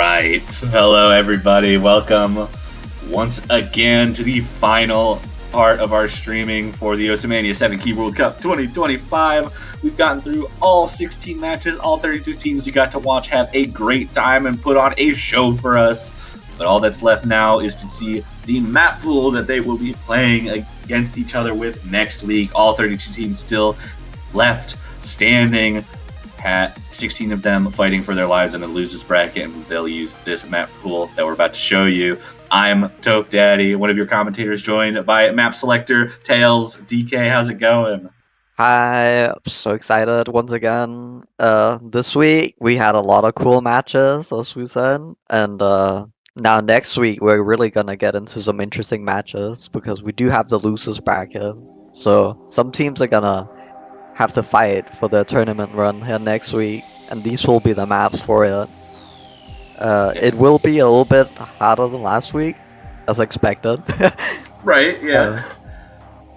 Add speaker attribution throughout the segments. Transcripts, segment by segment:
Speaker 1: right. Hello, everybody. Welcome once again to the final part of our streaming for the Mania 7 Key World Cup 2025. We've gotten through all 16 matches, all 32 teams you got to watch have a great time and put on a show for us. But all that's left now is to see the map pool that they will be playing against each other with next week. All 32 teams still left standing. 16 of them fighting for their lives in the losers bracket, and they'll use this map pool that we're about to show you. I'm Toph Daddy, one of your commentators, joined by map selector Tails. DK, how's it going?
Speaker 2: Hi, I'm so excited once again. This week we had a lot of cool matches, as we said, and now next week we're really gonna get into some interesting matches because we do have the losers bracket. So some teams are gonna have to fight for their tournament run here next week, and these will be the maps for it. It will be a little bit harder than last week, as expected.
Speaker 1: Right, yeah.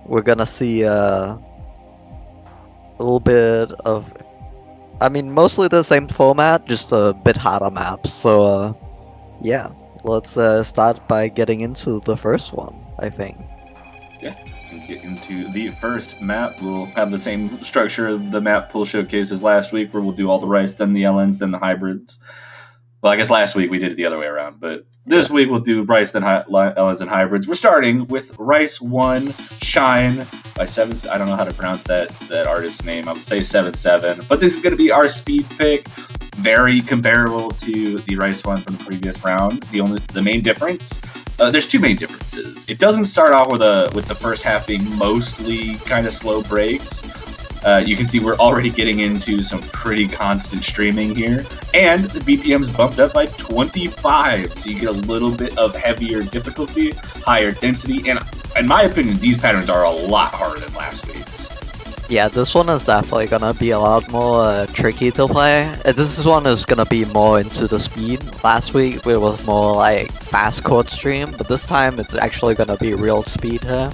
Speaker 2: We're gonna see a little bit of, mostly the same format, just a bit harder maps. So, yeah, let's start by getting into the first one, I think.
Speaker 1: Yeah, we can get into the first map. We'll have the same structure of the map pool showcase as last week, where we'll do all the Rice, then the LNs, then the hybrids. Well, I guess last week we did it the other way around, but this week we'll do Rice, then LNs, and hybrids. We're starting with Rice 1, Shine by 7. I don't know how to pronounce that artist's name. I would say 7-7, but this is going to be our speed pick. Very comparable to the Rice one from the previous round. The main difference, there's two main differences. It doesn't start off with the first half being mostly kind of slow breaks. You can see we're already getting into some pretty constant streaming here, and the BPM's bumped up by 25, so you get a little bit of heavier difficulty, higher density, and in my opinion, these patterns are a lot harder than last week's.
Speaker 2: Yeah, this one is definitely gonna be a lot more tricky to play. This one is gonna be more into the speed. Last week it was more like fast court stream, but this time it's actually gonna be real speed here.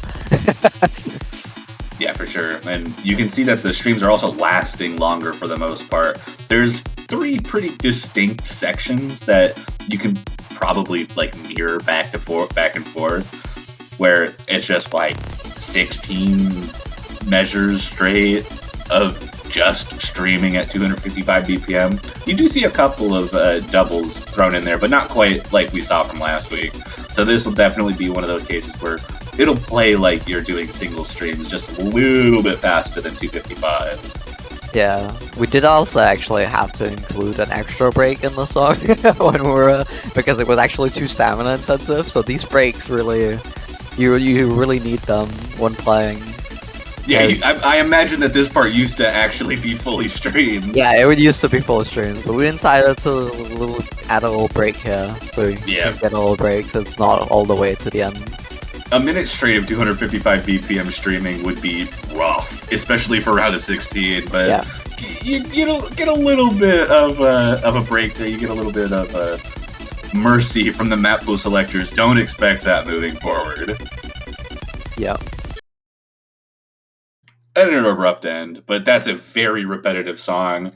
Speaker 1: Yeah, for sure. And you can see that the streams are also lasting longer for the most part. There's 3 pretty distinct sections that you can probably mirror back and forth, where it's just 16 measures straight of just streaming at 255 BPM. You do see a couple of doubles thrown in there, but not quite like we saw from last week. So this will definitely be one of those cases where it'll play like you're doing single streams, just a little bit faster than 255.
Speaker 2: Yeah, we did also actually have to include an extra break in the song when we were, because it was actually too stamina intensive. So these breaks really, you really need them when playing.
Speaker 1: Yeah, I imagine that this part used to actually be fully streamed.
Speaker 2: Yeah, it would used to be full streams, but we decided to add a little break here, so you can get a little break, so it's not all the way to the end.
Speaker 1: A minute straight of 255 BPM streaming would be rough, especially for round of 16. But yeah, you get a little bit of a break there. You get a little bit of mercy from the map pool selectors. Don't expect that moving forward.
Speaker 2: Yeah.
Speaker 1: And an abrupt end, but that's a very repetitive song.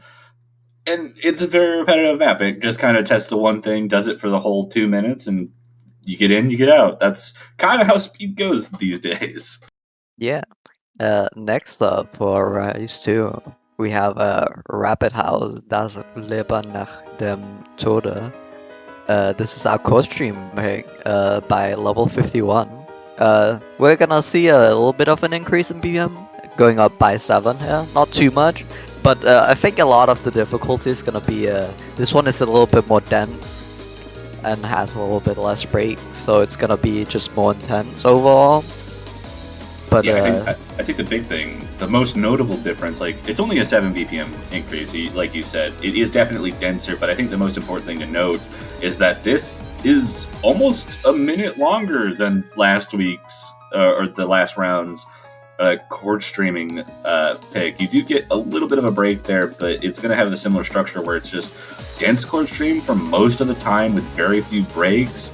Speaker 1: And it's a very repetitive map. It just kind of tests the one thing, does it for the whole 2 minutes, and you get in, you get out. That's kind of how speed goes these days.
Speaker 2: Yeah. Next up for Rise 2, we have Rapid House, Das Leben nach dem Tode. This is our co-stream pick by level 51. We're gonna see a little bit of an increase in BPM, going up by 7 here. Not too much, but I think a lot of the difficulty is gonna be, this one is a little bit more dense and has a little bit less breaks, so it's gonna be just more intense overall. But
Speaker 1: yeah, I think the big thing, the most notable difference, it's only a 7 BPM increase, like you said. It is definitely denser, but I think the most important thing to note is that this is almost a minute longer than last week's, or the last round's chord streaming pick. You do get a little bit of a break there, but it's going to have a similar structure where it's just dense chord stream for most of the time with very few breaks,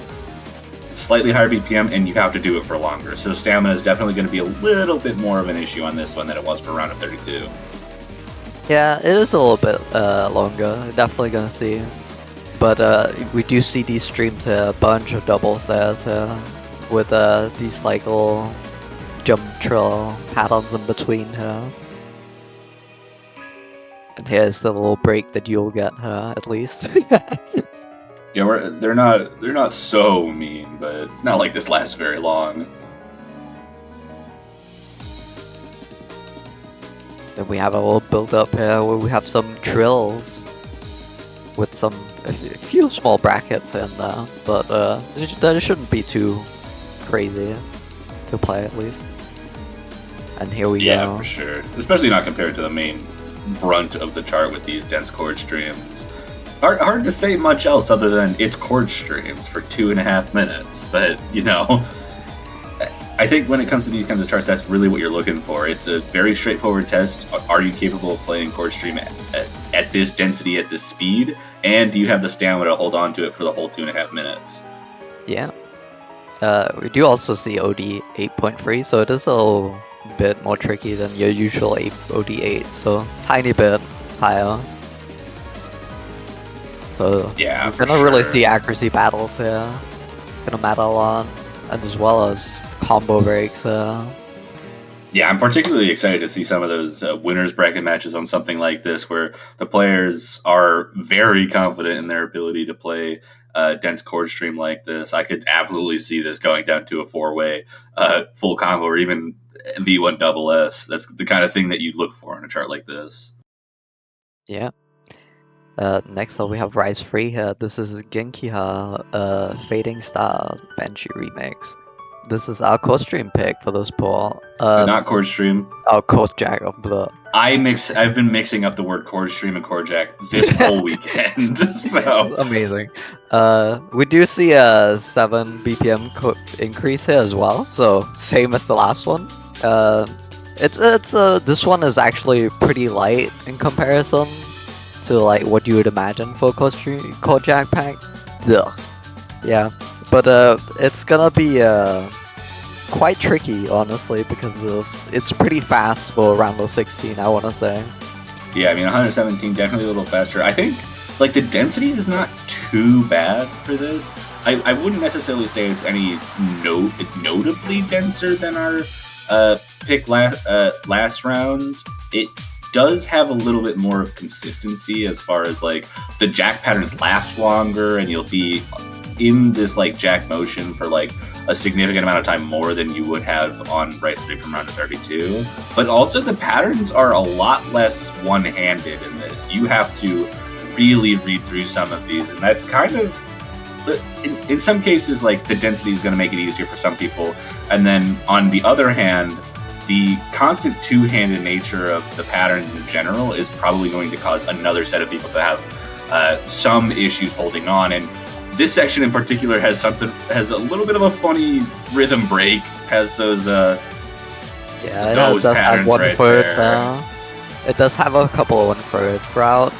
Speaker 1: slightly higher BPM, and you have to do it for longer. So stamina is definitely going to be a little bit more of an issue on this one than it was for round of 32.
Speaker 2: Yeah, it is a little bit longer. Definitely gonna see. But we do see these streams a bunch of double stairs here with these like little jump trill patterns in between here. And here's the little break that you'll get here, at least.
Speaker 1: Yeah, they're not so mean, but it's not like this lasts very long.
Speaker 2: Then we have a little build up here where we have some trills with a few small brackets in there, but that shouldn't be too crazy to play at least. And here we go.
Speaker 1: Yeah, for sure. Especially not compared to the main brunt of the chart with these dense chord streams. Hard to say much else other than it's chord streams for 2.5 minutes, but you know, I think when it comes to these kinds of charts, that's really what you're looking for. It's a very straightforward test. Are you capable of playing chord stream at this density, at this speed? And do you have the stamina to hold on to it for the whole 2.5 minutes?
Speaker 2: Yeah. We do also see OD 8.3, so it is a little bit more tricky than your usual OD 8, so tiny bit higher. So
Speaker 1: yeah,
Speaker 2: you're gonna really see accuracy battles here. Gonna matter a lot, and as well as combo breaks.
Speaker 1: Yeah, I'm particularly excited to see some of those winners bracket matches on something like this, where the players are very confident in their ability to play a dense chord stream like this. I could absolutely see this going down to a 4-way full combo, or even V1 double S. That's the kind of thing that you'd look for in a chart like this.
Speaker 2: Yeah. Next up we have Rise Free here. This is Genkiha Fading Star Banshee remix. This is our chord stream pick for this pool.
Speaker 1: Not chord stream.
Speaker 2: Oh, chord jack of the.
Speaker 1: I've been mixing up the word chord stream and chord jack this whole weekend. So
Speaker 2: amazing. We do see a 7 BPM increase here as well. So same as the last one. This one is actually pretty light in comparison to like what you would imagine for chord jack pack. Ugh. Yeah, but it's gonna be quite tricky, honestly, because it's pretty fast for round of 16. I want to say.
Speaker 1: Yeah, I mean 117 definitely a little faster. I think like the density is not too bad for this. I wouldn't necessarily say it's any notably denser than our pick last round. It does have a little bit more of consistency as far as like the jack patterns last longer, and you'll be in this like jack motion for like a significant amount of time more than you would have on Rise 3 from round to 32. But also the patterns are a lot less one-handed in this. You have to really read through some of these, and that's kind of in some cases like the density is going to make it easier for some people, and then on the other hand, the constant two-handed nature of the patterns in general is probably going to cause another set of people to have some issues holding on. And this section in particular has a little bit of a funny rhythm break. Has those
Speaker 2: it does have one
Speaker 1: right
Speaker 2: third.
Speaker 1: there.
Speaker 2: It does have a couple of 1/3 throughout,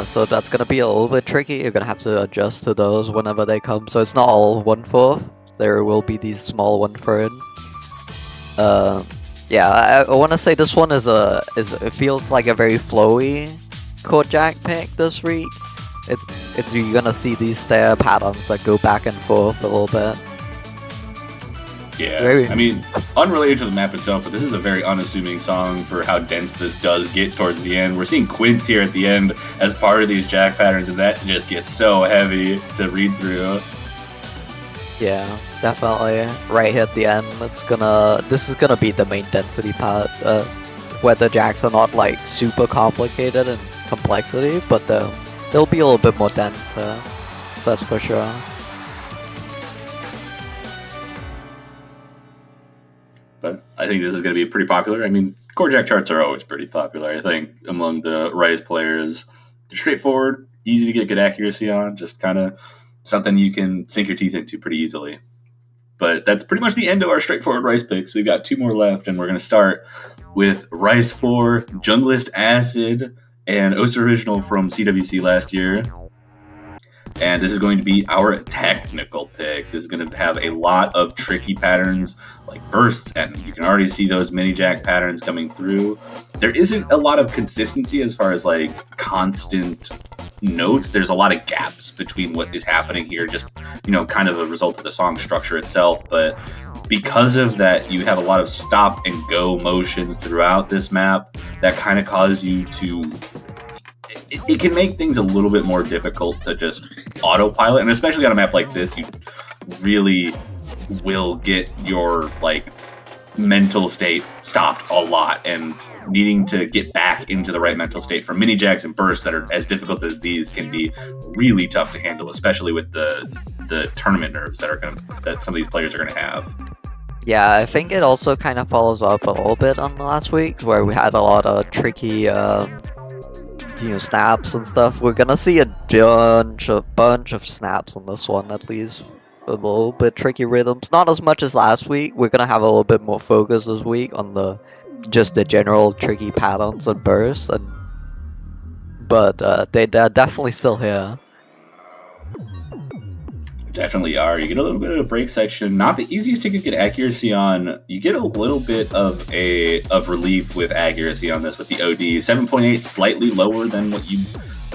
Speaker 2: so that's gonna be a little bit tricky. You're gonna have to adjust to those whenever they come. So it's not all 1/4. There will be these small 1/3. Yeah, I want to say this one it feels like a very flowy chord jack pick this week. You're gonna see these stair patterns that go back and forth a little bit.
Speaker 1: Yeah, I mean, unrelated to the map itself, but this is a very unassuming song for how dense this does get towards the end. We're seeing quints here at the end as part of these jack patterns, and that just gets so heavy to read through.
Speaker 2: Yeah, definitely. Right here at the end, this is gonna be the main density part, where the jacks are not like super complicated in complexity, but they'll be a little bit more dense. That's for sure.
Speaker 1: But I think this is going to be pretty popular. I mean, chord jack charts are always pretty popular, I think, among the Rise players. They're straightforward, easy to get good accuracy on, just kind of something you can sink your teeth into pretty easily. But that's pretty much the end of our straightforward Rise picks. We've got 2 more left, and we're going to start with Rise 4, Junglist Acid, and OS Original from CWC last year. And this is going to be our technical pick. This is going to have a lot of tricky patterns like bursts, and you can already see those mini jack patterns coming through. There isn't a lot of consistency as far as like constant notes. There's a lot of gaps between what is happening here, just, kind of a result of the song structure itself. But because of that, you have a lot of stop and go motions throughout this map that kind of cause you to. It can make things a little bit more difficult to just autopilot, and especially on a map like this, you really will get your mental state stopped a lot, and needing to get back into the right mental state for mini jacks and bursts that are as difficult as these can be really tough to handle, especially with the tournament nerves that some of these players are going to have.
Speaker 2: Yeah, I think it also kind of follows up a little bit on the last week where we had a lot of tricky snaps and stuff. We're gonna see a bunch of snaps on this one, at least a little bit tricky rhythms. Not as much as last week. We're gonna have a little bit more focus this week on the general tricky patterns and bursts, but they're definitely still here.
Speaker 1: Definitely are. You get a little bit of a break section. Not the easiest to get accuracy on. You get a little bit of relief with accuracy on this with the OD. 7.8, slightly lower than what you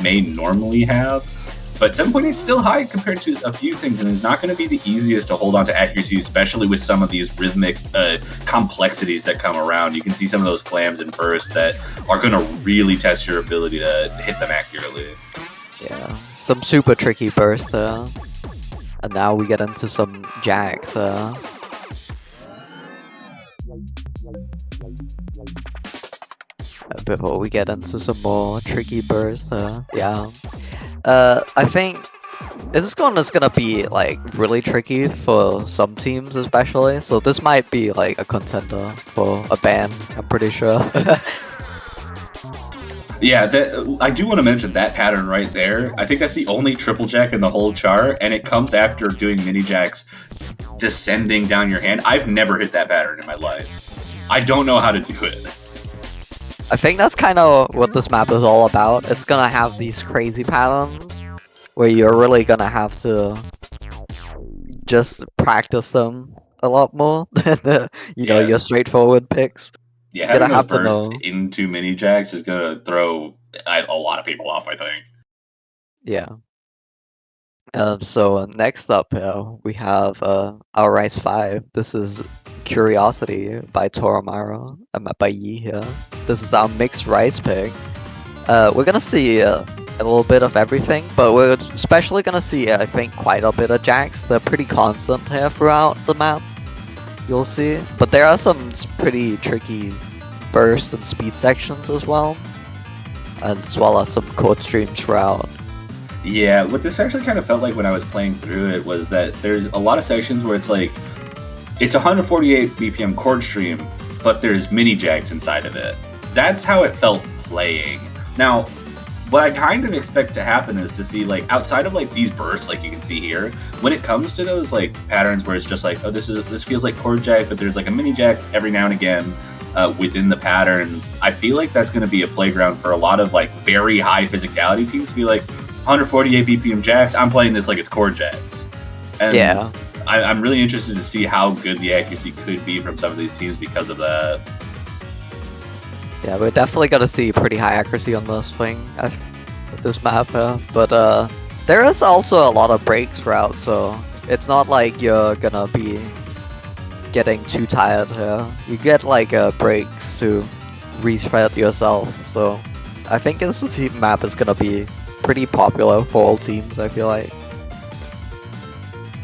Speaker 1: may normally have, but 7.8 is still high compared to a few things, and is not going to be the easiest to hold on to accuracy, especially with some of these rhythmic complexities that come around. You can see some of those flams and bursts that are going to really test your ability to hit them accurately.
Speaker 2: Yeah, some super tricky bursts there. And now we get into some jacks. Before we get into some more tricky bursts. Yeah. I think this one is gonna be really tricky for some teams, especially. So this might be a contender for a ban. I'm pretty sure.
Speaker 1: Yeah, I do want to mention that pattern right there. I think that's the only triple jack in the whole chart, and it comes after doing mini jacks descending down your hand. I've never hit that pattern in my life. I don't know how to do it.
Speaker 2: I think that's kind of what this map is all about. It's gonna have these crazy patterns where you're really gonna have to just practice them a lot more than your straightforward picks.
Speaker 1: Yeah, having those bursts into mini jacks is gonna throw a lot of people off, I think.
Speaker 2: Yeah. So next up, we have our Rise 5. This is Curiosity by Toromaro. I'm by Yi here. This is our mixed Rise pick. We're gonna see a little bit of everything, but we're especially gonna see, I think, quite a bit of jacks. They're pretty constant here throughout the map. You'll see, but there are some pretty tricky burst and speed sections as well as some code streams throughout.
Speaker 1: Yeah, what this actually kind of felt like when I was playing through it was that there's a lot of sections where it's 148 BPM chord stream, but there's mini jacks inside of it. That's how it felt playing. Now, what I kind of expect to happen is to see outside of these bursts, you can see here, when it comes to those patterns where it's just oh, this feels like chord jack, but there's a mini jack every now and again within the patterns. I feel like that's going to be a playground for a lot of very high physicality teams to be 148 BPM jacks. I'm playing this like it's chord jacks. And
Speaker 2: yeah,
Speaker 1: I'm really interested to see how good the accuracy could be from some of these teams because of that.
Speaker 2: Yeah, we're definitely gonna see pretty high accuracy on this thing, with this map, but there is also a lot of breaks throughout, so it's not like you're gonna be getting too tired here. You get breaks to reset yourself, so I think this team map is gonna be pretty popular for all teams, I feel like.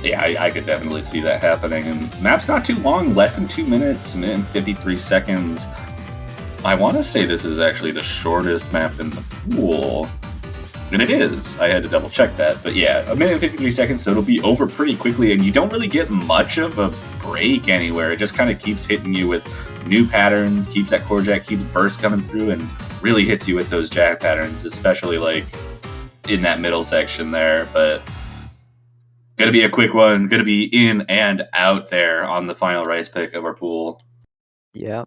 Speaker 1: Yeah, I could definitely see that happening, and map's not too long, less than 2 minutes, 1 minute and 53 seconds. I want to say this is actually the shortest map in the pool. And it is. I had to double check that. But yeah, 1 minute and 53 seconds, so it'll be over pretty quickly. And you don't really get much of a break anywhere. It just kind of keeps hitting you with new patterns, keeps that chord jack, keeps burst coming through, and really hits you with those jack patterns, especially in that middle section there. But gonna be a quick one. Gonna be in and out there on the final Rice pick of our pool.
Speaker 2: Yeah.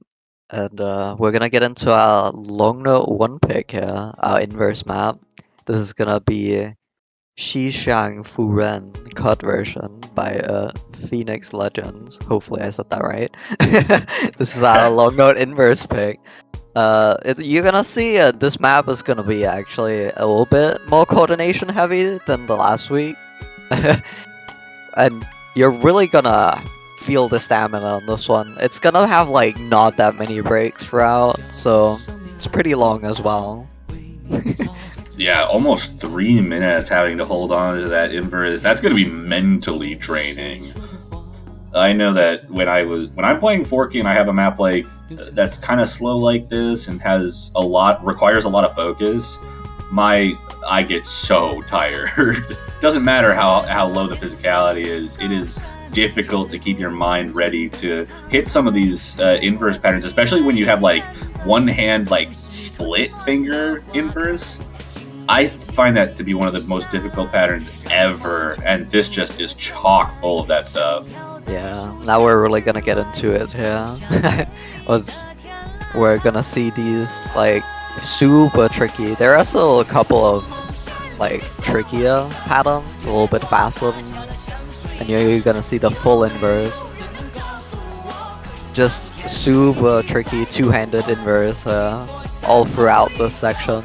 Speaker 2: And we're gonna get into our long note 1 pick here, our inverse map. This is gonna be Xishang Furen cut version by Phoenix Legends. Hopefully I said that right. This is our long note inverse pick. You're gonna see this map is gonna be actually a little bit more coordination heavy than the last week. And you're really gonna feel the stamina on this one. It's gonna have like not that many breaks throughout, so it's pretty long as well.
Speaker 1: Yeah, almost 3 minutes having to hold on to that inverse. That's going to be mentally draining. I know that when I'm playing 4K and I have a map like that's kind of slow like this and requires a lot of focus, I get so tired. Doesn't matter how low the physicality is. It is difficult to keep your mind ready to hit some of these inverse patterns, especially when you have like one hand like split finger inverse. I find that to be one of the most difficult patterns ever, and this just is chock full of that stuff.
Speaker 2: Yeah, now we're really gonna get into it here. We're gonna see these like super tricky. There are still a couple of like trickier patterns, a little bit faster, and you're gonna see the full inverse. Just super tricky two-handed inverse all throughout this section.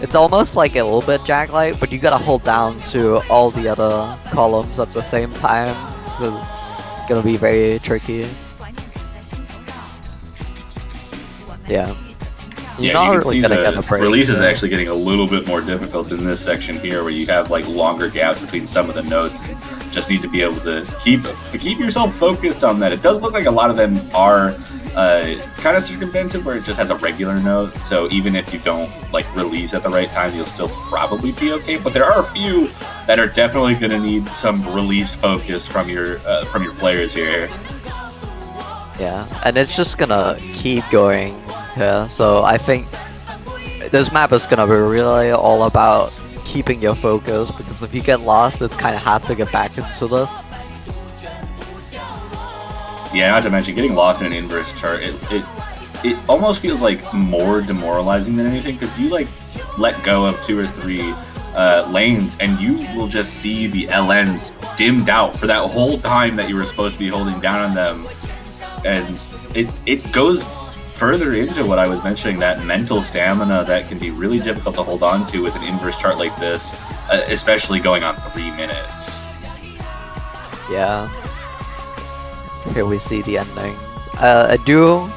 Speaker 2: It's almost like a little bit jack-like, but you gotta hold down to all the other columns at the same time. So it's gonna be very tricky. Yeah. You're not
Speaker 1: you can
Speaker 2: really
Speaker 1: see
Speaker 2: gonna
Speaker 1: the
Speaker 2: get a break.
Speaker 1: release is actually getting a little bit more difficult in this section here, where you have like longer gaps between some of the notes. And just need to be able to keep yourself focused on that. It does look like a lot of them are kind of circumvented, where it just has a regular note. So even if you don't like release at the right time, you'll still probably be okay. But there are a few that are definitely going to need some release focus from your players here.
Speaker 2: Yeah, and it's just gonna keep going. Yeah, so I think this map is gonna be really all about keeping your focus, because if you get lost, it's kind of hard to get back into this.
Speaker 1: Yeah, not to mention getting lost in an inverse chart. It almost feels like more demoralizing than anything, because you like let go of 2 or 3 lanes and you will just see the LNs dimmed out for that whole time that you were supposed to be holding down on them, and it goes further into what I was mentioning, that mental stamina that can be really difficult to hold on to with an inverse chart like this, especially going on 3 minutes.
Speaker 2: Yeah. Here we see the ending. I do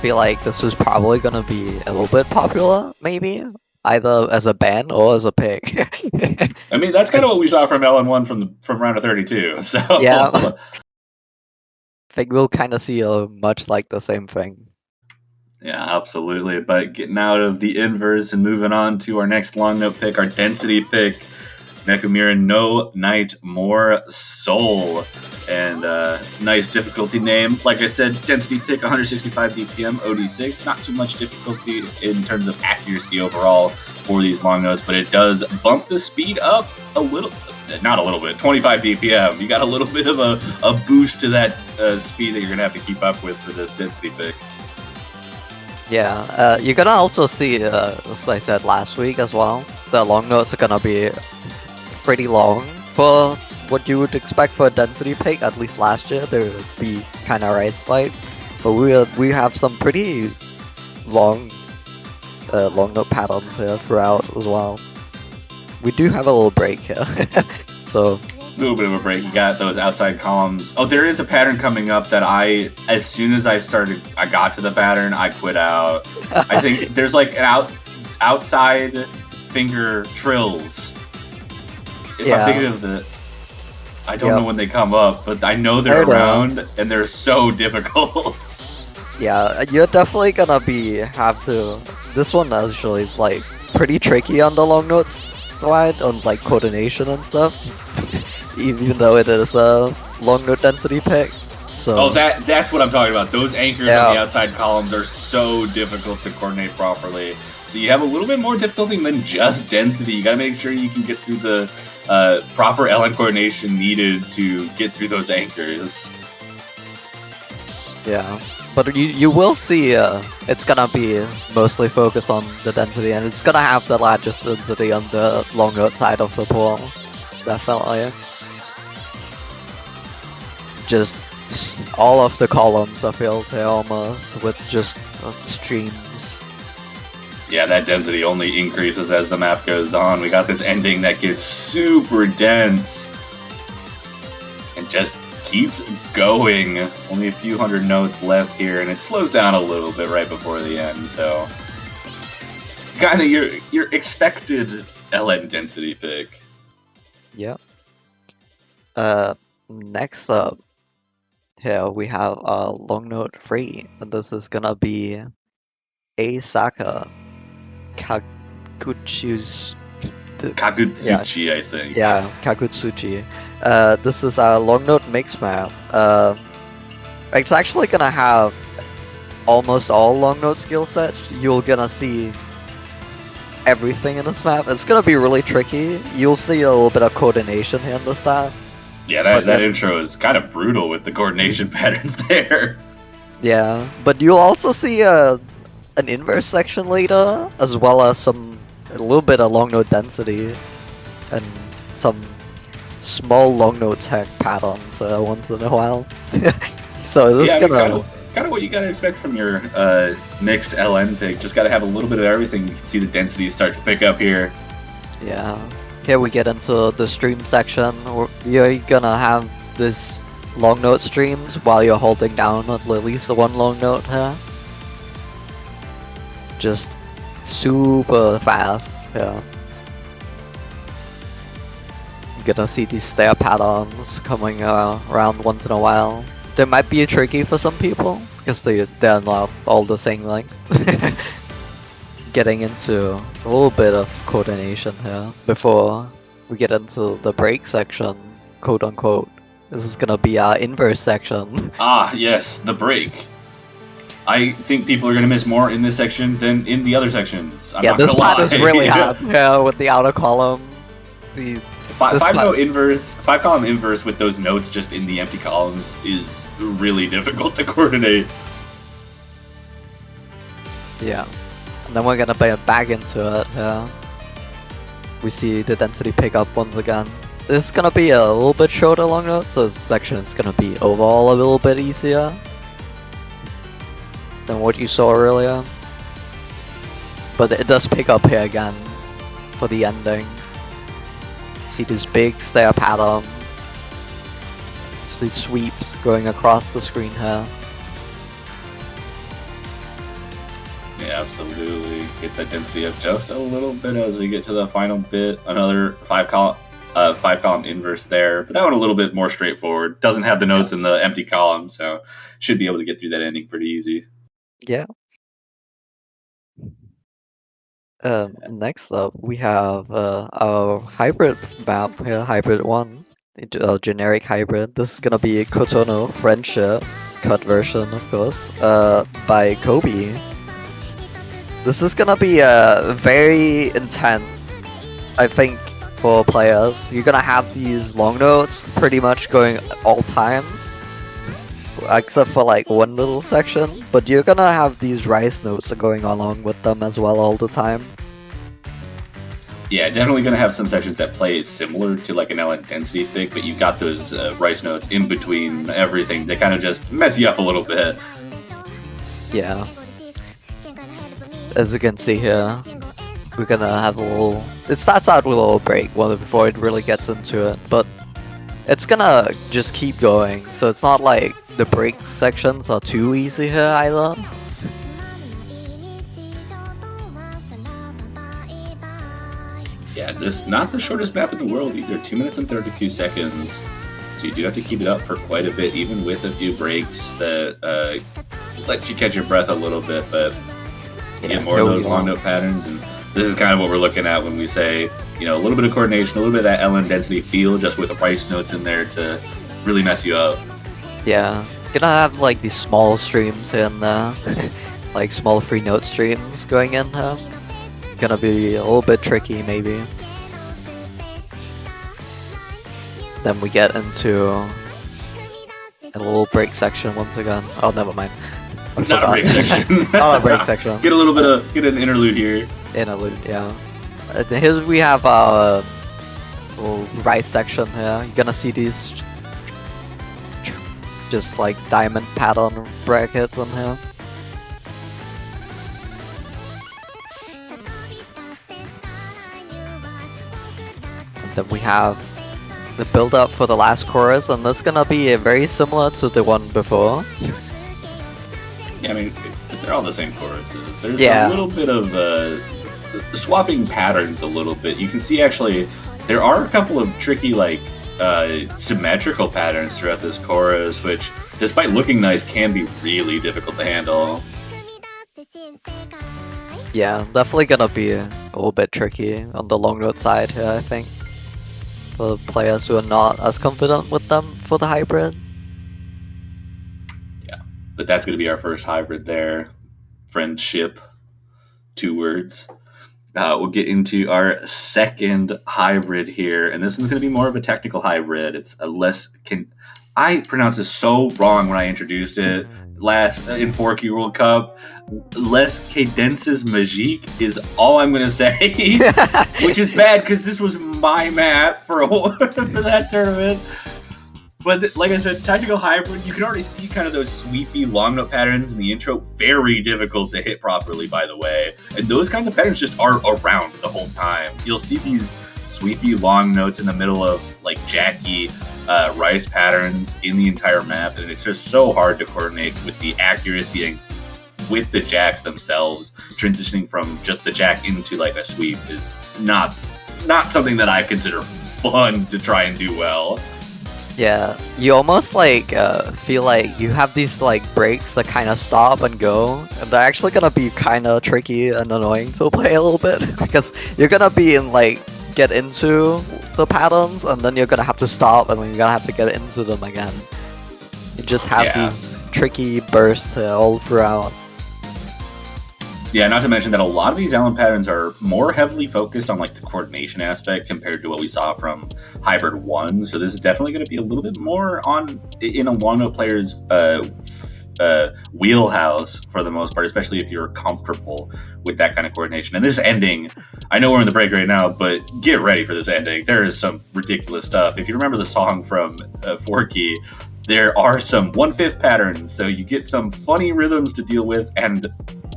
Speaker 2: feel like this is probably gonna be a little bit popular, maybe, either as a ban or as a pick.
Speaker 1: I mean, that's kind of what we saw from LN1 from round of 32. So
Speaker 2: yeah, I think we'll kind of see much like the same thing.
Speaker 1: Yeah, absolutely. But getting out of the inverse and moving on to our next long note pick, our density pick, Nekomira No Night More Soul. And nice difficulty name. Like I said, density pick 165 DPM, OD6. Not too much difficulty in terms of accuracy overall for these long notes, but it does bump the speed up a little. Not a little bit, 25 BPM. You got a little bit of a boost to that speed that you're going to have to keep up with for this density pick.
Speaker 2: Yeah, you're gonna also see, as I said last week as well, the long notes are gonna be pretty long for what you would expect for a density pick. At least last year they would be kind of race-like, but we have some pretty long note patterns here throughout as well. We do have a little break here, so.
Speaker 1: A little bit of a break. You got those outside columns. Oh, there is a pattern coming up that as soon as I got to the pattern, I quit out. I think there's like an outside finger trills. If I'm thinking of I don't know when they come up, but I know they're around and they're so difficult.
Speaker 2: Yeah, you're definitely gonna this one actually is like pretty tricky on the long notes side, on like coordination and stuff. Even though it is a long note density pick. So
Speaker 1: that's what I'm talking about. Those anchors on the outside columns are so difficult to coordinate properly. So you have a little bit more difficulty than just density. You gotta make sure you can get through the proper LN coordination needed to get through those anchors.
Speaker 2: Yeah, but you will see it's gonna be mostly focused on the density, and it's gonna have the largest density on the long note side of the pool. Definitely. Just All of the columns are filled here almost with just streams.
Speaker 1: Yeah, that density only increases as the map goes on. We got this ending that gets super dense and just keeps going. Only a few hundred notes left here, and it slows down a little bit right before the end, so kind of your expected LN density pick.
Speaker 2: Yep. Next up, here we have long note 3, and this is gonna be Asaka Kagutsu's.
Speaker 1: Kagutsuchi, I think.
Speaker 2: Yeah, Kagutsuchi. This is a long note mix map. It's actually gonna have almost all long note skill sets. You're gonna see everything in this map. It's gonna be really tricky. You'll see a little bit of coordination here in the start.
Speaker 1: Yeah, that intro is kind of brutal with the coordination patterns there.
Speaker 2: Yeah, but you'll also see an inverse section later, as well as a little bit of long note density, and some small long note tech patterns once in a while. So this is gonna
Speaker 1: kind of what you gotta expect from your mixed LN pick. Just gotta have a little bit of everything. You can see the density start to pick up here.
Speaker 2: Yeah. Here we get into the stream section. You're gonna have this long note streams while you're holding down at least one long note here. Just super fast. Yeah. You're gonna see these stair patterns coming around once in a while. They might be tricky for some people because they're not all the same length. Getting into a little bit of coordination here before we get into the break section, quote unquote. This is gonna be our inverse section.
Speaker 1: Ah, yes, the break. I think people are gonna miss more in this section than in the other sections. I'm
Speaker 2: yeah,
Speaker 1: not
Speaker 2: this
Speaker 1: gonna
Speaker 2: part
Speaker 1: lie.
Speaker 2: is really hard. Yeah, with the outer column.
Speaker 1: Five column inverse with those notes just in the empty columns is really difficult to coordinate.
Speaker 2: Yeah. And then we're gonna back into it, yeah. We see the density pick up once again. This is gonna be a little bit shorter long note, so this section is gonna be overall a little bit easier than what you saw earlier. But it does pick up here again for the ending. See this big stair pattern. These sweeps going across the screen here.
Speaker 1: Yeah, absolutely. Gets that density up just a little bit as we get to the final bit. Another five column inverse there, but that one a little bit more straightforward. Doesn't have the notes in the empty column, so should be able to get through that ending pretty easy.
Speaker 2: Yeah. Next up, we have our hybrid map here, Hybrid 1. Generic hybrid. This is gonna be Kotono Friendship, cut version, of course, by Kobe. This is gonna be very intense, I think, for players. You're gonna have these long notes pretty much going all times, except for like one little section, but you're gonna have these rice notes going along with them as well all the time.
Speaker 1: Yeah, definitely going to have some sections that play similar to like an LN density pick, but you got those rice notes in between everything. They kind of just mess you up a little bit.
Speaker 2: Yeah. As you can see here, we're gonna have a little... It starts out with a little break before it really gets into it, but it's gonna just keep going, so it's not like the break sections are too easy here either.
Speaker 1: Yeah, this not the shortest map in the world either. 2 minutes and 32 seconds. So you do have to keep it up for quite a bit, even with a few breaks that let you catch your breath a little bit, but you get more of those long note patterns, and this is kind of what we're looking at when we say, you know, a little bit of coordination, a little bit of that LN density feel, just with the rice notes in there to really mess you up.
Speaker 2: Yeah, gonna have like these small streams in there, like small free note streams going in here. Gonna be a little bit tricky maybe. Then we get into a little break section once again. Oh, never mind.
Speaker 1: Not a break section.
Speaker 2: Not a break section.
Speaker 1: Get an interlude here.
Speaker 2: Interlude, yeah. Here we have our little right section here. You're gonna see these just like diamond pattern brackets on here. And then we have the build up for the last chorus, and that's gonna be very similar to the one before.
Speaker 1: Yeah, I mean, they're all the same choruses. There's
Speaker 2: Yeah.
Speaker 1: a little bit of swapping patterns a little bit. You can see actually there are a couple of tricky like symmetrical patterns throughout this chorus, which despite looking nice can be really difficult to handle.
Speaker 2: Yeah, definitely gonna be a little bit tricky on the long note side here, I think. For players who are not as confident with them for the hybrid.
Speaker 1: Yeah, but that's going to be our first hybrid there. Friendship, 2 words. We'll get into our second hybrid here, and this one's going to be more of a technical hybrid. It's a less I pronounced this so wrong when I introduced it last in 4Q World Cup. Les Cadences Magique is all I'm going to say, which is bad because this was my map for that tournament. But like I said, technical hybrid, you can already see kind of those sweepy long note patterns in the intro. Very difficult to hit properly, by the way. And those kinds of patterns just are around the whole time. You'll see these sweepy long notes in the middle of like Jackie Rice patterns in the entire map. And it's just so hard to coordinate with the accuracy and with the jacks themselves. Transitioning from just the jack into like a sweep is not something that I consider fun to try and do well.
Speaker 2: Yeah, you almost like feel like you have these like breaks that kind of stop and go, and they're actually gonna be kind of tricky and annoying to play a little bit because you're gonna be in like get into the patterns, and then you're gonna have to stop, and then you're gonna have to get into them again. You just have these tricky bursts all throughout.
Speaker 1: Yeah, not to mention that a lot of these Allen patterns are more heavily focused on like the coordination aspect compared to what we saw from Hybrid 1. So this is definitely going to be a little bit more in a long note player's wheelhouse for the most part, especially if you're comfortable with that kind of coordination. And this ending, I know we're in the break right now, but get ready for this ending. There is some ridiculous stuff. If you remember the song from Forky, there are some 1/5 patterns, so you get some funny rhythms to deal with, and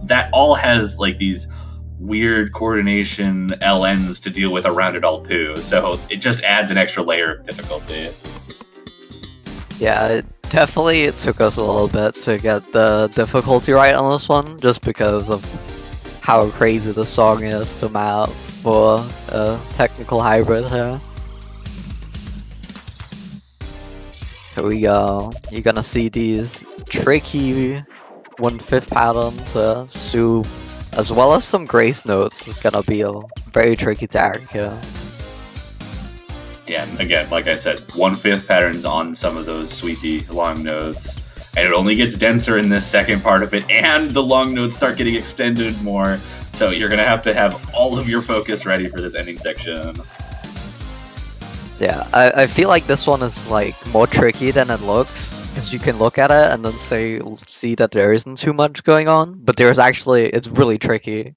Speaker 1: that all has like these weird coordination LNs to deal with around it all too. So it just adds an extra layer of difficulty.
Speaker 2: Yeah, it definitely took us a little bit to get the difficulty right on this one, just because of how crazy the song is to map for a technical hybrid here. Here we go. You're gonna see these tricky 1/5 patterns, soup, as well as some grace notes. It's gonna be very tricky to act here.
Speaker 1: Yeah, again, like I said, 1/5 patterns on some of those sweepy long notes, and it only gets denser in this second part of it, and the long notes start getting extended more, so you're gonna have to have all of your focus ready for this ending section.
Speaker 2: Yeah, I feel like this one is like more tricky than it looks, because you can look at it and then see that there isn't too much going on, but there's actually, it's really tricky.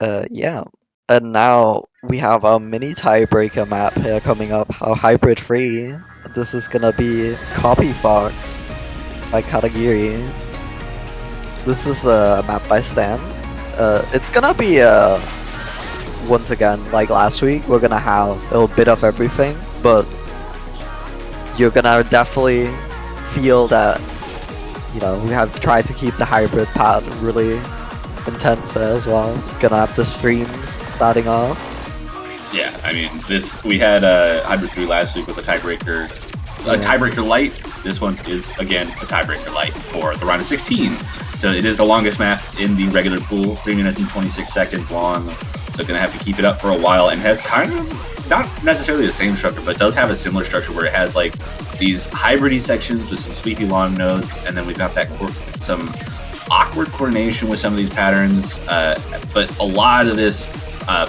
Speaker 2: Yeah. And now we have a mini tiebreaker map here coming up, our hybrid 3. This is gonna be Copy Fox by Katagiri. This is a map by Stan. It's gonna be once again, like last week, we're gonna have a little bit of everything, but you're gonna definitely feel that, you know, we have tried to keep the hybrid part really intense as well. Gonna have the streams starting off.
Speaker 1: Yeah, I mean, we had Hybrid 3 last week with a tiebreaker light. This one is, again, a tiebreaker light for the round of 16. So it is the longest map in the regular pool, 3 minutes and 26 seconds long. So gonna have to keep it up for a while, and has kind of, not necessarily the same structure, but does have a similar structure where it has like these hybridy sections with some sweepy long notes, and then we've got that some awkward coordination with some of these patterns, but a lot of this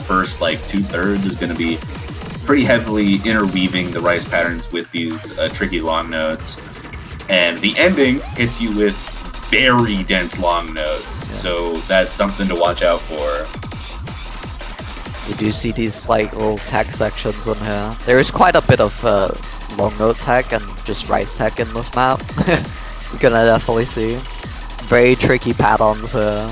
Speaker 1: first like 2/3 is going to be pretty heavily interweaving the rice patterns with these tricky long notes, and the ending hits you with very dense long notes, so that's something to watch out for.
Speaker 2: You do see these like little tech sections in here. There is quite a bit of long note tech and just rice tech in this map. You're gonna definitely see. Very tricky patterns here.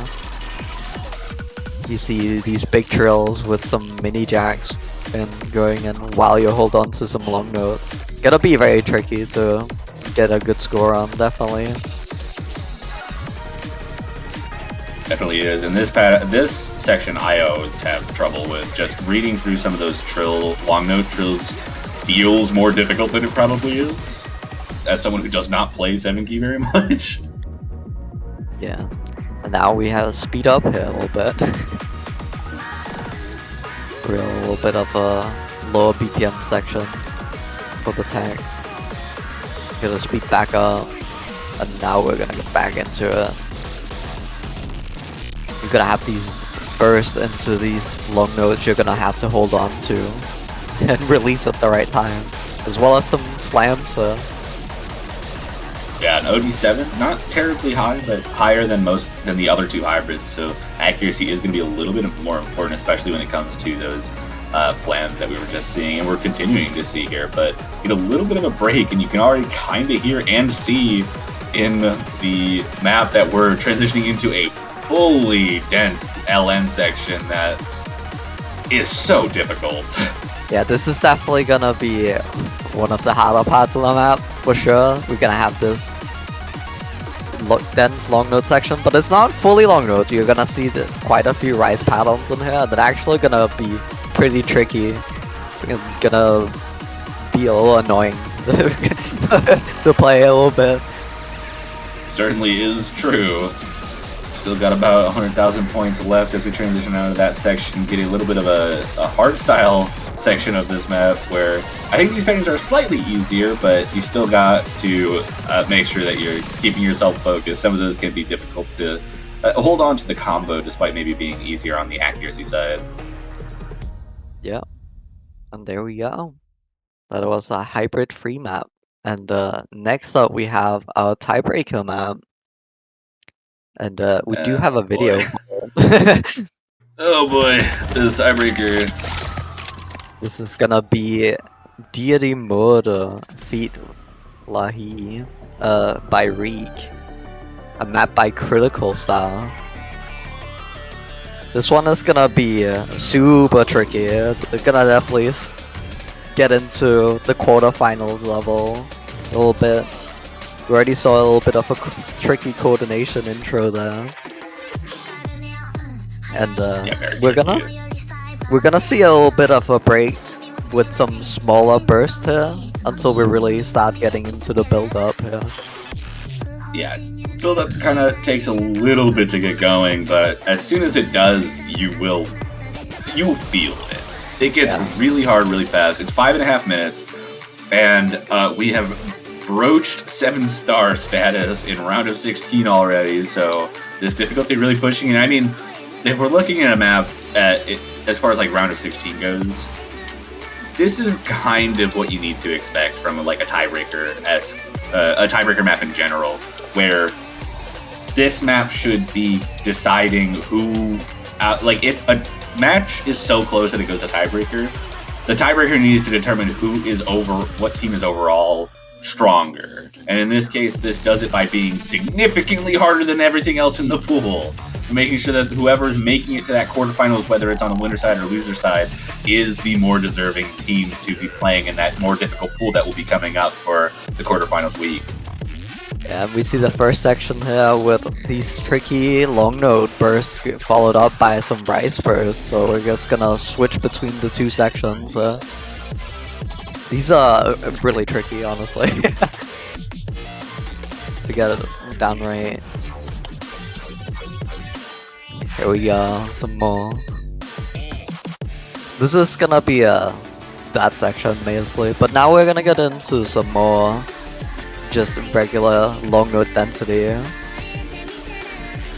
Speaker 2: You see these big trills with some mini jacks and going in while you hold on to some long notes. Gonna be very tricky to get a good score on, definitely.
Speaker 1: Definitely is. In this section, I always have trouble with just reading through some of those long note trills. Feels more difficult than it probably is, as someone who does not play 7 key very much.
Speaker 2: Yeah, and now we have speed up here a little bit. We're a little bit of a lower BPM section for the tag. Gonna speed back up, and now we're gonna get back into it. You're gonna have these burst into these long notes you're gonna have to hold on to and release at the right time, as well as some flams.
Speaker 1: Yeah, an OD7, not terribly high, but higher than the other 2 hybrids. So accuracy is going to be a little bit more important, especially when it comes to those flams that we were just seeing and we're continuing to see here. But get a little bit of a break, and you can already kind of hear and see in the map that we're transitioning into a fully dense LN section that is so difficult.
Speaker 2: Yeah, this is definitely gonna be one of the harder parts of the map, for sure. We're gonna have this dense long note section, but it's not fully long note. You're gonna see quite a few rise patterns in here that are actually gonna be pretty tricky. It's gonna be a little annoying to play a little bit.
Speaker 1: Certainly is true. Still got about 100,000 points left as we transition out of that section, get a little bit of a hardstyle section of this map where I think these patterns are slightly easier, but you still got to make sure that you're keeping yourself focused. Some of those can be difficult to hold on to the combo despite maybe being easier on the accuracy side.
Speaker 2: Yeah, and there we go. That was a hybrid free map. And next up we have our tiebreaker map. And we do have a video.
Speaker 1: Oh boy, this tiebreaker.
Speaker 2: This is gonna be Dia de Murder feat. Lahi by Reek. A map by Critical Style. This one is gonna be super tricky. They're gonna definitely get into the quarterfinals level a little bit. We already saw a little bit of a tricky coordination intro there. And we're gonna see a little bit of a break with some smaller bursts here until we really start getting into the build-up here.
Speaker 1: Yeah, build-up kind of takes a little bit to get going, but as soon as it does, you will feel it. It gets really hard really fast. It's 5.5 minutes, and we have broached 7-star status in round of 16 already, so this difficulty really pushing it. I mean, if we're looking at a map as far as like round of 16 goes, this is kind of what you need to expect from like a tiebreaker map in general, where this map should be deciding who, like if a match is so close that it goes to tiebreaker, the tiebreaker needs to determine what team is overall stronger. And in this case, this does it by being significantly harder than everything else in the pool. Making sure that whoever is making it to that quarterfinals, whether it's on the winner side or loser side, is the more deserving team to be playing in that more difficult pool that will be coming up for the quarterfinals week.
Speaker 2: Yeah, we see the first section here with these tricky long note bursts followed up by some rice bursts, so we're just gonna switch between the 2 sections. These are really tricky, honestly, to get it down right. Here we go, some more. This is gonna be that section mostly, but now we're gonna get into some more just regular long note density.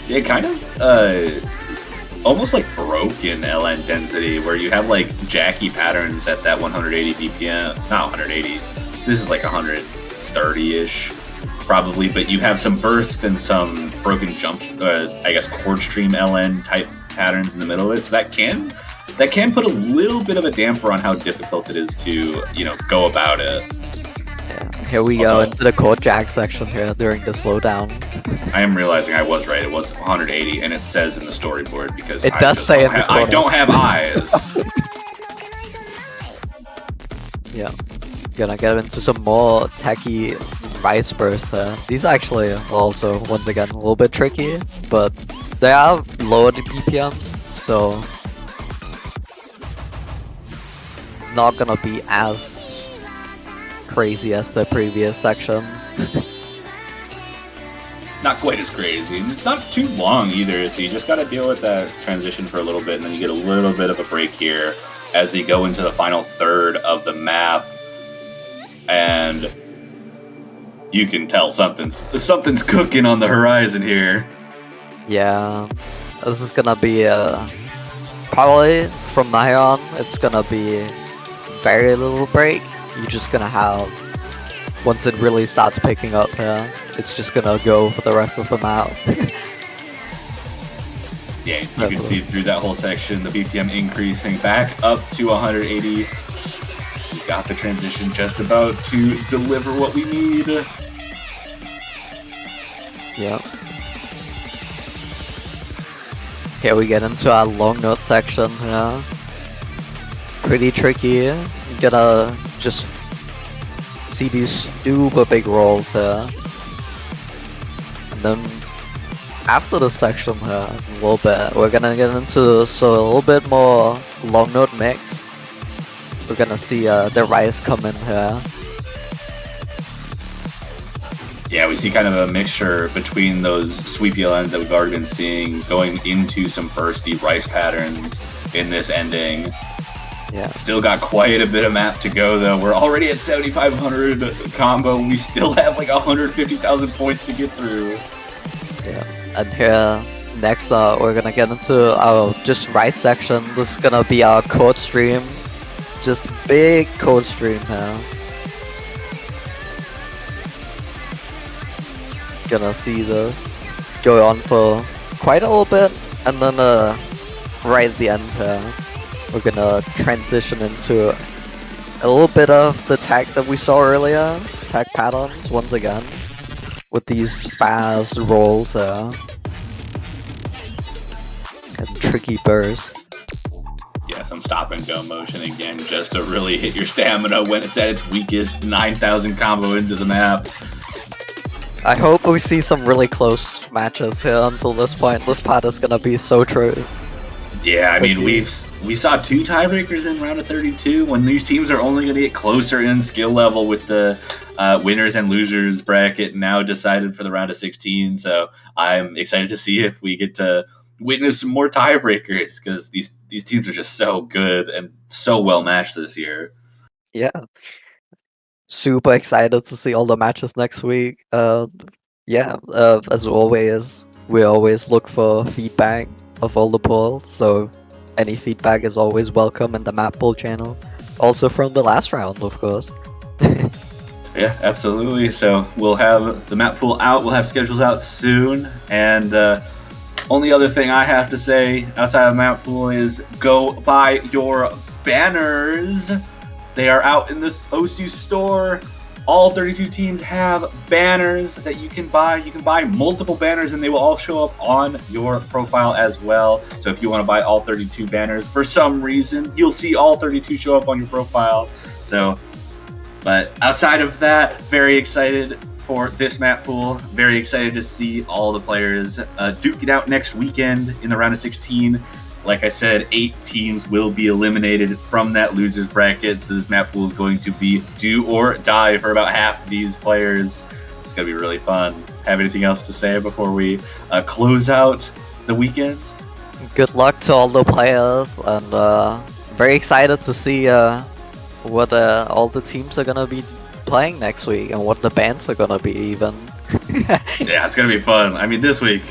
Speaker 1: Yeah, kind of almost like broken LN density, where you have like jacky patterns at that 180 BPM, not 180, this is like 130-ish probably, but you have some bursts and some broken jump, I guess chord stream LN type patterns in the middle of it, so that can that can put a little bit of a damper on how difficult it is to, go about it.
Speaker 2: Yeah. Here we go into the code jack section here during the slowdown.
Speaker 1: I am realizing I was right. It was 180, and it says in the storyboard because
Speaker 2: it does say in the
Speaker 1: I don't have eyes.
Speaker 2: Yeah. Gonna get into some more techie rice bursts here. These actually also, once again, a little bit tricky, but they are lower the BPM, so not gonna be as crazy as the previous section.
Speaker 1: Not quite as crazy. It's not too long either, so you just gotta deal with that transition for a little bit, and then you get a little bit of a break here as we go into the final third of the map. And you can tell something's cooking on the horizon here.
Speaker 2: Yeah, this is gonna be probably from now on. It's gonna be very little break. You're just gonna have, once it really starts picking up here, it's just gonna go for the rest of the map.
Speaker 1: Yeah, you can see through that whole section the BPM increasing back up to 180. We got the transition just about to deliver what we need.
Speaker 2: Yep. Here we get into our long note section here. Pretty tricky. You gotta just see these super big rolls here. And then after this section here, a little bit, we're gonna get into a little bit more long note mix. We're gonna see the rice come in here.
Speaker 1: Yeah, we see kind of a mixture between those sweepy lines that we've already been seeing going into some bursty rice patterns in this ending.
Speaker 2: Yeah.
Speaker 1: Still got quite a bit of map to go though. We're already at 7,500 combo. We still have like 150,000 points to get through.
Speaker 2: Yeah. And here, next we're gonna get into our just rice section. This is gonna be our code stream. Just big code stream here. Gonna see this go on for quite a little bit, and then right at the end here, we're gonna transition into a little bit of the tech that we saw earlier, tech patterns once again, with these fast rolls here. And tricky burst.
Speaker 1: Yeah, some stop and go motion again, just to really hit your stamina when it's at its weakest. 9,000 combo into the map.
Speaker 2: I hope we see some really close matches here until this point. This part is gonna be so true.
Speaker 1: Yeah, I mean, we saw 2 tiebreakers in round of 32 when these teams are only going to get closer in skill level with the winners and losers bracket now decided for the round of 16. So I'm excited to see if we get to witness some more tiebreakers because these teams are just so good and so well matched this year.
Speaker 2: Yeah. Super excited to see all the matches next week. As always, we always look for feedback of all the polls, so any feedback is always welcome in the map poll channel. Also from the last round, of course.
Speaker 1: Yeah, absolutely. So we'll have the map pool out, we'll have schedules out soon, and only other thing I have to say outside of map pool is go buy your banners. They are out in this OSU store. All 32 teams have banners that you can buy. You can buy multiple banners and they will all show up on your profile as well. So if you want to buy all 32 banners, for some reason, you'll see all 32 show up on your profile. But outside of that, very excited for this map pool. Very excited to see all the players duke it out next weekend in the round of 16. Like I said, 8 teams will be eliminated from that losers bracket, so this map pool is going to be do or die for about half of these players. It's going to be really fun. Have anything else to say before we close out the weekend?
Speaker 2: Good luck to all the players, and very excited to see what all the teams are going to be playing next week, and what the bands are going to be even.
Speaker 1: Yeah, it's going to be fun. I mean, this week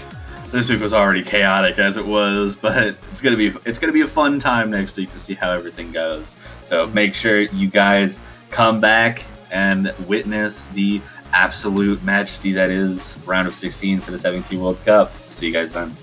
Speaker 1: was already chaotic as it was, but it's gonna be a fun time next week to see how everything goes. So make sure you guys come back and witness the absolute majesty that is round of 16 for the 7Q World Cup. See you guys then.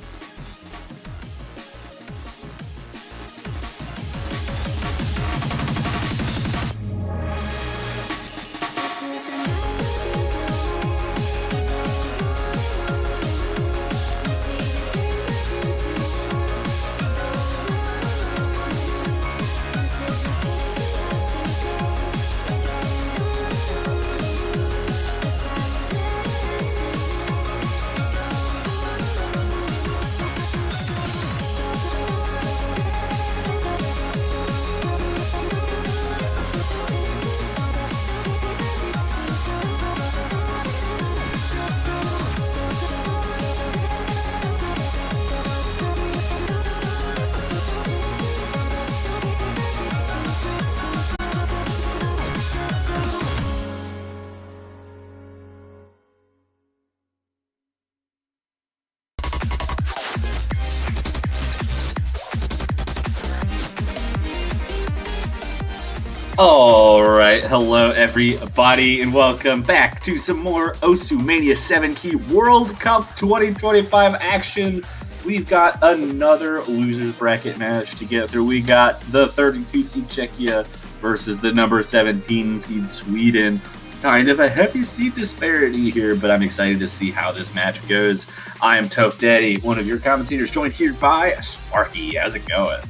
Speaker 1: Alright, hello everybody, and welcome back to some more Osu Mania 7 Key World Cup 2025 action. We've got another losers bracket match to get through. We got the 32 seed Czechia versus the number 17 seed Sweden. Kind of a heavy seed disparity here, but I'm excited to see how this match goes. I am Tope Daddy, one of your commentators, joined here by Sparky. How's it going?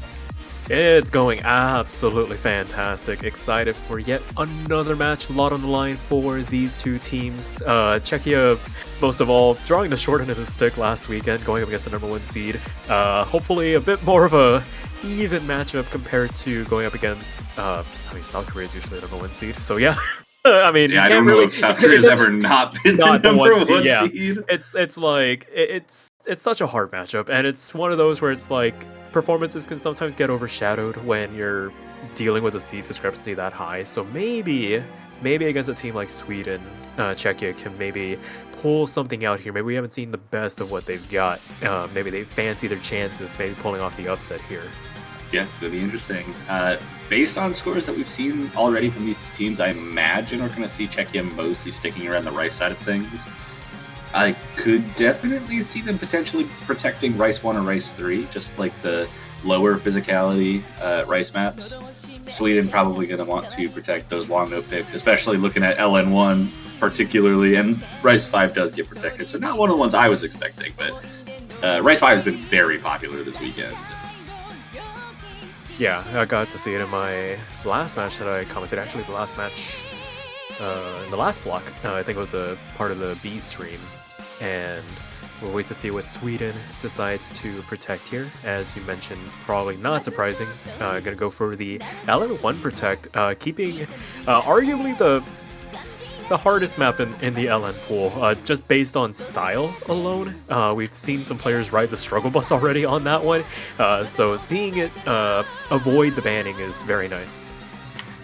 Speaker 3: It's going absolutely fantastic. Excited for yet another match. A lot on the line for these two teams. Czechia, most of all, drawing the short end of the stick last weekend, going up against the number 1 seed. Hopefully a bit more of a even matchup compared to going up against, South Korea is usually the number 1 seed. So yeah.
Speaker 1: I don't know if South Korea's ever not been the number one seed.
Speaker 3: It's such a hard matchup, and it's one of those where it's like performances can sometimes get overshadowed when you're dealing with a seed discrepancy that high. So maybe against a team like Sweden, Czechia can maybe pull something out here. Maybe we haven't seen the best of what they've got. Maybe they fancy their chances, maybe pulling off the upset here.
Speaker 1: Yeah, it's going to be interesting. Based on scores that we've seen already from these two teams, I imagine we're going to see Czechia mostly sticking around the right side of things. I could definitely see them potentially protecting Rice 1 or Rice 3, just like the lower physicality Rice maps. Sweden probably going to want to protect those long no picks, especially looking at LN1 particularly, and Rice 5 does get protected, so not one of the ones I was expecting, but Rice 5 has been very popular this weekend.
Speaker 3: Yeah, I got to see it in my last match that I commented. Actually, the last match in the last block, I think it was a part of the B stream. And we'll wait to see what Sweden decides to protect here. As you mentioned, probably not surprising. Gonna go for the LN1 protect, keeping arguably the hardest map in the LN pool, just based on style alone. We've seen some players ride the struggle bus already on that one, so seeing it avoid the banning is very nice.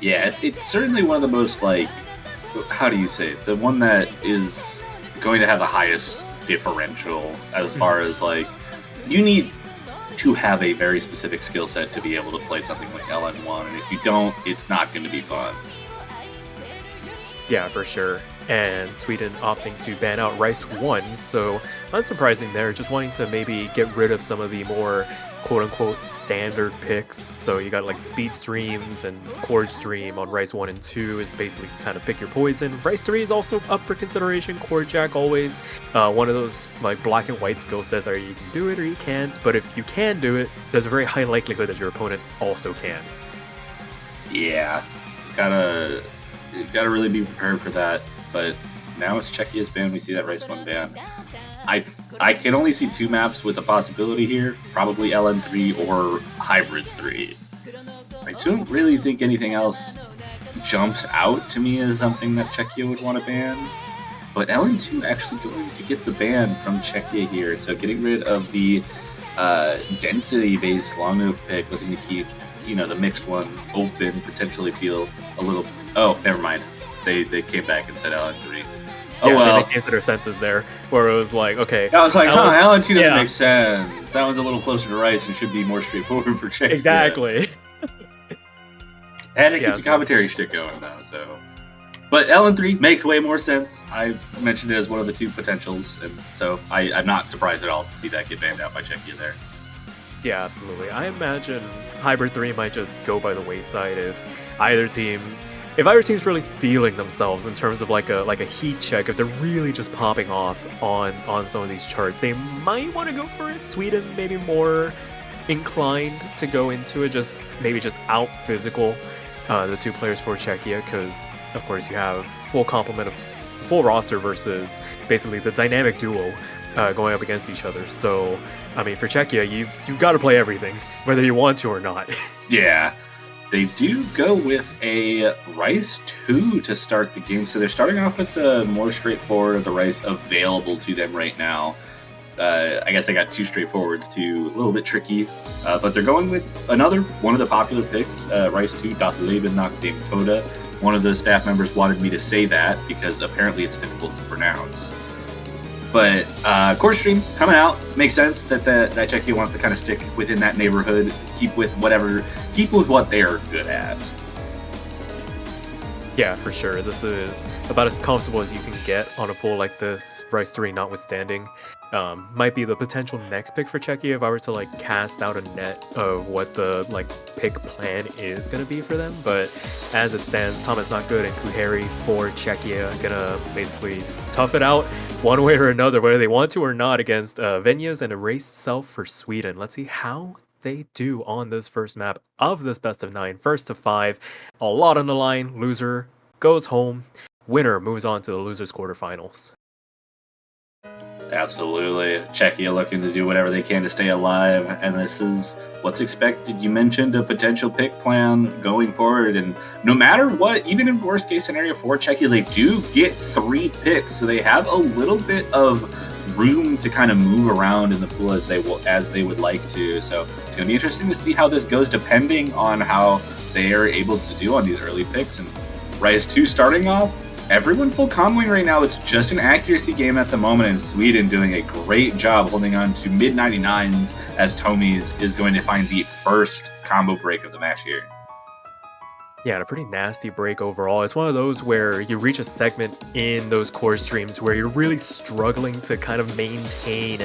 Speaker 1: Yeah, it's certainly one of the most, like, how do you say it? The one that is going to have the highest differential as far as, like, you need to have a very specific skill set to be able to play something like LN1, and if you don't, it's not going to be fun.
Speaker 3: Yeah, for sure. And Sweden opting to ban out Rice 1, so unsurprising there, just wanting to maybe get rid of some of the more quote-unquote standard picks. So you got like speed streams and chord stream on Rice 1 and 2 is basically kind of pick your poison. Rice 3 is also up for consideration. Chord jack always one of those like black and white skill sets, or you can do it or you can't, but if you can do it, there's a very high likelihood that your opponent also can.
Speaker 1: Yeah, gotta really be prepared for that, but now it's Czechia's ban, we see that Rice 1 ban. I can only see 2 maps with a possibility here, probably LN3 or Hybrid 3. I don't really think anything else jumps out to me as something that Czechia would want to ban, but LN2 actually going to get the ban from Czechia here, so getting rid of the density-based long no pick, looking to keep, you know, the mixed one open, potentially feel a little... Oh, never mind. They came back and said LN3. Oh,
Speaker 3: yeah,
Speaker 1: well.
Speaker 3: They came to their senses there, where it was like, okay.
Speaker 1: I was like, LN2 doesn't make sense. That one's a little closer to Rice and should be more straightforward for Czechia.
Speaker 3: Exactly.
Speaker 1: Had to keep the commentary shtick going, though, so... But LN3 makes way more sense. I mentioned it as one of the 2 potentials, and so I'm not surprised at all to see that get banned out by Czechia there.
Speaker 3: Yeah, absolutely. I imagine Hybrid 3 might just go by the wayside if either team's really feeling themselves in terms of like a heat check, if they're really just popping off on some of these charts, they might want to go for it. Sweden maybe more inclined to go into it, just out physical the 2 players for Czechia, because of course you have full complement of full roster versus basically the dynamic duo going up against each other. So I mean, for Czechia, you've got to play everything, whether you want to or not.
Speaker 1: Yeah. They do go with a Rice 2 to start the game, so they're starting off with the more straightforward of the Rice available to them right now. I guess they got 2 straightforwards, 2 a little bit tricky, but they're going with another one of the popular picks, Rice 2, Das Leben nach dem Tode. One of the staff members wanted me to say that because apparently it's difficult to pronounce. But Chord Stream coming out, makes sense that Czechia wants to kind of stick within that neighborhood, keep with what they are good at.
Speaker 3: Yeah, for sure. This is about as comfortable as you can get on a pool like this, Rice 3 notwithstanding. Might be the potential next pick for Czechia if I were to like cast out a net of what the like pick plan is gonna be for them. But as it stands, Tom is not good, and Kuheri for Czechia gonna basically tough it out one way or another, whether they want to or not, against Venya's and Erased Self for Sweden. Let's see how they do on this first map of this best of 9, first to 5. A lot on the line. Loser goes home. Winner moves on to the losers quarterfinals.
Speaker 1: Absolutely. Czechia looking to do whatever they can to stay alive, and this is what's expected. You mentioned a potential pick plan going forward, and no matter what, even in worst case scenario for Czechia, they do get 3 picks, so they have a little bit of room to kind of move around in the pool as they would like to. So it's going to be interesting to see how this goes, depending on how they are able to do on these early picks. And Rise 2 starting off, everyone full comboing right now. It's just an accuracy game at the moment, and Sweden doing a great job holding on to mid 99s as Tommy's is going to find the first combo break of the match here.
Speaker 3: Yeah, and a pretty nasty break overall. It's one of those where you reach a segment in those core streams where you're really struggling to kind of maintain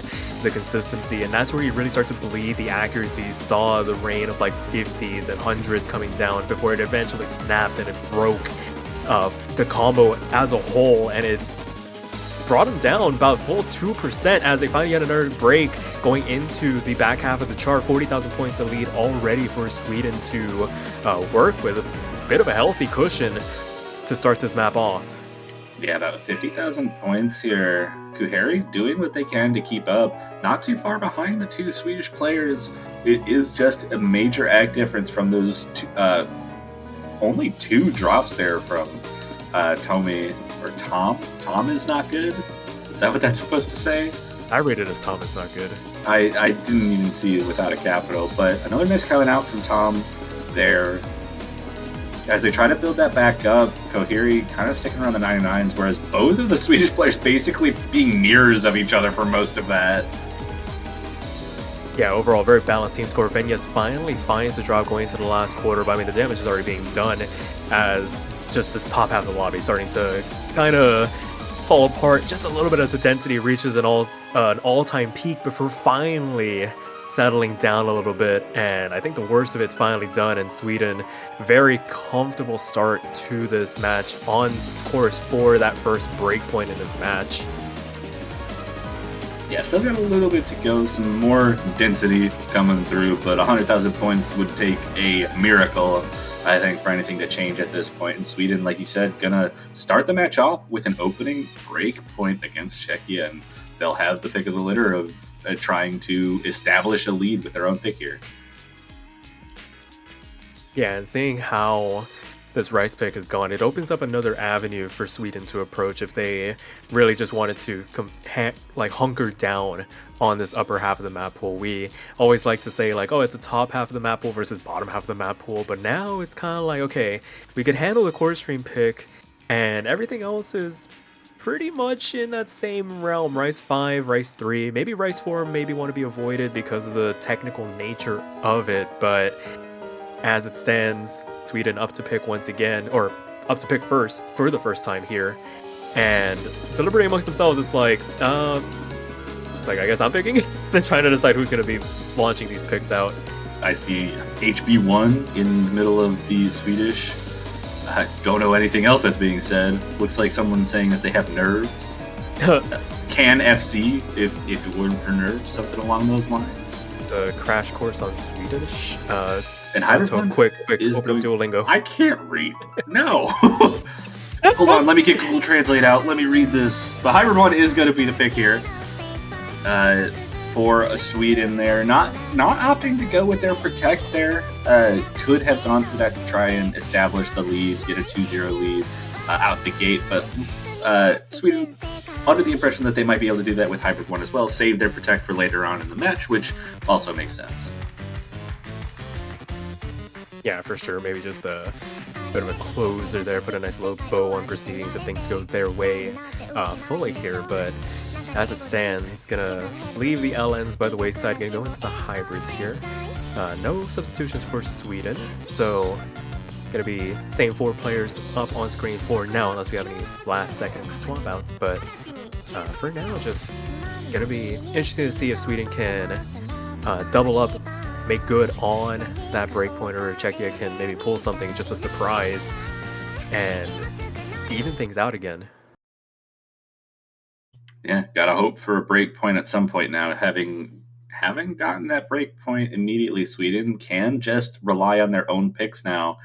Speaker 3: the consistency, and that's where you really start to bleed the accuracy. Saw the rain of like 50s and 100s coming down before it eventually snapped and it broke the combo as a whole, and it brought him down about full 2% as they finally get another break going into the back half of the chart. 40,000 points to lead already for Sweden to work with. A bit of a healthy cushion to start this map off.
Speaker 1: Yeah, about 50,000 points here. Kuheri doing what they can to keep up. Not too far behind the 2 Swedish players. It is just a major ag difference from those two, only 2 drops there from Tommy or Tom. Tom is not good? Is that what that's supposed to say?
Speaker 3: I rate it as Tom is not good.
Speaker 1: I didn't even see it without a capital, but another miss coming out from Tom there. As they try to build that back up, Kuheri kind of sticking around the 99s, whereas both of the Swedish players basically being mirrors of each other for most of that.
Speaker 3: Yeah, overall, very balanced team score. Venyas finally finds the drop going into the last quarter, but I mean, the damage is already being done as just this top half of the lobby starting to kind of fall apart just a little bit as the density reaches an all-time peak before finally settling down a little bit. And I think the worst of it's finally done, and Sweden very comfortable start to this match on course for that first break point in this match.
Speaker 1: Yeah, still got a little bit to go, some more density coming through, but 100,000 points would take a miracle, I think, for anything to change at this point. And Sweden, like you said, gonna start the match off with an opening break point against Czechia, and they'll have the pick of the litter of trying to establish a lead with their own pick here.
Speaker 3: Yeah, and seeing how this Rice pick is gone, it opens up another avenue for Sweden to approach if they really just wanted to hunker down on this upper half of the map pool. We always like to say like, oh, it's the top half of the map pool versus bottom half of the map pool, but now it's kind of like, okay, we could handle the core stream pick and everything else is pretty much in that same realm. Rice 5, Rice 3, maybe Rice 4 maybe want to be avoided because of the technical nature of it, but as it stands, Sweden up to pick once again, or up to pick first for the first time here, and deliberating amongst themselves. It's like I guess I'm picking. They're trying to decide who's going to be launching these picks out.
Speaker 1: I see HB1 in the middle of the Swedish. I don't know anything else that's being said. Looks like someone's saying that they have nerves. Can FC if it weren't for nerves, something along those lines.
Speaker 3: It's a crash course on Swedish.
Speaker 1: And Hybrid
Speaker 3: quick,
Speaker 1: is
Speaker 3: open Duolingo.
Speaker 1: I can't read. No. Hold on, let me get Google Translate out. Let me read this. The Hybrid 1 is going to be the pick here for a Sweden there. Not opting to go with their Protect there. Could have gone for that to try and establish the lead, get a 2-0 lead out the gate. But Sweden, under the impression that they might be able to do that with Hybrid 1 as well, save their Protect for later on in the match, which also makes sense.
Speaker 3: Yeah, for sure. Maybe just a bit of a closer there, put a nice little bow on proceedings if things go their way fully here. But as it stands, gonna leave the LNs by the wayside, gonna go into the hybrids here. No substitutions for Sweden, so Gonna be same 4 players up on screen for now, unless we have any last-second swap outs. But for now, just gonna be interesting to see if Sweden can double up, make good on that breakpoint, or Czechia can maybe pull something, just a surprise, and even things out again.
Speaker 1: Yeah, gotta hope for a break point at some point now. Having gotten that break point immediately, Sweden can just rely on their own picks now.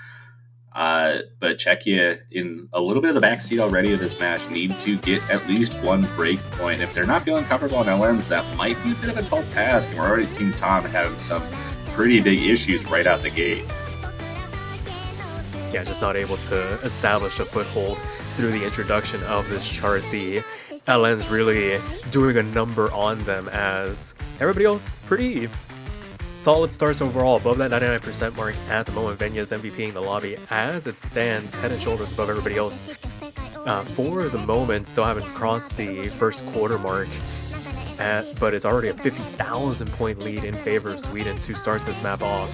Speaker 1: But Czechia, in a little bit of the backseat already of this match, need to get at least one break point. If they're not feeling comfortable on LNs, that might be a bit of a tall task, and we're already seeing Tom have some pretty big issues right out the gate.
Speaker 3: Yeah, just not able to establish a foothold through the introduction of this chart. The LN's really doing a number on them, as everybody else pretty solid starts overall, above that 99% mark at the moment. Venya's MVPing the lobby as it stands, head and shoulders above everybody else. For the moment, still haven't crossed the first quarter mark, but it's already a 50,000 point lead in favor of Sweden to start this map off.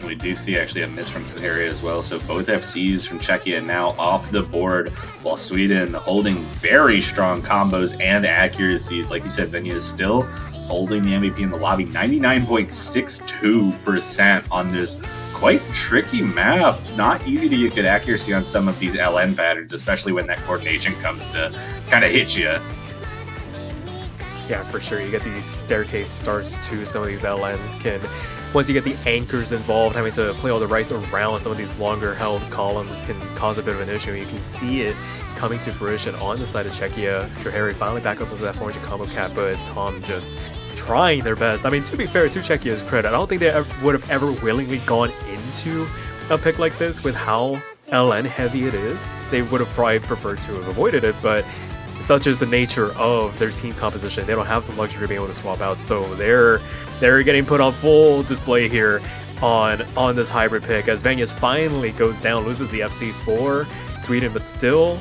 Speaker 1: We do see actually a miss from Koharia as well, so both FCs from Czechia now off the board, while Sweden holding very strong combos and accuracies. Like you said, Venya is still holding the MVP in the lobby, 99.62% on this quite tricky map. Not easy to get good accuracy on some of these LN patterns, especially when that coordination comes to kind of hit you.
Speaker 3: Yeah, for sure. You get these staircase starts to some of these LNs. Once you get the anchors involved, having to play all the rice around some of these longer held columns can cause a bit of an issue. You can see it coming to fruition on the side of Czechia. Harry finally back up into that 400 combo cap, but Tom just trying their best. I mean, to be fair, to Czechia's credit, I don't think they would have ever willingly gone into a pick like this with how LN heavy it is. They would have probably preferred to have avoided it, but such is the nature of their team composition. They don't have the luxury of being able to swap out, so they're getting put on full display here on this hybrid pick, as Venus finally goes down, loses the FC for Sweden, but still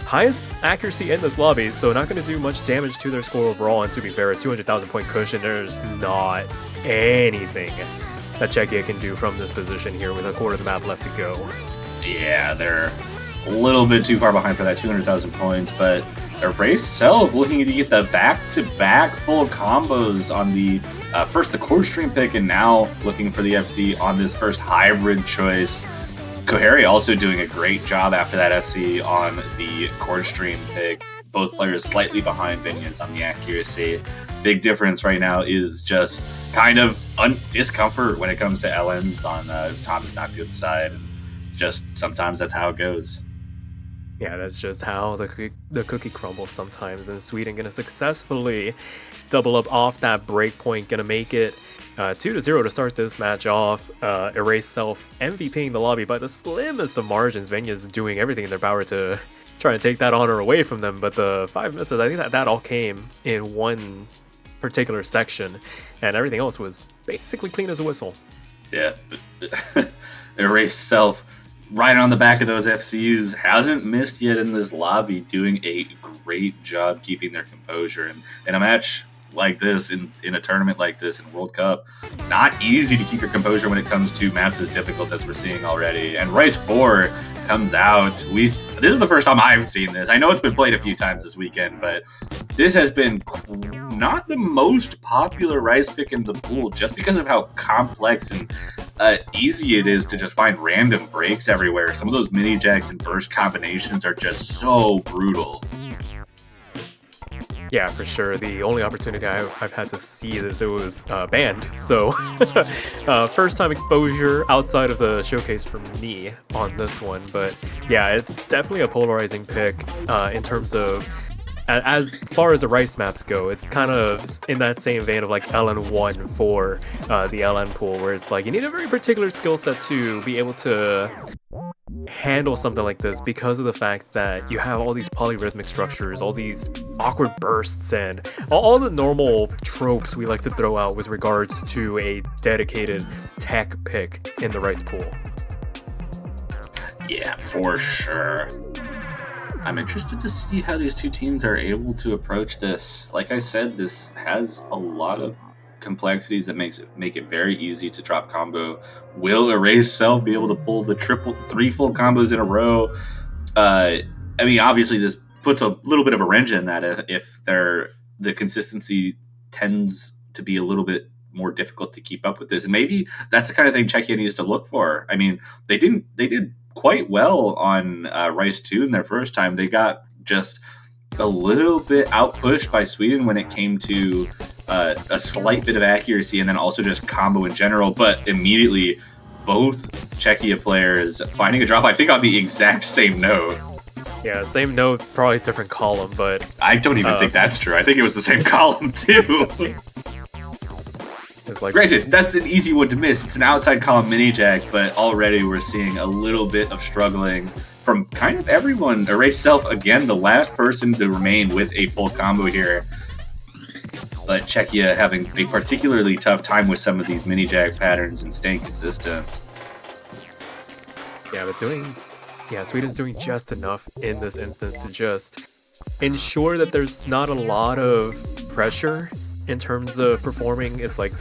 Speaker 3: highest accuracy in this lobby, so not going to do much damage to their score overall. And to be fair, a 200,000 point cushion, there's not anything that Czechia can do from this position here with a quarter of the map left to go.
Speaker 1: Yeah, they're a little bit too far behind for that 200,000 points, but Erase Self looking to get the back-to-back full combos on the first the core stream pick, and now looking for the FC on this first hybrid choice. Koharia also doing a great job after that FC on the core stream pick. Both players slightly behind Vinians on the accuracy. Big difference right now is just kind of discomfort when it comes to LNs on Tom's not good side. Just sometimes that's how it goes.
Speaker 3: Yeah, that's just how the cookie crumbles sometimes, and Sweden gonna successfully double up off that break point, gonna make it 2-0 to start this match off. Erase Self MVPing the lobby by the slimmest of margins. Venya's doing everything in their power to try and take that honor away from them, but the 5 misses, I think that all came in one particular section, and everything else was basically clean as a whistle.
Speaker 1: Yeah, Erase Self right on the back of those FCs, hasn't missed yet in this lobby, doing a great job keeping their composure. And in a match like this, in a tournament like this, in World Cup, not easy to keep your composure when it comes to maps as difficult as we're seeing already. And Rice 4 comes out. This is the first time I've seen this. I know it's been played a few times this weekend, but this has been not the most popular Rice pick in the pool, just because of how complex and easy it is to just find random breaks everywhere. Some of those mini jacks and burst combinations are just so brutal.
Speaker 3: Yeah, for sure. The only opportunity I've had to see this, it was banned. So first time exposure outside of the showcase for me on this one. But yeah, it's definitely a polarizing pick in terms of, as far as the Rice maps go, it's kind of in that same vein of like LN1 for the LN pool, where it's like you need a very particular skill set to be able to handle something like this, because of the fact that you have all these polyrhythmic structures, all these awkward bursts, and all the normal tropes we like to throw out with regards to a dedicated tech pick in the Rice pool.
Speaker 1: Yeah, for sure. I'm interested to see how these two teams are able to approach this. Like I said, this has a lot of complexities that make it very easy to drop combo. Will Erase Self be able to pull the three full combos in a row? I mean, obviously this puts a little bit of a wrench in that if the consistency tends to be a little bit more difficult to keep up with this, and maybe that's the kind of thing Czechia needs to look for. I mean, they did quite well on Rice 2 in their first time. They got just a little bit outpushed by Sweden when it came to a slight bit of accuracy, and then also just combo in general. But immediately, both Czechia players finding a drop, I think, on the exact same note.
Speaker 3: Yeah, same note, probably different column, but
Speaker 1: I don't even think that's true. I think it was the same column too.
Speaker 3: It's like,
Speaker 1: granted, that's an easy one to miss. It's an outside column mini jack, but already we're seeing a little bit of struggling from kind of everyone. Erase Self, again, the last person to remain with a full combo here. But Czechia having a particularly tough time with some of these mini jack patterns and staying consistent.
Speaker 3: yeah, but Sweden's doing just enough in this instance to just ensure that there's not a lot of pressure in terms of performing. It's like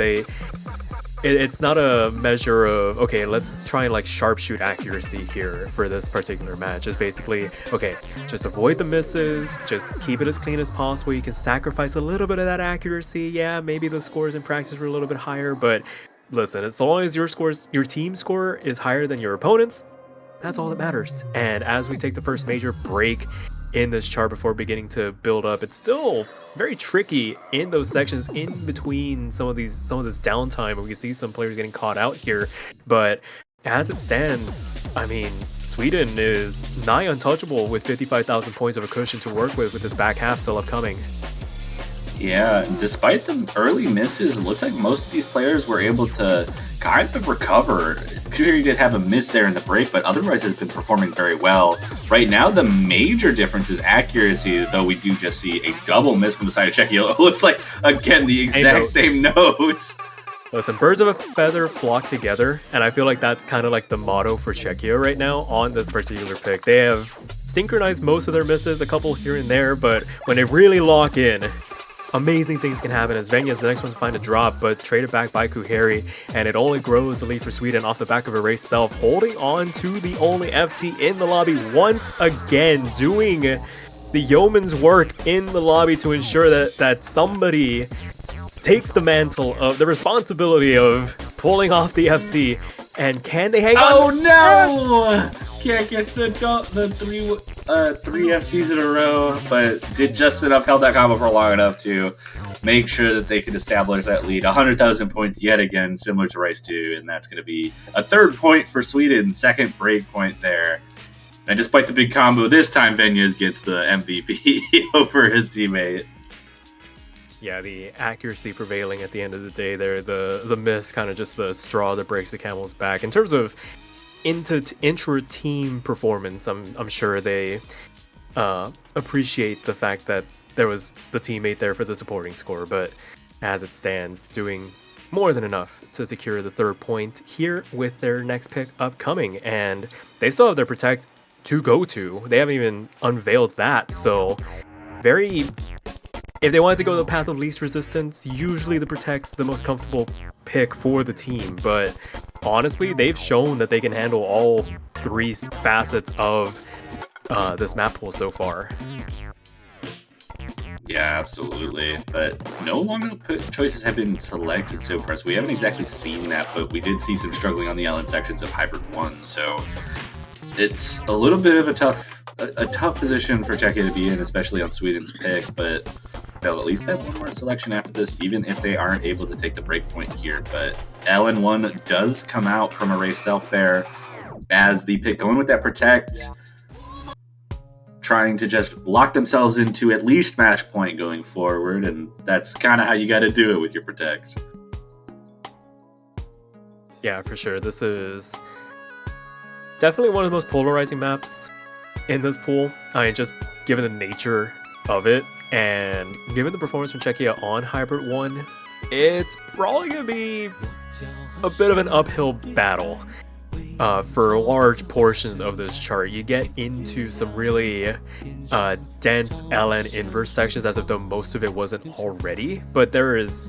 Speaker 3: it's not a measure of, okay, let's try and like sharpshoot accuracy here for this particular match. It's basically, okay, just avoid the misses, just keep it as clean as possible. You can sacrifice a little bit of that accuracy. Yeah, maybe the scores in practice were a little bit higher, but listen, as long as your team score is higher than your opponent's, that's all that matters. And as we take the first major break in this chart before beginning to build up, it's still very tricky in those sections in between some of this downtime, and we can see some players getting caught out here. But as it stands, I mean, Sweden is nigh untouchable with 55,000 points of a cushion to work with this back half still upcoming.
Speaker 1: Yeah, despite the early misses, it looks like most of these players were able to kind of recover. Kuhiri did have a miss there in the break, but otherwise has been performing very well. Right now, the major difference is accuracy, though we do just see a double miss from the side of Czechia. It looks like, again, the exact same note.
Speaker 3: Listen, birds of a feather flock together, and I feel like that's kind of like the motto for Czechia right now on this particular pick. They have synchronized most of their misses, a couple here and there, but when they really lock in, amazing things can happen as Venya's the next one to find a drop, but traded back by Kuheri, and it only grows the lead for Sweden off the back of Erase Self, holding on to the only FC in the lobby once again, doing the yeoman's work in the lobby to ensure that somebody takes the mantle of the responsibility of pulling off the FC. And can they hang on?
Speaker 1: Oh no! Can't get the three FCs in a row, but did just enough, held that combo for long enough to make sure that they could establish that lead. 100,000 points yet again, similar to Rice 2, and that's going to be a third point for Sweden, second break point there. And despite the big combo, this time Venyas gets the MVP over his teammate.
Speaker 3: Yeah, the accuracy prevailing at the end of the day there, the miss kind of just the straw that breaks the camel's back. In terms of intra-team performance, I'm sure they appreciate the fact that there was the teammate there for the supporting score, but as it stands, doing more than enough to secure the third point here with their next pick upcoming, and they still have their Protect to go to. They haven't even unveiled that, so if they wanted to go the path of least resistance, usually the Protect's the most comfortable pick for the team, but honestly, they've shown that they can handle all three facets of this map pool so far.
Speaker 1: Yeah, absolutely. But no longer choices have been selected so far, so we haven't exactly seen that, but we did see some struggling on the island sections of Hybrid 1, so it's a little bit of a tough position for Czechia to be in, especially on Sweden's pick, but they'll at least have one more selection after this, even if they aren't able to take the break point here. But LN1 does come out from Erase Self there as the pick, going with that Protect, trying to just lock themselves into at least match point going forward, and that's kind of how you got to do it with your Protect.
Speaker 3: Yeah, for sure. This is definitely one of the most polarizing maps in this pool. I mean, just given the nature of it, and given the performance from Czechia on Hybrid 1, it's probably going to be a bit of an uphill battle for large portions of this chart. You get into some really dense LN inverse sections, as if though most of it wasn't already, but there is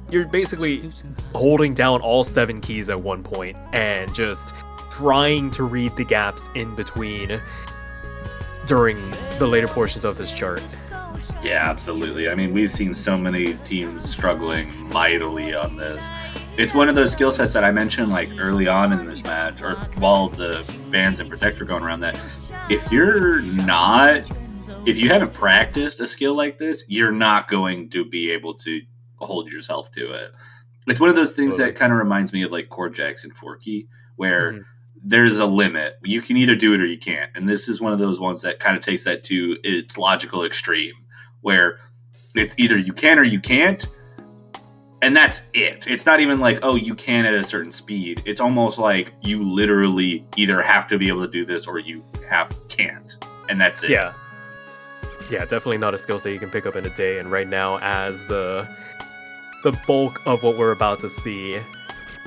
Speaker 3: you're basically holding down all 7 keys at one point and just trying to read the gaps in between during the later portions of this chart.
Speaker 1: Yeah, absolutely. I mean, we've seen so many teams struggling mightily on this. It's one of those skill sets that I mentioned like early on in this match, or while the bans and protect are going around, that if you haven't practiced a skill like this, you're not going to be able to hold yourself to it. It's one of those things that kind of reminds me of like chord jacks and forky, where there's a limit. You can either do it or you can't. And this is one of those ones that kind of takes that to its logical extreme, where it's either you can or you can't, and that's it. It's not even like, oh, you can at a certain speed. It's almost like you literally either have to be able to do this or you can't. And that's it.
Speaker 3: Yeah. Yeah, definitely not a skill set you can pick up in a day. And right now, as the bulk of what we're about to see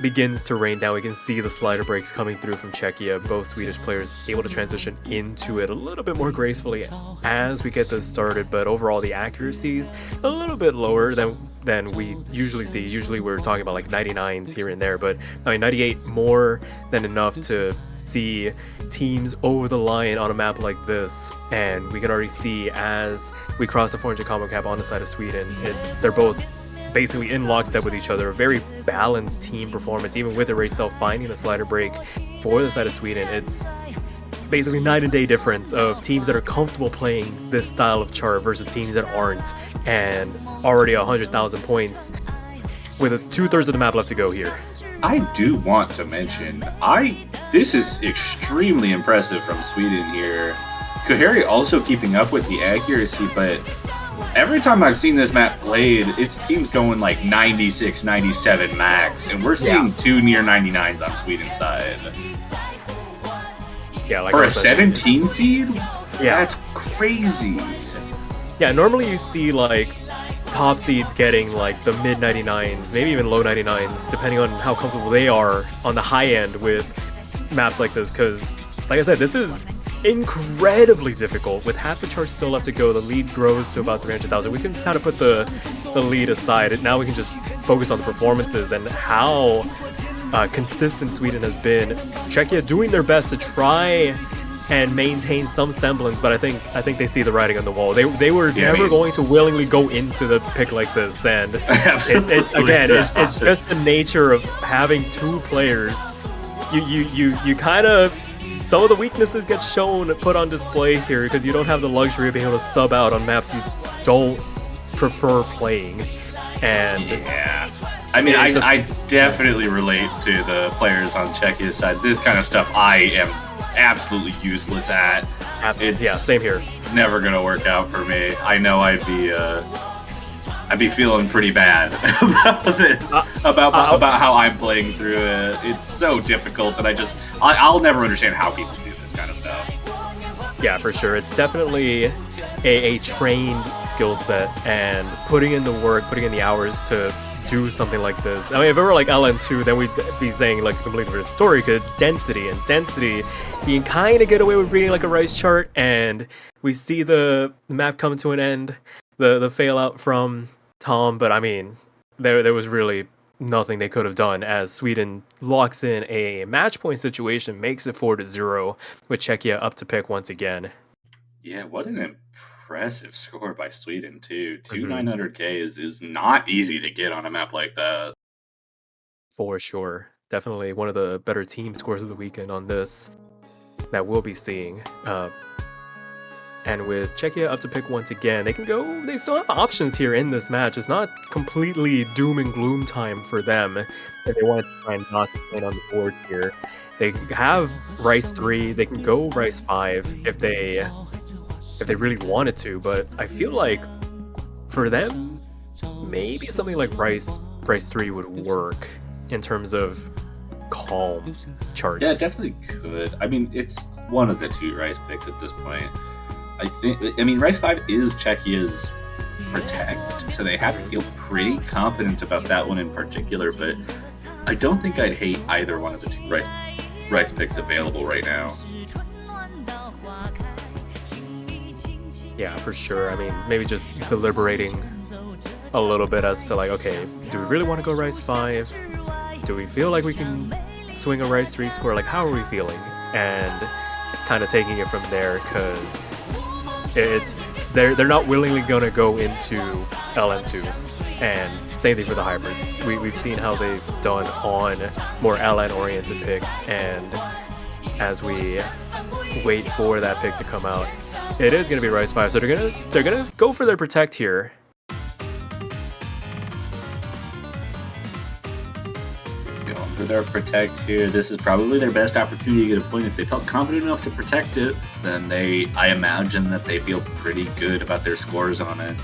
Speaker 3: begins to rain down, we can see the slider breaks coming through from Czechia. Both Swedish players able to transition into it a little bit more gracefully as we get this started, but overall the accuracy is a little bit lower than we usually see. Usually we're talking about like 99s here and there, but I mean 98 more than enough to see teams over the line on a map like this. And we can already see as we cross the 400 combo cap on the side of Sweden, they're both basically in lockstep with each other. A very balanced team performance, even with Erase Self finding the slider break for the side of Sweden. It's basically night and day difference of teams that are comfortable playing this style of chart versus teams that aren't, and already 100,000 points with 2/3 of the map left to go here.
Speaker 1: I do want to mention, this is extremely impressive from Sweden here. Kohari also keeping up with the accuracy, but every time I've seen this map played, it's teams going like 96, 97 max, and we're seeing 2 near 99s on Sweden's side.
Speaker 3: Yeah, like
Speaker 1: for a 17 seed?
Speaker 3: Yeah,
Speaker 1: that's crazy.
Speaker 3: Yeah, normally you see like top seeds getting like the mid 99s, maybe even low 99s, depending on how comfortable they are on the high end with maps like this, because like I said, this is incredibly difficult. With half the chart still left to go, the lead grows to about 300,000. We can kind of put the lead aside. Now we can just focus on the performances and how consistent Sweden has been. Czechia doing their best to try and maintain some semblance, but I think they see the writing on the wall. They were never going to willingly go into the pick like this, and it's just the nature of having 2 players. You kind of, some of the weaknesses get shown, put on display here, because you don't have the luxury of being able to sub out on maps you don't prefer playing. And
Speaker 1: yeah, I mean, I definitely relate to the players on Czechia's side. This kind of stuff I am absolutely useless at.
Speaker 3: Yeah, same here.
Speaker 1: Never gonna work out for me. I know I'd be feeling pretty bad about this, about how I'm playing through it. It's so difficult that I'll never understand how people do this kind of stuff.
Speaker 3: Yeah, for sure. It's definitely a trained skill set, and putting in the work, putting in the hours to do something like this. I mean, if it were like LN2, then we'd be saying like a completely different story, because it's density, and density, you can kind of get away with reading like a rice chart, and we see the map come to an end, the fail out from Tom, but I mean, there was really nothing they could have done, as Sweden locks in a match point situation, makes it 4-0 with Czechia up to pick once again.
Speaker 1: Yeah, what an impressive score by Sweden too. 900K is not easy to get on a map like that.
Speaker 3: For sure. Definitely one of the better team scores of the weekend on this that we'll be seeing. And with Czechia up to pick once again, they still have options here in this match. It's not completely doom and gloom time for them if they want to try and not to win on the board here. They have Rice 3, they can go Rice 5 if they really wanted to, but I feel like for them, maybe something like Rice 3 would work in terms of calm charts.
Speaker 1: Yeah, it definitely could. I mean, it's one of the 2 Rice picks at this point. I mean, Rice 5 is Czechia's protect, so they have to feel pretty confident about that one in particular, but I don't think I'd hate either one of the 2 Rice picks available right now.
Speaker 3: Yeah, for sure. I mean, maybe just deliberating a little bit as to like, okay, do we really want to go Rice 5? Do we feel like we can swing a Rice 3 score? Like, how are we feeling? And kind of taking it from there, because they're not willingly gonna go into LN2. And same thing for the hybrids. We've seen how they've done on more LN oriented pick, and as we wait for that pick to come out, it is gonna be Rice 5. So they're gonna go for their protect here.
Speaker 1: Going for their protect here. This is probably their best opportunity to get a point. If they felt confident enough to protect it, then I imagine that they feel pretty good about their scores on it.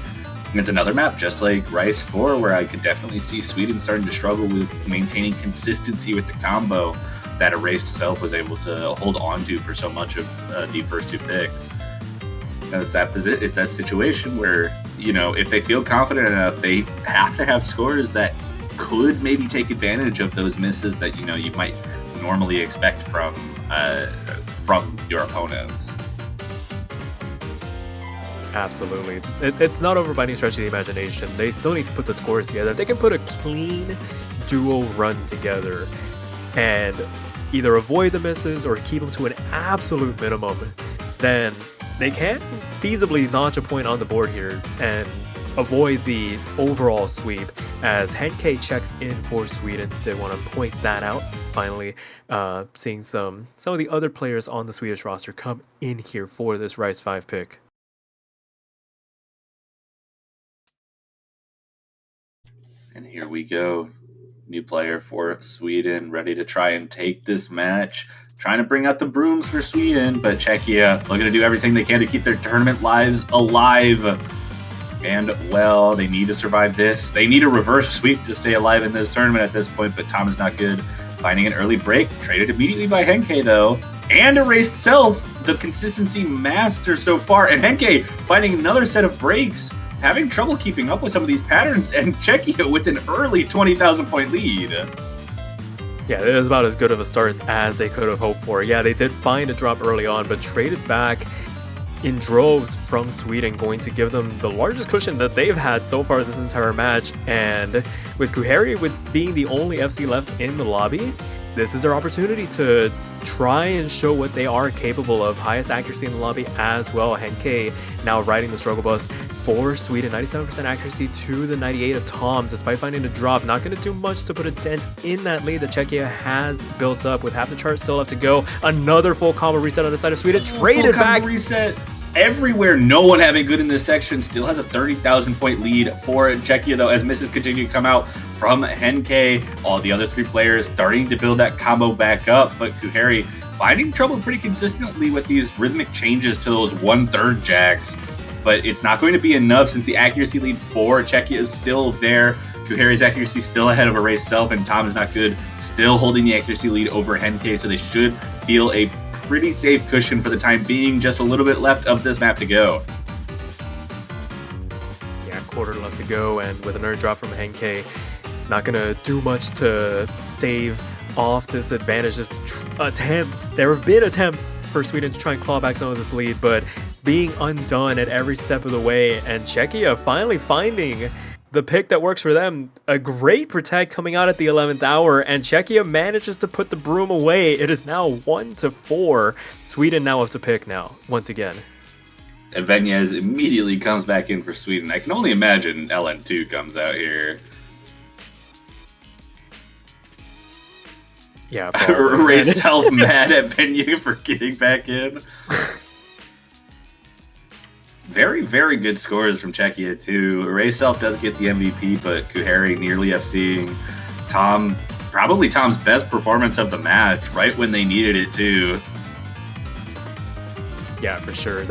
Speaker 1: And it's another map just like Rice 4 where I could definitely see Sweden starting to struggle with maintaining consistency with the combo that Erased Self was able to hold on to for so much of the first 2 picks. It's that situation where, you know, if they feel confident enough, they have to have scores that could maybe take advantage of those misses that, you know, you might normally expect from your opponents.
Speaker 3: Absolutely. It's not over by any stretch of the imagination. They still need to put the scores together. If they can put a clean duo run together and either avoid the misses or keep them to an absolute minimum, then they can feasibly notch a point on the board here and avoid the overall sweep, as Henke checks in for Sweden. Did want to point that out. Finally, seeing some of the other players on the Swedish roster come in here for this Rice 5 pick.
Speaker 1: And here we go. New player for Sweden, ready to try and take this match. Trying to bring out the brooms for Sweden, but Czechia looking to do everything they can to keep their tournament lives alive. And, well, they need to survive this. They need a reverse sweep to stay alive in this tournament at this point, but Tom is not good. Finding an early break, traded immediately by Henke, though. And Erased Self, the consistency master so far. And Henke finding another set of breaks, having trouble keeping up with some of these patterns, and Czechia with an early 20,000 point lead.
Speaker 3: Yeah, it was about as good of a start as they could have hoped for. Yeah, they did find a drop early on, but traded back in droves from Sweden, going to give them the largest cushion that they've had so far this entire match. And with Kuheri being the only FC left in the lobby, this is their opportunity to try and show what they are capable of. Highest accuracy in the lobby as well. Henke now riding the struggle bus for Sweden. 97% accuracy to the 98 of Tom, despite finding a drop. Not going to do much to put a dent in that lead that Czechia has built up, with half the chart still left to go. Another full combo reset on the side of Sweden. Traded back.
Speaker 1: Reset everywhere. No one having good in this section. Still has a 30,000 point lead for Czechia, though, as misses continue to come out from Henke. All the other 3 players starting to build that combo back up, but Kuheri finding trouble pretty consistently with these rhythmic changes to those 1/3 jacks. But it's not going to be enough, since the accuracy lead for Czechia is still there. Kuheri's accuracy still ahead of Erased Self, and Tom is not good, still holding the accuracy lead over Henke, so they should feel a pretty safe cushion for the time being. Just a little bit left of this map to go.
Speaker 3: Yeah, quarter left to go, and with another drop from Henke, not gonna do much to stave off this advantage. Just attempts. There have been attempts for Sweden to try and claw back some of this lead, but being undone at every step of the way. And Czechia finally finding the pick that works for them. A great protect coming out at the 11th hour, and Czechia manages to put the broom away. It is now 1-4. Sweden now up to pick now, once again.
Speaker 1: And Venez immediately comes back in for Sweden. I can only imagine LN2 comes out here.
Speaker 3: Yeah,
Speaker 1: Erased Self mad at Venue for getting back in. Very, very good scores from Czechia, too. Erased Self does get the MVP, but Kuheri nearly FCing Tom. Probably Tom's best performance of the match, right when they needed it, too.
Speaker 3: Yeah, for sure.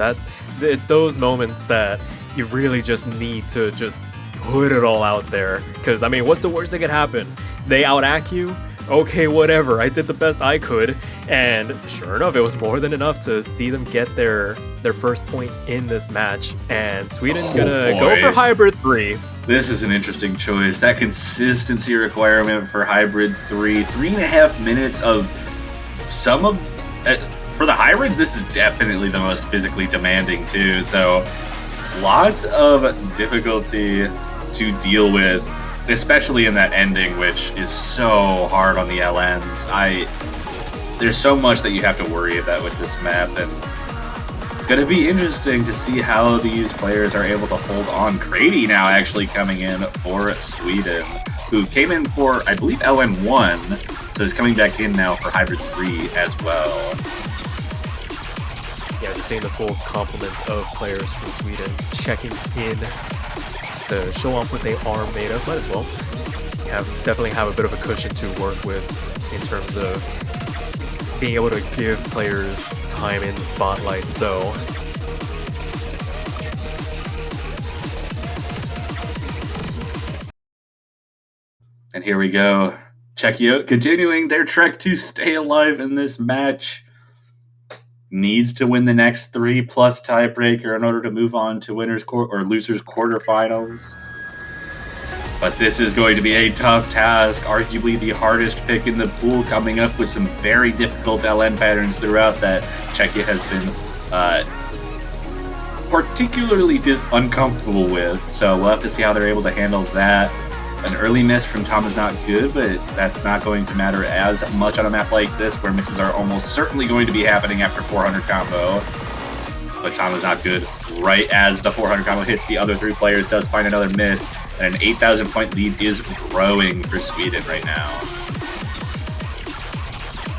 Speaker 3: It's those moments that you really just need to just put it all out there. Because, I mean, what's the worst that could happen? They out-act you? Okay, whatever. I did the best I could. And sure enough, it was more than enough to see them get their first point in this match. And Sweden gonna go for Hybrid 3.
Speaker 1: This is an interesting choice. That consistency requirement for Hybrid 3. 3.5 minutes of some of... for the hybrids, this is definitely the most physically demanding, too. So lots of difficulty to deal with, especially in that ending, which is so hard on the LNs. There's so much that you have to worry about with this map, and it's going to be interesting to see how these players are able to hold on. Crady now actually coming in for Sweden, who came in for, I believe, LN1, so he's coming back in now for Hybrid 3 as well.
Speaker 3: Yeah, just seeing the full complement of players from Sweden checking in to show off what they are made of. Might as well. Definitely have a bit of a cushion to work with in terms of being able to give players time in the spotlight. So
Speaker 1: and here we go. Czechia continuing their trek to stay alive in this match. Needs to win the next 3+ tiebreaker in order to move on to winners or losers quarterfinals. But this is going to be a tough task, arguably the hardest pick in the pool, coming up with some very difficult LN patterns throughout that Czechia has been particularly uncomfortable with. So we'll have to see how they're able to handle that. An early miss from Tom is not good, but that's not going to matter as much on a map like this, where misses are almost certainly going to be happening after 400 combo. But Tom is not good. Right as the 400 combo hits, the other 3 players does find another miss, and an 8,000 point lead is growing for Sweden right now.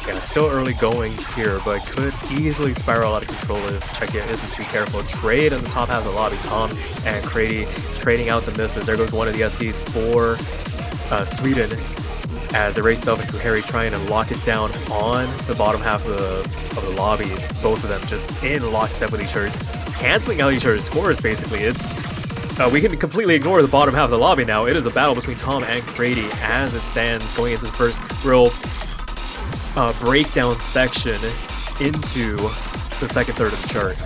Speaker 3: yeah, still early goings here, but could easily spiral out of control if Czechia isn't too careful. Trade on the top half of the lobby. Tom and Crady trading out the misses. There goes one of the SCs for Sweden, as Erase Self and Kuheri trying to lock it down on the bottom half of the lobby. Both of them just in lockstep with each other, canceling out each other's scores, basically. It's we can completely ignore the bottom half of the lobby now. It is a battle between Tom and Crady as it stands, going into the first real breakdown section into the second third of the chart.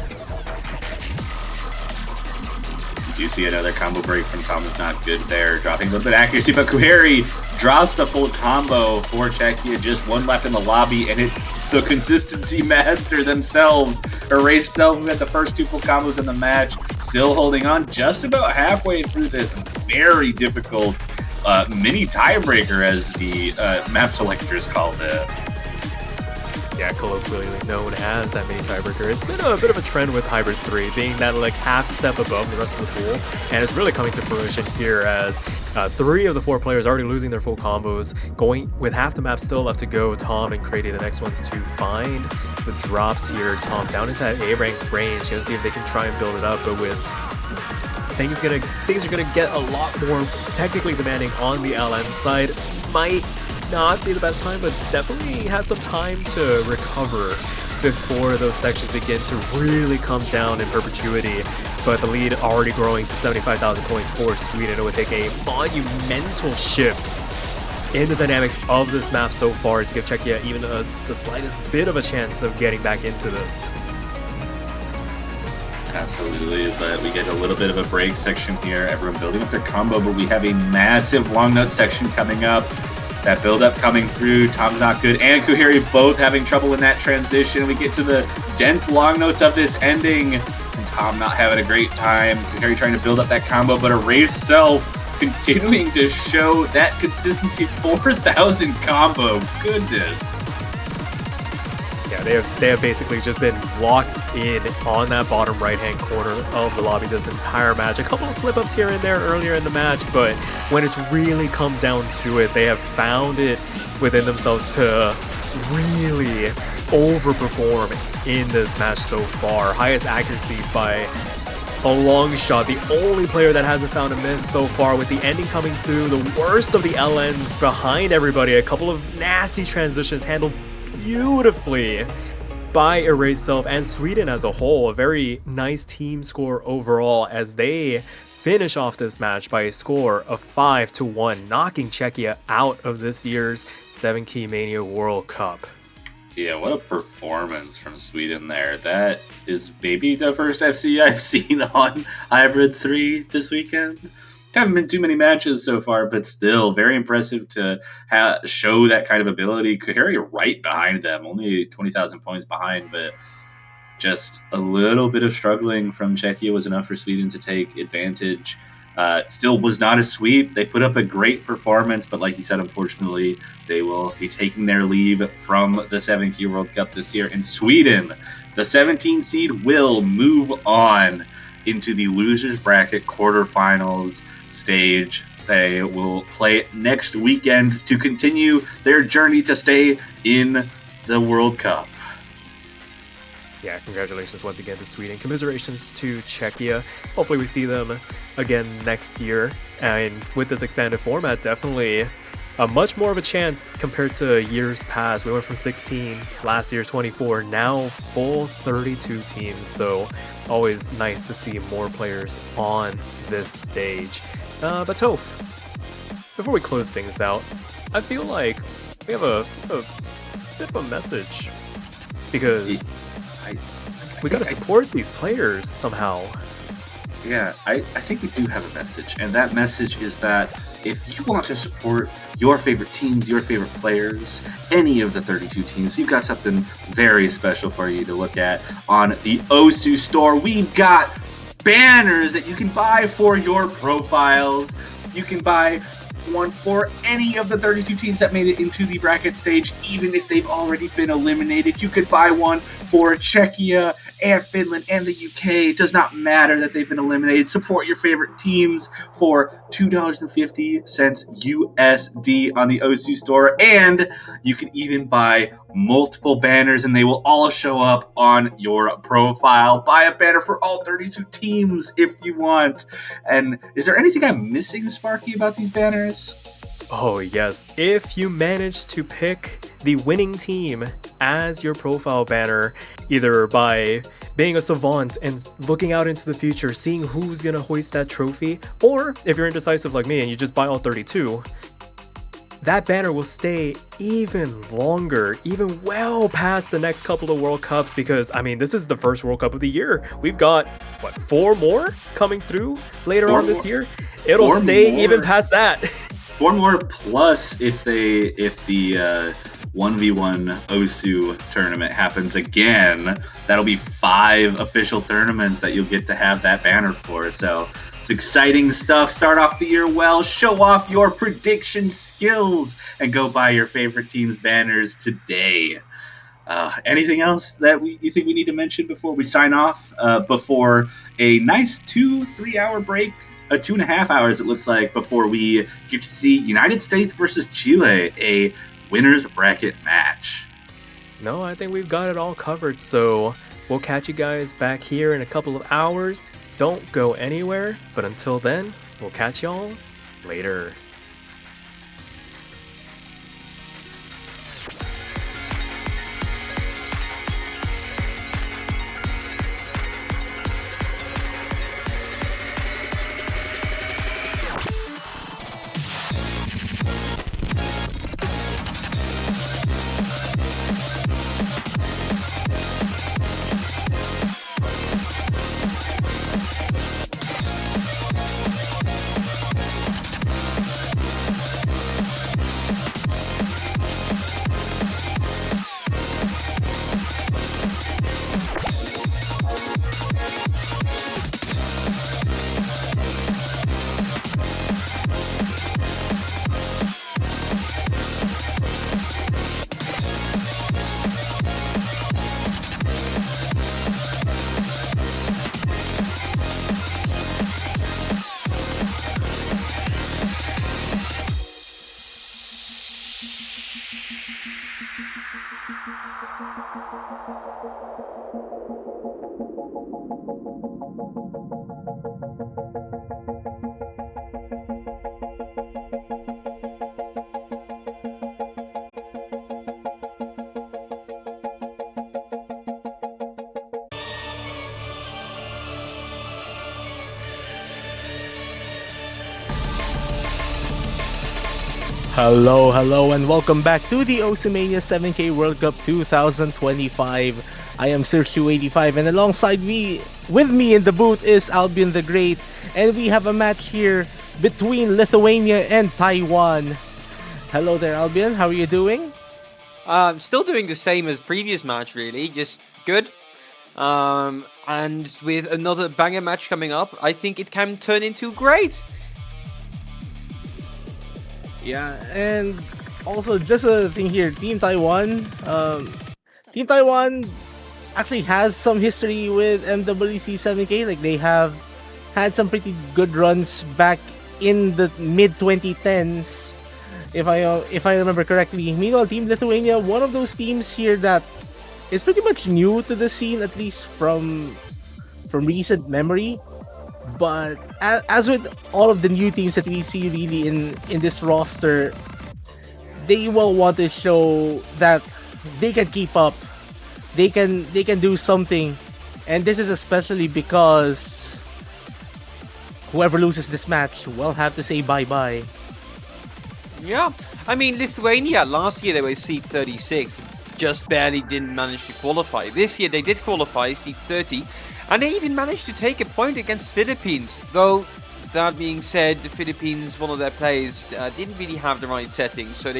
Speaker 1: You do see another combo break from Tom is not good there, dropping a little bit of accuracy, but Kuheri drops the full combo for Czechia. Just one left in the lobby, and it's the consistency master themselves. Erase Self, who had the first 2 full combos in the match, still holding on just about halfway through this very difficult mini tiebreaker, as the map selectors called it.
Speaker 3: Yeah, colloquially known as that mini tiebreaker. It's been a bit of a trend with Hybrid 3, being that like half step above the rest of the pool, and it's really coming to fruition here as 3 of the 4 players already losing their full combos, going with half the map still left to go. Tom and Crady, the next ones to find the drops here. Tom down into that A rank range, gonna see if they can try and build it up, but with things are gonna get a lot more technically demanding on the LN side. Might not be the best time, but definitely has some time to recover before those sections begin to really come down in perpetuity. But the lead already growing to 75,000 points for Sweden. It would take a monumental shift in the dynamics of this map so far to give Czechia even the slightest bit of a chance of getting back into this.
Speaker 1: Absolutely, but we get a little bit of a break section here. Everyone building up their combo, but we have a massive long nut section coming up. That build-up coming through. Tom's not good, and Kuheri both having trouble in that transition. We get to the dense long notes of this ending, and Tom not having a great time. Kuheri trying to build up that combo, but Erase Self continuing to show that consistency. 4,000 combo. Goodness.
Speaker 3: Yeah, they have basically just been locked in on that bottom right-hand corner of the lobby this entire match. A couple of slip-ups here and there earlier in the match, but when it's really come down to it, they have found it within themselves to really overperform in this match so far. Highest accuracy by a long shot. The only player that hasn't found a miss so far, with the ending coming through. The worst of the LNs behind everybody. A couple of nasty transitions handled beautifully by Erase Self and Sweden as a whole. A very nice team score overall as they finish off this match by a score of 5-1, knocking Czechia out of this year's 7-Key Mania World Cup.
Speaker 1: Yeah, what a performance from Sweden there. That is maybe the first FC I've seen on Hybrid 3 this weekend. Haven't been too many matches so far, but still very impressive to show that kind of ability. Kuheri right behind them, only 20,000 points behind, but just a little bit of struggling from Czechia was enough for Sweden to take advantage. Still was not a sweep. They put up a great performance, but like you said, unfortunately, they will be taking their leave from the 7K World Cup this year. In Sweden, the 17 seed will move on into the losers bracket quarterfinals stage. They will play next weekend to continue their journey to stay in the World Cup.
Speaker 3: Yeah, congratulations once again to Sweden. Commiserations to Czechia. Hopefully we see them again next year. And with this expanded format, definitely a much more of a chance compared to years past. We went from 16, last year 24, now full 32 teams. So always nice to see more players on this stage. But Toph, before we close things out, I feel like we have a bit of a message. Because we gotta support these players somehow.
Speaker 1: Yeah, I think we do have a message, and that message is that if you want to support your favorite teams, your favorite players, any of the 32 teams, we've got something very special for you to look at on the Osu store. We've got banners that you can buy for your profiles. You can buy one for any of the 32 teams that made it into the bracket stage, even if they've already been eliminated. You could buy one for Czechia and Finland and the UK. It does not matter that they've been eliminated. Support your favorite teams for $2.50 USD on the Osu store. And you can even buy multiple banners and they will all show up on your profile. Buy a banner for all 32 teams if you want. And is there anything I'm missing, Sparky, about these banners?
Speaker 3: Oh yes, if you manage to pick the winning team as your profile banner, either by being a savant and looking out into the future, seeing who's gonna hoist that trophy, or if you're indecisive like me and you just buy all 32, that banner will stay even longer, even well past the next couple of World Cups, because, I mean, this is the first World Cup of the year. We've got, what, 4 more coming through later on this year? It'll stay even past that.
Speaker 1: 4 more plus if the 1v1 Osu tournament happens again. That'll be 5 official tournaments that you'll get to have that banner for. So it's exciting stuff. Start off the year well, show off your prediction skills, and go buy your favorite team's banners today. Anything else that you think we need to mention before we sign off? Before a nice 2-3 hour break, 2.5 hours it looks like, before we get to see United States versus Chile, a winner's bracket match.
Speaker 3: No, I think we've got it all covered, so we'll catch you guys back here in a couple of hours. Don't go anywhere, but until then, we'll catch y'all later.
Speaker 4: Hello, and welcome back to the Osimania 7K World Cup 2025. I am Sir-Q85, and alongside me, with me in the booth is Albion the Great, and we have a match here between Lithuania and Taiwan. Hello there, Albion. How are you doing?
Speaker 5: I'm still doing the same as previous match, really. Just good. And with another banger match coming up, I think it can turn into great.
Speaker 4: Yeah, and also just a thing here, Team Taiwan actually has some history with MWC 7K. Like they have had some pretty good runs back in the mid 2010s, if I remember correctly. Meanwhile, Team Lithuania, one of those teams here that is pretty much new to the scene, at least from recent memory. But as with all of the new teams that we see really in this roster, they will want to show that they can keep up. They can do something, and this is especially because whoever loses this match will have to say bye bye.
Speaker 5: Yeah, I mean, Lithuania, last year they were seed 36, just barely didn't manage to qualify. This year they did qualify, seed 30, and they even managed to take a point against Philippines. Though, that being said, the Philippines, one of their players, didn't really have the right settings, so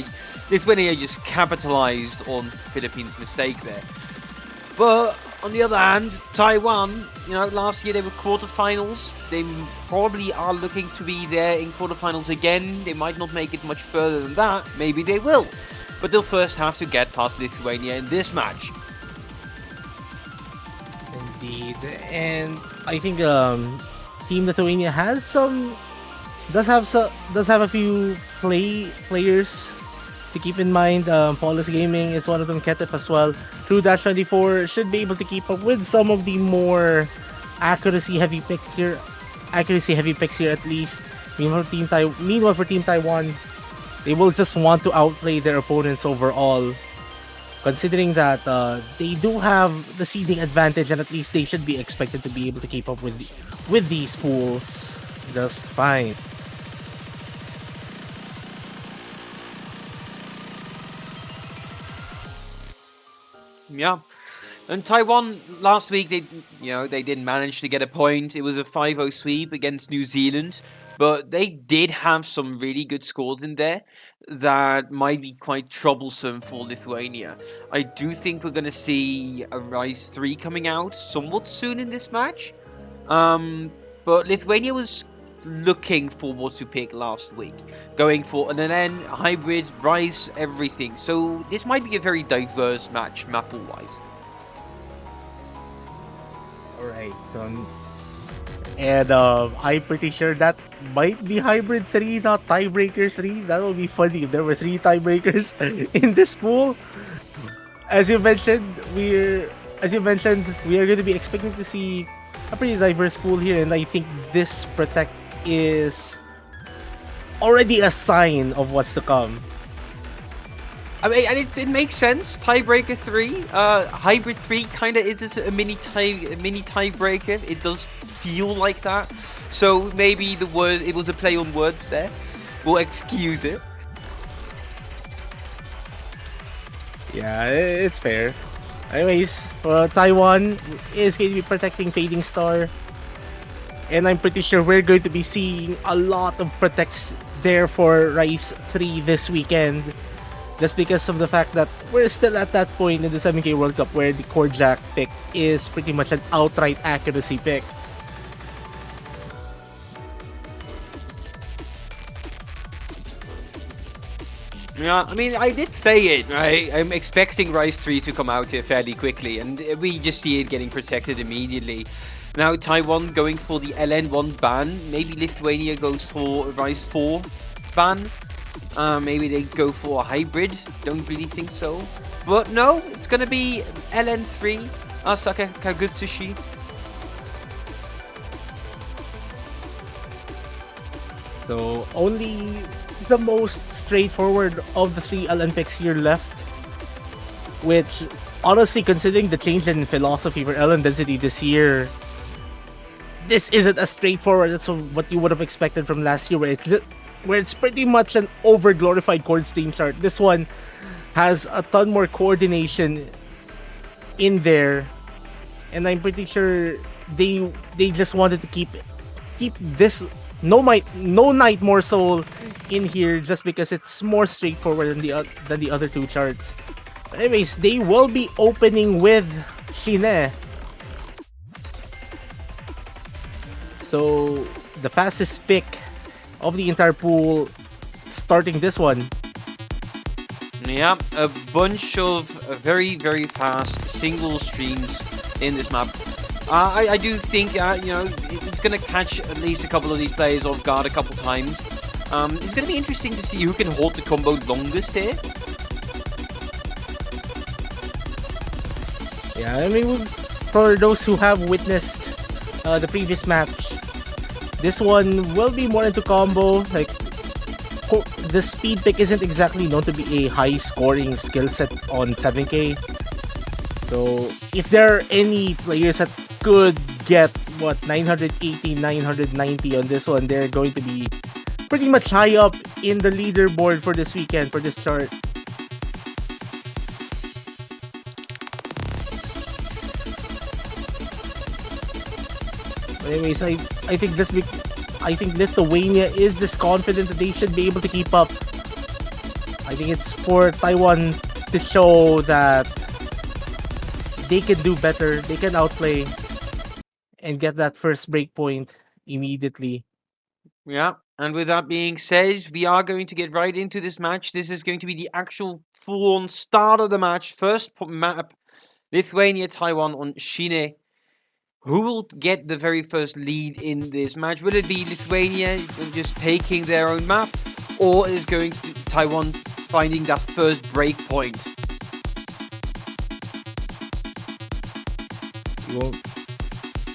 Speaker 5: Lithuania just capitalized on Philippines' mistake there. But on the other hand, Taiwan, last year they were quarterfinals. They probably are looking to be there in quarterfinals again. They might not make it much further than that. Maybe they will. But they'll first have to get past Lithuania in this match.
Speaker 4: Indeed, and I think Team Lithuania does have a few players to keep in mind. Paulus Gaming is one of them. Ketef as well. True Dash 24 should be able to keep up with some of the more accuracy heavy picks here at least. Meanwhile for Team Taiwan, they will just want to outplay their opponents overall. Considering that they do have the seeding advantage, and at least they should be expected to be able to keep up with these pools just fine.
Speaker 5: Yeah. And Taiwan last week, they didn't manage to get a point. It was a 5-0 sweep against New Zealand, but they did have some really good scores in there that might be quite troublesome for Lithuania. I do think we're going to see a Rise 3 coming out somewhat soon in this match. But Lithuania was looking for what to pick last week, going for an NN, hybrid, Rise, everything. So this might be a very diverse match, map-wise.
Speaker 4: Alright, so and I'm pretty sure that might be Hybrid 3, not Tiebreaker 3. That would be funny if there were 3 tiebreakers in this pool. As you mentioned, we are going to be expecting to see a pretty diverse pool here, and I think this Protect is already a sign of what's to come.
Speaker 5: I mean, and it makes sense. Tiebreaker 3, Hybrid 3 kind of is a mini tiebreaker. It does feel like that. So maybe it was a play on words there. We'll excuse it.
Speaker 4: Yeah, it's fair. Anyways, Taiwan is going to be protecting Fading Star. And I'm pretty sure we're going to be seeing a lot of protects there for Rise 3 this weekend. Just because of the fact that we're still at that point in the 7K World Cup where the core jack pick is pretty much an outright accuracy pick.
Speaker 5: Yeah, I mean, I did say it, right? I'm expecting Rise 3 to come out here fairly quickly, and we just see it getting protected immediately. Now, Taiwan going for the LN1 ban. Maybe Lithuania goes for Rise 4 ban. Maybe they go for a hybrid. Don't really think so. But no, it's gonna be LN3. Asaka Kagutsushi.
Speaker 4: So only the most straightforward of the 3 LN picks here left. Which, honestly, considering the change in philosophy for LN density this year, this isn't as straightforward as what you would have expected from last year, where it's pretty much an over-glorified chord stream chart. This one has a ton more coordination in there, and I'm pretty sure they just wanted to keep this no Night More Soul in here just because it's more straightforward than the other 2 charts. But anyways, they will be opening with Shine. So the fastest pick of the entire pool starting this one.
Speaker 5: Yeah, a bunch of very, very fast single streams in this map. I do think, it's going to catch at least a couple of these players off guard a couple times. It's going to be interesting to see who can hold the combo longest here.
Speaker 4: Yeah, I mean, for those who have witnessed the previous match, this one will be more into combo. Like, the speed pick isn't exactly known to be a high scoring skill set on 7K. So if there are any players that could get 980, 990 on this one, they're going to be pretty much high up in the leaderboard for this weekend, for this chart. Anyways, I think Lithuania is this confident that they should be able to keep up. I think it's for Taiwan to show that they can do better, they can outplay, and get that first break point immediately.
Speaker 5: Yeah, and with that being said, we are going to get right into this match. This is going to be the actual full-on start of the match. First map, Lithuania-Taiwan on Shine. Who will get the very first lead in this match? Will it be Lithuania just taking their own map? Or is going to Taiwan finding that first break point?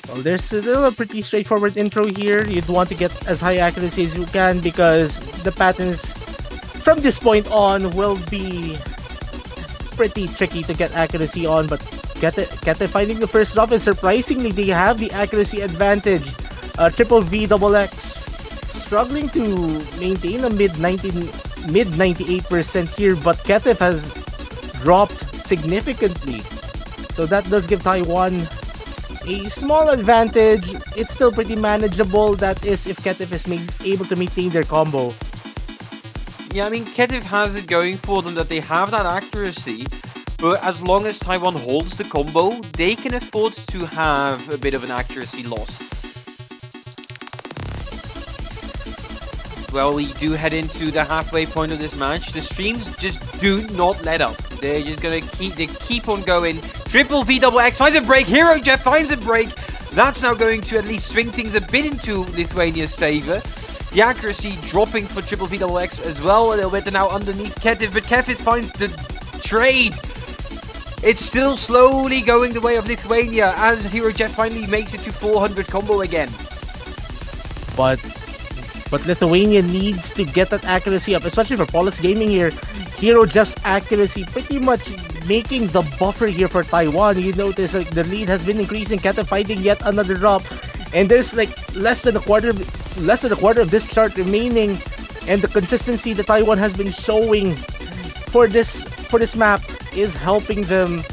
Speaker 4: Well, there's still a pretty straightforward intro here. You'd want to get as high accuracy as you can because the patterns from this point on will be pretty tricky to get accuracy on, but Kete finding the first drop, and surprisingly they have the accuracy advantage. Triple V double X struggling to maintain a mid 98% here, but Ketef has dropped significantly. So that does give Taiwan a small advantage. It's still pretty manageable, that is if Ketef is able to maintain their combo.
Speaker 5: Yeah, I mean, Ketiv has it going for them that they have that accuracy, but as long as Taiwan holds the combo, they can afford to have a bit of an accuracy loss. Well, we do head into the halfway point of this match. The streams just do not let up. They're just gonna keep on going. Triple V double X finds a break. Hero Jeff finds a break. That's now going to at least swing things a bit into Lithuania's favor. The accuracy dropping for Triple V double X as well a little bit. They're now underneath Ketiv, but Ketiv finds the trade. It's still slowly going the way of Lithuania as Hero Jeff finally makes it to 400 combo again.
Speaker 4: But Lithuania needs to get that accuracy up, especially for Paulus Gaming here. Hero Jeff's accuracy pretty much making the buffer here for Taiwan. You notice like the lead has been increasing. Keta finding yet another drop, and there's like less than a quarter of this chart remaining, and the consistency that Taiwan has been showing for this map is helping them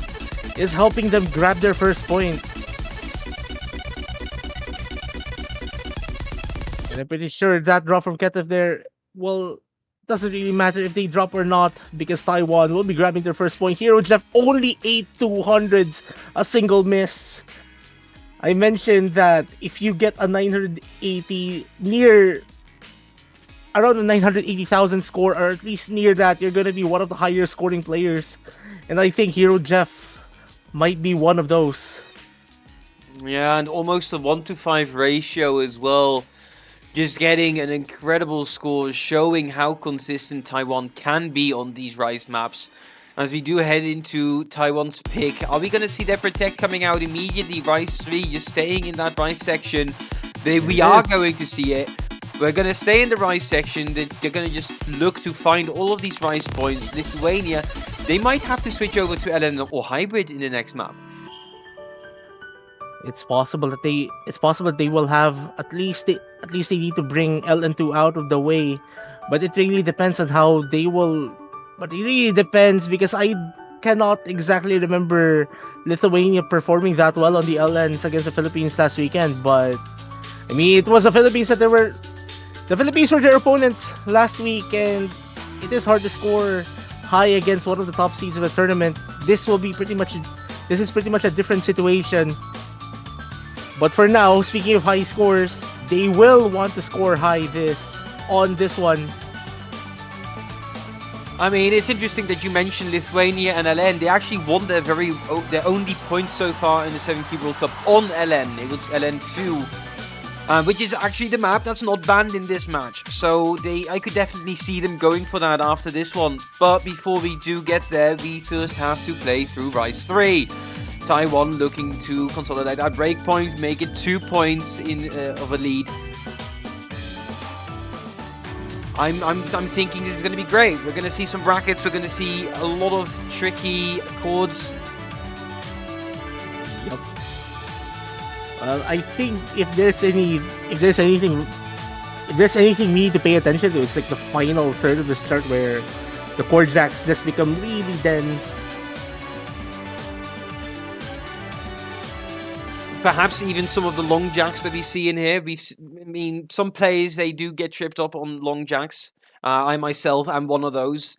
Speaker 4: grab their first point. And I'm pretty sure that drop from Ketef there, well, doesn't really matter if they drop or not, because Taiwan will be grabbing their first point. Hero Jeff only 8 200s, a single miss. I mentioned that if you get a 980 around the 980,000 score, or at least near that, you're gonna be one of the higher scoring players. And I think Hero Jeff might be one of those.
Speaker 5: Yeah, and almost a 1-to-5 ratio as well. Just getting an incredible score, showing how consistent Taiwan can be on these Rise maps. As we do head into Taiwan's pick, are we going to see their Protect coming out immediately? Rise 3 just staying in that Rise section. We are going to see it. We're going to stay in the Rise section. They're going to just look to find all of these Rise points. Lithuania, they might have to switch over to LN or Hybrid in the next map.
Speaker 4: It's possible that they will have at least they need to bring LN2 out of the way, but it really depends on how they will. But it really depends, because I cannot exactly remember Lithuania performing that well on the LNs against the Philippines last weekend. But I mean, it was the Philippines were their opponents last week, and it is hard to score high against one of the top seeds of the tournament. This is pretty much a different situation. But for now, speaking of high scores, they will want to score high on this one.
Speaker 5: I mean, it's interesting that you mentioned Lithuania and LN. They actually won their only points so far in the 7K World Cup on LN. It was LN2, which is actually the map that's not banned in this match. So I could definitely see them going for that after this one. But before we do get there, we first have to play through Rise 3. Taiwan looking to consolidate that breakpoint, make it 2 points of a lead. I'm thinking this is going to be great. We're going to see some brackets. We're going to see a lot of tricky chords.
Speaker 4: Yep. I think if there's anything we need to pay attention to, it's like the final third of the start where the chord jacks just become really dense.
Speaker 5: Perhaps even some of the long jacks that we see in here. Some players, they do get tripped up on long jacks. I myself am one of those.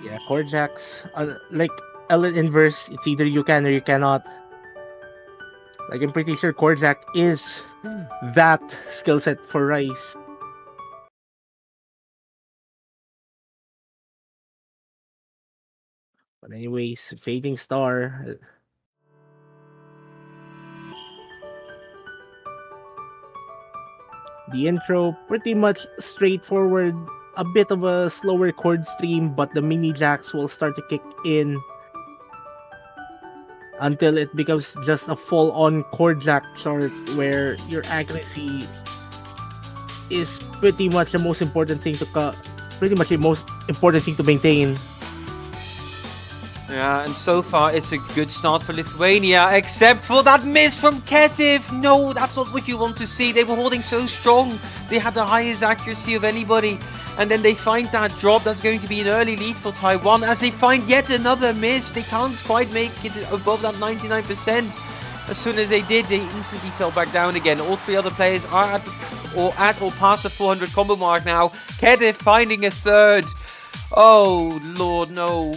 Speaker 4: Yeah, chord jacks, like Ellen inverse, it's either you can or you cannot. Like, I'm pretty sure chord jack is that skill set for Rice. But anyways, Fading Star. The intro, pretty much straightforward, a bit of a slower chord stream, but the mini jacks will start to kick in until it becomes just a full-on chord jack chart where your accuracy is pretty much the most important thing to maintain.
Speaker 5: Yeah, and so far it's a good start for Lithuania, except for that miss from Ketiv. No, that's not what you want to see. They were holding so strong. They had the highest accuracy of anybody. And then they find that drop. That's going to be an early lead for Taiwan. As they find yet another miss, they can't quite make it above that 99%. As soon as they did, they instantly fell back down again. All three other players are at or past the 400 combo mark now. Ketiv finding a third. Oh, Lord, no.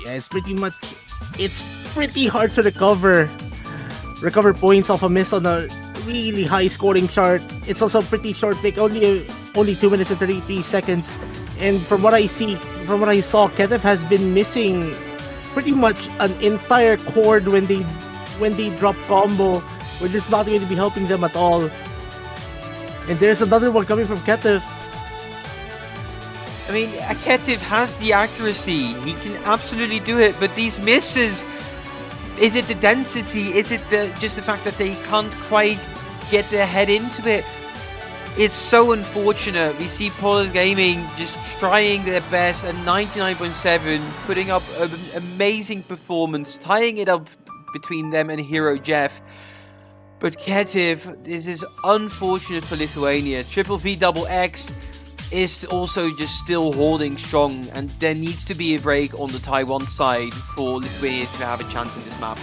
Speaker 4: Yeah, it's pretty hard to recover points off a miss on a really high scoring chart. It's also a pretty short pick, only 2 minutes and 33 seconds. And from what I saw, Ketiv has been missing pretty much an entire chord when they drop combo, which is not going to be helping them at all. And there's another one coming from Ketiv.
Speaker 5: I mean, Ketiv has the accuracy. He can absolutely do it, but these misses, is it the density? Is it just the fact that they can't quite get their head into it? It's so unfortunate. We see Paula's Gaming just trying their best at 99.7, putting up an amazing performance, tying it up between them and Hero Jeff. But Ketiv, this is unfortunate for Lithuania. Triple V double X is also just still holding strong, and there needs to be a break on the Taiwan side for Lithuania to have a chance in this map.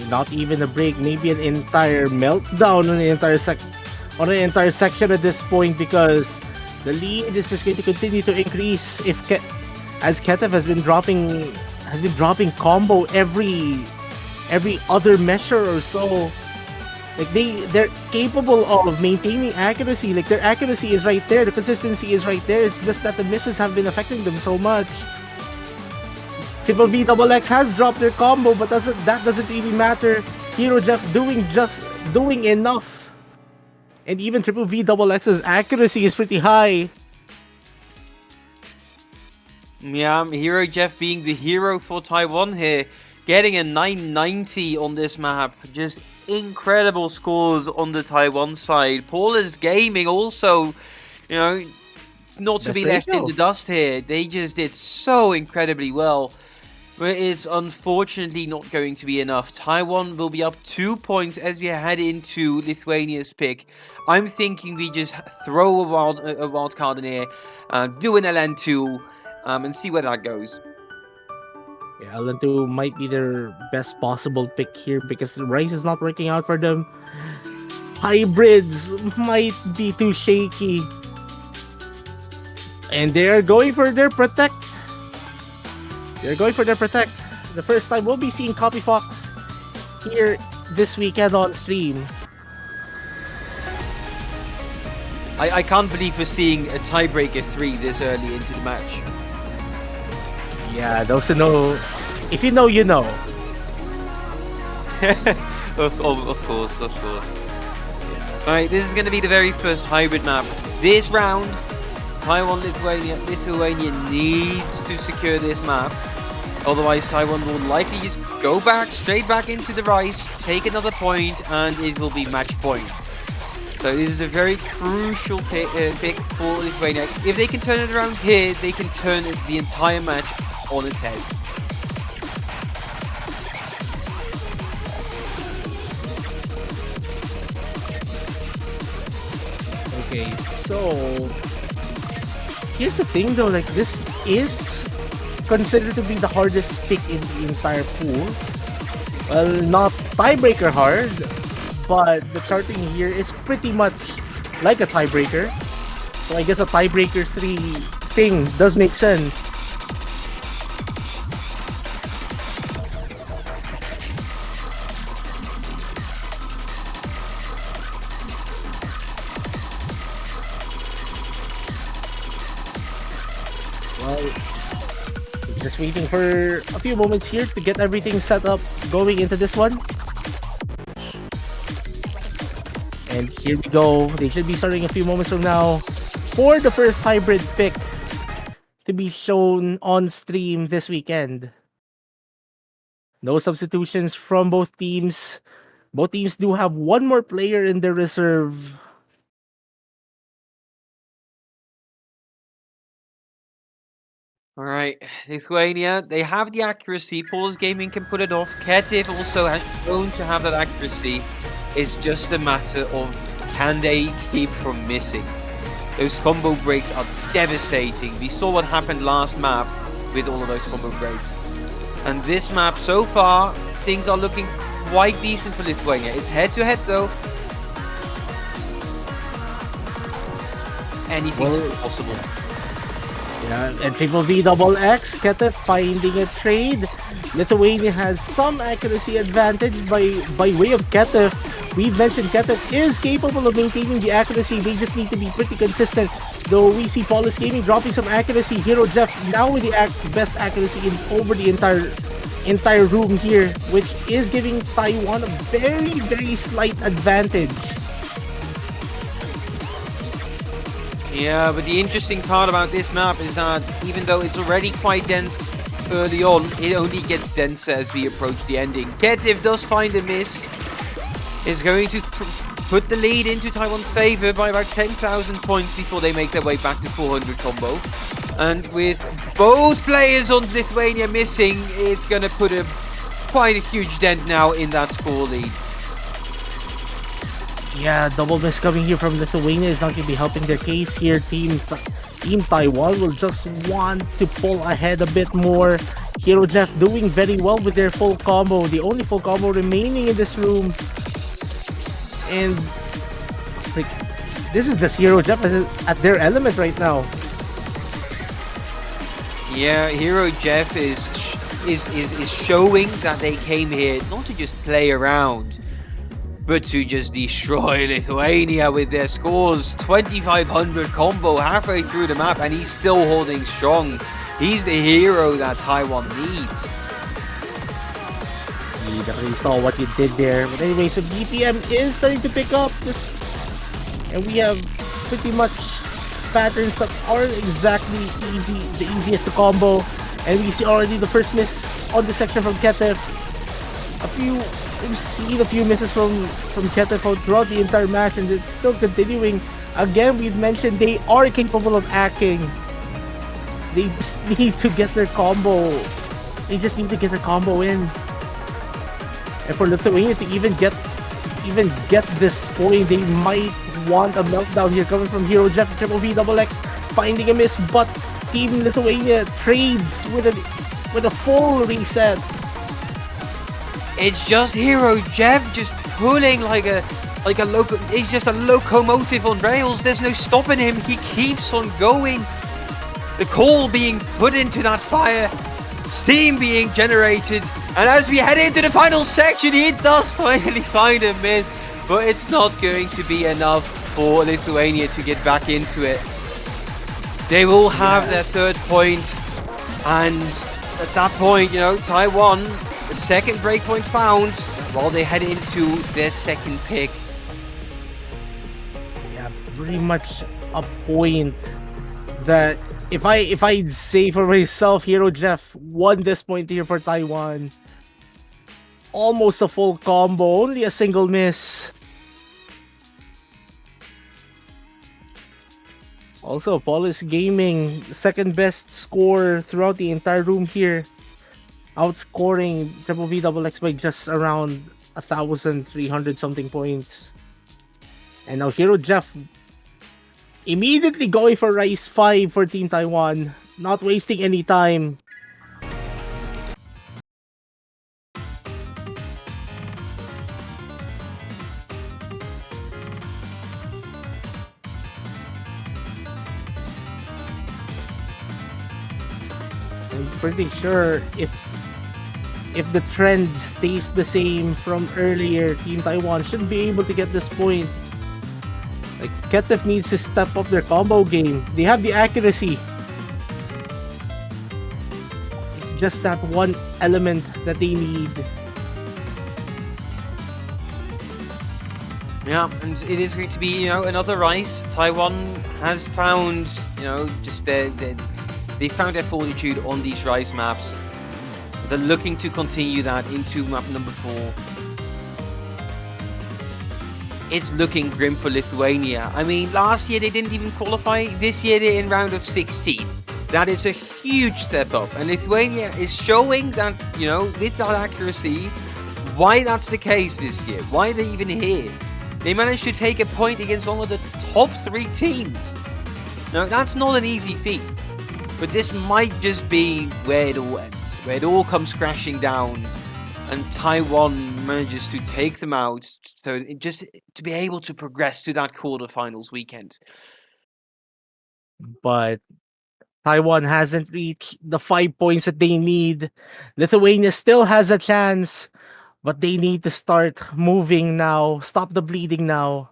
Speaker 4: Not even a break, maybe an entire meltdown on the entire section at this point, because the lead is just going to continue to increase as Ketiv has been dropping combo every other measure or so. Like, they're capable of maintaining accuracy. Like, their accuracy is right there, the consistency is right there. It's just that the misses have been affecting them so much. Triple V double X has dropped their combo, but that doesn't really matter. Hero Jeff doing enough. And even Triple V double X's accuracy is pretty high.
Speaker 5: Yeah, Hero Jeff being the hero for Taiwan here, getting a 990 on this map. Just incredible scores on the Taiwan side. Paula's Gaming also, not to be left in the dust here. They just did so incredibly well. But it's unfortunately not going to be enough. Taiwan will be up 2 points as we head into Lithuania's pick. I'm thinking we just throw a wild card in here, do an LN2, and see where that goes.
Speaker 4: Yeah, LN2 might be their best possible pick here because Rice is not working out for them. Hybrids might be too shaky. And they're going for their protect. The first time we'll be seeing Copy Fox here this weekend on stream.
Speaker 5: I can't believe we're seeing a tiebreaker 3 this early into the match.
Speaker 4: Yeah, those who know, if you know, you know.
Speaker 5: Of course. Alright, this is going to be the very first hybrid map. This round, Taiwan, Lithuania needs to secure this map. Otherwise, Taiwan will likely just go straight back into the rice, take another point, and it will be match point. So this is a very crucial pick for Lithuania. If they can turn it around here, they can turn the entire match on its head.
Speaker 4: Okay, so here's the thing though, like this is considered to be the hardest pick in the entire pool. Well, not tiebreaker hard, but the charting here is pretty much like a tiebreaker. So I guess a tiebreaker 3 thing does make sense. Well, just waiting for a few moments here to get everything set up going into this one. And here we go. They should be starting a few moments from now for the first hybrid pick to be shown on stream this weekend. No substitutions from both teams. Both teams do have one more player in their reserve.
Speaker 5: Alright, Lithuania, they have the accuracy. Paul's Gaming can put it off. Ketiv also has shown to have that accuracy. It's just a matter of can they keep from missing. Those combo breaks are devastating. We saw what happened last map with all of those combo breaks. And this map, so far, things are looking quite decent for Lithuania. It's head-to-head though. Anything's still possible.
Speaker 4: Yeah, and triple V double X, Ketev finding a trade. Lithuania has some accuracy advantage by way of Ketev. We've mentioned Ketev is capable of maintaining the accuracy. They just need to be pretty consistent. Though we see Paulus Gaming dropping some accuracy. Hero Jeff now with the best accuracy over the entire room here, which is giving Taiwan a very slight advantage.
Speaker 5: Yeah, but the interesting part about this map is that even though it's already quite dense early on, it only gets denser as we approach the ending. Ketiv does find a miss. Is going to put the lead into Taiwan's favor by about 10,000 points before they make their way back to 400 combo. And with both players on Lithuania missing, it's going to put quite a huge dent now in that score lead.
Speaker 4: Yeah, double miss coming here from Lithuania is not going to be helping their case here. Team Taiwan will just want to pull ahead a bit more. Hero Jeff doing very well with their full combo. The only full combo remaining in this room. And like, this is just Hero Jeff at their element right now.
Speaker 5: Yeah, Hero Jeff is showing that they came here not to just play around, but to just destroy Lithuania with their scores. 2,500 combo halfway through the map, and he's still holding strong. He's the hero that Taiwan needs.
Speaker 4: You definitely saw what you did there. But anyways, the BPM is starting to pick up this, and we have pretty much patterns that aren't exactly the easiest to combo. And we see already the first miss on the section from Ketev. We've seen a few misses from Ketev throughout the entire match, and it's still continuing. Again, we've mentioned they are capable of hacking. They just need to get their combo. They just need to get their combo in. And for Lithuania to even get this point, they might want a meltdown here coming from Hero Jeff, Triple V double X, finding a miss, but Team Lithuania trades with a full reset.
Speaker 5: It's just Hero Jeff just pulling like a he's just a locomotive on rails. There's no stopping him. He keeps on going. The coal being put into that fire, Steam being generated, and as we head into the final section, he does finally find a miss, but it's not going to be enough for Lithuania to get back into it. They will have their third point, and at that point, Taiwan, the second breakpoint found, while they head into their second pick.
Speaker 4: Yeah, pretty much a point that if I'd say for myself, Hero Jeff won this point here for Taiwan. Almost a full combo, only a single miss. Also, Paulus Gaming, second best score throughout the entire room here. Outscoring Triple VXX by just around 1,300 something points. And now Hero Jeff immediately going for Rise 5 for Team Taiwan. Not wasting any time. I'm pretty sure if the trend stays the same from earlier, Team Taiwan should be able to get this point. Like, Ketef needs to step up their combo game. They have the accuracy. It's just that one element that they need.
Speaker 5: Yeah, and it is going to be, another Rise. Taiwan has found, just they found their fortitude on these Rise maps. They're looking to continue that into map number 4. It's looking grim for Lithuania. I mean, last year they didn't even qualify. This year they're in round of 16. That is a huge step up. And Lithuania is showing that, with that accuracy, why that's the case this year. Why they're even here. They managed to take a point against one of the top 3 teams. Now, that's not an easy feat. But this might just be where it all ends. Where it all comes crashing down. And Taiwan manages to take them out, so just to be able to progress to that quarterfinals weekend.
Speaker 4: But Taiwan hasn't reached the 5 points that they need. Lithuania still has a chance, but they need to start moving now. Stop the bleeding now.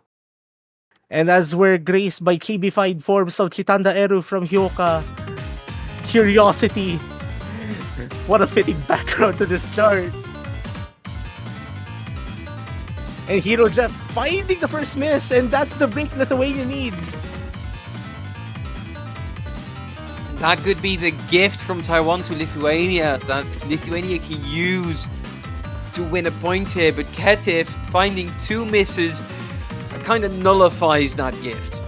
Speaker 4: And as we're graced by chibified forms of Chitanda Eru from Hyoka, Curiosity. What a fitting background to this chart. And Hero Jeff finding the first miss, and that's the break Lithuania needs.
Speaker 5: That could be the gift from Taiwan to Lithuania that Lithuania can use to win a point here, but Ketif finding 2 misses kind of nullifies that gift.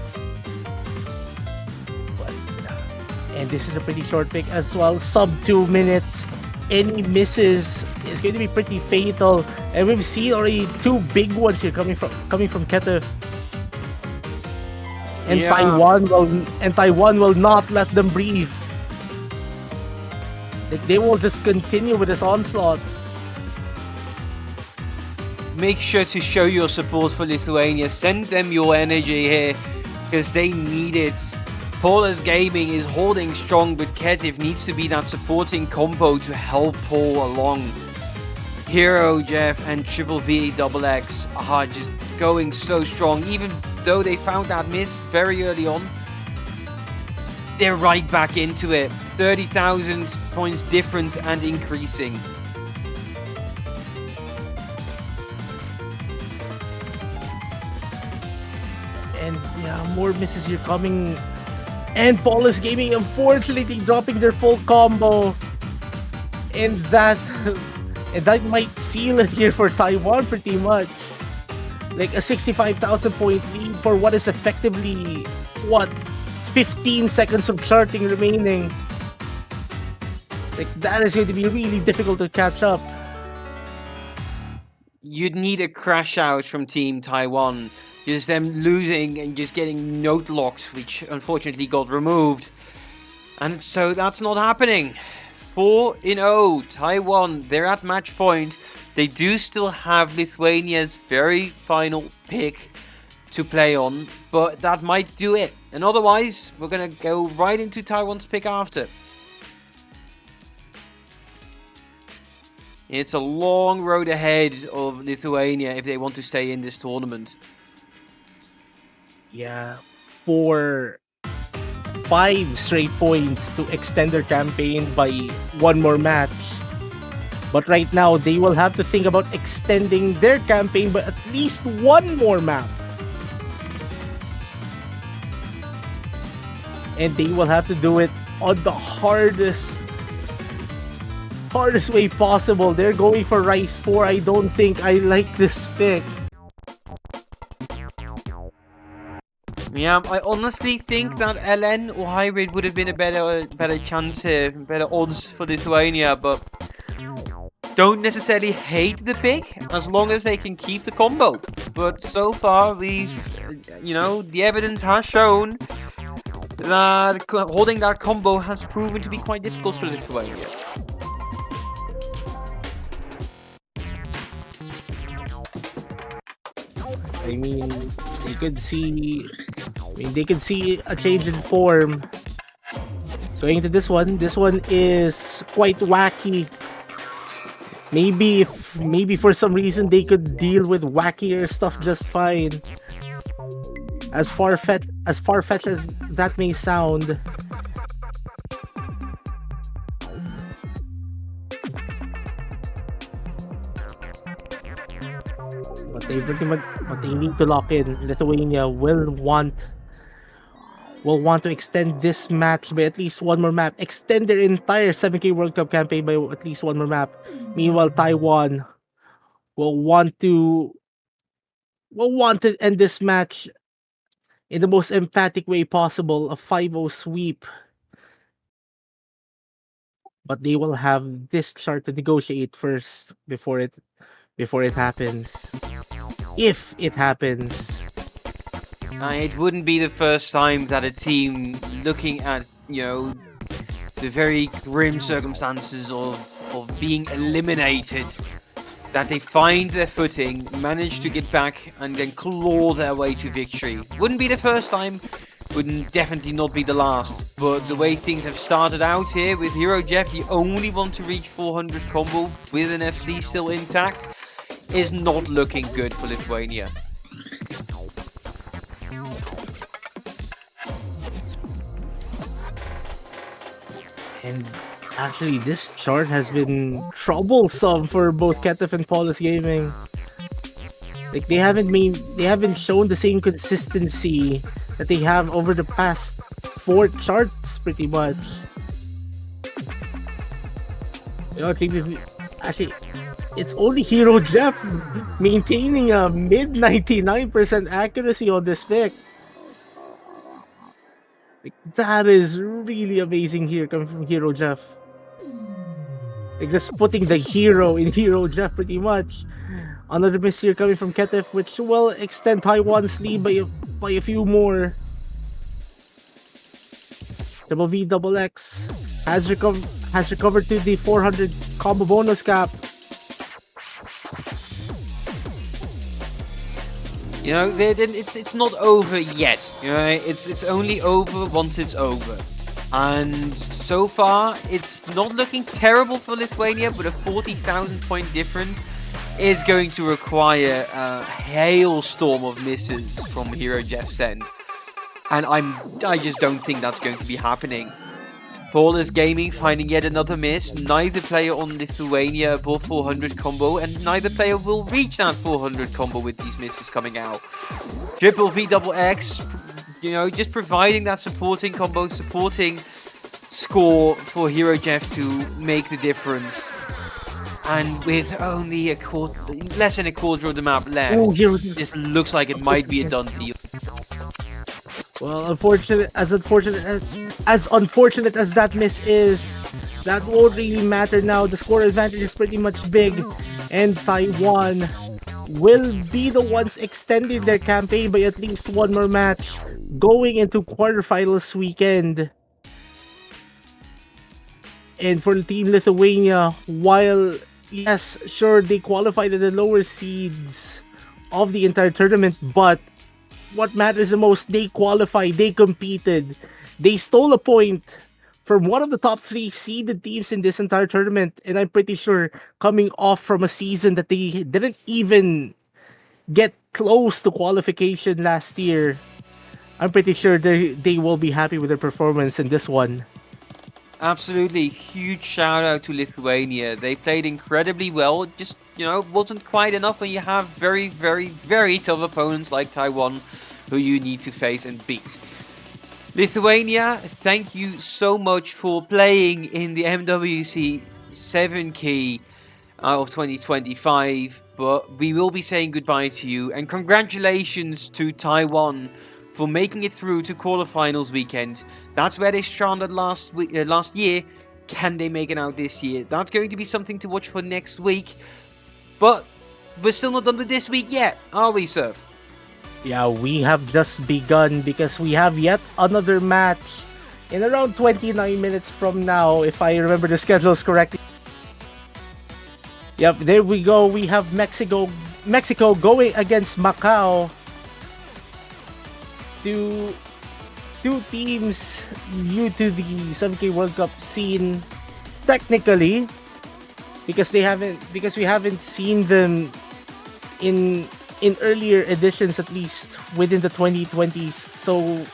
Speaker 4: And this is a pretty short pick as well, sub 2 minutes. Any misses is going to be pretty fatal, and we've seen already 2 big ones here coming from Ketif. And
Speaker 5: Yeah.
Speaker 4: Taiwan will not let them breathe. Like, they will just continue with this onslaught.
Speaker 5: Make sure to show your support for Lithuania. Send them your energy here, because they need it. Paula's Gaming is holding strong, but Ketif needs to be that supporting combo to help Paul along. Hero, Jeff, and Triple VXX are just going so strong. Even though they found that miss very early on, they're right back into it. 30,000 points difference and increasing.
Speaker 4: And yeah, more misses here coming. And Paulus Gaming unfortunately dropping their full combo. And that might seal it here for Taiwan pretty much. Like a 65,000 point lead for what is effectively, 15 seconds of charting remaining. Like, that is going to be really difficult to catch up.
Speaker 5: You'd need a crash out from Team Taiwan. Just them losing and just getting note locks, which unfortunately got removed. And so that's not happening. 4-0, Taiwan, they're at match point. They do still have Lithuania's very final pick to play on, but that might do it. And otherwise, we're going to go right into Taiwan's pick after. It's a long road ahead of Lithuania if they want to stay in this tournament.
Speaker 4: Yeah, for 5 straight points to extend their campaign by one more match. But right now, they will have to think about extending their campaign by at least one more map. And they will have to do it on the hardest way possible. They're going for Rise 4. I don't think I like this pick.
Speaker 5: Yeah, I honestly think that LN or Hybrid would have been a better chance here, better odds for Lithuania, but don't necessarily hate the pick as long as they can keep the combo. But so far, the evidence has shown that holding that combo has proven to be quite difficult for Lithuania.
Speaker 4: I mean, they could see a change in form. Going to this one is quite wacky. Maybe for some reason they could deal with wackier stuff just fine. As far-fetched as that may sound. But they need to lock in. Lithuania will want to extend this match by at least one more map. Extend their entire 7K World Cup campaign by at least one more map. Meanwhile, Taiwan will want to end this match in the most emphatic way possible, a 5-0 sweep. But they will have this chart to negotiate first before it happens. If it happens.
Speaker 5: It wouldn't be the first time that a team looking at, the very grim circumstances of being eliminated, that they find their footing, manage to get back, and then claw their way to victory. Wouldn't be the first time, would definitely not be the last. But the way things have started out here with Hero Jeff, the only one to reach 400 combo with an FC still intact, is not looking good for Lithuania.
Speaker 4: And actually, this chart has been troublesome for both Ketef and Paulus Gaming. Like they haven't shown the same consistency that they have over the past 4 charts, pretty much. Actually, it's only Hero Jeff maintaining a mid 99% accuracy on this pick. Like, that is really amazing here coming from Hero Jeff. Like just putting the hero in Hero Jeff pretty much. Another miss here coming from Ketef, which will extend Taiwan's lead by a few more. Double V Double X has recovered to the 400 combo bonus cap.
Speaker 5: It's not over yet. It's only over once it's over. And so far, it's not looking terrible for Lithuania, but a 40,000 point difference is going to require a hailstorm of misses from Hero Jeff's end. And I just don't think that's going to be happening. Paulus Gaming finding yet another miss. Neither player on Lithuania above 400 combo, and neither player will reach that 400 combo with these misses coming out. Triple V Double X, just providing that supporting combo, supporting score for Hero Jeff to make the difference. And with only less than a quarter of the map left, this looks like it might be a done deal.
Speaker 4: Well, as unfortunate as that miss is, that won't really matter now. The score advantage is pretty much big, and Taiwan will be the ones extending their campaign by at least one more match, going into quarterfinals weekend. And for Team Lithuania, while yes, sure, they qualified at the lower seeds of the entire tournament, but what matters the most, they qualified, they competed, they stole a point from one of the top 3 seeded teams in this entire tournament, and I'm pretty sure coming off from a season that they didn't even get close to qualification last year, I'm pretty sure they will be happy with their performance in this one.
Speaker 5: Absolutely, huge shout out to Lithuania. They played incredibly well. Just, wasn't quite enough when you have very, very, very tough opponents like Taiwan who you need to face and beat. Lithuania, thank you so much for playing in the MWC 7 key of 2025. But we will be saying goodbye to you, and congratulations to Taiwan for making it through to quarterfinals weekend. That's where they stranded last year. Can they make it out this year? That's going to be something to watch for next week. But we're still not done with this week yet, are we, Surf?
Speaker 4: Yeah, we have just begun because we have yet another match in around 29 minutes from now, if I remember the schedules correctly. Yep, there we go. We have Mexico going against Macau. Two teams new to the 7K World Cup scene technically, because we haven't seen them in earlier editions, at least within the 2020s. So,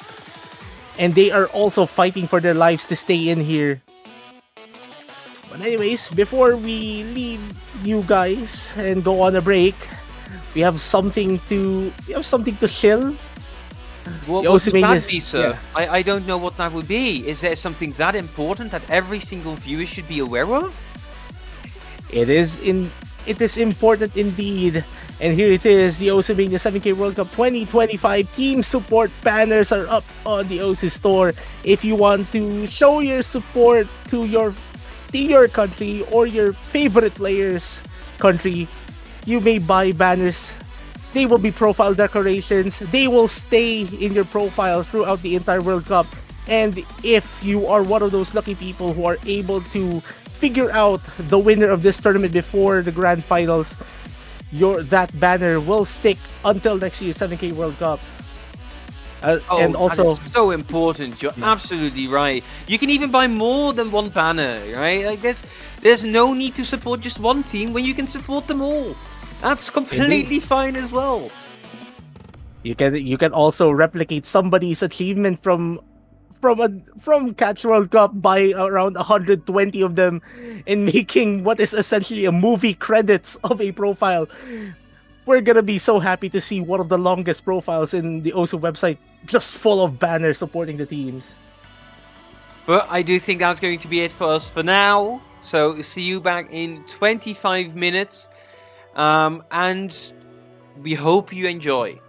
Speaker 4: and they are also fighting for their lives to stay in here. But anyways, before we leave you guys and go on a break, we have something to chill.
Speaker 5: What would that be, sir? Yeah. I don't know what that would be. Is there something that important that every single viewer should be aware of?
Speaker 4: It is important indeed. And here it is, the Osimania 7K World Cup 2025 team support banners are up on the OC store. If you want to show your support to your country or your favorite player's country, you may buy banners. They will be profile decorations. They will stay in your profile throughout the entire World Cup. And if you are one of those lucky people who are able to figure out the winner of this tournament before the grand finals, that banner will stick until next year's 7K World Cup. And also,
Speaker 5: that is so important. You're absolutely right. You can even buy more than one banner, right? Like there's no need to support just one team when you can support them all. That's completely fine as well.
Speaker 4: You can also replicate somebody's achievement from Catch World Cup by around 120 of them, and making what is essentially a movie credits of a profile. We're gonna be so happy to see one of the longest profiles in the OSU website just full of banners supporting the teams.
Speaker 5: But I do think that's going to be it for us for now. So see you back in 25 minutes. And we hope you enjoy.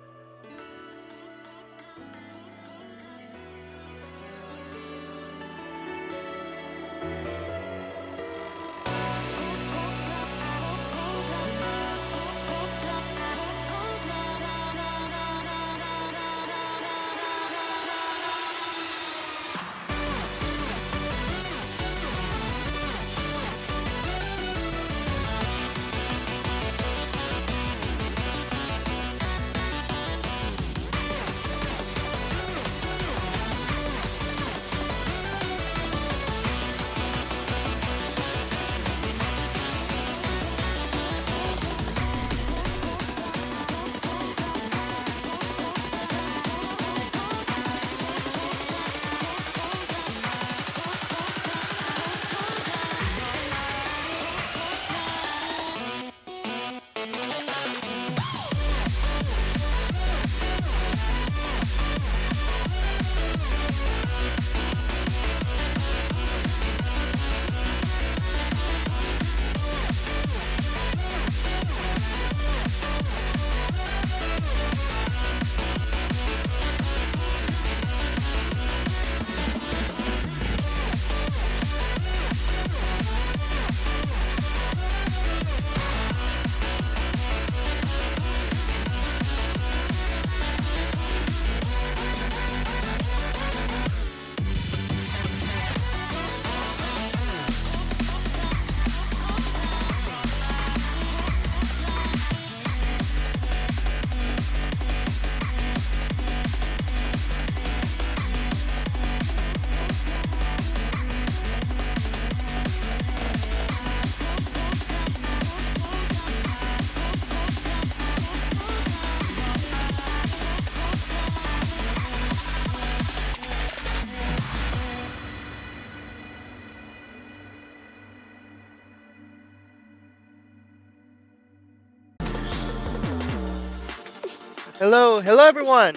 Speaker 6: Hello everyone!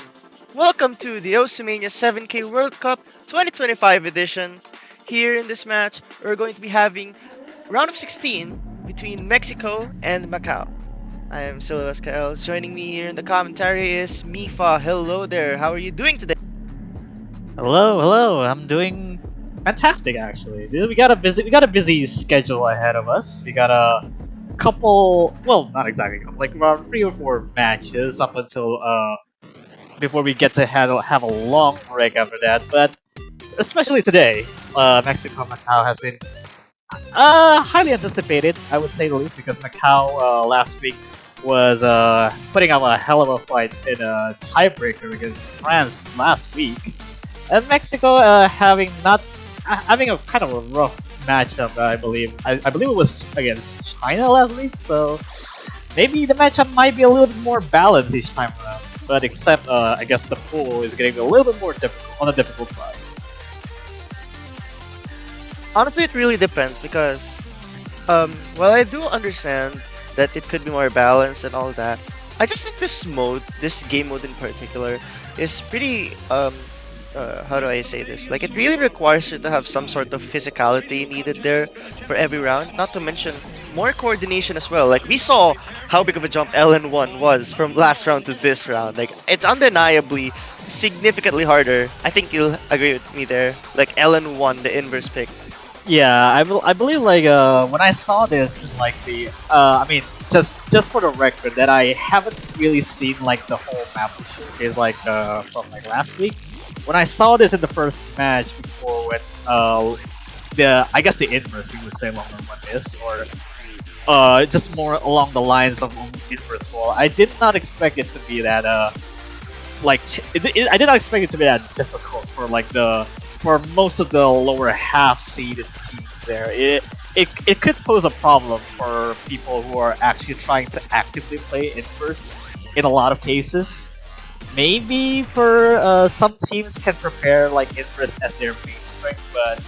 Speaker 6: Welcome to the Oceania 7K World Cup 2025 edition. Here in this match, we're going to be having round of 16 between Mexico and Macau. I am Silo SKL. Joining me here in the commentary is Mifa. Hello there, how are you doing today?
Speaker 7: Hello. I'm doing fantastic actually. We got a busy schedule ahead of us. We got a couple, well, not exactly a couple, like around 3 or 4 matches up until before we get to have a long break after that. But especially today, Mexico Macau has been highly anticipated, I would say the least, because Macau last week was putting up a hell of a fight in a tiebreaker against France last week. And Mexico having a kind of a rough matchup, I believe. I believe it was against China last week, so maybe the matchup might be a little bit more balanced each time around. But except, I guess the pool is getting a little bit more difficult on the difficult side.
Speaker 6: Honestly, it really depends because, while I do understand that it could be more balanced and all that, I just think this game mode in particular, is pretty, how do I say this? Like, it really requires you to have some sort of physicality needed there for every round, not to mention more coordination as well. Like, we saw how big of a jump LN1 was from last round to this round. Like, it's undeniably significantly harder. I think you'll agree with me there. Like, LN1, the inverse pick.
Speaker 7: Yeah, I believe like when I saw this in like the I mean just for the record that I haven't really seen like the whole map showcase like from like last week. When I saw this in the first match before when the I guess the inverse we would say longer one is or just more along the lines of almost inverse wall. I did not expect it to be that I did not expect it to be that difficult for like for most of the lower half seeded teams there. It could pose a problem for people who are actually trying to actively play inverse in a lot of cases. Maybe for some teams can prepare like inverse as their main strength, but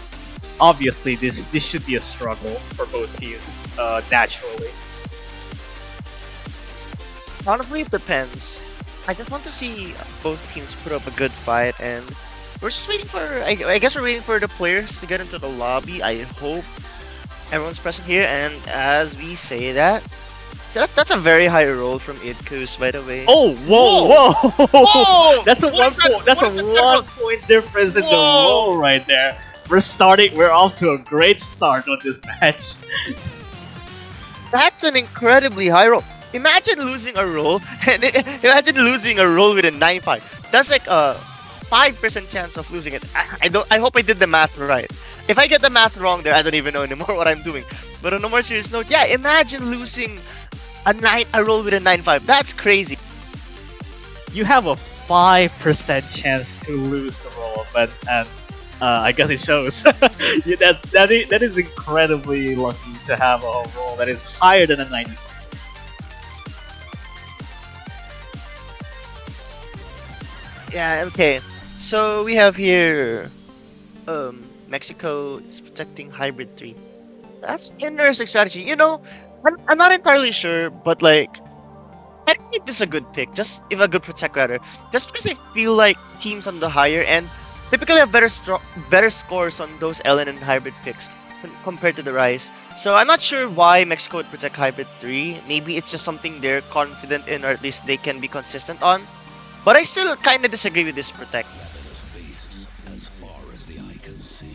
Speaker 7: obviously this should be a struggle for both teams naturally.
Speaker 6: Honestly, it depends. I just want to see both teams put up a good fight, and we're just waiting for. I guess we're waiting for the players to get into the lobby. I hope everyone's present here, and as we say that, so that's a very high roll from Idkus, by the way.
Speaker 7: Oh, whoa!
Speaker 6: Whoa!
Speaker 7: That's a
Speaker 6: What is that-
Speaker 7: that's
Speaker 6: what
Speaker 7: a
Speaker 6: is that
Speaker 7: 1 point difference in the
Speaker 6: Whoa!
Speaker 7: roll right there. We're off to a great start on this match.
Speaker 6: That's an incredibly high roll. Imagine losing a roll, and imagine losing a roll with a 9-5. That's like a 5% chance of losing it. I hope I did the math right. If I get the math wrong there, I don't even know anymore what I'm doing. But on a more serious note, yeah, imagine losing a roll with a 9-5. That's crazy.
Speaker 7: You have a 5% chance to lose the roll, but I guess it shows. That is incredibly lucky to have a roll that is higher than a 90.
Speaker 6: Yeah, okay. So we have here Mexico is protecting hybrid 3. That's an interesting strategy. You know, I'm not entirely sure, but like I think this is a good pick. Just if a good protect rather. Just because I feel like teams on the higher end typically have better scores on those LN and hybrid picks compared to the Rise. So I'm not sure why Mexico would protect hybrid 3. Maybe it's just something they're confident in, or at least they can be consistent on. But I still kind of disagree with this protect.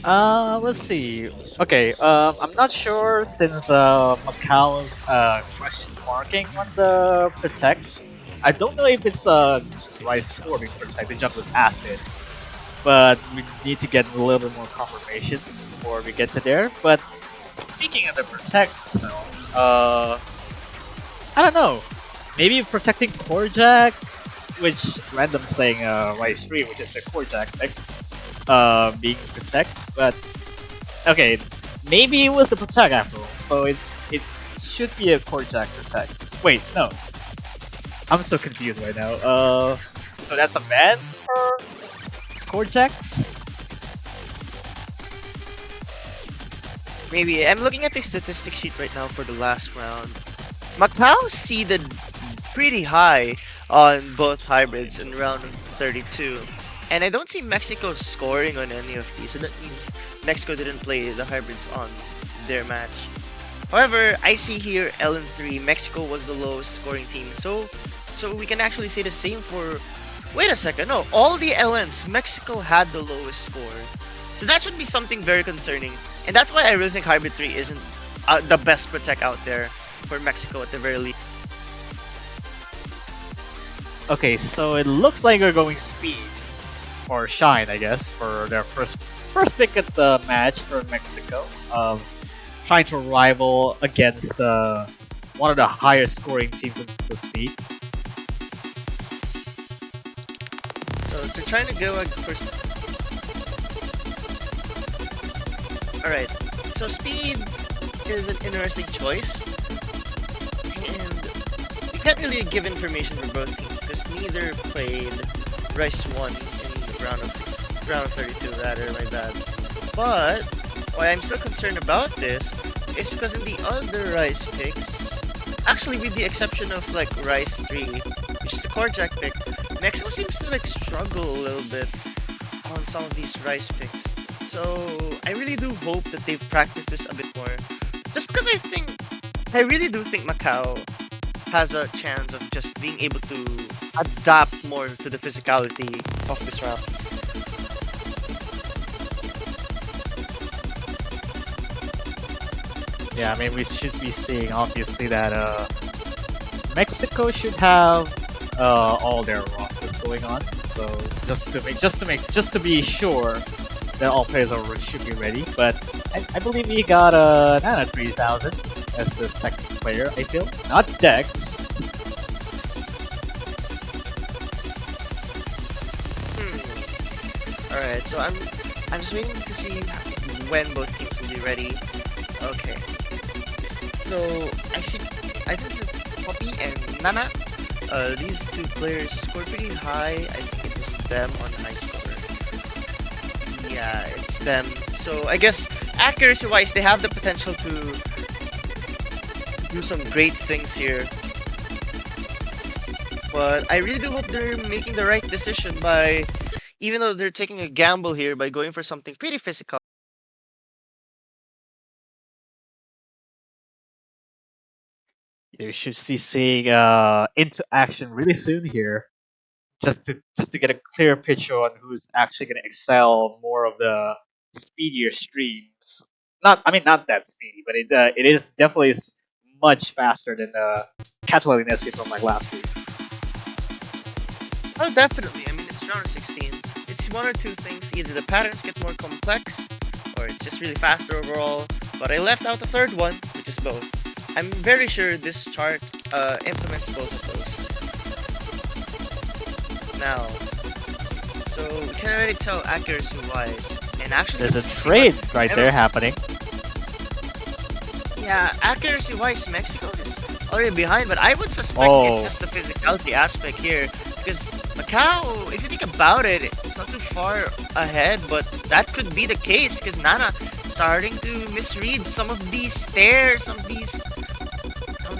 Speaker 7: Let's see. Okay, I'm not sure since Macau's question marking on the protect. I don't know if it's Rice score being protected jump with acid, but we need to get a little bit more confirmation before we get to there. But speaking of the protect itself, I don't know. Maybe protecting Core Jack, which random saying Rice 3, which is the Core Jack pick. Being protect, but okay, maybe it was the protect after all, so it should be a core jack protect. Wait, no, I'm so confused right now. So that's a ban for core jacks?
Speaker 6: Maybe. I'm looking at the statistic sheet right now for the last round. Macau seeded pretty high. on both hybrids in round 32. And I don't see Mexico scoring on any of these, so that means Mexico didn't play the hybrids on their match. However, I see here LN3, Mexico was the lowest scoring team, so we can actually say the same for... Wait a second, no, all the LNs, Mexico had the lowest score. So that should be something very concerning, and that's why I really think Hybrid 3 isn't the best protect out there for Mexico at the very least.
Speaker 7: Okay, so it looks like we're going speed or shine, I guess, for their first pick at the match for Mexico. Trying to rival against one of the highest scoring teams in terms of speed.
Speaker 6: So they're trying to go first. Alright, so speed is an interesting choice, and you can't really give information for both teams because neither played Rice 1 in round of 32 rather, my bad. But why I'm still concerned about this is because in the other Rice picks, actually with the exception of like Rice 3, which is the core jack pick, Mexico seems to like struggle a little bit on some of these Rice picks. So I really do hope that they've practiced this a bit more. Just because I really do think Macau has a chance of just being able to adapt more to the physicality of this round.
Speaker 7: Yeah, I mean we should be seeing obviously that Mexico should have all their rosters going on. So just to be sure that all players should be ready. But I believe we got Nana 3000 as the second player. I feel not Dex.
Speaker 6: Alright, so I'm just waiting to see when both teams will be ready. Okay. So I think it's Poppy and Nana. These two players scored pretty high. I think it was them on high score. Yeah, it's them. So I guess accuracy-wise, they have the potential to do some great things here. But I really do hope they're making the right decision by, even though they're taking a gamble here by going for something pretty physical.
Speaker 7: You should be seeing into action really soon here, just to get a clear picture on who's actually going to excel more of the speedier streams. Not that speedy, but it is definitely much faster than the Catalan Nessie from like last week.
Speaker 6: Oh, definitely. I mean, it's round 16. It's one or two things. Either the patterns get more complex, or it's just really faster overall. But I left out the third one, which is both. I'm very sure this chart implements both of those. Now, so we can already tell accuracy-wise, and actually
Speaker 7: There's a trade right there happening.
Speaker 6: Yeah, accuracy-wise, Mexico is already behind, but I would suspect it's just the physicality aspect here. Because Macau, if you think about it, it's not too far ahead, but that could be the case because Nana starting to misread some of these stairs, some of these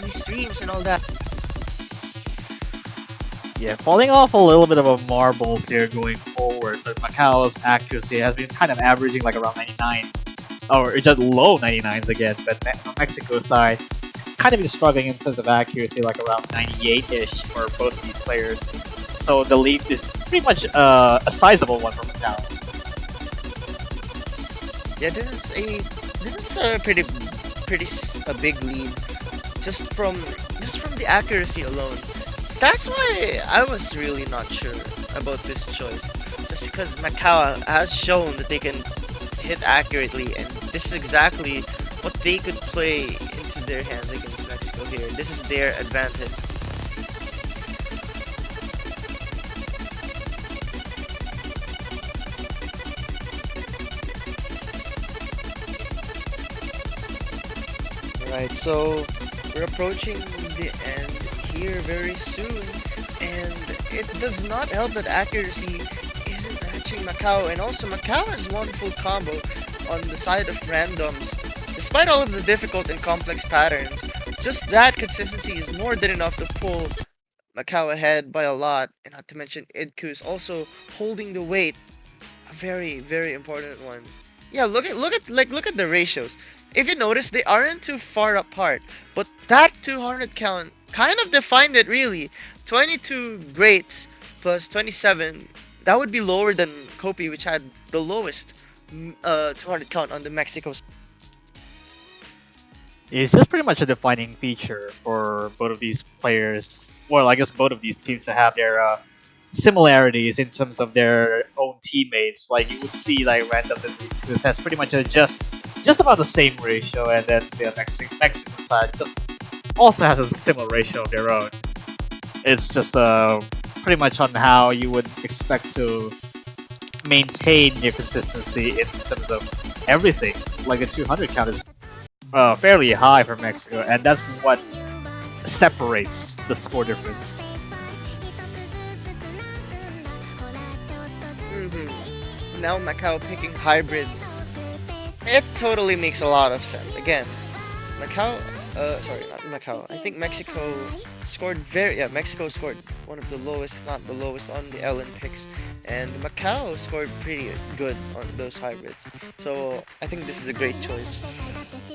Speaker 6: streams and all that.
Speaker 7: Yeah, falling off a little bit of a marbles here going forward, but Macau's accuracy has been kind of averaging like around 99, or just low 99s again, but on Mexico's side, kind of been struggling in terms of accuracy, like around 98-ish for both of these players. So the lead is pretty much a sizable one for Macau.
Speaker 6: Yeah, this is a pretty a big lead just from the accuracy alone. That's why I was really not sure about this choice. Just because Macau has shown that they can hit accurately, and this is exactly what they could play into their hands against Mexico here. This is their advantage. Right, so we're approaching the end here very soon, and it does not help that accuracy isn't matching Macau, and also Macau has one full combo on the side of randoms. Despite all of the difficult and complex patterns, just that consistency is more than enough to pull Macau ahead by a lot, and not to mention Idkus also holding the weight, a very very important one. Yeah, look at the ratios. If you notice, they aren't too far apart, but that 200 count kind of defined it really. 22 greats plus 27, that would be lower than Kopi, which had the lowest 200 count on the Mexico.
Speaker 7: It's just pretty much a defining feature for both of these players. Well, I guess both of these teams to have their similarities in terms of their own teammates. Like you would see, like Random and Lucas has pretty much just about the same ratio, and then the Mexican side just also has a similar ratio of their own. It's just pretty much on how you would expect to maintain your consistency in terms of everything. Like the 200 count is fairly high for Mexico, and that's what separates the score difference.
Speaker 6: Now Macau picking hybrid, it totally makes a lot of sense. Again, sorry, not Macau. I think Mexico scored Mexico scored one of the lowest, if not the lowest, on the LN picks, and Macau scored pretty good on those hybrids. So I think this is a great choice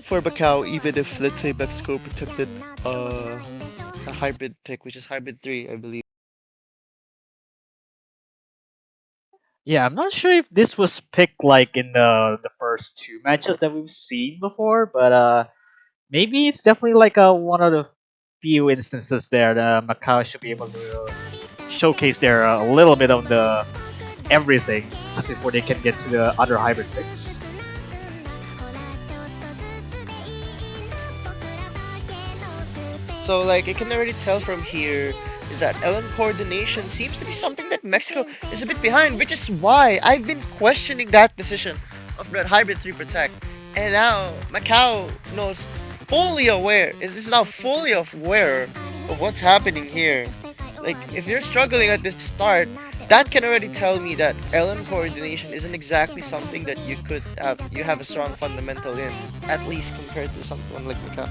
Speaker 6: for Macau, even if, let's say, Mexico protected a hybrid pick, which is hybrid 3, I believe.
Speaker 7: Yeah, I'm not sure if this was picked like in the first two matches that we've seen before, but maybe it's definitely like one of the few instances there that Macau should be able to showcase their a little bit of the everything just before they can get to the other hybrid picks.
Speaker 6: So like I can already tell from here is that LN coordination seems to be something that Mexico is a bit behind, which is why I've been questioning that decision of that hybrid 3 protect. And now Macau knows is now fully aware of what's happening here. Like if you're struggling at this start, that can already tell me that LN coordination isn't exactly something that you have a strong fundamental in, at least compared to someone like Macau.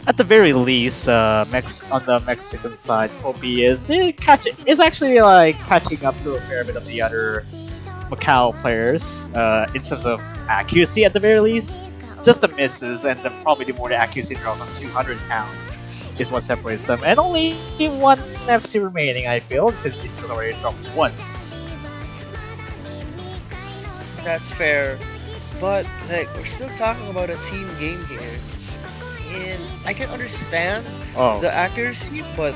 Speaker 7: At the very least, on the Mexican side, Kopi is actually like catching up to a fair bit of the other Macau players in terms of accuracy. At the very least, just the misses and probably the more the accuracy drops on 200 count is what separates them. And only one FC remaining, I feel, since it was already dropped once.
Speaker 6: That's fair, but like we're still talking about a team game here. And I can understand the accuracy, but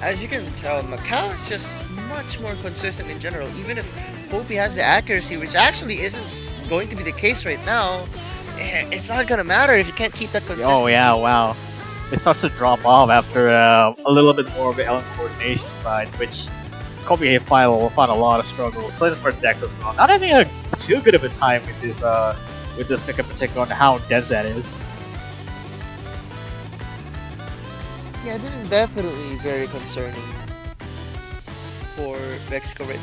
Speaker 6: as you can tell, Macau is just much more consistent in general. Even if Kopi has the accuracy, which actually isn't going to be the case right now, it's not gonna matter if you can't keep that consistency.
Speaker 7: Oh yeah, wow. It starts to drop off after a little bit more of the LN coordination side, which Kopi found a lot of struggles. So for Dex as well. Not having too good of a time with this pick in particular on how dense that is.
Speaker 6: Yeah, this is definitely very concerning for Mexico right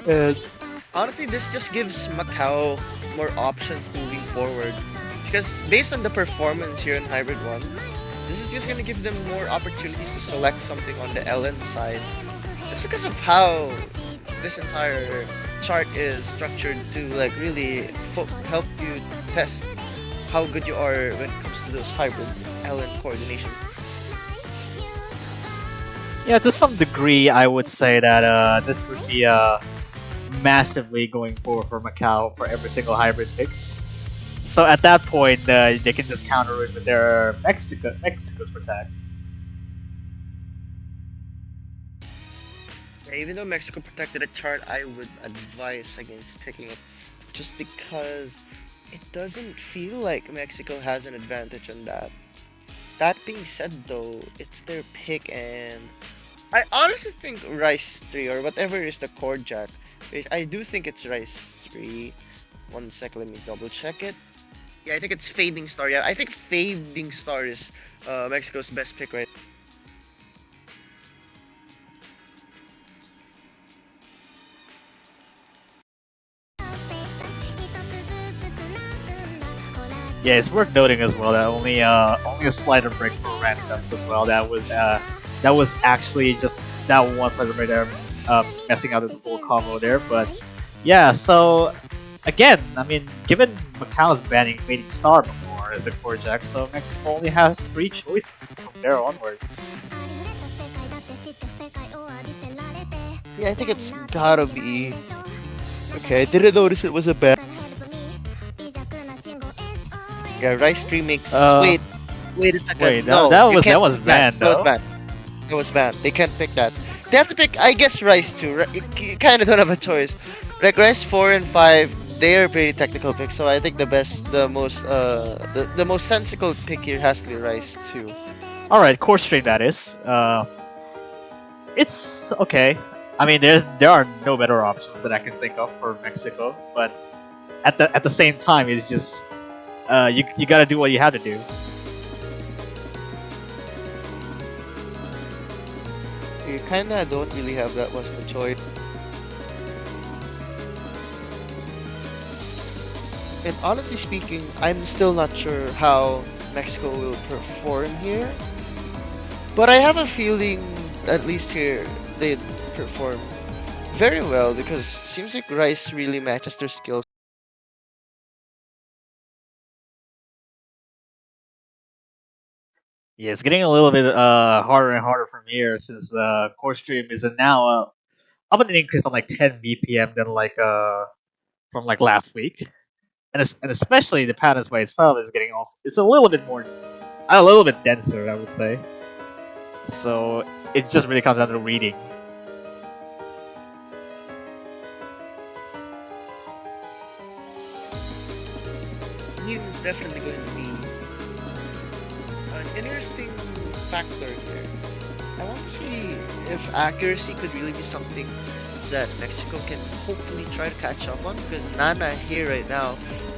Speaker 6: now. And honestly, this just gives Macau more options moving forward. Because based on the performance here in Hybrid 1, this is just going to give them more opportunities to select something on the LN side. Just because of how this entire chart is structured to like really help you test how good you are when it comes to those hybrid LN coordinations.
Speaker 7: Yeah, to some degree, I would say that this would be massively going forward for Macau for every single hybrid picks. So at that point, they can just counter it with their Mexico's protect.
Speaker 6: Yeah, even though Mexico protected a chart, I would advise against picking it just because it doesn't feel like Mexico has an advantage on that. That being said though, it's their pick and I honestly think Rice 3 or whatever is the core jack. I do think it's Rice 3. One sec, let me double check it. Yeah, I think it's Fading Star. Yeah, I think Fading Star is Mexico's best pick right.
Speaker 7: Yeah, it's worth noting as well that only a slider break for randoms as well. That was actually just that one slider break there, messing out the full combo there. But yeah, so again, I mean, given Macau's banning Fading Star before the core jack, so Mexico only has 3 choices from there onward.
Speaker 6: Yeah, I think it's gotta be. Okay, I didn't notice it was a ban. Yeah, Rice 3 makes. Wait a second.
Speaker 7: Wait,
Speaker 6: no,
Speaker 7: that
Speaker 6: you
Speaker 7: was
Speaker 6: can't
Speaker 7: banned
Speaker 6: pick that. That was
Speaker 7: though.
Speaker 6: banned. That was banned. They can't pick that. They have to pick, I guess, Rice 2. You kind of don't have a choice. Like Rice 4 and 5, they are pretty technical picks. So I think the most sensible pick here has to be Rice 2.
Speaker 7: All right, core stream that is. It's okay. I mean, there are no better options that I can think of for Mexico, but at the same time, it's just you gotta do what you have to do.
Speaker 6: You kinda don't really have that much of a choice. And honestly speaking, I'm still not sure how Mexico will perform here. But I have a feeling, at least here, they'd perform very well because seems like Rice really matches their skills.
Speaker 7: Yeah, it's getting a little bit harder and harder from here since core stream is now up an increase on like 10 BPM than like from like last week, and especially the patterns by itself is getting also it's a little bit more a little bit denser, I would say. So it just really comes down to reading.
Speaker 6: Reading is definitely going to be an interesting factor here. I want to see if accuracy could really be something that Mexico can hopefully try to catch up on, because Nana here right now,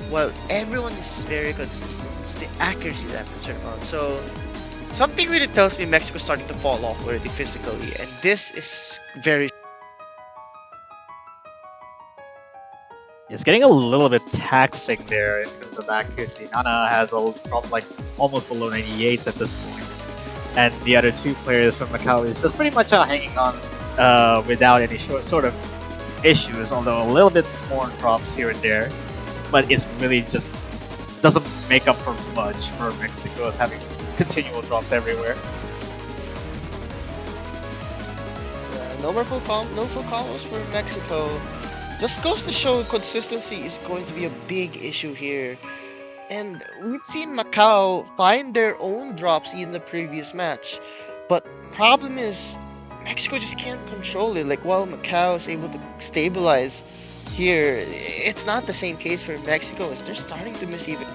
Speaker 6: while everyone is very consistent, it's the accuracy that I'm concerned about. So something really tells me Mexico's starting to fall off already physically, and this is very.
Speaker 7: It's getting a little bit taxing there in terms of accuracy. Nana has dropped like almost below 98s at this point, and the other 2 players from Macau is just pretty much hanging on without any sort of issues, although a little bit more drops here and there, but it's really just doesn't make up for much for Mexico as having continual drops everywhere.
Speaker 6: No full combos for Mexico. Just goes to show consistency is going to be a big issue here. And we've seen Macau find their own drops in the previous match. But problem is, Mexico just can't control it. Like, while Macau is able to stabilize here, it's not the same case for Mexico. They're starting to miss even.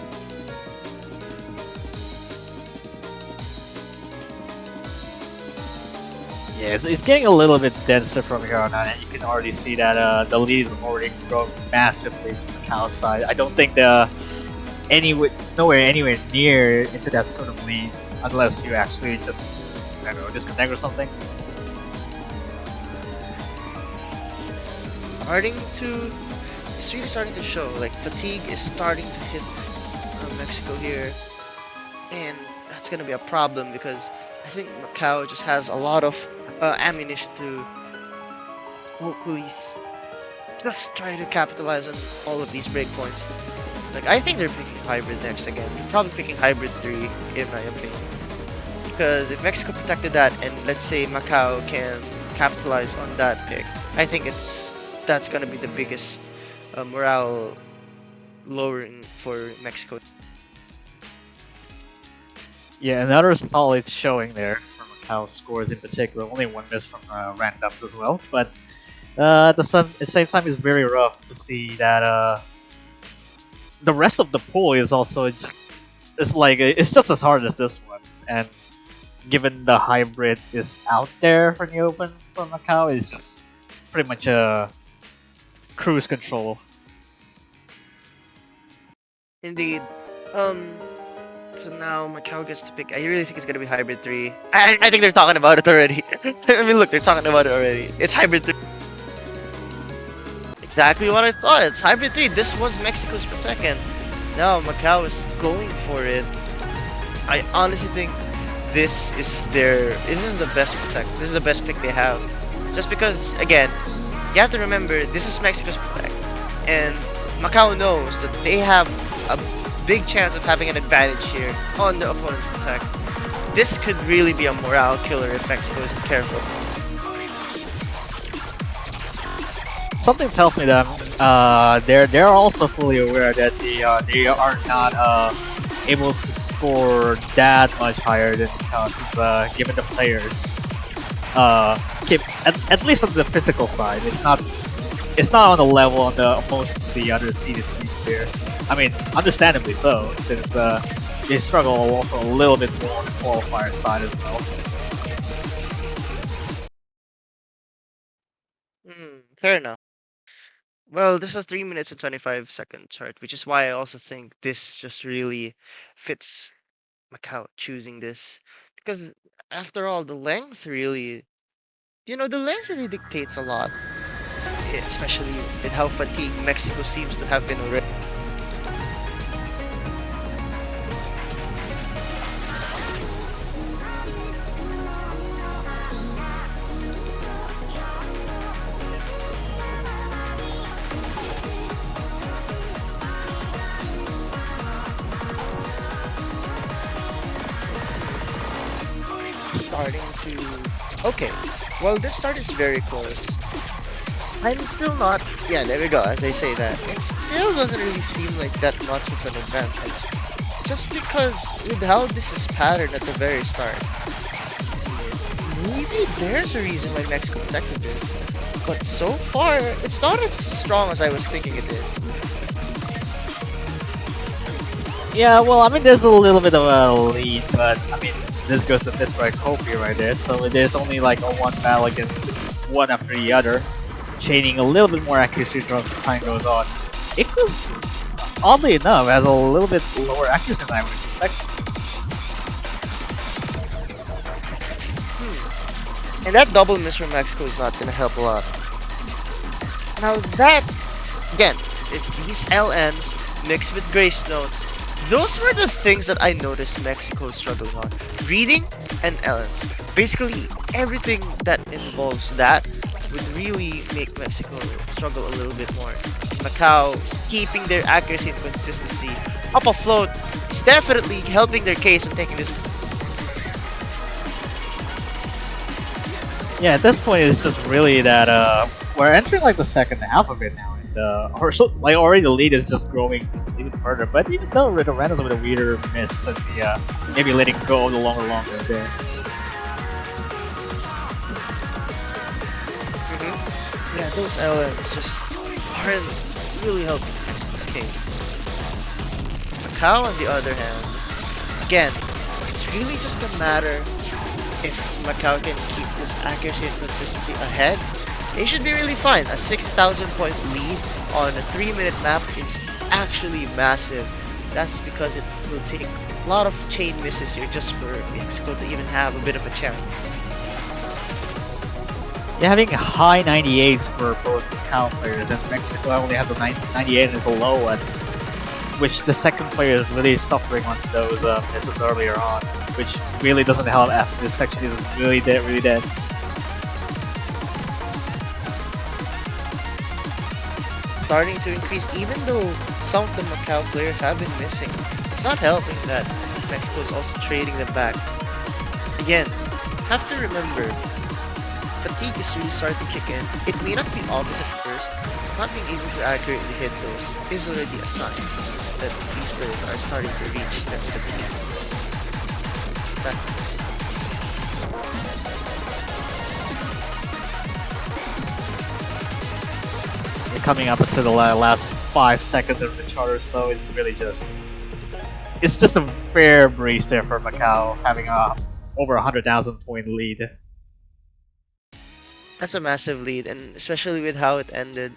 Speaker 7: Yeah, it's getting a little bit denser from here on out, and you can already see that the lead is already grown massively to Macau's side. I don't think nowhere anywhere near into that sort of lead unless you actually just, I don't know, disconnect or something.
Speaker 6: It's really starting to show. Like, fatigue is starting to hit Mexico here, and that's gonna be a problem because I think Macau just has a lot of ammunition to hopefully just try to capitalize on all of these breakpoints. Like, I think they're picking Hybrid next again. They're probably picking Hybrid 3 in my opinion. Because if Mexico protected that and let's say Macau can capitalize on that pick, I think that's gonna be the biggest morale lowering for Mexico.
Speaker 7: Yeah, another solid showing there from Macau's scores in particular. Only 1 miss from randoms as well, but at the same time, it's very rough to see that the rest of the pool is also just it's just as hard as this one. And given the hybrid is out there for the open for Macau, it's just pretty much a cruise control.
Speaker 6: Indeed. So now Macau gets to pick. I really think it's gonna be Hybrid 3. I think they're talking about it already. I mean, look, they're talking about it already. It's Hybrid 3. Exactly what I thought. It's Hybrid 3. This was Mexico's second. now Macau is going for it. I honestly think this is the best protect. This is the best pick they have. Just because, again, you have to remember this is Mexico's protect, and Macau knows that they have a big chance of having an advantage here on the opponent's protect. This could really be a morale killer if Mexico isn't careful.
Speaker 7: Something tells me that they're also fully aware that they are not able to score that much higher than since given the players keep at least on the physical side, it's not on the level on the most of the other seeded teams here. I mean, understandably so, since they struggle also a little bit more on the qualifier side as well.
Speaker 6: Fair enough. Well, this is a 3 minutes and 25-second chart, which is why I also think this just really fits Macau choosing this. Because after all, the length really, the length really dictates a lot. Especially with how fatigued Mexico seems to have been already. Starting to... Okay, well this start is very close. I'm still not... Yeah, there we go, as I say that. It still doesn't really seem like that much of an advantage. Just because with how this is patterned at the very start. Maybe there's a reason why Mexico protected this. But so far, it's not as strong as I was thinking it is.
Speaker 7: Yeah, well, I mean, there's a little bit of a lead, but I mean, this goes to Miss by Kopi right there, so it is only like a one battle against one after the other, chaining a little bit more accuracy drops as time goes on. Icarus, oddly enough, has a little bit lower accuracy than I would expect.
Speaker 6: And that double miss from Mexico is not gonna help a lot. Now that, again, is these LNs mixed with Grace Notes. Those were the things that I noticed Mexico struggling on. Reading and LNs. Basically, everything that involves that would really make Mexico struggle a little bit more. Macau keeping their accuracy and consistency up afloat is definitely helping their case on taking this.
Speaker 7: Yeah, at this point it's just really that we're entering like the second half of it now, and like already the lead is just growing even further. But even though Ritoranos with a weirder miss and the maybe letting go the longer there.
Speaker 6: Yeah, those LNs just aren't really helping Mexico's case. Macau, on the other hand, again, it's really just a matter if Macau can keep this accuracy and consistency ahead. They should be really fine. A 60,000 point lead on a 3-minute map is actually massive. That's because it will take a lot of chain misses here just for Mexico to even have a bit of a chance.
Speaker 7: Yeah, having high 98s for both Macau players, and Mexico only has a 98 and is a low one, which the second player is really suffering on those misses earlier on, which really doesn't help after this section is really dense.
Speaker 6: Starting to increase, even though some of the Macau players have been missing. It's not helping that Mexico is also trading them back. Again, have to remember, fatigue is really starting to kick in. It may not be obvious at first, not being able to accurately hit those is already a sign that these players are starting to reach that fatigue.
Speaker 7: Coming up into the last 5 seconds of the chart or so is really just... It's just a fair breeze there for Macau, having a over 100,000 point lead.
Speaker 6: That's a massive lead, and especially with how it ended.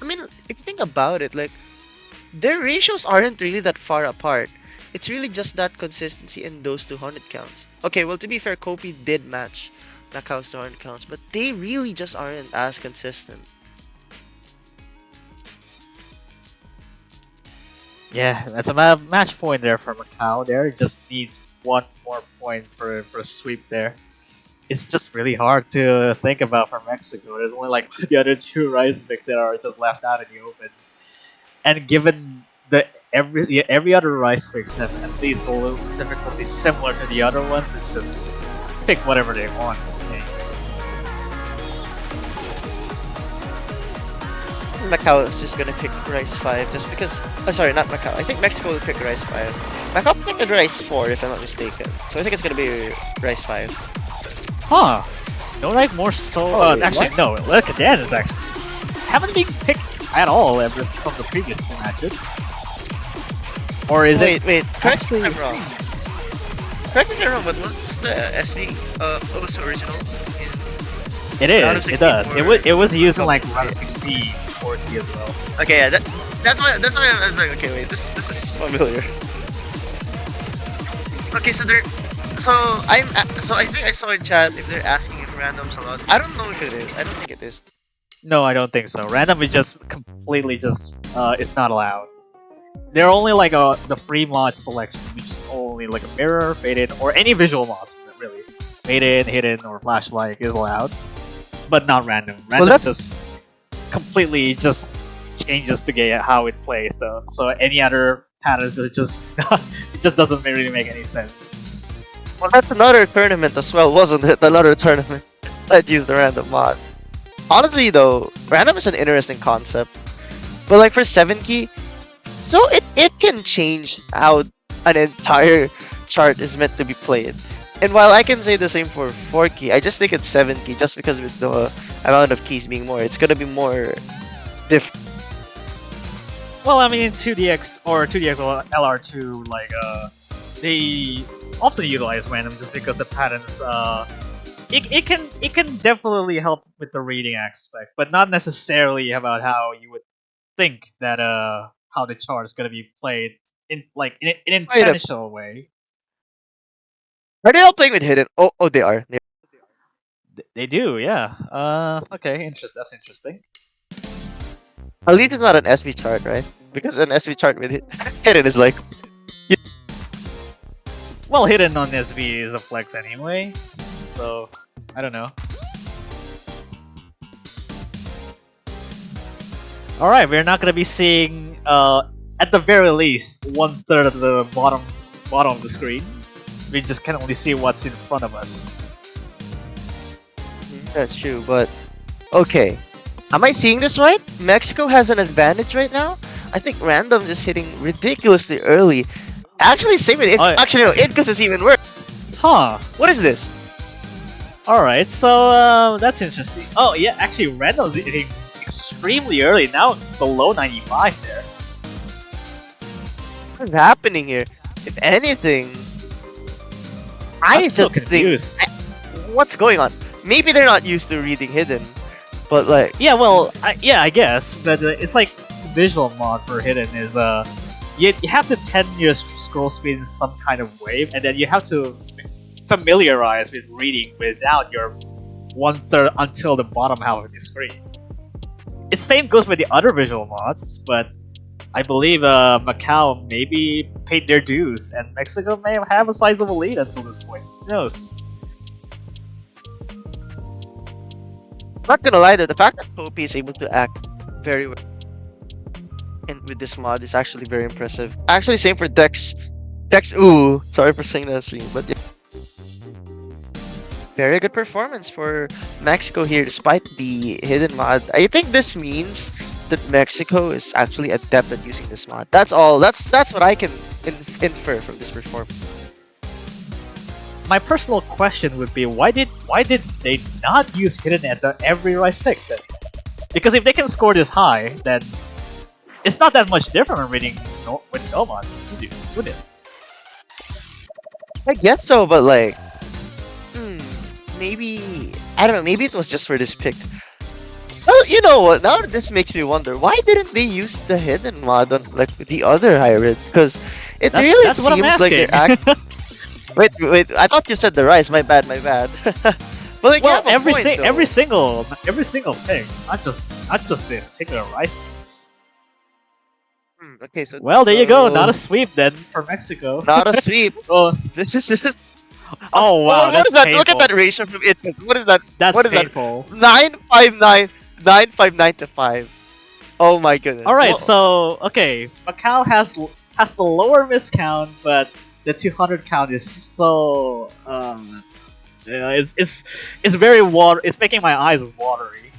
Speaker 6: I mean, if you think about it, like, their ratios aren't really that far apart. It's really just that consistency in those 200 counts. Okay, well, to be fair, Kopi did match Macau's 200 counts, but they really just aren't as consistent.
Speaker 7: Yeah, that's a match point there for Macau. There, it just needs one more point for a sweep there. It's just really hard to think about for Mexico. There's only like the other two rice picks that are just left out in the open. And given the every other rice picks have at least a little difficulty similar to the other ones, it's just pick whatever they want.
Speaker 6: Macau is just gonna pick Rice 5 just because. Oh, sorry, not Macau. I think Mexico will pick Rice 5. Macau picked Rice 4 if I'm not mistaken. So I think it's gonna be Rice 5.
Speaker 7: Huh. No, like more so.
Speaker 6: Oh,
Speaker 7: Actually, no. Look at that is actually haven't been picked at all ever from the previous two matches. Or is it?
Speaker 6: Wait, correct
Speaker 7: actually-
Speaker 6: me if I'm wrong. Correct me if I'm wrong, but was the SV also original?
Speaker 7: It
Speaker 6: Round of
Speaker 7: is. It
Speaker 6: 16
Speaker 7: does.
Speaker 6: for-
Speaker 7: It was used in like
Speaker 6: Okay.
Speaker 7: round of 16, 40 as well.
Speaker 6: Okay, yeah, that's why I was like, okay, wait, this is familiar. Okay, so I think I saw in chat if they're asking if random's allowed. I don't know if it is. I don't think it is.
Speaker 7: No, I don't think so. Random is just completely just it's not allowed. They're only like the free mod selection, which is only like a mirror, faded, or any visual mods really. Faded, hidden, or flashlight is allowed, but not random. Random just completely just changes the game how it plays though. So any other patterns it just it just doesn't really make any sense.
Speaker 6: Well, that's another tournament as well, wasn't it? Another tournament that used the random mod. Honestly, though, random is an interesting concept. But like for 7 key, so it can change how an entire chart is meant to be played. And while I can say the same for 4 key, I just think it's 7 key just because with the amount of keys being more, it's gonna be more different.
Speaker 7: Well, I mean, 2DX or 2DX or LR2, like they often utilize random just because the patterns it can definitely help with the reading aspect, but not necessarily about how you would think that how the chart is gonna be played in like in an intentional way.
Speaker 6: Are they all playing with hidden? Oh, they are.
Speaker 7: They do, yeah. Okay, that's interesting.
Speaker 6: At least it's not an SV chart, right? Because an SV chart with hidden is like,
Speaker 7: Well, hidden on SV is a flex anyway, so I don't know. All right, we're not gonna be seeing, at the very least, 1/3 of the bottom of the screen. We just can only see what's in front of us.
Speaker 6: that's true, but okay. Am I seeing this right? Mexico has an advantage right now? I think random is hitting ridiculously early. Actually, same with it.
Speaker 7: Oh, yeah.
Speaker 6: Actually, no, Idcus is even worse.
Speaker 7: Huh.
Speaker 6: What is this?
Speaker 7: All right, so that's interesting. Oh yeah, actually, random's hitting extremely early now, below 95 there.
Speaker 6: What's happening here? If anything, I
Speaker 7: I'm so
Speaker 6: just
Speaker 7: confused.
Speaker 6: think what's going on? Maybe they're not used to reading hidden, but like
Speaker 7: Yeah, well, I guess, but it's like visual mod for hidden is you have to tend your scroll speed in some kind of way, and then you have to familiarize with reading without your 1/3 until the bottom half of the screen. It same goes with the other visual mods, but I believe Macau maybe paid their dues, and Mexico may have a sizable lead until this point. Who knows?
Speaker 6: not gonna lie though, the fact that Poppy is able to act very well and with this mod is actually very impressive. Actually, same for Dex. Ooh, sorry for saying that stream, but yeah. Very good performance for Mexico here despite the hidden mod. I think this means that Mexico is actually adept at using this mod. That's all. That's what I can infer from this performance.
Speaker 7: My personal question would be why did they not use hidden at every rice picks then? Because if they can score this high, then it's not that much different from reading with no mod, would it?
Speaker 6: I guess so, but like, maybe I don't know. Maybe it was just for this pick. Well, you know what? Now this makes me wonder why didn't they use the hidden mod on like the other hybrid? Because it really
Speaker 7: that's what I'm
Speaker 6: seems like they're
Speaker 7: asking.
Speaker 6: Wait! I thought you said the rice. My bad. But like,
Speaker 7: Well,
Speaker 6: you have a point, though.
Speaker 7: every single picks, not just the particular rice picks.
Speaker 6: Okay, so
Speaker 7: Well, there you go. Not a sweep then for Mexico.
Speaker 6: not a sweep.
Speaker 7: Oh,
Speaker 6: This is.
Speaker 7: oh wow,
Speaker 6: What
Speaker 7: that's
Speaker 6: is that? Look at
Speaker 7: painful.
Speaker 6: that ratio from it. What is that?
Speaker 7: That's
Speaker 6: What is that?
Speaker 7: painful.
Speaker 6: 959, 959 to 5. Oh my goodness.
Speaker 7: All right,
Speaker 6: Well,
Speaker 7: so okay, Macau has the lower miss count, but the 200 count is so yeah, it's very water. It's making my eyes watery.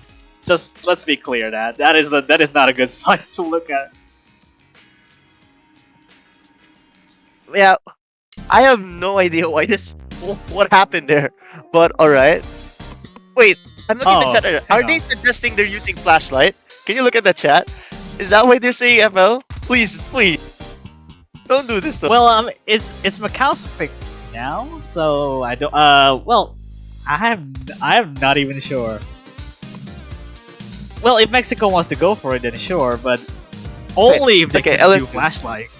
Speaker 7: Just let's be clear that is not a good sign to look at.
Speaker 6: yeah, I have no idea why this. What happened there? But alright. Wait, I'm looking at the
Speaker 7: Oh,
Speaker 6: chat. Right now.
Speaker 7: hang
Speaker 6: Are they
Speaker 7: on.
Speaker 6: suggesting they're using flashlight? Can you look at the chat? Is that why they're saying FL? Please, please. Don't do this though.
Speaker 7: Well, it's Macau's pick now, so I don't. Well, I'm not even sure. Well, if Mexico wants to go for it, then sure, but only if they
Speaker 6: okay,
Speaker 7: can do flashlight.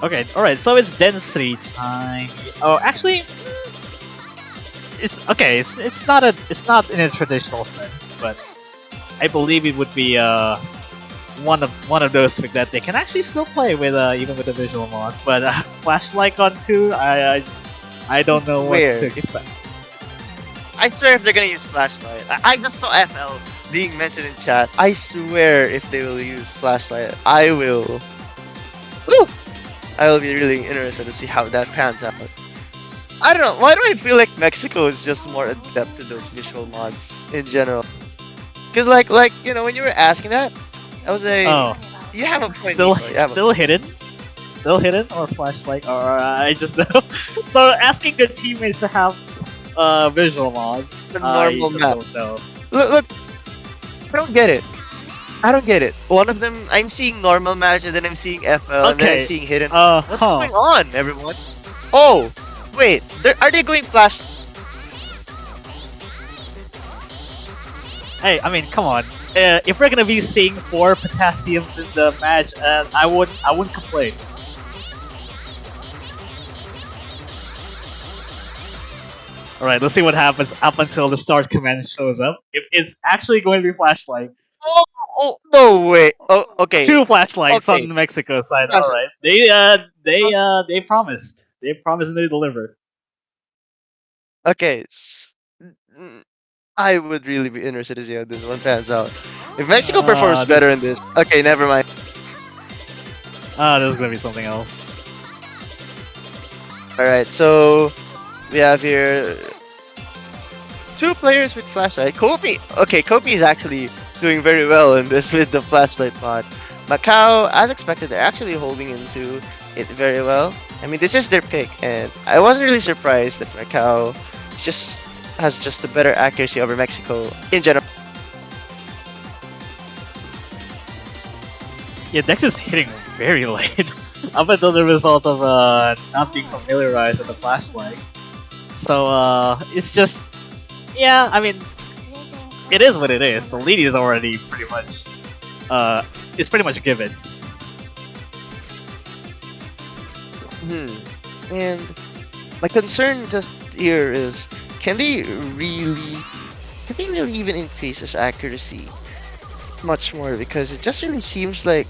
Speaker 7: Okay, alright, so it's density time. Oh, actually, it's okay. It's not in a traditional sense, but I believe it would be one of those pick that they can actually still play with even with the visual mods. But flashlight on 2, I don't know what
Speaker 6: Where?
Speaker 7: to expect.
Speaker 6: I swear if they're gonna use flashlight. I just saw FL being mentioned in chat. I swear if they will use flashlight, I will. Woo! I will be really interested to see how that pans out. I don't know. Why do I feel like Mexico is just more adept to those visual mods in general? Because like you know when you were asking that, I was like,
Speaker 7: Oh,
Speaker 6: you have a point.
Speaker 7: still
Speaker 6: Nico, you have a
Speaker 7: still hidden, or flashlight, or I just know. So asking their teammates to have visual mods,
Speaker 6: The
Speaker 7: I
Speaker 6: normal
Speaker 7: just
Speaker 6: map.
Speaker 7: don't know.
Speaker 6: Look, I don't get it. I don't get it. One of them, I'm seeing normal match, and then I'm seeing FL, and then I'm
Speaker 7: Okay,
Speaker 6: seing hidden. What's
Speaker 7: huh.
Speaker 6: going on, everyone? Oh, wait. Are they going flash?
Speaker 7: Hey, I mean, come on. If we're gonna be seeing 4 potassiums in the match, I wouldn't complain. Alright, let's see what happens up until the start command shows up. If it's actually going to be flashlight.
Speaker 6: Oh, no way. Oh, okay.
Speaker 7: 2 flashlights
Speaker 6: Okay.
Speaker 7: on the Mexico side.
Speaker 6: Flashlight.
Speaker 7: Alright. They promised. They promised and they delivered.
Speaker 6: Okay. I would really be interested to see how this one pans out. If Mexico performs better in this, okay, never mind.
Speaker 7: This is gonna be something else.
Speaker 6: Alright, so we have here 2 players with flashlight. Kopi! Okay, Kopi is actually doing very well in this with the flashlight mod. Macau, as expected, they're actually holding into it very well. I mean, this is their pick, and I wasn't really surprised that Macau has just a better accuracy over Mexico in general.
Speaker 7: Yeah, Dex is hitting very late. Up until the result of not being familiarized with the flashlight. So it's just, yeah, I mean, it is what it is. The lead is already pretty much it's pretty much given.
Speaker 6: And my concern just here is, can they really even increase this accuracy much more? Because it just really seems like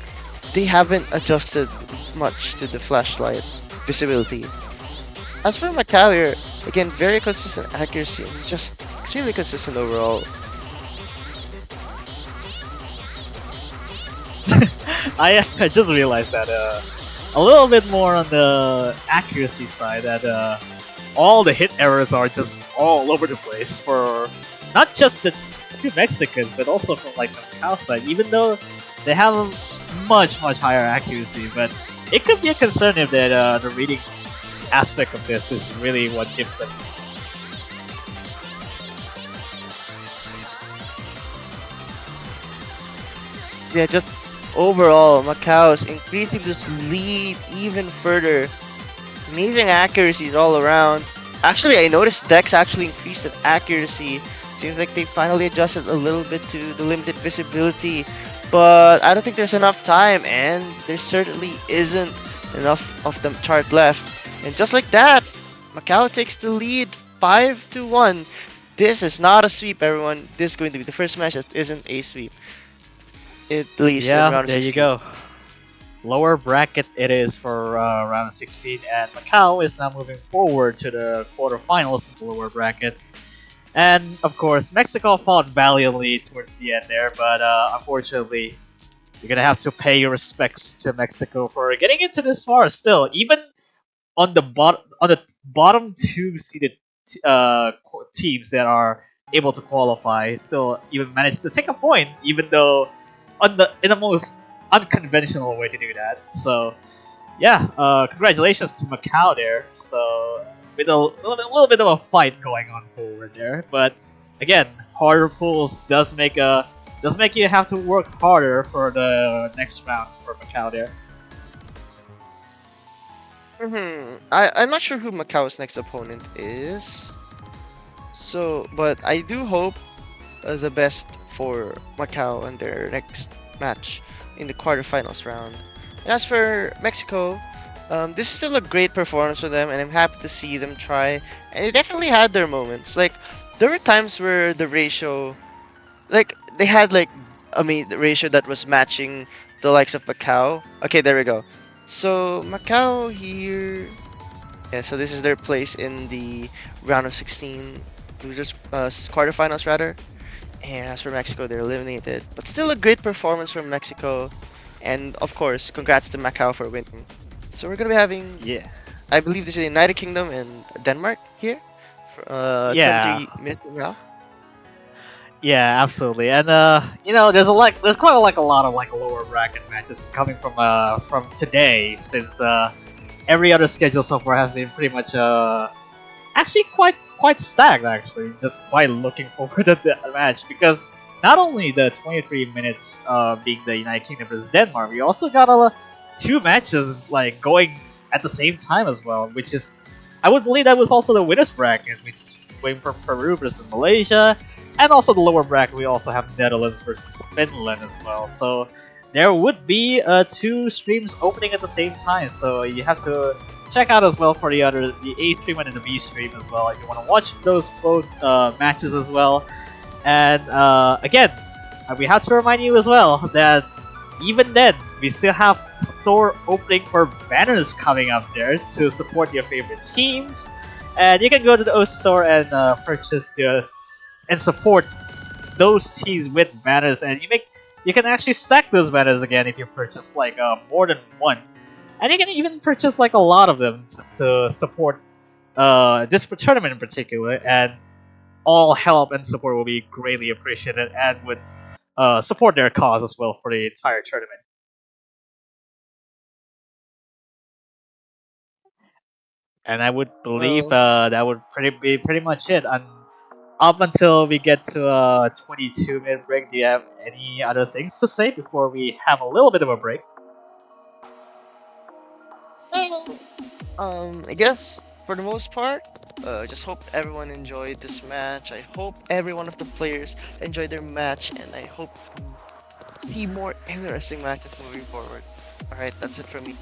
Speaker 6: they haven't adjusted much to the flashlight visibility. As for Macau here, again, very consistent accuracy and just extremely consistent overall.
Speaker 7: I just realized that a little bit more on the accuracy side, that all the hit errors are just all over the place for not just the 2 Mexicans, but also from like the Macau side, even though they have a much higher accuracy. But it could be a concern if that the reading aspect of this is really what gives them.
Speaker 6: Yeah, just overall, Macau is increasing this lead even further. Amazing accuracies all around. Actually, I noticed Dex actually increased its accuracy. Seems like they finally adjusted a little bit to the limited visibility. But I don't think there's enough time, and there certainly isn't enough of the chart left. And just like that, Macau takes the lead 5-1. This is not a sweep, everyone. This is going to be the first match that isn't a sweep. at least in
Speaker 7: Yeah,
Speaker 6: round of
Speaker 7: there you
Speaker 6: 16.
Speaker 7: go. Lower bracket it is for round of 16, and Macau is now moving forward to the quarterfinals in the lower bracket. And of course, Mexico fought valiantly towards the end there, but unfortunately, you're gonna have to pay your respects to Mexico for getting into this far. Still, even on the bottom two seeded teams that are able to qualify, still even managed to take a point, even though in the most unconventional way to do that. So yeah, congratulations to Macau there. So with little bit of a fight going on forward there, but again, harder pools does make you have to work harder for the next round for Macau there.
Speaker 6: I'm not sure who Macau's next opponent is. So, but I do hope the best for Macau in their next match in the quarterfinals round. And as for Mexico, this is still a great performance for them, and I'm happy to see them try. And they definitely had their moments. Like there were times where the ratio, like they had like, I mean, the ratio that was matching the likes of Macau. Okay, there we go. So Macau here, yeah. So this is their place in the round of 16 losers, quarterfinals rather. And as for Mexico, they're eliminated. But still a great performance from Mexico. And of course, congrats to Macau for winning. So we're gonna be having,
Speaker 7: Yeah.
Speaker 6: I believe this is United Kingdom and Denmark here. For,
Speaker 7: Yeah.
Speaker 6: 23 minutes now.
Speaker 7: Yeah, absolutely. And there's quite a lot of like lower bracket matches coming from today, since every other schedule so far has been pretty much actually quite stacked actually, just by looking forward to the match, because not only the 23 minutes being the United Kingdom versus Denmark, we also got two matches like going at the same time as well, which is, I would believe that was also the winners bracket, which is going from Peru versus Malaysia, and also the lower bracket we also have Netherlands versus Finland as well. So there would be two streams opening at the same time, so you have to check out as well for the A stream and the B stream as well if you want to watch those both matches as well. And again, we have to remind you as well that even then we still have store opening for banners coming up there to support your favorite teams, and you can go to the O store and purchase and support those teams with banners, and you can actually stack those banners again if you purchase like more than one. And you can even purchase like a lot of them just to support this tournament in particular, and all help and support will be greatly appreciated and would support their cause as well for the entire tournament. And I would believe that would be pretty much it. And up until we get to a 22-minute break, do you have any other things to say before we have a little bit of a break?
Speaker 6: I guess for the most part, just hope everyone enjoyed this match. I hope every one of the players enjoyed their match, and I hope to see more interesting matches moving forward. Alright, that's it from me.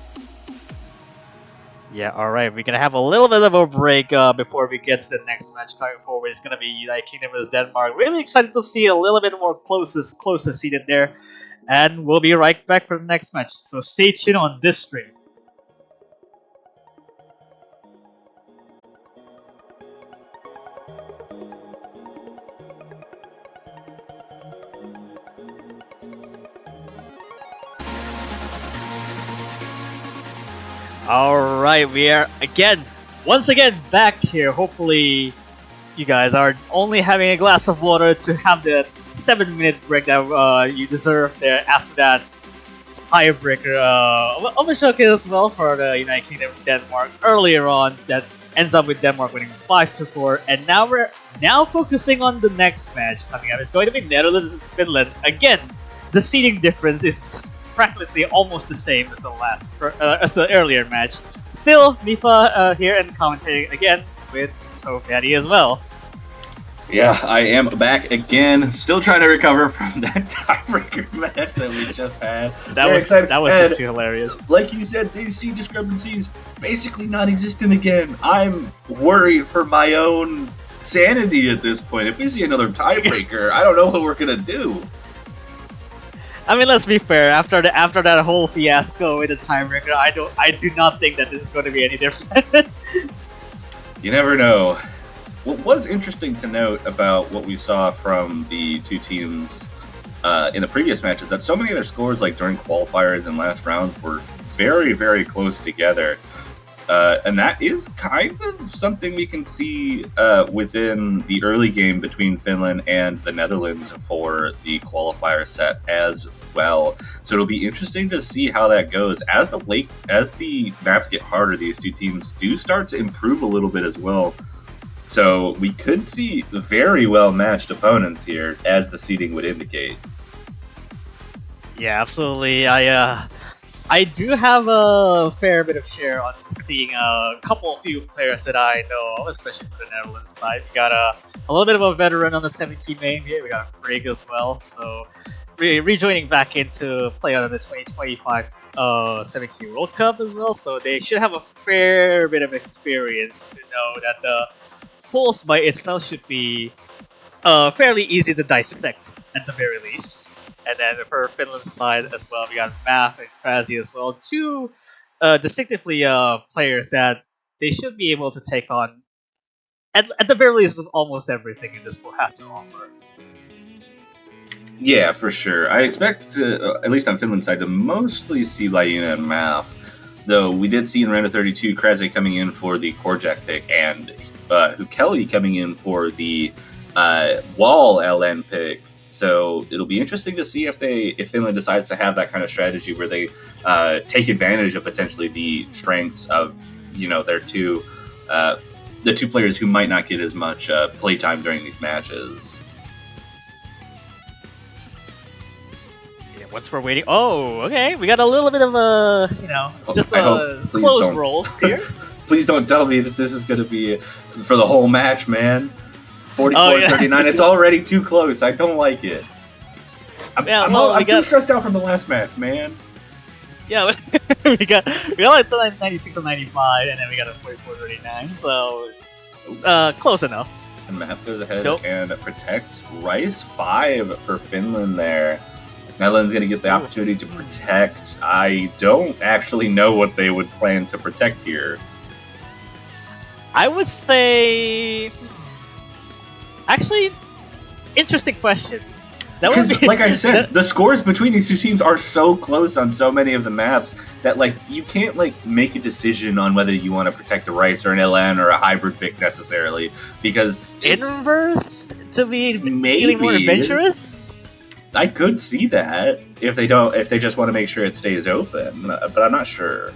Speaker 7: Yeah, alright, we're gonna have a little bit of a break before we get to the next match coming forward. It's gonna be United Kingdom versus Denmark. Really excited to see a little bit more closer seated there. And we'll be right back for the next match, so stay tuned on this stream. Alright, we are once again back here. Hopefully you guys are only having a glass of water to have the 7-minute break that you deserve there after that tiebreaker of a showcase as well for the United Kingdom Denmark earlier on that ends up with Denmark winning 5-4, and now we're focusing on the next match coming up. It's going to be Netherlands and Finland. Again, the seeding difference is just practically almost the same as the earlier match. Still, Mifa here and commentating again with Tofetti as well.
Speaker 1: Yeah, I am back again. Still trying to recover from that tiebreaker match that we just had.
Speaker 7: That was just too hilarious.
Speaker 1: Like you said, these seed discrepancies basically non-existent again. I'm worried for my own sanity at this point. If we see another tiebreaker, I don't know what we're gonna do.
Speaker 7: I mean, let's be fair. After that whole fiasco with the tiebreaker, I do not think that this is going to be any different.
Speaker 1: You never know. What was interesting to note about what we saw from the two teams in the previous matches that so many of their scores, like during qualifiers and last round, were very, very close together. And that is kind of something we can see within the early game between Finland and the Netherlands for the qualifier set as well. So it'll be interesting to see how that goes. As the maps get harder, these two teams do start to improve a little bit as well. So we could see very well matched opponents here, as the seeding would indicate.
Speaker 7: Yeah, absolutely. I do have a fair bit of share on seeing a few players that I know, especially for the Netherlands side. We got a little bit of a veteran on the 7-key main here. We got a Frig as well, so rejoining back into play on the 2025 7-key World Cup as well. So they should have a fair bit of experience to know that the pulse by itself should be fairly easy to dissect at the very least. And then for Finland's side as well, we got Math and Krasi as well. Two distinctively players that they should be able to take on at the very least almost everything in this pool has to offer.
Speaker 1: Yeah, for sure. I expect to, at least on Finland's side, to mostly see Laina and Math. Though we did see in round of 32 Krasi coming in for the Korjak pick and Kelly coming in for the Wall LN pick. So it'll be interesting to see if Finland decides to have that kind of strategy where they take advantage of potentially the strengths of their the two players who might not get as much playtime during these matches.
Speaker 7: Yeah, once we're waiting. Oh, okay. We got a little bit of a close rolls here.
Speaker 1: Please don't tell me that this is going to be for the whole match, man. 44-39. It's already too close. I don't like it. I'm too stressed out from the last match, man.
Speaker 7: Yeah, we got like 96 and 95, and then we got a 44-39. So close enough.
Speaker 1: And Math goes ahead and protects Rice 5 for Finland there. Netherlands going to get the opportunity to protect. I don't actually know what they would plan to protect here.
Speaker 7: I would say... Actually, interesting question.
Speaker 1: Because, like I said, the scores between these two teams are so close on so many of the maps that, you can't, make a decision on whether you want to protect a Rice or an LN or a hybrid pick necessarily, because...
Speaker 7: Inverse? To be
Speaker 1: maybe
Speaker 7: more adventurous?
Speaker 1: I could see that, if they just want to make sure it stays open, but I'm not sure.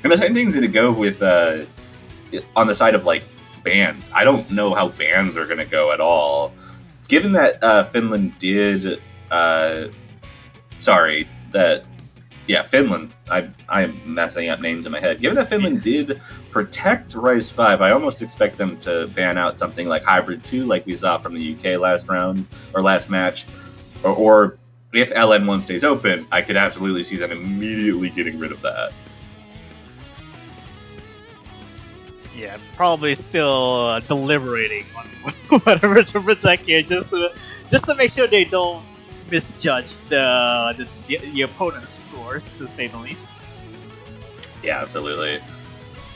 Speaker 1: And the same thing's going to go with, on the side of, bans. I don't know how bans are going to go at all. Given that Finland did... Finland. I'm messing up names in my head. Given that Finland did protect Rice 5, I almost expect them to ban out something like Hybrid 2, like we saw from the UK last round, or last match. Or if LN1 stays open, I could absolutely see them immediately getting rid of that.
Speaker 7: Yeah, probably still deliberating on whatever to protect here, just to make sure they don't misjudge the opponent's scores, to say the least.
Speaker 1: Yeah, absolutely.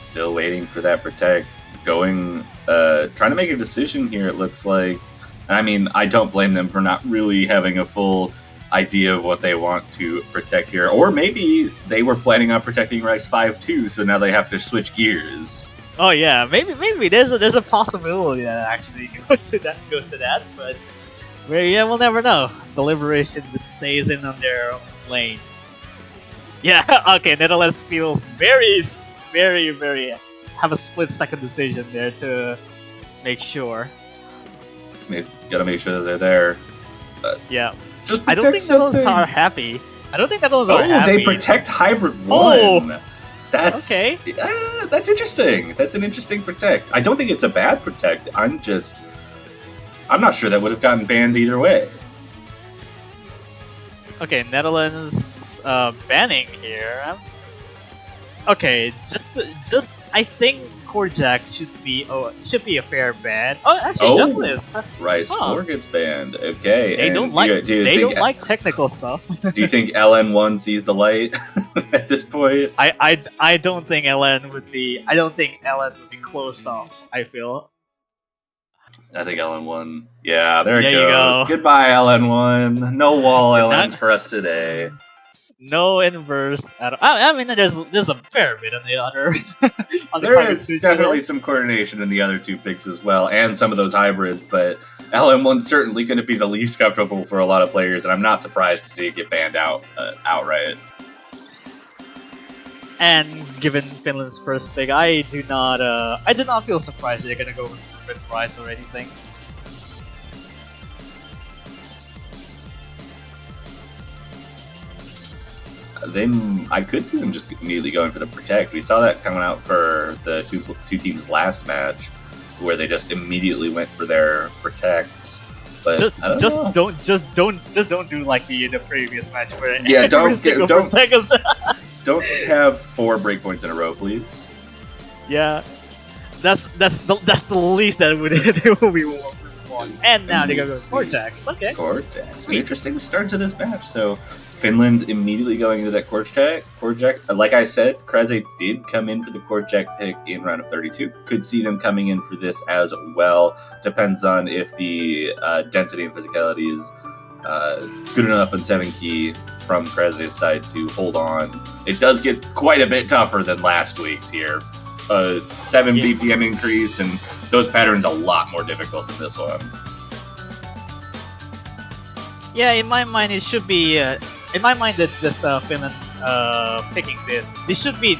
Speaker 1: Still waiting for that protect. Trying to make a decision here, it looks like. I mean, I don't blame them for not really having a full idea of what they want to protect here. Or maybe they were planning on protecting Rice 5 too, so now they have to switch gears.
Speaker 7: Oh yeah, maybe there's a possibility that actually goes to that, but we'll never know. Deliberation just stays in on their lane. Yeah, okay, Netherlands feels very, very, very have a split-second decision there to make sure.
Speaker 1: They gotta make sure that they're there.
Speaker 7: Yeah.
Speaker 1: Just
Speaker 7: I don't think Netherlands are happy. Are happy.
Speaker 1: They protect Hybrid 1! That's
Speaker 7: okay.
Speaker 1: That's interesting. That's an interesting protect. I don't think it's a bad protect. I'm not sure that would have gotten banned either way.
Speaker 7: Okay, Netherlands banning here. Okay, just I think Jack should be a fair ban. Oh, actually, Jungle is.
Speaker 1: Rice
Speaker 7: Huh.
Speaker 1: 4 gets banned. Okay.
Speaker 7: They
Speaker 1: and
Speaker 7: don't like
Speaker 1: do you
Speaker 7: they
Speaker 1: think,
Speaker 7: don't like technical stuff.
Speaker 1: Do you think LN1 sees the light at this point?
Speaker 7: I don't think LN would be. I don't think LN would be closed off. I feel.
Speaker 1: I think LN1. Yeah, there it
Speaker 7: There you
Speaker 1: goes.
Speaker 7: go.
Speaker 1: Goodbye, LN1. No wall
Speaker 7: Good
Speaker 1: LNs
Speaker 7: night.
Speaker 1: for us today.
Speaker 7: No inverse at all. I mean, there's a fair bit on the other. On the
Speaker 1: There
Speaker 7: private
Speaker 1: is
Speaker 7: switch
Speaker 1: definitely
Speaker 7: there.
Speaker 1: some coordination in the other two picks as well, and some of those hybrids, but LN1's certainly going to be the least comfortable for a lot of players, and I'm not surprised to see it get banned outright.
Speaker 7: And given Finland's first pick, I do not feel surprised they're gonna go with Rise or anything.
Speaker 1: I could see them just immediately going for the protect. We saw that coming out for the two teams last match, where they just immediately went for their protects. But I
Speaker 7: don't do like the previous match where
Speaker 1: Yeah, don't
Speaker 7: protect us.
Speaker 1: don't have 4 breakpoints in a row, please.
Speaker 7: Yeah, that's the least that we want. And now they go Cortex. Okay.
Speaker 1: Cortex. An interesting start to this match. So Finland immediately going into that Korjak. Like I said, Kreze did come in for the Korjak pick in round of 32. Could see them coming in for this as well. Depends on if the density and physicality is good enough on 7 key from Kreze's side to hold on. It does get quite a bit tougher than last week's here. 7 BPM increase, and those patterns a lot more difficult than this one.
Speaker 7: Yeah, in my mind, it should be. In my mind, that this Finland picking this should be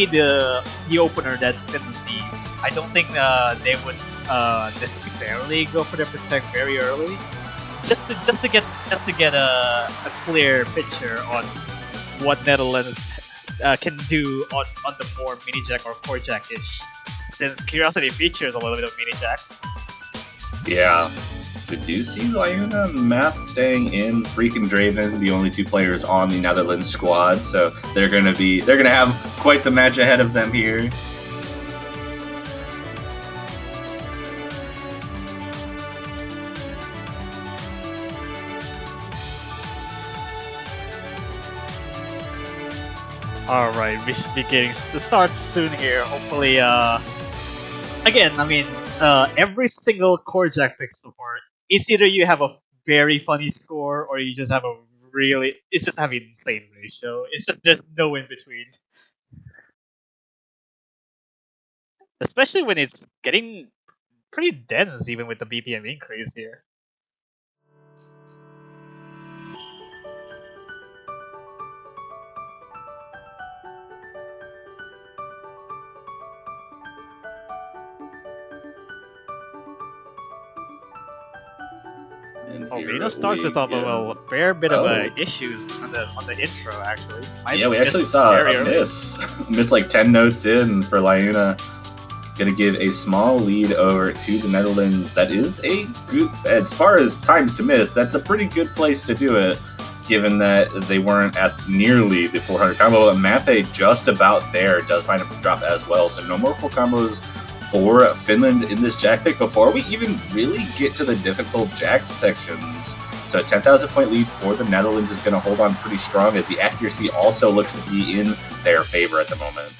Speaker 7: the opener that Finland needs. I don't think they would necessarily go for the protect very early, just to get a clear picture on what Netherlands can do on the more mini jack or core jack-ish, since Curiosity features a little bit of mini jacks.
Speaker 1: Yeah. We do see Lyuna and Math staying in. Freak and Draven, the only 2 players on the Netherlands squad, so they're gonna have quite the match ahead of them here.
Speaker 7: Alright, we should be getting to start soon here. Hopefully, again, I mean, every single core jack pick so far, it's either you have a very funny score or you just have it's just having insane ratio. It's just, there's no in between. Especially when it's getting pretty dense even with the BPM increase here.
Speaker 1: And
Speaker 7: Oh,
Speaker 1: here
Speaker 7: Reno starts
Speaker 1: we
Speaker 7: with a
Speaker 1: go.
Speaker 7: fair bit of
Speaker 1: Oh.
Speaker 7: issues on the intro, actually.
Speaker 1: Yeah, we actually saw
Speaker 7: very
Speaker 1: a
Speaker 7: early.
Speaker 1: miss like 10 notes in for Lyuna. Gonna give a small lead over to the Netherlands. That is a good, as far as times to miss, that's a pretty good place to do it, given that they weren't at nearly the 400 combo. And Mafe just about there does find a drop as well, so no more full combos for Finland in this jack pick before we even really get to the difficult jack sections. So a 10,000 point lead for the Netherlands is going to hold on pretty strong, as the accuracy also looks to be in their favor at the moment.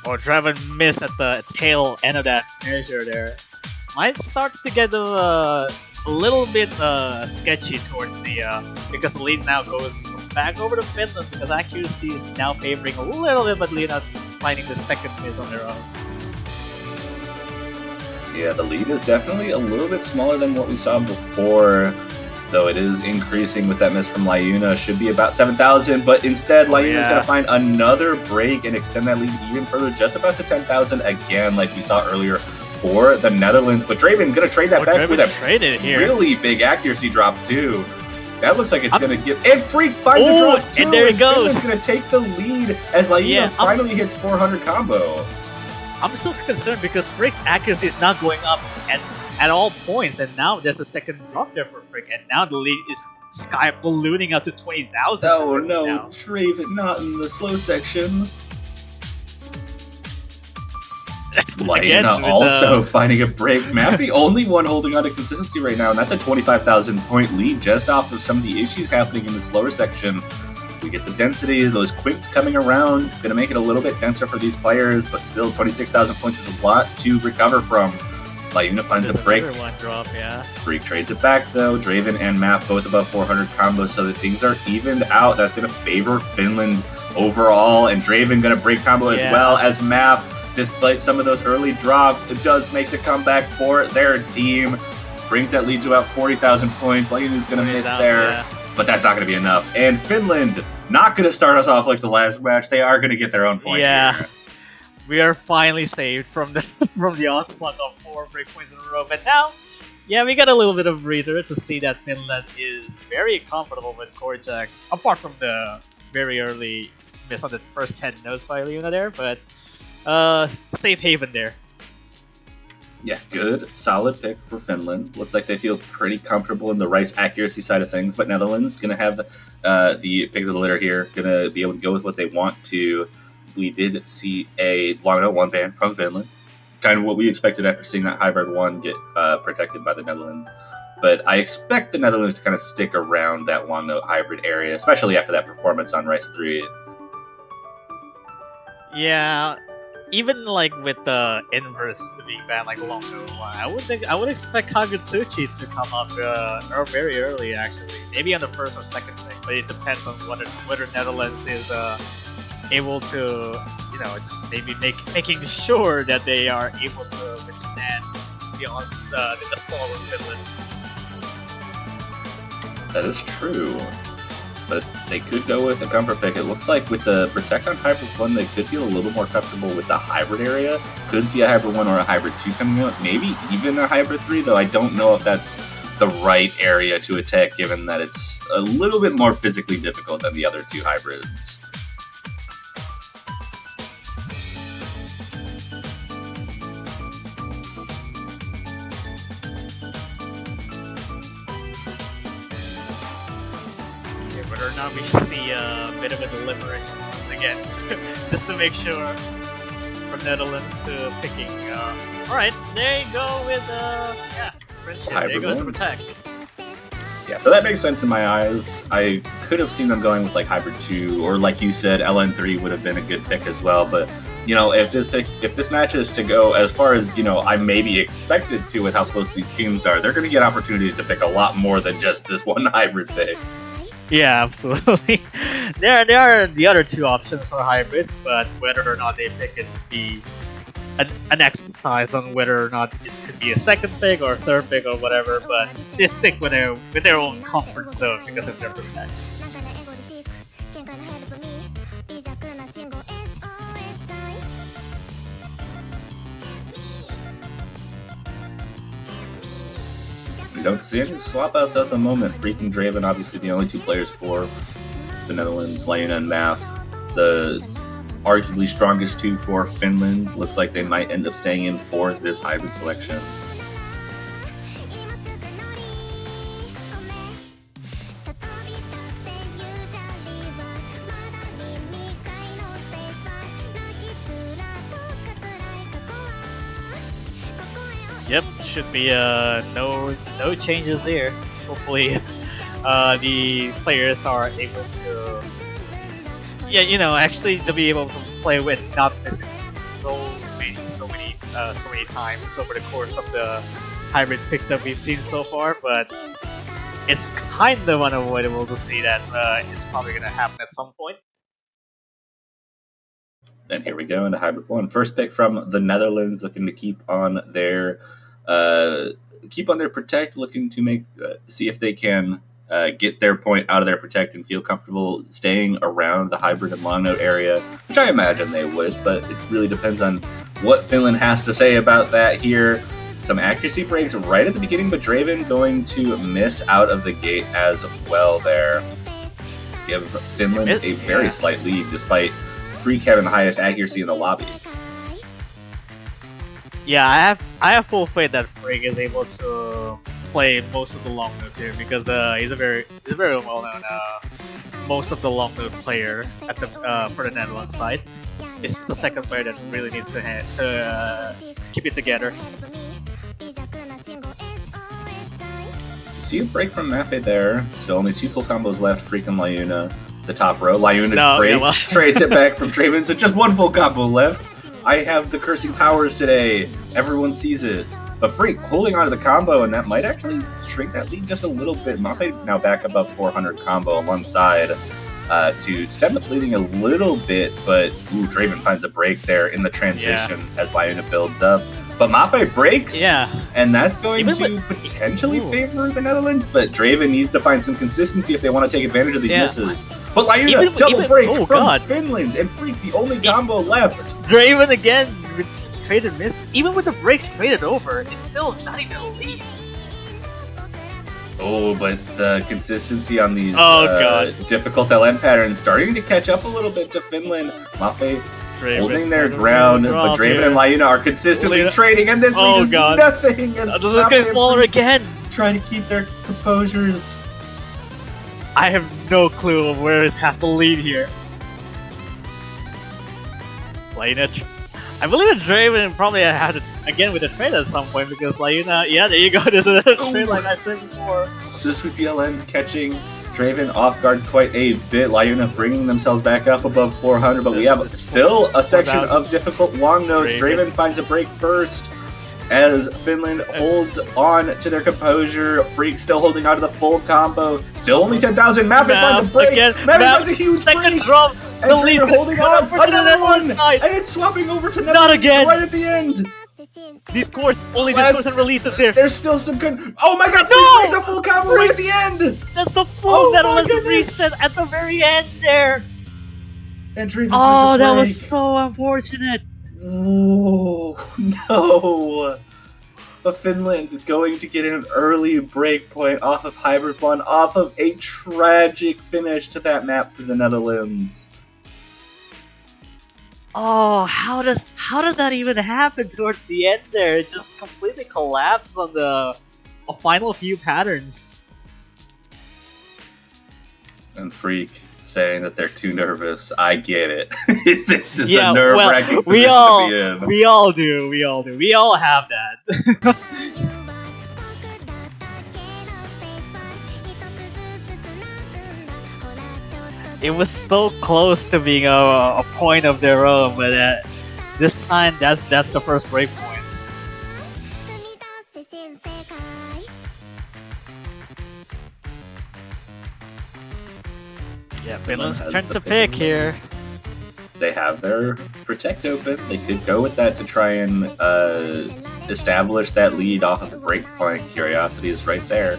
Speaker 7: Or Draven missed at the tail end of that measure there. Mine starts to get a little bit sketchy towards the because the lead now goes back over to Finland, because accuracy is now favoring a little bit, but Lena finding the second miss on their own.
Speaker 1: Yeah, the lead is definitely a little bit smaller than what we saw before, though it is increasing with that miss from Lyuna. Should be about 7,000, but instead Lyuna's going to find another break and extend that lead even further, just about to 10,000 again, like we saw earlier for the Netherlands. But Draven going to trade that back with a really big accuracy drop too. That looks like it's going to give... And Freak finds a drop too!
Speaker 7: And there it goes!
Speaker 1: Finland's going to take the lead as Lyuna finally hits 400 combo.
Speaker 7: I'm so concerned because Frick's accuracy is not going up at all points, and now there's a second drop there for Frick, and now the lead is sky ballooning up to 20,000.
Speaker 1: Oh no, Draven not in the slow section.
Speaker 7: Again,
Speaker 1: Laiuna
Speaker 7: with,
Speaker 1: also finding a break. Matt, the only one holding on to consistency right now, and that's a 25,000 point lead just off of some of the issues happening in the slower section. We get the density, those quicks coming around, going to make it a little bit denser for these players, but still 26,000 points is a lot to recover from. Laiuna finds a break.
Speaker 7: One drop, yeah.
Speaker 1: Freak trades it back though. Draven and Map both above 400 combos, so that things are evened out. That's going to favor Finland overall, and Draven going to break combo as well as Map. Despite some of those early drops, it does make the comeback for their team. Brings that lead to about 40,000 points. Laiuna's going to miss there, but that's not going to be enough. And Finland not going to start us off like the last match. They are going to get their own point here.
Speaker 7: We are finally saved from the onslaught of 4 breakpoints in a row. But now, we got a little bit of breather to see that Finland is very comfortable with Korjax, apart from the very early miss on the first 10 nodes by Laiuna there, but safe haven there.
Speaker 1: Yeah, good, solid pick for Finland. Looks like they feel pretty comfortable in the rice accuracy side of things, but Netherlands going to have the pick of the litter here, going to be able to go with what they want to. We did see a long note 1 ban from Finland, kind of what we expected after seeing that hybrid 1 get protected by the Netherlands. But I expect the Netherlands to kind of stick around that long note hybrid area, especially after that performance on Rice 3.
Speaker 7: Yeah, even like with the inverse being banned like long note 1, I would expect Kagutsuchi to come up very early actually, maybe on the first or second pick, but it depends on whether Netherlands is able to, just maybe making sure that they are able to withstand the assault of Finland.
Speaker 1: That is true, but they could go with a comfort pick. It looks like with the Protect on Hybrid 1, they could feel a little more comfortable with the hybrid area. Could see a Hybrid 1 or a Hybrid 2 coming out, maybe even a Hybrid 3, though I don't know if that's the right area to attack, given that it's a little bit more physically difficult than the other 2 hybrids.
Speaker 7: Whether or not we should see a bit of a deliberation once again, just to make sure from Netherlands to picking. Alright, there you go with friendship.
Speaker 1: Hybrid
Speaker 7: There goes
Speaker 1: 1.
Speaker 7: Protect.
Speaker 1: Yeah, so that makes sense in my eyes. I could have seen them going with like Hybrid 2, or like you said, LN3 would have been a good pick as well. But if this match is to go as far as I maybe expected to with how close these teams are, they're going to get opportunities to pick a lot more than just this one hybrid pick.
Speaker 7: Yeah, absolutely. There are the other 2 options for hybrids, but whether or not they pick it would be an exercise on whether or not it could be a second pick or a third pick or whatever. But they stick with their own comfort zone because of their Protect.
Speaker 1: We don't see any swap outs at the moment. Freak and Draven, obviously the only 2 players for the Netherlands, Laiuna and Math. The arguably strongest 2 for Finland. Looks like they might end up staying in for this hybrid selection.
Speaker 7: Yep, should be no changes here. Hopefully, the players are able to, actually to be able to play with not missing so many times over the course of the hybrid picks that we've seen so far. But it's kind of unavoidable to see that it's probably going to happen at some point.
Speaker 1: And here we go into Hybrid 1. First pick from the Netherlands, looking to keep on their Protect, looking to see if they can get their point out of their Protect and feel comfortable staying around the hybrid and long note area, which I imagine they would, but it really depends on what Finland has to say about that here. Some accuracy breaks right at the beginning, but Draven going to miss out of the gate as well there. Give Finland a very slight lead, despite Freak having the highest accuracy in the lobby.
Speaker 7: Yeah, I have full faith that Freak is able to play most of the long notes here because he's a very well known most of the long note player at the for the Netherlands side. It's just the second player that really needs to keep it together.
Speaker 1: See a break from Mafe there. So only 2 full combos left. Freak and Lyuna, the top row. Lyuna
Speaker 7: No,
Speaker 1: breaks,
Speaker 7: yeah, well.
Speaker 1: trades it back from Draven. So just 1 full combo left. I have the cursing powers today. Everyone sees it. But Freak holding on to the combo, and that might actually shrink that lead just a little bit. Mafe now back above 400 combo alongside to stem the bleeding a little bit. But Draven finds a break there in the transition as Lyuna builds up. But Mafe breaks,
Speaker 7: Yeah.
Speaker 1: and that's going
Speaker 7: Even
Speaker 1: to
Speaker 7: with-
Speaker 1: potentially
Speaker 7: Ooh.
Speaker 1: favor the Netherlands, but Draven needs to find some consistency if they want to take advantage of these
Speaker 7: Yeah.
Speaker 1: misses. But Lyuna,
Speaker 7: Even-
Speaker 1: double
Speaker 7: even-
Speaker 1: break
Speaker 7: oh,
Speaker 1: from
Speaker 7: God.
Speaker 1: Finland, and Freak, the only combo left.
Speaker 7: Draven again with traded miss. Even with the breaks traded over, it's still not even a lead.
Speaker 1: Oh, but the consistency on these
Speaker 7: God.
Speaker 1: difficult LN patterns starting to catch up a little bit to Finland. Mafe
Speaker 7: Draven,
Speaker 1: holding their
Speaker 7: I don't
Speaker 1: ground,
Speaker 7: know,
Speaker 1: but
Speaker 7: drop
Speaker 1: Draven
Speaker 7: here.
Speaker 1: and Lyuna are consistently
Speaker 7: Lyuna-
Speaker 1: trading, and this lead
Speaker 7: Oh,
Speaker 1: is
Speaker 7: God.
Speaker 1: nothing. As
Speaker 7: This
Speaker 1: Mafe
Speaker 7: guy's
Speaker 1: and
Speaker 7: smaller
Speaker 1: Freak
Speaker 7: again.
Speaker 1: try to keep their composures.
Speaker 7: I have no clue of where is half the lead here. Lyuna, I believe that Draven probably had it again with a trade at some point because Lyuna, yeah, there you go. There's another trade like I said before.
Speaker 1: This would be LN's catching Draven off guard quite a bit. Lyuna bringing themselves back up above 400, but we have still a section of difficult long nodes. Draven finds a break first as Finland holds on to their composure. Freak still holding on to the full combo. Still only 10,000. Mafe finds a break.
Speaker 7: Again,
Speaker 1: Mafe finds a huge
Speaker 7: second
Speaker 1: break.
Speaker 7: drop.
Speaker 1: And
Speaker 7: The lead's
Speaker 1: Draven holding
Speaker 7: gonna
Speaker 1: on.
Speaker 7: come over to
Speaker 1: Another
Speaker 7: the
Speaker 1: one.
Speaker 7: side.
Speaker 1: And it's swapping over to
Speaker 7: Not
Speaker 1: Netherlands
Speaker 7: again.
Speaker 1: right at the end.
Speaker 7: These scores, only
Speaker 1: Last-
Speaker 7: this person releases here.
Speaker 1: There's still some good. Oh my god, Freak
Speaker 7: No!
Speaker 1: makes a full combo right at the end.
Speaker 7: That's the full
Speaker 1: Oh
Speaker 7: that
Speaker 1: my
Speaker 7: was
Speaker 1: goodness.
Speaker 7: reset at the very end there.
Speaker 1: And Draven
Speaker 7: Oh,
Speaker 1: finds a
Speaker 7: that
Speaker 1: break.
Speaker 7: was so unfortunate.
Speaker 1: Oh, no. But Finland is going to get an early break point off of Hybrid 1, off of a tragic finish to that map for the Netherlands.
Speaker 7: Oh, how does that even happen towards the end there? It just completely collapsed on the final few patterns.
Speaker 1: And Freak saying that they're too nervous. I get it. This is
Speaker 7: Yeah,
Speaker 1: a
Speaker 7: well,
Speaker 1: nerve-wracking
Speaker 7: we
Speaker 1: position
Speaker 7: all
Speaker 1: to be in.
Speaker 7: we all do. We all have that. It was so close to being a point of their own, but this time that's the first break point. Yeah, Finland's
Speaker 1: has
Speaker 7: turn
Speaker 1: the
Speaker 7: to
Speaker 1: pick.
Speaker 7: pick here.
Speaker 1: They have their protect open. They could go with that to try and establish that lead off of the breakpoint. Curiosity is right there.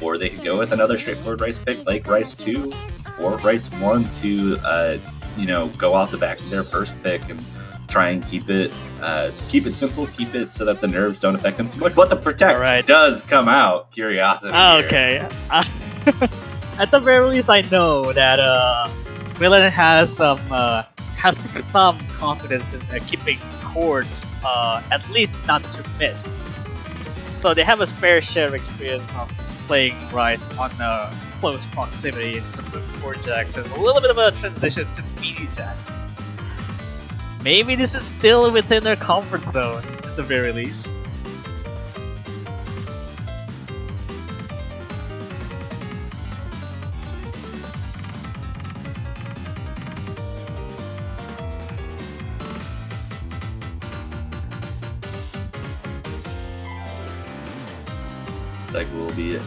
Speaker 1: Or they could go with another straightforward Rice pick like Rice 2 or Rice 1 to, go off the back of their first pick and try and keep it simple, keep it so that the nerves don't affect them too much. But the protect
Speaker 7: Alright.
Speaker 1: does come out. Curiosity. here.
Speaker 7: Okay. At the very least, I know that Finland has some confidence in keeping courts at least not to miss. So they have a fair share of experience of playing Rice on close proximity in terms of core jacks and a little bit of a transition to meaty jacks. Maybe this is still within their comfort zone at the very least.
Speaker 1: Looks like we'll be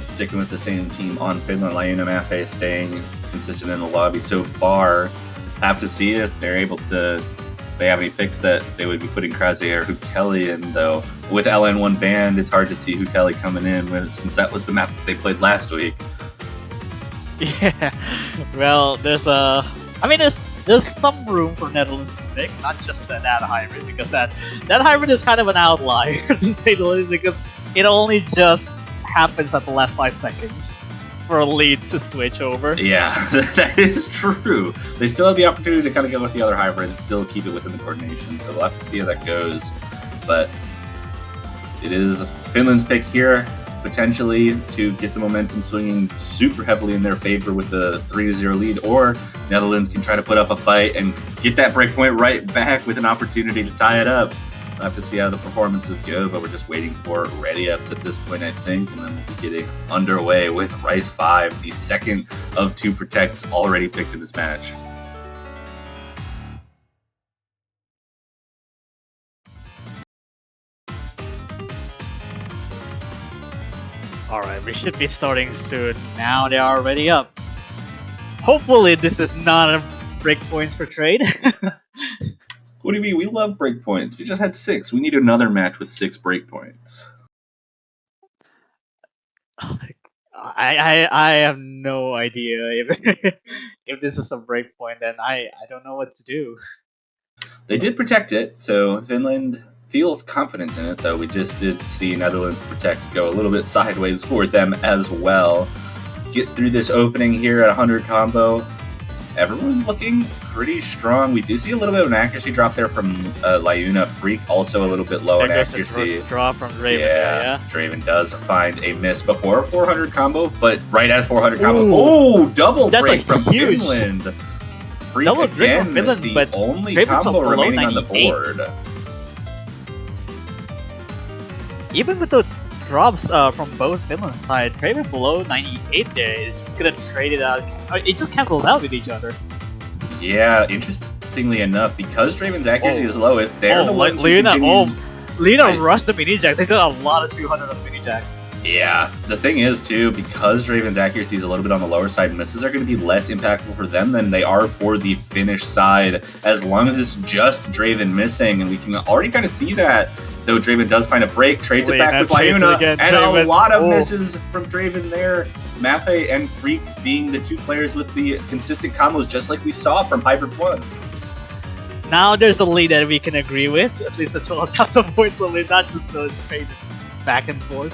Speaker 1: sticking with the same team on Finland. Lyuna Mafe staying consistent in the lobby so far. Have to see if they're able to. If they have any picks that they would be putting Krause or Kelly in, though. With LN1 banned, it's hard to see Kelly coming in since that was the map that they played last week.
Speaker 7: Yeah, well, there's some room for Netherlands to pick, not just that hybrid, because that hybrid is kind of an outlier to say the least, because it only just happens at the last 5 seconds for a lead to switch over.
Speaker 1: Yeah, that is true. They still have the opportunity to kind of go with the other hybrid and still keep it within the coordination, so we'll have to see how that goes. But it is Finland's pick here, potentially to get the momentum swinging super heavily in their favor with the 3-0 lead, or Netherlands can try to put up a fight and get that breakpoint right back with an opportunity to tie it up. We'll have to see how the performances go, but we're just waiting for ready-ups at this point, I think, and then we'll be getting underway with Rice 5, the second of 2 Protects already picked in this match.
Speaker 7: Alright, we should be starting soon. Now they are already up. Hopefully this is not a breakpoints for trade.
Speaker 1: What do you mean? We love breakpoints. We just had 6. We need another match with 6 breakpoints.
Speaker 7: I have no idea if if this is a breakpoint, then I don't know what to do.
Speaker 1: They did protect it, so Finland feels confident in it, though we just did see Netherlands Protect go a little bit sideways for them as well. Get through this opening here at 100 combo. Everyone looking pretty strong. We do see a little bit of an accuracy drop there from Lyuna. Freak also a little bit low in accuracy.
Speaker 7: Draw from Draven.
Speaker 1: Yeah, Draven does find a miss before 400 combo, but right as 400 combo. Ooh, double
Speaker 7: That's
Speaker 1: break from
Speaker 7: huge.
Speaker 1: Finland. Freak
Speaker 7: Double break
Speaker 1: again,
Speaker 7: from Finland,
Speaker 1: the
Speaker 7: but
Speaker 1: only
Speaker 7: Draven's
Speaker 1: combo
Speaker 7: below
Speaker 1: remaining on the
Speaker 7: 98.
Speaker 1: board.
Speaker 7: Even with the drops from both Finland's side, Draven below 98 there, it's just gonna trade it out. It just cancels out with each other.
Speaker 1: Yeah, interestingly enough, because Draven's accuracy is low, if they're the ones who
Speaker 7: Luna,
Speaker 1: continue...
Speaker 7: Luna rushed the mini jack. They got a lot of 200 on mini jacks.
Speaker 1: Yeah, the thing is, too, because Draven's accuracy is a little bit on the lower side, misses are going to be less impactful for them than they are for the Finnish side, as long as it's just Draven missing, and we can already kind of see that, though Draven does find a break, trades it back with Lyuna, and
Speaker 7: Draven.
Speaker 1: a lot of misses from Draven there. Mafe and Freak being the 2 players with the consistent combos, just like we saw from Hybrid 1.
Speaker 7: Now there's a lead that we can agree with, at least the 12,000 points lead, not just the trade back and forth.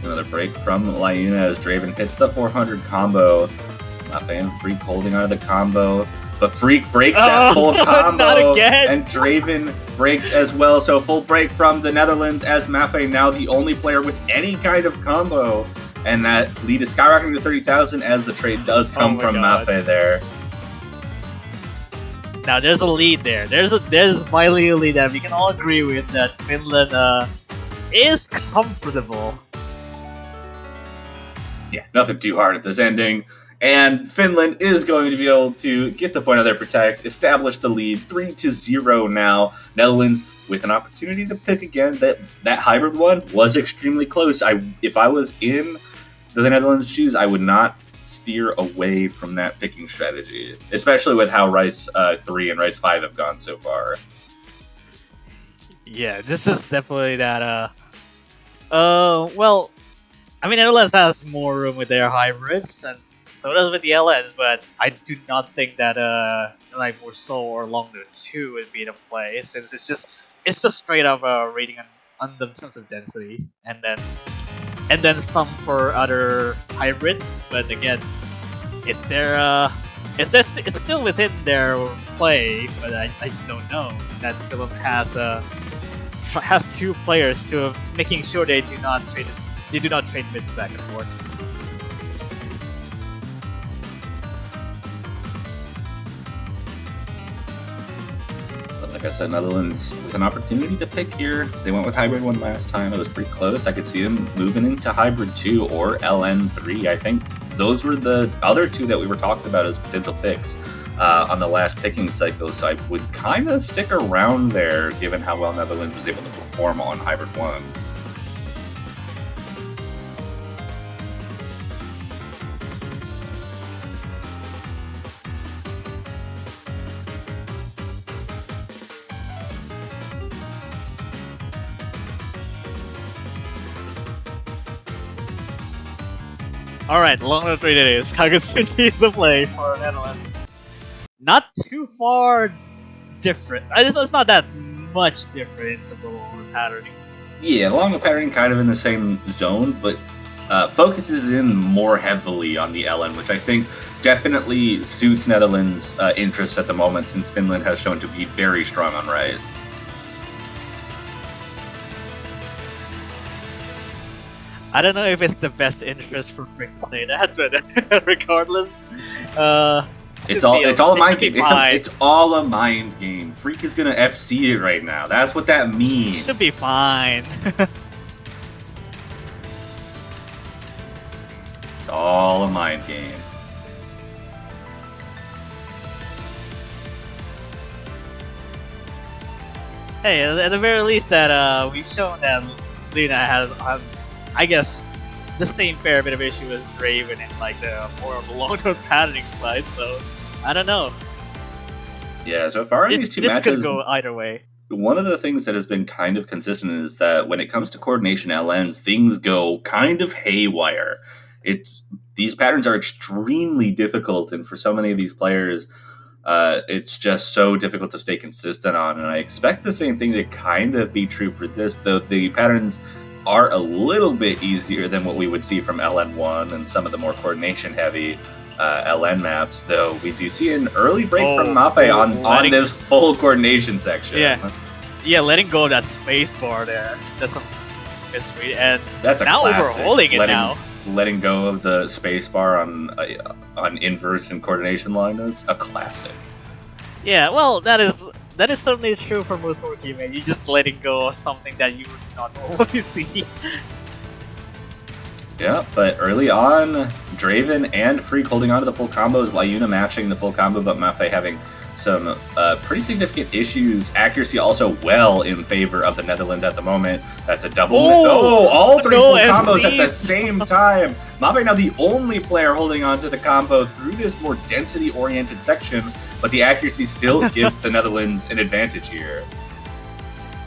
Speaker 1: Another break from Lyuna as Draven hits the 400 combo. Mafe and Freak holding on to the combo. But Freak breaks that full combo.
Speaker 7: Not again.
Speaker 1: And Draven breaks as well. So full break from the Netherlands as Mafe now the only player with any kind of combo. And that lead is skyrocketing to 30,000 as the trade does come from Mafe there.
Speaker 7: Now there's a lead there. There's finally a lead that we can all agree with that Finland is comfortable.
Speaker 1: Yeah, nothing too hard at this ending. And Finland is going to be able to get the point of their Protect, establish the lead 3-0 now. Netherlands with an opportunity to pick again. That hybrid one was extremely close. If I was in the Netherlands' shoes, I would not steer away from that picking strategy, especially with how Rice 3 and Rice 5 have gone so far.
Speaker 7: Yeah, this is definitely that. Well, I mean, Netherlands has more room with their hybrids, and so does with the LNs, but I do not think that like Warsaw or Longno 2 would be the play, since it's just straight up rating on the terms of density, and then some for other hybrids. But again, it's still within their play, but I just don't know that Finland has 2 players to making sure they do not trade misses back and forth.
Speaker 1: But like I said, Netherlands with an opportunity to pick here. They went with Hybrid 1 last time. It was pretty close. I could see them moving into Hybrid 2 or LN3. I think those were the other 2 that we were talking about as potential picks on the last picking cycle. So I would kind of stick around there, given how well Netherlands was able to perform on Hybrid 1.
Speaker 7: Alright, Longno 3 it is. Kagutsuchi is the play for Netherlands. Not too far different. It's not that much different in the Longno patterning.
Speaker 1: Yeah, along the patterning, kind of in the same zone, but focuses in more heavily on the LN, which I think definitely suits Netherlands' interests at the moment, since Finland has shown to be very strong on Rice.
Speaker 7: I don't know if it's the best interest for Frick to say that, but regardless,
Speaker 1: It's all a mind
Speaker 7: should be
Speaker 1: game.
Speaker 7: fine.
Speaker 1: It's all a mind game. Freak is gonna FC it right now. That's what that means.
Speaker 7: Should be fine.
Speaker 1: It's all a mind game.
Speaker 7: Hey, at the very least that we've shown that Luna has, I guess, the same fair bit of issue as Draven in like the more of the long-term patterning side. So I don't know.
Speaker 1: Yeah, so far in
Speaker 7: This,
Speaker 1: these two
Speaker 7: this
Speaker 1: matches,
Speaker 7: could go either way.
Speaker 1: one of the things that has been kind of consistent is that when it comes to coordination LNs, things go kind of haywire. These patterns are extremely difficult, and for so many of these players, it's just so difficult to stay consistent on. And I expect the same thing to kind of be true for this, though the patterns are a little bit easier than what we would see from LN1 and some of the more coordination-heavy LN maps, though we do see an early break from Mafe on this full coordination section.
Speaker 7: Yeah, letting go of that space bar there. That's some mystery, and
Speaker 1: That's a
Speaker 7: now
Speaker 1: classic.
Speaker 7: overholding it now.
Speaker 1: Letting go of the space bar on inverse and coordination line, it's a classic.
Speaker 7: Yeah, well, that is certainly true for most rookie, man. You're just letting go of something that you would not always see.
Speaker 1: Yeah, but early on, Draven and Freak holding on to the full combos, Lyuna matching the full combo, but Mafe having some pretty significant issues. Accuracy also well in favor of the Netherlands at the moment. That's a double. All three full combos at the same time. Mafe now the only player holding on to the combo through this more density-oriented section, but the accuracy still gives the Netherlands an advantage here.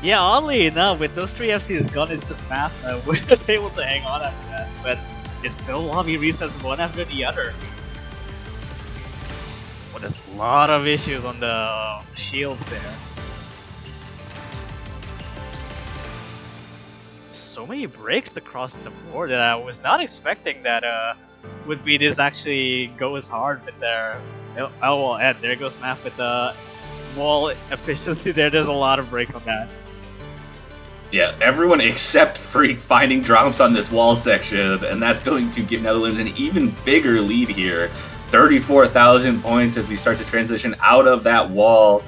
Speaker 7: Yeah, oddly enough, with those three FCs gone, it's just math. We're able to hang on after that, but it's still lobby resets one after the other. Well, there's a lot of issues on the shields there. So many breaks across the board that I was not expecting that would be this actually go as hard with their. Oh well, and there goes Math with the wall efficiency there. There's a lot of breaks on that.
Speaker 1: Yeah, everyone except Freak finding drops on this wall section, and that's going to give Netherlands an even bigger lead here. 34,000 points as we start to transition out of that wall,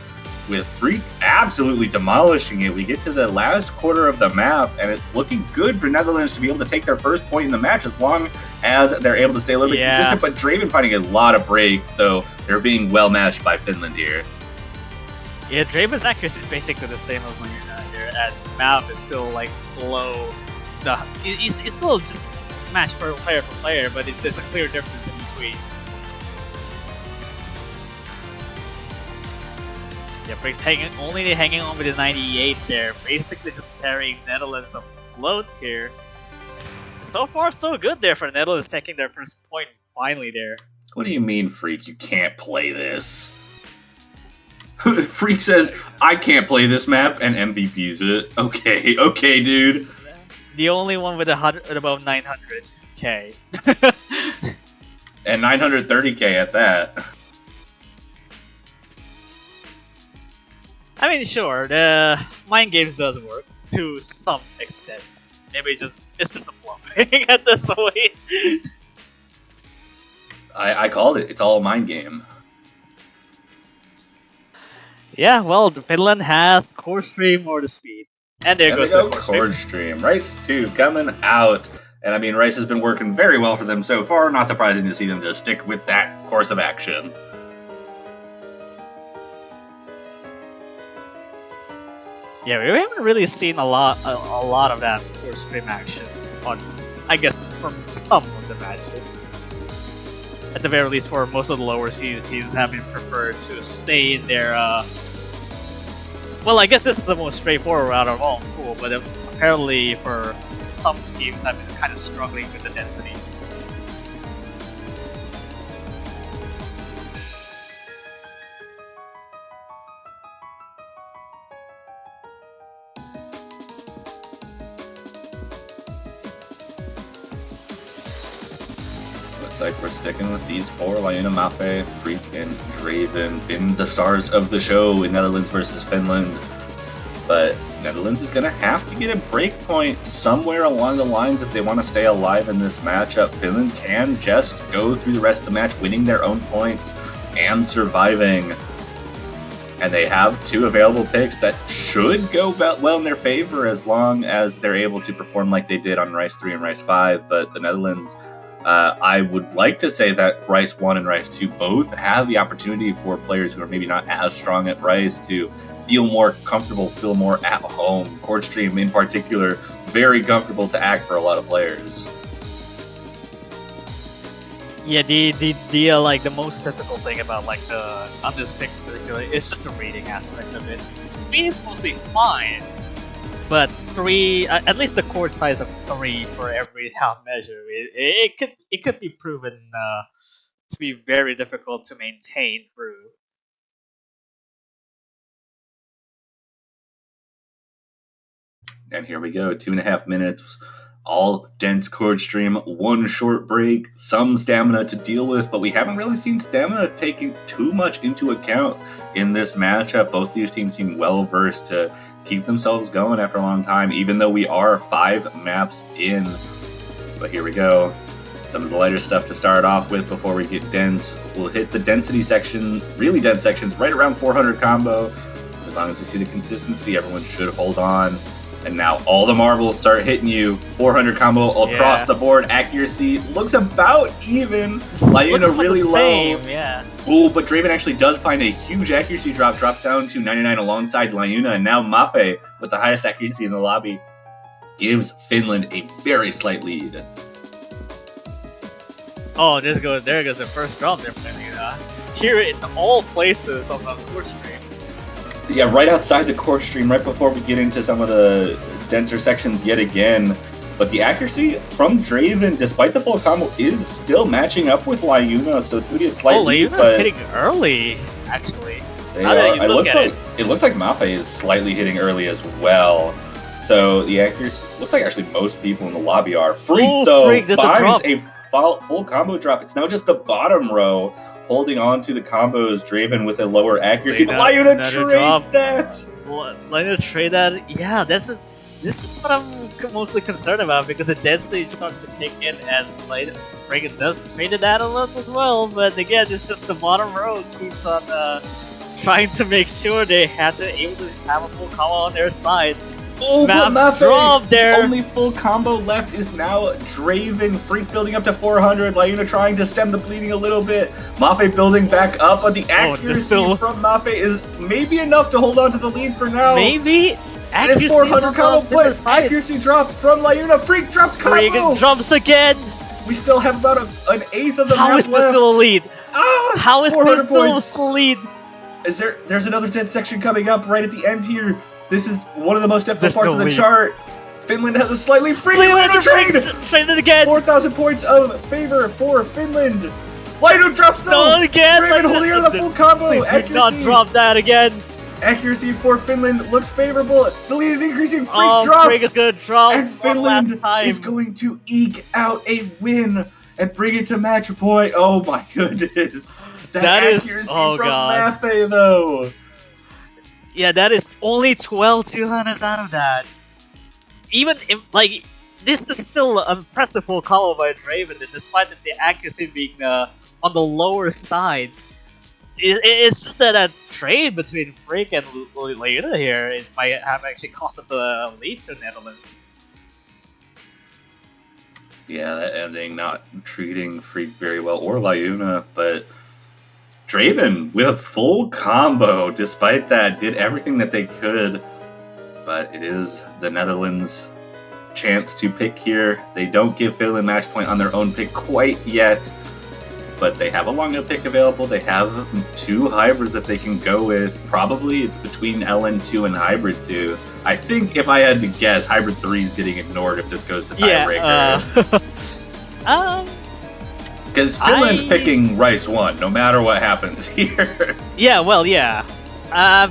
Speaker 1: with Freak absolutely demolishing it. We get to the last quarter of the map, and it's looking good for Netherlands to be able to take their first point in the match as long as they're able to stay a little bit consistent. But Draven finding a lot of breaks, though they're being well matched by Finland here.
Speaker 7: Yeah, Draven's accuracy is basically the same as when you're not here, and Mav is still like below the. It's still just match for player, but there's a clear difference in between. Yeah, Breaks only hanging on with the 98 there, basically just carrying Netherlands afloat here. So far, so good there for Netherlands taking their first point finally there.
Speaker 1: What do you mean, Freak? You can't play this. Freak says, I can't play this map, and MVPs it. Okay, dude.
Speaker 7: The only one with above 900k.
Speaker 1: And 930k at that.
Speaker 7: I mean, sure, the mind games does work to some extent. Maybe it's just a bluffing at this point.
Speaker 1: I called it. It's all a mind game.
Speaker 7: Yeah, well, Finland has core stream or the speed. And there goes the
Speaker 1: core stream. Rice 2 coming out. And I mean, Rice has been working very well for them so far. Not surprising to see them just stick with that course of action.
Speaker 7: Yeah, we haven't really seen a lot of that core stream action on, I guess, from some of the matches. At the very least, for most of the lower seed teams have been preferred to stay in their, well, I guess this is the most straightforward out of all pool, but apparently for some teams have been kind of struggling with the density.
Speaker 1: Looks like we're sticking with these four: Lyuna, Mafe, Freak, and Draven. Been the stars of the show in Netherlands versus Finland. But Netherlands is going to have to get a break point somewhere along the lines if they want to stay alive in this matchup. Finland can just go through the rest of the match winning their own points. and surviving. And they have 2 available picks that should go well in their favor as long as they're able to perform like they did on Rice 3 and Rice 5. But the Netherlands, I would like to say that Rice 1 and Rice 2 both have the opportunity for players who are maybe not as strong at Rice to feel more comfortable, feel more at home. Courtstream in particular, very comfortable to act for a lot of players.
Speaker 7: Yeah, the like the most difficult thing about like the on this pick particularly is just the reading aspect of it. 3 is mostly fine, but 3, at least the court size of 3 for every half measure, it could be proven to be very difficult to maintain through.
Speaker 1: And here we go, 2.5 minutes. All dense Courtstream, 1 short break, some stamina to deal with, but we haven't really seen stamina taken too much into account in this matchup. Both these teams seem well versed to keep themselves going after a long time, even though we are 5 maps in. But here we go. Some of the lighter stuff to start off with before we get dense. We'll hit the density section, really dense sections, right around 400 combo. As long as we see the consistency, everyone should hold on. And now all the marbles start hitting you. 400 combo across the board. Accuracy looks about even. Lyuna really low.
Speaker 7: Yeah.
Speaker 1: Ooh, but Draven actually does find a huge accuracy drop. Drops down to 99 alongside Lyuna. And now Mafe, with the highest accuracy in the lobby, gives Finland a very slight lead.
Speaker 7: Oh, there goes the first drop there for Lyuna. Here in all places on the course stream.
Speaker 1: Yeah, right outside the core stream, right before we get into some of the denser sections yet again. But the accuracy from Draven, despite the full combo, is still matching up with Lyuna, so it's going to be a slight lead.
Speaker 7: Lyuna's hitting early, actually.
Speaker 1: It looks like Mafe is slightly hitting early as well. So the accuracy looks like actually most people in the lobby are. Freak, finds a full combo drop. It's now just the bottom row holding on to the combos. Draven with a lower accuracy, but Lyuna trade that!
Speaker 7: Lyuna trade that? Yeah, this is what I'm mostly concerned about, because the dead stage starts to kick in, and Draven does trade that a lot as well, but again, it's just the bottom row keeps on trying to make sure they have to able to have a full combo on their side.
Speaker 1: Oh, but
Speaker 7: Mafe,
Speaker 1: the only full combo left is now Draven. Freak building up to 400. Lyuna trying to stem the bleeding a little bit. Mafe building back up, but the accuracy from Mafe is maybe enough to hold on to the lead for now.
Speaker 7: Maybe?
Speaker 1: And it's 400 combo, but accuracy drop from Lyuna. Freak drops combo!
Speaker 7: Freak drops again!
Speaker 1: We still have about an eighth of the map left.
Speaker 7: How is this still a lead? How is this
Speaker 1: still a lead? There's another dead section coming up right at the end here. This is one of the most difficult parts of the chart. Finland has a slightly free trade
Speaker 7: it again.
Speaker 1: 4,000 points of favor for Finland. Lyuna drops though.
Speaker 7: Again.
Speaker 1: Draven holding on the full combo.
Speaker 7: Did not drop that again.
Speaker 1: Accuracy for Finland looks favorable. The lead is increasing. Freak drops.
Speaker 7: Freak is gonna drop.
Speaker 1: And Finland is going to eke out a win and bring it to match point. Oh my goodness. That accuracy from Mafe though.
Speaker 7: Yeah, that is only 12 200s out of that. Even if, this is still an impressive full combo by Draven, despite the accuracy being on the lower side. It's just that trade between Freak and Lyuna here might have actually costed the lead to Netherlands.
Speaker 1: Yeah, that ending not treating Freak very well, or Lyuna, but Draven with a full combo, despite that, did everything that they could. But it is the Netherlands' chance to pick here. They don't give Finland match point on their own pick quite yet, but they have a long pick available. They have 2 hybrids that they can go with. Probably it's between LN2 and Hybrid 2. I think if I had to guess, Hybrid 3 is getting ignored if this goes to tiebreaker.
Speaker 7: Yeah,
Speaker 1: because Finland's picking Rice 1, no matter what happens here.
Speaker 7: Yeah, well, yeah.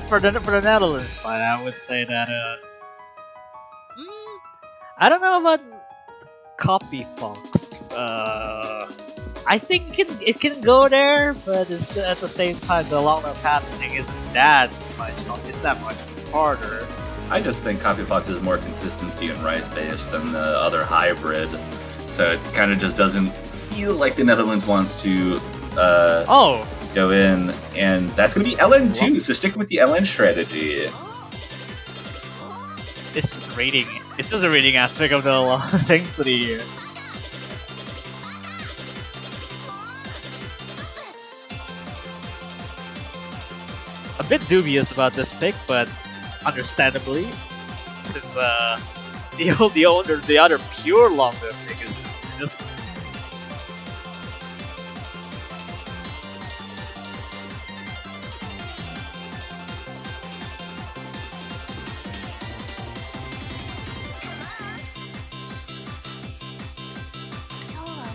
Speaker 7: For the Netherlands side, I would say that I don't know about Copy Funks. I think it can go there, but it's, at the same time, the long enough happening isn't that much. It's that much harder.
Speaker 1: I just think Copy Fox is more consistency and Rice based than the other hybrid, so it kind of just doesn't feel like the Netherlands wants to go in, and that's going to be LN2, so sticking with the LN strategy.
Speaker 7: It's just rating. It's just the rating aspect of the intensity here. A bit dubious about this pick, but understandably, since the other pure long term pick is just this one.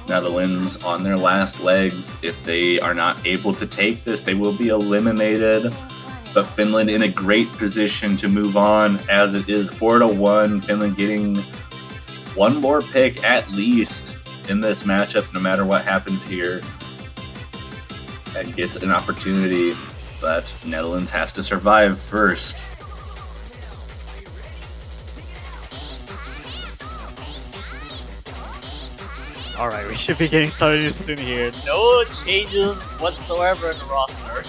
Speaker 1: Netherlands on their last legs. If they are not able to take this, they will be eliminated. But Finland in a great position to move on as it is 4-1. Finland getting one more pick at least in this matchup, no matter what happens here. And gets an opportunity, but Netherlands has to survive first.
Speaker 7: Alright, we should be getting started soon here. No changes whatsoever in the roster.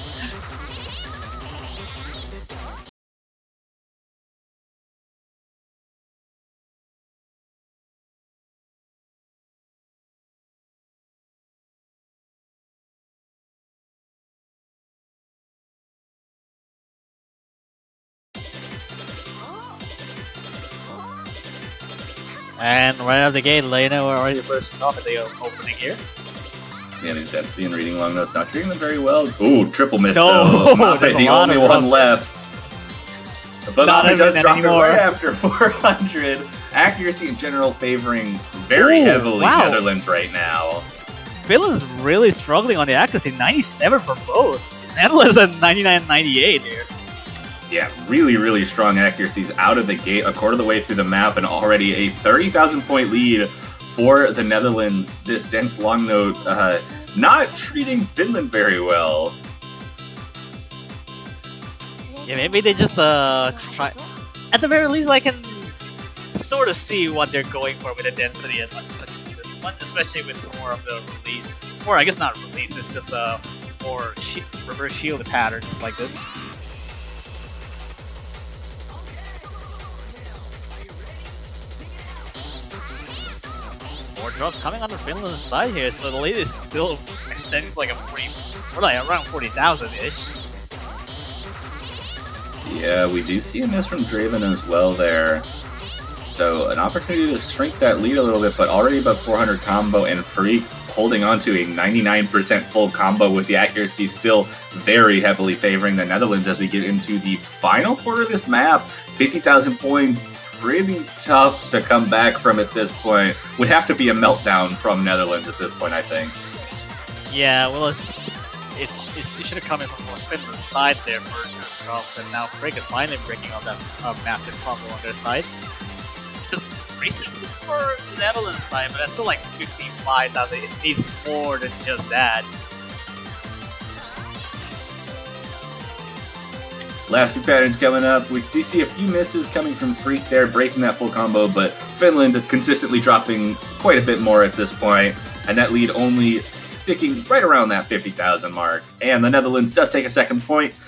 Speaker 7: And right out of the gate, Lena, we're already first off at the opening here.
Speaker 1: Yeah, his density and reading long notes not treating them very well. Ooh, triple miss
Speaker 7: No,
Speaker 1: though. Mafe,
Speaker 7: there's a
Speaker 1: the
Speaker 7: lot
Speaker 1: only
Speaker 7: of
Speaker 1: one
Speaker 7: rough.
Speaker 1: left. But
Speaker 7: Not
Speaker 1: Mafe does
Speaker 7: even
Speaker 1: drop it
Speaker 7: anymore.
Speaker 1: right after 400. Accuracy in general favoring very
Speaker 7: Ooh,
Speaker 1: heavily
Speaker 7: wow.
Speaker 1: Netherlands right now.
Speaker 7: Finland's really struggling on the accuracy, 97 for both. Netherlands at 99-98 here.
Speaker 1: Yeah, really, really strong accuracies out of the gate, a quarter of the way through the map, and already a 30,000 point lead for the Netherlands. This dense long note not treating Finland very well.
Speaker 7: Yeah, maybe they just try. At the very least, I can sort of see what they're going for with a density and such as this one, especially with more of the release. Or I guess not release, it's just more reverse shield patterns like this. More drops coming on the Finland side here, so the lead is still extending to like a 40, or like around 40,000-ish.
Speaker 1: Yeah, we do see a miss from Draven as well there. So an opportunity to shrink that lead a little bit, but already above 400 combo, and Freak holding on to a 99% full combo with the accuracy still very heavily favoring the Netherlands as we get into the final quarter of this map. 50,000 points, pretty tough to come back from at this point. Would have to be a meltdown from Netherlands at this point, I think.
Speaker 7: Yeah, well, it should have come in from Finland's side there first off, and now Freak is finally breaking on that massive combo on their side. Just recently for the Netherlands side, but that's still like 55,000. It needs more than just that.
Speaker 1: Last two patterns coming up. We do see a few misses coming from Freak there, breaking that full combo, but Finland consistently dropping quite a bit more at this point, and that lead only sticking right around that 50,000 mark. And the Netherlands does take a second point,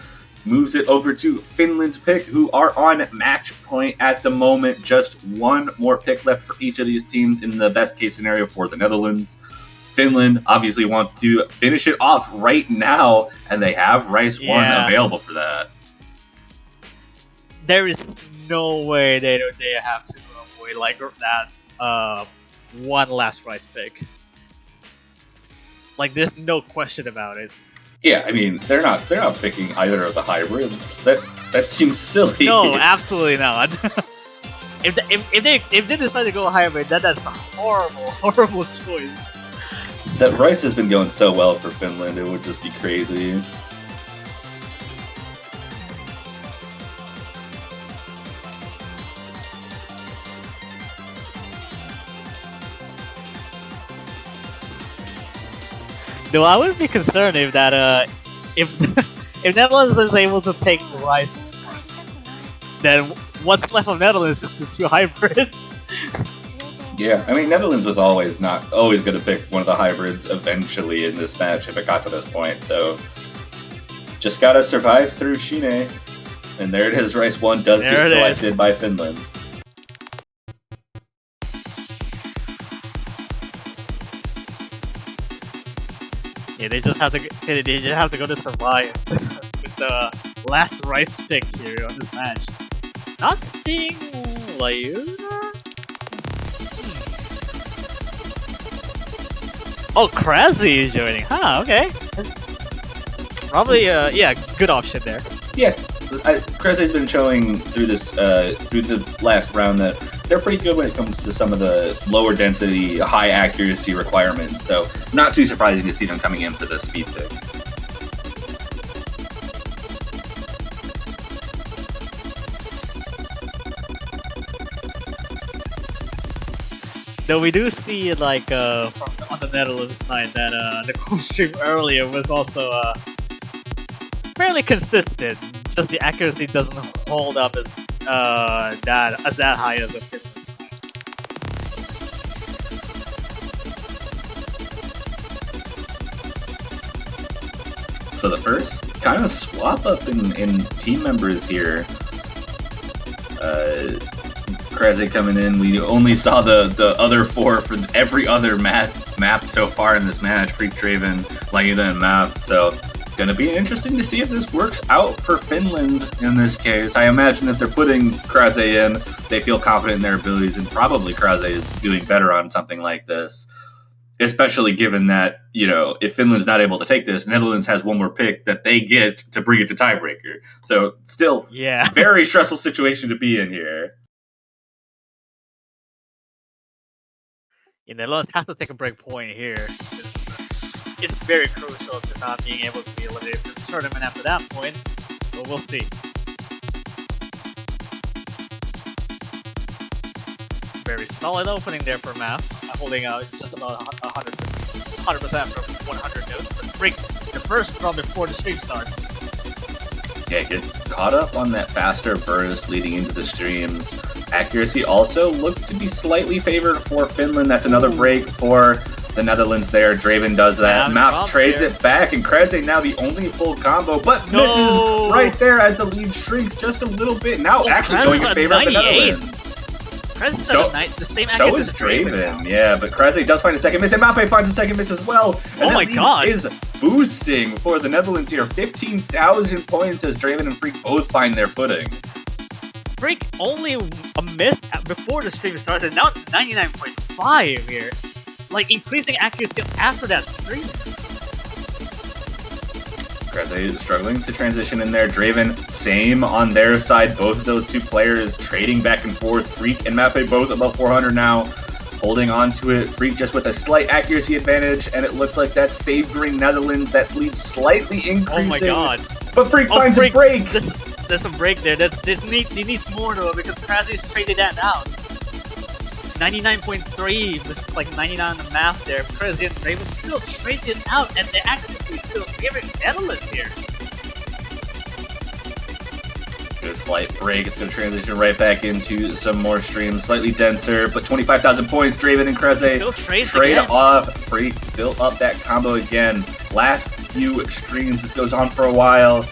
Speaker 1: moves it over to Finland's pick, who are on match point at the moment. Just one more pick left for each of these teams in the best case scenario for the Netherlands. Finland obviously wants to finish it off right now, and they have Rice 1 available for that.
Speaker 7: There is no way they have to avoid like that one last price pick. Like there's no question about it.
Speaker 1: Yeah, I mean they're not picking either of the hybrids. That seems silly.
Speaker 7: No, absolutely not. if they decide to go hybrid, that's a horrible choice.
Speaker 1: That Rice has been going so well for Finland, it would just be crazy.
Speaker 7: No, I would be concerned if that if Netherlands is able to take the Rice, then what's left of Netherlands is the two hybrids.
Speaker 1: Yeah, I mean Netherlands was always going to pick one of the hybrids eventually in this match if it got to this point. So Just gotta survive through Shine. And there it is, Rice 1 does
Speaker 7: There
Speaker 1: get
Speaker 7: it
Speaker 1: selected
Speaker 7: is.
Speaker 1: by Finland.
Speaker 7: Yeah, they just have to go to survive with the last Rice pick here on this match. Not seeing Layuna? Oh, Krasi is joining. Huh, okay. That's probably, yeah, good option there.
Speaker 1: Yeah, Kreze's been showing through this through the last round that they're pretty good when it comes to some of the lower density, high accuracy requirements. So not too surprising to see them coming in for the speed pick.
Speaker 7: Though we do see, like, on the Netherlands side that the co-stream earlier was also fairly consistent. Just the accuracy doesn't hold up as that high as the Finland side.
Speaker 1: So the first kind of swap up in team members here. Kreze coming in. We only saw the other four for every other map so far in this match. Freak, Draven, Layuna, and Map. So gonna be interesting to see if this works out for Finland in this case. I imagine if they're putting Kreze in, they feel confident in their abilities, and probably Kreze is doing better on something like this. Especially given that, you know, if Finland's not able to take this, Netherlands has one more pick that they get to bring it to tiebreaker. So still,
Speaker 7: Yeah.
Speaker 1: very stressful situation to be in here.
Speaker 7: The Netherlands have to take a break point here, since it's very crucial to not being able to be eliminated from the tournament after that point. But we'll see. Very solid opening there for Map, holding out just about 100% from 100 notes. But break the first draw before the stream starts.
Speaker 1: Yeah, gets caught up on that faster burst leading into the streams. Accuracy also looks to be slightly favored for Finland. That's another break for the Netherlands there. Draven does that.
Speaker 7: Yeah,
Speaker 1: Map trades it back, and Kreze now the only full combo, but misses right there as the lead shrinks just a little bit. Now actually
Speaker 7: Kreze
Speaker 1: going in
Speaker 7: at
Speaker 1: favor of the
Speaker 7: 98.
Speaker 1: Netherlands.
Speaker 7: Kreze
Speaker 1: So-
Speaker 7: the same
Speaker 1: So
Speaker 7: accuracy
Speaker 1: is
Speaker 7: as Draven now.
Speaker 1: Draven, yeah, but Kreze does find a second miss, and Mape finds a second miss as well. And
Speaker 7: Oh
Speaker 1: that
Speaker 7: my
Speaker 1: lead
Speaker 7: God.
Speaker 1: is boosting for the Netherlands here. 15,000 points as Draven and Freak both find their footing.
Speaker 7: Freak only a miss before the stream starts, and now 99.5 here. Like, increasing accuracy after that stream.
Speaker 1: Kreze is struggling to transition in there. Draven, same on their side. Both of those two players trading back and forth. Freak and Mape both above 400 now. Holding on to it. Freak just with a slight accuracy advantage, and it looks like that's favoring Netherlands. That's lead slightly increasing.
Speaker 7: Oh my God.
Speaker 1: But Freak
Speaker 7: Oh,
Speaker 1: finds
Speaker 7: Freak,
Speaker 1: a break.
Speaker 7: There's a break there. He needs more though, because Krasi's traded that out. 99.3 was like 99 on the map there. Krasi and Draven still trades it out, and the accuracy is still favoring Netherlands here.
Speaker 1: Good slight break. It's going to transition right back into some more streams. Slightly denser, but 25,000 points. Draven and Kreze
Speaker 7: Still trades
Speaker 1: trade
Speaker 7: again.
Speaker 1: off. Freak built up that combo again. Last few streams. This goes on for a while,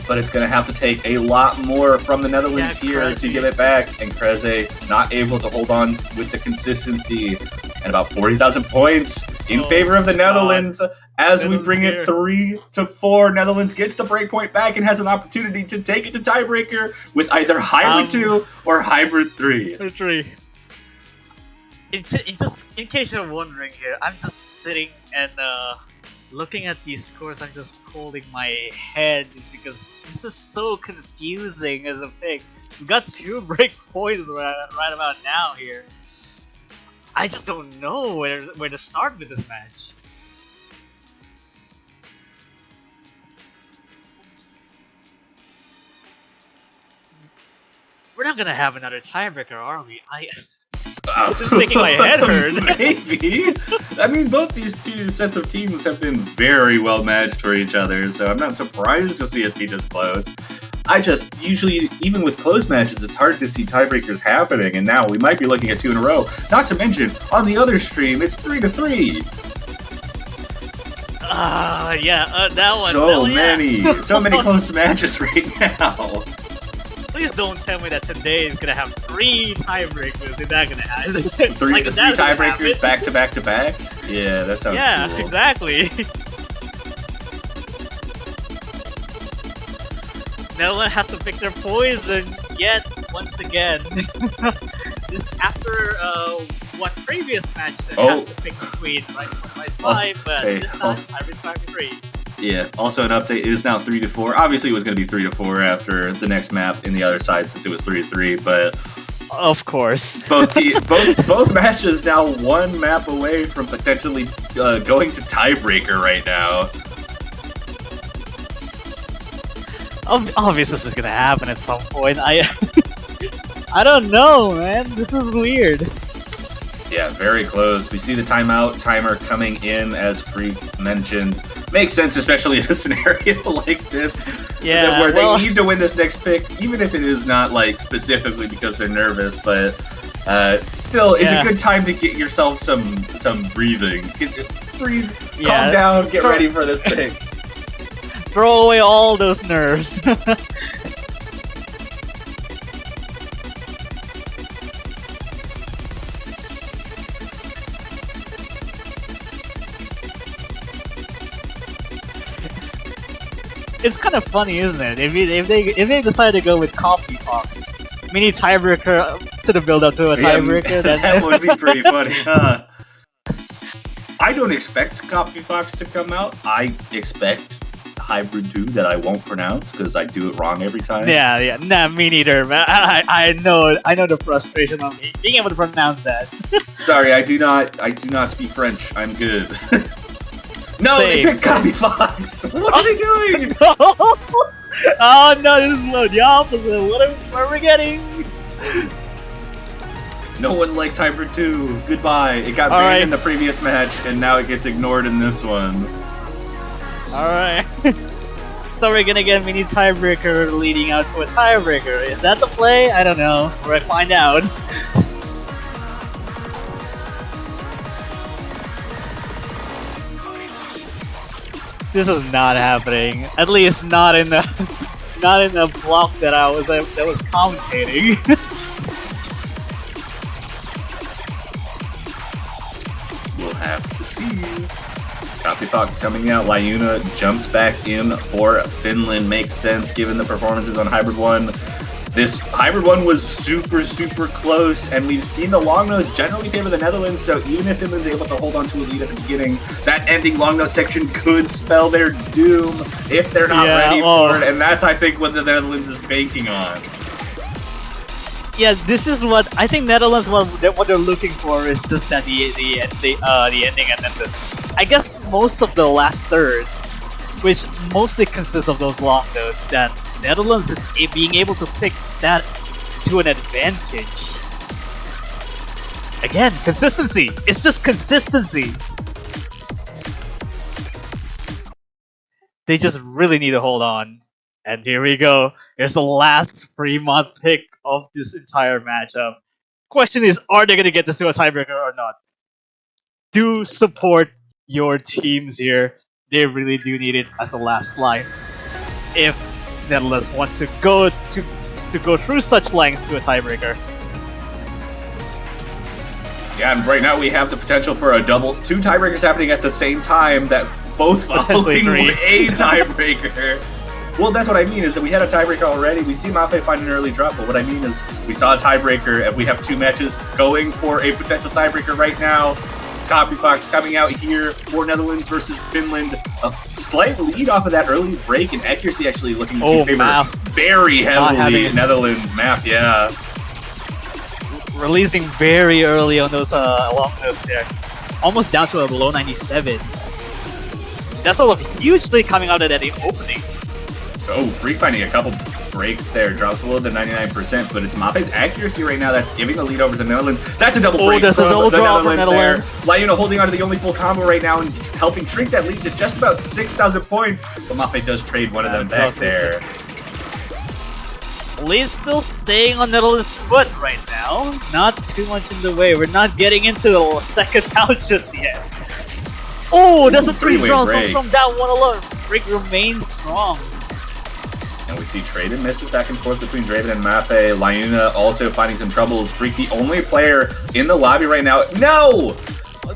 Speaker 1: but it's going to have to take a lot more from the Netherlands here
Speaker 7: Kreze.
Speaker 1: to give it back. And Kreze not able to hold on with the consistency. And about 40,000 points in
Speaker 7: Oh
Speaker 1: favor of the
Speaker 7: God.
Speaker 1: Netherlands. As we
Speaker 7: Netherlands
Speaker 1: bring
Speaker 7: here.
Speaker 1: it 3-4, Netherlands gets the breakpoint back and has an opportunity to take it to tiebreaker with either Hybrid 2 or Hybrid 3.
Speaker 7: Three. In case you're wondering here, I'm just sitting and looking at these scores. I'm just holding my head just because this is so confusing as a pick. We got 2 break points right about now here. I just don't know where to start with this match. We're not gonna have another tiebreaker, are we? This is making my head hurt.
Speaker 1: Maybe. I mean, both these two sets of teams have been very well matched for each other, so I'm not surprised to see it be this close. I just, usually, even with close matches, it's hard to see tiebreakers happening, and now we might be looking at 2 in a row. Not to mention, on the other stream, it's 3-3.
Speaker 7: Yeah, that one.
Speaker 1: So
Speaker 7: yeah.
Speaker 1: many close matches right now.
Speaker 7: Please don't tell me that today is gonna have 3 tiebreakers. Is that gonna happen?
Speaker 1: Three
Speaker 7: Like, that's gonna
Speaker 1: tiebreakers
Speaker 7: happen.
Speaker 1: back to back to back. Yeah, that sounds
Speaker 7: Yeah,
Speaker 1: cool.
Speaker 7: exactly. Netherlands has to pick their poison yet once again. Just after what previous match it has to pick between Rise 1, Rise 5, but
Speaker 1: hey,
Speaker 7: this time Hybrids 5 to 3.
Speaker 1: Yeah. Also, an update. It is now 3-4. Obviously, it was going to be 3-4 after the next map in the other side, since it was 3-3. But
Speaker 7: Of course.
Speaker 1: both matches now one map away from potentially going to tiebreaker right now.
Speaker 7: Obviously, this is gonna happen at some point. I don't know, man. This is weird.
Speaker 1: Yeah, very close. We see the timeout timer coming in, as Freak mentioned. Makes sense, especially in a scenario like this.
Speaker 7: Yeah,
Speaker 1: where
Speaker 7: well,
Speaker 1: they need to win this next pick, even if it is not like specifically because they're nervous, but still, it's a good time to get yourself some breathing. Breathe, calm down, get ready for this pick.
Speaker 7: throw away all those nerves. It's kind of funny, isn't it? If they decide to go with Coffee Fox, mini tiebreaker to the build up to a tiebreaker,
Speaker 1: that would be pretty funny, huh? I don't expect Coffee Fox to come out. I expect Hybrid 2 that I won't pronounce because I do it wrong every time.
Speaker 7: Yeah, nah, me neither, man. I know the frustration of me being able to pronounce that.
Speaker 1: Sorry, I do not speak French. I'm good. No, they picked Coffee Fox. What are they doing?
Speaker 7: Oh no, this is the opposite. What are we getting?
Speaker 1: No one likes Hybrid 2. Goodbye. It got banned in the previous match, and now it gets ignored in this one.
Speaker 7: Alright. So we're gonna get a mini tiebreaker leading out to a tiebreaker. Is that the play? I don't know. We're gonna find out. This is not happening. At least not in the block that was commentating.
Speaker 1: We'll have to see. Coffee Fox coming out. Lyuna jumps back in for Finland. Makes sense given the performances on Hybrid 1. This Hybrid 1 was super, super close, and we've seen the long notes generally favor the Netherlands, so even if Finland's able to hold on to a lead at the beginning, that ending long note section could spell their doom if they're not ready for it, and that's, I think, what the Netherlands is banking on.
Speaker 7: Yeah, this is what I think Netherlands what they're looking for is just that the ending and then this. I guess most of the last third, which mostly consists of those long notes, that Netherlands is being able to pick that to an advantage. Again, consistency. It's just consistency. They just really need to hold on. And here we go. Here's the last Fremont pick of this entire matchup. Question is, are they going to get this to a tiebreaker or not? Do support your teams here. They really do need it as a last life. If Netherlands want to go through such lengths to a tiebreaker.
Speaker 1: Yeah, and right now we have the potential for a two tiebreakers happening at the same time that both following a tiebreaker. Well, that's what I mean, is that we had a tiebreaker already. We see Mafe find an early drop, but what I mean is we saw a tiebreaker, and we have two matches going for a potential tiebreaker right now. Coffee Fox coming out here for Netherlands versus Finland. A slight lead off of that early break, and accuracy actually looking to favor very heavily Netherlands map, yeah.
Speaker 7: Releasing very early on those long notes there. Almost down to a below 97. That's all hugely coming out of that opening.
Speaker 1: Oh, Freak finding a couple breaks there. Drops below the 99%, but it's Mafe's accuracy right now that's giving the lead over to the Netherlands. That's a double break
Speaker 7: that's a double draw for Netherlands.
Speaker 1: Lyuna holding on to the only full combo right now and helping shrink that lead to just about 6,000 points, but Mafe does trade one of them back there.
Speaker 7: Lead still staying on Netherlands' foot right now. Not too much in the way. We're not getting into the second out just yet. Oh, that's a three
Speaker 1: three-way
Speaker 7: strong
Speaker 1: break.
Speaker 7: from that one alone. Break remains strong.
Speaker 1: And we see Draven misses back and forth between Draven and Mafe. Lyuna also finding some troubles. Freak, the only player in the lobby right now. No!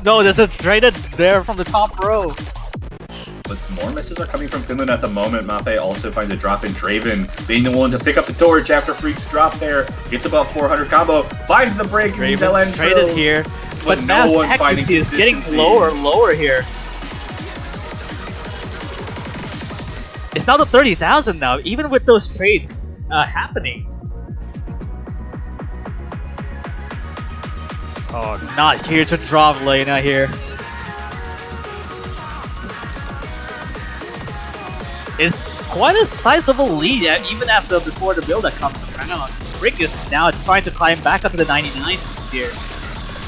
Speaker 7: No, there's a traded there from the top row.
Speaker 1: But more misses are coming from Finland at the moment. Mafe also finds a drop in Draven, being the one to pick up the torch after Freak's drop there. Gets above 400 combo, finds the break.
Speaker 7: Draven traded here, but
Speaker 1: no
Speaker 7: Mass
Speaker 1: one finding
Speaker 7: accuracy is getting
Speaker 1: consistency.
Speaker 7: lower here. It's now to 30,000 now, even with those trades happening. Oh, not here to drop Lena here. It's quite a sizable lead, even after before the build that comes around. Rick is now trying to climb back up to the 99s here.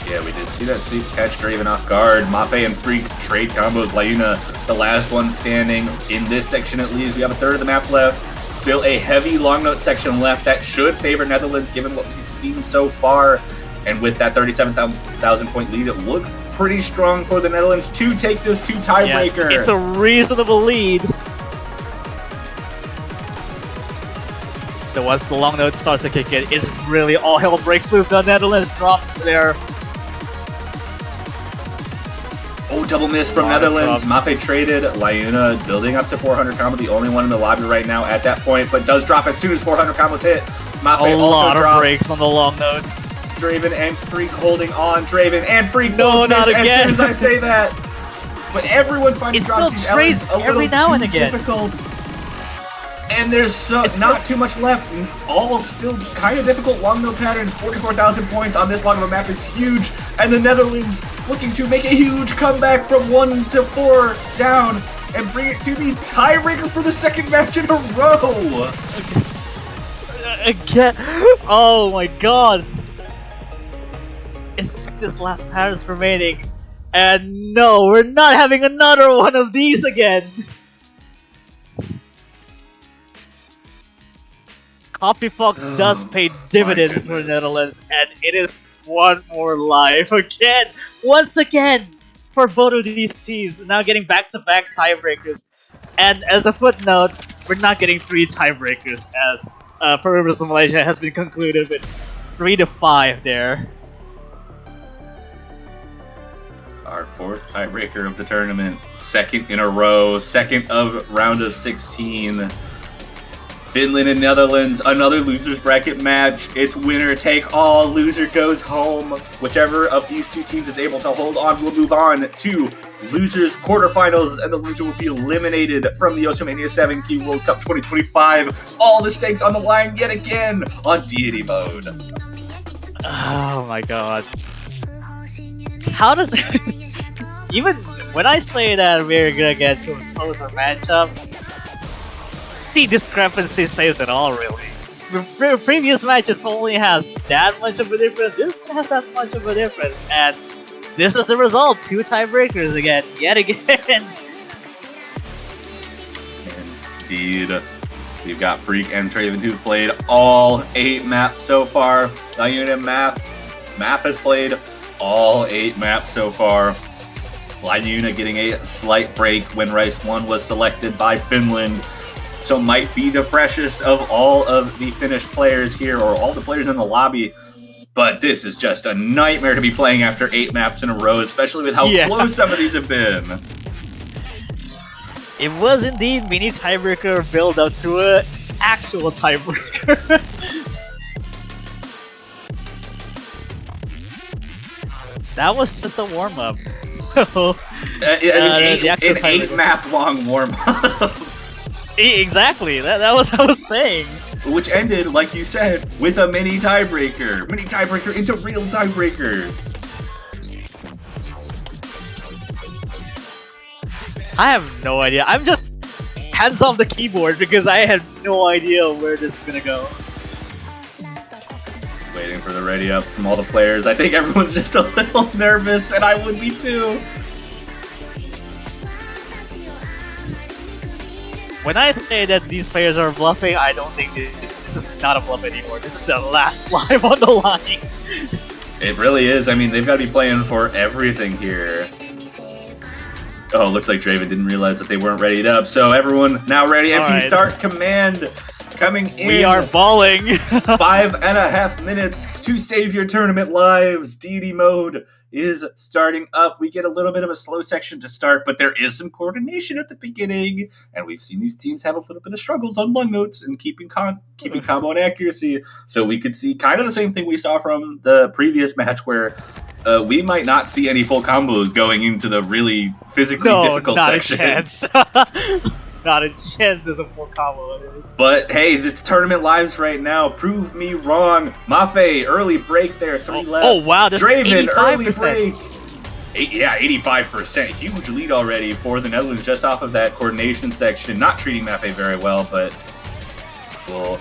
Speaker 1: Yeah, we did see that sweep catch Draven off guard. Mafe and Freak trade combos. Lyuna, the last one standing in this section at least. We have a third of the map left. Still a heavy long note section left that should favor Netherlands given what we've seen so far. And with that 37,000 point lead, it looks pretty strong for the Netherlands to take this to tiebreaker.
Speaker 7: Yeah, it's a reasonable lead. Once the long note starts to kick in, it's really all hell breaks loose. The Netherlands drop there.
Speaker 1: Oh, double miss from Netherlands. Mafe traded. Lyuna building up to 400 combo, the only one in the lobby right now at that point, but does drop as soon as 400 combos hit. Mafe
Speaker 7: A
Speaker 1: also
Speaker 7: lot of
Speaker 1: drops.
Speaker 7: breaks on the long notes.
Speaker 1: Draven and Freak holding on. Draven and Freak
Speaker 7: No,
Speaker 1: both
Speaker 7: not
Speaker 1: miss
Speaker 7: again.
Speaker 1: as soon as I say that. But everyone's finding
Speaker 7: It
Speaker 1: drops.
Speaker 7: still
Speaker 1: These
Speaker 7: trades
Speaker 1: elements a
Speaker 7: every
Speaker 1: little
Speaker 7: now and
Speaker 1: too
Speaker 7: again.
Speaker 1: difficult. And there's not too much left. All still kind of difficult long note patterns. 44,000 points on this long of a map is huge. And the Netherlands looking to make a huge comeback from 1 to 4 down and bring it to the tiebreaker for the second match in a row.
Speaker 7: Again. Oh my god. It's just this last patterns remaining. And no, we're not having another one of these again. Coffee Fox does pay dividends for the Netherlands, and it is one more life again, once again, for both of these teams. Now getting back-to-back tiebreakers, and as a footnote, we're not getting 3 tiebreakers, as Perimeter Malaysia has been concluded with 3 to 5 there.
Speaker 1: Our 4th tiebreaker of the tournament, 2nd in a row, 2nd of round of 16. Finland and Netherlands, another losers bracket match. It's winner take all, loser goes home. Whichever of these two teams is able to hold on will move on to losers quarterfinals, and the loser will be eliminated from the Mania 7K World Cup 2025. All the stakes on the line yet again on deity mode.
Speaker 7: Oh my god. How does even when I say that we're gonna get to a closer matchup, the discrepancy says it all, really. The previous matches only has that much of a difference, this has that much of a difference, and this is the result, 2 tiebreakers again, yet again.
Speaker 1: Indeed. We've got Freak and Draven who've played all 8 maps so far. Lyuna and Map has played all 8 maps so far. Lyuna getting a slight break when Rice 1 was selected by Finland. So might be the freshest of all of the Finnish players here, or all the players in the lobby. But this is just a nightmare to be playing after 8 maps in a row, especially with how close some of these have been.
Speaker 7: It was indeed mini tiebreaker build up to an actual tiebreaker. That was just a warm up. So
Speaker 1: An 8 map long warm up.
Speaker 7: Exactly, that was what I was saying.
Speaker 1: Which ended, like you said, with a mini tiebreaker. Mini tiebreaker into real tiebreaker.
Speaker 7: I have no idea. I'm just hands off the keyboard because I had no idea where this is gonna go.
Speaker 1: Waiting for the ready up from all the players. I think everyone's just a little nervous, and I would be too.
Speaker 7: When I say that these players are bluffing, I don't think this is not a bluff anymore. This is the last live on the line.
Speaker 1: It really is. I mean, they've got to be playing for everything here. Oh, looks like Draven didn't realize that they weren't readied up. So everyone now ready. MP
Speaker 7: Alright.
Speaker 1: start command coming in.
Speaker 7: We are balling.
Speaker 1: 5.5 minutes to save your tournament lives. DD mode is starting up. We get a little bit of a slow section to start, but there is some coordination at the beginning, and we've seen these teams have a little bit of struggles on lung notes and keeping combo and accuracy. So we could see kind of the same thing we saw from the previous match, where we might not see any full combos going into the really physically difficult
Speaker 7: not
Speaker 1: section.
Speaker 7: a chance. Not a chance there's a full combo of this.
Speaker 1: But hey, it's tournament lives right now. Prove me wrong. Mafe, early break there, 3 left.
Speaker 7: Oh wow, that's
Speaker 1: Draven,
Speaker 7: 85%.
Speaker 1: early break. 85%. Huge lead already for the Netherlands just off of that coordination section. Not treating Mafe very well, but will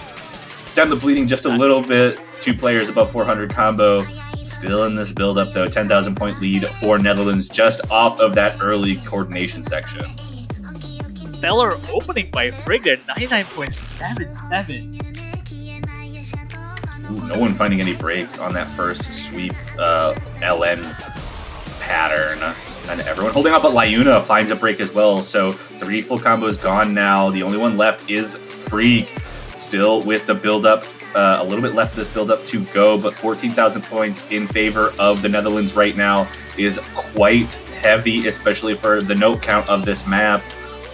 Speaker 1: stem the bleeding just a little bit. 2 players above 400 combo. Still in this build-up though. 10,000 point lead for Netherlands just off of that early coordination section.
Speaker 7: Stellar opening by Frigg there, 99.77.
Speaker 1: Ooh, no one finding any breaks on that first sweep LN pattern. And everyone holding up, but Lyuna finds a break as well. So 3 full combos gone now. The only one left is Freak. Still with the build-up. A little bit left of this build-up to go, but 14,000 points in favor of the Netherlands right now is quite heavy, especially for the note count of this map,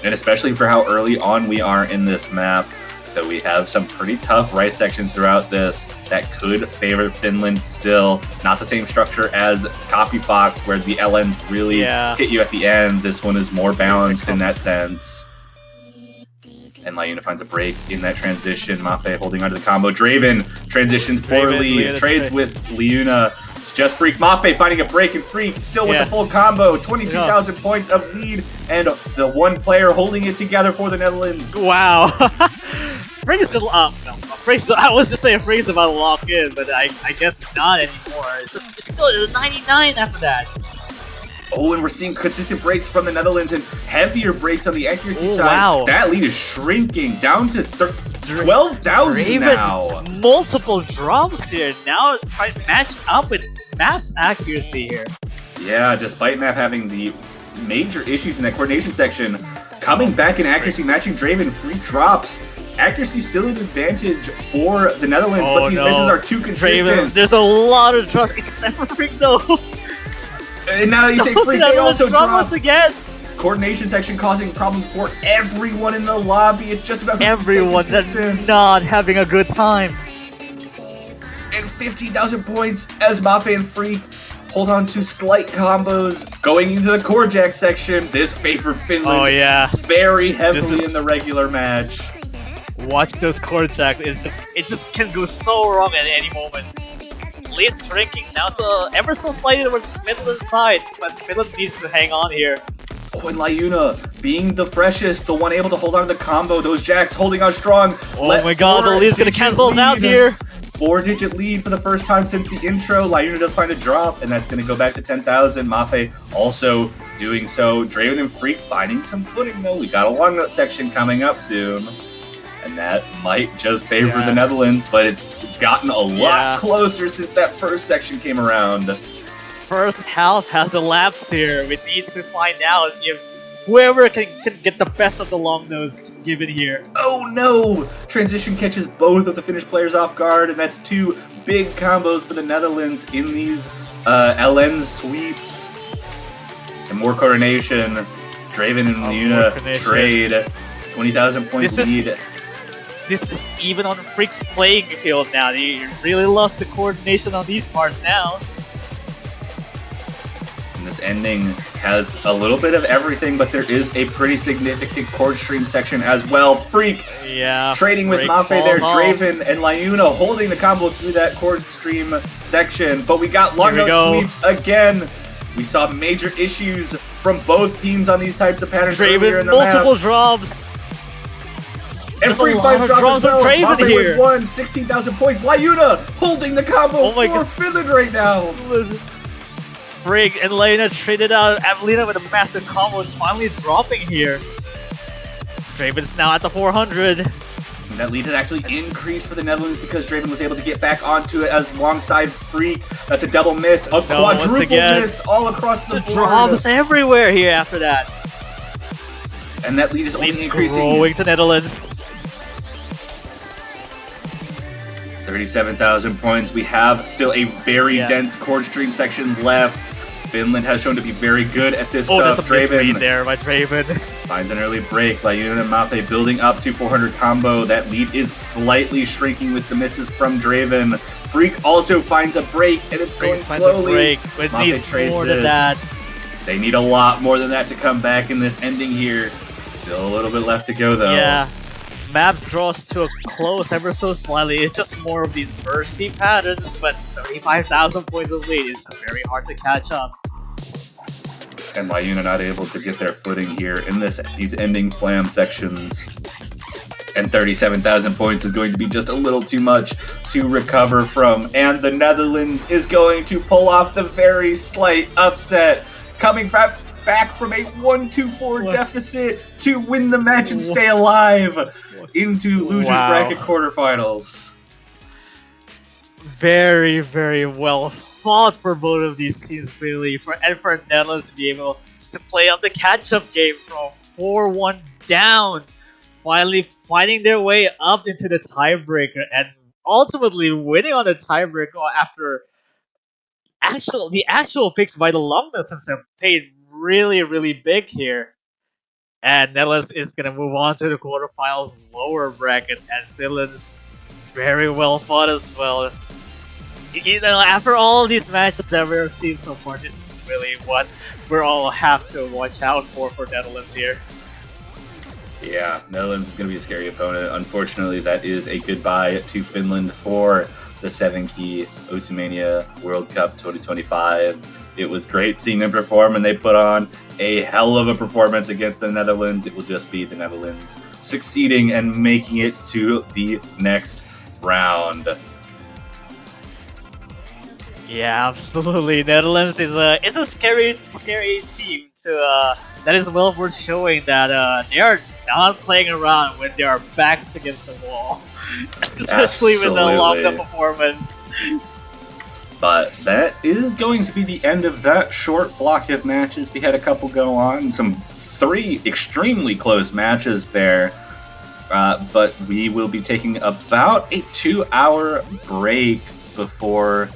Speaker 1: and especially for how early on we are in this map. So we have some pretty tough rice sections throughout this that could favor Finland still. Not the same structure as Copy Fox, where the LNs really hit you at the end. This one is more balanced in that sense. And Lyuna finds a break in that transition. Mafe holding onto the combo. Draven transitions poorly. Trades with Lyuna. Just Freak. Mafe finding a break, and Freak still with the full combo. 22,000 points of lead, and the one player holding it together for the Netherlands.
Speaker 7: Wow. Frigg is still up. No, Frigg's still, I was just saying Frigg's about to lock in, but I guess not anymore. It's still 99 after that.
Speaker 1: Oh, and we're seeing consistent breaks from the Netherlands and heavier breaks on the accuracy side.
Speaker 7: Wow.
Speaker 1: That lead is shrinking down to 12,000 now.
Speaker 7: Multiple drops here. Now trying to match up with Map's accuracy here.
Speaker 1: Yeah, despite Map having the major issues in that coordination section, coming back in accuracy, matching Draven, Freak drops. Accuracy still an advantage for the Netherlands, but these misses are too consistent.
Speaker 7: Draven, there's a lot of drops, except for Freak though.
Speaker 1: And now that you say Freak, they also drop
Speaker 7: again.
Speaker 1: Coordination section causing problems for everyone in the lobby. It's just about
Speaker 7: everyone that's not having a good time.
Speaker 1: And 15,000 points as Mafe and Freak hold on to slight combos. Going into the core jack section, this favored Finland very heavily in the regular match.
Speaker 7: Watch those core jacks. It just can go so wrong at any moment. Least drinking now to ever so slightly towards Finland's side, but Finland needs to hang on here.
Speaker 1: Oh, and Lyuna being the freshest, the one able to hold on to the combo. Those jacks holding on strong.
Speaker 7: Oh my god, the lead's gonna cancel it out here.
Speaker 1: 4-digit lead for the first time since the intro. Lyuna does find a drop, and that's going to go back to 10,000. Mafe also doing so. Draven and Freak finding some footing, though. We got a long nut section coming up soon. And that might just favor the Netherlands, but it's gotten a lot closer since that first section came around.
Speaker 7: First half has elapsed here. We need to find out if whoever can get the best of the long nose given here.
Speaker 1: Oh no! Transition catches both of the Finnish players off guard, and that's 2 big combos for the Netherlands in these LN sweeps. And more coordination. Draven and Lyuna trade. 20,000 point lead.
Speaker 7: This is even on Freak's playing field now. They really lost the coordination on these parts now.
Speaker 1: And this ending has a little bit of everything, but there is a pretty significant chord stream section as well. Freak trading with Mafe there. Draven and Lyuna holding the combo through that chord stream section. But we got long note sweeps again. We saw major issues from both teams on these types of patterns earlier in the
Speaker 7: multiple
Speaker 1: map.
Speaker 7: drops.
Speaker 1: And Freak finds drops as well. Mafe
Speaker 7: here.
Speaker 1: with 16,000 points. Lyuna holding the combo for Finland right now.
Speaker 7: Frigg and Lena traded out Avelina with a massive combo, finally dropping here. Draven's now at the 400.
Speaker 1: And that lead has actually increased for the Netherlands because Draven was able to get back onto it as alongside Freak. That's a double miss, a quadruple miss all across the board.
Speaker 7: Drops everywhere here after that.
Speaker 1: And that lead is
Speaker 7: Lead's
Speaker 1: only increasing.
Speaker 7: growing to Netherlands.
Speaker 1: 37,000 points. We have still a very dense chord stream section left. Finland has shown to be very good at this
Speaker 7: Oh, there's
Speaker 1: stuff.
Speaker 7: a misread
Speaker 1: Draven
Speaker 7: there by Draven.
Speaker 1: finds an early break by Yuna and Mafe building up to 400 combo. That lead is slightly shrinking with the misses from Draven. Freak also finds a break, and it's going
Speaker 7: Freak finds a
Speaker 1: slowly.
Speaker 7: break, but
Speaker 1: Mafe
Speaker 7: needs
Speaker 1: trades
Speaker 7: more than
Speaker 1: it.
Speaker 7: that.
Speaker 1: They need a lot more than that to come back in this ending here. Still a little bit left to go, though.
Speaker 7: Yeah. Map draws to a close ever so slightly. It's just more of these bursty patterns, but 35,000 points of lead is just very hard to catch up.
Speaker 1: And Lyuna not able to get their footing here in these ending flam sections. And 37,000 points is going to be just a little too much to recover from. And the Netherlands is going to pull off the very slight upset, coming back from a 1-2-4 deficit to win the match and stay alive into losers bracket quarterfinals.
Speaker 7: Very, very well fought for both of these teams, really, and for Netherlands to be able to play on the catch-up game from 4-1 down, finally fighting their way up into the tiebreaker and ultimately winning on the tiebreaker after the actual picks by the Longnuts themselves paid really, really big here. And Netherlands is gonna move on to the quarterfinals lower bracket, and Finland's very well fought as well. You know, after all these matches that we've seen so far, this is really what we all have to watch out for Netherlands here.
Speaker 1: Yeah, Netherlands is going to be a scary opponent. Unfortunately, that is a goodbye to Finland for the 7-key Oceania World Cup 2025. It was great seeing them perform, and they put on a hell of a performance against the Netherlands. It will just be the Netherlands succeeding and making it to the next round.
Speaker 7: Yeah, absolutely. Netherlands is a scary team to that is well worth showing that they are not playing around when they are backs against the wall, especially with the long performance.
Speaker 1: But that is going to be the end of that short block of matches. We had a couple go on, some 3 extremely close matches there. But we will be taking about a 2-hour break before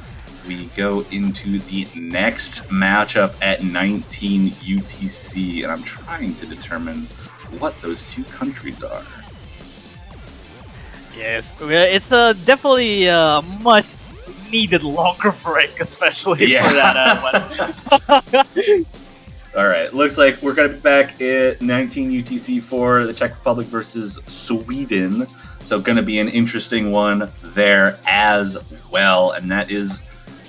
Speaker 1: we go into the next matchup at 19 UTC, and I'm trying to determine what those 2 countries are.
Speaker 7: Yes, it's definitely a much needed longer break, especially for that one.
Speaker 1: Alright, looks like we're going to be back at 19 UTC for the Czech Republic versus Sweden. So going to be an interesting one there as well. And that is,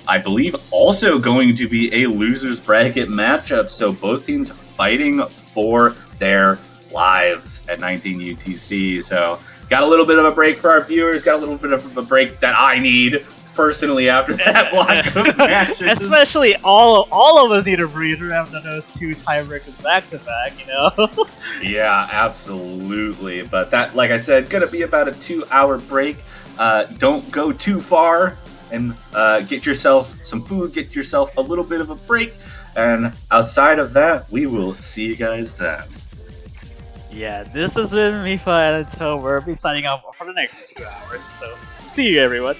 Speaker 1: I believe, also going to be a losers bracket matchup. So both teams fighting for their lives at 19 UTC. So got a little bit of a break for our viewers, got a little bit of a break that I need personally after that block of matches.
Speaker 7: Especially all of us need a breather after those 2 tiebreakers back to back, you know?
Speaker 1: Yeah, absolutely. But that, like I said, gonna be about a 2-hour break. Don't go too far, and get yourself some food, get yourself a little bit of a break, and outside of that, we will see you guys then.
Speaker 7: Yeah, this has been Mifa and Anto. We'll be signing off for the next 2 hours, so see you everyone.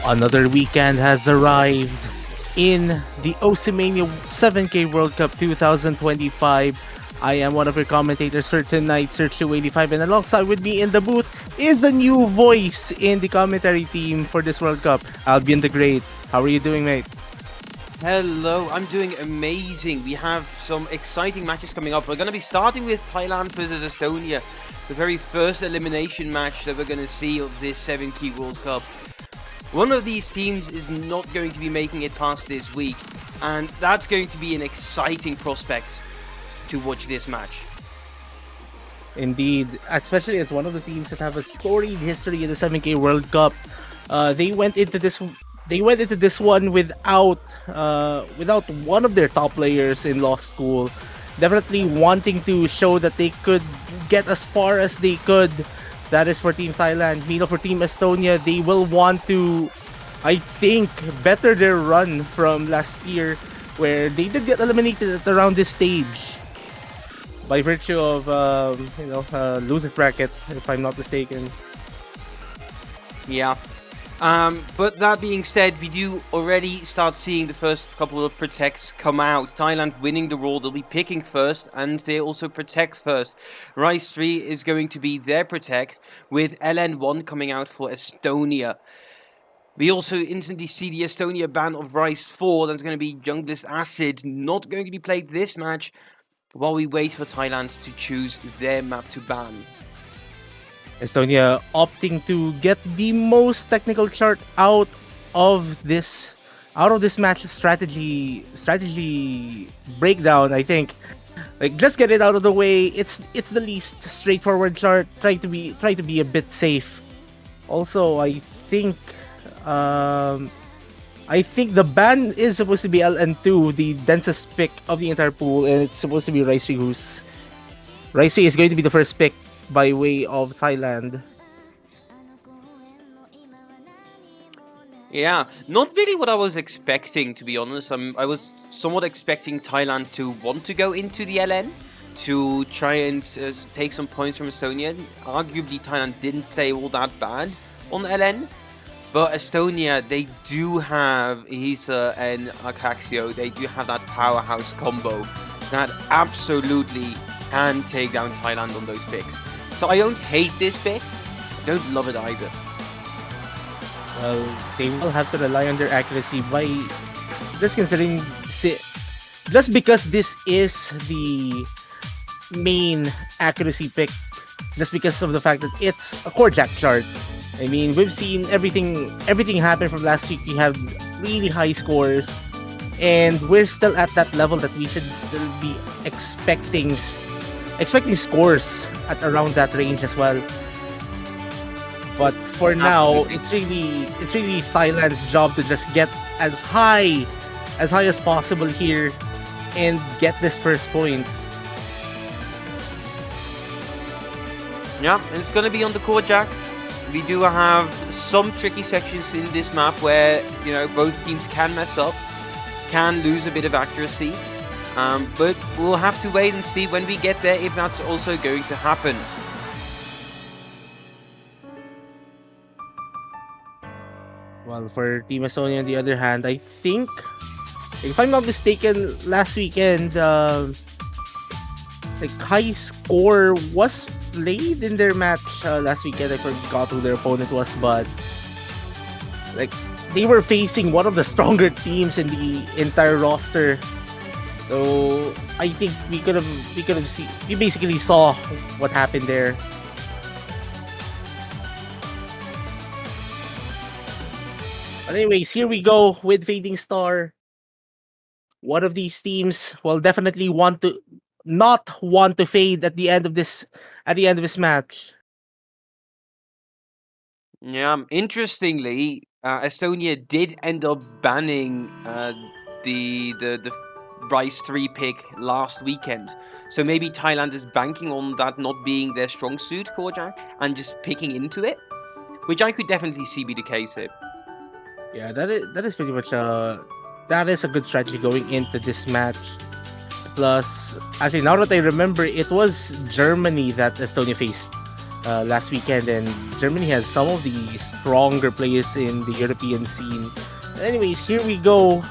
Speaker 4: Another weekend has arrived in the Oceania 7K World Cup 2025. I am one of your commentators for tonight, Sir285, and alongside with me in the booth is a new voice in the commentary team for this World Cup, Albion the Great. How are you doing, mate?
Speaker 5: Hello, I'm doing amazing. We have some exciting matches coming up. We're going to be starting with Thailand versus Estonia, the very first elimination match that we're going to see of this 7-key World Cup. One of these teams is not going to be making it past this week, and that's going to be an exciting prospect to watch this match.
Speaker 4: Indeed, especially as one of the teams that have a storied history in the 7K World Cup. They went into this one without one of their top players in law school, definitely wanting to show that they could get as far as they could. That is for Team Thailand. Meanwhile, for Team Estonia, they will want to, I think, better their run from last year, where they did get eliminated at around this stage by virtue of loser bracket, if I'm not mistaken.
Speaker 5: Yeah. But that being said, we do already start seeing the first couple of protects come out. Thailand winning the role, they'll be picking first, and they also protect first. Rise 3 is going to be their protect, with LN1 coming out for Estonia. We also instantly see the Estonia ban of Rise 4, that's going to be Junglist Acid, not going to be played this match, while we wait for Thailand to choose their map to ban.
Speaker 4: Estonia opting to get the most technical chart out of this match strategy breakdown. I think, like, just get it out of the way. It's the least straightforward chart. Try to be a bit safe. Also, I think the ban is supposed to be LN2, the densest pick of the entire pool, and it's supposed to be Raisi, Raisi is going to be the first pick by way of Thailand.
Speaker 5: Yeah, not really what I was expecting, to be honest. I was somewhat expecting Thailand to want to go into the LN to try and take some points from Estonia. Arguably, Thailand didn't play all that bad on LN. But Estonia, they do have Hisa and Akaxio. They do have that powerhouse combo that absolutely can take down Thailand on those picks. So I don't hate this pick. I don't love it either.
Speaker 4: Well, they will have to rely on their accuracy by just considering, just because this is the main accuracy pick, just because of the fact that it's a core jack chart. I mean, we've seen everything happen from last week. We have really high scores, and we're still at that level that we should still be expecting scores at around that range as well. But for now, it's really Thailand's job to just get as high as possible here and get this first point.
Speaker 5: Yeah, and it's going to be on the core jack. We do have some tricky sections in this map where, both teams can mess up, can lose a bit of accuracy. But we'll have to wait and see when we get there if that's also going to happen.
Speaker 4: Well, for Team Estonia, on the other hand, I think, if I'm not mistaken, last weekend, high score was played in their match last weekend. I forgot who their opponent was, but they were facing one of the stronger teams in the entire roster. So I think we basically saw what happened there. But anyways, here we go with Fading Star. One of these teams will definitely not want to fade at the end of this match.
Speaker 5: Yeah, interestingly, Estonia did end up banning the Rise 3 pick last weekend. So maybe Thailand is banking on that not being their strong suit, Korjak, and just picking into it, which I could definitely see be the case here.
Speaker 4: Yeah, that is pretty much that is a good strategy going into this match. Plus, actually, now that I remember, it was Germany that Estonia faced last weekend, and Germany has some of the stronger players in the European scene. Anyways, here we go.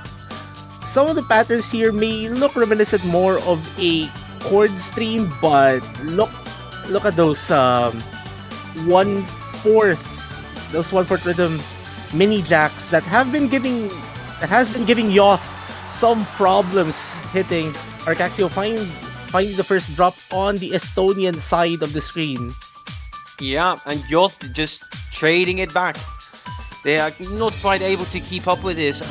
Speaker 4: Some of the patterns here may look reminiscent more of a Discord stream, but look at those 1/4 those 1/4 rhythm mini jacks that has been giving Yoth some problems hitting. Arcaxio finding the first drop on the Estonian side of the screen.
Speaker 5: Yeah, and Yost just trading it back. They are not quite able to keep up with this.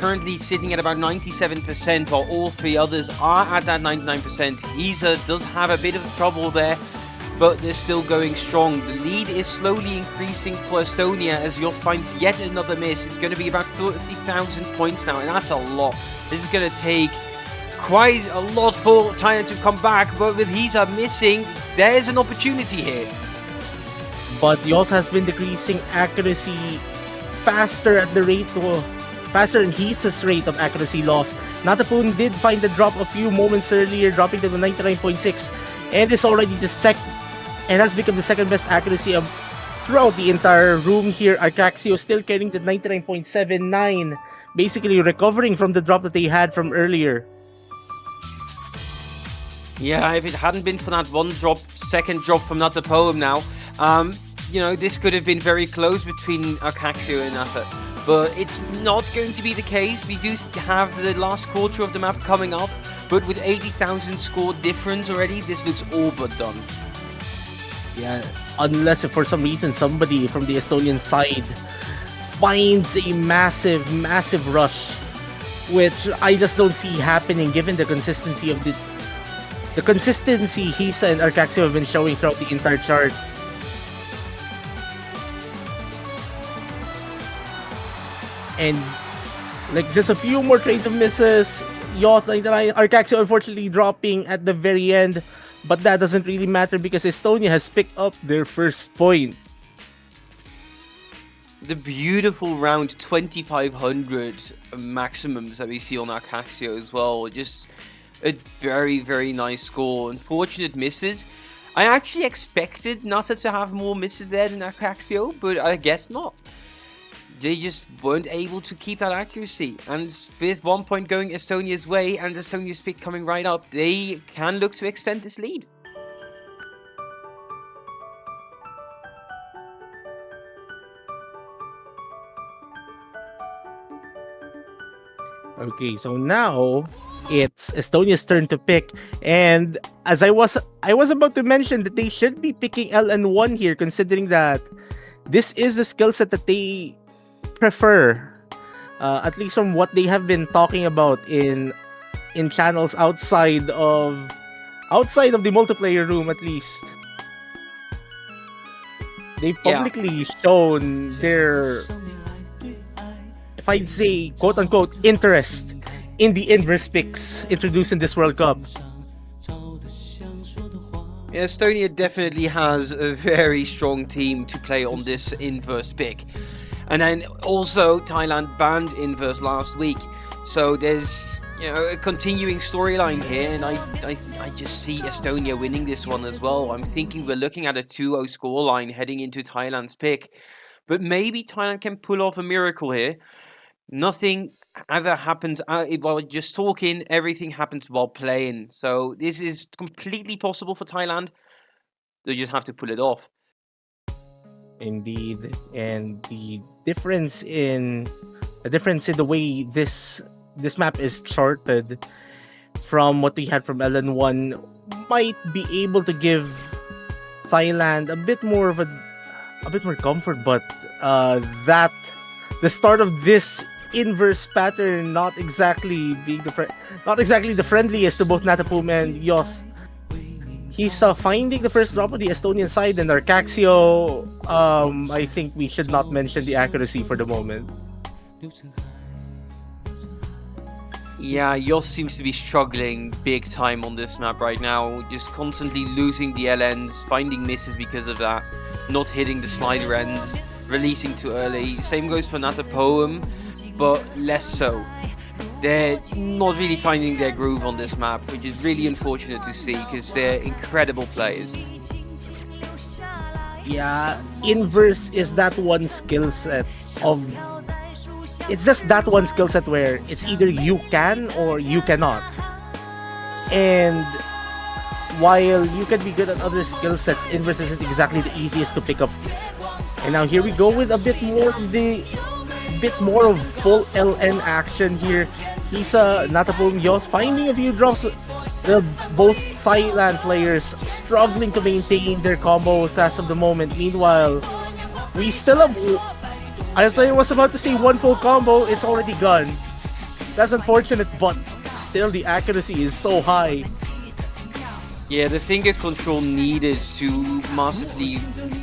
Speaker 5: Currently sitting at about 97%, while all three others are at that 99%. Hisa does have a bit of trouble there, but they're still going strong. The lead is slowly increasing for Estonia as Yost finds yet another miss. It's going to be about 30,000 points now, and that's a lot. This is going to take quite a lot for Thailand to come back, but with Hisa missing, there's an opportunity here.
Speaker 4: But Yoth has been decreasing accuracy faster than Hisa's rate of accuracy loss. Natapun did find the drop a few moments earlier, dropping to the 99.6, and is already has become the second best accuracy throughout the entire room here. Arcaxio still carrying the 99.79, basically recovering from the drop that they had from earlier.
Speaker 5: Yeah, if it hadn't been for that second drop from Natapoem now, this could have been very close between Arcaxio and Nata. But it's not going to be the case. We do have the last quarter of the map coming up, but with 80,000 score difference already, this looks all but done.
Speaker 4: Yeah, unless if for some reason somebody from the Estonian side finds a massive rush, which I just don't see happening given the consistency of the consistency Hisa and Arcaxio have been showing throughout the entire chart. And like just a few more trades of misses. Yoth 99, Arcaxio unfortunately dropping at the very end, but that doesn't really matter because Estonia has picked up their first point.
Speaker 5: The beautiful round 2500 maximums that we see on Arcaxio as well, just a very, very nice score. Unfortunate misses. I actually expected Nata to have more misses there than Arcaxio, but I guess not. They just weren't able to keep that accuracy. And with 1 point going Estonia's way and Estonia's pick coming right up, they can look to extend this lead.
Speaker 4: Okay, so now it's Estonia's turn to pick, and as I was about to mention that they should be picking LN1 here, considering that this is a skill set that they prefer, at least from what they have been talking about in channels outside of the multiplayer room. At least they've publicly shown their, if I'd say, quote-unquote, interest in the inverse picks introduced in this World Cup.
Speaker 5: Yeah, Estonia definitely has a very strong team to play on this inverse pick. And then also Thailand banned inverse last week. So there's a continuing storyline here, and I just see Estonia winning this one as well. I'm thinking we're looking at a 2-0 scoreline heading into Thailand's pick. But maybe Thailand can pull off a miracle here. Nothing ever happens while just talking, everything happens while playing. So this is completely possible for Thailand. They just have to pull it off.
Speaker 4: Indeed, and the difference in the way this map is charted from what we had from LN1 might be able to give Thailand a bit more comfort, but that the start of this inverse pattern not exactly the friendliest to both Natapum and Yoth. He's finding the first drop on the Estonian side, and Arcaxio, I think we should not mention the accuracy for the moment.
Speaker 5: Yeah, Yoth seems to be struggling big time on this map right now, just constantly losing the LNs, finding misses because of that, not hitting the slider ends, releasing too early. Same goes for Natapoem, but less so. They're not really finding their groove on this map, which is really unfortunate to see because they're incredible players.
Speaker 4: Yeah, inverse is that one skill set of... It's just that one skill set where it's either you can or you cannot. And while you can be good at other skill sets, inverse isn't exactly the easiest to pick up. And now here we go with a bit more of full LN action here. He's Natapum Yo finding a few drops. The both Thailand players struggling to maintain their combos as of the moment. Meanwhile, we still have. As I was about to say, one full combo, it's already gone. That's unfortunate, but still the accuracy is so high.
Speaker 5: Yeah, the finger control needed to massively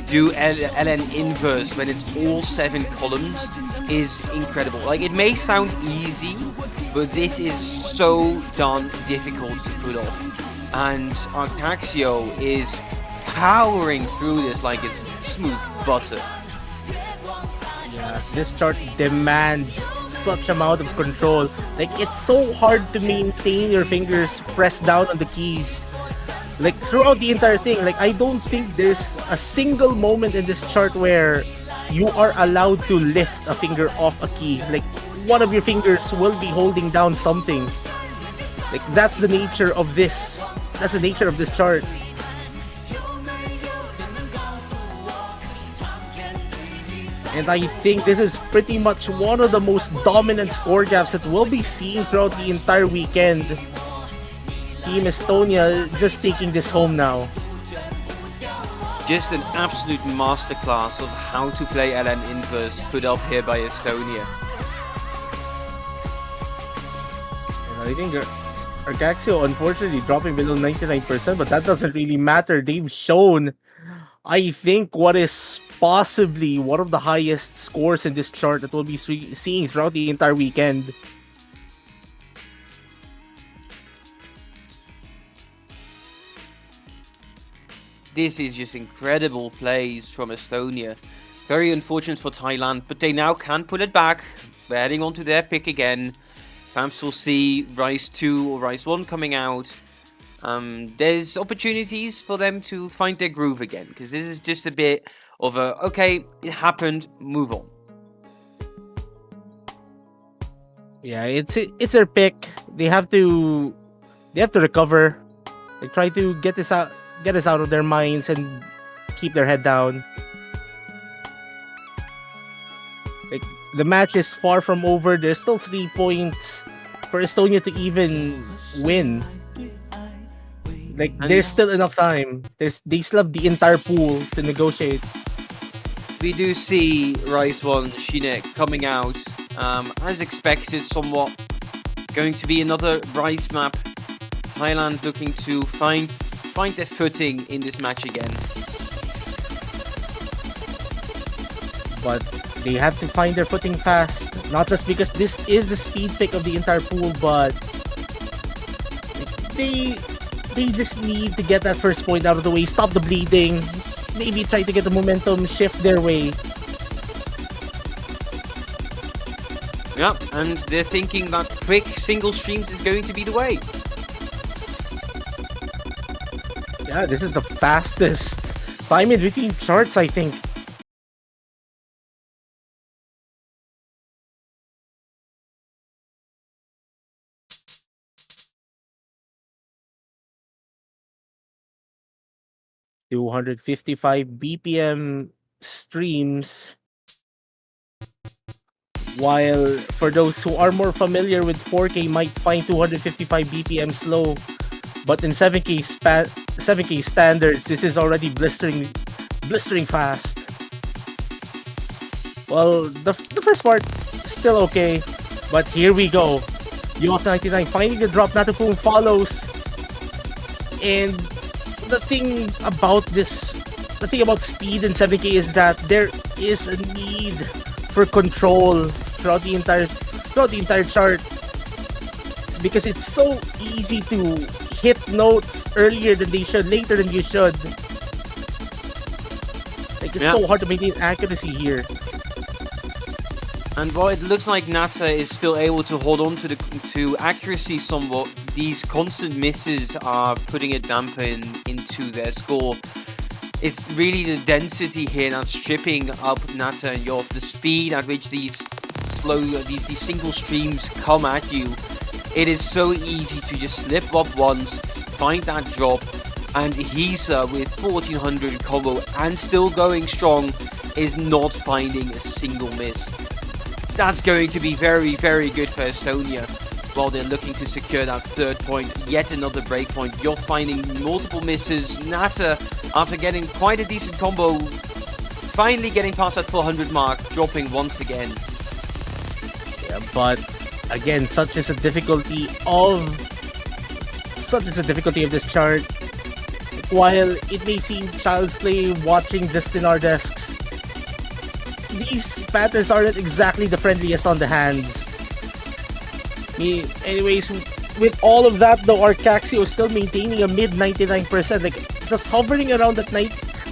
Speaker 5: do LN inverse when it's all 7 columns is incredible. Like, it may sound easy, but this is so darn difficult to pull off. And Arcaxio is powering through this like it's smooth butter.
Speaker 4: Yeah, this chart demands such amount of control. Like, it's so hard to maintain your fingers pressed down on the keys. Like, throughout the entire thing, like, I don't think there's a single moment in this chart where you are allowed to lift a finger off a key. Like, one of your fingers will be holding down something. Like, that's the nature of this. That's the nature of this chart. And I think this is pretty much one of the most dominant score gaps that we'll be seeing throughout the entire weekend. Team Estonia just taking this home now.
Speaker 5: Just an absolute masterclass of how to play LN inverse put up here by Estonia.
Speaker 4: And I think Arcaxio unfortunately dropping below 99%, but that doesn't really matter. They've shown, I think, what is possibly one of the highest scores in this chart that we'll be seeing throughout the entire weekend.
Speaker 5: This is just incredible plays from Estonia. Very unfortunate for Thailand, but they now can put it back. They're heading on to their pick again. Perhaps we'll see Rise 2 or Rise 1 coming out. There's opportunities for them to find their groove again, because this is just a bit of a, okay, it happened, move on.
Speaker 4: Yeah, it's their pick. They have to recover. They try to get this out of their minds and keep their head down. Like, the match is far from over. There's still 3 points for Estonia to even win. Like, there's still enough time. They still have the entire pool to negotiate.
Speaker 5: We do see Rise 1 Shinek coming out, as expected somewhat. Going to be another Rise map. Thailand looking to find their footing in this match again.
Speaker 4: But they have to find their footing fast. Not just because this is the speed pick of the entire pool, but they just need to get that first point out of the way, stop the bleeding, maybe try to get the momentum shift their way.
Speaker 5: Yeah, and they're thinking that quick single streams is going to be the way.
Speaker 4: Yeah, this is the fastest time in between charts, I think. $255 BPM streams. While for those who are more familiar with 4K might find 255 BPM slow, but in 7K standards, this is already blistering fast. Well, the first part still okay, but here we go. Yoth 99 finding the drop, Natapum follows, and the thing about speed in 7K is that there is a need for control throughout the entire chart. It's because it's so easy to hit notes earlier than they should, later than you should. Like, it's so hard to maintain accuracy here.
Speaker 5: And while it looks like Nata is still able to hold on to accuracy somewhat, these constant misses are putting a damper into their score. It's really the density here that's stripping up Nata and Yoth. The speed at which these single streams come at you. It is so easy to just slip up once, find that drop, And Hisa with 1400 combo and still going strong is not finding a single miss. That's going to be very, very good for Estonia while they're looking to secure that third point. Yet another breakpoint. You're finding multiple misses. Nata, after getting quite a decent combo, finally getting past that 400 mark, dropping once again.
Speaker 4: Yeah, but again, such is the difficulty of this chart. While it may seem child's play watching just in our desks, these patterns aren't exactly the friendliest on the hands. Anyways, with all of that though, Arcaxio is still maintaining a mid 99%, like just hovering around that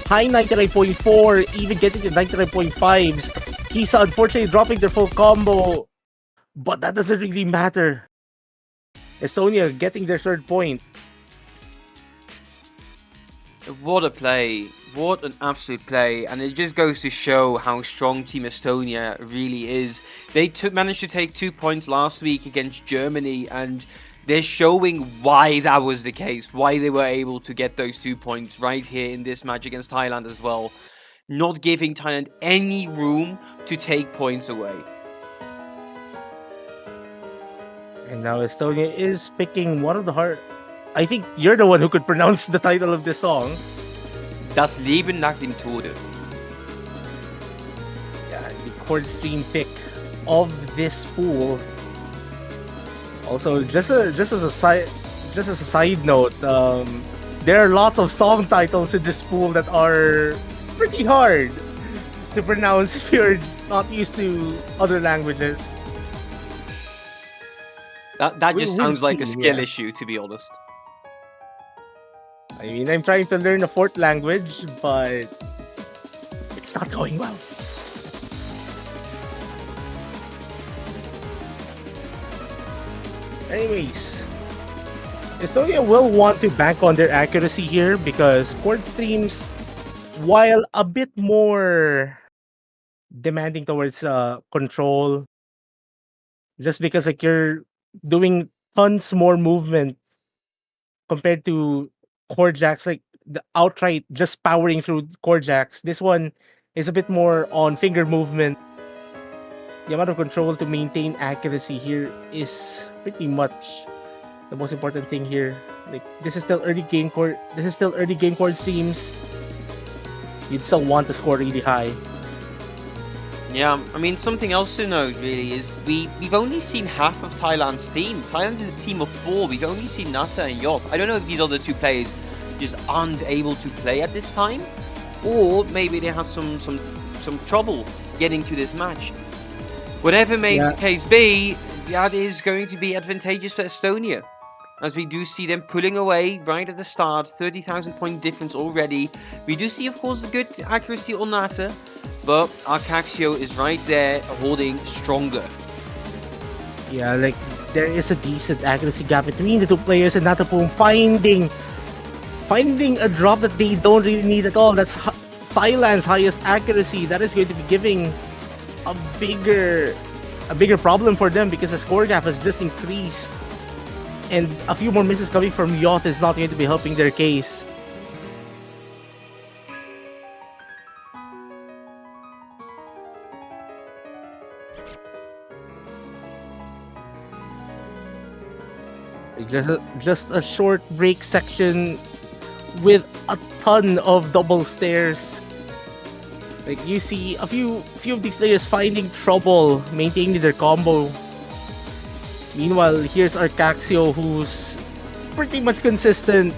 Speaker 4: high 99.4, even getting to 99.5s. He's unfortunately dropping their full combo, but that doesn't really matter. Estonia getting their third point.
Speaker 5: What a play. What an absolute play. And it just goes to show how strong Team Estonia really is. They managed to take 2 points last week against Germany, and they're showing why that was the case. Why they were able to get those 2 points right here in this match against Thailand as well. Not giving Thailand any room to take points away.
Speaker 4: And now Estonia is picking one of the hard... I think you're the one who could pronounce the title of this song.
Speaker 5: Das Leben nach dem Tode.
Speaker 4: Yeah, the chord stream pick of this pool. Also, just as a side note, there are lots of song titles in this pool that are pretty hard to pronounce if you're not used to other languages.
Speaker 5: That just sounds like a skill
Speaker 4: yeah.
Speaker 5: issue, to be honest.
Speaker 4: I mean, I'm trying to learn a fourth language, but it's not going well. Anyways, Estonia will want to bank on their accuracy here because chord streams, while a bit more demanding towards control, just because like you're doing tons more movement compared to chord jacks, like the outright just powering through chord jacks. This one is a bit more on finger movement. The amount of control to maintain accuracy here is pretty much the most important thing here. Like this is still early game chord streams. You'd still want to score really high.
Speaker 5: Yeah, I mean, something else to note really is we've only seen half of Thailand's team. Thailand is a team of 4. We've only seen Nata and Yop. I don't know if these other 2 players just aren't able to play at this time, or maybe they have some trouble getting to this match. Whatever may the case be, that is going to be advantageous for Estonia, as we do see them pulling away right at the start. 30,000 point difference already. We do see, of course, the good accuracy on Nata, but Arcaxio is right there holding stronger.
Speaker 4: Yeah, like there is a decent accuracy gap between the 2 players, and Natapum finding a drop that they don't really need at all. That's Thailand's highest accuracy. That is going to be giving a bigger problem for them because the score gap has just increased, and a few more misses coming from Yoth is not going to be helping their case. Just a short break section with a ton of double stairs. Like you see a few of these players finding trouble maintaining their combo. Meanwhile, here's Arcaxio, who's pretty much consistent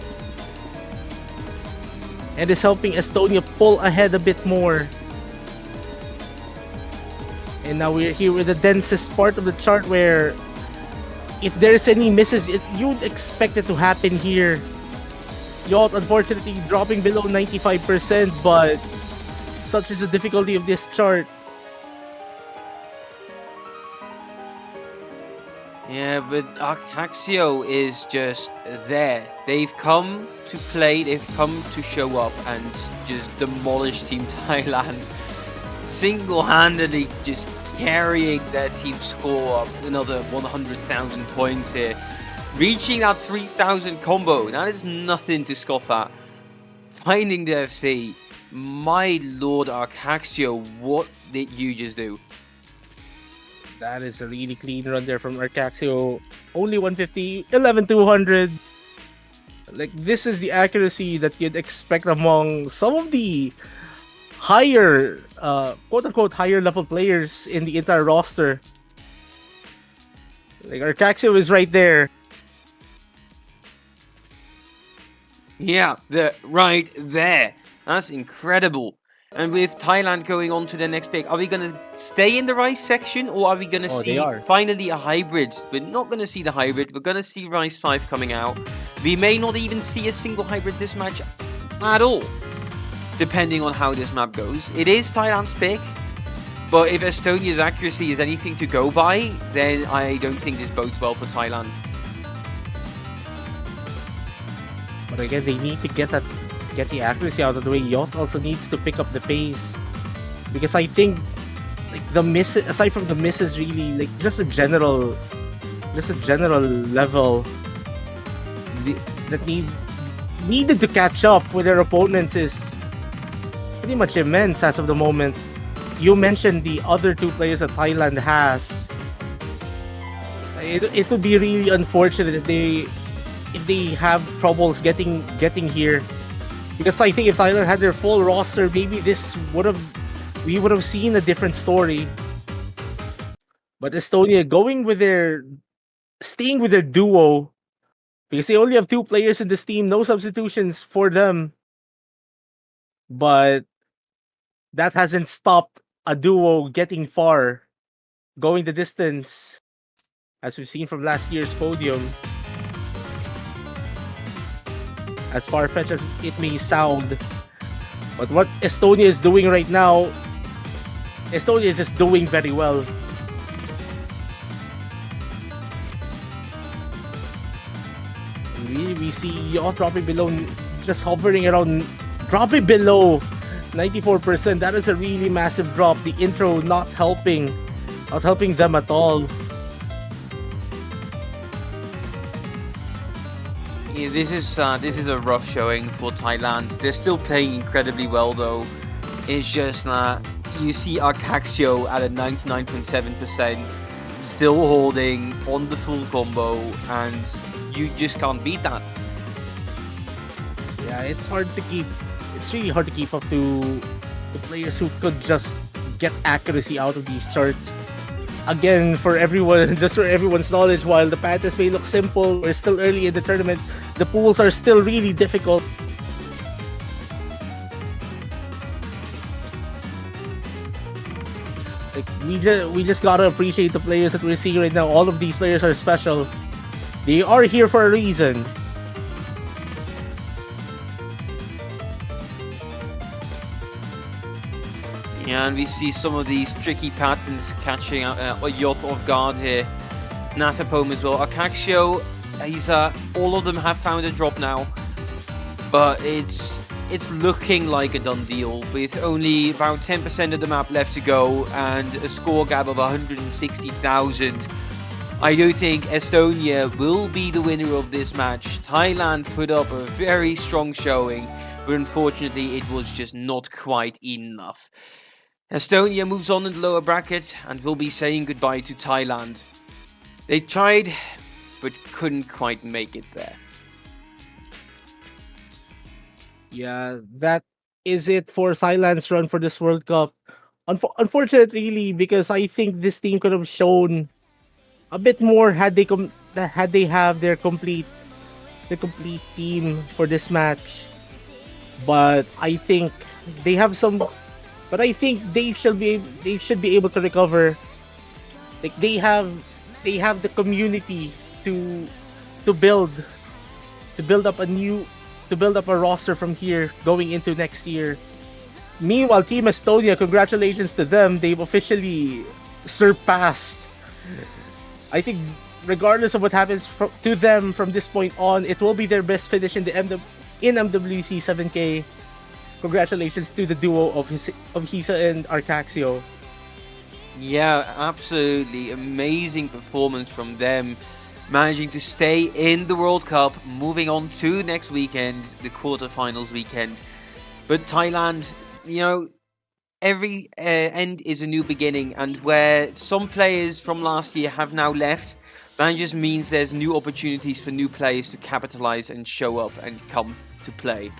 Speaker 4: and is helping Estonia pull ahead a bit more. And now we're here with the densest part of the chart, where if there's any misses, you'd expect it to happen here. Yacht unfortunately dropping below 95%, but such is the difficulty of this chart.
Speaker 5: Yeah, but Arcaxio is just there. They've come to play, they've come to show up and just demolish Team Thailand. Single-handedly just carrying their team score up another 100,000 points here. Reaching that 3,000 combo, that is nothing to scoff at. Finding the FC, my lord Arcaxio, what did you just do?
Speaker 4: That is a really clean run there from Arcaxio. Only 150, 11,200. Like, this is the accuracy that you'd expect among some of the higher, quote-unquote, higher level players in the entire roster. Like, Arcaxio is right there.
Speaker 5: Yeah, right there. That's incredible. And with Thailand going on to the next pick, are we going to stay in the Rice section or are we going to
Speaker 4: Oh, they
Speaker 5: see
Speaker 4: are.
Speaker 5: finally a hybrid? We're not going to see the hybrid. We're going to see Rice 5 coming out. We may not even see a single hybrid this match at all, depending on how this map goes. It is Thailand's pick, but if Estonia's accuracy is anything to go by, then I don't think this bodes well for Thailand.
Speaker 4: But again, they need to get the accuracy out of the way. Yoth also needs to pick up the pace, because I think like the miss, aside from the misses, really like just a general level that needed to catch up with their opponents is pretty much immense as of the moment. You mentioned the other two players that Thailand has. It would be really unfortunate if they have troubles getting here, because I think if Thailand had their full roster, maybe we would have seen a different story. But Estonia staying with their duo, because they only have two players in this team, no substitutions for them. But that hasn't stopped a duo getting far, going the distance, as we've seen from last year's podium. As far-fetched as it may sound, but what Estonia is doing right now, Estonia is just doing very well. We see Yacht dropping below, just hovering around, dropping below 94%. That is a really massive drop. The intro not helping them at all.
Speaker 5: Yeah, this is a rough showing for Thailand. They're still playing incredibly well though. It's just that you see Arcaxio at a 99.7%, still holding on the full combo, and you just can't beat that.
Speaker 4: Yeah, it's really hard to keep up to the players who could just get accuracy out of these charts. Again, just for everyone's knowledge, while the patterns may look simple, we're still early in the tournament, the pools are still really difficult. Like, we just gotta appreciate the players that we're seeing right now. All of these players are special. They are here for a reason.
Speaker 5: Yeah, and we see some of these tricky patterns catching Yoth off guard here. Natapome as well. Arcaxio, all of them have found a drop now, but it's looking like a done deal with only about 10% of the map left to go and a score gap of 160,000. I do think Estonia will be the winner of this match. Thailand put up a very strong showing, but unfortunately it was just not quite enough. Estonia moves on in the lower bracket and will be saying goodbye to Thailand. They tried, but couldn't quite make it there.
Speaker 4: Yeah, that is it for Thailand's run for this World Cup. Unfortunate, really, because I think this team could have shown a bit more had they have the complete team for this match. But I think they have some. But I think they should be able to recover. Like, they have the community to build up a roster from here going into next year. Meanwhile, Team Estonia, congratulations to them. They've officially surpassed. I think regardless of what happens to them from this point on, it will be their best finish in MWC 7K. Congratulations to the duo of Hisa and Arcaxio.
Speaker 5: Yeah, absolutely amazing performance from them. managing to stay in the World Cup, moving on to next weekend, the quarterfinals weekend. But Thailand, every end is a new beginning, and where some players from last year have now left, that just means there's new opportunities for new players to capitalize and show up and come to play.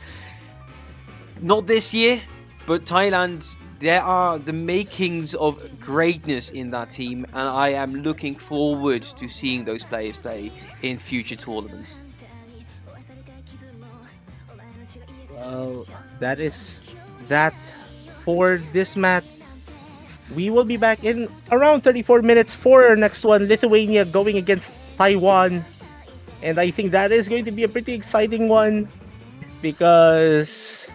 Speaker 5: Not this year, but Thailand, there are the makings of greatness in that team, and I am looking forward to seeing those players play in future tournaments.
Speaker 4: Well, that is that for this match. We will be back in around 34 minutes for our next one, Lithuania going against Taiwan. And I think that is going to be a pretty exciting one because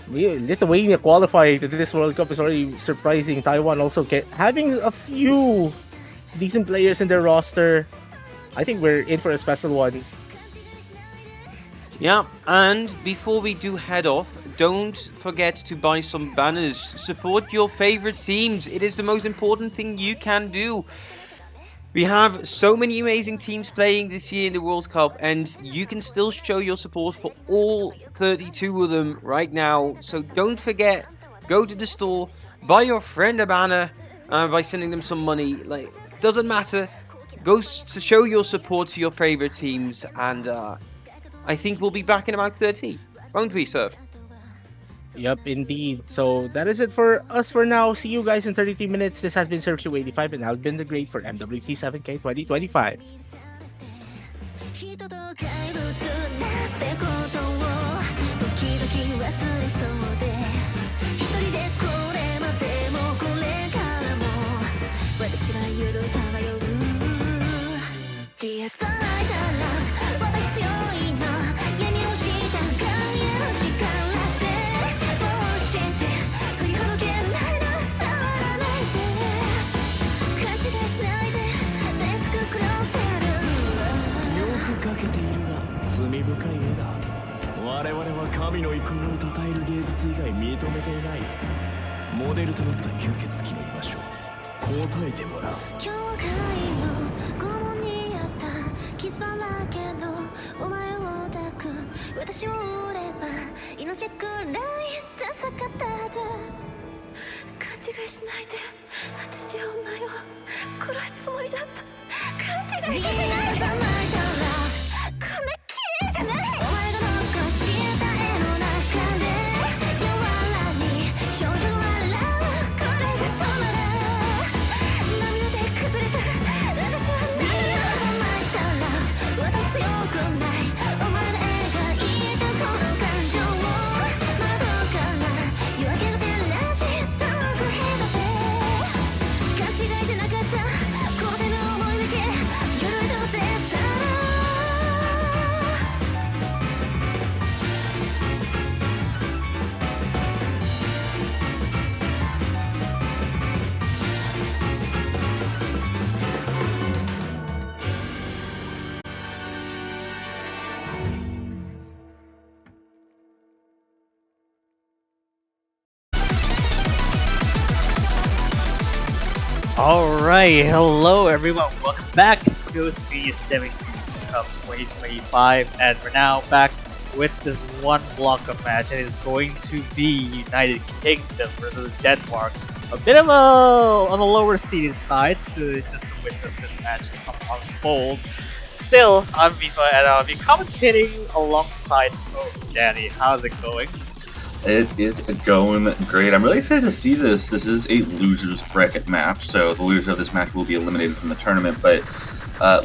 Speaker 4: Lithuania qualifying to this World Cup is already surprising. Taiwan also having a few decent players in their roster. I think we're in for a special one.
Speaker 5: Yeah, and before we do head off, don't forget to buy some banners. Support your favorite teams. It is the most important thing you can do. We have so many amazing teams playing this year in the World Cup, and you can still show your support for all 32 of them right now. So don't forget, go to the store, buy your friend a banner by sending them some money. Like, doesn't matter. Go to show your support to your favorite teams, and I think we'll be back in about 30, won't we, Surf?
Speaker 4: Yep, indeed. So that is it for us for now. See you guys in 33 minutes. This has been Sergio85 and I've been the great for MWC 7K 2025.
Speaker 8: 人と怪物なんてことを時々忘れそうで一人でこれまでもこれからも私は許さまよう Dear Tiger Love 私強いの闇をした影の力ってどうして振りほどけないの触らないで勘違いしないでデスククローゼル
Speaker 9: かけているが罪深い絵だ我々は神の意向を称える芸術以外認めていないモデルとなった吸血鬼の居場所答えてもらう
Speaker 8: 教会の拷問にあった傷だらけのお前を抱く私を売れば命くらいダサかったはず勘違いしないで私はお前を殺すつもりだった勘違いさせないでこんな綺麗じゃないお前が残した絵の中で弱らに少女の笑うこれがそうなら涙で崩れた私は何を甘いたら私強くないお前の描いたこの感情を窓から夜明けが照らし遠く隔て勘違いじゃなかった後世の思いだけ揺るいと絶賛
Speaker 7: Alright, hello everyone, welcome back to Speed 17 Cup 2025, and we're now back with this one block of match, and it's going to be United Kingdom versus Denmark. A bit of on the lower seeded side to witness this match unfold. Still, I'm Viva, and I'll be commentating alongside Toad. Danny, how's it going?
Speaker 1: It is going great. I'm really excited to see this. This is a loser's bracket match, so the loser of this match will be eliminated from the tournament. But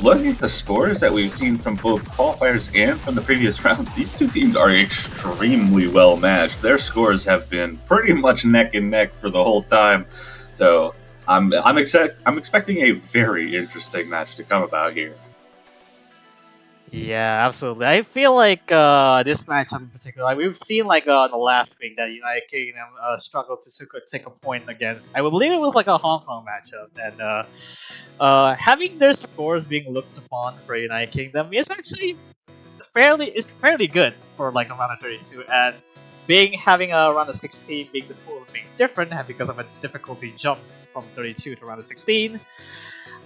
Speaker 1: looking at the scores that we've seen from both qualifiers and from the previous rounds, these two teams are extremely well matched. Their scores have been pretty much neck and neck for the whole time. So I'm expecting a very interesting match to come about here.
Speaker 7: Yeah, absolutely. I feel like this matchup in particular, like we've seen like the last week that United Kingdom struggled to take a point against. I believe it was like a Hong Kong matchup, and having their scores being looked upon for United Kingdom is actually fairly good for like a round of 32, and having a round of 16 being different and because of a difficulty jump from 32 to round of 16.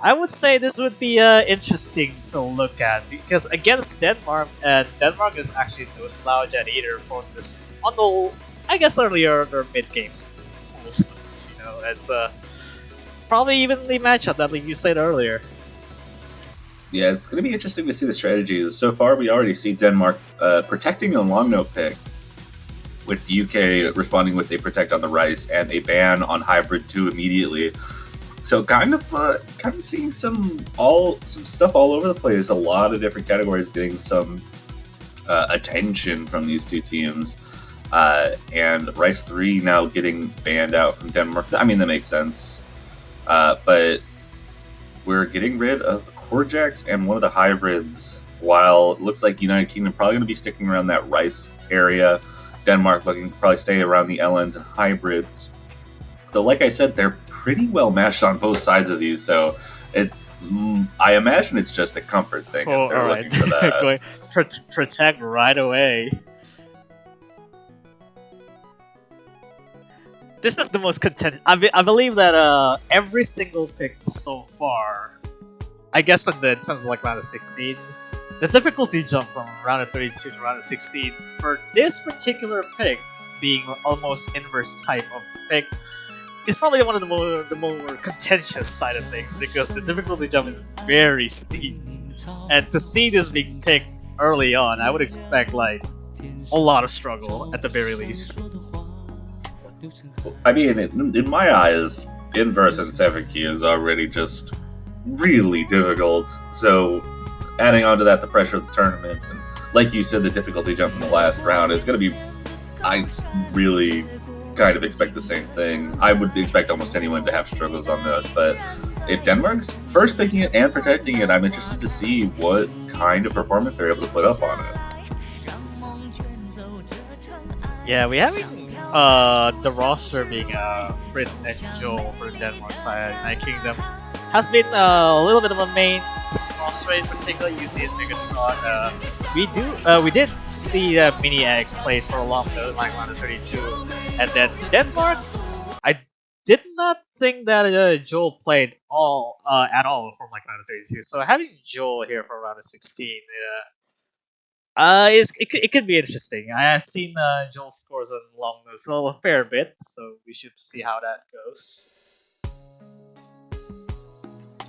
Speaker 7: I would say this would be interesting to look at because against Denmark, and Denmark is actually no slouch at either for this on the I guess earlier or mid games. You know, it's probably evenly matched up that like you said earlier.
Speaker 1: Yeah, it's going to be interesting to see the strategies. So far, we already see Denmark protecting a long note pick, with the UK responding with a protect on the rice and a ban on hybrid 2 immediately. So kind of seeing some stuff all over the place. A lot of different categories getting some attention from these two teams, and Rice 3 now getting banned out from Denmark. I mean, that makes sense, but we're getting rid of Corjax and one of the hybrids. While it looks like United Kingdom probably going to be sticking around that Rice area, Denmark looking to probably stay around the LNs and hybrids. Though, like I said, they're pretty well matched on both sides of these, so I imagine it's just a comfort thing.
Speaker 7: Oh,
Speaker 1: if they're
Speaker 7: alright.
Speaker 1: looking for that.
Speaker 7: Going protect right away. This is the most contentious. I believe that every single pick so far, I guess in terms of like round of 16, the difficulty jump from round of 32 to round of 16 for this particular pick being almost inverse type of pick is probably one of the more contentious side of things because the difficulty jump is very steep, and to see this being picked early on, I would expect like a lot of struggle at the very least.
Speaker 1: I mean, in my eyes, inverse and 7 key is already just really difficult. So, adding on to that the pressure of the tournament, and like you said, the difficulty jump in the last round is going to be. I really kind of expect the same thing. I would expect almost anyone to have struggles on this, but if Denmark's first picking it and protecting it, I'm interested to see what kind of performance they're able to put up on it.
Speaker 7: Yeah, we having the roster being Brit and Joel for the Denmark side. United Kingdom has been a little bit of a main roster in particular. You see it Megatron. We did see Mini Egg played for a long time, like round of 32, and then Denmark. I did not think that Joel played at all from like round of 32. So having Joel here for round of 16. It could be interesting. I have seen Joel scores on long nose a fair bit, so we should see how that goes.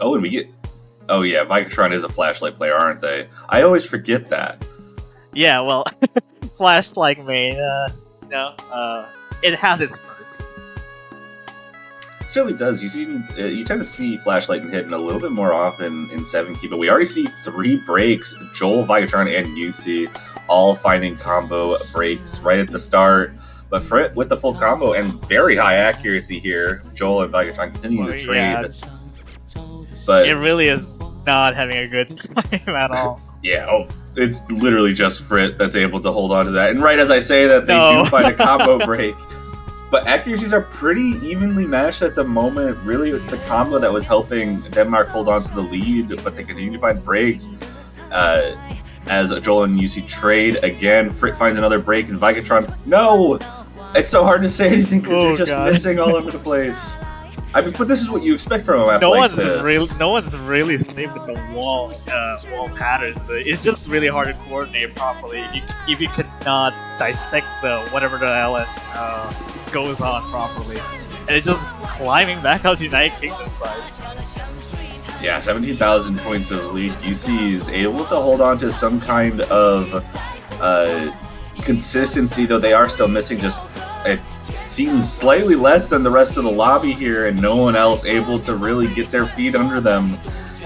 Speaker 1: Oh, and we get. Oh yeah, Vikatron is a flashlight player, aren't they? I always forget that.
Speaker 7: Yeah, well, flashlight main. It has its perks.
Speaker 1: It certainly does. You tend to see flashlight and hidden a little bit more often in 7 key, but we already see 3 breaks. Joel, Vikatron, and UC all finding combo breaks right at the start. But Frit with the full combo and very high accuracy here. Joel and Vikatron continue to trade.
Speaker 7: Yeah.
Speaker 1: But
Speaker 7: It really is not having a good time at all.
Speaker 1: yeah, it's literally just Frit that's able to hold on to that. And right as I say that, they do find a combo break. But accuracies are pretty evenly matched at the moment. Really, it's the combo that was helping Denmark hold on to the lead, but they continue to find breaks. As Joel and UC trade again, Frit finds another break, and Vikatron, no! It's so hard to say anything because they're just missing all over the place. I mean, but this is what you expect from a map like this.
Speaker 7: No one's really snipped the wall patterns. It's just really hard to coordinate properly if you cannot dissect whatever the LN goes on properly. And it's just climbing back out to United Kingdom side.
Speaker 1: Yeah, 17,000 points of lead. UC is able to hold on to some kind of consistency, though they are still missing just, it seems, slightly less than the rest of the lobby here, and no one else able to really get their feet under them.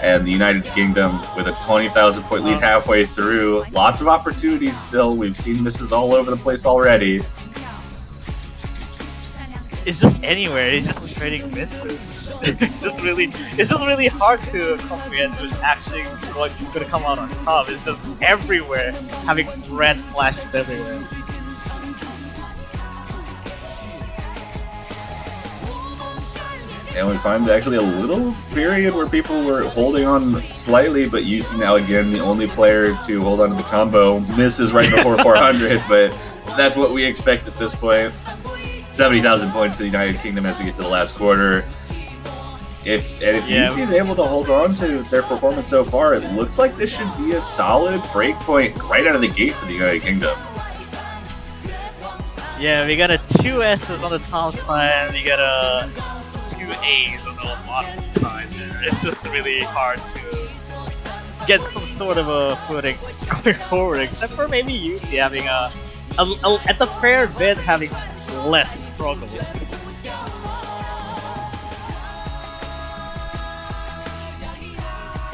Speaker 1: And the United Kingdom with a 20,000 point lead halfway through. Lots of opportunities still. We've seen misses all over the place already.
Speaker 7: It's just anywhere. It's just trading misses. It's just really hard to comprehend who's actually going to come out on top. It's just everywhere, having red flashes everywhere.
Speaker 1: And we find actually a little period where people were holding on slightly, but UC now again the only player to hold on to the combo. Misses right before 400, but that's what we expect at this point. 70,000 points for the United Kingdom as we get to the last quarter. If
Speaker 7: Yeah.
Speaker 1: UC is able to hold on to their performance so far, it looks like this should be a solid breakpoint right out of the gate for the United Kingdom.
Speaker 7: Yeah, we got a 2 S's on the top side, and we got a 2 A's on the bottom side there. It's just really hard to get some sort of a footing going forward, except for maybe UC having at the fair bit having less struggles.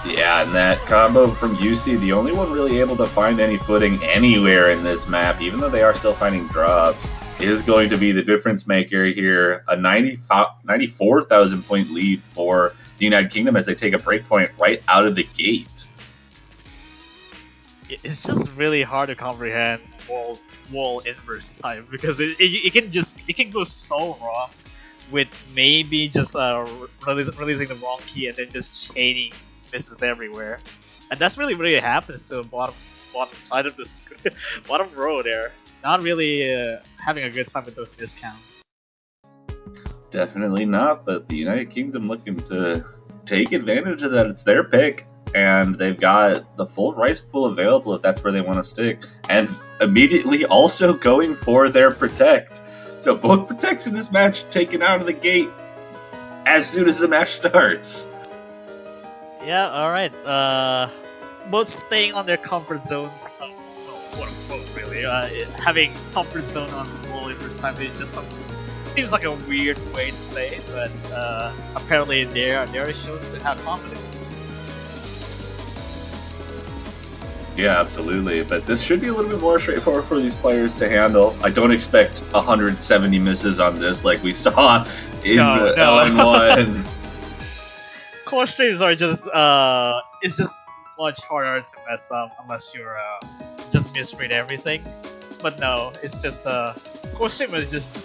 Speaker 1: Yeah, and that combo from UC, the only one really able to find any footing anywhere in this map, even though they are still finding drops, is going to be the difference maker here. A 94,000 point lead for the United Kingdom as they take a breakpoint right out of the gate.
Speaker 7: It's just really hard to comprehend wall inverse time because it can go so wrong with maybe just releasing the wrong key and then just chaining misses everywhere, and that's really happens to the bottom side of the bottom row there. Not really having a good time with those miscounts.
Speaker 1: Definitely not, but the United Kingdom looking to take advantage of that. It's their pick, and they've got the full rice pool available if that's where they want to stick, and immediately also going for their protect. So both protects in this match taken out of the gate as soon as the match starts.
Speaker 7: Yeah, alright. Both staying on their comfort zones, quote unquote, really. Having comfort zone on wall inverse time, it just seems like a weird way to say it, but apparently they're shown to have confidence.
Speaker 1: Yeah, absolutely. But this should be a little bit more straightforward for these players to handle. I don't expect 170 misses on this like we saw in the LN1.
Speaker 7: Core streams are just it's just much harder to mess up unless you're just misread everything. But no, it's just core streamers just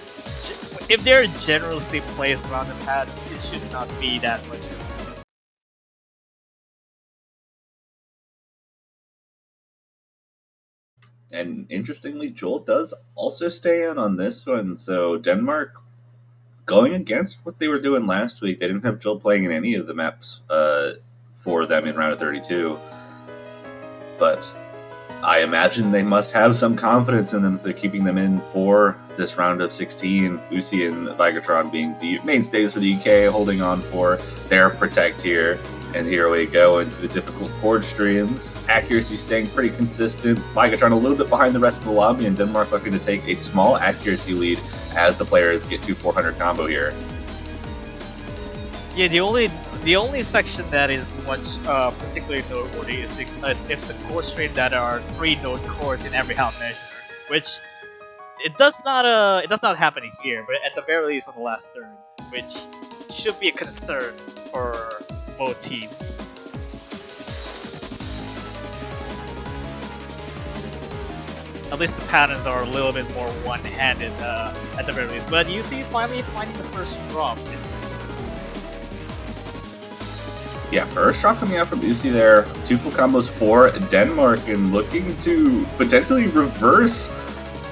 Speaker 7: if they're generously placed around the pad, it should not be that much.
Speaker 1: And interestingly, Joel does also stay in on this one. So Denmark, going against what they were doing last week, they didn't have Joel playing in any of the maps for them in round of 32. But I imagine they must have some confidence in them that they're keeping them in for this round of 16. Lucy and Vigatron being the mainstays for the UK, holding on for their protect here. And here we go into the difficult chord streams. Accuracy staying pretty consistent. Vigatron a little bit behind the rest of the lobby, and Denmark looking to take a small accuracy lead as the players get to 400 combo here.
Speaker 7: Yeah, the only section that is much particularly noteworthy is because it's the core stream that are 3 node cores in every half measure, which it does not happen here, but at the very least on the last third, which should be a concern for both teams. At least the patterns are a little bit more one-handed at the very least. But you see finally finding the first drop.
Speaker 1: Yeah, first drop coming out from Uzi there. 2 full combos for Denmark and looking to potentially reverse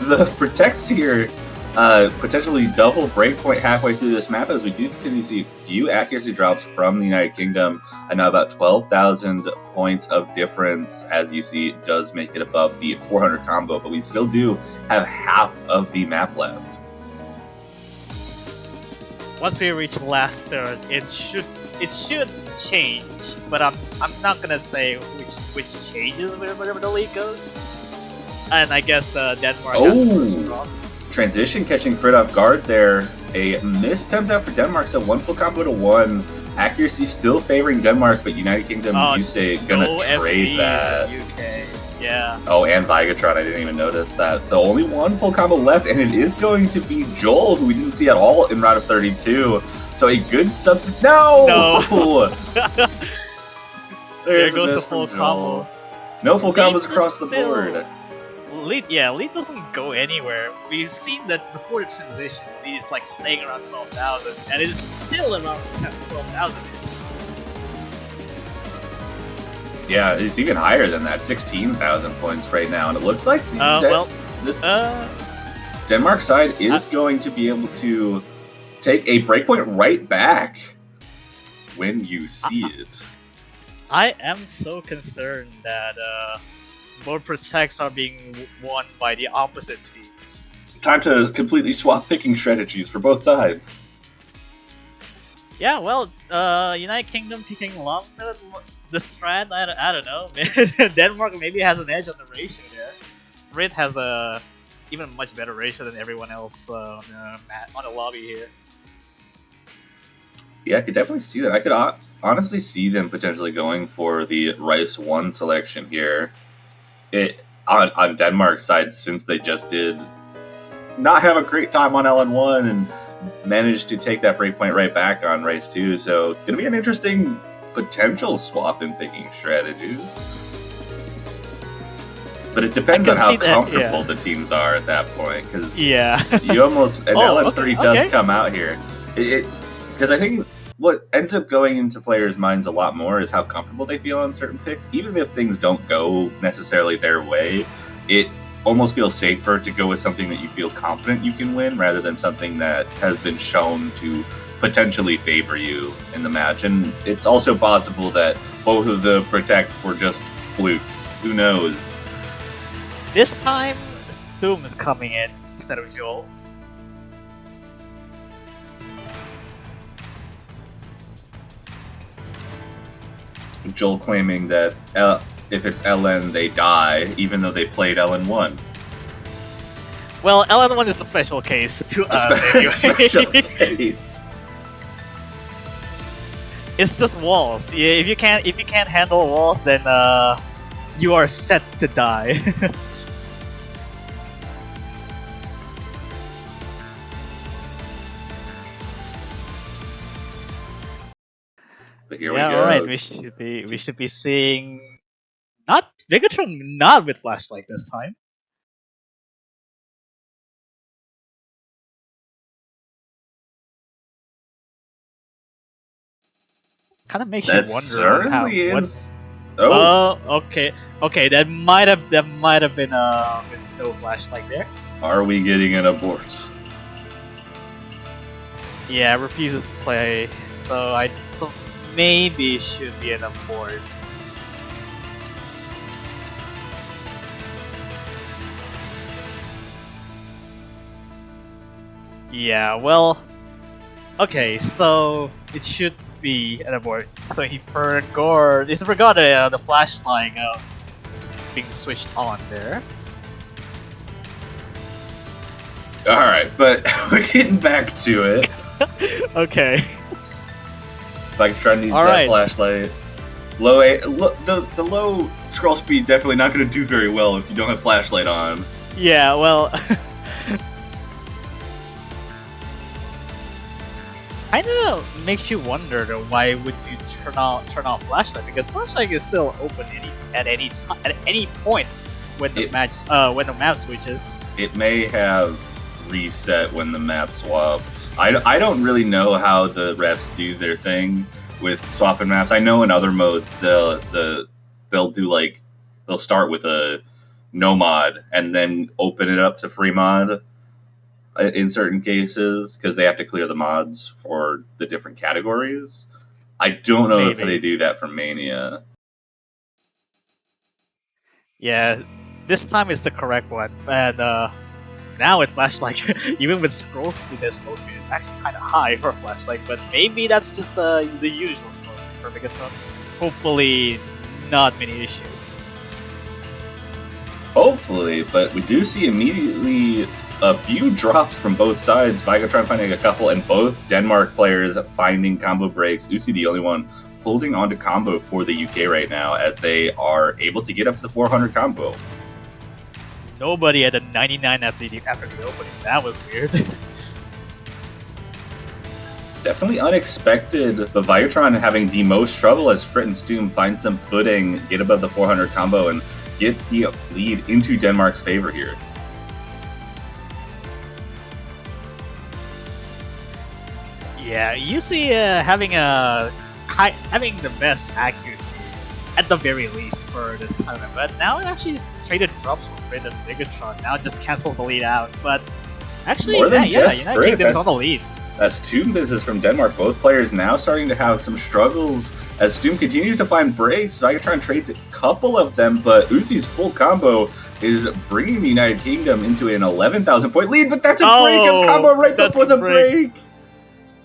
Speaker 1: the protects here. Potentially double breakpoint halfway through this map as we do continue to see a few accuracy drops from the United Kingdom, and now about 12,000 points of difference as you see does make it above the 400 combo, but we still do have half of the map left.
Speaker 7: Once we reach the last third, it should change, but I'm not gonna say which changes wherever the league goes. And I guess Denmark has the first drop.
Speaker 1: Transition catching Fred off guard there. A miss comes out for Denmark, so 1 full combo to 1. Accuracy still favoring Denmark, but United Kingdom, you say, gonna trade that.
Speaker 7: UK. Yeah.
Speaker 1: Oh, and Vigatron, I didn't even notice that. So only 1 full combo left, and it is going to be Joel, who we didn't see at all in round of 32. So a good substitute. No!
Speaker 7: There goes the full combo.
Speaker 1: No full combos across the board.
Speaker 7: Lead doesn't go anywhere. We've seen that before the transition, Lead is like staying around 12,000, and it is still around 12,000-ish.
Speaker 1: Yeah, it's even higher than that, 16,000 points right now, and it looks like this Denmark side is going to be able to take a breakpoint right back. when you see it.
Speaker 7: I am so concerned that more protects are being won by the opposite teams.
Speaker 1: Time to completely swap picking strategies for both sides.
Speaker 7: Yeah, well, United Kingdom picking long the strat. I don't know. Denmark maybe has an edge on the ratio there. Brit has a even much better ratio than everyone else on the lobby here.
Speaker 1: Yeah, I could definitely see that. I could honestly see them potentially going for the Rice 1 selection here. On Denmark's side, since they just did not have a great time on LN1 and managed to take that breakpoint right back on Rice 2. So, going to be an interesting potential swap in picking strategies. But it depends on how comfortable the teams are at that point. Because you almost... And LN3 does come out here. Because I think what ends up going into players' minds a lot more is how comfortable they feel on certain picks. Even if things don't go necessarily their way, it almost feels safer to go with something that you feel confident you can win rather than something that has been shown to potentially favor you in the match. And it's also possible that both of the protects were just flukes. Who knows?
Speaker 7: This time, Stoom is coming in instead of Joel.
Speaker 1: Joel claiming that if it's LN, they die, even though they played LN1.
Speaker 7: Well, LN1 is the special case to us, anyway.
Speaker 1: Special case.
Speaker 7: It's just walls. Yeah, if you can't handle walls, then you are set to die.
Speaker 1: But here we go.
Speaker 7: Alright, we should be seeing not Bigatron not with flashlight this time. Kind of makes
Speaker 1: That
Speaker 7: you wonder how.
Speaker 1: is.
Speaker 7: Okay. That might have been with no flashlight there.
Speaker 1: Are we getting an abort?
Speaker 7: Yeah, refuses to play, so I still maybe should be an abort. Yeah, well, okay, so it should be an abort. So he forgot the flashlight being switched on there.
Speaker 1: Alright, but we're getting back to it.
Speaker 7: Okay.
Speaker 1: Bigatron needs that flashlight. The low scroll speed definitely not going to do very well if you don't have flashlight on.
Speaker 7: Yeah, well, kind of makes you wonder though, why would you turn off flashlight? Because flashlight is still open at any point when the map switches.
Speaker 1: It may have reset when the map swapped. I don't really know how the reps do their thing with swapping maps. I know in other modes they'll start with a no mod and then open it up to free mod in certain cases because they have to clear the mods for the different categories. I don't know if they do that for Mania.
Speaker 7: Yeah, this time is the correct one, and now with flashlight, even with scroll speed, the scroll speed is actually kind of high for flashlight, but maybe that's just the usual scroll speed for Bigatron. Hopefully, not many issues.
Speaker 1: Hopefully, but we do see immediately a few drops from both sides. Bigatron finding a couple, and both Denmark players finding combo breaks. Uzi the only one holding on to combo for the UK right now as they are able to get up to the 400 combo.
Speaker 7: Nobody at the 99 after the opening. That was weird.
Speaker 1: Definitely unexpected, but Bigatron having the most trouble as Frit and Stoom find some footing, get above the 400 combo, and get the lead into Denmark's favor here.
Speaker 7: Yeah, you see having the best accuracy at the very least for this tournament, but now it actually traded drops from Frit and Bigatron. Now it just cancels the lead out, but actually, United Kingdom's on the lead.
Speaker 1: That's Stum business from Denmark. Both players now starting to have some struggles as Stum continues to find breaks. Vigatron trades a couple of them, but Uzi's full combo is bringing the United Kingdom into an 11,000 point lead, but that's a break of combo right before the break.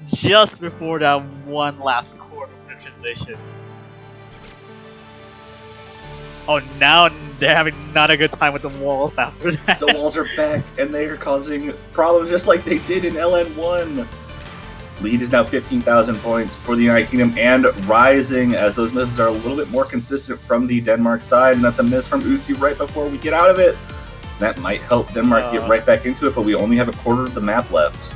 Speaker 7: Just before that one last quarter of the transition. Oh, now they're having not a good time with the walls after that.
Speaker 1: The walls are back, and they are causing problems just like they did in LN1. Lead is now 15,000 points for the United Kingdom and rising as those misses are a little bit more consistent from the Denmark side, and that's a miss from Uzi right before we get out of it. That might help Denmark get right back into it, but we only have a quarter of the map left.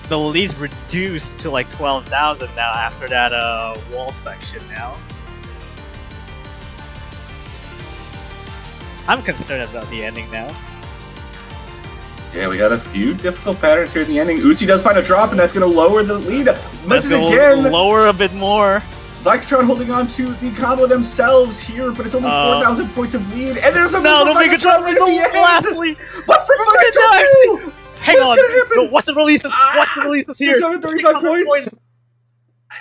Speaker 7: The lead's reduced to like 12,000 now after that wall section now. I'm concerned about the ending now.
Speaker 1: Yeah, we got a few difficult patterns here in the ending. Uzi does find a drop, and that's going to lower the lead. Misses again.
Speaker 7: Lower a bit more.
Speaker 1: Vigatron holding on to the combo themselves here, but it's only 4,000 points of lead. And there's a
Speaker 7: no,
Speaker 1: Vigatron right at the end.
Speaker 7: Lastly,
Speaker 1: but for Vigatron too!
Speaker 7: Hang on. No, watch the releases. Watch the releases here.
Speaker 1: 635 points.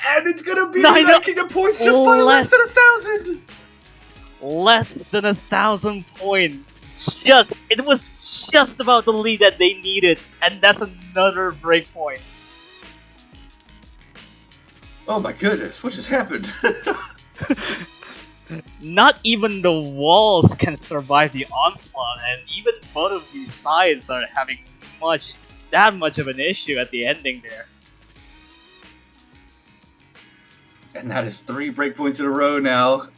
Speaker 1: And it's going to be the United Kingdom points just by less than 1,000.
Speaker 7: Less than 1,000 points. It was just about the lead that they needed, and that's another break point.
Speaker 1: Oh my goodness, what just happened?
Speaker 7: Not even the walls can survive the onslaught, and even both of these sides are having that much of an issue at the ending there.
Speaker 1: And that is 3 breakpoints in a row now.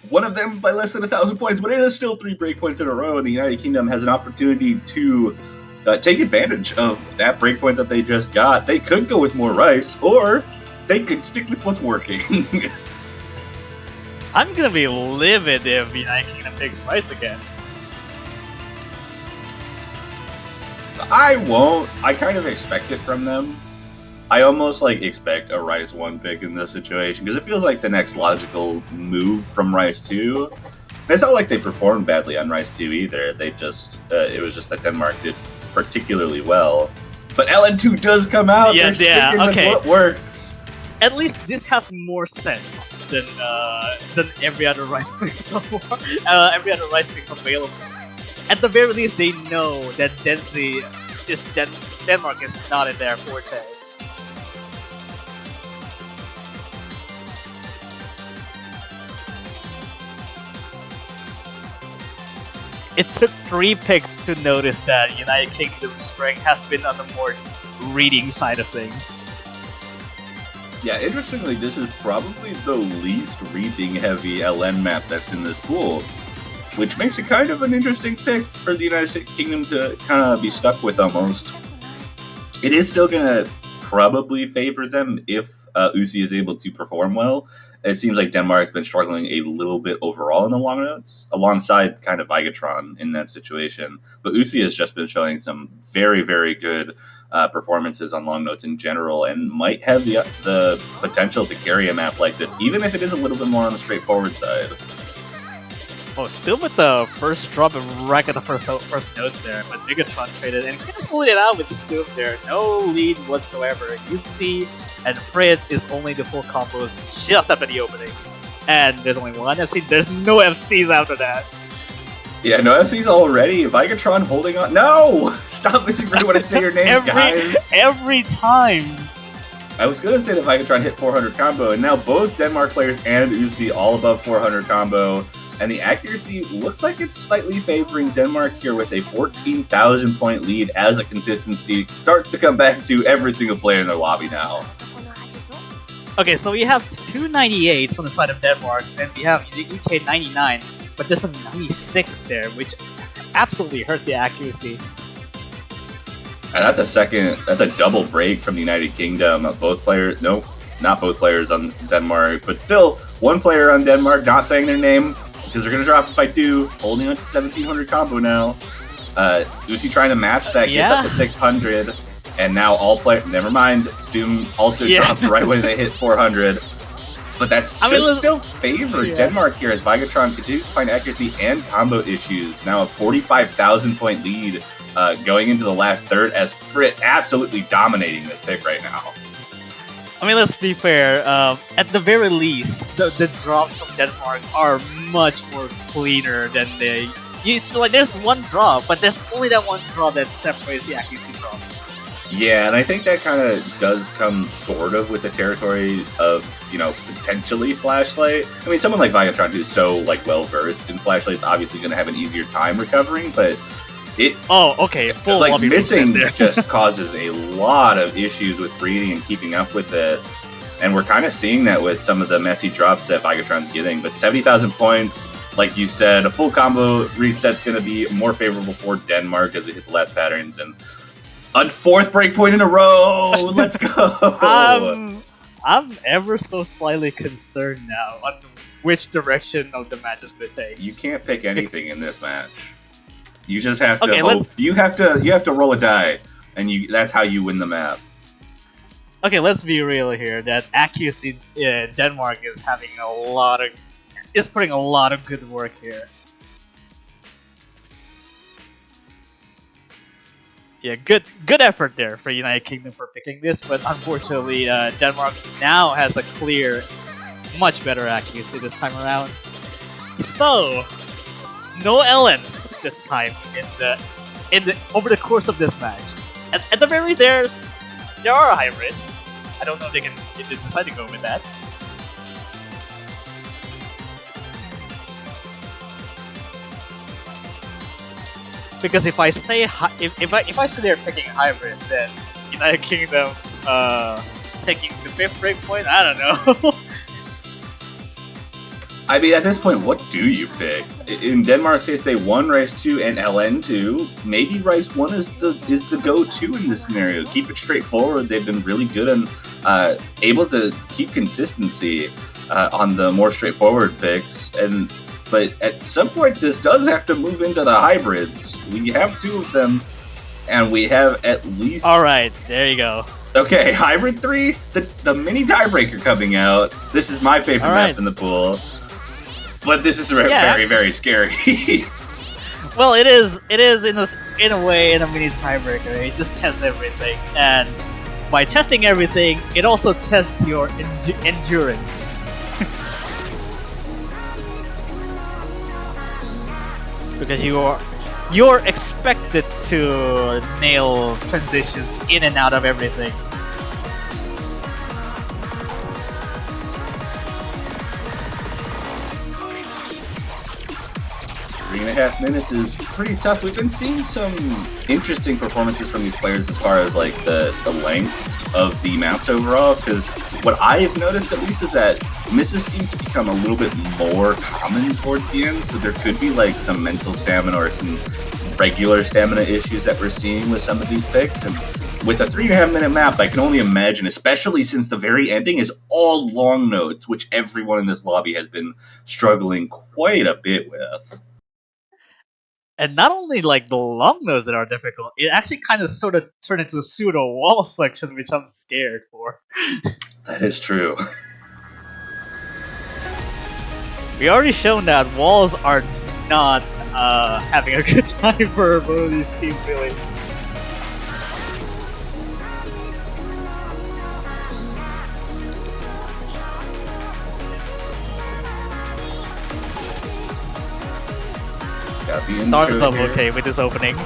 Speaker 1: One of them by less than 1,000 points, but it is still 3 breakpoints in a row, and the United Kingdom has an opportunity to take advantage of that breakpoint that they just got. They could go with more rice, or they could stick with what's working.
Speaker 7: I'm gonna be livid if the United Kingdom picks rice again.
Speaker 1: I won't. I kind of expect it from them. I almost expect a Rice 1 pick in this situation because it feels like the next logical move from Rice 2. It's not like they performed badly on Rice 2 either. They just it was just that Denmark did particularly well. But LN2 does come out.
Speaker 7: Yes,
Speaker 1: They're sticking with what works.
Speaker 7: At least this has more sense than every other Rice pick every other Rice picks available. At the very least, they know that density is Denmark is not in their forte. It took 3 picks to notice that United Kingdom's strength has been on the more reading side of things.
Speaker 1: Yeah, interestingly, this is probably the least reading-heavy LN map that's in this pool, which makes it kind of an interesting pick for the United Kingdom to kind of be stuck with almost. It is still going to probably favor them if Uzi is able to perform well. It seems like Denmark's been struggling a little bit overall in the long notes, alongside kind of Vigatron in that situation. But Uzi has just been showing some very, very good performances on long notes in general, and might have the potential to carry a map like this, even if it is a little bit more on the straightforward side.
Speaker 7: Oh, still with the first drop right at the first notes there, but Megatron traded and canceled it out with Scoop there. No lead whatsoever. Uzi and Fred is only the full combos just after the opening. And there's only one FC, there's no FCs after that.
Speaker 1: Yeah, no FCs already. Vigatron holding on. No! Stop missing me when I say your names, guys.
Speaker 7: Every time.
Speaker 1: I was going to say that Vigatron hit 400 combo, and now both Denmark players and Uzi all above 400 combo. And the accuracy looks like it's slightly favoring Denmark here with a 14,000 point lead as the consistency starts to come back to every single player in their lobby now.
Speaker 7: Okay, so we have 2 98s on the side of Denmark, and we have UK 99, but there's a 96 there, which absolutely hurt the accuracy.
Speaker 1: And that's a double break from the United Kingdom. Both players, nope, not both players on Denmark, but still one player on Denmark not saying their name because they're going to drop if I do, holding on to 1700 combo now. Uzi trying to match that, gets up to 600, and now all players, never mind, Stum also drops right when they hit 400. But that's still favor Denmark here as Vigatron continues to find accuracy and combo issues. Now a 45,000 point lead going into the last third as Frit absolutely dominating this pick right now.
Speaker 7: I mean, let's be fair. At the very least, the drops from Denmark are much more cleaner than they used to. Like, there's one drop, but there's only that one drop that separates the accuracy drops.
Speaker 1: Yeah, and I think that kind of does come sort of with the territory of, you know, potentially Flashlight. I mean, someone like Vigatron who's so, like, well-versed in Flashlight's obviously going to have an easier time recovering, but it...
Speaker 7: Oh, okay. Full
Speaker 1: like, missing just causes a lot of issues with reading and keeping up with it. And we're kind of seeing that with some of the messy drops that Vigatron's getting. But 70,000 points, like you said, a full combo reset's going to be more favorable for Denmark as we hit the last patterns. And a fourth breakpoint in a row! Let's go!
Speaker 7: I'm ever so slightly concerned now on which direction of the match is going to take.
Speaker 1: You can't pick anything in this match. You just have to hope. You have to roll a die, and that's how you win the map.
Speaker 7: Okay, let's be real here. That accuracy, Denmark is putting a lot of good work here. Yeah, good effort there for United Kingdom for picking this, but unfortunately, Denmark now has a clear, much better accuracy this time around. So, no LNs this time over the course of this match. At the very least, there are hybrids. I don't know if they decide to go with that. Because if I say if I say they're picking hybrids, then United Kingdom taking the 5th breakpoint, I don't know.
Speaker 1: I mean, at this point, what do you pick? In Denmark's case, they won Rice 2 and LN2. Maybe Rice 1 is the go-to in this scenario. Keep it straightforward. They've been really good and able to keep consistency on the more straightforward picks. But at some point, this does have to move into the hybrids. We have 2 of them, and we have at least...
Speaker 7: Alright, there you go.
Speaker 1: Okay, Hybrid 3, the mini tiebreaker coming out. This is my favorite map in the pool. But this is very, very scary.
Speaker 7: Well, it is in a way in a mini tiebreaker. It just tests everything, and by testing everything, it also tests your endurance. Because you're expected to nail transitions in and out of everything.
Speaker 1: 3.5 minutes is pretty tough. We've been seeing some interesting performances from these players as far as like the length of the maps overall, because what I have noticed at least is that misses seem to become a little bit more common towards the end, so there could be like some mental stamina or some regular stamina issues that we're seeing with some of these picks. And with a 3.5 minute map, I can only imagine, especially since the very ending is all long notes, which everyone in this lobby has been struggling quite a bit with.
Speaker 7: And not only like the long notes that are difficult, it actually kind of sort of turned into a pseudo wall section, which I'm scared for.
Speaker 1: That is true.
Speaker 7: We already shown that walls are not having a good time for both of these teams, really. Started off okay with this opening.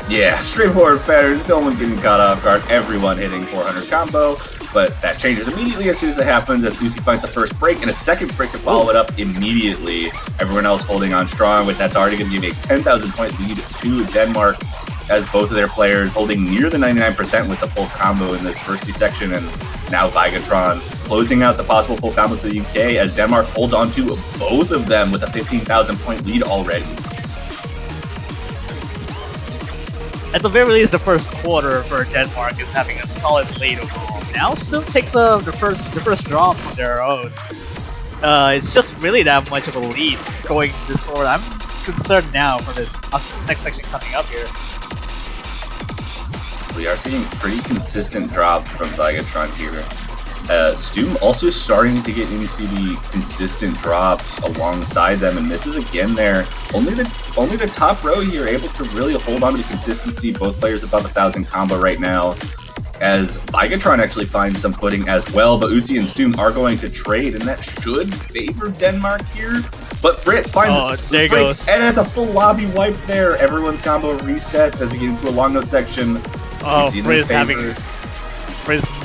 Speaker 1: Yeah, straightforward patterns, no one getting caught off guard, everyone hitting 400 combo, but that changes immediately as soon as it happens, as Lucy finds the first break and a second break to follow it up immediately. Everyone else holding on strong, with that's already going to give a 10,000 point lead to Denmark, as both of their players holding near the 99% with the full combo in this first section, and now Vigatron closing out the possible full combo to the UK, as Denmark holds on to both of them with a 15,000 point lead already.
Speaker 7: At the very least, the first quarter for Denmark is having a solid lead overall. Now still takes the first drops on their own. It's just really that much of a lead going this forward. I'm concerned now for this next section coming up here.
Speaker 1: We are seeing pretty consistent drops from Vigatron here. Stoom also starting to get into the consistent drops alongside them, and this is again there. Only the top row here able to really hold on to the consistency. Both players above 1,000 combo right now, as Vigatron actually finds some footing as well. But Uzi and Stoom are going to trade, and that should favor Denmark here. But Frit finds
Speaker 7: there goes.
Speaker 1: And it's a full lobby wipe there. Everyone's combo resets as we get into a long note section.
Speaker 7: Oh, Frizz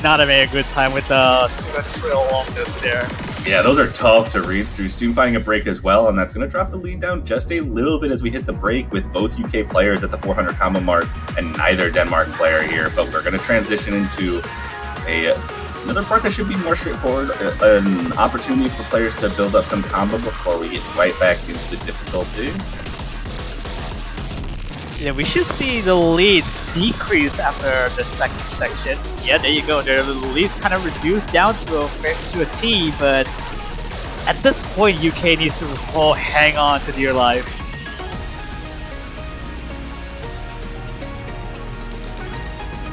Speaker 7: not having a good time with the student trill long notes there.
Speaker 1: Yeah, those are tough to read through. Stoom finding a break as well, and that's going to drop the lead down just a little bit as we hit the break with both UK players at the 400 combo mark and neither Denmark player here. But we're going to transition into another part that should be more straightforward, an opportunity for players to build up some combo before we get right back into the difficulty.
Speaker 7: Yeah, we should see the leads decrease after the second section. Yeah, there you go. The leads kind of reduced down to a T, but at this point, UK needs to hang on to dear life.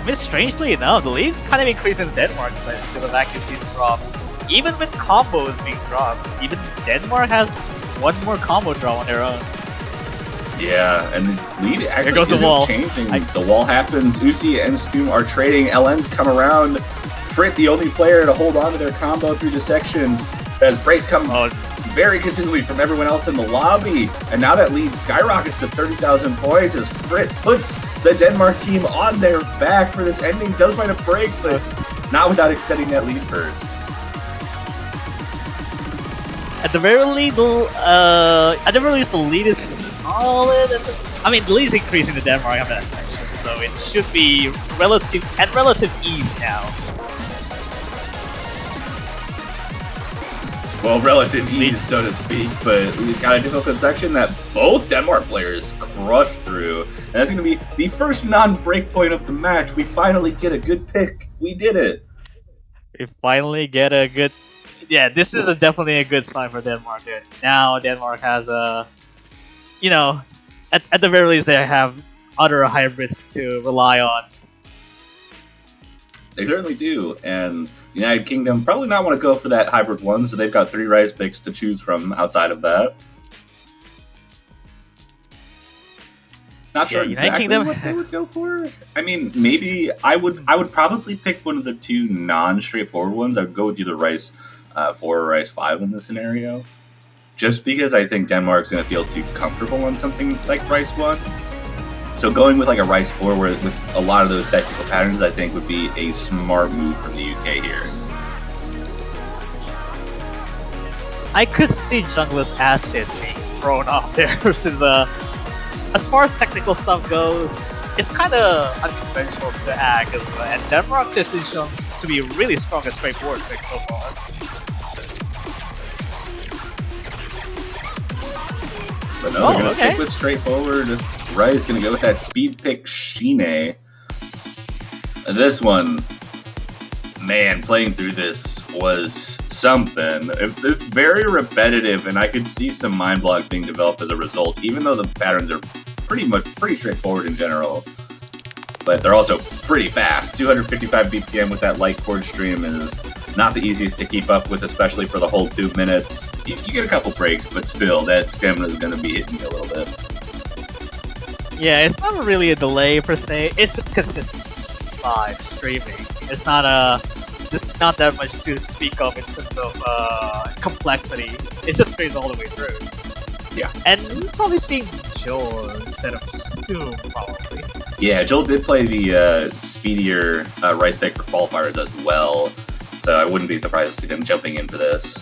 Speaker 7: I mean, strangely enough, the lead's kind of increasing in Denmark's side because of accuracy drops. Even with combos being dropped, even Denmark has one more combo drop on their own.
Speaker 1: Yeah, and the lead actually
Speaker 7: goes the
Speaker 1: isn't
Speaker 7: wall.
Speaker 1: changing. The wall happens. Uzi and Stoom are trading. LNs come around. Frit, the only player to hold on to their combo through the section, as breaks come very consistently from everyone else in the lobby. And now that lead skyrockets to 30,000 points as Frit puts the Denmark team on their back for this ending. Does find a break, but not without extending that lead first.
Speaker 7: At the very least, the lead is solid. I mean, the lead is increasing the Denmark after that section, so it should be relative ease now.
Speaker 1: Well, relative ease, so to speak, but we've got a difficult section that both Denmark players crushed through, and that's going to be the first non-break point of the match. We finally get a good pick. We did it.
Speaker 7: We finally get a good... Yeah, this is definitely a good sign for Denmark. Now Denmark has a... You know, at the very least they have other hybrids to rely on.
Speaker 1: They certainly do, and the United Kingdom probably not want to go for that hybrid one, so they've got 3 Rise picks to choose from outside of that. Not sure exactly what they would go for. I mean, maybe I would probably pick one of the 2 non-straightforward ones. I would go with either Rice 4 or Rice 5 in this scenario. Just because I think Denmark's going to feel too comfortable on something like Rice 1. So going with like a Rice 4 with a lot of those technical patterns, I think would be a smart move from the UK here.
Speaker 7: I could see Jungler's Acid being thrown off there since as far as technical stuff goes, it's kind of unconventional to act as well, and Denmark just been shown to be really strong and straightforward pick so far.
Speaker 1: But no, they're going to stick with straightforward. Rice going to go with that speed pick Shine. This one, man, playing through this was something. It's very repetitive, and I could see some mind blocks being developed as a result, even though the patterns are pretty straightforward in general. But they're also pretty fast. 255 BPM with that light chord stream is not the easiest to keep up with, especially for the whole 2 minutes. You get a couple breaks, but still, that stamina is going to be hitting you a little bit.
Speaker 7: Yeah, it's not really a delay per se. It's just consistency by streaming. It's not not that much to speak of in terms of complexity. It just plays all the way through.
Speaker 1: Yeah.
Speaker 7: And we're probably seeing Joel instead of Stoom, probably.
Speaker 1: Yeah, Joel did play the speedier Rice pick for qualifiers as well, so I wouldn't be surprised to see them jumping in for this.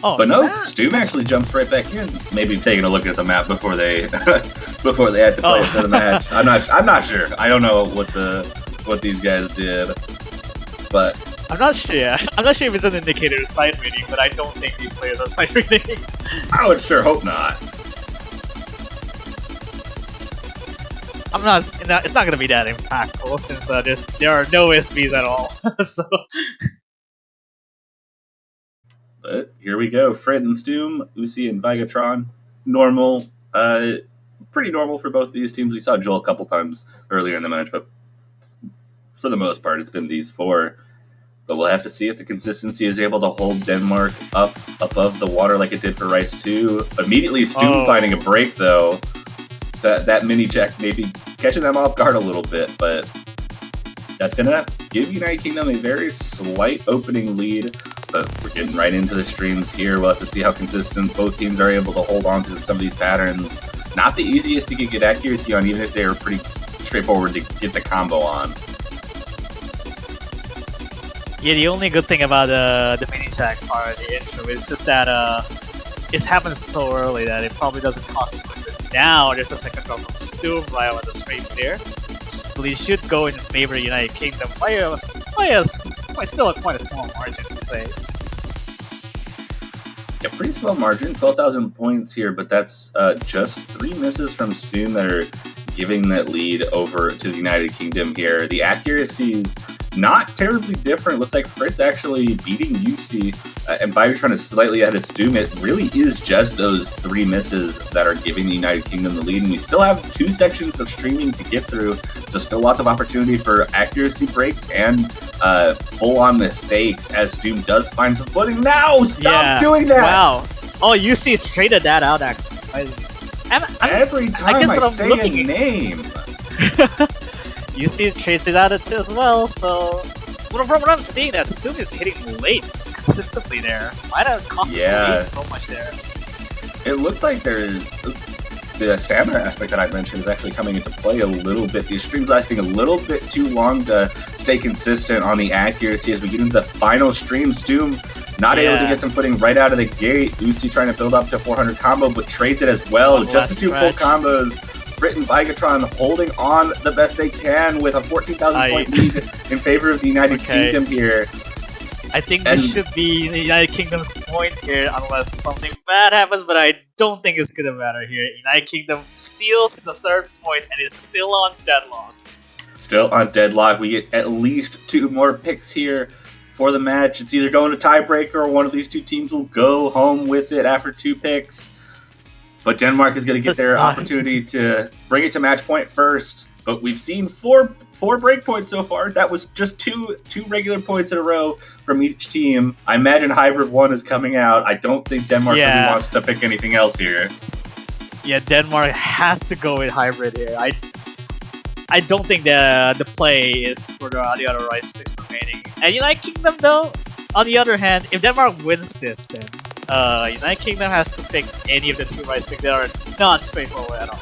Speaker 7: Oh,
Speaker 1: but no, Stoom actually jumps right back in. Maybe taking a look at the map before they had to play it for the match. I'm not sure. I don't know what these guys did, but
Speaker 7: I'm not sure. I'm not sure if it's an indicator of side reading, but I don't think these players are side reading.
Speaker 1: I would sure hope not.
Speaker 7: It's not gonna be that impactful since there are no SBs at all. So.
Speaker 1: But here we go. Fred and Stoom, Uzi and Vigatron. Normal pretty normal for both these teams. We saw Joel a couple times earlier in the match, but for the most part, it's been these four. But we'll have to see if the consistency is able to hold Denmark up above the water like it did for Rice 2. Immediately, Stoom finding a break, though. That mini check maybe catching them off guard a little bit, but that's going to give United Kingdom a very slight opening lead. But we're getting right into the streams here. We'll have to see how consistent both teams are able to hold on to some of these patterns. Not the easiest to get good accuracy on, even if they were pretty straightforward to get the combo on.
Speaker 7: Yeah, the only good thing about the mini check part of the intro is just that it happens so early that it probably doesn't cost much. But now there's a second drop from Stoom right on the straight there. It should go in favor of the United Kingdom by still quite a small margin to say.
Speaker 1: Yeah, pretty small margin, 12,000 points here, but that's just 3 misses from Stoom that are giving that lead over to the United Kingdom here. The accuracies not terribly different. Looks like Fritz actually beating UC and Bytron is slightly ahead of Stoom. It really is just those 3 misses that are giving the United Kingdom the lead, and we still have 2 sections of streaming to get through, so still lots of opportunity for accuracy breaks and full-on mistakes as Stoom does find some footing. Now, stop doing that!
Speaker 7: Wow. Oh, UC traded that out actually.
Speaker 1: Every time I say a name.
Speaker 7: UC trades it out as well, so from what I'm seeing, that Stoom is hitting late consistently there. Might have cost him so much there.
Speaker 1: It looks like there's the stamina aspect that I mentioned is actually coming into play a little bit. These streams lasting a little bit too long to stay consistent on the accuracy as we get into the final stream. Stoom not able to get some footing right out of the gate. Uzi trying to build up to 400 combo, but trades it as well. Just the 2 full combos. Frit and Vigatron holding on the best they can with a 14,000 point lead in favor of the United Kingdom here.
Speaker 7: I think this should be the United Kingdom's point here unless something bad happens, but I don't think it's gonna matter here. United Kingdom steals the 3rd point and is still on deadlock.
Speaker 1: Still on deadlock. We get at least 2 more picks here for the match. It's either going to tiebreaker or one of these 2 teams will go home with it after 2 picks. But Denmark is going to get their opportunity to bring it to match point first. But we've seen four break points so far. That was just two regular points in a row from each team. I imagine Hybrid 1 is coming out. I don't think Denmark really wants to pick anything else here.
Speaker 7: Yeah, Denmark has to go with Hybrid here. I don't think the play is for the other Rice picks remaining. And United Kingdom, though, on the other hand, if Denmark wins this, then United Kingdom has to pick any of the 2 Rice picks that are not straightforward at all.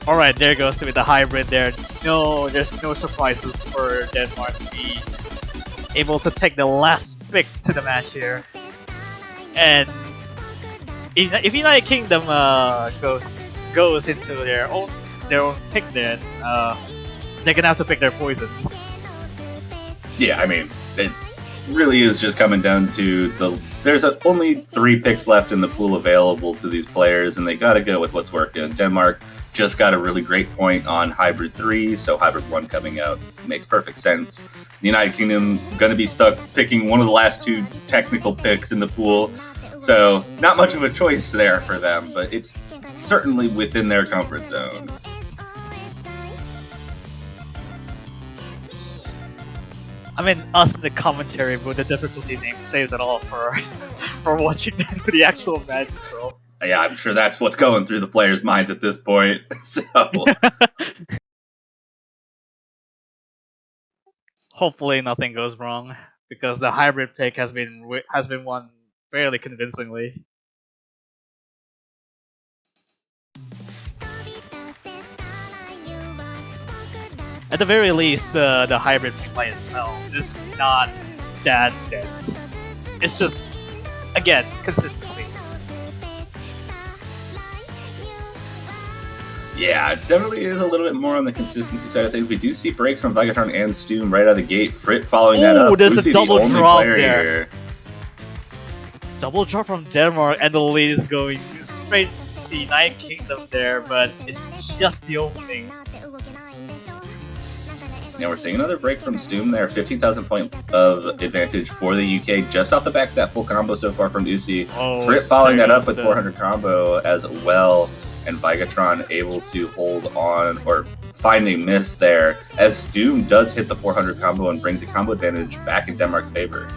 Speaker 7: Alright, there goes with the hybrid there. No, there's no surprises for Denmark to be able to take the last pick to the match here. And if United Kingdom goes into their own pick, then they're gonna have to pick their poisons.
Speaker 1: Yeah, I mean, it really is just coming down to there's only 3 picks left in the pool available to these players, and they gotta go with what's working. Denmark just got a really great point on Hybrid 3, so Hybrid 1 coming out makes perfect sense. The United Kingdom gonna be stuck picking one of the last 2 technical picks in the pool, so not much of a choice there for them, but it's certainly within their comfort zone.
Speaker 7: I mean, us in the commentary, but the difficulty name saves it all for watching the actual match itself.
Speaker 1: Yeah, I'm sure that's what's going through the players' minds at this point. So
Speaker 7: hopefully nothing goes wrong, because the hybrid pick has been won fairly convincingly. At the very least, the hybrid pick by itself is not that dense. It's just, again, consistency.
Speaker 1: yeah, definitely is a little bit more on the consistency side of things. We do see breaks from Vigatron and Stoom right out of the gate. Frit following that up.
Speaker 7: There's a double
Speaker 1: the
Speaker 7: drop
Speaker 1: there.
Speaker 7: Here. Double drop from Denmark, and the lead is going straight to the United Kingdom there, but it's just the opening.
Speaker 1: Yeah, we're seeing another break from Stoom there. 15,000 point of advantage for the UK just off the back of that full combo so far from Uzi.
Speaker 7: Oh,
Speaker 1: Frit following
Speaker 7: there
Speaker 1: that up
Speaker 7: goes
Speaker 1: with
Speaker 7: the-
Speaker 1: 400 combo as well. And Vigatron able to hold on or finding miss there as Stoom does hit the 400 combo and brings the combo advantage back in Denmark's favor.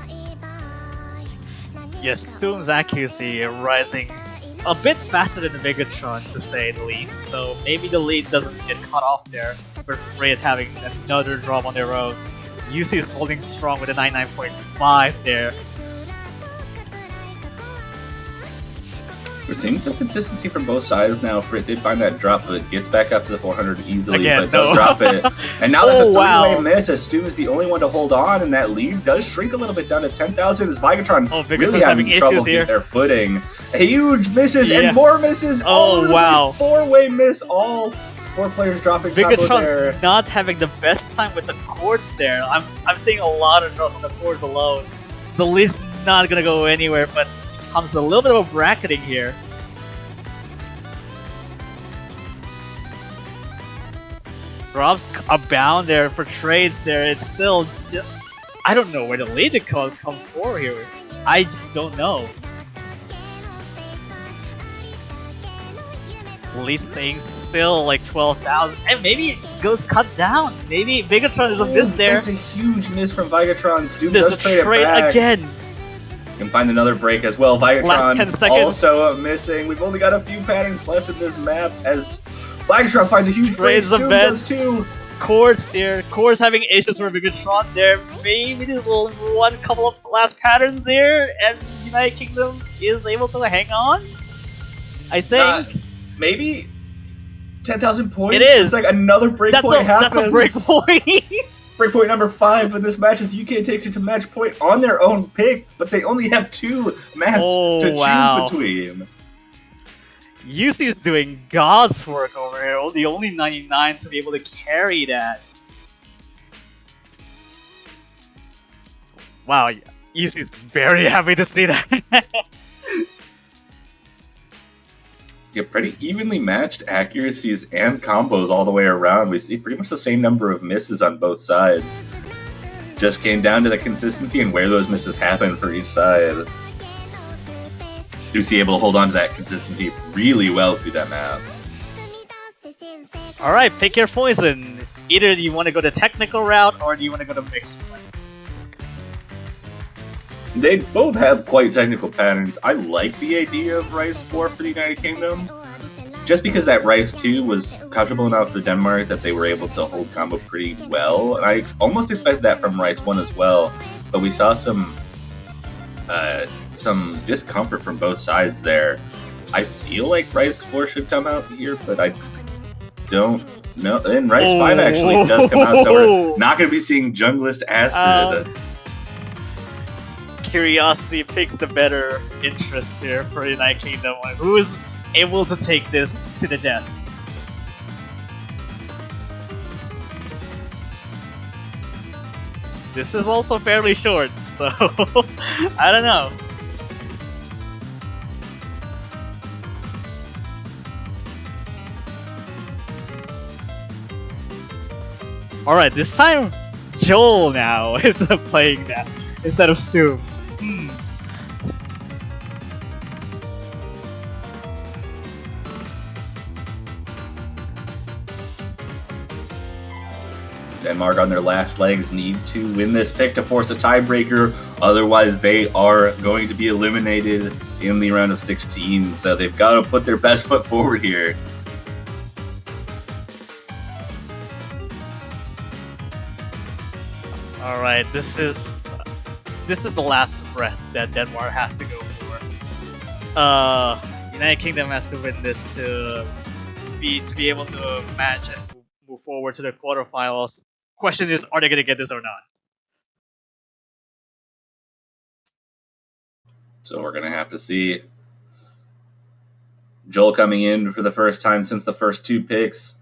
Speaker 7: Yes, Doom's accuracy rising a bit faster than the Megatron, to say the least. So maybe the lead doesn't get cut off there, for Fred having another drop on their own. UC is holding strong with a 99.5 there.
Speaker 1: We're seeing some consistency from both sides now. Frit did find that drop, but gets back up to the 400 easily,
Speaker 7: Again,
Speaker 1: but does
Speaker 7: no.
Speaker 1: drop it. And now that's a three-way
Speaker 7: wow.
Speaker 1: miss as Stoom is the only one to hold on, and that lead does shrink a little bit down to 10,000 as Vigatron
Speaker 7: Oh, Vigatron's
Speaker 1: really
Speaker 7: having
Speaker 1: having trouble
Speaker 7: issues here.
Speaker 1: getting their footing. Huge misses
Speaker 7: Yeah.
Speaker 1: and more misses.
Speaker 7: Oh,
Speaker 1: over the
Speaker 7: wow.
Speaker 1: Four-way miss. All four players dropping combo there.
Speaker 7: Vigatron's not having the best time with the chords there. I'm seeing a lot of drops on the chords alone. The lead's not gonna go anywhere, but it comes a little bit of a bracketing here. Drops abound there for trades there. It's still, I don't know where the lead comes for here. I just don't know. Lead things still like 12,000, and maybe it goes cut down. Maybe Vigatron is a miss there.
Speaker 1: That's a huge miss from Vigatron. Stoom
Speaker 7: There's
Speaker 1: does
Speaker 7: a
Speaker 1: trade it
Speaker 7: trade
Speaker 1: back.
Speaker 7: again.
Speaker 1: Can find another break as well.
Speaker 7: Last 10
Speaker 1: Vigatron
Speaker 7: seconds.
Speaker 1: also missing. We've only got a few patterns left in this map as Vigatron finds a huge break.
Speaker 7: Trades the
Speaker 1: Stoom
Speaker 7: bet.
Speaker 1: does too.
Speaker 7: Chords here. Chords having issues for Vigatron there. Maybe this little one couple of last patterns here, and United Kingdom is able to hang on. I think
Speaker 1: Maybe 10,000 points.
Speaker 7: It is.
Speaker 1: It's like another break
Speaker 7: that's
Speaker 1: point
Speaker 7: a
Speaker 1: happens.
Speaker 7: break point.
Speaker 1: Break point number 5 in this match as UK takes it to match point on their own pick, but they only have 2 maps
Speaker 7: Oh,
Speaker 1: to
Speaker 7: wow.
Speaker 1: choose between.
Speaker 7: UC is doing God's work over here. The only 99 to be able to carry that. Wow, UC is very happy to see that.
Speaker 1: Yeah, pretty evenly matched accuracies and combos all the way around. We see pretty much the same number of misses on both sides. Just came down to the consistency and where those misses happen for each side. Lucy able to hold on to that consistency really well through that map.
Speaker 7: Alright, pick your poison. Either you want to go the technical route or do you want to go the mixed one.
Speaker 1: They both have quite technical patterns. I like the idea of Rice 4 for the United Kingdom. Just because that Rice 2 was comfortable enough for Denmark that they were able to hold combo pretty well. And I almost expected that from Rice 1 as well. But we saw some discomfort from both sides there. I feel like Rice 4 should come out here, but I don't know. And Rice 5 actually does come out, so we're not going to be seeing Junglist Acid.
Speaker 7: Curiosity picks the better interest here for the United Kingdom. Who is able to take this to the death? This is also fairly short, so I don't know. Alright, this time Joel now is playing that instead of Stu.
Speaker 1: Denmark on their last legs need to win this pick to force a tiebreaker, otherwise they are going to be eliminated in the round of 16, so they've got to put their best foot forward here.
Speaker 7: Alright, this is the last breath that Denmark has to go for. United Kingdom has to win this to be able to match and move forward to the quarterfinals. Question is, are they gonna get this or not?
Speaker 1: So we're going to have to see. Joel coming in for the first time since the first 2 picks.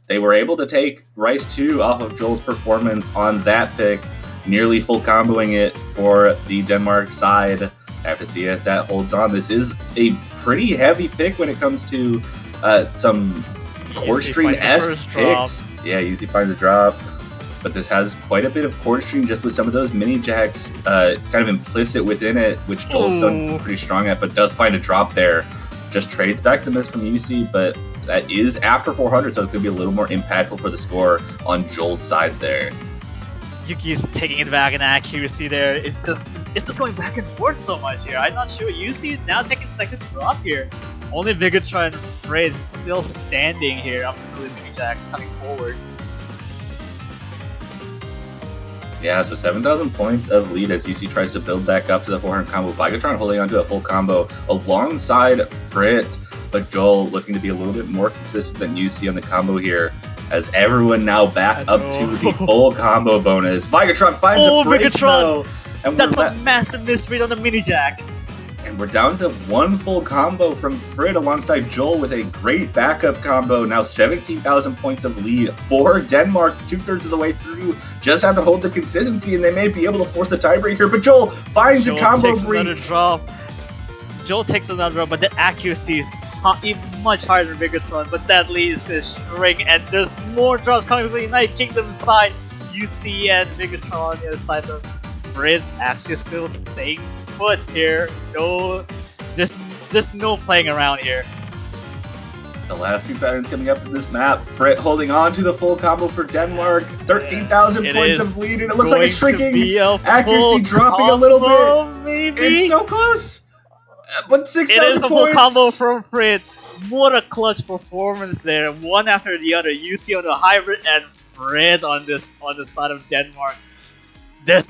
Speaker 1: They were able to take Rice 2 off of Joel's performance on that pick, nearly full comboing it for the Denmark side. Have to see if that holds on. This is a pretty heavy pick when it comes to some core
Speaker 7: Usually
Speaker 1: stream-esque
Speaker 7: finds the first drop.
Speaker 1: picks. Yeah, usually finds a drop. but this has quite a bit of chord string just with some of those mini jacks kind of implicit within it, which Joel's still pretty strong at, but does find a drop there. Just trades back the miss from UC, but that is after 400, so it could be a little more impactful for the score on Joel's side there.
Speaker 7: Yuki's taking it back in accuracy there. It's just going back and forth so much here. I'm not sure. UC now taking second drop here. Only Bigatron Fred still standing here up until the mini jacks coming forward.
Speaker 1: Yeah, so 7,000 points of lead as UC tries to build back up to the 400 combo. Bigatron holding onto a full combo alongside Frit, but Joel looking to be a little bit more consistent than UC on the combo here, as everyone now back up to the full combo bonus. Bigatron finds a break, though, and
Speaker 7: that's a massive misread on the mini jack.
Speaker 1: And we're down to one full combo from Frit alongside Joel with a great backup combo. Now 17,000 points of lead for Denmark, 2/3 of the way through. Just have to hold the consistency and they may be able to force the tiebreaker, but Joel finds a combo break.
Speaker 7: Joel takes another drop, but the accuracy is even much higher than Bigatron, but that lead is going to shrink, and there's more drops coming from the United Kingdom side. UC and Bigatron on the other side of Fritz actually still staying put here. No, there's no playing around here.
Speaker 1: The last few patterns coming up in this map. Frit holding on to the full combo for Denmark. 13,000 points of lead, and it looks like it's shrinking. Accuracy dropping a little bit.
Speaker 7: Maybe.
Speaker 1: It's so close. But 6,000 points.
Speaker 7: It is a full combo from Frit. What a clutch performance there. One after the other. UC on the hybrid and Frit on the side of Denmark. There's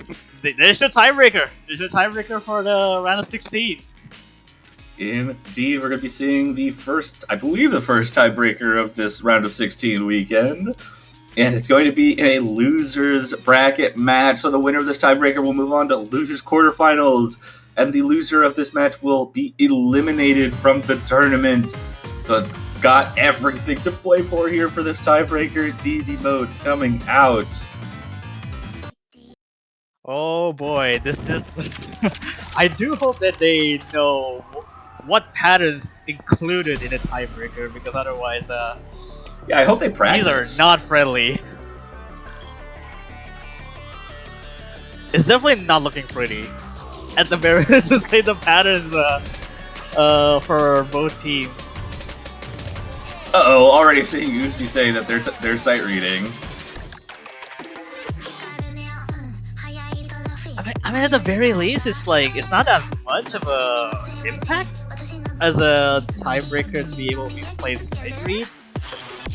Speaker 7: your tiebreaker. There's your tiebreaker for the round of 16.
Speaker 1: Indeed, we're going to be seeing the first tiebreaker of this round of 16 weekend. And it's going to be in a loser's bracket match. So the winner of this tiebreaker will move on to losers quarterfinals. And the loser of this match will be eliminated from the tournament. So it's got everything to play for here for this tiebreaker. DD mode coming out.
Speaker 7: Oh boy, this I do hope that they know what patterns included in a tiebreaker, because otherwise,
Speaker 1: yeah, I hope they practice.
Speaker 7: These are not friendly. It's definitely not looking pretty. At the very to say the patterns for both teams.
Speaker 1: Uh-oh, already seeing UC say that they're sight reading.
Speaker 7: I mean, at the very least, it's not that much of a impact as a tiebreaker to be able to be played sight read.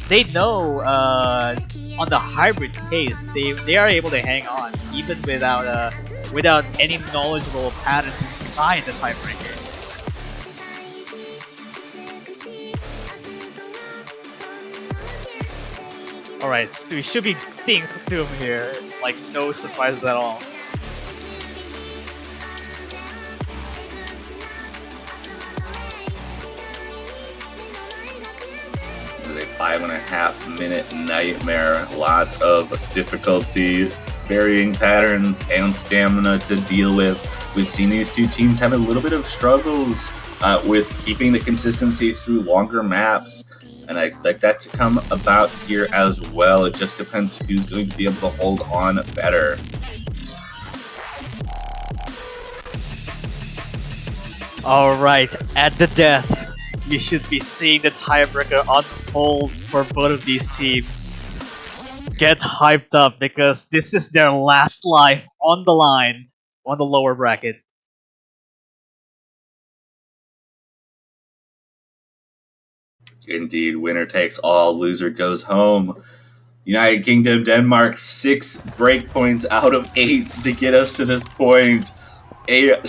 Speaker 7: They know on the hybrid case they are able to hang on even without any knowledgeable patterns inside the tiebreaker. Alright, so we should be seeing Doom here, like no surprises at all.
Speaker 1: A 5.5 minute nightmare, lots of difficulty, varying patterns and stamina to deal with. We've seen these two teams have a little bit of struggles with keeping the consistency through longer maps, and I expect that to come about here as well. It just depends who's going to be able to hold on better.
Speaker 7: Alright, at the death, you should be seeing the tiebreaker unfold for both of these teams. Get hyped up because this is their last life on the line on the lower bracket.
Speaker 1: Indeed, winner takes all, loser goes home. United Kingdom, Denmark, 6 breakpoints out of 8 to get us to this point. A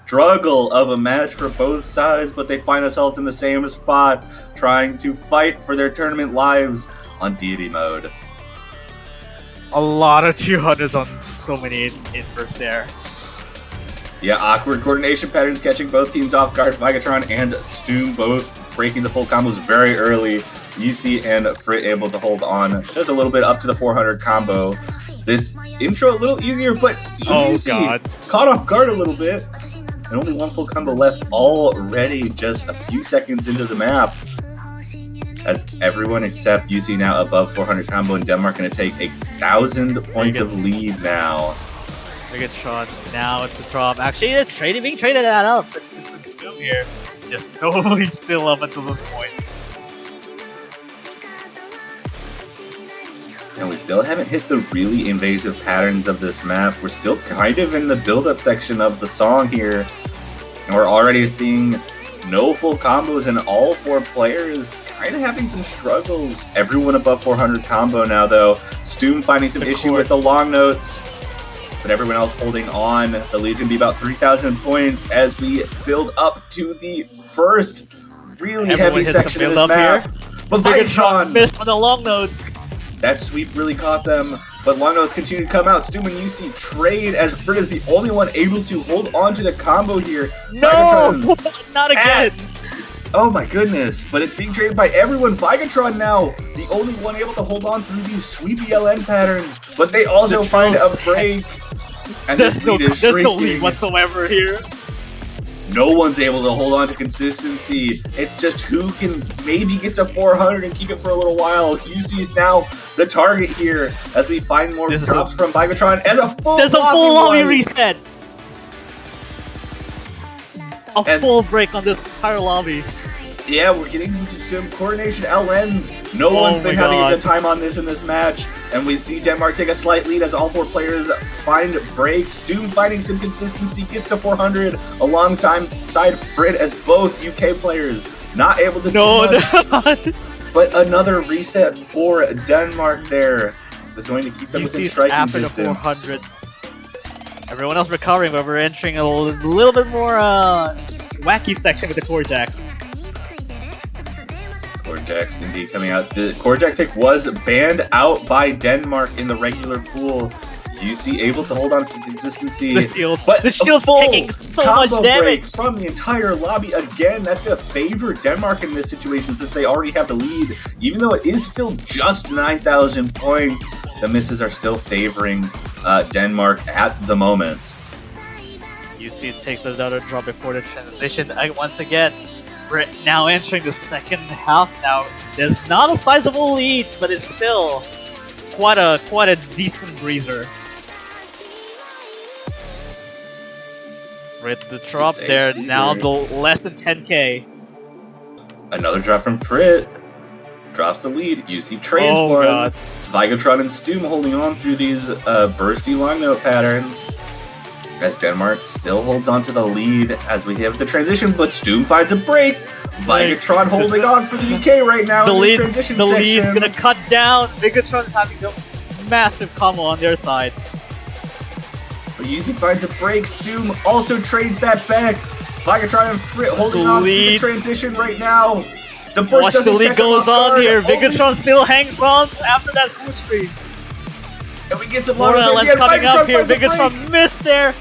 Speaker 1: struggle of a match for both sides, but they find themselves in the same spot, trying to fight for their tournament lives on deity mode.
Speaker 7: A lot of 200s on so many inverse there.
Speaker 1: Yeah, awkward coordination patterns catching both teams off guard. Megatron and Stoom both breaking the full combos very early. UC and Frit able to hold on just a little bit up to the 400 combo. This intro a little easier, but UC caught off guard a little bit. And only one full combo left already, just a few seconds into the map. as everyone except UC now above 400 combo, and Denmark going to take 1,000 points of lead now.
Speaker 7: Megatron now at the drop. Actually, they're being traded that up. It's still here. Just totally still up until this point.
Speaker 1: And we still haven't hit the really invasive patterns of this map. We're still kind of in the build-up section of the song here. And we're already seeing no full combos and all 4 players kind of having some struggles. Everyone above 400 combo now, though. Stoom finding some issue with the long notes. But everyone else holding on. The lead's going to be about 3,000 points as we build up to the first really heavy section of this map. But Megatron
Speaker 7: missed on the long notes.
Speaker 1: That sweep really caught them, but long notes continue to come out. Stoom and UC trade as Frit is the only one able to hold on to the combo here.
Speaker 7: No! Not again!
Speaker 1: Oh my goodness, but it's being traded by everyone. Vigatron now, the only one able to hold on through these sweepy LN patterns, but they also find a break. And
Speaker 7: there's no lead whatsoever here.
Speaker 1: No one's able to hold on to consistency. It's just who can maybe get to 400 and keep it for a little while. UC is now the target here as we find more drops from Vigatron as a full
Speaker 7: lobby reset. A full break on this entire lobby.
Speaker 1: Yeah, we're getting into some coordination LNs. No one's been having a good time on this in this match. And we see Denmark take a slight lead as all 4 players find breaks. Stoom finding some consistency, gets to 400 alongside Frit as both UK players not able to do much. But another reset for Denmark there was going to keep them within striking
Speaker 7: after
Speaker 1: distance.
Speaker 7: The 400. Everyone else recovering, but we're entering a little bit more wacky section with the core jacks.
Speaker 1: Core jacks indeed coming out. The core jack pick was banned out by Denmark in the regular pool. UC able to hold on to some consistency.
Speaker 7: The shield's taking so much damage
Speaker 1: from the entire lobby again. That's going to favor Denmark in this situation since they already have the lead. Even though it is still just 9,000 points, the misses are still favoring Denmark at the moment.
Speaker 7: UC takes another drop before the transition. Once again, we're now entering the second half now. There's not a sizable lead, but it's still quite a decent breather. With the drop there, now the less than 10k.
Speaker 1: Another drop from Frit. Drops the lead. UC trades for him. It's Vigatron and Stoom holding on through these bursty long note patterns. As Denmark still holds on to the lead as we have the transition, but Stoom finds a break. Vigatron holding on for the UK right now in this transition section.
Speaker 7: The lead's gonna cut down. Vigatron's having a massive combo on their side.
Speaker 1: But UC finds a break. Stoom also trades that back. Vigatron and Frit holding on to the transition right now. The burst
Speaker 7: Watch the lead goes on here. Vigatron still hangs on after that full screen.
Speaker 1: And we get some
Speaker 7: more coming up here. Vigatron missed there.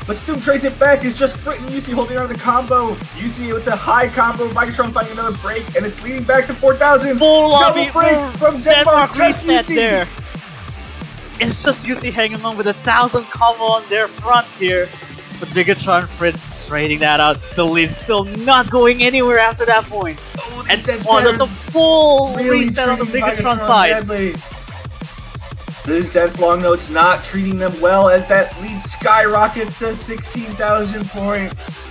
Speaker 1: But Stoom trades it back. It's just Frit and UC holding on to the combo. UC with the high combo. Vigatron finding another break, and it's leading back to 4,000.
Speaker 7: Full lobby
Speaker 1: break from Denmark. Just
Speaker 7: reset
Speaker 1: UC.
Speaker 7: There. It's just UC hanging on with 1,000 combo on their front here. But Vigatron Frit trading that out. The lead's still not going anywhere after that point.
Speaker 1: Oh,
Speaker 7: and that's a full
Speaker 1: really
Speaker 7: reset on the Vigatron side.
Speaker 1: Badly. These dense long notes not treating them well as that lead skyrockets to 16,000 points.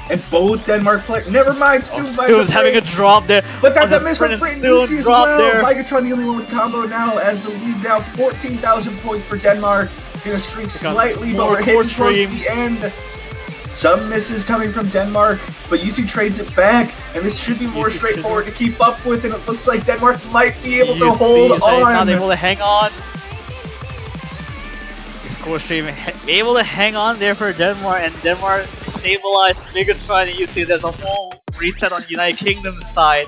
Speaker 1: And both Denmark players, never mind,
Speaker 7: Stoom's having a drop there.
Speaker 1: But that's a miss from Frit and UC as well.
Speaker 7: There.
Speaker 1: Vigatron the only one with combo now as the lead now 14,000 points for Denmark. It's going to shrink slightly, but we're hitting close to the end. Some misses coming from Denmark, but UC trades it back, and this should be more straightforward to keep up with, and it looks like Denmark might be able to hold on.
Speaker 7: Not able to hang on. This core stream able to hang on there for Denmark, and Denmark stabilized Megatron, and you see there's a whole reset on United Kingdom's side.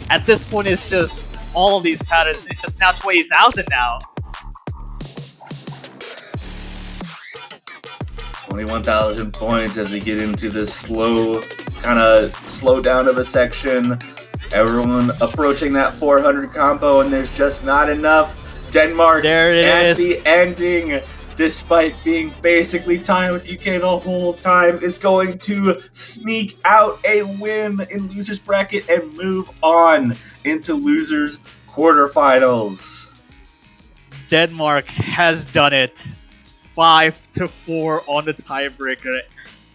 Speaker 7: At this point, it's just all of these patterns. It's just now 20,000 now.
Speaker 1: 21,000 points as we get into this slow down of a section. Everyone approaching that 400 combo, and there's just not enough. Denmark
Speaker 7: there it
Speaker 1: at
Speaker 7: is.
Speaker 1: The ending. despite being basically tied with UK the whole time, is going to sneak out a win in losers bracket and move on into losers quarterfinals.
Speaker 7: Denmark has done it. 5-4 on the tiebreaker.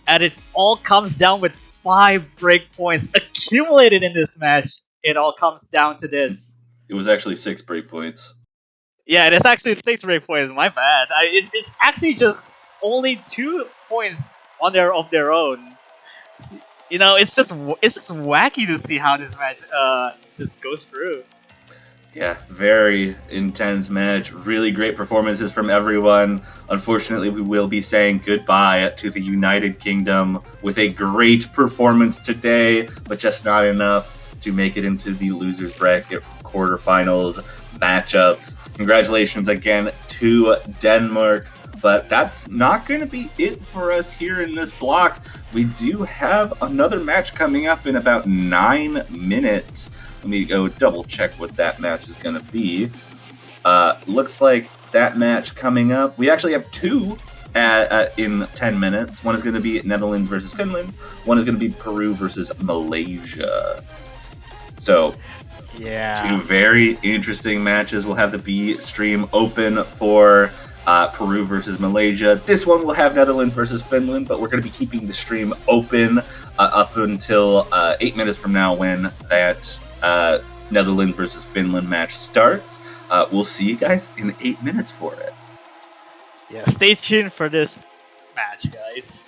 Speaker 7: And it all comes down with 5 breakpoints accumulated in this match. It all comes down to this.
Speaker 1: It was actually 6 breakpoints.
Speaker 7: Yeah, it's actually 6 breakpoints. My bad. It's actually just only 2 points on of their own. You know, it's just wacky to see how this match just goes through.
Speaker 1: Yeah, very intense match. Really great performances from everyone. Unfortunately, we will be saying goodbye to the United Kingdom with a great performance today, but just not enough to make it into the losers bracket quarterfinals matchups. Congratulations again to Denmark, but that's not going to be it for us here in this block. We do have another match coming up in about 9 minutes. Let me go double check what that match is going to be. Looks like that match coming up, we actually have 2 in 10 minutes. One is going to be Netherlands versus Finland. One is going to be Peru versus Malaysia. So,
Speaker 7: yeah,
Speaker 1: 2 very interesting matches. We'll have the B stream open for Peru versus Malaysia. This one will have Netherlands versus Finland, but we're going to be keeping the stream open up until 8 minutes from now when that Netherlands versus Finland match starts. We'll see you guys in 8 minutes for it.
Speaker 7: Yeah, stay tuned for this match, guys.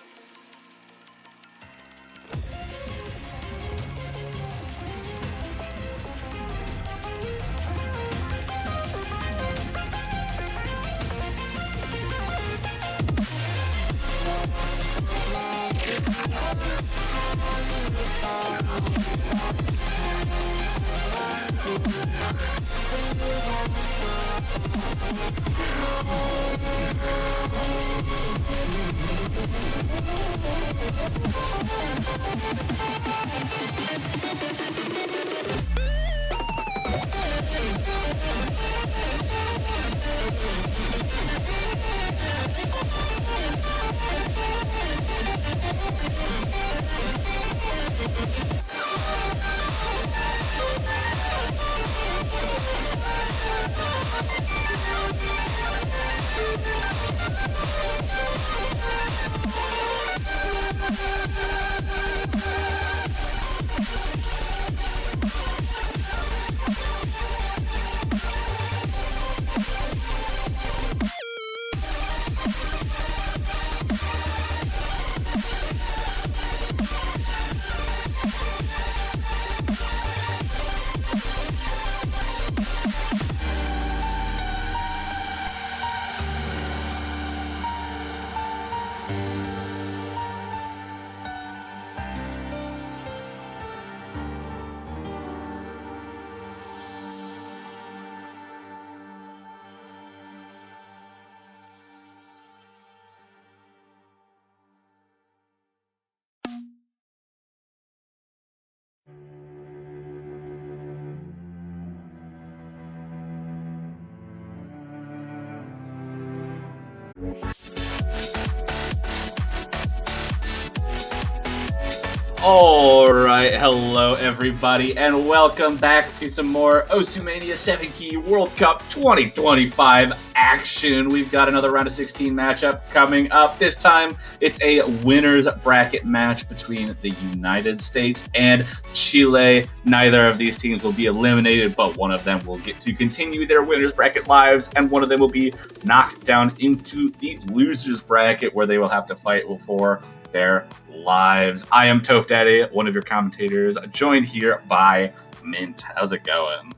Speaker 1: Alright, hello everybody, and welcome back to some more Osumania 7 Key World Cup 2025 action. We've got another round of 16 matchup coming up. This time, it's a winner's bracket match between the United States and Chile. Neither of these teams will be eliminated, but one of them will get to continue their winner's bracket lives, and one of them will be knocked down into the loser's bracket, where they will have to fight for their lives. I am Toph Daddy, one of your commentators, joined here by Mint. How's it going?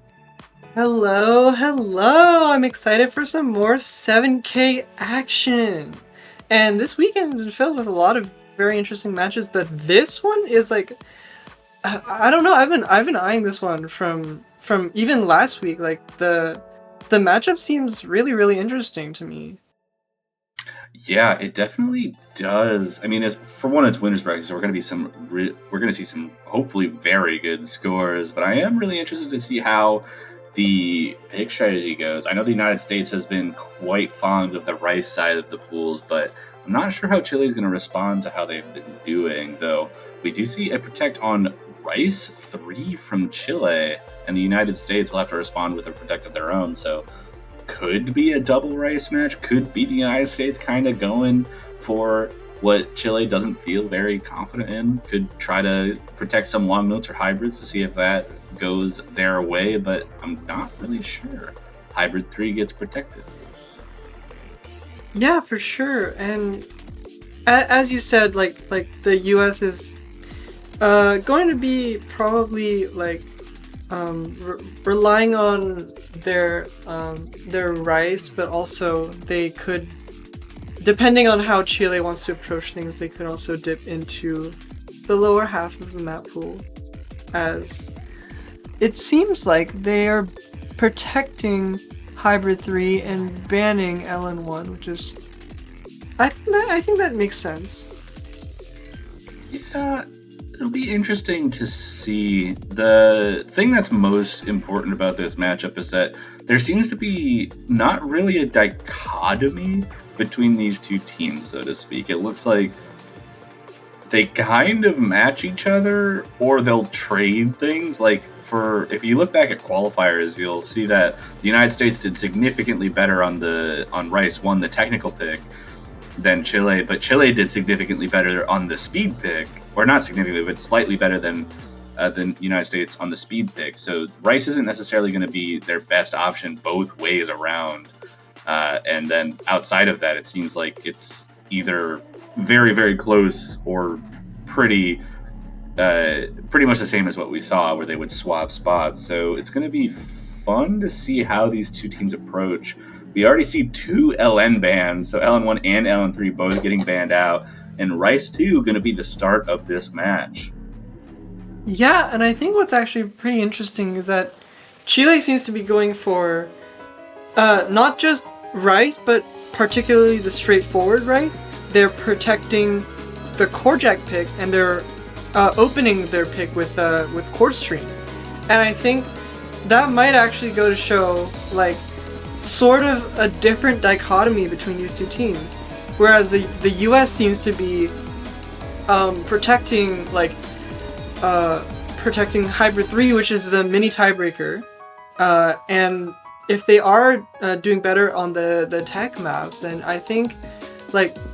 Speaker 10: Hello, hello! I'm excited for some more 7K action! And this weekend has been filled with a lot of very interesting matches, but this one is like... I don't know, I've been eyeing this one from even last week. Like, the matchup seems really, really interesting to me.
Speaker 1: Yeah, it definitely does. I mean, for one, it's winners bracket, so we're going to see some hopefully very good scores. But I am really interested to see how the pick strategy goes, I know the United States has been quite fond of the rice side of the pools, but I'm not sure how Chile is going to respond to how they've been doing, though. We do see a protect on rice 3 from Chile, and the United States will have to respond with a protect of their own, so could be a double rice match, could be the United States kind of going for what Chile doesn't feel very confident in, could try to protect some long notes or hybrids to see if that goes their way, but I'm not really sure. Hybrid 3 gets protected.
Speaker 10: Yeah, for sure. And as you said, like the U.S. is going to be probably like relying on their rice, but also they could, depending on how Chile wants to approach things, they could also dip into the lower half of the map pool, as it seems like they are protecting Hybrid 3 and banning LN1, which is, I think that makes sense.
Speaker 1: Yeah, it'll be interesting to see. The thing that's most important about this matchup is that there seems to be not really a dichotomy between these two teams, so to speak. It looks like they kind of match each other, or they'll trade things. Like, if you look back at qualifiers, you'll see that the United States did significantly better on Rice 1, the technical pick, than Chile, but Chile did significantly better on the speed pick, or not significantly, but slightly better than the United States on the speed pick. So Rice isn't necessarily going to be their best option both ways around. And then outside of that, it seems like it's either very, very close or pretty much the same as what we saw, where they would swap spots. So it's going to be fun to see how these two teams approach. We already see 2 LN bans, so LN1 and LN3 both getting banned out, and Rice 2 going to be the start of this match.
Speaker 10: Yeah, and I think what's actually pretty interesting is that Chile seems to be going for not just rice, but particularly the straightforward rice. They're protecting the Korjak pick, and they're opening their pick with Chord Stream. And I think that might actually go to show, like, sort of a different dichotomy between these two teams. Whereas the US seems to be protecting Hybrid 3, which is the mini tiebreaker. And if they are doing better on the tech maps, then I think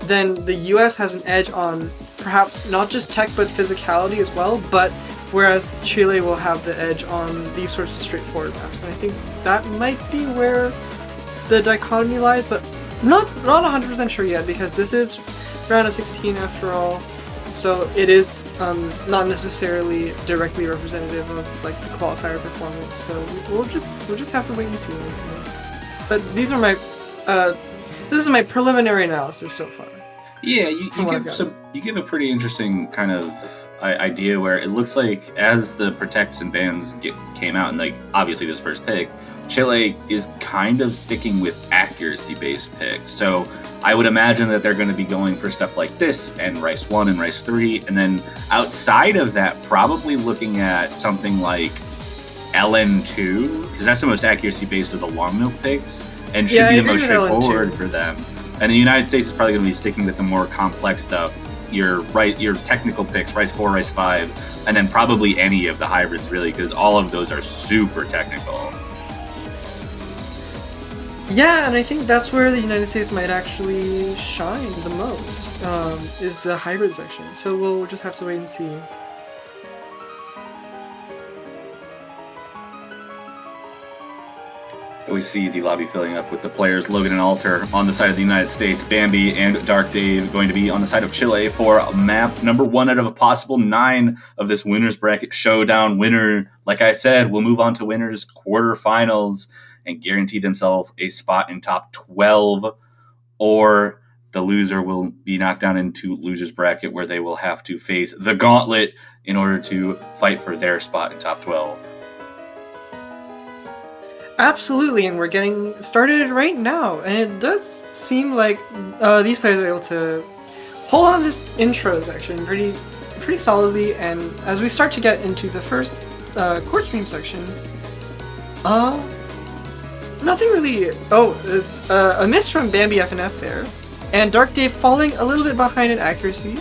Speaker 10: then the US has an edge on perhaps not just tech but physicality as well, but whereas Chile will have the edge on these sorts of straightforward maps. And I think that might be where the dichotomy lies, but not 100% sure yet, because this is round of 16 after all, so it is not necessarily directly representative of like the qualifier performance. So we'll just have to wait and see. But these are this is my preliminary analysis so far.
Speaker 1: Yeah, you give a pretty interesting kind of idea where it looks like as the protects and bans came out, and like obviously this first pick, Chile is kind of sticking with accuracy-based picks. So I would imagine that they're going to be going for stuff like this and Rice 1 and Rice 3, and then outside of that, probably looking at something like LN2, because that's the most accuracy-based of the long note picks, and should be the most straightforward for them. And the United States is probably going to be sticking with the more complex stuff. Your technical picks, Rice 4, Rice 5, and then probably any of the hybrids, really, because all of those are super technical.
Speaker 10: Yeah, and I think that's where the United States might actually shine the most, is the hybrid section. So we'll just have to wait and see.
Speaker 1: We see the lobby filling up with the players Logan and Alter on the side of the United States, Bambi and Dark Dave going to be on the side of Chile for map number 1 out of a possible 9 of this winners bracket showdown. Winner, like I said, will move on to winners quarterfinals and guarantee themselves a spot in top 12, or the loser will be knocked down into losers bracket, where they will have to face the gauntlet in order to fight for their spot in top 12.
Speaker 10: Absolutely, and we're getting started right now, and it does seem like these players are able to hold on this intro section pretty solidly, and as we start to get into the first court stream section, Uh, Nothing really. Oh, a miss from Bambi FNF there, and Dark Dave falling a little bit behind in accuracy.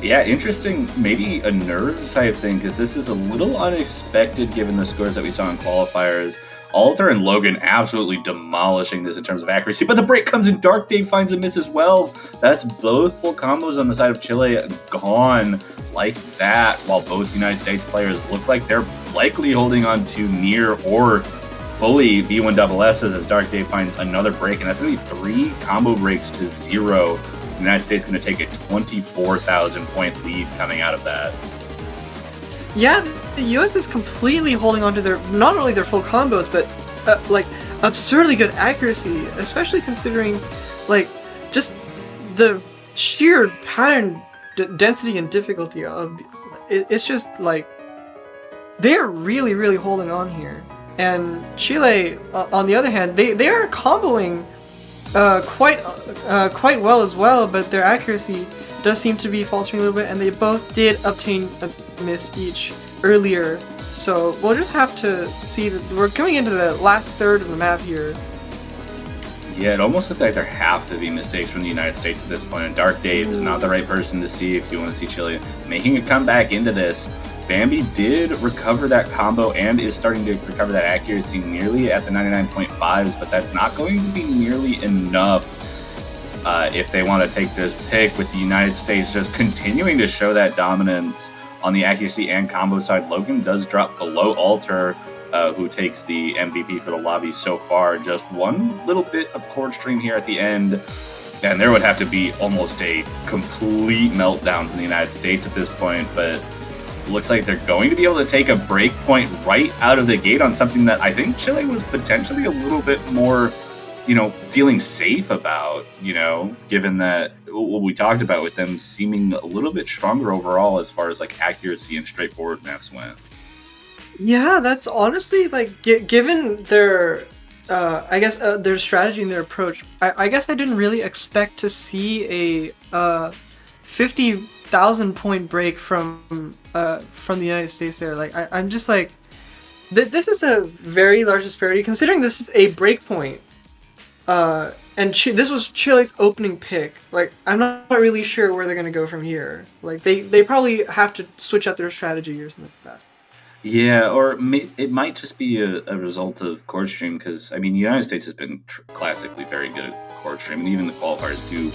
Speaker 1: Yeah, interesting. Maybe a nerves type thing, because this is a little unexpected given the scores that we saw in qualifiers. Alter and Logan absolutely demolishing this in terms of accuracy, but the break comes in. Dark Dave finds a miss as well. That's both full combos on the side of Chile gone like that, while both United States players look like they're likely holding on to near or fully V1SSs as Dark Dave finds another break, and that's going to be 3 combo breaks to 0. The United States going to take a 24,000 point lead coming out of that.
Speaker 10: Yeah, the US is completely holding on to their not only their full combos, but like absurdly good accuracy, especially considering like just the sheer pattern density and difficulty of it's just like they're really holding on here. And Chile, on the other hand, they are comboing quite well as well, but their accuracy does seem to be faltering a little bit, and they both did obtain a miss each earlier. So we'll just have to see that we're coming into the last third of the map here.
Speaker 1: Yeah, it almost looks like there have to be mistakes from the United States at this point, and Dark Dave is not the right person to see if you want to see Chile making a comeback into this. Bambi did recover that combo and is starting to recover that accuracy nearly at the 99.5s, but that's not going to be nearly enough if they want to take this pick, with the United States just continuing to show that dominance on the accuracy and combo side. Logan does drop below Alter, who takes the MVP for the lobby so far. Just one little bit of chord stream here at the end, and there would have to be almost a complete meltdown from the United States at this point, but looks like they're going to be able to take a break point right out of the gate on something that I think Chile was potentially a little bit more, feeling safe about, given that what we talked about with them seeming a little bit stronger overall as far as like accuracy and straightforward maps went.
Speaker 10: Yeah, that's honestly like given their their strategy and their approach. I guess I didn't really expect to see a 50,000 point break from the United States there. Like I'm just like this is a very large disparity considering this is a break point. And this was Chile's opening pick. Like I'm not really sure where they're gonna go from here. Like they probably have to switch up their strategy or something like that.
Speaker 1: Yeah, or it might just be a result of chord stream, because, I mean, the United States has been classically very good at chord stream, and even the qualifiers do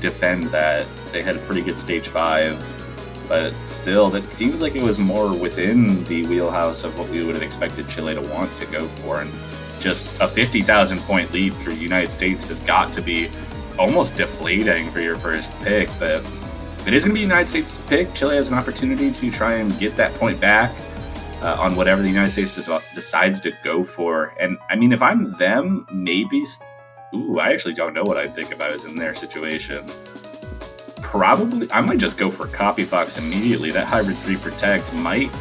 Speaker 1: defend that. They had a pretty good stage 5, but still, that seems like it was more within the wheelhouse of what we would have expected Chile to want to go for, and just a 50,000 point lead for the United States has got to be almost deflating for your first pick, but if it is going to be the United States' pick, Chile has an opportunity to try and get that point back on whatever the United States decides to go for. And I mean, if I'm them, maybe... I actually don't know what I'd think if I was in their situation. Probably, I might just go for Copy Fox immediately. That Hybrid 3 Protect might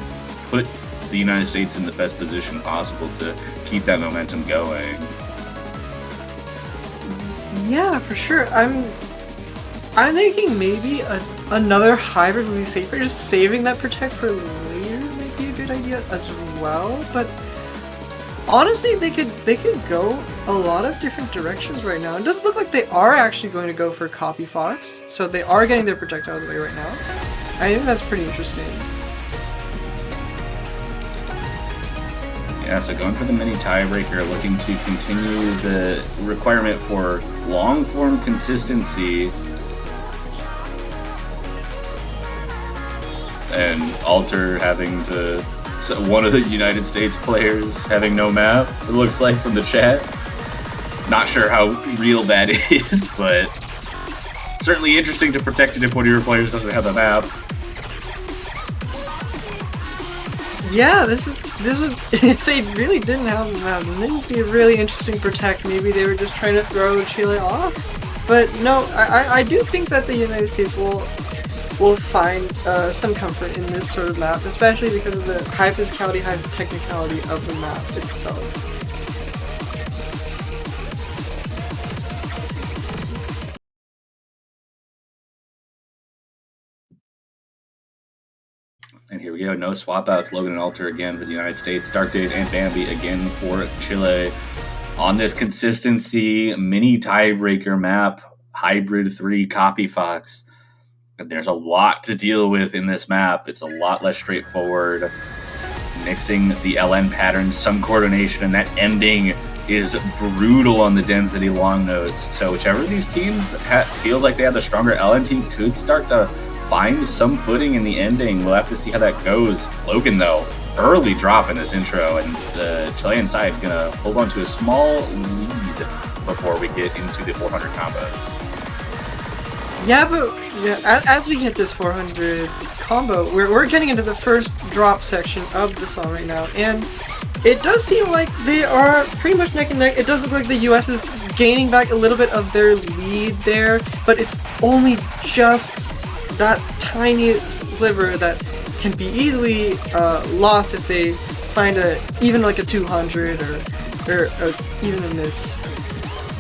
Speaker 1: put the United States in the best position possible to keep that momentum going.
Speaker 10: Yeah, for sure. I'm thinking maybe another hybrid would be safer. Just saving that Protect for later might be a good idea as well. But honestly, they could go a lot of different directions right now. It does look like they are actually going to go for Copy Fox, so they are getting their Protect out of the way right now. I think that's pretty interesting.
Speaker 1: Yeah, so going for the mini tiebreaker, looking to continue the requirement for long-form consistency. And Alter having to... So one of the United States players having no map, it looks like from the chat. Not sure how real that is, but certainly interesting to protect it if one of your players doesn't have a map.
Speaker 10: Yeah, this is if they really didn't have the map, then it would be a really interesting Protect. Maybe they were just trying to throw Chile off. But no, I do think that the United States will find some comfort in this sort of map, especially because of the high physicality, high technicality of the map itself.
Speaker 1: And here we go. No swap outs. Logan and Alter again for the United States. Dark Dave and Bambi again for Chile. On this consistency mini tiebreaker map, Hybrid 3 Copy Fox. There's a lot to deal with in this map. It's a lot less straightforward. Mixing the LN patterns, some coordination, and that ending is brutal on the density long notes. So whichever of these teams feels like they have the stronger LN team could start to find some footing in the ending. We'll have to see how that goes. Logan, though, early drop in this intro, and the Chilean side gonna hold on to a small lead before we get into the 400 combos.
Speaker 10: Yeah, but as we hit this 400 combo, we're getting into the first drop section of the song right now, and it does seem like they are pretty much neck and neck. It does look like the US is gaining back a little bit of their lead there, but it's only just that tiny sliver that can be easily lost if they find even like a 200 or even a miss.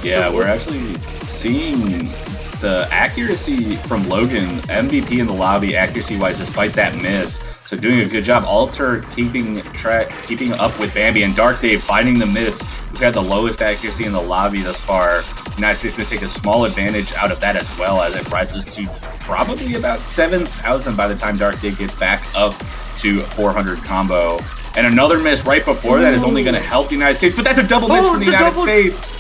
Speaker 1: Yeah,
Speaker 10: So-
Speaker 1: we're actually seeing the accuracy from Logan, MVP in the lobby, accuracy-wise, despite that miss. So doing a good job. Alter keeping up with Bambi, and Dark Dave finding the miss. We've had the lowest accuracy in the lobby thus far. United States going to take a small advantage out of that as well, as it rises to probably about 7,000 by the time Dark Dave gets back up to 400 combo. And another miss right before that is only going to help the United States, but that's a double miss from the United States.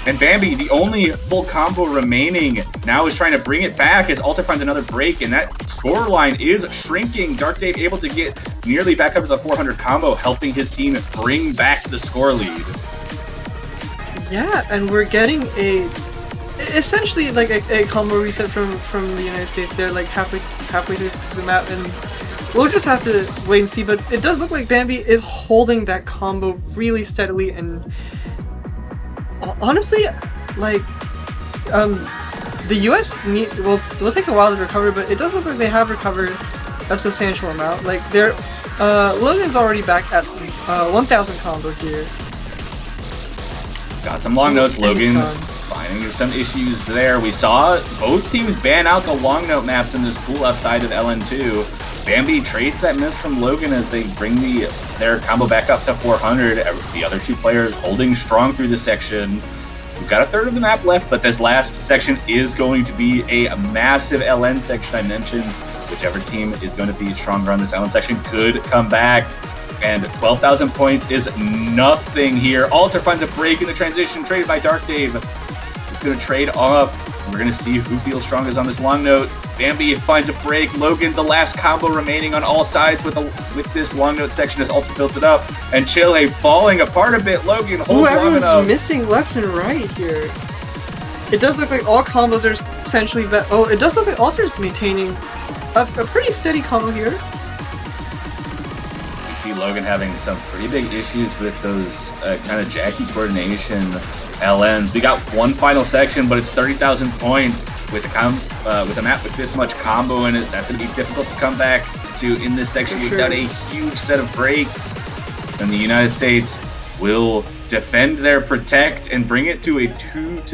Speaker 1: And Bambi, the only full combo remaining, now is trying to bring it back as Alter finds another break, and that scoreline is shrinking. Dark Dave able to get nearly back up to the 400 combo, helping his team bring back the score lead.
Speaker 10: Yeah, and we're getting essentially like a combo reset from the United States there, like halfway through the map, and we'll just have to wait and see. But it does look like Bambi is holding that combo really steadily, and honestly, like the US will take a while to recover, but it does look like they have recovered a substantial amount. Like Logan's already back at 1,000 combo here.
Speaker 1: Got some long notes, Logan. Finding some issues there. We saw both teams ban out the long note maps in this pool outside of LN2. Bambi trades that miss from Logan as they bring their combo back up to 400. The other two players holding strong through this section. We've got a third of the map left, but this last section is going to be a massive LN section. I mentioned whichever team is going to be stronger on this LN section could come back. And 12,000 points is nothing here. Alter finds a break in the transition, traded by Dark Dave. It's going to trade off. And we're going to see who feels strongest on this long note. Bambi finds a break. Logan, the last combo remaining on all sides with this long note section as Alter built it up. And Chile falling apart a bit. Logan holds long enough.
Speaker 10: Everyone's missing left and right here. It does look like all combos are essentially it does look like Alter's maintaining a pretty steady combo here.
Speaker 1: See Logan having some pretty big issues with those kind of Jackie coordination LNs. We got one final section, but it's 30,000 points with a map with this much combo in it. That's going to be difficult to come back to in this section. We've got a huge set of breaks, and the United States will defend their protect and bring it to a 2-0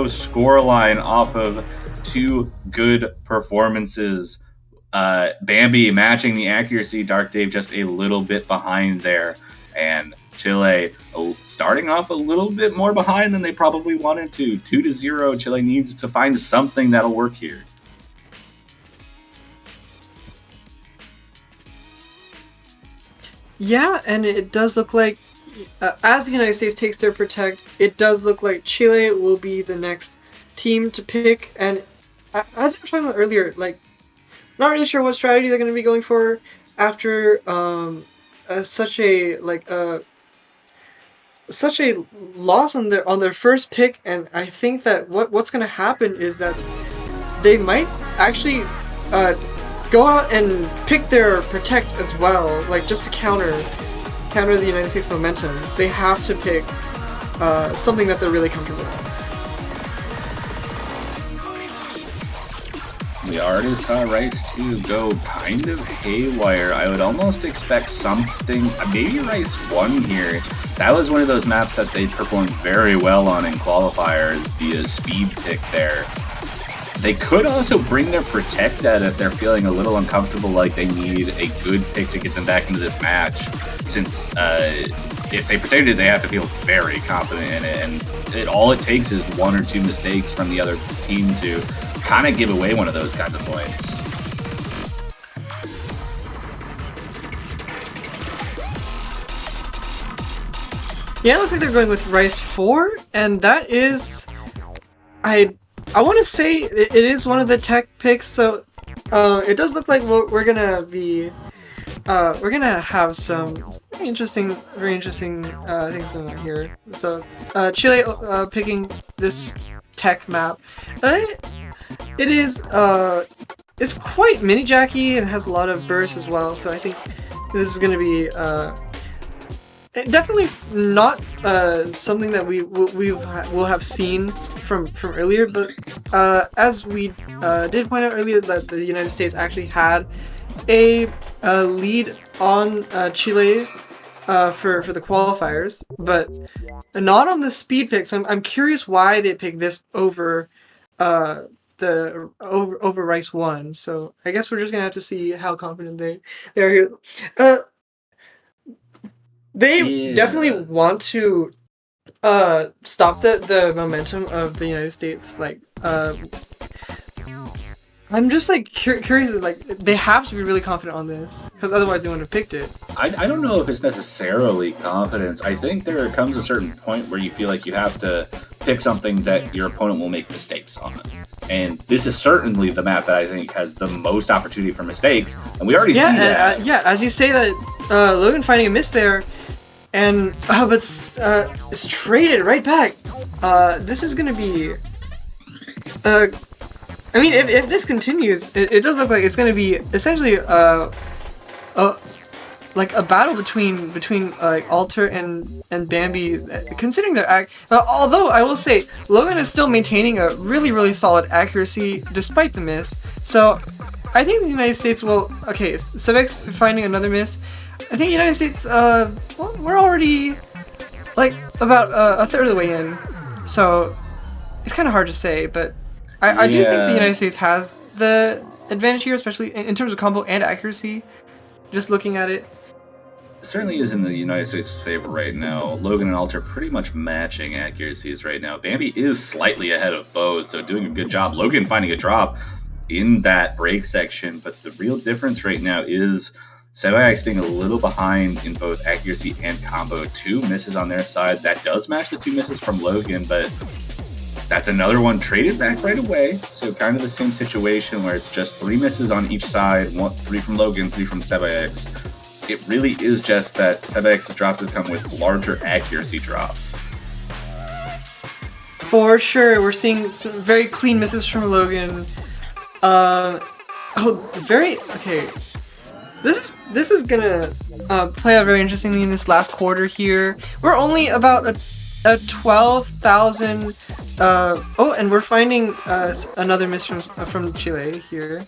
Speaker 1: scoreline off of two good performances. Bambi matching the accuracy, Dark Dave just a little bit behind there, and Chile starting off a little bit more behind than they probably wanted to. 2-0, Chile needs to find something that'll work here.
Speaker 10: Yeah, and it does look like as the United States takes their protect, it does look like Chile will be the next team to pick, and as we were talking about earlier, like, not really sure what strategy they're going to be going for after such a loss on their first pick. And I think that what's going to happen is that they might actually go out and pick their protect as well, like just to counter the United States momentum. They have to pick something that they're really comfortable with.
Speaker 1: We already saw Rice 2 go kind of haywire. I would almost expect something, maybe Rice 1 here. That was one of those maps that they performed very well on in qualifiers, the speed pick there. They could also bring their protect out if they're feeling a little uncomfortable, like they need a good pick to get them back into this match, since if they protect it, they have to feel very confident in it, and all it takes is 1 or 2 mistakes from the other team to kind of give away one of those kinds of points.
Speaker 10: Yeah, it looks like they're going with Rice 4, and that is... I want to say it is one of the tech picks, so it does look like we're gonna be... we're gonna have some very interesting things going on here. So, Chile picking this tech map. It is, it's quite mini-jacky and has a lot of burst as well, so I think this is gonna be, definitely not something that we will have seen from earlier, but as we did point out earlier, that the United States actually had a lead on Chile for the qualifiers, but not on the speed picks. I'm curious why they picked this over over Rice 1. So I guess we're just gonna have to see how confident they are here. They definitely want to stop the momentum of the United States. Like, I'm just like curious. Like, they have to be really confident on this, because otherwise they wouldn't have picked it.
Speaker 1: I don't know if it's necessarily confidence. I think there comes a certain point where you feel like you have to pick something that your opponent will make mistakes on. And this is certainly the map that I think has the most opportunity for mistakes, and we already see that.
Speaker 10: Yeah, as you say that, Logan finding a miss there, and but it's traded right back. This is gonna be... I mean, if this continues, it does look like it's gonna be essentially like a battle between like Alter and Bambi, considering their although I will say Logan is still maintaining a really solid accuracy despite the miss. So I think the United States will... Okay, Sevex finding another miss. I think the United States, well, we're already like about a third of the way in, so it's kind of hard to say, but I do think the United States has the advantage here, especially in terms of combo and accuracy, just looking at it.
Speaker 1: Certainly is in the United States' favor right now. Logan and Alter pretty much matching accuracies right now. Bambi is slightly ahead of Bose, so doing a good job. Logan finding a drop in that break section, but the real difference right now is Sebax being a little behind in both accuracy and combo. 2 misses on their side. That does match the 2 misses from Logan, but that's another one traded back right away. So kind of the same situation where it's just 3 misses on each side, 3 from Logan, 3 from Sebax. It really is just that Sebax's drops have come with larger accuracy drops.
Speaker 10: For sure, we're seeing some very clean misses from Logan. Okay. This is gonna play out very interestingly in this last quarter here. We're only about a 12,000. Oh, and we're finding another miss from Chile here.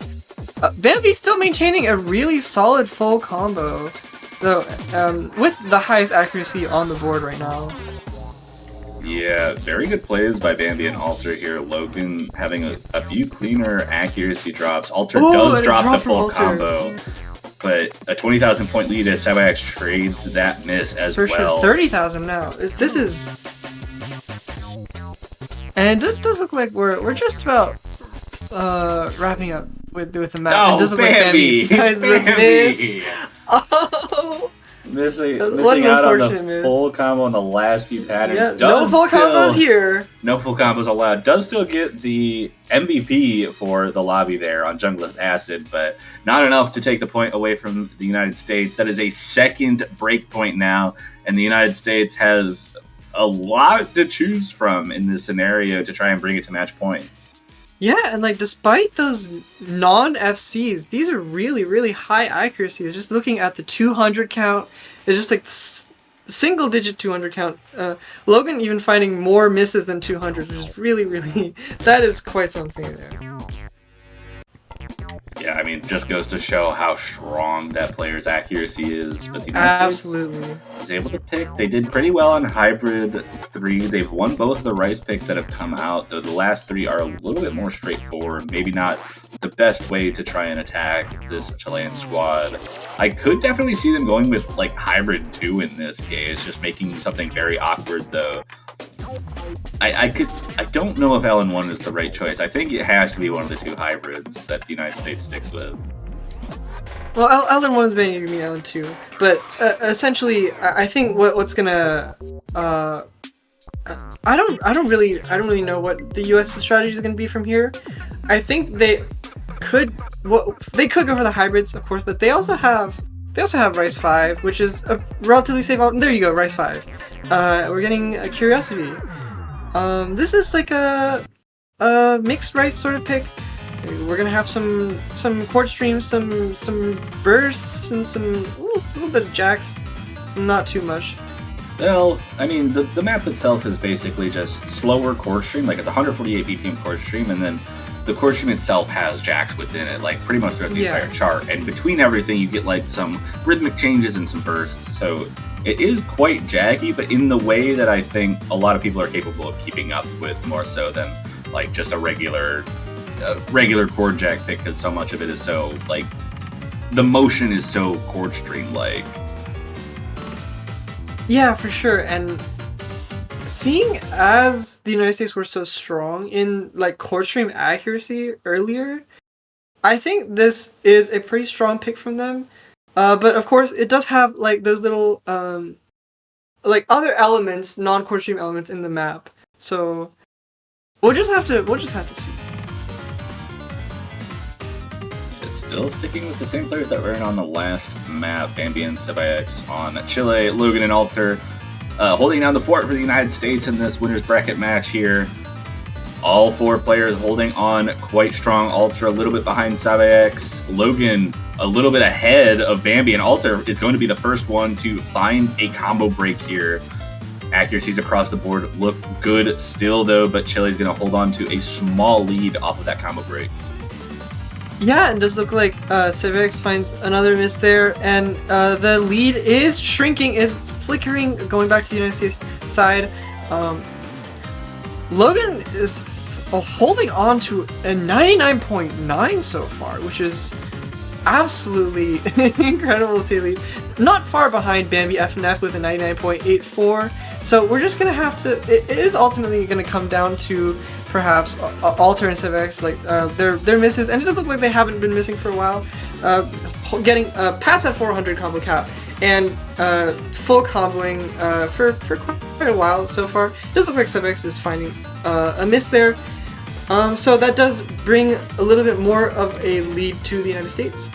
Speaker 10: Bambi still maintaining a really solid full combo, though, with the highest accuracy on the board right now.
Speaker 1: Yeah, very good plays by Bambi and Alter here. Logan having a few cleaner accuracy drops. Alter does drop the full combo, but a 20,000 point lead as Sebax trades that miss as well.
Speaker 10: For sure, 30,000 now. This is... And it does look like we're just about wrapping up with the map.
Speaker 1: Oh,
Speaker 10: it does look
Speaker 1: Bambi!
Speaker 10: Like Bambi finds the miss. Oh!
Speaker 1: Missing
Speaker 10: What an
Speaker 1: out on the
Speaker 10: unfortunate miss.
Speaker 1: full combo in the last few patterns.
Speaker 10: Yeah, no full combos here.
Speaker 1: No full combos allowed. Does still get the MVP for the lobby there on Junglist Acid, but not enough to take the point away from the United States. That is a second break point now, and the United States has a lot to choose from in this scenario to try and bring it to match point.
Speaker 10: Yeah, and like despite those non-FCs, these are really high accuracies. Just looking at the 200 count, it's just like single digit 200 count. Logan even finding more misses than 200, which is really that is quite something there.
Speaker 1: Yeah, I mean, it just goes to show how strong that player's accuracy is. But the United
Speaker 10: Absolutely.
Speaker 1: States is able to pick. They did pretty well on Hybrid 3. They've won both of the rice picks that have come out, though the last 3 are a little bit more straightforward. Maybe not the best way to try and attack this Chilean squad. I could definitely see them going with like Hybrid 2 in this case, just making something very awkward, though. I don't know if LN1 is the right choice. I think it has to be one of the 2 hybrids that the United States sticks with.
Speaker 10: Well, LN1 is better than LN2, but essentially, I think what's gonna I don't really know what the U.S. strategy is gonna be from here. I think they could go for the hybrids, of course, but they also have Rice 5, which is a relatively safe. There you go, Rice 5. We're getting a Curiosity. This is like a mixed rice sort of pick. We're gonna have some Quartz Streams, some bursts, and some little bit of jacks. Not too much.
Speaker 1: Well, I mean, the map itself is basically just slower Quartz Stream. Like, it's 148 BPM Quartz Stream, and then the Quartz Stream itself has jacks within it, like pretty much throughout the entire chart. And between everything, you get like some rhythmic changes and some bursts. So it is quite jaggy, but in the way that I think a lot of people are capable of keeping up with, more so than like just a regular chord jack pick, because so much of it is so like the motion is so Quartz Stream like.
Speaker 10: Yeah, for sure. And seeing as the United States were so strong in like Quartz Stream accuracy earlier, I think this is a pretty strong pick from them. But of course, it does have like those little like other elements, non-Quartz Stream elements in the map. So we'll just have to see.
Speaker 1: It's still sticking with the same players that were in on the last map. Bambi and Sebaix on Chile, Logan and Alter holding down the fort for the United States in this winner's bracket match here. All 4 players holding on quite strong. Alter a little bit behind Sebaix. Logan a little bit ahead of Bambi, and Alter is going to be the first one to find a combo break here. Accuracies across the board look good still, though, but Chile's going to hold on to a small lead off of that combo break.
Speaker 10: Yeah, and does look like Sebaix finds another miss there, and the lead is shrinking, is flickering, going back to the United States side. Logan is holding on to a 99.9 so far, which is absolutely incredible to see the lead. Not far behind Bambi FNF with a 99.84. So we're just gonna have to. It is ultimately gonna come down to perhaps Alter and Sebaix, like their misses, and it does look like they haven't been missing for a while. Getting past that 400 combo cap and full comboing for quite a while so far. It does look like Sebaix is finding a miss there. So that does bring a little bit more of a lead to the United States.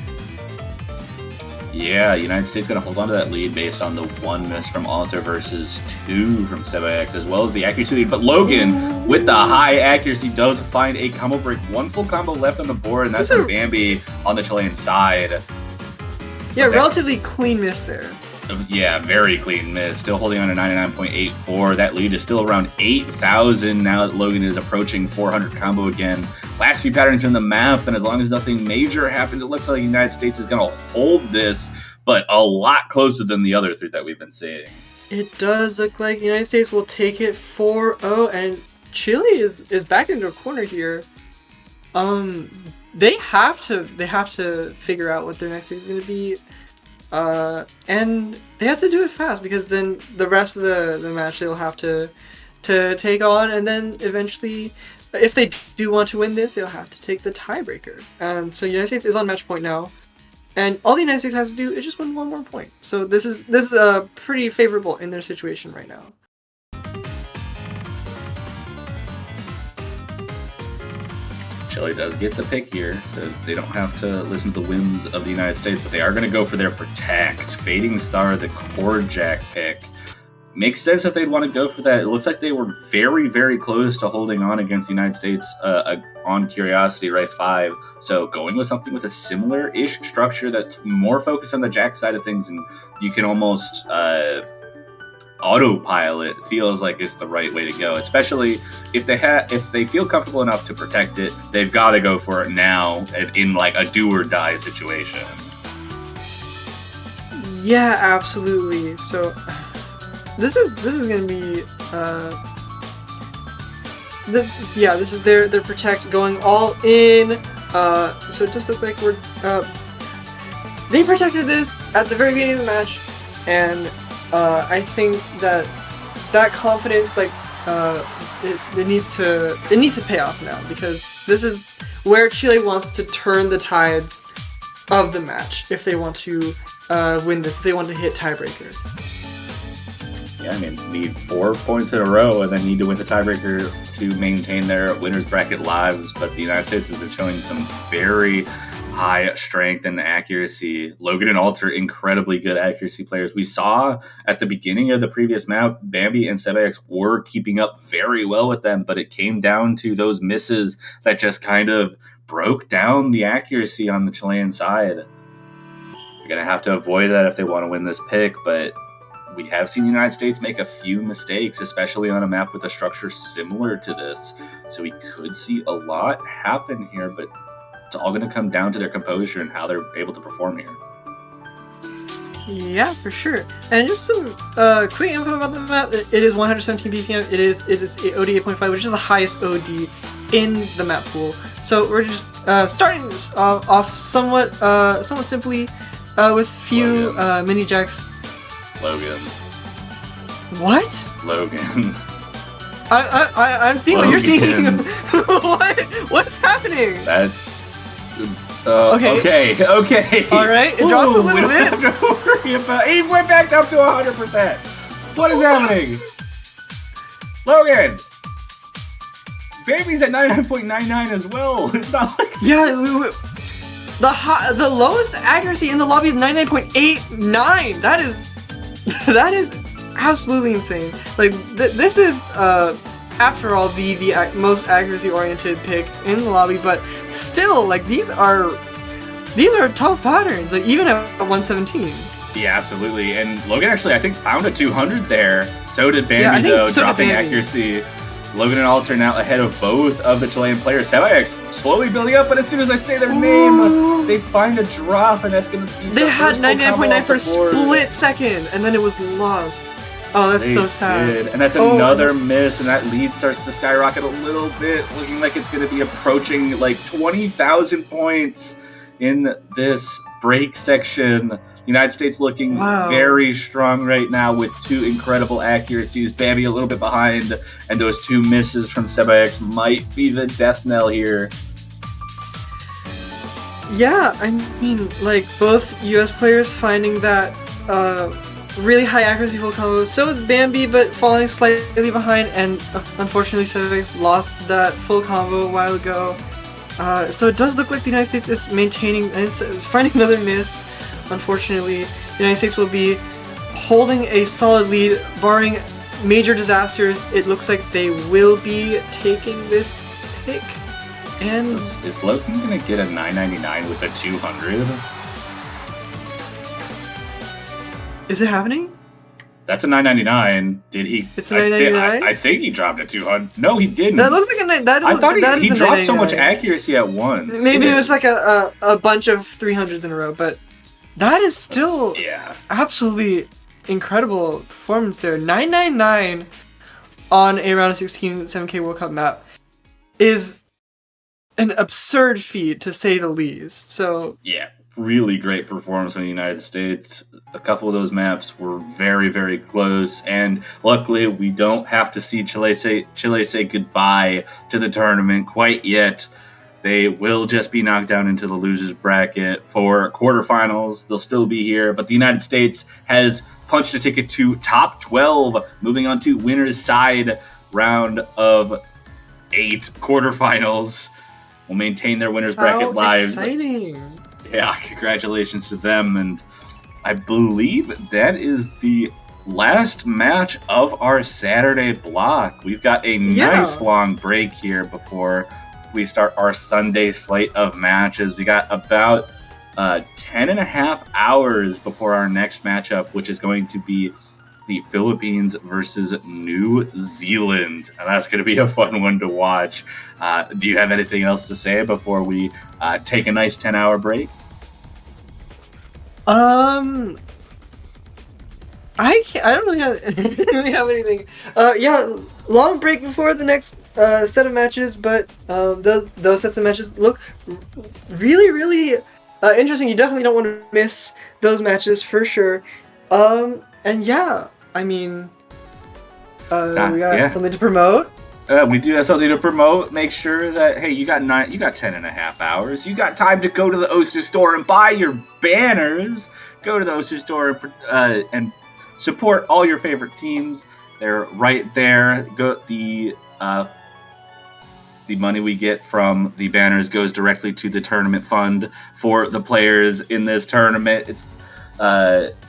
Speaker 1: Yeah, United States going to hold on to that lead based on the 1 miss from Alter versus 2 from Sebaix, as well as the accuracy lead. But Logan, with the high accuracy, does find a combo break. 1 full combo left on the board, and that's from Bambi on the Chilean side.
Speaker 10: Yeah, relatively clean miss there.
Speaker 1: Yeah, very clean miss. Still holding on to 99.84. That lead is still around 8,000 now that Logan is approaching 400 combo again. Last few patterns in the map, and as long as nothing major happens, it looks like the United States is going to hold this, but a lot closer than the other 3 that we've been seeing.
Speaker 10: It does look like the United States will take it 4-0, and Chile is back into a corner here. They have to figure out what their next pick is going to be. And they have to do it fast, because then the rest of the match they'll have to take on, and then eventually, if they do want to win this, they'll have to take the tiebreaker. And so United States is on match point now, and all the United States has to do is just win 1 more point. So this is pretty favorable in their situation right now.
Speaker 1: Chile does get the pick here, so they don't have to listen to the whims of the United States, but they are going to go for their protect. Fading Star, the core jack pick. Makes sense that they'd want to go for that. It looks like they were very, very close to holding on against the United States on Curiosity, Rice 5. So going with something with a similar-ish structure that's more focused on the jack side of things, and you can almost autopilot feels like it's the right way to go, especially if they feel comfortable enough to protect it. They've got to go for it now in like a do or die situation.
Speaker 10: Yeah, absolutely. So this is gonna be this is their protect going all in. So it just looks like they protected this at the very beginning of the match, and I think that confidence, like, it needs to pay off now, because this is where Chile wants to turn the tides of the match if they want to win this. If they want to hit tiebreaker.
Speaker 1: Yeah, I mean, need 4 points in a row and then need to win the tiebreaker to maintain their winners bracket lives. But the United States has been showing some very high strength and accuracy. Logan and Alter, incredibly good accuracy players. We saw at the beginning of the previous map, Bambi and Sebax were keeping up very well with them, but it came down to those misses that just kind of broke down the accuracy on the Chilean side. They're going to have to avoid that if they want to win this pick, but we have seen the United States make a few mistakes, especially on a map with a structure similar to this. So we could see a lot happen here, but it's all going to come down to their composure and how they're able to perform here.
Speaker 10: Yeah, for sure. And just some quick info about the map. It is 117 BPM. It is OD 8.5, which is the highest OD in the map pool. So we're just starting off somewhat simply with few mini jacks.
Speaker 1: Logan.
Speaker 10: What?
Speaker 1: Logan.
Speaker 10: I'm seeing what you're seeing. What's happening?
Speaker 1: That. Okay.
Speaker 10: All right, it drops a little
Speaker 1: we don't
Speaker 10: bit.
Speaker 1: have to worry about. He went back up to 100%. What is happening? Logan. Baby's at 99.99 as well. It's not like
Speaker 10: the lowest accuracy in the lobby is 99.89. That is absolutely insane. Like this is after all the most accuracy oriented pick in the lobby, but still, like, these are tough patterns. Like even at 117.
Speaker 1: Yeah, absolutely. And Logan actually, I think, found a 200 there. So did Bambi, though, dropping accuracy. Logan and Alter now ahead of both of the Chilean players. Sebax slowly building up, but as soon as I say their name, they find a drop, and that's going to be.
Speaker 10: They had 99.9 for a split second, and then it was lost. Oh, that's so sad.
Speaker 1: Did. And that's another miss, and that lead starts to skyrocket a little bit, looking like it's going to be approaching like 20,000 points in this break section. United States looking very strong right now with two incredible accuracies. Bambi a little bit behind, and those two misses from Sebax might be the death knell here.
Speaker 10: Yeah, I mean, like, both US players finding that really high accuracy full combo. So is Bambi, but falling slightly behind, and unfortunately Sebax lost that full combo a while ago. So it does look like the United States is maintaining and finding another miss. Unfortunately, the United States will be holding a solid lead, barring major disasters. It looks like they will be taking this pick. And
Speaker 1: is Logan gonna get a 999 with a 200?
Speaker 10: Is it happening?
Speaker 1: That's a 999. Did he?
Speaker 10: It's a 999.
Speaker 1: I think he dropped a 200. No, he didn't.
Speaker 10: That looks like a 9.
Speaker 1: I thought he dropped so much accuracy at once.
Speaker 10: Maybe it was like a bunch of 300s in a row, but that is still absolutely incredible performance there. 999 on a round of 16 7K World Cup map is an absurd feat, to say the least. So
Speaker 1: yeah, really great performance from the United States. A couple of those maps were very, very close, and luckily we don't have to see Chile say goodbye to the tournament quite yet. They will just be knocked down into the losers bracket for quarterfinals. They'll still be here, but the United States has punched a ticket to top 12, moving on to winner's side round of 8 quarterfinals. Will maintain their winners bracket lives.
Speaker 10: Exciting!
Speaker 1: Yeah, congratulations to them, and I believe that is the last match of our Saturday block. We've got a nice long break here before we start our Sunday slate of matches. We got about 10 and a half hours before our next matchup, which is going to be the Philippines versus New Zealand. And that's going to be a fun one to watch. Do you have anything else to say before we take a nice 10-hour break?
Speaker 10: I don't really have anything. Yeah, long break before the next set of matches, but those sets of matches look really interesting. You definitely don't want to miss those matches for sure. And yeah, I mean, we got something to promote.
Speaker 1: We do have something to promote. Make sure that, hey, you got 10 and a half hours. You got time to go to the Osu store and buy your banners. Go to the Osu store and support all your favorite teams. They're right there. The money we get from the banners goes directly to the tournament fund for the players in this tournament. It's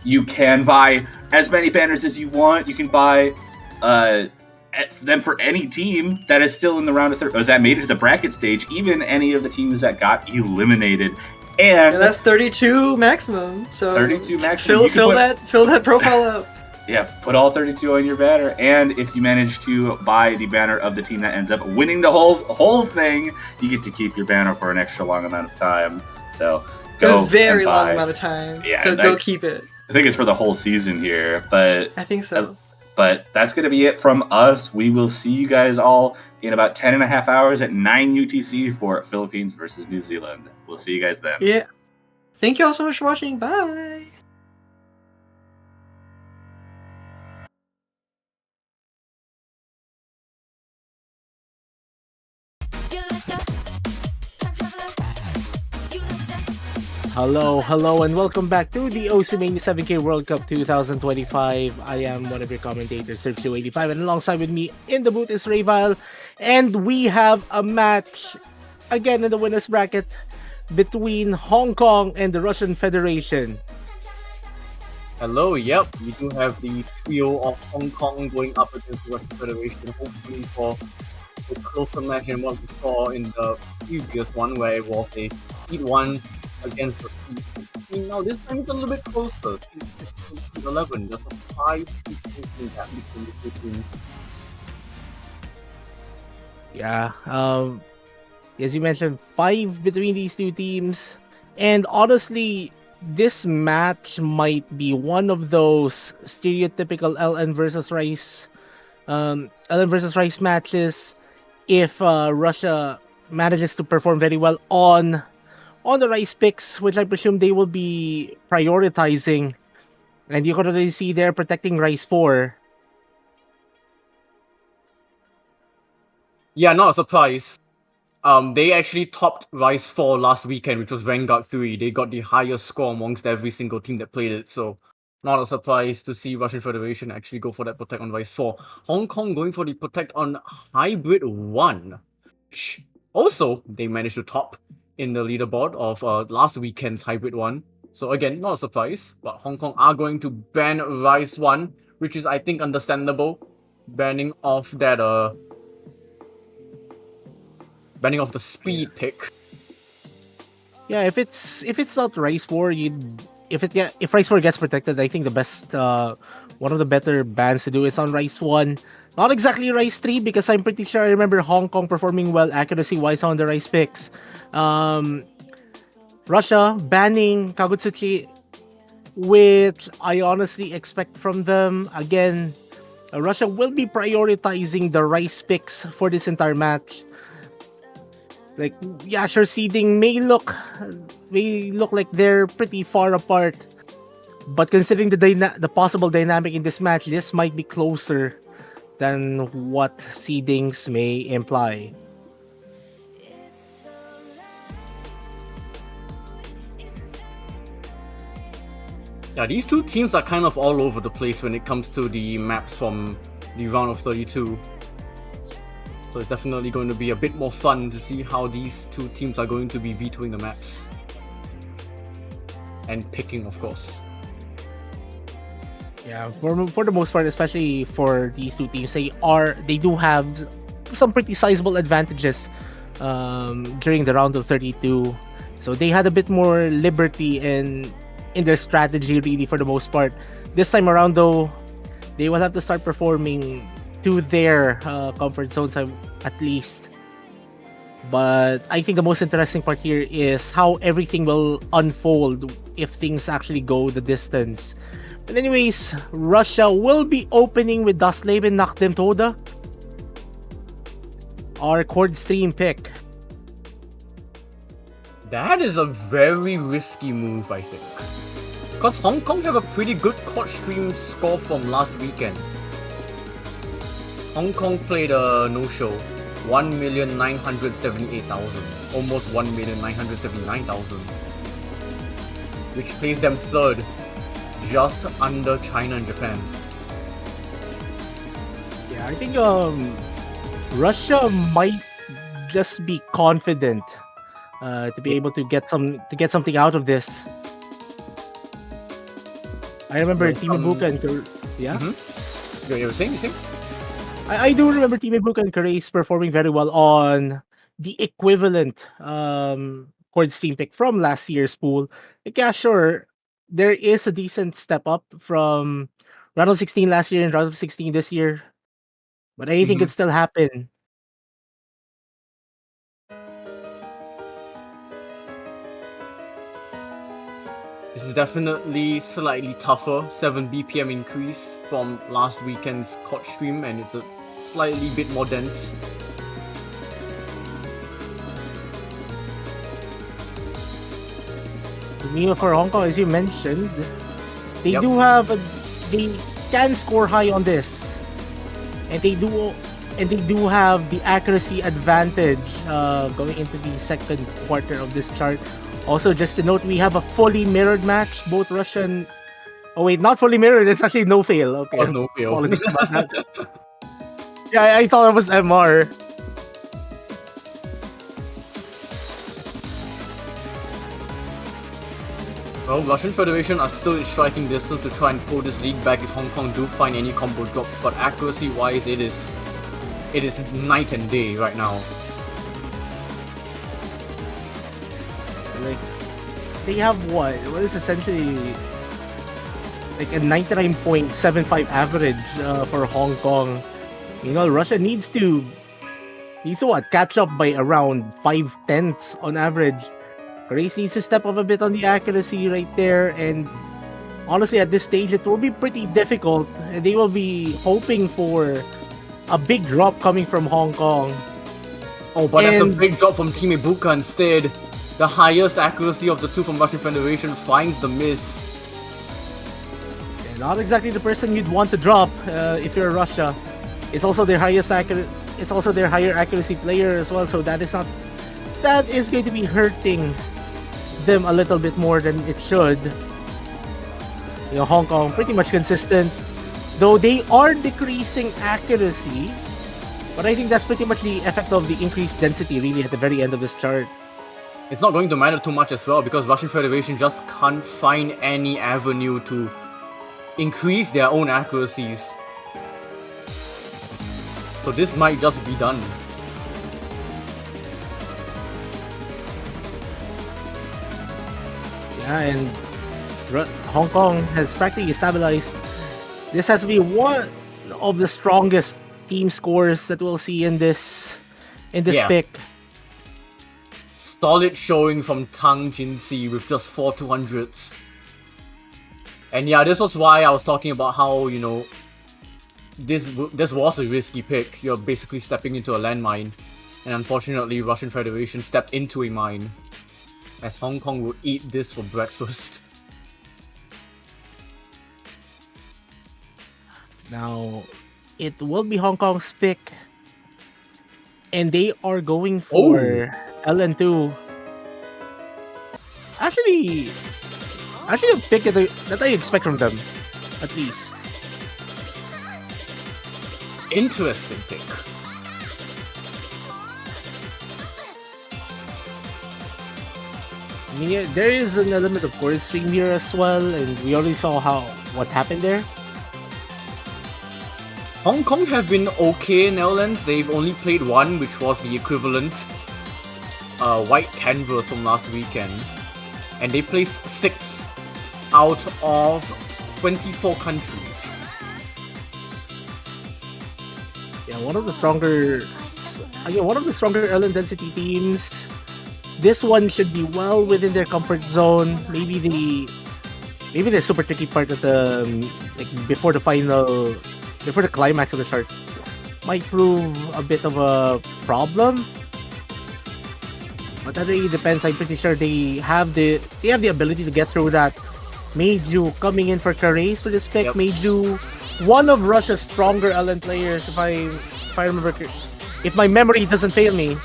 Speaker 1: you can buy as many banners as you want. You can buy them for any team that is still in the round of that made it to the bracket stage, even any of the teams that got eliminated. And
Speaker 10: that's 32 maximum. So
Speaker 1: 32 maximum.
Speaker 10: Fill that profile up.
Speaker 1: Yeah, put all 32 on your banner, and if you manage to buy the banner of the team that ends up winning the whole thing, you get to keep your banner for an extra long amount of time. So go
Speaker 10: a very
Speaker 1: and
Speaker 10: long
Speaker 1: buy.
Speaker 10: amount of time.
Speaker 1: Yeah,
Speaker 10: so go keep it.
Speaker 1: I think it's for the whole season here, but
Speaker 10: I think so.
Speaker 1: But that's going to be it from us. We will see you guys all in about 10 and a half hours at 9 UTC for Philippines versus New Zealand. We'll see you guys then.
Speaker 10: Yeah. Thank you all so much for watching. Bye.
Speaker 4: Hello, and welcome back to the Osimania 7K World Cup 2025. I am one of your commentators, Sergio85, and alongside with me in the booth is Rayvile, and we have a match again in the winners bracket between Hong Kong and the Russian Federation.
Speaker 7: Hello, yep, we do have the trio of Hong Kong going up against the Russian Federation, hopefully for a closer match than what we saw in the previous one, where it was a Heat 1 against the team. Now this time it's a little bit closer. 11. There's a 5 in gap between the two teams.
Speaker 4: Yeah, as you mentioned, 5 between these two teams, and honestly, this match might be one of those stereotypical LN versus Rice matches if Russia manages to perform very well on the Rice picks, which I presume they will be prioritizing. And you can already see they're protecting Rice 4.
Speaker 7: Yeah, not a surprise. They actually topped Rice 4 last weekend, which was Vanguard 3. They got the highest score amongst every single team that played it, so not a surprise to see Russian Federation actually go for that Protect on Rice 4. Hong Kong going for the Protect on Hybrid 1. Also, they managed to top in the leaderboard of last weekend's Hybrid 1. So again, not a surprise, but Hong Kong are going to ban Rice 1, which is, I think, understandable. Banning off the speed pick.
Speaker 4: Yeah, if it's not Rice 4, if Rice 4 gets protected, I think the best one of the better bans to do is on Rice 1. Not exactly Rice 3, because I'm pretty sure I remember Hong Kong performing well accuracy-wise on the Rice picks. Russia banning Kagutsuchi, which I honestly expect from them. Again, Russia will be prioritizing the Rice picks for this entire match. Like, yeah, sure, seeding may look like they're pretty far apart, but considering the possible dynamic in this match, this might be closer than what seedings may imply.
Speaker 7: Yeah, these two teams are kind of all over the place when it comes to the maps from the round of 32. So it's definitely going to be a bit more fun to see how these two teams are going to be vetoing the maps. And picking, of course.
Speaker 4: Yeah, for the most part, especially for these two teams, they do have some pretty sizable advantages during the round of 32. So they had a bit more liberty in their strategy, really, for the most part. This time around, though, they will have to start performing to their comfort zones at least. But I think the most interesting part here is how everything will unfold if things actually go the distance. But anyways, Russia will be opening with Das Leben nach dem Tode, our chord stream pick.
Speaker 11: That is a very risky move, I think. Because Hong Kong have a pretty good chord stream score from last weekend. Hong Kong played a no-show, 1,978,000, almost 1,979,000, which placed them third, just under China and Japan.
Speaker 4: Yeah, I think Russia might just be confident to be able to get something out of this. I remember Team Ibuka and yeah.
Speaker 11: Mm-hmm. You were saying?
Speaker 4: I do remember Team Ibuka and Carace performing very well on the equivalent chord stream pick from last year's pool. Like, yeah, sure, there is a decent step up from round of 16 last year and round of 16 this year, but anything could still happen.
Speaker 11: This is definitely slightly tougher, 7 BPM increase from last weekend's chord stream, and it's a slightly bit more dense.
Speaker 4: Meanwhile, for Hong Kong, as you mentioned, they can score high on this, and they do have the accuracy advantage going into the second quarter of this chart. Also, just to note, we have a fully mirrored match. Both Russian. Oh wait, not fully mirrored. It's actually no fail. Okay,
Speaker 11: Oh, no fail.
Speaker 4: Apologies about that. Yeah, I thought it was MR.
Speaker 11: Well, Russian Federation are still in striking distance to try and pull this lead back if Hong Kong do find any combo drops, but accuracy-wise, it is night and day right now.
Speaker 4: Like, they have what is essentially like a 99.75 average for Hong Kong. You know, Russia needs to catch up by around 5/10 on average. Grace needs to step up a bit on the accuracy right there, and honestly, at this stage, it will be pretty difficult. They will be hoping for a big drop coming from Hong Kong.
Speaker 11: Oh, but that's a big drop from Team Ibuka instead. The highest accuracy of the two from Russian Federation finds the miss.
Speaker 4: Not exactly the person you'd want to drop if you're Russia. It's also their higher accuracy player as well, so that is going to be hurting them a little bit more than it should. You know, Hong Kong pretty much consistent, though they are decreasing accuracy, but I think that's pretty much the effect of the increased density really at the very end of this chart.
Speaker 11: It's not going to matter too much as well, because Russian Federation just can't find any avenue to increase their own accuracies. So this might just be done.
Speaker 4: Yeah, and Hong Kong has practically stabilized. This has to be one of the strongest team scores that we'll see in this pick.
Speaker 11: Solid showing from Tang Jinsi with just 4 200s. And yeah, this was why I was talking about how, you know, this was a risky pick. You're basically stepping into a landmine. And unfortunately, Russian Federation stepped into a mine, as Hong Kong would eat this for breakfast.
Speaker 4: Now, it will be Hong Kong's pick, and they are going for LN2. Actually a pick that I expect from them, at least.
Speaker 11: Interesting pick.
Speaker 4: I mean, yeah, there is an element of chord stream here as well, and we already saw what happened there.
Speaker 11: Hong Kong have been okay in Netherlands. They've only played one, which was the equivalent white canvas from last weekend. And they placed 6th out of 24 countries.
Speaker 4: Yeah, one of the stronger Ellen density teams. This one should be well within their comfort zone. Maybe the super tricky part of the like before the climax of the chart might prove a bit of a problem. But that really depends. I'm pretty sure they have the ability to get through that. Meiju coming in for Karace for this pick.
Speaker 11: Yep.
Speaker 4: Meiju, one of Russia's stronger Ellen players, if I remember, if my memory doesn't fail me.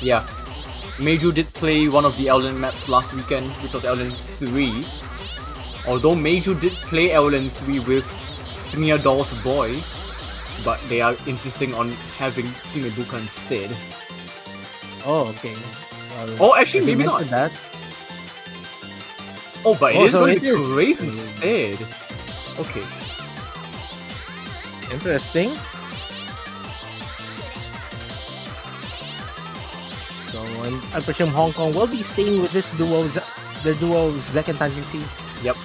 Speaker 11: Yeah. Meiju did play one of the Elden maps last weekend, which was Elden 3. Although Meiju did play Elden 3 with Smeardol's boy, but they are insisting on having Shimebuka instead.
Speaker 4: Oh, okay.
Speaker 11: Oh, actually,
Speaker 4: as you
Speaker 11: maybe not.
Speaker 4: mentioned that.
Speaker 11: Oh, but it
Speaker 4: Oh,
Speaker 11: is
Speaker 4: so
Speaker 11: going
Speaker 4: it
Speaker 11: to be
Speaker 4: is.
Speaker 11: Karace instead. Okay.
Speaker 4: Interesting. So I presume Hong Kong will be staying with this duo, their duo Zek and Tangency.
Speaker 11: Yep.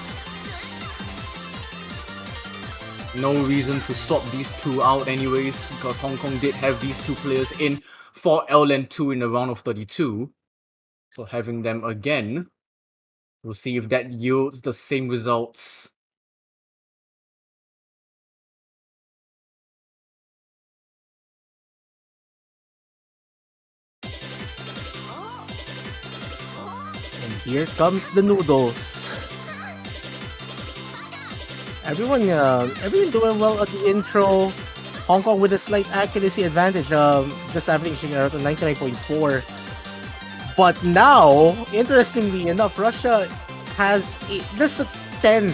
Speaker 11: No reason to swap these two out anyways, because Hong Kong did have these two players in for LN 2 in the round of 32. So having them again, we'll see if that yields the same results.
Speaker 4: And here comes the noodles. Everyone doing well at the intro. Hong Kong with a slight accuracy advantage, just averaging around 99.4. But now, interestingly enough, Russia has just a 10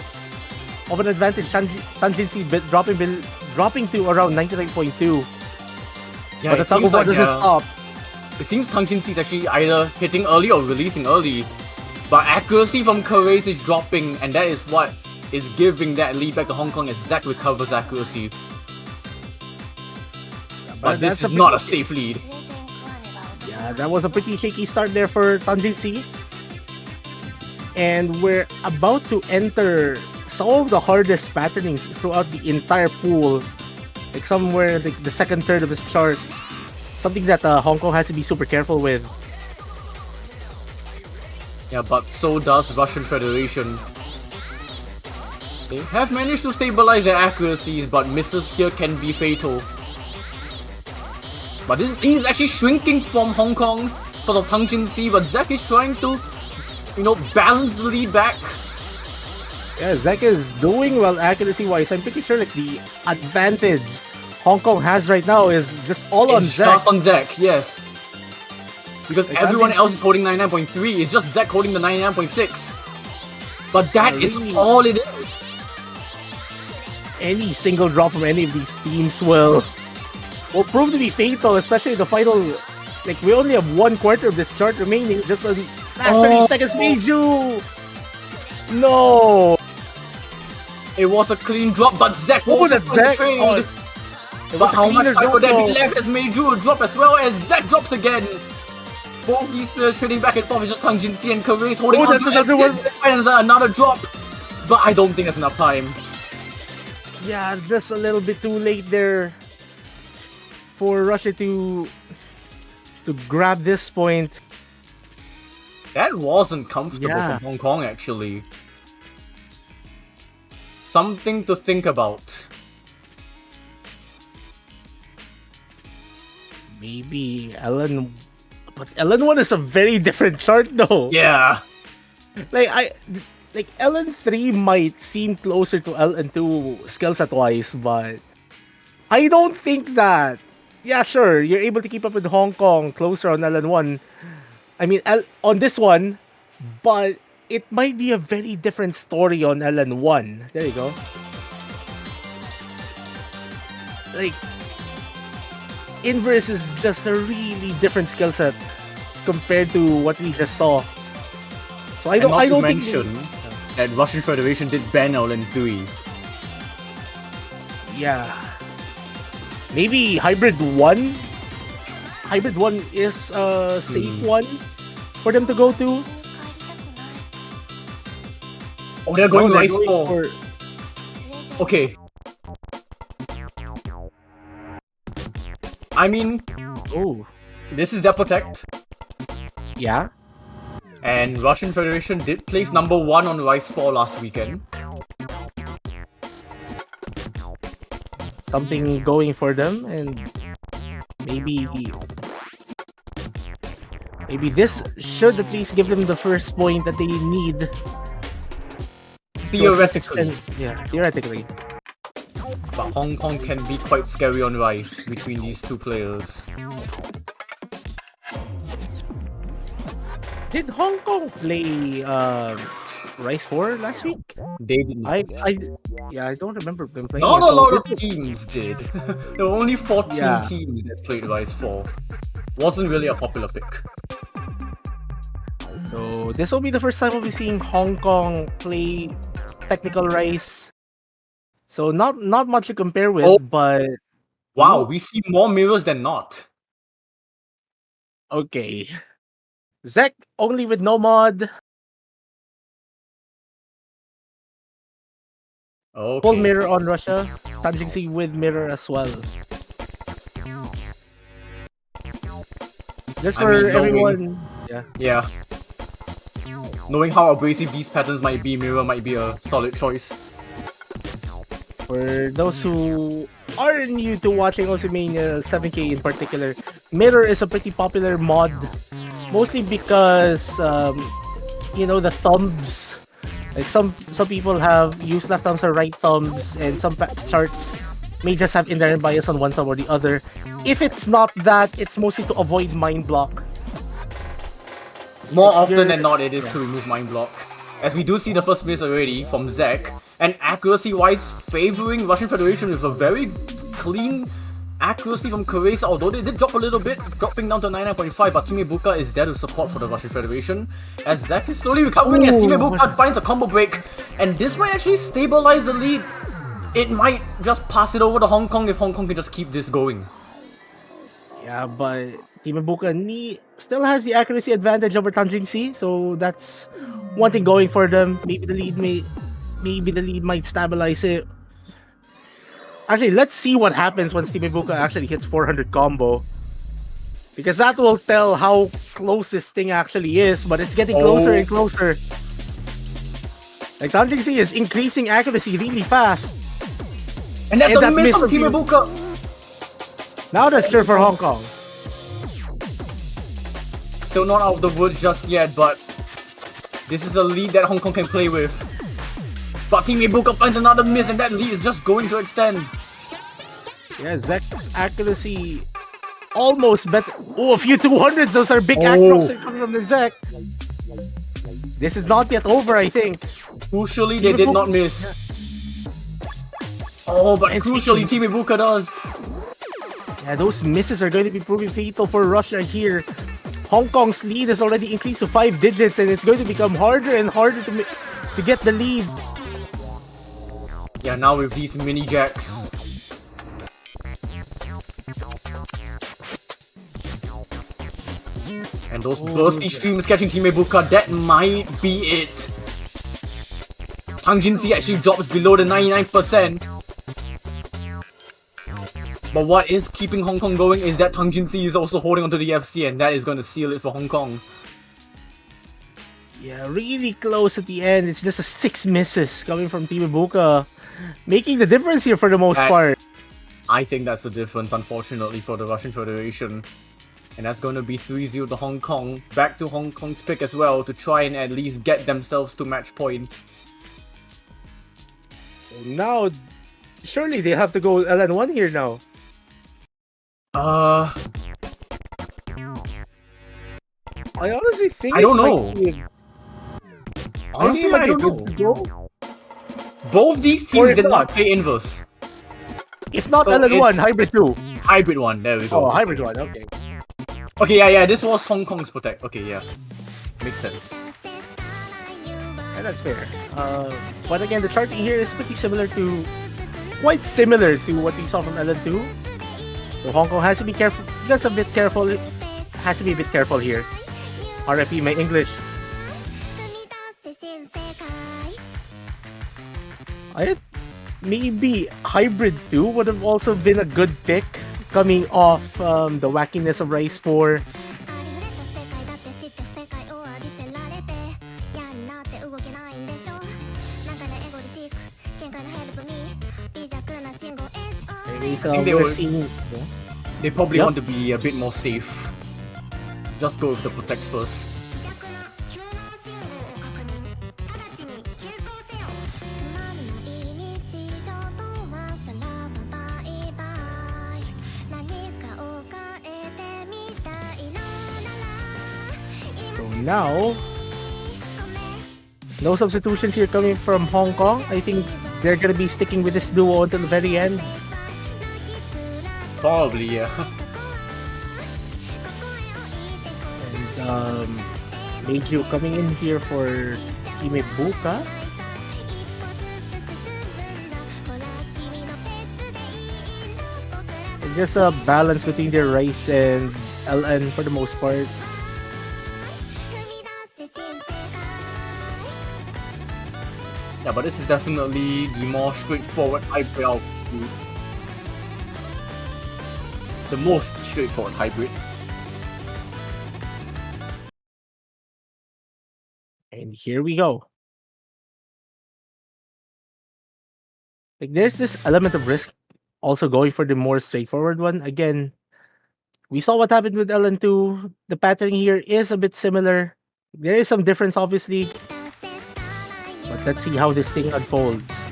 Speaker 4: of an advantage. Tangency dropping to around 99.2.
Speaker 11: Yeah,
Speaker 4: But the tug of war doesn't stop.
Speaker 11: It seems Tangency is actually either hitting early or releasing early. But accuracy from Karace is dropping, and that is what is giving that lead back to Hong Kong as Zack recovers accuracy. But this is not a safe lead.
Speaker 4: Yeah, that was a pretty shaky start there for Tangency. And we're about to enter some of the hardest patterning throughout the entire pool. Like somewhere like the second third of this chart. Something that Hong Kong has to be super careful with.
Speaker 11: Yeah, but so does Russian Federation. They have managed to stabilize their accuracies, but misses here can be fatal. But this is actually shrinking from Hong Kong because of Tangency, but Zack is trying to, balance the lead back.
Speaker 4: Yeah, Zack is doing well accuracy-wise. I'm pretty sure like the advantage Hong Kong has right now is just all on Zack.
Speaker 11: Just on Zack, yes. Because
Speaker 4: Like,
Speaker 11: everyone else is holding 99.3, it's just Zack holding the 99.6. But that is
Speaker 4: really,
Speaker 11: all it is.
Speaker 4: Any single drop from any of these teams will prove to be fatal, especially the final. Like, we only have 1/4 of this chart remaining. Just a last 30 seconds, Meiju! No!
Speaker 11: It was a clean drop, but Zack
Speaker 4: Oh,
Speaker 11: was
Speaker 4: that's
Speaker 11: on the
Speaker 4: Zack!
Speaker 11: trade.
Speaker 4: Oh,
Speaker 11: But how much
Speaker 4: cleaner
Speaker 11: time
Speaker 4: drop,
Speaker 11: would there be
Speaker 4: though.
Speaker 11: left as Meiju will drop as well as Zack drops again? Both these players trading back and forth. It's just Tangency and Karace holding
Speaker 4: Oh,
Speaker 11: on
Speaker 4: that's
Speaker 11: to
Speaker 4: another
Speaker 11: it.
Speaker 4: one.
Speaker 11: And another drop. But I don't think that's enough time.
Speaker 4: Yeah, just a little bit too late there for Russia to grab this point.
Speaker 11: That wasn't comfortable
Speaker 4: Yeah.
Speaker 11: from Hong Kong, actually. Something to think about.
Speaker 4: Maybe Ellen, but Ellen 1 is a very different chart though.
Speaker 11: Yeah.
Speaker 4: Like Ellen 3 might seem closer to Ellen 2 skill set wise, but I don't think that. Yeah, sure, you're able to keep up with Hong Kong closer on Ellen 1. I mean, on this one, but it might be a very different story on Ellen 1. There you go. Like, Inverse is just a really different skill set compared to what we just saw. So I don't
Speaker 11: mention that Russian Federation did ban LN 3.
Speaker 4: Yeah. Maybe Hybrid 1? Hybrid 1 is a safe one for them to go to.
Speaker 11: Oh, they're going
Speaker 4: No, they're
Speaker 11: nice
Speaker 4: going
Speaker 11: for... Okay. I mean,
Speaker 4: Oh,
Speaker 11: this is their Protect,
Speaker 4: yeah.
Speaker 11: and Russian Federation did place #1 on Rise 4 last weekend.
Speaker 4: Something going for them, and maybe this should at least give them the first point that they need. To at least
Speaker 11: Theoretically.
Speaker 4: yeah, theoretically.
Speaker 11: But Hong Kong can be quite scary on Rise between these two players.
Speaker 4: Did Hong Kong play Rise 4 last week?
Speaker 11: They didn't.
Speaker 4: I don't remember them playing.
Speaker 11: Not
Speaker 4: it,
Speaker 11: a
Speaker 4: so
Speaker 11: lot of
Speaker 4: this-
Speaker 11: teams did. There were only 14
Speaker 4: Yeah.
Speaker 11: teams that played Rise 4. Wasn't really a popular pick.
Speaker 4: So this will be the first time we'll be seeing Hong Kong play technical Rise. So not much to compare with,
Speaker 11: Oh.
Speaker 4: but
Speaker 11: Wow, we see more mirrors than not.
Speaker 4: okay. Zek only with no mod.
Speaker 11: Okay.
Speaker 4: Full mirror on Russia. Tanjingsi with mirror as well. Just
Speaker 11: I
Speaker 4: for
Speaker 11: mean, knowing-
Speaker 4: everyone. Yeah.
Speaker 11: Yeah. Knowing how abrasive these patterns might be, mirror might be a solid choice.
Speaker 4: For those who are new to watching Osimania 7K in particular, mirror is a pretty popular mod. Mostly because the thumbs. Like some people have used left thumbs or right thumbs, and some charts may just have inherent bias on one thumb or the other. If it's not that, it's mostly to avoid mind block.
Speaker 11: More
Speaker 4: If
Speaker 11: often
Speaker 4: you're-
Speaker 11: than not, it is to remove mind block. As we do see the first miss already from Zek, and accuracy-wise favoring Russian Federation with a very clean accuracy from Karesa, although they did drop a little bit, dropping down to 99.5, but Team Ibuka is there to support for the Russian Federation. As Zek is slowly recovering as Team Ibuka finds a combo break, and this might actually stabilize the lead. It might just pass it over to Hong Kong if Hong Kong can just keep this going.
Speaker 4: Yeah, but Team Ibuka still has the accuracy advantage over Tanjingsi, so that's one thing going for them. Maybe the lead might stabilize it. Actually, let's see what happens when Team Ibuka actually hits 400 combo. Because that will tell how close this thing actually is, but it's getting closer and closer. Like, Tanjingsi is increasing accuracy really fast.
Speaker 11: And that's
Speaker 4: And
Speaker 11: a
Speaker 4: that
Speaker 11: miss
Speaker 4: miss
Speaker 11: from Team
Speaker 4: from
Speaker 11: Ibuka!
Speaker 4: Now that's clear for Hong Kong.
Speaker 11: Still not out of the woods just yet, but this is a lead that Hong Kong can play with. But Team Ibuka finds another miss, and that lead is just going to extend.
Speaker 4: Yeah, Zek's accuracy almost better. Oh, a few 200s. Those are big acrops that come from the Zek. This is not yet over, I think.
Speaker 11: Crucially, they did not miss. Oh, but crucially, Team Ibuka does.
Speaker 4: Yeah, those misses are going to be proving fatal for Russia here. Hong Kong's lead has already increased to 5 digits, and it's going to become harder and harder to get the lead.
Speaker 11: Yeah, now with these mini jacks. And those bursty streams catching Team Ibuka, that might be it. Tang Jinxi actually drops below the 99%. But what is keeping Hong Kong going is that Tang Jinxi is also holding onto the FC, and that is going to seal it for Hong Kong.
Speaker 4: Yeah, really close at the end. It's just a 6 misses coming from Team Ibuka, making the difference here for the most part.
Speaker 11: I think that's the difference, unfortunately, for the Russian Federation. And that's going to be 3-0 to Hong Kong. Back to Hong Kong's pick as well to try and at least get themselves to match point.
Speaker 4: So now, surely they have to go LN1 here now.
Speaker 11: I
Speaker 4: honestly think
Speaker 11: I don't know.
Speaker 4: Honestly,
Speaker 11: I don't know. Both these teams did not play inverse.
Speaker 4: If not
Speaker 11: So
Speaker 4: LN1,
Speaker 11: it's
Speaker 4: Hybrid 2.
Speaker 11: Hybrid 1, there we go.
Speaker 4: Oh, Hybrid 1, okay.
Speaker 11: Okay, yeah, this was Hong Kong's Protect. Okay, yeah. Makes sense.
Speaker 4: Yeah, that's fair. But again, the charting here is quite similar to what we saw from LN2. So Hong Kong has to be careful, has to be a bit careful here. RFP, my English. Maybe Hybrid 2 would have also been a good pick coming off the wackiness of Rise 4. Anyways,
Speaker 11: think they
Speaker 4: we're
Speaker 11: were-
Speaker 4: seeing...
Speaker 11: They probably
Speaker 4: Yup.
Speaker 11: want to be a bit more safe. Just go with the protect first.
Speaker 4: So now, no substitutions here coming from Hong Kong. I think they're gonna be sticking with this duo until the very end.
Speaker 11: Probably, yeah.
Speaker 4: And Meiju coming in here for Team Buka. And just a balance between their Rice and LN for the most part.
Speaker 11: Yeah, but this is definitely the more straightforward hybrid out of the two. The most straightforward hybrid.
Speaker 4: And here we go. Like there's this element of risk also going for the more straightforward one. Again, we saw what happened with LN2. The pattern here is a bit similar. There is some difference obviously. But let's see how this thing unfolds.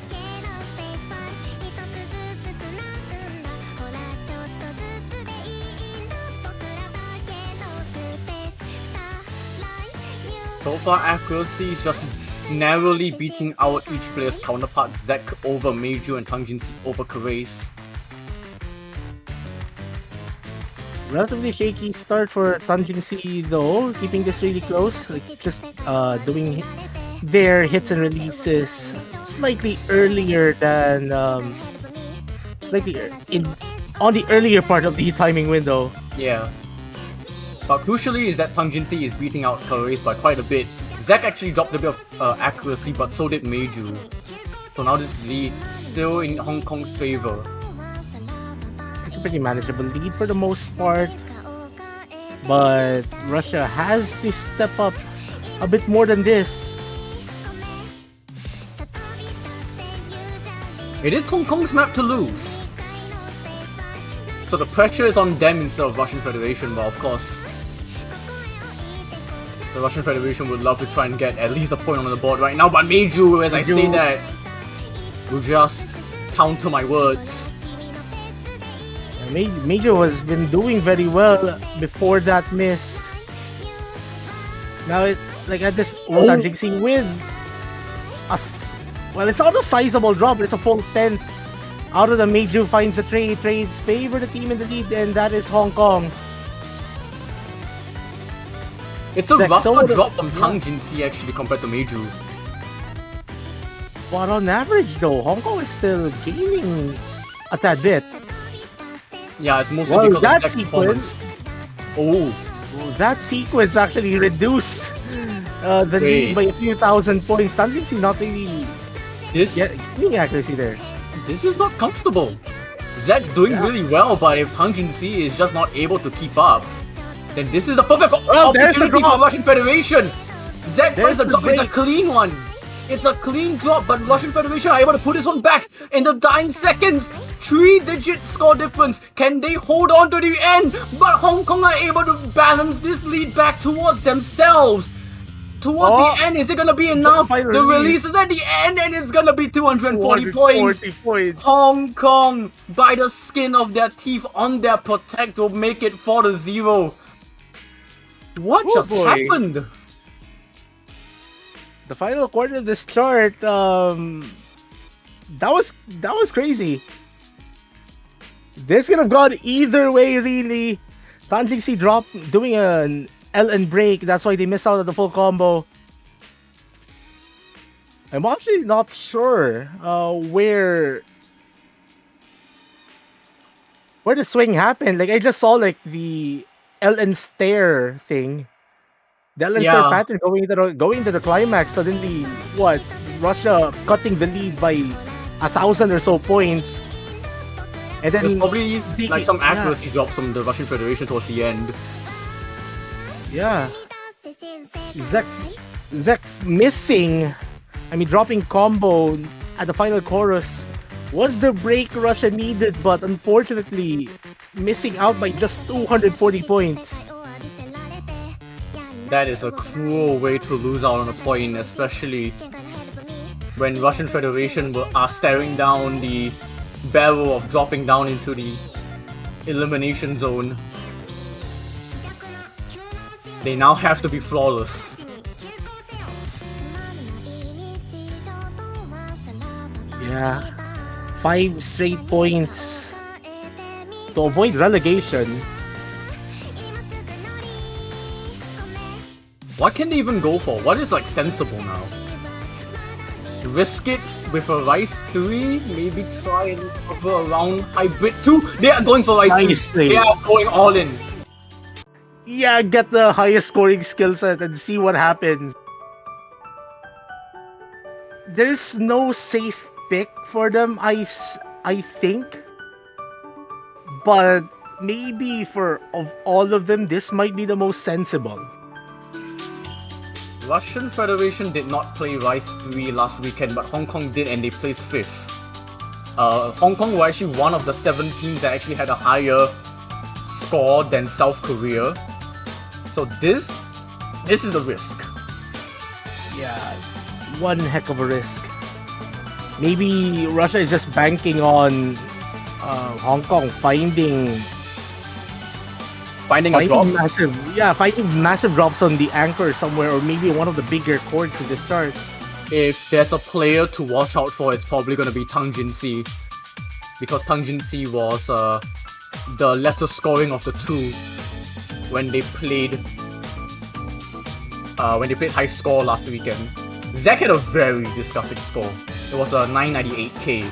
Speaker 11: So far, accuracy is just narrowly beating out each player's counterpart. Zek over Meiju and Tangjin over Karace.
Speaker 4: Relatively shaky start for Tanjin C though, keeping this really close. Like just doing their hits and releases slightly earlier than on the earlier part of the timing window.
Speaker 11: Yeah. But crucially is that Tangjin C is beating out Karace by quite a bit. Zek actually dropped a bit of accuracy, but so did Meiju. So now this lead still in Hong Kong's favor.
Speaker 4: It's a pretty manageable lead for the most part. But Russia has to step up a bit more than this.
Speaker 11: It is Hong Kong's map to lose. So the pressure is on them instead of Russian Federation, but of course the Russian Federation would love to try and get at least a point on the board right now, but Meiju, as I say that, will just counter my words.
Speaker 4: Meiju has been doing very well before that miss. Now it like at this Tanjing C with well, it's not a sizable drop, but it's a full 10th. Out of the Meiju finds a trade, trades favor the team in the lead, and that is Hong Kong.
Speaker 11: It's a
Speaker 4: Zek
Speaker 11: rougher
Speaker 4: Soda-
Speaker 11: drop from Tangjin C actually compared to Meiju.
Speaker 4: But on average though, Hong Kong is still gaining a tad bit.
Speaker 11: Yeah, it's mostly
Speaker 4: Well,
Speaker 11: because
Speaker 4: that
Speaker 11: of Zek's performance.
Speaker 4: Well, that sequence actually reduced the
Speaker 11: Wait.
Speaker 4: lead by a few thousand points. Tanjin C not really getting accuracy there.
Speaker 11: This is not comfortable. Zek's doing really well, but if Tangjin C is just not able to keep up, then this is the perfect
Speaker 4: Well, there's the
Speaker 11: opportunity for
Speaker 4: drop.
Speaker 11: Russian Federation. Zek
Speaker 4: There's
Speaker 11: finds the
Speaker 4: the
Speaker 11: drop. It's a
Speaker 4: break.
Speaker 11: clean one. It's a clean drop, but Russian Federation are able to put this one back in the dying seconds. 3-digit score difference. Can they hold on to the end? But Hong Kong are able to balance this lead back towards themselves. Towards the end, is it gonna be enough?
Speaker 4: final
Speaker 11: The
Speaker 4: release.
Speaker 11: release is at the end, and it's gonna be 240 points.
Speaker 4: 240 points.
Speaker 11: Hong Kong, by the skin of their teeth on their protect, will make it 4-0. What
Speaker 4: Oh,
Speaker 11: just
Speaker 4: boy.
Speaker 11: happened?
Speaker 4: The final quarter of this chart, that was crazy. This could have gone either way, really. Tanjing C drop doing an LN break. That's why they missed out on the full combo. I'm actually not sure where the swing happened. Like I just saw like the LN stare thing. The LN stare
Speaker 11: Yeah.
Speaker 4: pattern going into the climax. Suddenly, Russia cutting the lead by 1,000 or so points. And then
Speaker 11: There's probably like some
Speaker 4: yeah.
Speaker 11: accuracy drops from the Russian Federation towards the end.
Speaker 4: Yeah. Zek missing, dropping combo at the final chorus was the break Russia needed, but unfortunately missing out by just 240 points.
Speaker 11: That is a cruel way to lose out on a point, especially when Russian Federation are staring down the barrel of dropping down into the elimination zone. They now have to be flawless.
Speaker 4: Yeah. 5 straight points to avoid relegation.
Speaker 11: What can they even go for? What is like sensible now? Risk it with a Rise 3? Maybe try and cover around Hybrid 2? They are going for Rise 3. They are going all in.
Speaker 4: Yeah, get the highest scoring skill set and see what happens. There's no safe pick for them, I think. But maybe of all of them, this might be the most sensible.
Speaker 11: Russian Federation did not play Rise 3 last weekend, but Hong Kong did, and they placed 5th. Hong Kong were actually one of the 7 teams that actually had a higher score than South Korea. So this is a risk.
Speaker 4: Yeah, one heck of a risk. Maybe Russia is just banking on Hong Kong finding
Speaker 11: a drop?
Speaker 4: finding massive drops on the anchor somewhere, or maybe one of the bigger chords to the start.
Speaker 11: If there's a player to watch out for, it's probably going to be Tang Jinxi, because Tang Jinxi was the lesser scoring of the two when they played high score last weekend. Zek had a very disgusting score. It was a 998k,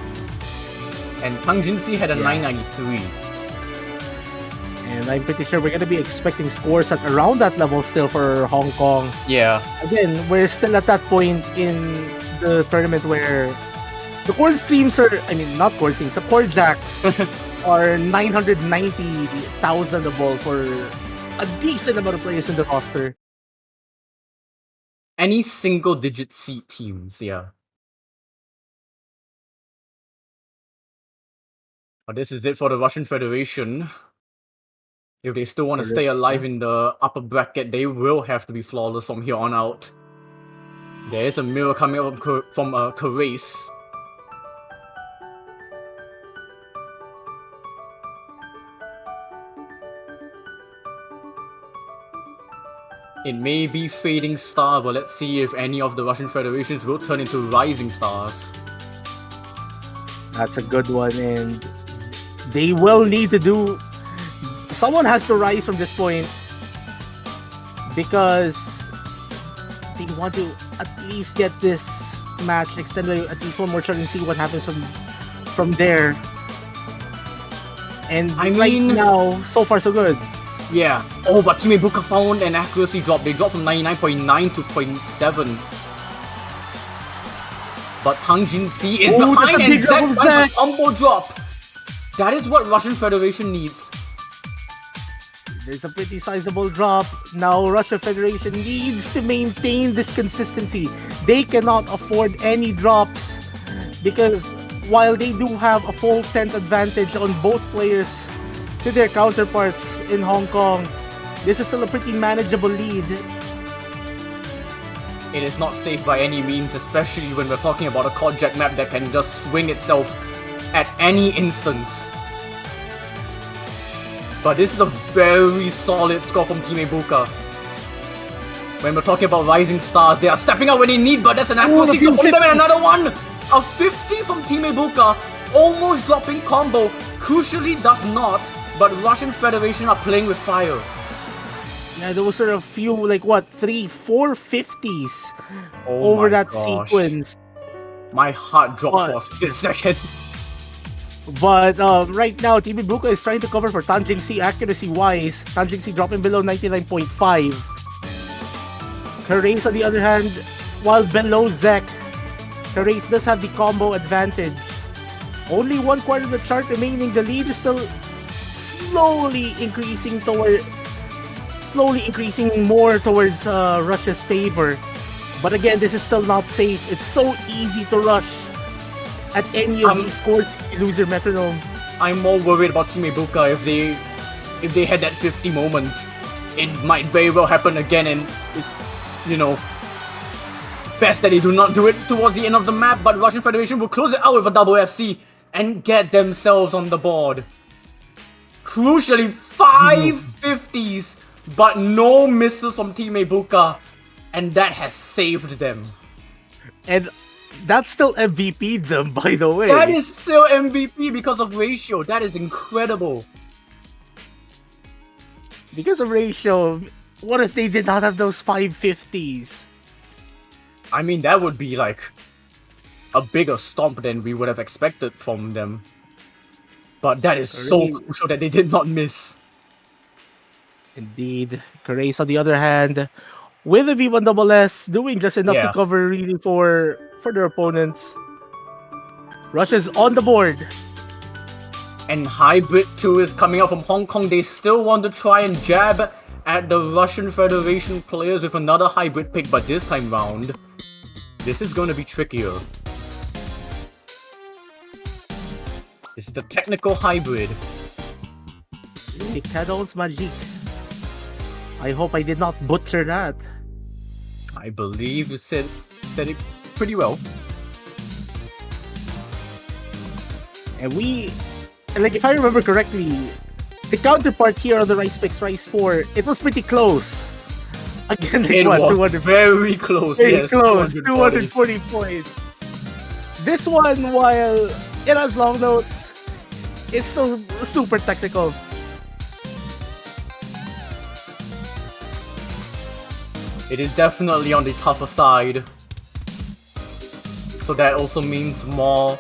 Speaker 11: and Tang Jinxi had a 993.
Speaker 4: And I'm pretty sure we're going to be expecting scores at around that level still for Hong Kong.
Speaker 11: Yeah.
Speaker 4: Again, we're still at that point in the tournament where the chord streams are, not chord streams, the chord jacks are 990,000 for a decent amount of players in the roster.
Speaker 11: Any single digit seed teams, yeah. But this is it for the Russian Federation. If they still want to stay alive in the upper bracket, they will have to be flawless from here on out. There is a mirror coming up from Karace. It may be Fading Star, but let's see if any of the Russian Federations will turn into Rising Stars.
Speaker 4: That's a good one, and they will need to do... Someone has to rise from this point, because they want to at least get this match extended at least one more turn and see what happens from there. And right now, so far so good.
Speaker 11: Yeah. Oh, but Team Ibuka found an accuracy drop. They dropped from 99.9 to 0.7. But Tang Jinxi is behind and Zek finds a combo drop. That is what Russian Federation needs.
Speaker 4: There's a pretty sizable drop. Now Russia Federation needs to maintain this consistency. They cannot afford any drops, because while they do have a full 10th advantage on both players to their counterparts in Hong Kong, this is still a pretty manageable lead.
Speaker 11: It is not safe by any means, especially when we're talking about a chord jack map that can just swing itself at any instance. But this is a very solid score from Team Ibuka. When we're talking about Rising Stars, they are stepping up when they need, but that's an accuracy drop from them, and another one! A 50 from Team Ibuka, almost dropping combo. Crucially does not, but Russian Federation are playing with fire.
Speaker 4: Yeah, those are a few, 3, 4 50s over that sequence.
Speaker 11: My heart dropped for a split second.
Speaker 4: But right now, Team Ibuka is trying to cover for Tang Jinxi accuracy-wise. Tang Jinxi dropping below 99.5. Karace, on the other hand, while below Zek, Karace does have the combo advantage. Only 1/4 of the chart remaining. The lead is still slowly increasing more towards Russia's favor. But again, this is still not safe. It's so easy to rush at any of these scores if you lose your metronome.
Speaker 11: I'm more worried about Team Ibuka if they had that 50 moment. It might very well happen again, and it's, best that they do not do it towards the end of the map, but Russian Federation will close it out with a double FC and get themselves on the board. Crucially, 5 50s, but no misses from Team Ibuka, and that has saved them.
Speaker 4: And that's still MVP them, by the way.
Speaker 11: That is still MVP because of ratio. That is incredible.
Speaker 4: Because of ratio, what if they did not have those 550s?
Speaker 11: I mean, that would be like a bigger stomp than we would have expected from them. But that is so crucial that they did not miss.
Speaker 4: Indeed. Carace, on the other hand, with a V1SS, doing just enough to cover really for their opponents. Russia's on the board.
Speaker 11: And Hybrid 2 is coming out from Hong Kong. They still want to try and jab at the Russian Federation players with another Hybrid pick, but this time round, this is going to be trickier. This is the technical Hybrid.
Speaker 4: Le Canons Magique. I hope I did not butcher that.
Speaker 11: I believe you said it pretty well.
Speaker 4: And like, if I remember correctly, the counterpart here on the Rice Picks, Rice 4, it was pretty close. Again, like,
Speaker 11: it was very close.
Speaker 4: Very
Speaker 11: yes,
Speaker 4: close. 240 points. This one, while it has long notes, it's still super technical.
Speaker 11: It is definitely on the tougher side. So that also means more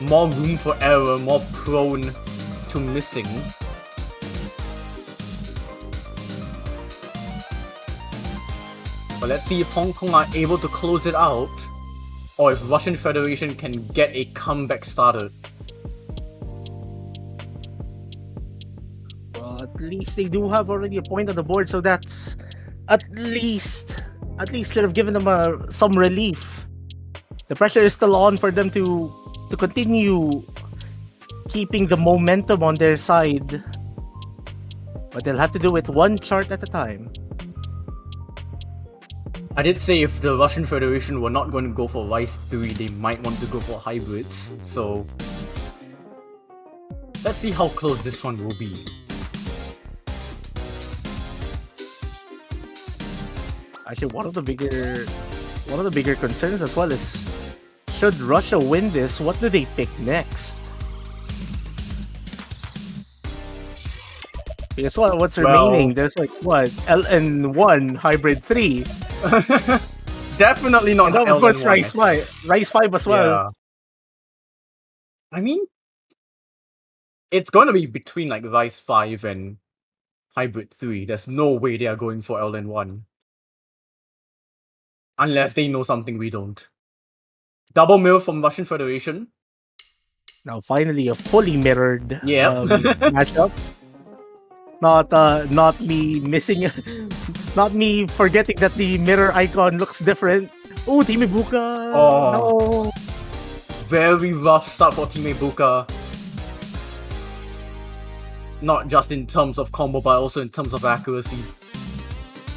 Speaker 11: room for error, more prone to missing. But let's see if Hong Kong are able to close it out, or if Russian Federation can get a comeback started.
Speaker 4: Well, at least they do have already a point on the board, so that's at least could have given them some relief. The pressure is still on for them to continue keeping the momentum on their side, but they'll have to do it one chart at a time.
Speaker 11: I did say if the Russian Federation were not going to go for Rice 3, they might want to go for hybrids, so let's see how close this one will be.
Speaker 4: Actually, one of the bigger concerns as well is, should Russia win this, what do they pick next? Because what's remaining? There's like what? LN1 Hybrid 3.
Speaker 11: Definitely not.
Speaker 4: And of course, Rice 5. Rice 5 as well.
Speaker 11: Yeah. I mean, it's gonna be between like Rice 5 and Hybrid 3. There's no way they are going for LN1. Unless they know something we don't. Double mill from Russian Federation.
Speaker 4: Now finally a fully mirrored matchup. Not me missing, not me forgetting that the mirror icon looks different. Oh, Team Ibuka!
Speaker 11: Oh.
Speaker 4: No.
Speaker 11: Very rough start for Team Ibuka. Not just in terms of combo, but also in terms of accuracy.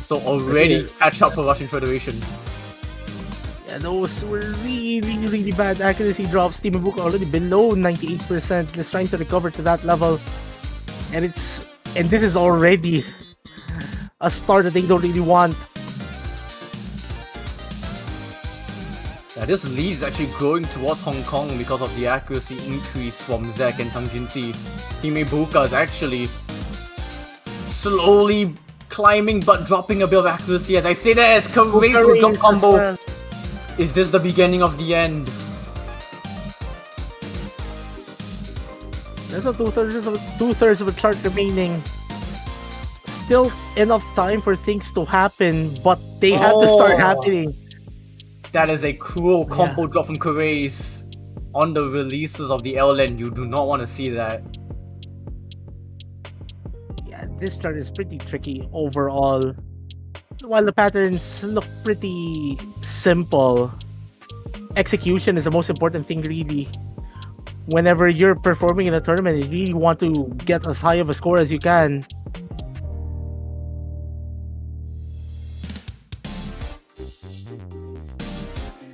Speaker 11: So already catch up for Russian Federation.
Speaker 4: Yeah, those were really bad accuracy drops. Team Ibuka already below 98%, just trying to recover to that level. And this is already a start that they don't really want.
Speaker 11: Yeah, this lead is actually growing towards Hong Kong because of the accuracy increase from Zack and Tang Jinsi. Team Ibuka is actually slowly climbing but dropping a bit of accuracy. As I say that as Karace will drop combo.
Speaker 4: Well.
Speaker 11: Is this the beginning of the end?
Speaker 4: There's a two-thirds of a chart remaining. Still enough time for things to happen, but they have to start happening.
Speaker 11: That is a cruel combo drop from Karace. on the releases of the LN. You do not want to see that.
Speaker 4: Yeah, this start is pretty tricky overall. While the patterns look pretty simple, execution is the most important thing, really. Whenever you're performing in a tournament, you really want to get as high of a score as you can.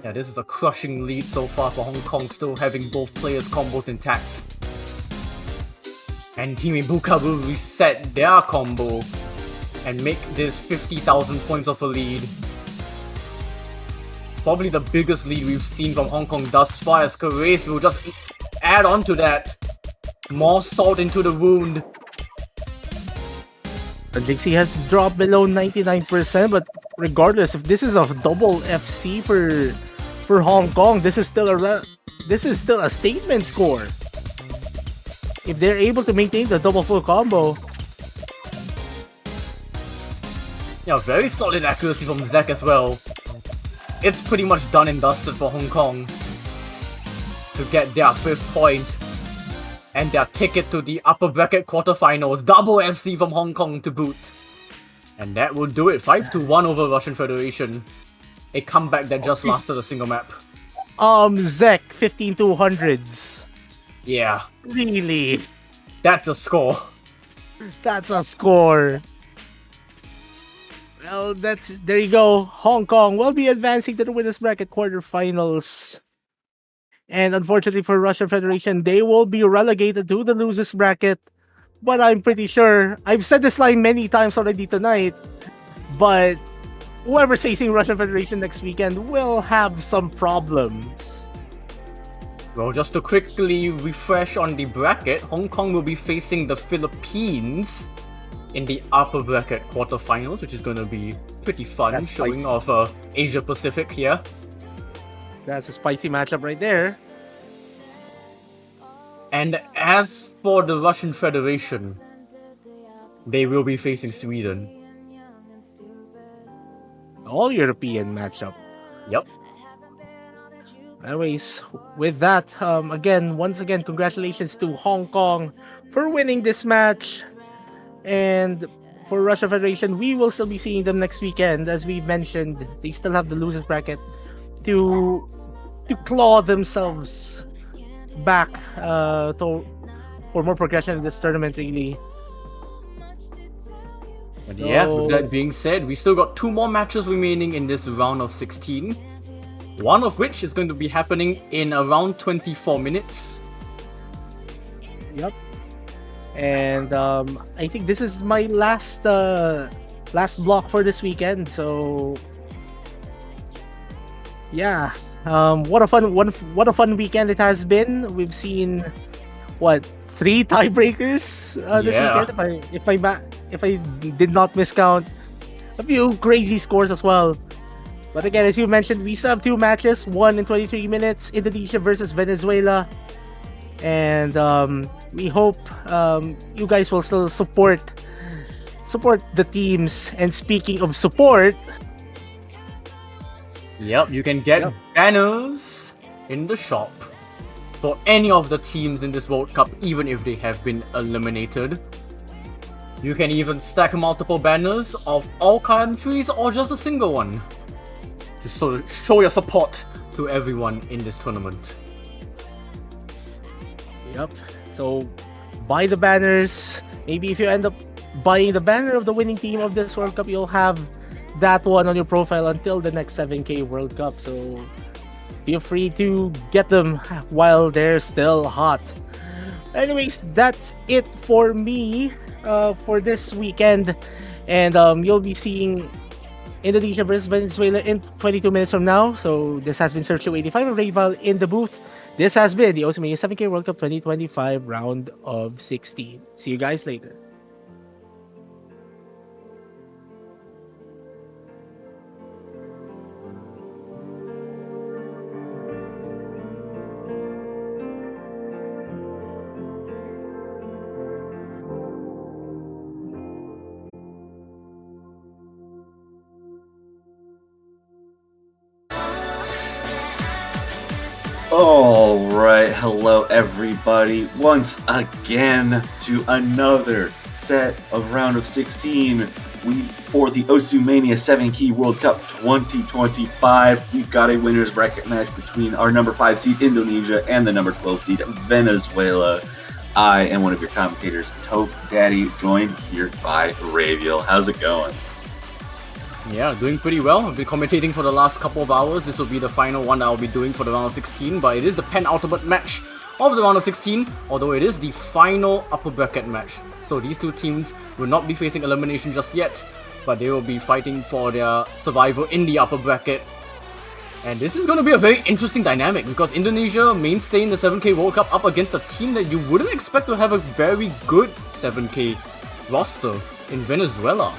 Speaker 11: Yeah, this is a crushing lead so far for Hong Kong, still having both players' combos intact. And Team Ibuka will reset their combo and make this 50,000 points of a lead. Probably the biggest lead we've seen from Hong Kong thus far, as Karace will just add on to that. More salt into the wound.
Speaker 4: The Dixie has dropped below 99%, but regardless, if this is a double FC for Hong Kong, this is still a statement score. If they're able to maintain the double full combo.
Speaker 11: Yeah, very solid accuracy from Zack as well. It's pretty much done and dusted for Hong Kong to get their 5th point and their ticket to the upper bracket quarterfinals. Double FC from Hong Kong to boot. And that will do it. 5-1 over Russian Federation. A comeback that just lasted a single map.
Speaker 4: Zek, 15-200s.
Speaker 11: Yeah.
Speaker 4: Really?
Speaker 11: That's a score.
Speaker 4: That's a score. Well, there you go. Hong Kong will be advancing to the winners bracket quarterfinals. And unfortunately for Russian Federation, they will be relegated to the losers bracket. But I'm pretty sure, I've said this line many times already tonight, but whoever's facing Russian Federation next weekend will have some problems.
Speaker 11: Well, just to quickly refresh on the bracket, Hong Kong will be facing the Philippines in the upper bracket quarterfinals, which is going to be pretty fun,
Speaker 4: That's
Speaker 11: showing
Speaker 4: spicy.
Speaker 11: off Asia Pacific here.
Speaker 4: That's a spicy matchup right there.
Speaker 11: And as for the Russian Federation, they will be facing Sweden.
Speaker 4: All European matchup.
Speaker 11: Yep.
Speaker 4: Anyways, with that, once again, congratulations to Hong Kong for winning this match. And for Russia Federation, we will still be seeing them next weekend. As we've mentioned, they still have the losers bracket to claw themselves back for more progression in this tournament, really.
Speaker 11: But yeah, with that being said, we still got 2 more matches remaining in this round of 16. One of which is going to be happening in around 24 minutes.
Speaker 4: Yep. And I think this is my last block for this weekend. So yeah, what a fun weekend it has been. We've seen 3 tiebreakers this weekend. If I did not miscount, a few crazy scores as well. But again, as you mentioned, we still have 2 matches. One in 23 minutes, Indonesia versus Venezuela. And we hope you guys will still support the teams. And speaking of support,
Speaker 11: yep, you can get banners in the shop for any of the teams in this World Cup, even if they have been eliminated. You can even stack multiple banners of all countries or just a single one to sort of show your support to everyone in this tournament.
Speaker 4: Yep. So buy the banners. Maybe if you end up buying the banner of the winning team of this World Cup, you'll have that one on your profile until the next 7K World Cup. So feel free to get them while they're still hot. Anyways, that's it for me for this weekend. And you'll be seeing Indonesia versus Venezuela in 22 minutes from now. So this has been Sergio 85 and Rayval in the booth. This has been the Oceania 7K World Cup 2025 round of 16. See you guys later.
Speaker 1: Alright, hello everybody, once again to another set of round of 16 for the Osumania 7 Key World Cup 2025. We've got a winner's bracket match between our number 5 seed Indonesia and the number 12 seed Venezuela. I am one of your commentators, Toph Daddy, joined here by Raviel. How's it going?
Speaker 11: Yeah, doing pretty well. I've been commentating for the last couple of hours. This will be the final one that I'll be doing for the round of 16, but it is the penultimate match of the round of 16, although it is the final upper bracket match. So these two teams will not be facing elimination just yet, but they will be fighting for their survival in the upper bracket. And this is going to be a very interesting dynamic because Indonesia, mainstay in the 7K World Cup, up against a team that you wouldn't expect to have a very good 7K roster in Venezuela.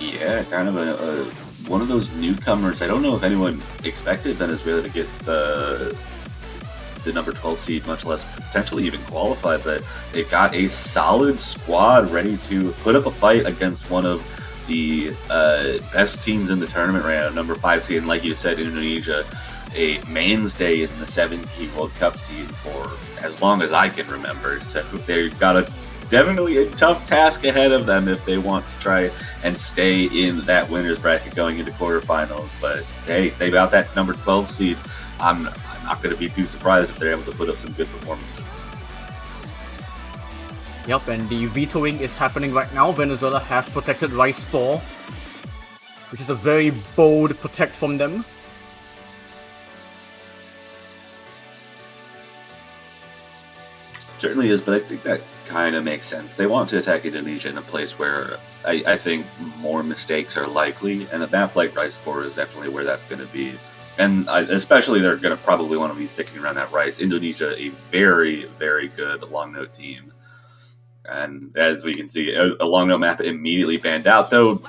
Speaker 1: Yeah, kind of a one of those newcomers. I don't know if anyone expected Venezuela to get the number 12 seed, much less potentially even qualify, but they've got a solid squad ready to put up a fight against one of the best teams in the tournament right now, number 5 seed, and like you said, Indonesia, a mainstay in the 7K World Cup scene for as long as I can remember. So they've got definitely a tough task ahead of them if they want to try and stay in that winner's bracket going into quarterfinals. But hey, they got that number 12 seed. I'm not going to be too surprised if they're able to put up some good performances.
Speaker 11: Yep, and the vetoing is happening right now. Venezuela have protected Rice 4, which is a very bold protect from them.
Speaker 1: Certainly is, but I think that kind of makes sense. They want to attack Indonesia in a place where I think more mistakes are likely, and a map like Rice 4 is definitely where that's going to be. And especially they're going to probably want to be sticking around that Rice. Indonesia, a very, very good long note team. And as we can see, a long note map immediately banned out, though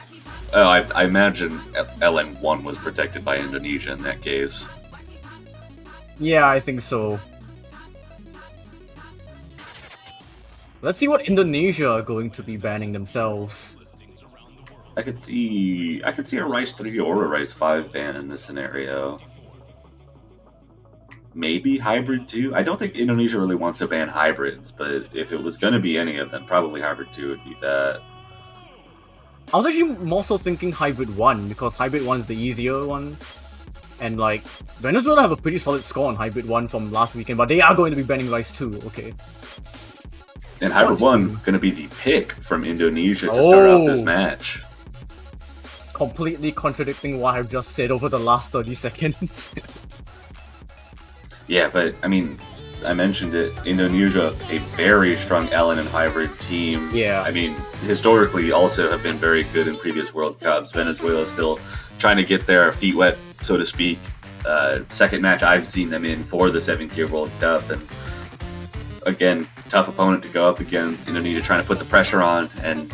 Speaker 1: I imagine LN1 was protected by Indonesia in that case.
Speaker 11: Yeah, I think so. Let's see what Indonesia are going to be banning themselves.
Speaker 1: I could see a Rice 3 or a Rice 5 ban in this scenario. Maybe Hybrid 2? I don't think Indonesia really wants to ban hybrids, but if it was going to be any of them, probably Hybrid 2 would be that.
Speaker 11: I was actually more so thinking Hybrid 1, because Hybrid 1 is the easier one. And like, Venezuela have a pretty solid score on Hybrid 1 from last weekend, but they are going to be banning Rice 2, okay.
Speaker 1: And Hybrid 1 going to be the pick from Indonesia to start off this match.
Speaker 11: Completely contradicting what I've just said over the last 30 seconds.
Speaker 1: Yeah, but I mean, I mentioned it. Indonesia, a very strong LN and hybrid team.
Speaker 11: Yeah.
Speaker 1: I mean, historically also have been very good in previous World Cups. Venezuela still trying to get their feet wet, so to speak. Second match I've seen them in for the 7K World Cup, and again, tough opponent to go up against. Indonesia trying to put the pressure on and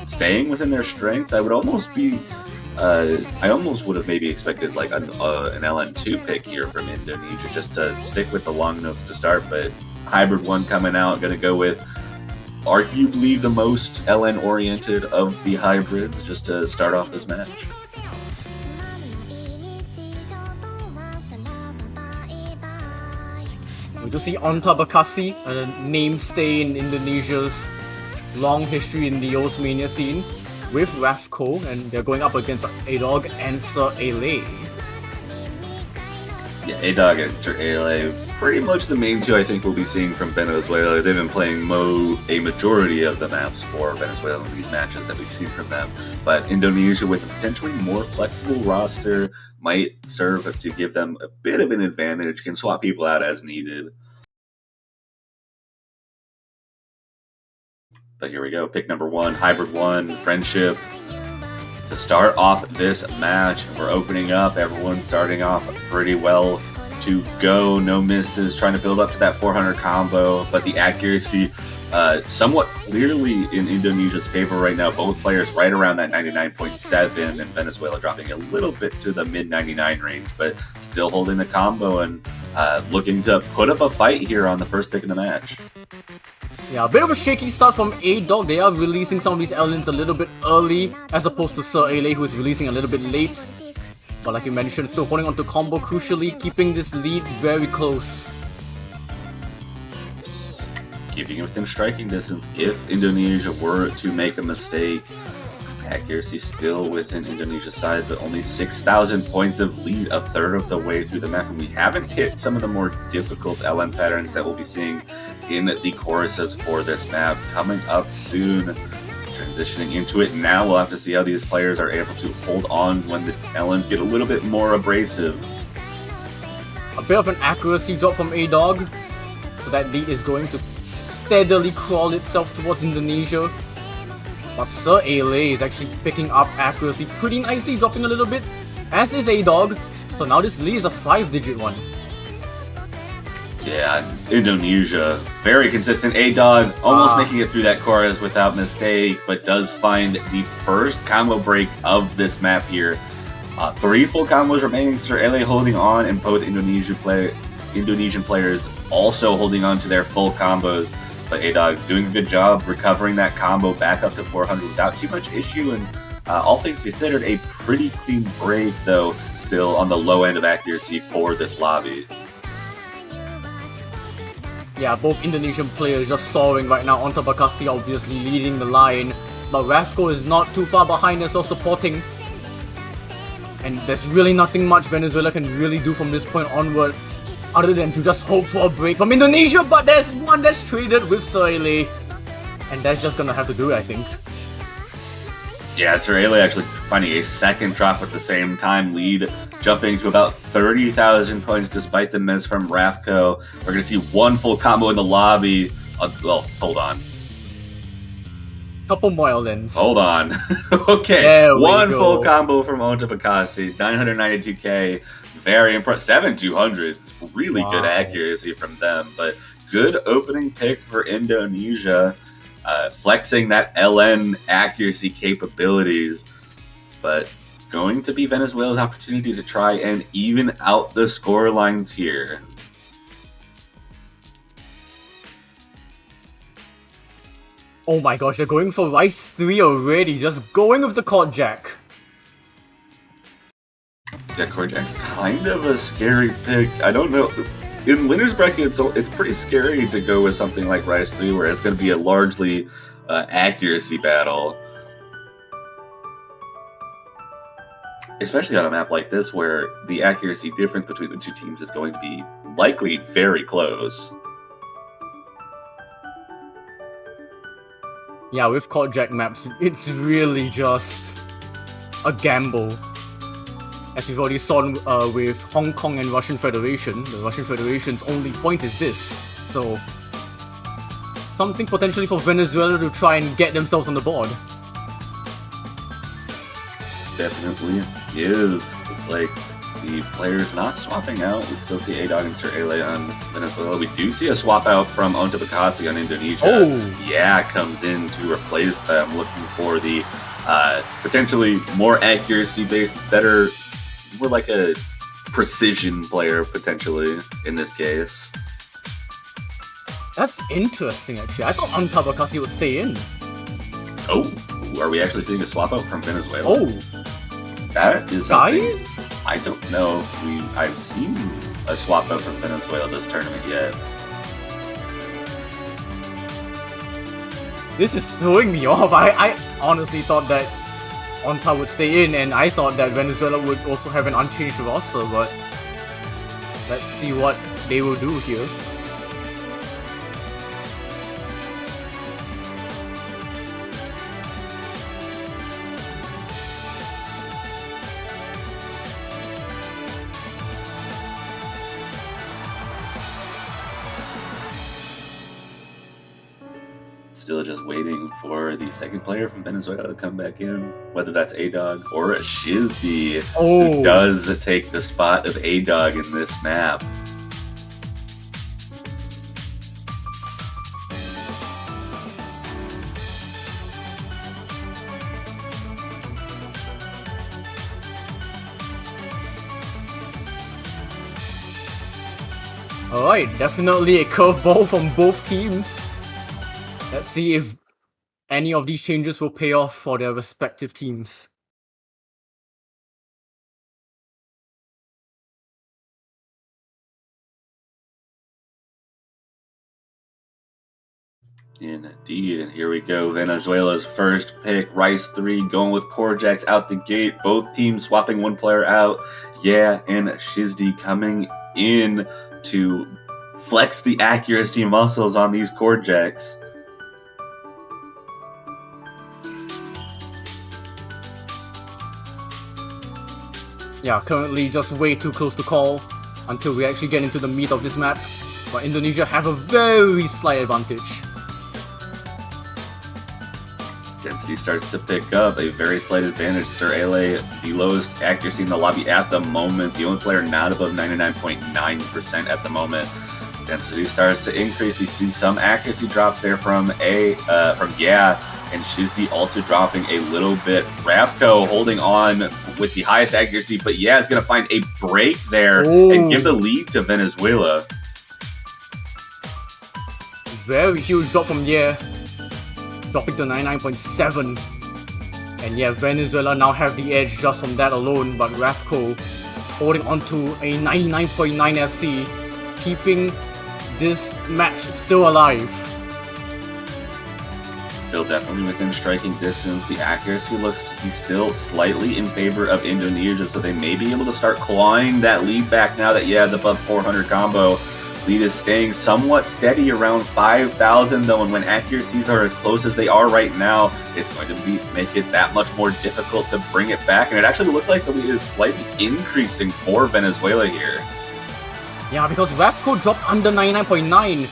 Speaker 1: staying within their strengths. I would almost be. I almost would have maybe expected like an LN2 pick here from Indonesia just to stick with the long notes to start, but Hybrid 1 coming out, going to go with arguably the most LN oriented of the hybrids just to start off this match.
Speaker 11: We do see Onta Bakassi, a namestay in Indonesia's long history in the Osmania scene, with Rafko, and they're going up against A-Dog and Sir Ale.
Speaker 1: Yeah, A-Dog and Sir Ale, pretty much the main two I think we'll be seeing from Venezuela. They've been playing a majority of the maps for Venezuela in these matches that we've seen from them. But Indonesia, with a potentially more flexible roster, might serve to give them a bit of an advantage, can swap people out as needed. But here we go, pick number 1, Hybrid 1, Friendship. To start off this match, we're opening up, everyone's starting off pretty well to go, no misses, trying to build up to that 400 combo, but the accuracy somewhat clearly in Indonesia's favor right now. Both players right around that 99.7, and Venezuela dropping a little bit to the mid-99 range, but still holding the combo and looking to put up a fight here on the first pick of the match.
Speaker 11: Yeah, a bit of a shaky start from A-Dog. They are releasing some of these LNs a little bit early, as opposed to Sir Ale, who is releasing a little bit late. But like you mentioned, still holding onto combo, crucially keeping this lead very close.
Speaker 1: Keeping it within striking distance. If Indonesia were to make a mistake, accuracy still within Indonesia's side, but only 6,000 points of lead, a third of the way through the map. And we haven't hit some of the more difficult LM patterns that we'll be seeing in the choruses for this map coming up soon. Transitioning into it now, we'll have to see how these players are able to hold on when the LNs get a little bit more abrasive.
Speaker 11: A bit of an accuracy drop from A-Dog, so that lead is going to steadily crawl itself towards Indonesia. But Sir Ale is actually picking up accuracy pretty nicely, dropping a little bit, as is A-Dog. So now this lead is a 5-digit one.
Speaker 1: Yeah, Indonesia, very consistent. A-Dog almost making it through that chorus without mistake, but does find the first combo break of this map here. 3 full combos remaining. Sir Ale holding on, and both Indonesian players also holding on to their full combos. But A-Dog doing a good job recovering that combo back up to 400 without too much issue, and all things considered, a pretty clean break, though still on the low end of accuracy for this lobby.
Speaker 11: Yeah, both Indonesian players just soaring right now. Onta Bakassi obviously leading the line, but Rafko is not too far behind as well, supporting. And there's really nothing much Venezuela can really do from this point onward, other than to just hope for a break from Indonesia, but there's one that's traded with Sir Ale. And that's just gonna have to do it, I think.
Speaker 1: Yeah, Sir Ale actually finding a second drop at the same time, lead jumping to about 30,000 points despite the miss from Rafko. We're going to see one full combo in the lobby. Well, hold on.
Speaker 11: Couple more lens.
Speaker 1: Hold on. Okay,
Speaker 11: There we
Speaker 1: one
Speaker 11: go.
Speaker 1: full combo from Onta Bakassi, 992k. Very impressive. 7,200s. Really good
Speaker 11: Wow.
Speaker 1: accuracy from them, but good opening pick for Indonesia. Flexing that LN accuracy capabilities, but it's going to be Venezuela's opportunity to try and even out the score lines here.
Speaker 11: Oh my gosh, they're going for Rice 3 already, just going with the Court Jack.
Speaker 1: Yeah, Korjak's kind of a scary pick. I don't know. In winner's bracket, it's pretty scary to go with something like Rice 3, where it's going to be a largely accuracy battle. Especially on a map like this, where the accuracy difference between the two teams is going to be likely very close.
Speaker 11: Yeah, with Court Jack maps, it's really just a gamble. As we've already saw with Hong Kong and Russian Federation, the Russian Federation's only point is this. So, something potentially for Venezuela to try and get themselves on the board.
Speaker 1: Definitely is. It's like the players not swapping out. We still see A-Dog and Sir Ale on Venezuela. We do see a swap out from Onta Bakassi on Indonesia.
Speaker 11: Oh!
Speaker 1: Yeah, comes in to replace them, looking for the potentially more accuracy-based, better, more like a precision player, potentially, in this case.
Speaker 11: That's interesting, actually. I thought Onta Bakassi would stay in.
Speaker 1: Oh, are we actually seeing a swap out from Venezuela?
Speaker 11: Oh!
Speaker 1: That is something
Speaker 11: Guys?
Speaker 1: I don't know if I've seen a swap out from Venezuela this tournament yet.
Speaker 11: This is throwing me off. I honestly thought that Onta would stay in, and I thought that Venezuela would also have an unchanged roster, but let's see what they will do here.
Speaker 1: Still just waiting for the second player from Venezuela to come back in, whether that's A-Dog or Shizdy,
Speaker 11: Oh.
Speaker 1: who does take the spot of A-Dog in this map.
Speaker 11: Alright, definitely a curveball from both teams. Let's see if any of these changes will pay off for their respective teams.
Speaker 1: Indeed, and here we go. Venezuela's first pick, Rice 3, going with Korjaks out the gate. Both teams swapping one player out. Yeah, and Shizdi coming in to flex the accuracy muscles on these Korjaks.
Speaker 11: Yeah, currently just way too close to call until we actually get into the meat of this map. But Indonesia have a very slight advantage.
Speaker 1: Density starts to pick up, a very slight advantage. Sir Ale, the lowest accuracy in the lobby at the moment. The only player not above 99.9% at the moment. Density starts to increase. We see some accuracy drops there from Yeah, and Shizdi also dropping a little bit. Ravko holding on with the highest accuracy, but Yeah is going to find a break there and give the lead to Venezuela.
Speaker 11: Very huge drop from Yeah, dropping to 99.7. And yeah, Venezuela now have the edge just from that alone, but Ravko holding on to a 99.9 FC, keeping this match still alive.
Speaker 1: Still definitely within striking distance. The accuracy looks to be still slightly in favor of Indonesia, so they may be able to start clawing that lead back now that Yeah is above 400 combo. Lead is staying somewhat steady around 5,000 though, and when accuracies are as close as they are right now, it's going to make it that much more difficult to bring it back, and it actually looks like the lead is slightly increasing for Venezuela here.
Speaker 11: Yeah, because Ravko dropped under 99.9,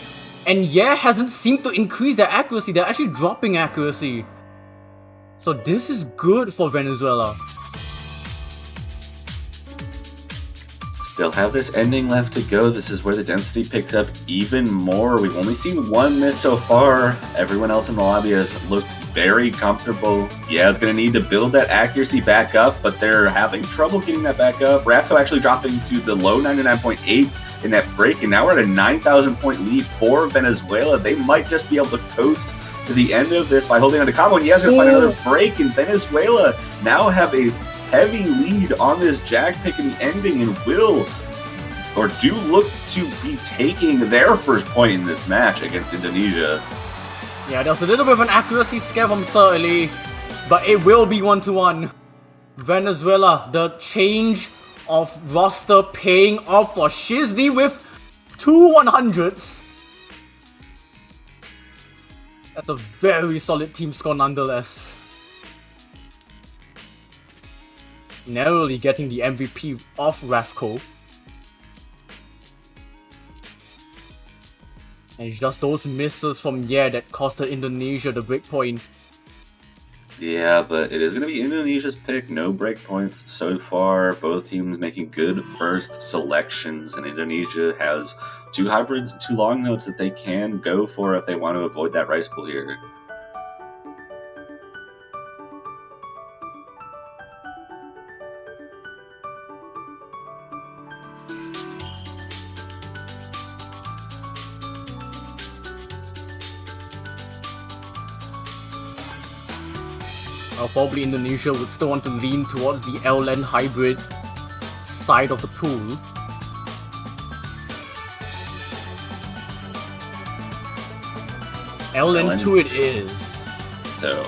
Speaker 11: and Yeah hasn't seemed to increase their accuracy, they're actually dropping accuracy. So this is good for Venezuela.
Speaker 1: Still have this ending left to go. This is where the density picks up even more. We've only seen one miss so far. Everyone else in the lobby has looked very comfortable. Yeah, it's going to need to build that accuracy back up, but they're having trouble getting that back up. Ravko actually dropping to the low 99.8s in that break, and now we're at a 9,000 point lead for Venezuela. They might just be able to coast to the end of this by holding on to combo, and Yeah's going to find another break, and Venezuela now have a heavy lead on this Jag pick in the ending, and do look to be taking their first point in this match against Indonesia.
Speaker 11: Yeah, there was a little bit of an accuracy scare from Sir Ali, but it will be 1-1. Venezuela, the change of roster paying off for Shizdi with 2 100s. That's a very solid team score nonetheless. Narrowly getting the MVP off Ravko. And it's just those misses from Yeah that costed Indonesia the breakpoint.
Speaker 1: Yeah, but it is going to be Indonesia's pick. No breakpoints so far. Both teams making good first selections, and Indonesia has 2 hybrids and 2 long notes that they can go for if they want to avoid that rice pool here.
Speaker 11: Probably Indonesia would still want to lean towards the LN hybrid side of the pool. LN2 it is.
Speaker 1: So,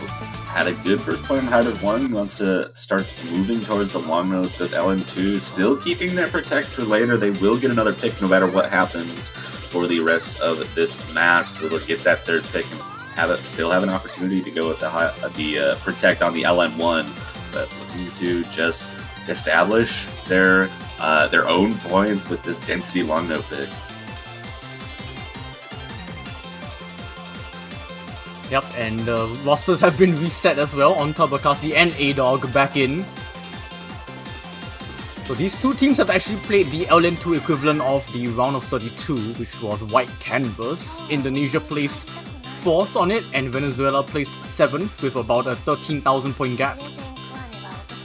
Speaker 1: had a good first point on hybrid 1, wants to start moving towards the long nodes, goes LN2, still keeping that protect for later. They will get another pick no matter what happens for the rest of this match, so they'll get that third pick and still have an opportunity to go with the protect on the LN1, but looking to just establish their own points with this density long note pick.
Speaker 11: Yep, and the rosters have been reset as well on Tabakasi and A-Dog back in. So these two teams have actually played the LN2 equivalent of the round of 32, which was white canvas. Indonesia placed 4th on it, and Venezuela placed 7th with about a 13,000 point gap.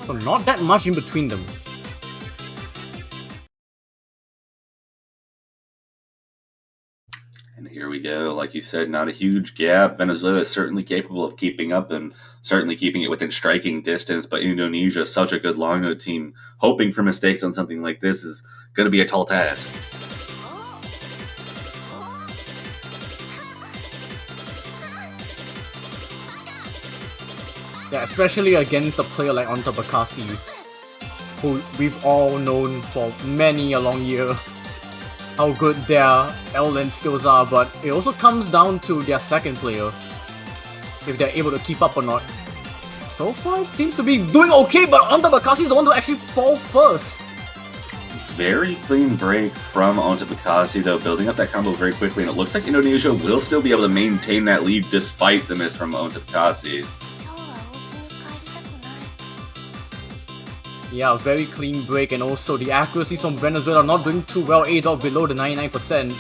Speaker 11: So not that much in between them.
Speaker 1: And here we go. Like you said, not a huge gap. Venezuela is certainly capable of keeping up and certainly keeping it within striking distance, but Indonesia, such a good long note team, hoping for mistakes on something like this is going to be a tall task.
Speaker 11: Yeah, especially against a player like Onta Bakassi, who we've all known for many a long year how good their L-lane skills are, but it also comes down to their second player, if they're able to keep up or not. So far, it seems to be doing okay, but Onta Bakassi is the one to actually fall first.
Speaker 1: Very clean break from Onta Bakassi, though, building up that combo very quickly, and it looks like Indonesia will still be able to maintain that lead despite the miss from Onta Bakassi.
Speaker 11: Yeah, very clean break, and also the accuracies from Venezuela not doing too well, A-Dog below the 99%.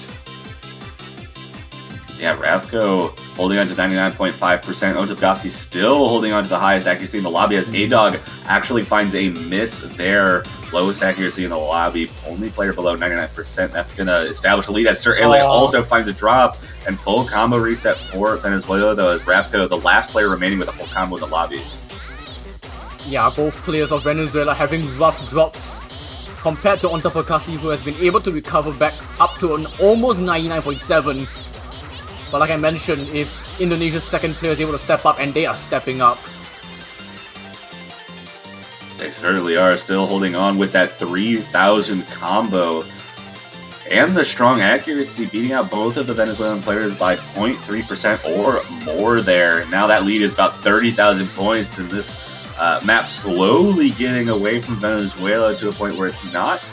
Speaker 1: Yeah, Ravko holding on to 99.5%. Onta Bakassi still holding on to the highest accuracy in the lobby as A-Dog actually finds a miss there. Lowest accuracy in the lobby, only player below 99%. That's going to establish a lead as Sir Ele also finds a drop, and full combo reset for Venezuela, though, as Ravko, the last player remaining with a full combo in the lobby.
Speaker 11: Yeah, both players of Venezuela having rough drops compared to Onta Bakassi, who has been able to recover back up to an almost 99.7. But like I mentioned, if Indonesia's second player is able to step up, and they are stepping up.
Speaker 1: They certainly are still holding on with that 3,000 combo. And the strong accuracy, beating out both of the Venezuelan players by 0.3% or more there. Now that lead is about 30,000 points, and this map slowly getting away from Venezuela to a point where it's not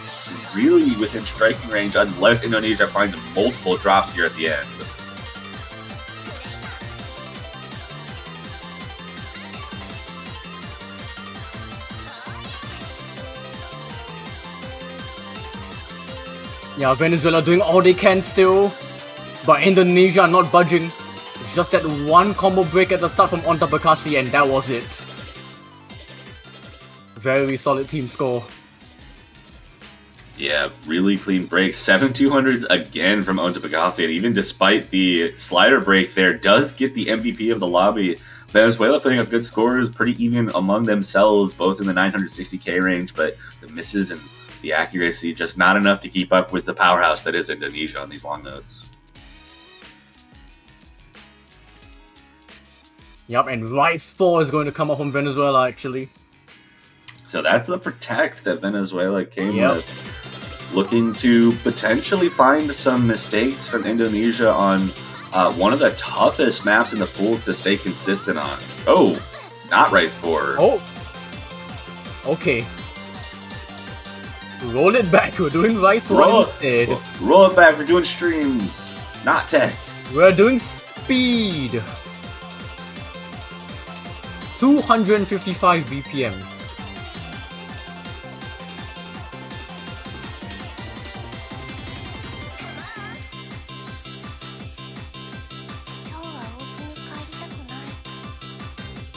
Speaker 1: really within striking range unless Indonesia finds multiple drops here at the end.
Speaker 11: Yeah, Venezuela doing all they can still, but Indonesia not budging. It's just that one combo break at the start from Onta Bakassi, and that was it. Very solid team score.
Speaker 1: Yeah, really clean break. 7-200s again from Onta Bakassi, and even despite the slider break there, does get the MVP of the lobby. Venezuela putting up good scores, pretty even among themselves, both in the 960k range, but the misses and the accuracy just not enough to keep up with the powerhouse that is Indonesia on these long notes.
Speaker 11: Yep, and Rice 4 is going to come up from Venezuela, actually.
Speaker 1: So that's the protect that Venezuela came with. Looking to potentially find some mistakes from Indonesia on one of the toughest maps in the pool to stay consistent on. Oh, not Rice 4.
Speaker 11: Oh, okay. Roll it back, we're doing Rice 4 instead.
Speaker 1: Roll it back, we're doing streams, not tech.
Speaker 11: We're doing speed. 255 BPM.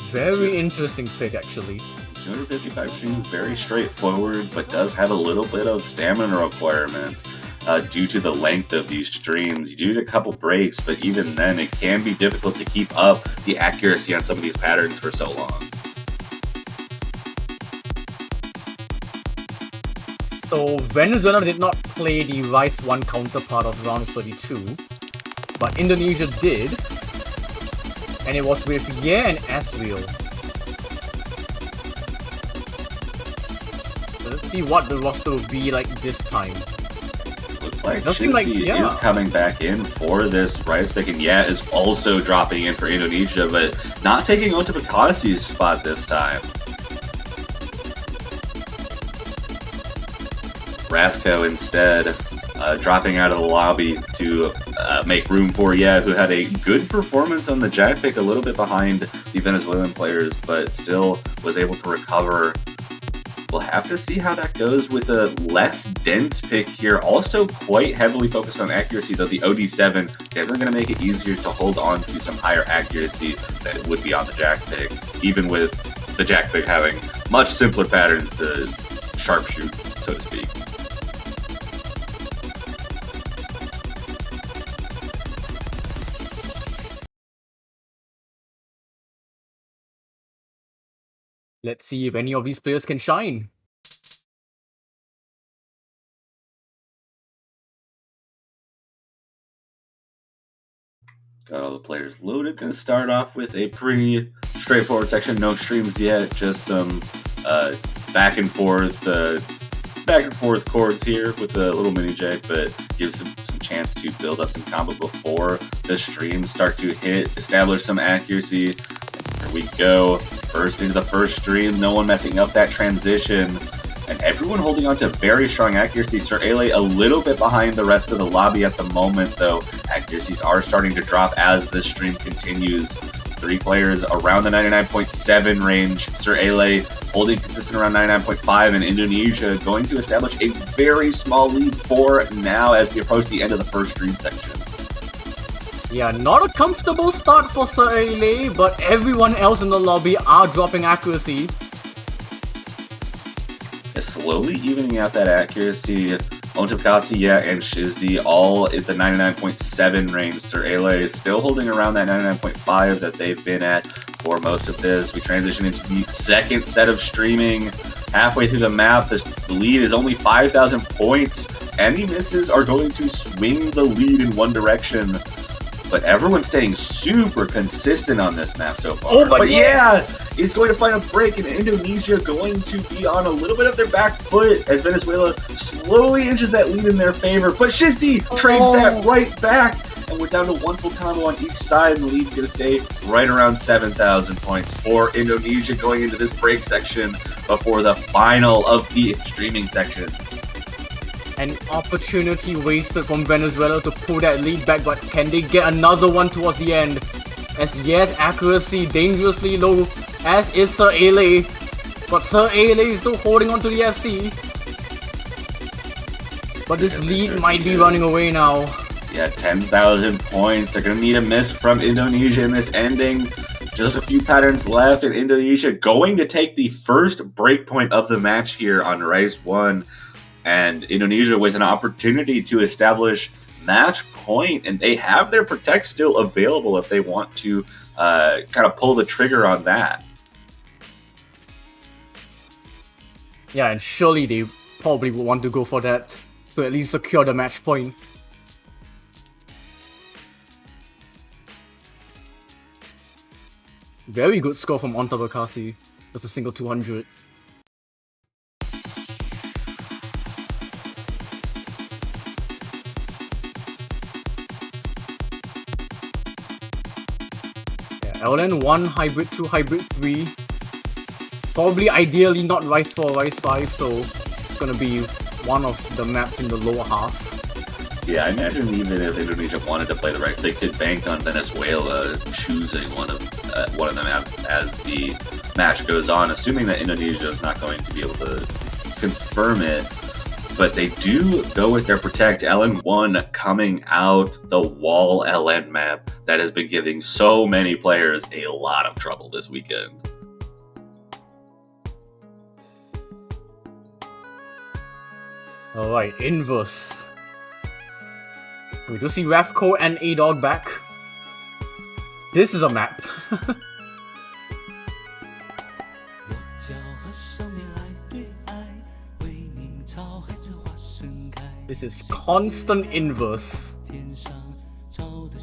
Speaker 11: Very interesting pick, actually.
Speaker 1: 255 streams, very straightforward, but does have a little bit of stamina requirement due to the length of these streams. You do need a couple breaks, but even then, it can be difficult to keep up the accuracy on some of these patterns for so long.
Speaker 11: So Venezuela did not play the Rice 1 counterpart of round 32, but Indonesia did, and it was with Ye and Asriel. So let's see what the roster will be like this time.
Speaker 1: Looks like Shinji is coming back in for this Rice pick, and Yeah is also dropping in for Indonesia, but not taking Onta Bakassi's spot this time. Ravko instead dropping out of the lobby to make room for Yeah, who had a good performance on the Jack pick, a little bit behind the Venezuelan players, but still was able to recover. We'll have to see how that goes with a less dense pick here. Also quite heavily focused on accuracy, though the OD7 definitely going to make it easier to hold on to some higher accuracy than it would be on the Jack pick, even with the Jack pick having much simpler patterns to sharpshoot, so to speak.
Speaker 11: Let's see if any of these players can shine.
Speaker 1: Got all the players loaded. Gonna start off with a pretty straightforward section, no streams yet, just some back and forth chords here with a little mini jig, but gives some chance to build up some combo before the streams start to establish some accuracy. Here we go, first into the first stream, no one messing up that transition, and everyone holding on to very strong accuracy. Sir Ale a little bit behind the rest of the lobby at the moment, though. Accuracies are starting to drop as this stream continues. 3 players around the 99.7 range. Sir Ale holding consistent around 99.5, and Indonesia going to establish a very small lead for now as we approach the end of the first stream section.
Speaker 11: Yeah, not a comfortable start for Sir Ale, but everyone else in the lobby are dropping accuracy.
Speaker 1: Is slowly evening out that accuracy. Ontokasi, and Shizdi all at the 99.7 range. Sir Ale is still holding around that 99.5 that they've been at for most of this. We transition into the second set of streaming. Halfway through the map, the lead is only 5,000 points. Any misses are going to swing the lead in one direction. But everyone's staying super consistent on this map so far.
Speaker 11: Oh,
Speaker 1: but yeah, it's going to find a break, and Indonesia going to be on a little bit of their back foot as Venezuela slowly inches that lead in their favor. But Shizdi trades that right back, and we're down to 1 full combo on each side, and the lead's going to stay right around 7,000 points for Indonesia going into this break section before the final of the streaming sections.
Speaker 11: An opportunity wasted from Venezuela to pull that lead back, but can they get another one towards the end? As yes, accuracy dangerously low, as is Sir Ale, but Sir Ale is still holding on to the FC. But this lead might be running away now.
Speaker 1: Yeah, 10,000 points. They're going to need a miss from Indonesia in this ending. Just a few patterns left, and Indonesia going to take the first breakpoint of the match here on Race 1. And Indonesia with an opportunity to establish match point, and they have their protect still available if they want to kind of pull the trigger on that.
Speaker 11: Yeah, and surely they probably will want to go for that to at least secure the match point. Very good score from Ontabakasi. Just a single 200. LN 1, Hybrid 2, Hybrid 3. Probably ideally not Rise 4, Rise 5, so it's gonna be one of the maps in the lower half.
Speaker 1: Yeah, I imagine even if Indonesia wanted to play the Rise, they could bank on Venezuela choosing one of the maps as the match goes on, assuming that Indonesia is not going to be able to confirm it. But they do go with their Protect LN1 coming out the Wall LN map that has been giving so many players a lot of trouble this weekend.
Speaker 11: Alright, Inverse. We do see Rafco and A-Dog back. This is a map. This is constant inverse.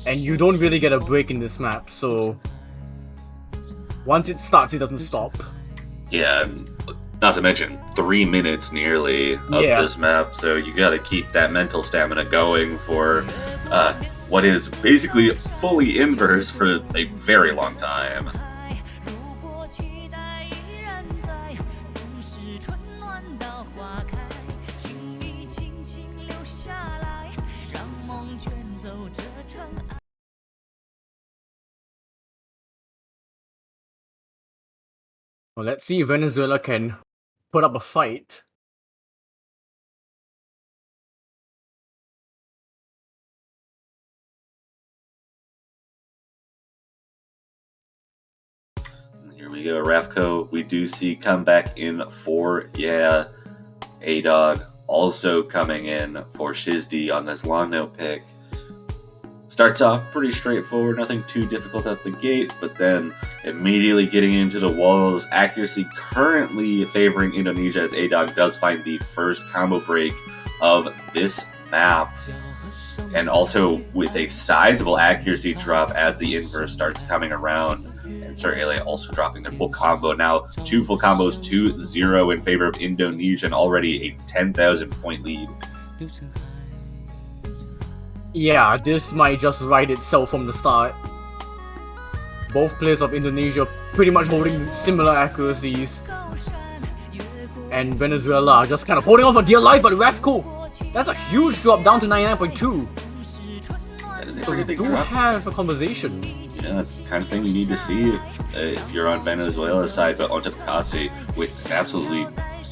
Speaker 11: And you don't really get a break in this map, so once it starts, it doesn't stop.
Speaker 1: Yeah, not to mention 3 minutes nearly of this map, so you gotta keep that mental stamina going for what is basically fully inverse for a very long time.
Speaker 11: Well, let's see if Venezuela can put up a fight.
Speaker 1: Here we go, Rafco. We do see comeback in for, A-Dog also coming in for Shizdi on this long no pick. Starts off pretty straightforward, nothing too difficult at the gate, but then immediately getting into the walls. Accuracy currently favoring Indonesia as A-Dog does find the first combo break of this map. And also with a sizable accuracy drop as the inverse starts coming around. and Sir Ale also dropping their full combo. Now 2 full combos, 2-0 in favor of Indonesia, and already a 10,000 point lead.
Speaker 11: Yeah, this might just write itself from the start. Both players of Indonesia pretty much holding similar accuracies. And Venezuela are just kind of holding on for dear life, but Rafco, that's a huge drop down to 99.2.
Speaker 1: That is a
Speaker 11: So
Speaker 1: pretty
Speaker 11: we
Speaker 1: big
Speaker 11: do
Speaker 1: drop.
Speaker 11: have a conversation.
Speaker 1: Yeah, that's the kind of thing you need to see if you're on Venezuela's side, but Onta Picasso with an absolutely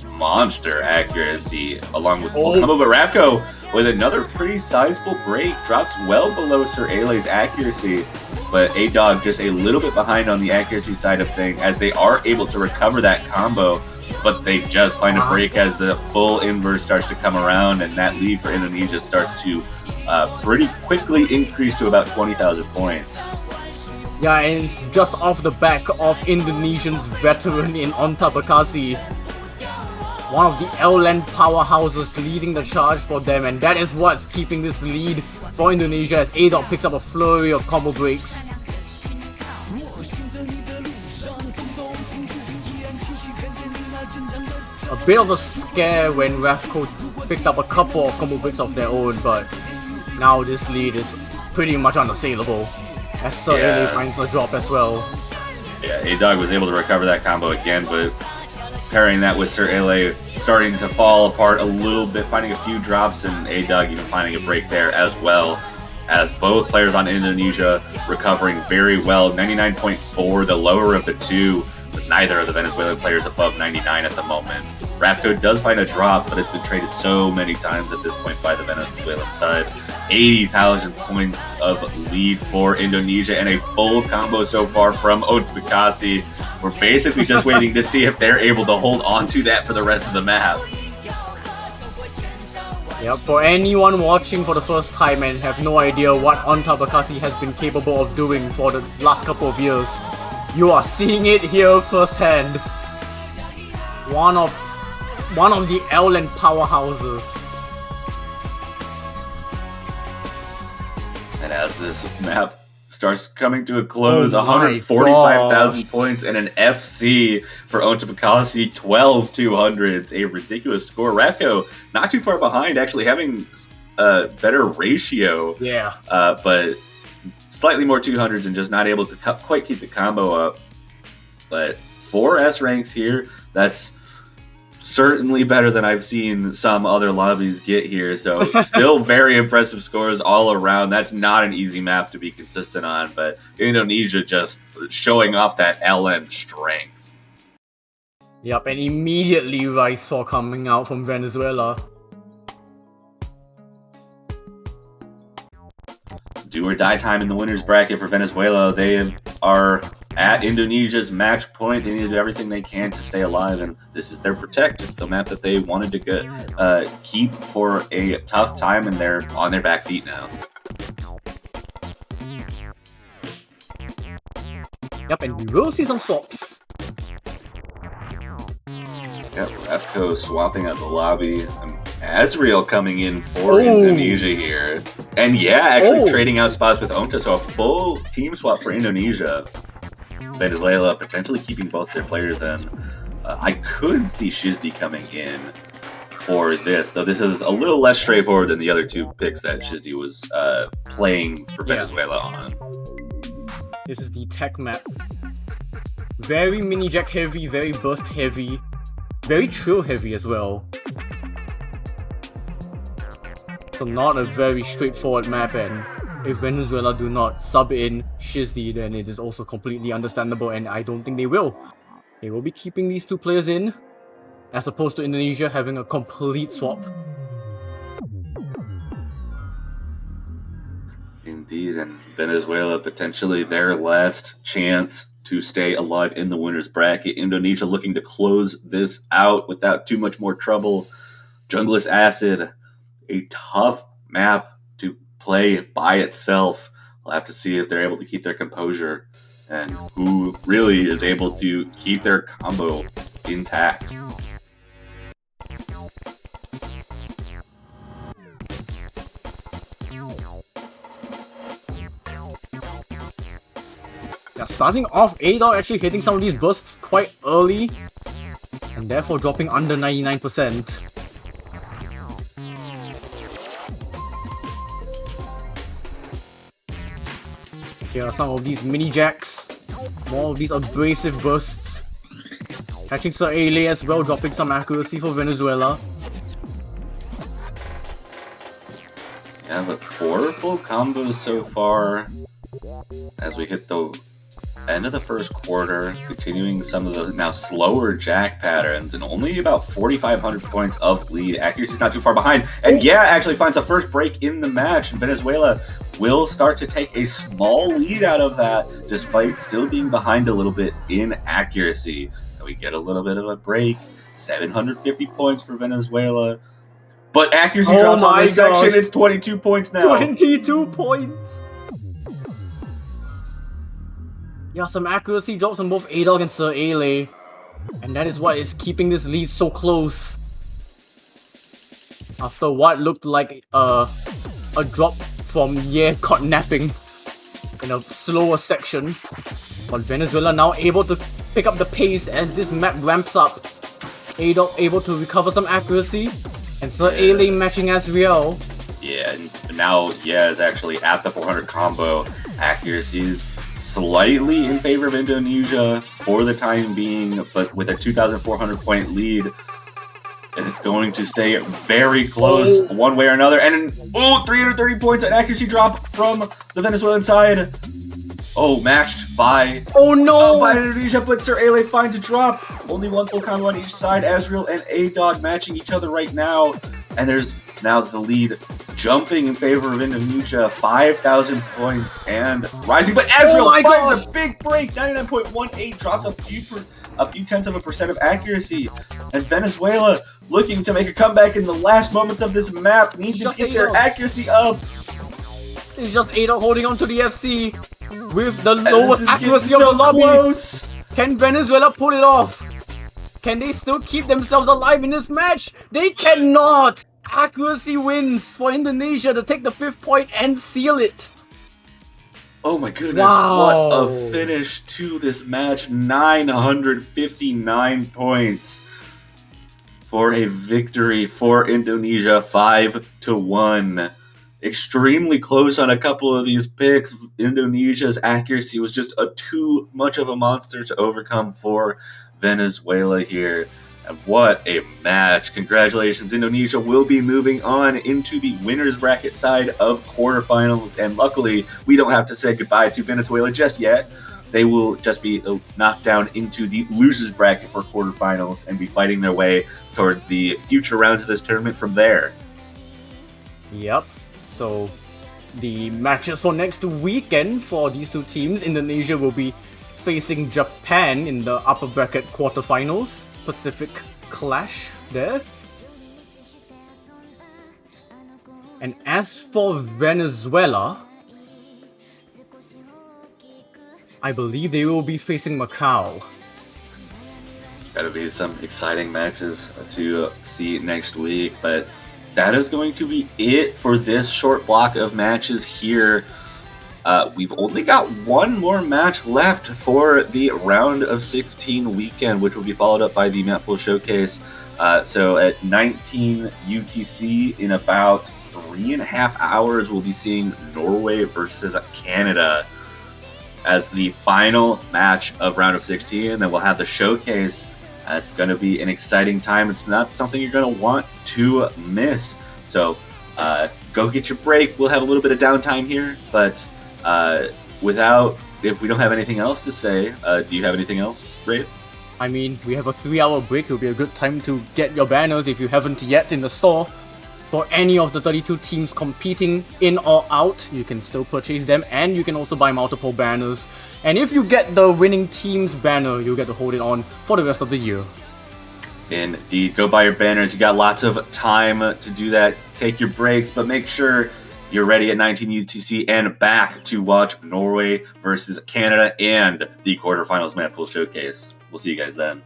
Speaker 1: monster accuracy, along with full combo. But Rafco with another pretty sizable break, drops well below Sir Ale's accuracy, but A-Dog just a little bit behind on the accuracy side of things, as they are able to recover that combo, but they just find a break as the full inverse starts to come around, and that lead for Indonesia starts to pretty quickly increase to about 20,000 points.
Speaker 11: Yeah, and it's just off the back of Indonesian's veteran in Onta Bekasi. One of the L-Land powerhouses leading the charge for them, and that is what's keeping this lead for Indonesia as A-Dog picks up a flurry of combo breaks. A bit of a scare when Rafco picked up a couple of combo breaks of their own, but now this lead is pretty much unassailable as Sir Ale finds a drop as well.
Speaker 1: Yeah, A-Dog was able to recover that combo again, but pairing that with Sir Ale starting to fall apart a little bit, finding a few drops, and A-Dog even finding a break there as well, as both players on Indonesia recovering very well. 99.4, the lower of the two, with neither of the Venezuelan players above 99 at the moment. Rafco does find a drop, but it's been traded so many times at this point by the Venezuelan side. 80,000 points of lead for Indonesia, and a full combo so far from Onta Bekasi. We're basically just waiting to see if they're able to hold on to that for the rest of the map.
Speaker 11: Yep, for anyone watching for the first time and have no idea what Onta Bekasi has been capable of doing for the last couple of years, you are seeing it here firsthand. One of the L-Land powerhouses.
Speaker 1: And as this map starts coming to a close,
Speaker 11: Oh my
Speaker 1: 145,000
Speaker 11: gosh.
Speaker 1: points and an FC for Onta Bekasi, 12,200. A ridiculous score. Rafco not too far behind, actually having a better ratio,
Speaker 11: Yeah.
Speaker 1: but slightly more 200s and just not able to quite keep the combo up. But 4 S ranks here, that's certainly better than I've seen some other lobbies get here. So still very impressive scores all around. That's not an easy map to be consistent on, but Indonesia just showing off that LM strength.
Speaker 11: Yep, and immediately Rice for coming out from Venezuela.
Speaker 1: Do or die time in the winners bracket for Venezuela. They are at Indonesia's match point. They need to do everything they can to stay alive, and this is their protect. It's the map that they wanted to keep for a tough time, and they're on their back feet now.
Speaker 11: Yep, and we will see some swaps.
Speaker 1: Yep, Rafco swapping out the lobby. Azriel coming in for Indonesia here. And yeah, actually trading out spots with Onta, so a full team swap for Indonesia. Venezuela potentially keeping both their players in. I could see Shizdi coming in for this, though this is a little less straightforward than the other 2 picks that Shizdi was playing for Venezuela on.
Speaker 11: This is the tech map. Very mini jack heavy, very burst heavy, very trill heavy as well. So not a very straightforward map, and if Venezuela do not sub in Shizdi, then it is also completely understandable, and I don't think they will. They will be keeping these 2 players in, as opposed to Indonesia having a complete swap.
Speaker 1: Indeed, and Venezuela potentially their last chance to stay alive in the winner's bracket. Indonesia looking to close this out without too much more trouble. Junglist Acid, a tough map to play by itself. We'll have to see if they're able to keep their composure and who really is able to keep their combo intact.
Speaker 11: Yeah, starting off, A-Dog actually hitting some of these bursts quite early, and therefore dropping under 99%. Here are some of these mini jacks, more of these abrasive bursts. Catching Sir Ale as well, dropping some accuracy for Venezuela.
Speaker 1: Yeah, but 4 full combos so far as we hit the end of the first quarter, continuing some of the now slower jack patterns, and only about 4,500 points of lead. Accuracy's not too far behind, and yeah, actually finds the first break in the match, and Venezuela will start to take a small lead out of that, despite still being behind a little bit in accuracy. And we get a little bit of a break, 750 points for Venezuela, but accuracy drops on this section. It's 22 points now.
Speaker 11: 22 points! Yeah, some accuracy drops on both A-Dog and Sir Ale, and that is what is keeping this lead so close. After what looked like a drop from caught napping in a slower section, but Venezuela now able to pick up the pace as this map ramps up. A-Dog able to recover some accuracy, and Sir Ale matching as well.
Speaker 1: Yeah, and now is actually at the 400 combo. Accuracies slightly in favor of Indonesia for the time being, but with a 2,400 point lead, and it's going to stay very close one way or another. And 330 points at accuracy drop from the Venezuelan side. Matched by by Indonesia, but Sir Ale finds a drop. Only one full combo on each side. Azriel and A-Dog matching each other right now, and there's now the lead jumping in favor of Indonesia, 5,000 points and rising. But Azriel finds a big break, 99.18, drops a few tenths of a percent of accuracy. And Venezuela, looking to make a comeback in the last moments of this map, needs to get their accuracy up.
Speaker 11: It's just A-Dog holding on to the FC with the lowest accuracy of the lobby.
Speaker 1: Close.
Speaker 11: Can Venezuela pull it off? Can they still keep themselves alive in this match? They cannot! Accuracy wins for Indonesia to take the 5th point and seal it.
Speaker 1: Oh my goodness,
Speaker 11: wow.
Speaker 1: What a finish to this match. 959 points for a victory for Indonesia, 5-1. Extremely close on a couple of these picks. Indonesia's accuracy was just too much of a monster to overcome for Venezuela here. And what a match. Congratulations, Indonesia will be moving on into the winner's bracket side of quarterfinals. And luckily, we don't have to say goodbye to Venezuela just yet. They will just be knocked down into the loser's bracket for quarterfinals and be fighting their way towards the future rounds of this tournament from there.
Speaker 11: Yep. So, the matches for next weekend for these two teams, Indonesia will be facing Japan in the upper bracket quarterfinals. Pacific clash there. And as for Venezuela, I believe they will be facing Macau.
Speaker 1: Gotta be some exciting matches to see next week, but that is going to be it for this short block of matches here. We've only got one more match left for the round of 16 weekend, which will be followed up by the Map Pool Showcase. So at 19 UTC, in about 3.5 hours, we'll be seeing Norway versus Canada as the final match of round of 16. And then we'll have the showcase. It's going to be an exciting time. It's not something you're going to want to miss. So go get your break. We'll have a little bit of downtime here, but if we don't have anything else to say, do you have anything else, Ray?
Speaker 11: I mean, we have a 3-hour break. It'll be a good time to get your banners if you haven't yet in the store. For any of the 32 teams competing in or out, you can still purchase them, and you can also buy multiple banners. And if you get the winning team's banner, you'll get to hold it on for the rest of the year.
Speaker 1: Indeed. Go buy your banners. You got lots of time to do that. Take your breaks, but make sure you're ready at 19 UTC and back to watch Norway versus Canada and the quarterfinals Map Pool Showcase. We'll see you guys then.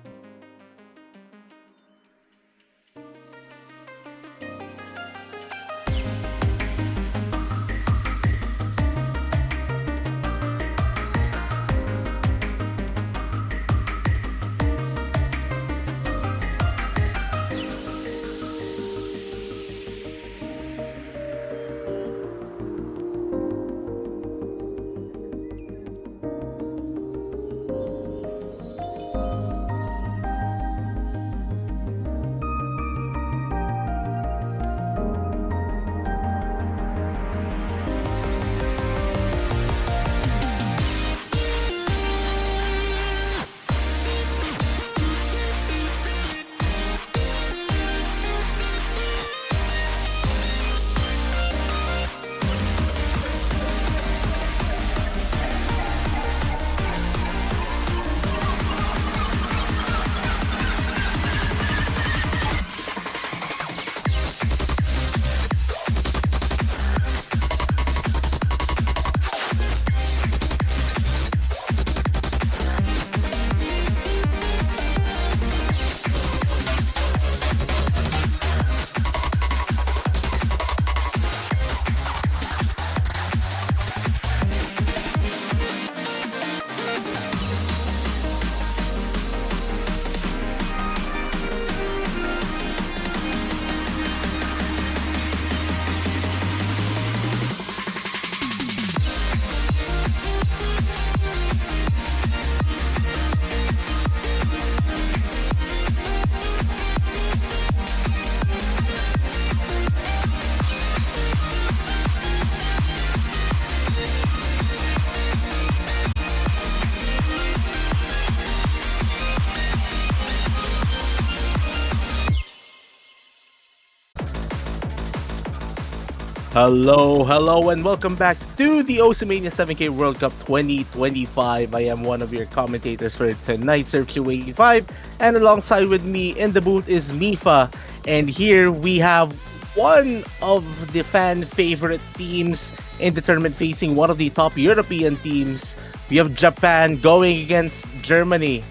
Speaker 4: Hello, and welcome back to the Oceania 7K World Cup 2025. I am one of your commentators for tonight's Serve285, and alongside with me in the booth is Mifa. And here we have one of the fan favorite teams in the tournament facing one of the top European teams. We have Japan going against Germany.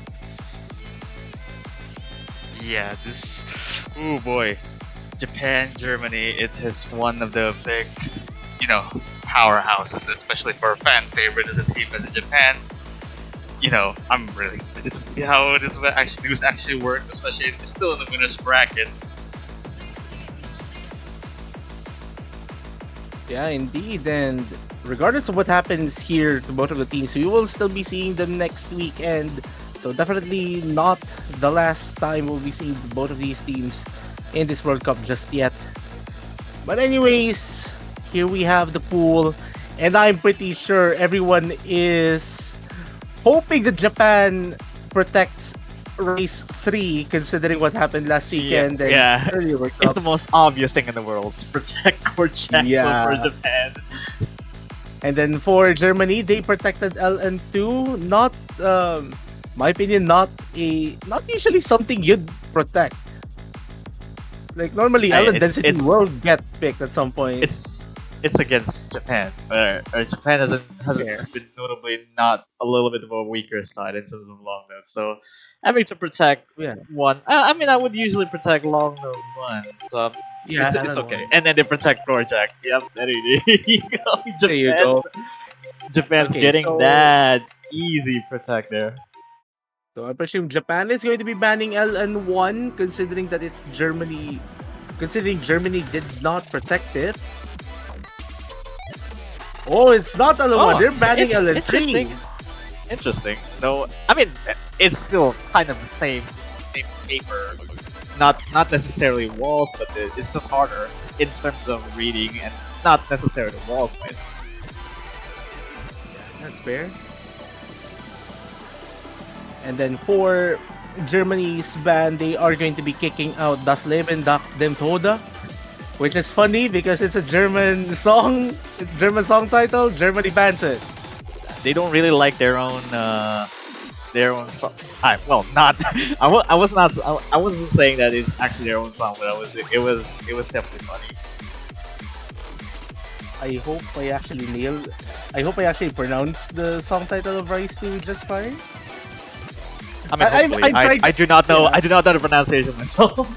Speaker 12: Yeah, this. Oh boy. Japan, Germany, it is one of the big, powerhouses, especially for a fan favorite as a team as in Japan. I'm really excited to see how this actually work, especially if it's still in the winner's bracket.
Speaker 4: Yeah, indeed. And regardless of what happens here to both of the teams, we will still be seeing them next weekend. So definitely not the last time we'll be seeing both of these teams in this World Cup just yet. But anyways, here we have the pool. And I'm pretty sure everyone is hoping that Japan protects race 3, considering what happened last weekend and earlier World Cups.
Speaker 7: It's the most obvious thing in the world to protect court Jackson for Japan.
Speaker 4: And then for Germany, they protected LN2. Not, my opinion, not usually something you'd protect. Like normally, LN density will get picked at some point.
Speaker 7: It's against Japan, or Japan has been notably not a little bit of a weaker side in terms of long notes. So having to protect one, I mean, I would usually protect long note one. So it's okay. And then they protect Gorjak. Yep, there you go. Japan,
Speaker 4: there you go.
Speaker 7: Japan's getting that easy protect there.
Speaker 4: So I presume Japan is going to be banning LN1, considering that it's Germany. Considering Germany did not protect it. Oh, it's not LN1. They're banning LN3.
Speaker 7: Interesting. No, I mean it's still kind of the same paper. Not necessarily walls, but it's just harder in terms of reading and not necessarily walls by itself.
Speaker 4: That's fair. And then for Germany's ban, they are going to be kicking out Das Leben nach dem Tode, which is funny because it's a German song. It's a German song title. Germany bans it.
Speaker 7: They don't really like their own song. Well, not. I wasn't saying that it's actually their own song, but it was definitely funny.
Speaker 4: I hope I actually pronounced the song title of Rise 2 just fine.
Speaker 7: I mean, I do not know. I do not know the pronunciation myself.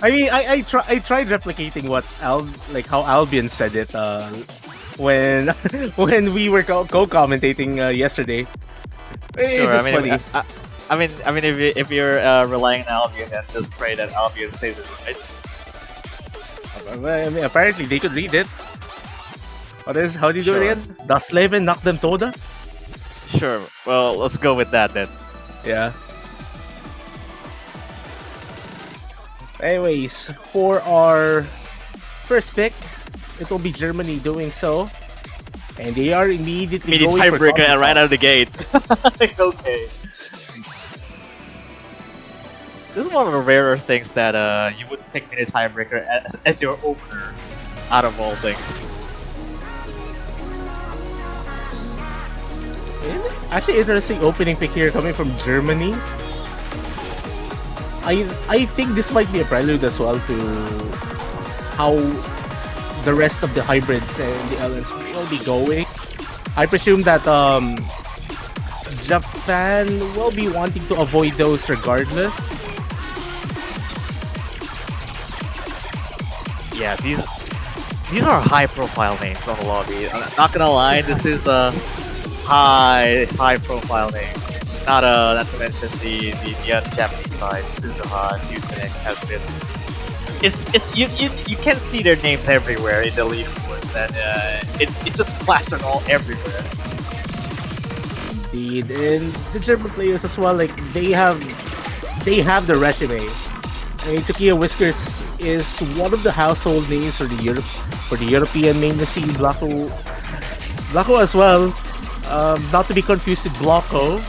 Speaker 4: I mean, I tried replicating how Albion said it when when we were co-commentating yesterday. It's just funny.
Speaker 7: I mean, if you're relying on Albion, then just pray that Albion says it right.
Speaker 4: I mean, apparently they could read it. How do you do it again? Das Leben nach dem Tode?
Speaker 7: Sure. Well, let's go with that then.
Speaker 4: Yeah. Anyways, for our first pick, it will be Germany doing so. And they are immediately going for
Speaker 7: tiebreaker right out of the gate. Okay. This is one of the rarer things that you would pick mini tiebreaker as your opener out of all things.
Speaker 4: Actually, interesting opening pick here coming from Germany. I think this might be a prelude as well to how the rest of the hybrids and the LNs will be going. I presume that Japan will be wanting to avoid those regardless.
Speaker 7: Yeah, these are high-profile names on the lobby. I'm not gonna lie, this is high-profile names. Not to mention the other Japanese side, Suzuha, Newton, has been. You can see their names everywhere in the leaderboards, and it just plastered all everywhere.
Speaker 4: Indeed, and the German players as well, like they have the resume. I mean, Takia Whiskers is one of the household names for the European main scene. Blacko as well. Not to be confused with Blocko.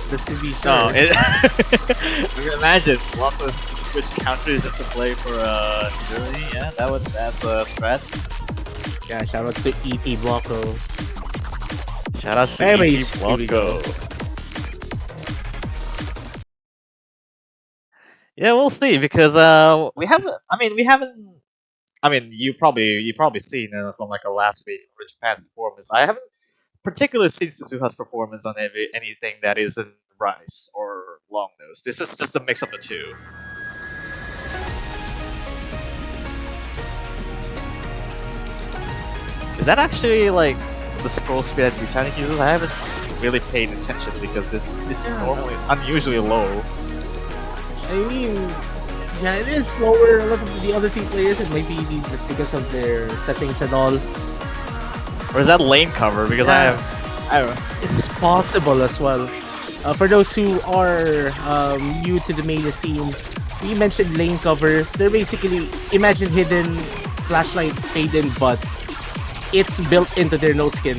Speaker 4: Just to be sure.
Speaker 7: No, imagine Blocko switch countries just to play for Germany. Yeah, that's a strat.
Speaker 4: Yeah, shoutouts to E.T. Blanco.
Speaker 7: Shoutouts to
Speaker 4: Anyways,
Speaker 7: E.T.
Speaker 4: here we go.
Speaker 7: Blanco. Yeah, we'll see because we haven't. I mean, we haven't. I mean, you probably seen from like a last week for Japan's performance. I haven't particularly seen Suzuha's performance on anything that isn't Rice or Long Nose. This is just a mix of the two. Is that actually like the scroll speed that Britannic uses? I haven't really paid attention because this is normally unusually low.
Speaker 4: I mean, yeah, it is slower relative to the other team players. It might be just because of their settings and all.
Speaker 7: Or is that lane cover? Because
Speaker 4: Yeah.
Speaker 7: I don't know.
Speaker 4: It's possible as well. For those who are new to the mania scene, we mentioned lane covers. They're basically imagine hidden flashlight fade in, but it's built into their note skin.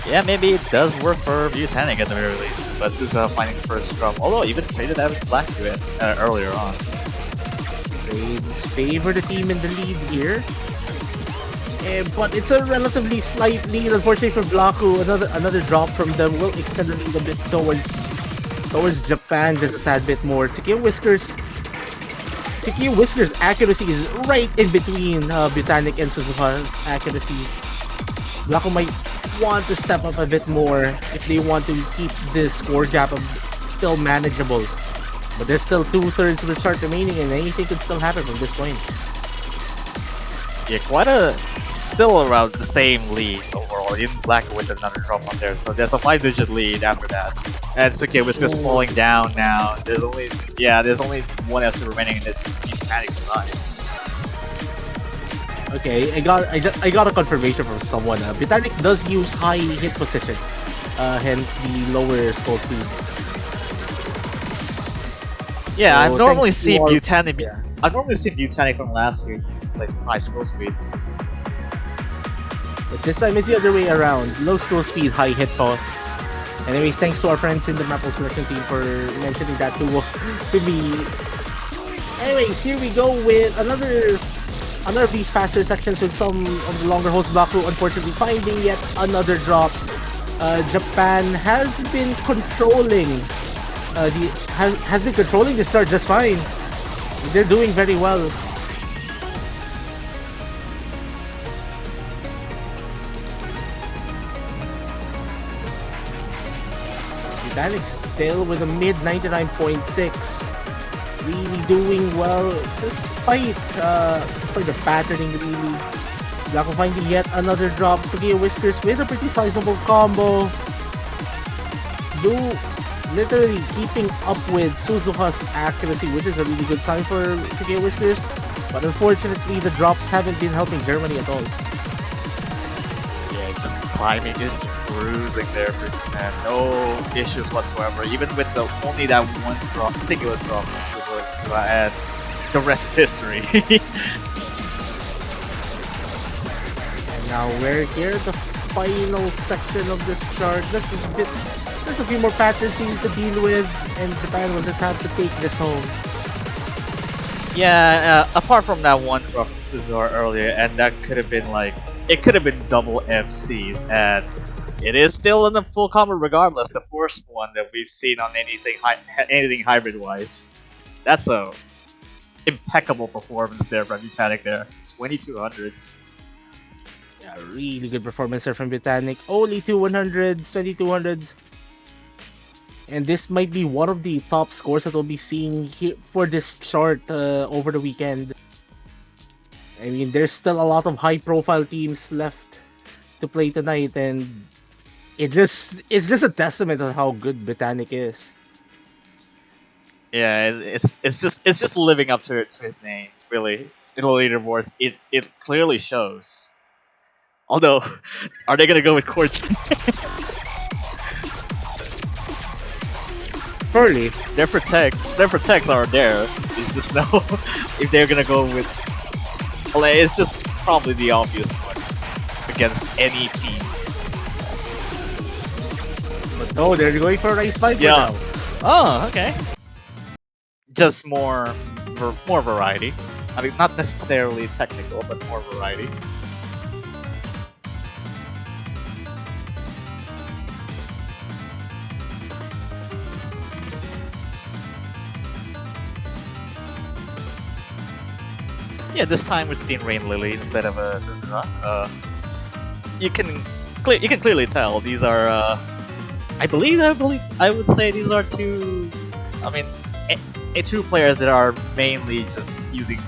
Speaker 7: Yeah, maybe it does work for Butanic at the very least, but Suzuha finding the first drum, although even traded out Black to it earlier on.
Speaker 4: Trades favor the team in the lead here. But it's a relatively slight lead, unfortunately for Blaku. Another drop from them will extend the lead a bit towards Japan just a tad bit more. Tsukiya Whiskers' accuracy is right in between Butanic and Suzuha's accuracies. Blaku might want to step up a bit more if they want to keep this score gap still manageable. But there's still 2/3 of the chart remaining, and anything could still happen from this point.
Speaker 7: Yeah, still around the same lead overall. Even Black with another drop on there, so there's a 5-digit lead after that. And Tsukiya Whiskers falling down now. There's only one FC remaining in this Butanic side.
Speaker 4: Okay, I got a confirmation from someone. Botanic does use high hit position, hence the lower scroll speed.
Speaker 7: Yeah,
Speaker 4: So
Speaker 7: I've normally
Speaker 4: thanks to
Speaker 7: seen
Speaker 4: our-
Speaker 7: Butanic.
Speaker 4: yeah.
Speaker 7: I've normally seen Butanic from last year. It's like high scroll speed.
Speaker 4: But this time it's the other way around. Low scroll speed, high hit toss. Anyways, thanks to our friends in the Maple selection team for mentioning that to me. Anyways, here we go with another of these faster sections with some of the longer holes. Blaku unfortunately finding yet another drop. Japan has been controlling the start just fine. They're doing very well. Botanic still with a mid 99.6. Really doing well despite the patterning really. Blaku finding yet another drop. Tsukiya Whiskers with a pretty sizable combo. Literally keeping up with Suzuha's accuracy, which is a really good sign for Tsukiya Whiskers. But unfortunately the drops haven't been helping Germany at all.
Speaker 7: Yeah, just climbing is cruising there for Japan. No issues whatsoever. Even with only that one drop, singular drop from Suzuha, and the rest is history.
Speaker 4: And now we're here at the final section of this chart. There's a few more patterns we need to deal with, and Japan will just have to take this home.
Speaker 7: Yeah, apart from that one drop from Suzuha earlier, and that could have been it could have been double FCs, and it is still in the full combo regardless. The first one that we've seen on anything hybrid wise. That's a impeccable performance there from Botanic there. 2200s.
Speaker 4: Yeah, really good performance there from Botanic. Only 100s, 2200s. And this might be one of the top scores that we'll be seeing here for this chart over the weekend. I mean, there's still a lot of high-profile teams left to play tonight, and it's just a testament of how good Botanic is.
Speaker 7: Yeah, it's just living up to his name, really. In the leaderboards, it clearly shows. Although, are they gonna go with Corjin?
Speaker 4: Surely.
Speaker 7: Their protects are there. It's just now if they're gonna go with. Well, it's just probably the obvious one against any teams.
Speaker 4: But no, they're going for Rice Viper
Speaker 7: Yeah.
Speaker 4: now.
Speaker 7: Oh, okay. Just more variety. I mean, not necessarily technical, but more variety. Yeah, this time we're seeing Rain Lily instead of Suzuha. You can clearly tell these are. I would say these are two. I mean, two players that are mainly just using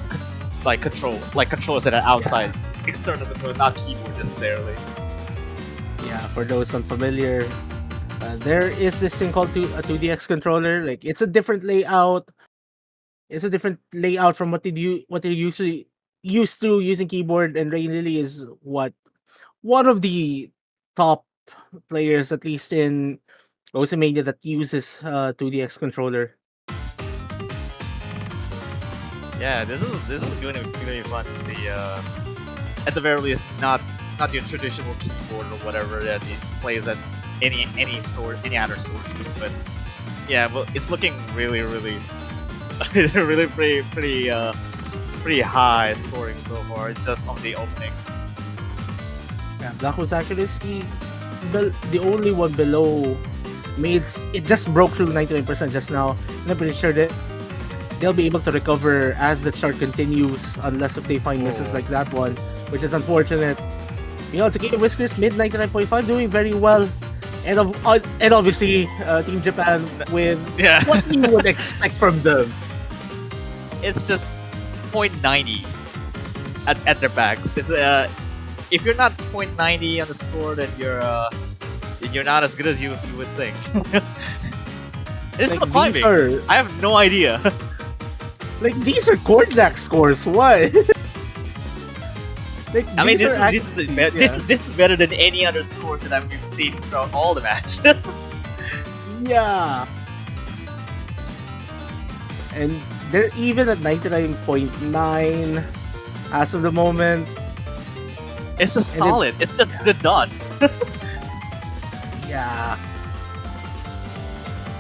Speaker 7: controllers that are outside, external control, not keyboard necessarily.
Speaker 4: Yeah, for those unfamiliar, there is this thing called a 2DX controller. Like it's a different layout. It's a different layout from what they're usually used to using keyboard. And Rain Lily is one of the top players, at least in Osamania, that uses 2DX controller.
Speaker 7: Yeah, this is going to be fun to see. At the very least, not your traditional keyboard or whatever that it plays at any other sources, but yeah, well, it's looking really really pretty high scoring so far just on the opening.
Speaker 4: Yeah, Black Hole's accuracy, the only one below Maids, it just broke through 99% just now, and I'm pretty sure that they'll be able to recover as the chart continues, unless if they find misses like that one, which is unfortunate. You know, Takeda Whiskers mid 99.5 doing very well, and obviously Team Japan with what you would expect from them.
Speaker 7: It's just 0.90 at their backs. It's if you're not 0.90 on the score, then you're not as good as you would think. It's
Speaker 4: Like,
Speaker 7: not climbing. I have no idea.
Speaker 4: Like, these are Kordak scores. What? Like,
Speaker 7: I mean,
Speaker 4: these are
Speaker 7: this is better than any other scores that we've seen throughout all the matches.
Speaker 4: Yeah. And they're even at 99.9 as of the moment.
Speaker 7: It's just solid. It's just good done.
Speaker 4: Yeah.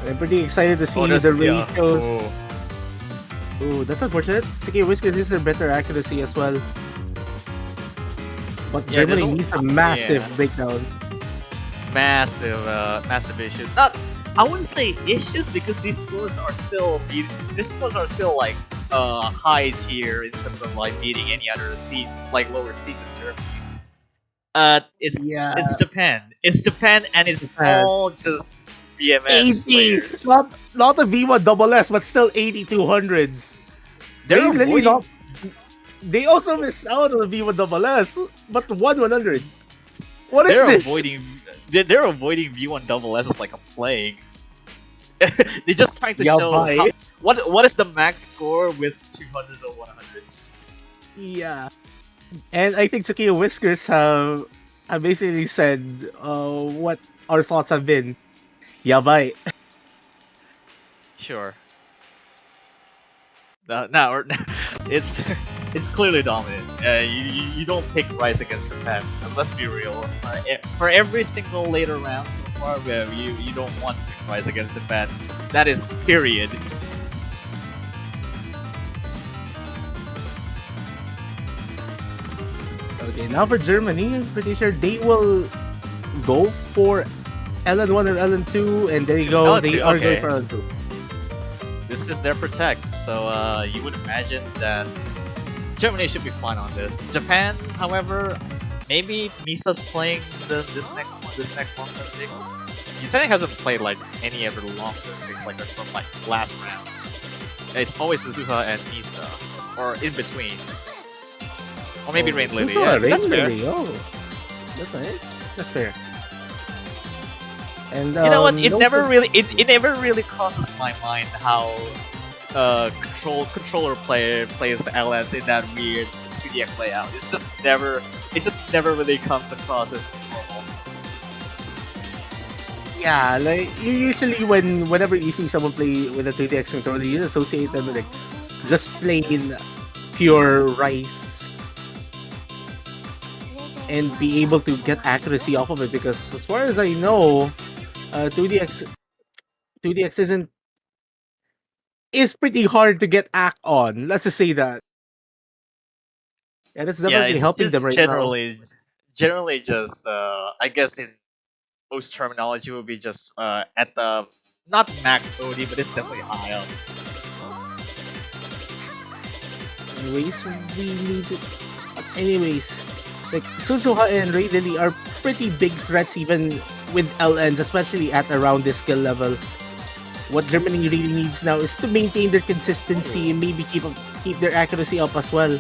Speaker 4: I'm pretty excited to see the ratios. Ooh, that's unfortunate. Takeda Whiskers is their better accuracy as well. But Germany needs a massive breakdown.
Speaker 7: Massive issue. I wouldn't say issues because these scores are still like high tier in terms of like beating any other seed, like lower seed in Germany. It's Japan. It's Japan, and it's all just BMS
Speaker 4: 80!
Speaker 7: players.
Speaker 4: Not a V1 double S, but still 8200s. They also missed out on the V1 double S, but 100. What is this?
Speaker 7: They're avoiding V1 double S like a plague. They're just trying to show what is the max score with 200s or 100s.
Speaker 4: Yeah. And I think Takeda Whiskers have basically said what our thoughts have been. Yabai.
Speaker 7: Sure. No, it's clearly dominant. You don't pick Rise against Japan. Let's be real. For every single later round so far, you don't want to pick Rise against Japan. That is period.
Speaker 4: Okay, now for Germany, I'm pretty sure they will go for LN1 and LN2, and there you go. They are going for LN2.
Speaker 7: This is their protect, so you would imagine that Germany should be fine on this. Japan, however, maybe Misa's playing this next long-term pick. Yutani hasn't played like any ever long-term picks like from like last round. It's always Suzuha and Misa, or in between. Or maybe Rain Lily. Yeah, that's fair.
Speaker 4: That's nice. That's fair. And
Speaker 7: you know what? It never really crosses my mind how controller player plays the LNs in that weird 2DX layout. It just never really comes across as normal.
Speaker 4: Yeah, like usually whenever you see someone play with a 2DX controller, you associate them with like just plain pure rice and be able to get accuracy off of it, because as far as I know, 2DX is pretty hard to get act on. Let's just say that. Yeah, that's
Speaker 12: Yeah,
Speaker 4: definitely helping them
Speaker 12: it's
Speaker 4: right now.
Speaker 12: generally just I guess in most terminology would be just at the not max OD, but it's definitely high up.
Speaker 4: Anyways, we need it. Anyways, like Suzuha and Ray Lily are pretty big threats even with LNs, especially at around this skill level. What Germany really needs now is to maintain their consistency and maybe keep their accuracy up as well.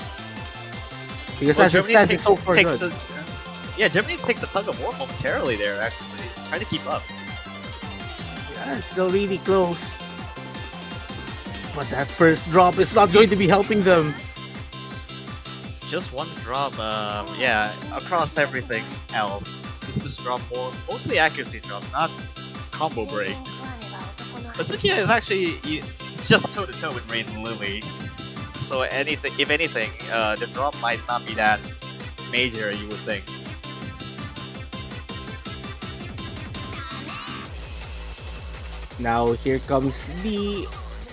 Speaker 4: Because
Speaker 12: Well,
Speaker 4: as it
Speaker 12: Germany
Speaker 4: stands, it's so far
Speaker 12: takes
Speaker 4: good.
Speaker 12: yeah, Germany takes a tug of war momentarily there. Actually, trying to keep up.
Speaker 4: Yeah, it's still really close. But that first drop is not going to be helping them.
Speaker 12: Just one drop, yeah, across everything else. It's just drop more, mostly accuracy drop, not combo breaks. But Sukiya is actually just toe to toe with Rain and Lily. So anything, if anything, the drop might not be that major, you would think.
Speaker 4: Now here comes the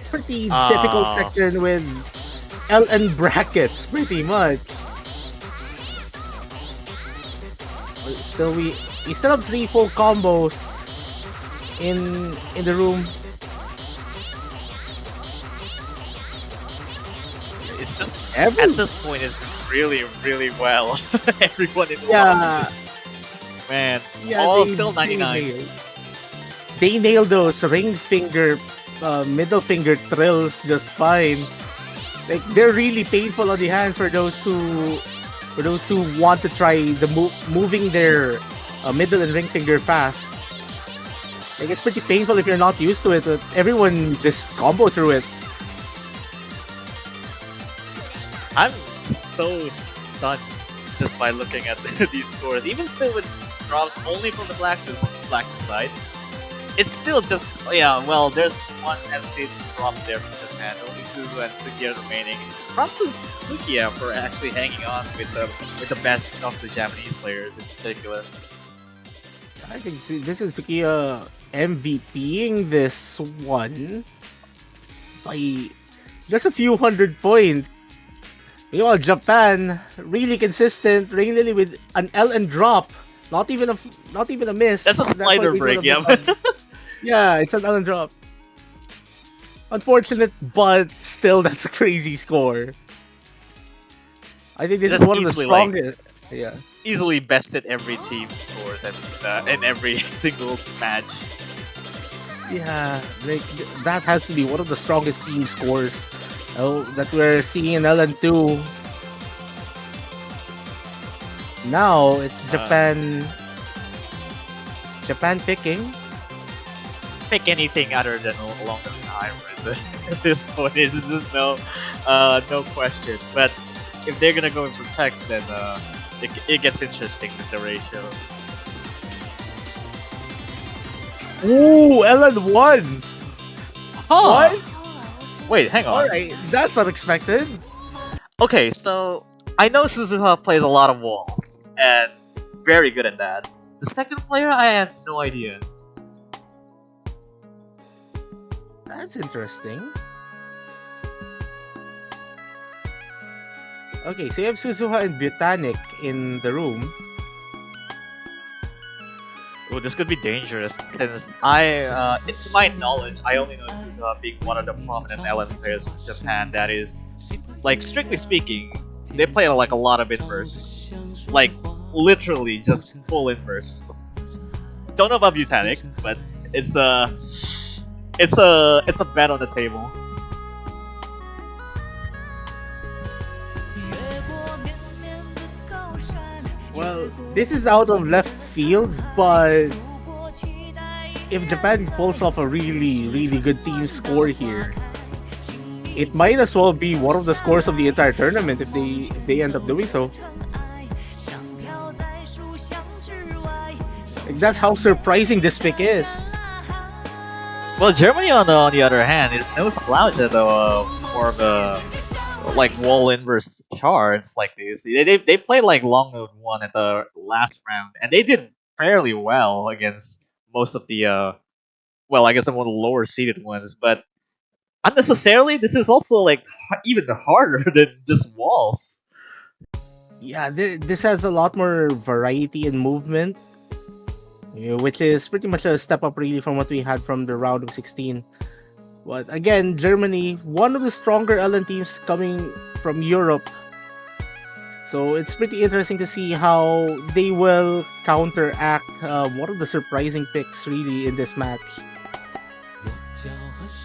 Speaker 4: pretty difficult section with LN brackets, pretty much. Still we still have 3 full combos in the room.
Speaker 12: It's just
Speaker 4: Every-
Speaker 12: at this point it's really well. Everyone in the
Speaker 4: Yeah.
Speaker 12: man,
Speaker 4: Yeah,
Speaker 12: all
Speaker 4: they-
Speaker 12: still 99.
Speaker 4: They nailed those ring finger, middle finger trills just fine. Like they're really painful on the hands for those who want to try the moving their middle and ring finger fast. Like it's pretty painful if you're not used to it. But everyone just combo through it.
Speaker 12: I'm so stunned just by looking at these scores. Even still with drops only from the blackness side, it's still just well. There's one MC drop there from Japan. Only Suzu and Sukiya remaining. Props to Sukiya for actually hanging on with the best of the Japanese players in particular.
Speaker 4: I think this is Sukiya MVPing this one by just a few hundred points. Meanwhile, Japan really consistent. Rain Lily with an LN drop, not even a miss.
Speaker 12: That's a
Speaker 4: why
Speaker 12: slider
Speaker 4: we
Speaker 12: break,
Speaker 4: don't have
Speaker 12: yeah.
Speaker 4: a- Yeah, it's an LN drop. Unfortunate, but still, that's a crazy score. I think this
Speaker 12: That's
Speaker 4: is one of the
Speaker 12: easily, like,
Speaker 4: strongest. Yeah.
Speaker 12: Easily bested every team scores in every single match.
Speaker 4: Yeah, like that has to be one of the strongest team scores that we're seeing in LN2. Now it's Japan. It's Japan picking.
Speaker 12: Pick anything other than longer hybrids. At this point, it's just no question. But if they're gonna go in for text, then it gets interesting with the ratio.
Speaker 4: Ooh, LN1.
Speaker 12: Huh.
Speaker 4: What?
Speaker 12: Wait, hang on.
Speaker 4: All right, that's unexpected.
Speaker 12: Okay, so I know Suzuha plays a lot of walls and very good at that. The second player, I have no idea.
Speaker 4: That's interesting. Okay, so you have Suzuha and Botanic in the room.
Speaker 12: Oh, this could be dangerous because to my knowledge, I only know Suzuha being one of the prominent LN players from Japan. That is, like strictly speaking, they play like a lot of inverse, like literally just full inverse. Don't know about Botanic, but it's a bet on the table.
Speaker 4: Well, this is out of left field, but if Japan pulls off a really, really good team score here, it might as well be one of the scores of the entire tournament if they end up doing so. Like, that's how surprising this pick is.
Speaker 12: Well, Germany on the other hand is no slouch at more of a like wall inverse charts like this. They played like long node 1 at the last round, and they did fairly well against most of the well, I guess some of the lower seeded ones, but unnecessarily this is also like even harder than just walls.
Speaker 4: Yeah, this has a lot more variety in movement, which is pretty much a step up really from what we had from the round of 16. But again, Germany, one of the stronger LN teams coming from Europe. So it's pretty interesting to see how they will counteract one of the surprising picks really in this match.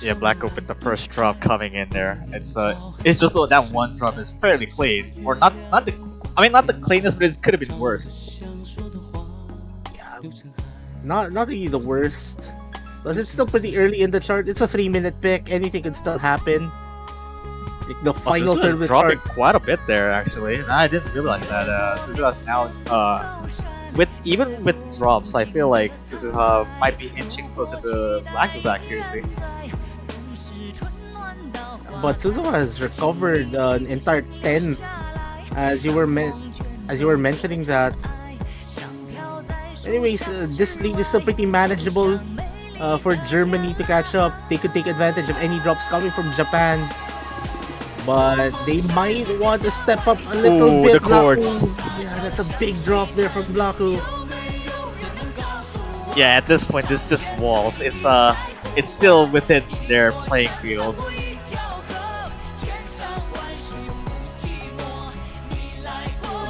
Speaker 12: Yeah, Black with the first drop coming in there. It's just so that one drop is fairly clean, or not the cleanest, but it could have been worse.
Speaker 4: Not really the worst, because it's still pretty early in the chart. It's a 3-minute pick. Anything can still happen. Like the final third of the
Speaker 12: dropping
Speaker 4: chart.
Speaker 12: quite a bit there actually. I didn't realize that. Suzuha's now even with drops, I feel like Suzuha might be inching closer to Black's accuracy.
Speaker 4: But Suzuha has recovered an entire 10, as you were mentioning that. Anyways, this lead is still pretty manageable for Germany to catch up. They could take advantage of any drops coming from Japan, but they might want to step up a little bit.
Speaker 12: The chords.
Speaker 4: Yeah, that's a big drop there from Blaku.
Speaker 12: Yeah, at this point, this just walls. It's still within their playing field.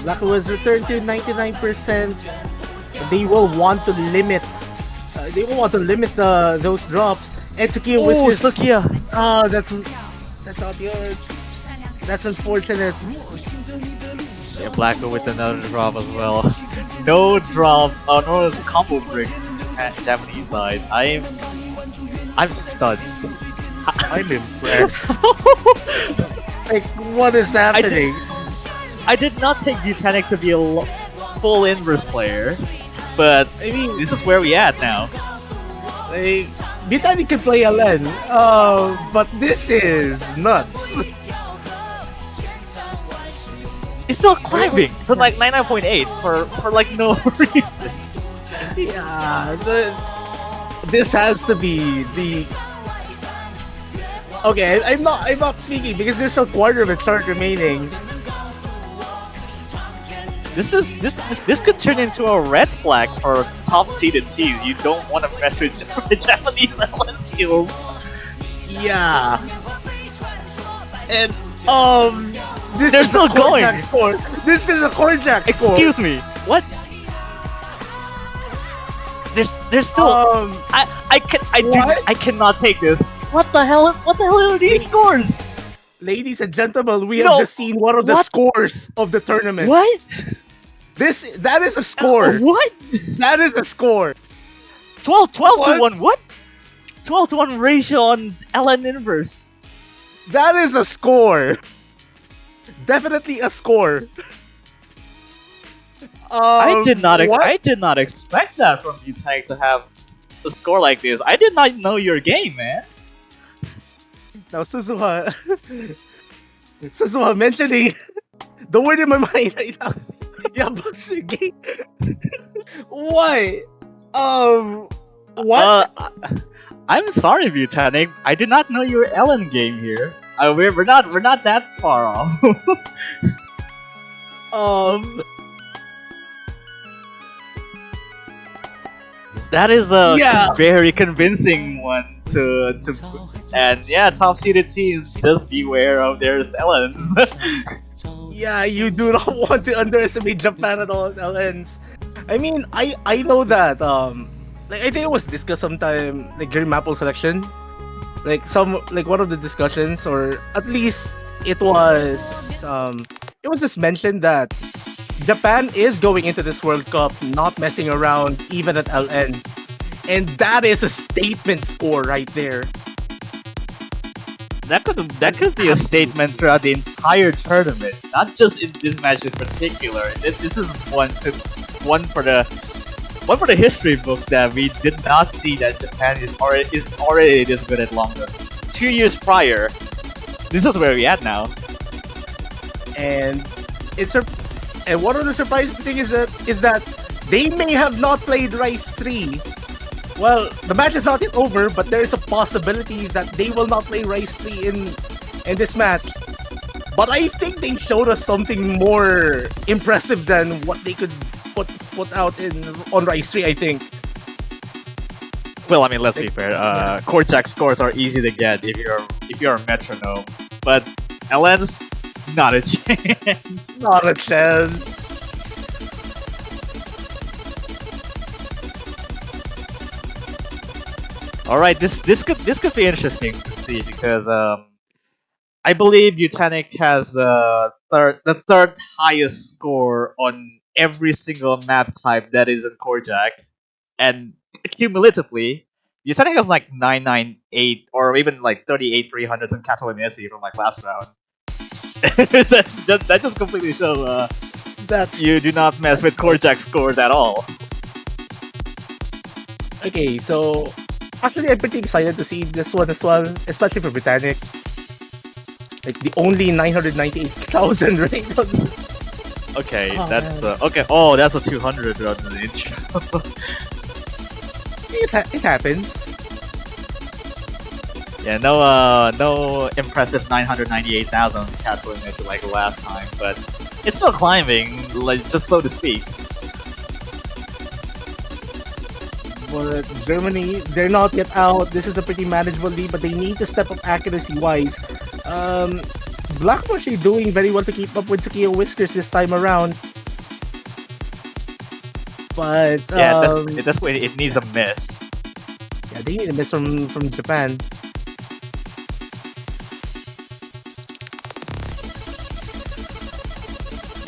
Speaker 4: Blaku has returned to 99%. They will want to limit. Those drops. And Tsukiya whiskers.
Speaker 12: Tsukiya.
Speaker 4: Oh, that's not good. That's unfortunate.
Speaker 12: Yeah, Blacko with another drop as well. No drop. No combo breaks from the Japanese side. I'm stunned.
Speaker 4: I'm impressed. Like, what is happening?
Speaker 12: I did not take Butanic to be a full inverse player, but I mean, this is where we at now.
Speaker 4: Like, Butanic can play LN, but this is nuts.
Speaker 12: It's still climbing for like 99.8 for like no reason.
Speaker 4: Yeah, this has to be the. Okay, I'm not speaking because there's a quarter of a chart remaining.
Speaker 12: This could turn into a red flag for top seeded teams. You don't want to mess with the Japanese LN team.
Speaker 4: Yeah. And this
Speaker 12: They're
Speaker 4: is
Speaker 12: still
Speaker 4: a
Speaker 12: going.
Speaker 4: Korjak score. This is a Korjak score.
Speaker 12: Excuse me. What? There's still. I cannot take this. What the hell? What the hell are these scores?
Speaker 4: Ladies and gentlemen, we have just seen one of the scores of the tournament.
Speaker 12: What?
Speaker 4: That is a score.
Speaker 12: What?
Speaker 4: That is a score.
Speaker 12: 12 to 1. What? 12 to 1 ratio on LN inverse.
Speaker 4: That is a score. Definitely a score.
Speaker 12: I did not
Speaker 4: what?
Speaker 12: expect that from you, Tank, to have a score like this. I did not know your game, man.
Speaker 4: Now Suzuha mentioning the word in my mind right now. Yabasugi. Why? What?
Speaker 12: I'm sorry, Butanic. I did not know your LN game here. We're not that far off. That is a very convincing one to and yeah, top seeded teams, just beware of their LNs.
Speaker 4: Yeah, you do not want to underestimate Japan at all LNs. I mean, I know that like I think it was discussed sometime like during Maple selection. Like one of the discussions, or at least it was just mentioned that Japan is going into this World Cup not messing around even at LN. And that is a statement score right there.
Speaker 12: That could be a statement throughout the entire tournament, not just in this match in particular. This is one for the history books that we did not see that Japan is already this good at Longest. 2 years prior, this is where we at now.
Speaker 4: And and one of the surprising things is that they may have not played Rise 3. Well, the match is not yet over, but there is a possibility that they will not play Rise 3 in this match. But I think they showed us something more impressive than what they could put out on Rise 3, I think.
Speaker 12: Well, I mean, let's be fair. Korchak scores are easy to get if you're a metronome, but LN's not a chance.
Speaker 4: Not a chance.
Speaker 12: All right, this could be interesting to see because I believe Butanic has the third highest score on every single map type that is in Korchak, and cumulatively, Butanic has like 998 or even like 38 300s in Catalanesi from like last round. That just completely shows
Speaker 4: That's
Speaker 12: you do not mess with Korchak scores at all.
Speaker 4: okay. So actually, I'm pretty excited to see this one as well, especially for Britannic. Like the only 998,000 right on.
Speaker 12: Okay,
Speaker 4: Oh,
Speaker 12: that's
Speaker 4: man.
Speaker 12: okay. Oh, that's a 200 on the intro.
Speaker 4: It happens.
Speaker 12: Yeah, no impressive 998,000 Catalanesi like last time, but it's still climbing, like just so to speak.
Speaker 4: But Germany, they're not yet out. This is a pretty manageable lead, but they need to step up accuracy-wise. Black actually doing very well to keep up with Sakia Whiskers this time around. But
Speaker 12: Yeah, that's why it needs a miss.
Speaker 4: yeah, they need a miss from Japan.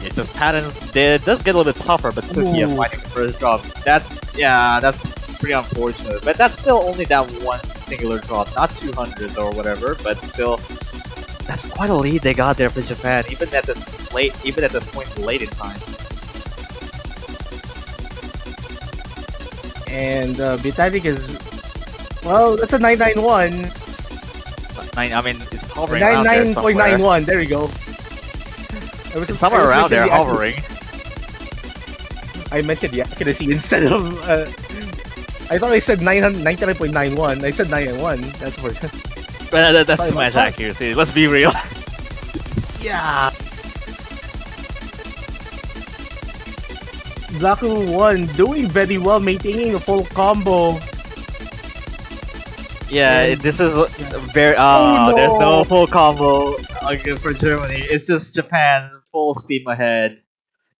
Speaker 12: It just patterns. It does get a little bit tougher, but Sukiya
Speaker 4: Ooh.
Speaker 12: finding the first drop. That's pretty unfortunate. But that's still only that one singular drop, not 200s or whatever. But still, that's quite a lead they got there for Japan, even at this point late in time.
Speaker 4: And Bitatic is, well, that's a 991.
Speaker 12: I mean, it's hovering around there somewhere.
Speaker 4: 99.91. There we go.
Speaker 12: It's somewhere around there, hovering.
Speaker 4: I mentioned the accuracy instead of. I thought I said 99.91. I said 991. That's for.
Speaker 12: But that's
Speaker 4: Sorry,
Speaker 12: too much
Speaker 4: what?
Speaker 12: accuracy. Let's be real.
Speaker 4: Yeah. Blaku 1 doing very well, maintaining the full combo.
Speaker 12: Yeah,
Speaker 4: And-
Speaker 12: this is very.
Speaker 4: Oh,
Speaker 12: There's
Speaker 4: no.
Speaker 12: no full combo for Germany. It's just Japan full steam ahead.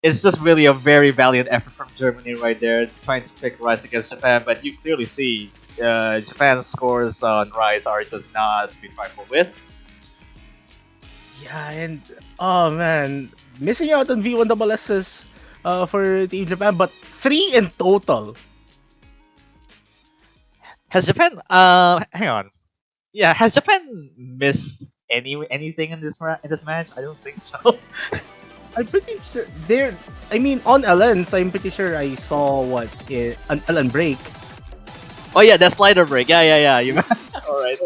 Speaker 12: It's just really a very valiant effort from Germany right there, trying to pick Rise against Japan. But you clearly see Japan's scores on Rise are just not to be trifled with.
Speaker 4: Yeah, and oh man, missing out on V1SS's for Team Japan, but 3 in total.
Speaker 12: Has Japan? Hang on. Yeah, has Japan missed anything in this match? I don't think so.
Speaker 4: I'm pretty sure they're. I mean, on LNs, I'm pretty sure I saw an LN break.
Speaker 12: Oh yeah, that slider break. Yeah. You. All right.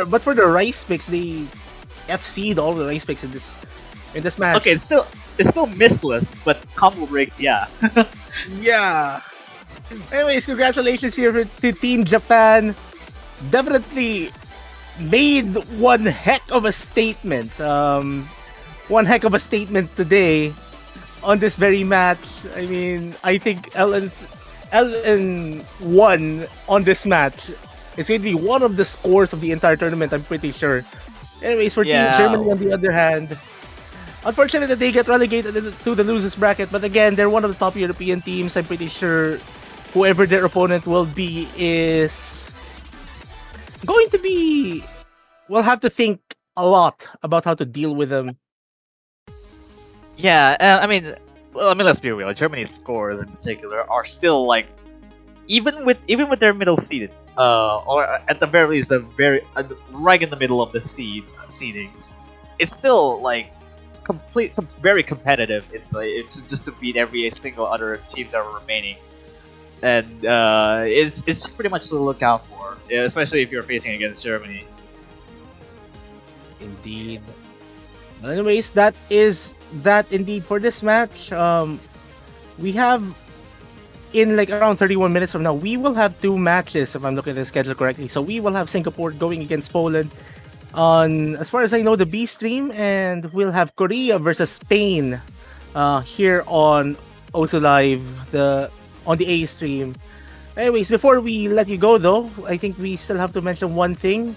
Speaker 4: But for the rice picks, they FC'd all the rice picks in this match.
Speaker 12: Okay, it's still missless, but combo breaks. Yeah.
Speaker 4: Yeah. Anyways, congratulations here to Team Japan. Definitely made one heck of a statement. One heck of a statement today on this very match. I mean, I think LN won on this match. It's going to be one of the scores of the entire tournament, I'm pretty sure. Anyways, for Team Germany, on the other hand, unfortunately that they get relegated to the losers bracket, but again, they're one of the top European teams. I'm pretty sure whoever their opponent will be is going to be... We'll have to think a lot about how to deal with them.
Speaker 12: Yeah, I mean, let's be real. Germany's scores in particular are still like, even with their middle seeded, or at the very least, right in the middle of the seedings, it's still like very competitive. It's just to beat every single other teams that are remaining, and it's just pretty much to look out for, especially if you're facing against Germany.
Speaker 4: Indeed. Anyways, that is that indeed for this match. We have in like around 31 minutes from now, we will have 2 matches if I'm looking at the schedule correctly. So we will have Singapore going against Poland. on, as far as I know, the B stream, and we'll have Korea versus Spain here on also live on the A stream. Anyways, before we let you go though, I think we still have to mention one thing.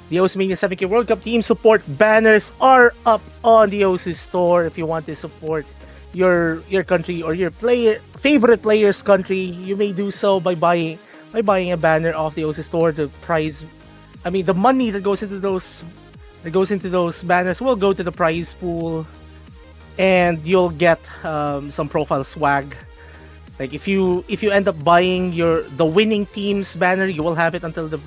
Speaker 4: The Oceania 7K World Cup team support banners are up on the OC store. If you want to support your country or your favorite player's country, you may do so by buying a banner off the OC store. The money that goes into those banners will go to the prize pool, and you'll get some profile swag. Like if you end up buying the winning team's banner, you will have it until the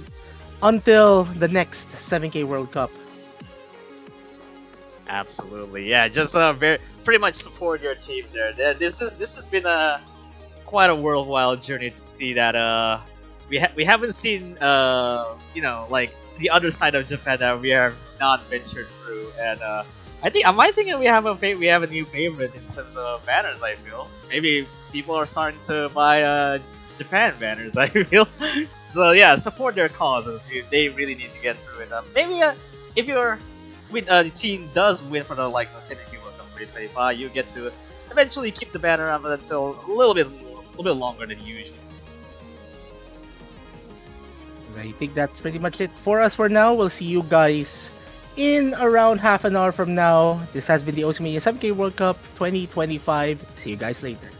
Speaker 4: next 7K World Cup.
Speaker 12: Absolutely, yeah. Just pretty much support your team there. This has been quite a worthwhile journey to see that we haven't seen like the other side of Japan that we have not ventured through, and I think we have a new favorite in terms of banners. I feel maybe people are starting to buy Japan banners. I feel so. Yeah, support their causes. They really need to get through it. Maybe if the team does win for the Synergy World Cup 2025, you get to eventually keep the banner up until a little bit longer than usual.
Speaker 4: I think that's pretty much it for us for now. We'll see you guys in around half an hour from now. This has been the Oceania 7K World Cup 2025. See you guys later.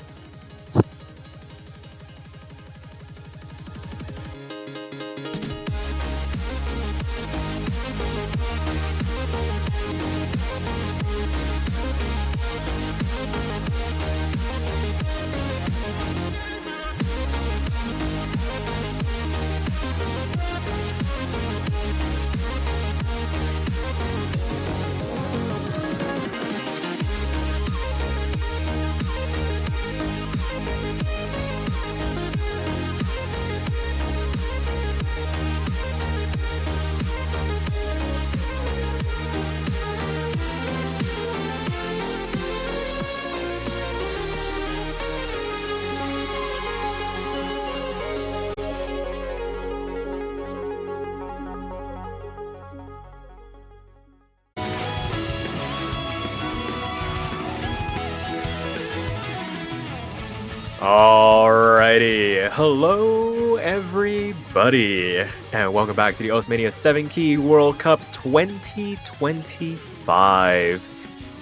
Speaker 3: Alrighty, hello everybody, and welcome back to the Oceania 7K World Cup 2025.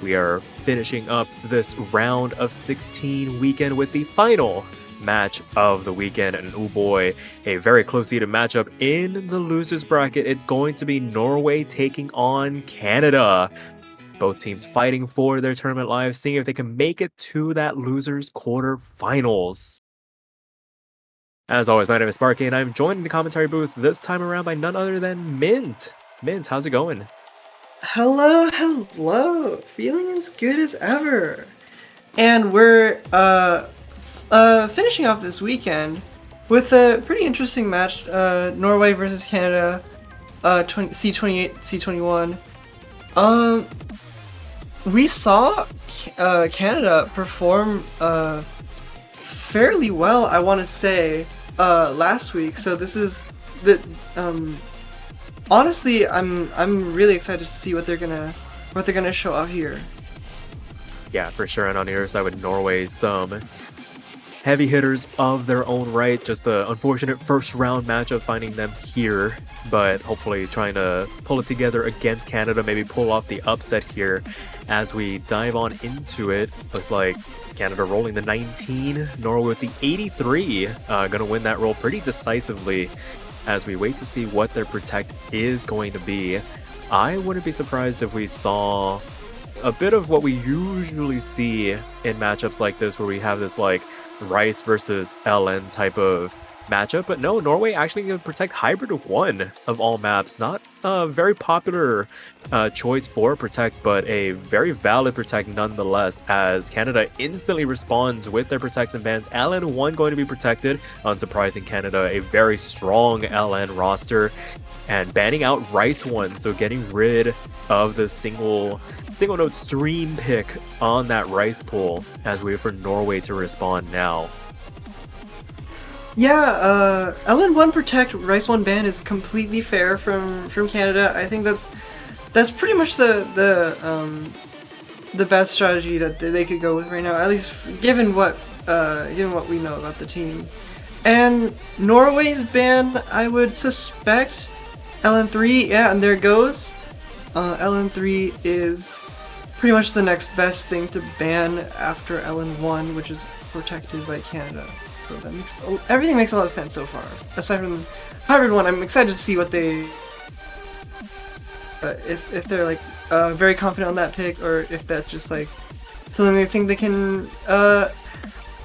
Speaker 3: We are finishing up this round of 16 weekend with the final match of the weekend, and oh boy, a very close heated matchup in the losers bracket. It's going to be Norway taking on Canada. Both teams fighting for their tournament lives, seeing if they can make it to that losers quarterfinals. As always, my name is Sparky, and I'm joined in the commentary booth this time around by none other than Mint. Mint, how's it going?
Speaker 10: Hello. Feeling as good as ever. And we're finishing off this weekend with a pretty interesting match, Norway versus Canada, C28, C21. We saw Canada perform fairly well, I want to say, last week. So this is the honestly, I'm really excited to see what they're gonna show out here.
Speaker 3: Yeah, for sure. And on the other side with Norway, some heavy hitters of their own right. Just an unfortunate first round matchup finding them here, but hopefully trying to pull it together against Canada, maybe pull off the upset here as we dive on into it. Looks like Canada rolling the 19, Norway with the 83, gonna win that roll pretty decisively as we wait to see what their protect is going to be. I wouldn't be surprised if we saw a bit of what we usually see in matchups like this, where we have this like Rice versus LN type of matchup, but no, Norway actually going to protect Hybrid 1 of all maps. Not a very popular choice for protect, but a very valid protect nonetheless, as Canada instantly responds with their protects and bans. LN1 going to be protected, unsurprising. Canada, a very strong LN roster, and banning out Rice 1, so getting rid of the single note stream pick on that Rice pool as we wait for Norway to respond now.
Speaker 10: Yeah, LN1 protect, Rice 1 ban is completely fair from Canada. I think that's pretty much the best strategy that they could go with right now, at least given what we know about the team. And Norway's ban, I would suspect LN3. Yeah, and there it goes. LN3 is pretty much the next best thing to ban after LN1, which is protected by Canada. So that makes everything makes a lot of sense so far. Aside from Hybrid 1, I'm excited to see what they if they're like very confident on that pick, or if that's just like something they think they can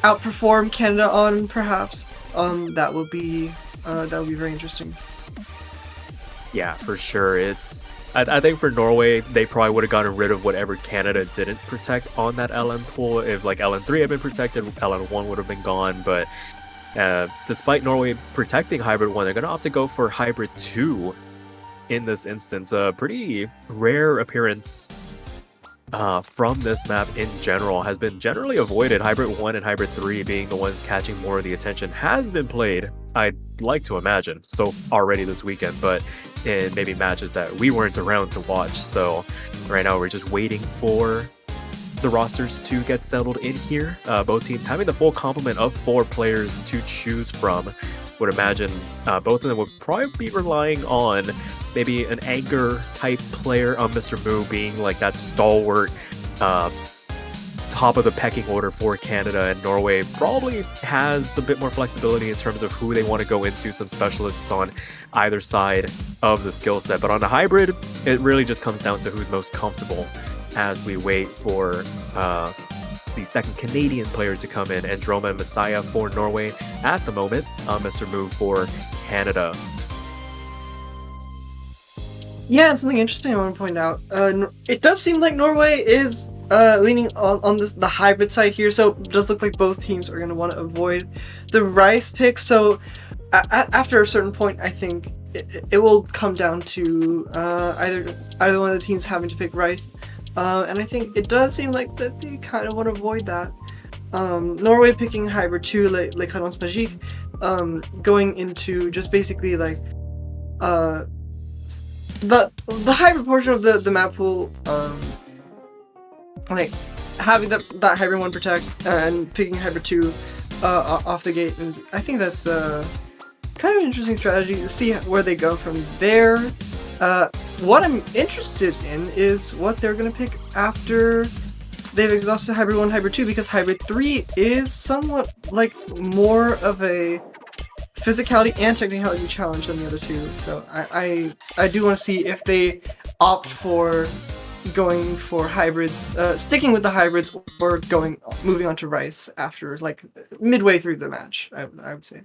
Speaker 10: outperform Canada on, perhaps. That would be very interesting.
Speaker 3: Yeah, for sure. I think for Norway, they probably would have gotten rid of whatever Canada didn't protect on that LN pool. If like LN3 had been protected, LN1 would have been gone. But despite Norway protecting Hybrid 1, they're going to opt to go for Hybrid 2 in this instance. A pretty rare appearance from this map in general has been generally avoided. Hybrid 1 and Hybrid 3 being the ones catching more of the attention has been played, I'd like to imagine, so already this weekend, but in maybe matches that we weren't around to watch. So right now we're just waiting for the rosters to get settled in here. Both teams having the full complement of 4 players to choose from. Would imagine both of them would probably be relying on maybe an anchor type player on Mr. Moo being like that stalwart top of the pecking order for Canada, and Norway probably has a bit more flexibility in terms of who they want to go into, some specialists on either side of the skill set. But on the hybrid, it really just comes down to who's most comfortable as we wait for the second Canadian player to come in. Androma and Messiah for Norway at the moment, Mr. Move for Canada.
Speaker 10: Yeah, and something interesting I want to point out. It does seem like Norway is leaning on the hybrid side here, so it does look like both teams are going to want to avoid the Rice pick. So after a certain point, I think it will come down to either one of the teams having to pick Rice. And I think it does seem like that they kind of want to avoid that. Norway picking Hybrid 2, Les Canons Magiques, going into just basically like the hybrid portion of the map pool, like having that Hybrid 1 protect and picking Hybrid 2 off the gate. I think that's kind of an interesting strategy to see where they go from there. What I'm interested in is what they're going to pick after they've exhausted Hybrid 1, Hybrid 2, because Hybrid 3 is somewhat like more of a physicality and technicality challenge than the other two. So I do want to see if they opt for going for hybrids, sticking with the hybrids, or moving on to Rice after like midway through the match, I would say.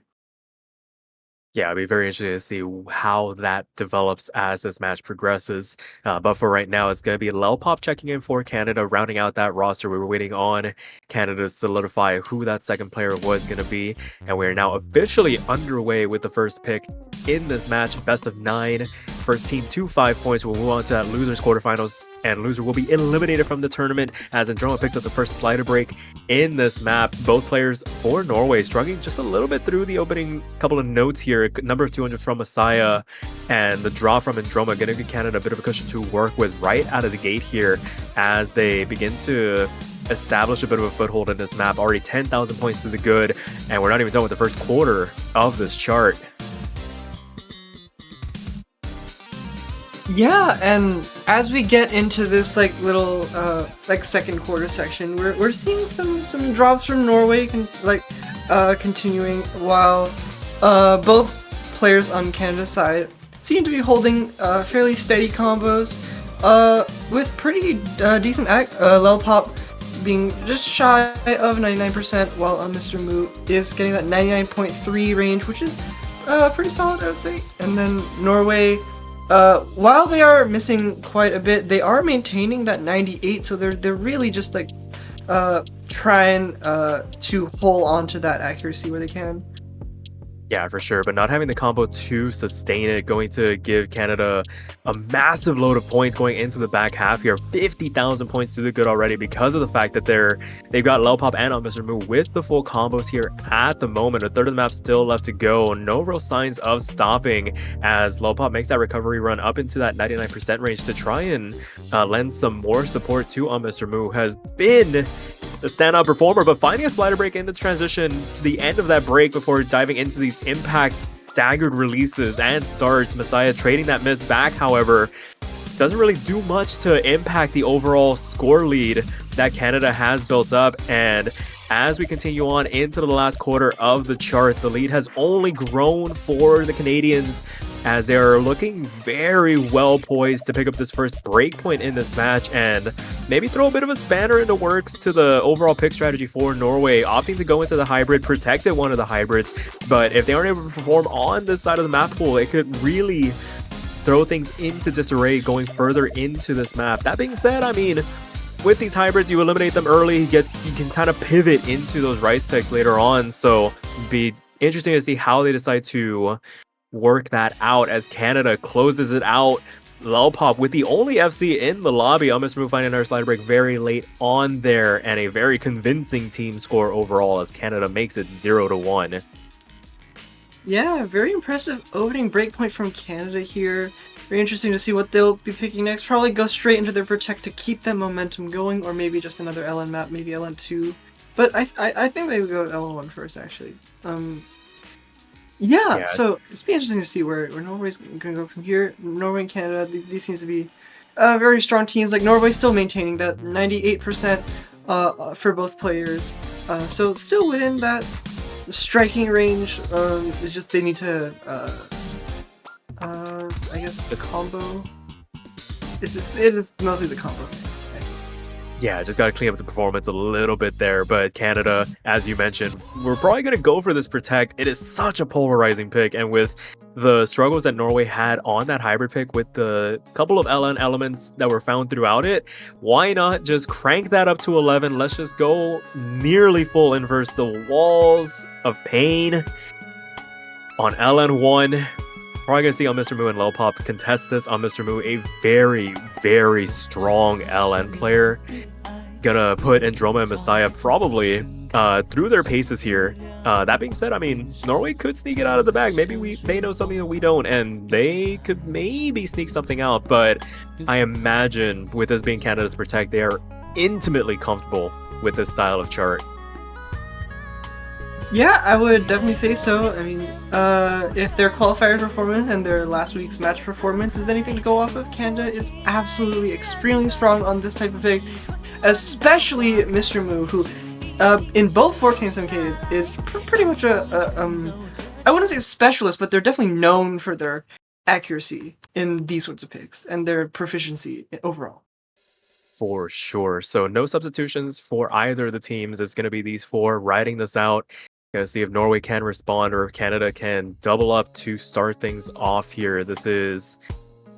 Speaker 3: Yeah, it'd be very interesting to see how that develops as this match progresses. But for right now, it's going to be Lelpop checking in for Canada, rounding out that roster. We were waiting on Canada to solidify who that second player was going to be. And we are now officially underway with the first pick in this match. Best of 9. First team to 5 points. We'll move on to that loser's quarterfinals, and loser will be eliminated from the tournament as Androma picks up the first slider break in this map. Both players for Norway struggling just a little bit through the opening couple of notes here. Number 200 from Messiah and the draw from Androma getting Canada a bit of a cushion to work with right out of the gate here as they begin to establish a bit of a foothold in this map. Already 10,000 points to the good, and we're not even done with the first quarter of this chart.
Speaker 10: Yeah, and as we get into this like little like second quarter section, we're seeing some drops from Norway continuing, while both players on Canada's side seem to be holding fairly steady combos with pretty decent Lelpop being just shy of 99%, while Mr. Moo is getting that 99.3 range, which is pretty solid, I would say. And then Norway, while they are missing quite a bit, they are maintaining that 98, so they're really just like trying to hold on to that accuracy where they can.
Speaker 3: Yeah, for sure. But not having the combo to sustain it, going to give Canada a massive load of points going into the back half here. 50,000 points to the good already because of the fact that they've got Lelpop and Mr. Moo with the full combos here at the moment. A third of the map still left to go. No real signs of stopping as Lelpop makes that recovery run up into that 99% range to try and lend some more support to Mr. Moo, who has been the standout performer, but finding a slider break in the transition, the end of that break before diving into these impact staggered releases and starts. Messiah trading that miss back, however, doesn't really do much to impact the overall score lead that Canada has built up. And as we continue on into the last quarter of the chart, the lead has only grown for the Canadians as they're looking very well poised to pick up this first breakpoint in this match and maybe throw a bit of a spanner in the works to the overall pick strategy for Norway, opting to go into the hybrid, protected one of the hybrids. But if they aren't able to perform on this side of the map pool, it could really throw things into disarray going further into this map. That being said, I mean, with these hybrids, you eliminate them early, you can kind of pivot into those rice picks later on. So it'd be interesting to see how they decide to work that out as Canada closes it out. Lelpop with the only FC in the lobby. Mr. Moo finding another slider break very late on there, and a very convincing team score overall as Canada makes it 0-1.
Speaker 10: Yeah, very impressive opening breakpoint from Canada here. Very interesting to see what they'll be picking next. Probably go straight into their protect to keep that momentum going, or maybe just another LN map, maybe LN2. But I think they would go LN1 first, actually. Yeah, so it's be interesting to see where Norway's going to go from here. Norway and Canada, these seems to be very strong teams. Like Norway still maintaining that 98% for both players. So still within that striking range. It's just they need to, I guess, the combo. It is mostly the combo.
Speaker 3: Yeah, just got to clean up the performance a little bit there. But Canada, as you mentioned, we're probably going to go for this protect. It is such a polarizing pick. And with the struggles that Norway had on that hybrid pick with the couple of LN elements that were found throughout it, why not just crank that up to 11? Let's just go nearly full inverse. The Walls of Pain on LN1. Probably going to see Mr. Moo and Lelpop contest this. Mr. Moo, a very, very strong LN player. Gonna put Androma and Messiah probably through their paces here. That being said, I mean, Norway could sneak it out of the bag. Maybe they know something that we don't, and they could maybe sneak something out. But I imagine with this being Canada's protect, they are intimately comfortable with this style of chart.
Speaker 10: Yeah, I would definitely say so. I mean, if their qualifier performance and their last week's match performance is anything to go off of, Canada is absolutely extremely strong on this type of pick, especially Mr. Moo, who in both 4K and 7K is pretty much I wouldn't say a specialist, but they're definitely known for their accuracy in these sorts of picks and their proficiency overall.
Speaker 3: For sure. So no substitutions for either of the teams. It's going to be these four riding this out. Gonna see if Norway can respond or if Canada can double up to start things off here. This is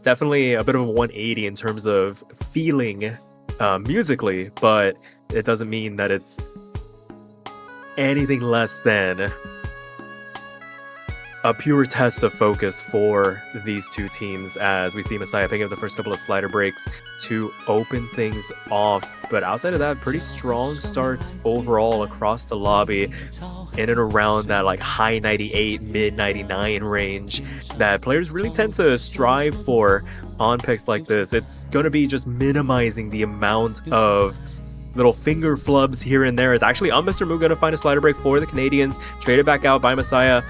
Speaker 3: definitely a bit of a 180 in terms of feeling musically, but it doesn't mean that it's anything less than a pure test of focus for these two teams as we see Messiah picking up the first couple of slider breaks to open things off. But outside of that, pretty strong starts overall across the lobby in and around that like high 98, mid 99 range that players really tend to strive for on picks like this. It's going to be just minimizing the amount of little finger flubs here and there. Is actually Mr. Moo gonna find a slider break for the Canadians, traded back out by Messiah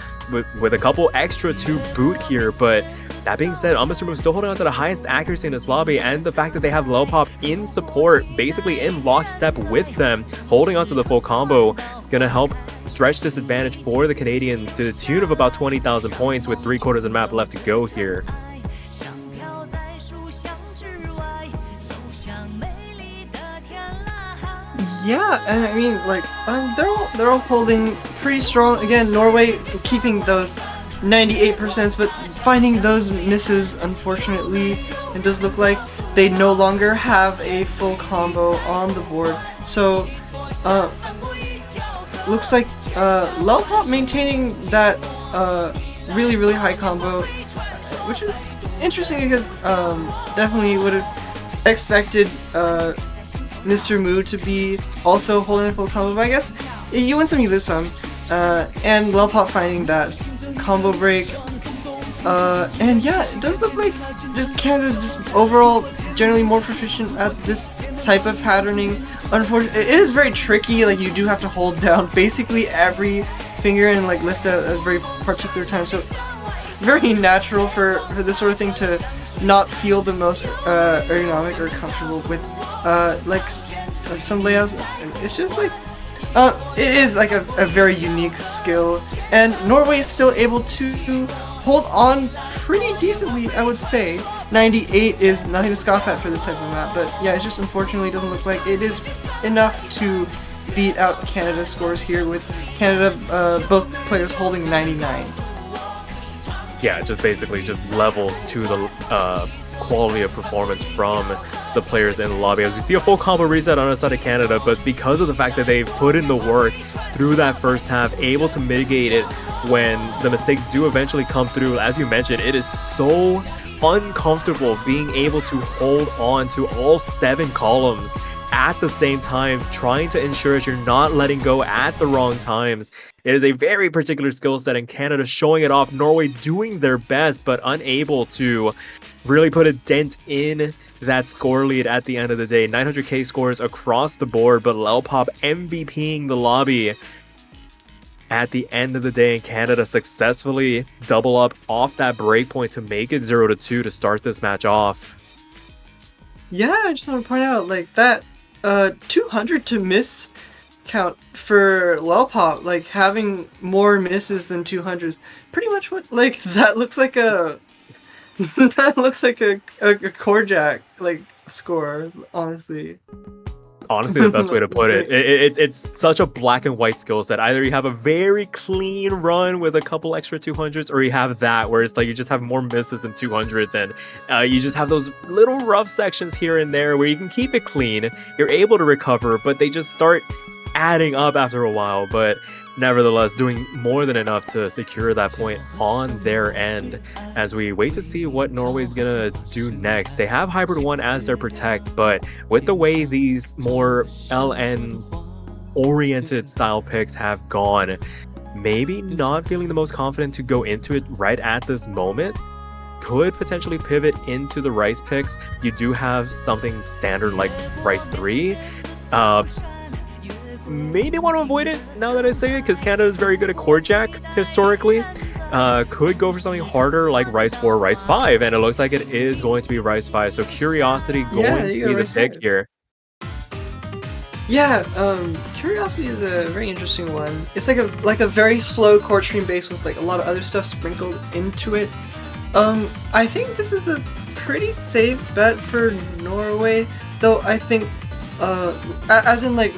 Speaker 3: with a couple extra to boot here. But that being said, Mr. Moo still holding on to the highest accuracy in this lobby, and the fact that they have Lelpop in support, basically in lockstep with them, holding on to the full combo, gonna help stretch this advantage for the Canadians to the tune of about 20,000 points with 3/4 of the map left to go here.
Speaker 10: Yeah, and I mean, like, they're all holding pretty strong. Again, Norway keeping those 98%, but finding those misses, unfortunately, it does look like they no longer have a full combo on the board. So, looks like Lelpop maintaining that really, really high combo, which is interesting because definitely would have expected Mr. Moo to be also holding a full combo, but I guess you win some, you lose some. And Lelpop finding that combo break. And yeah, it does look like just Canada's just overall generally more proficient at this type of patterning. Unfortunately, it is very tricky, like you do have to hold down basically every finger and like lift at a very particular time, so very natural for this sort of thing to not feel the most ergonomic or comfortable with like some layouts. It's just like it is like a very unique skill, and Norway is still able to hold on pretty decently, I would say. 98 is nothing to scoff at for this type of map, but yeah, it just unfortunately doesn't look like it is enough to beat out Canada's scores here, with Canada, both players holding 99.
Speaker 3: Yeah, just basically just levels to the quality of performance from the players in the lobby. As we see a full combo reset on the side of Canada, but because of the fact that they've put in the work through that first half, able to mitigate it when the mistakes do eventually come through. As you mentioned, it is so uncomfortable being able to hold on to all 7 columns at the same time, trying to ensure that you're not letting go at the wrong times. It is a very particular skill set, and Canada showing it off. Norway doing their best, but unable to really put a dent in that score lead at the end of the day. 900k scores across the board, but Lelpop MVPing the lobby at the end of the day, and Canada successfully double up off that breakpoint to make it 0-2 to start this match off.
Speaker 10: Yeah, I just want to point out, like, that 200 to miss count for Lelpop, like, having more misses than 200s, pretty much what, like, that looks like a that looks like a Korjak, like, score, honestly.
Speaker 3: Honestly, the best way to put it. It's such a black and white skill set. Either you have a very clean run with a couple extra 200s, or you have that where it's like you just have more misses than 200s, and you just have those little rough sections here and there where you can keep it clean, you're able to recover, but they just start adding up after a while. But nevertheless, doing more than enough to secure that point on their end as we wait to see what Norway's gonna do next. They have Hybrid 1 as their protect, but with the way these more LN oriented style picks have gone, maybe not feeling the most confident to go into it right at this moment. Could potentially pivot into the Rice picks. You do have something standard like Rice 3. Maybe want to avoid it now that I say it, because Canada is very good at Korjak historically. Could go for something harder like Rice 4, Rice 5, and it looks like it is going to be Rice 5. So Curiosity going to be the pick here.
Speaker 10: Yeah, Curiosity is a very interesting one. It's like a very slow chord stream base with like a lot of other stuff sprinkled into it. I think this is a pretty safe bet for Norway, though I think as in like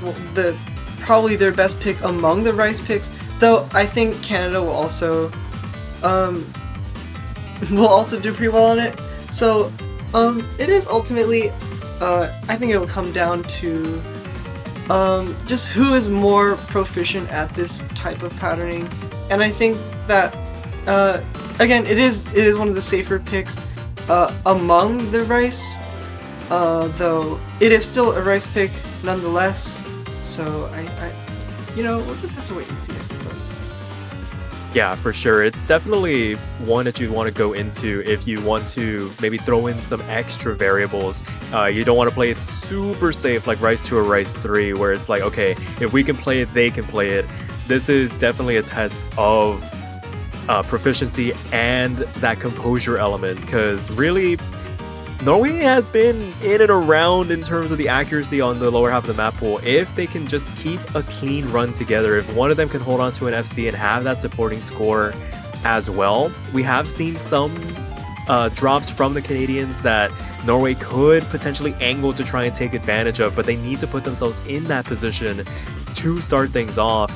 Speaker 10: probably their best pick among the Rice picks, though I think Canada will also do pretty well on it. So it is ultimately I think it will come down to just who is more proficient at this type of patterning, and I think that again it is one of the safer picks among the Rice, though it is still a Rice pick nonetheless. So I we'll just have to wait and see, I suppose.
Speaker 3: Yeah, for sure. It's definitely one that you'd want to go into if you want to maybe throw in some extra variables. You don't want to play it super safe like Rice 2 or Rice 3, where it's like, okay, if we can play it, they can play it. This is definitely a test of proficiency and that composure element, because really, Norway has been in and around in terms of the accuracy on the lower half of the map pool. If they can just keep a clean run together, if one of them can hold on to an FC and have that supporting score as well. We have seen some drops from the Canadians that Norway could potentially angle to try and take advantage of, but they need to put themselves in that position to start things off.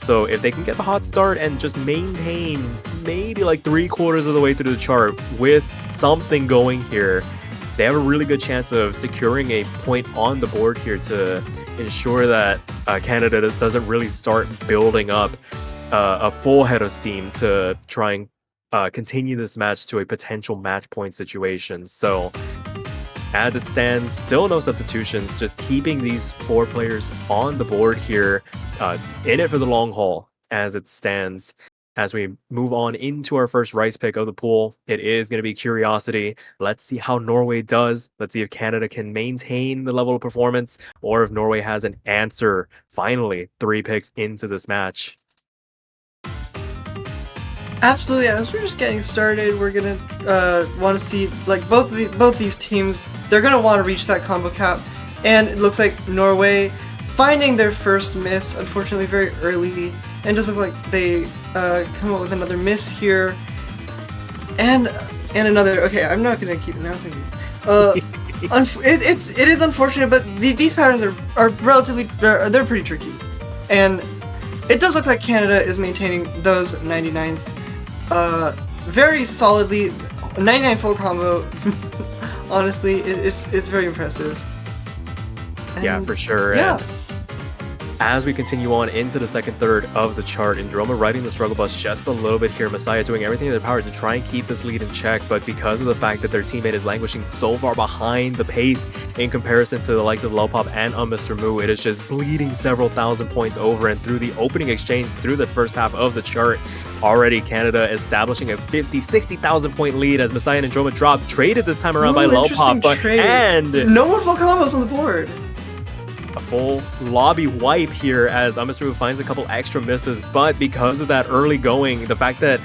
Speaker 3: So if they can get the hot start and just maintain maybe like 3/4 of the way through the chart with something going here, they have a really good chance of securing a point on the board here to ensure that Canada doesn't really start building up a full head of steam to try and continue this match to a potential match point situation. So as it stands, still no substitutions, just keeping these 4 players on the board here, in it for the long haul as it stands. As we move on into our first rice pick of the pool, it is going to be Curiosity. Let's see how Norway does. Let's see if Canada can maintain the level of performance or if Norway has an answer. Finally, 3 picks into this match.
Speaker 10: Absolutely. As we're just getting started, we're gonna want to see like both these teams. They're gonna want to reach that combo cap, and it looks like Norway finding their first miss, unfortunately very early, and does look like they come up with another miss here, and another. Okay, I'm not gonna keep announcing these. It is unfortunate, but these patterns are relatively they're pretty tricky, and it does look like Canada is maintaining those 99s very solidly. 99 full combo. Honestly, it's very impressive. And
Speaker 3: yeah, for sure.
Speaker 10: Yeah.
Speaker 3: And as we continue on into the second third of the chart, Androma riding the struggle bus just a little bit here. Messiah doing everything in their power to try and keep this lead in check, but because of the fact that their teammate is languishing so far behind the pace in comparison to the likes of Lopop and Mr. Moo, it is just bleeding several thousand points over. And through the opening exchange through the first half of the chart, already Canada establishing a 50-60,000 point lead as Messiah and Androma drop traded this time around by Lopop, but and
Speaker 10: no more full combos on the board.
Speaker 3: A full lobby wipe here as Mr. finds a couple extra misses, but because of that early going, the fact that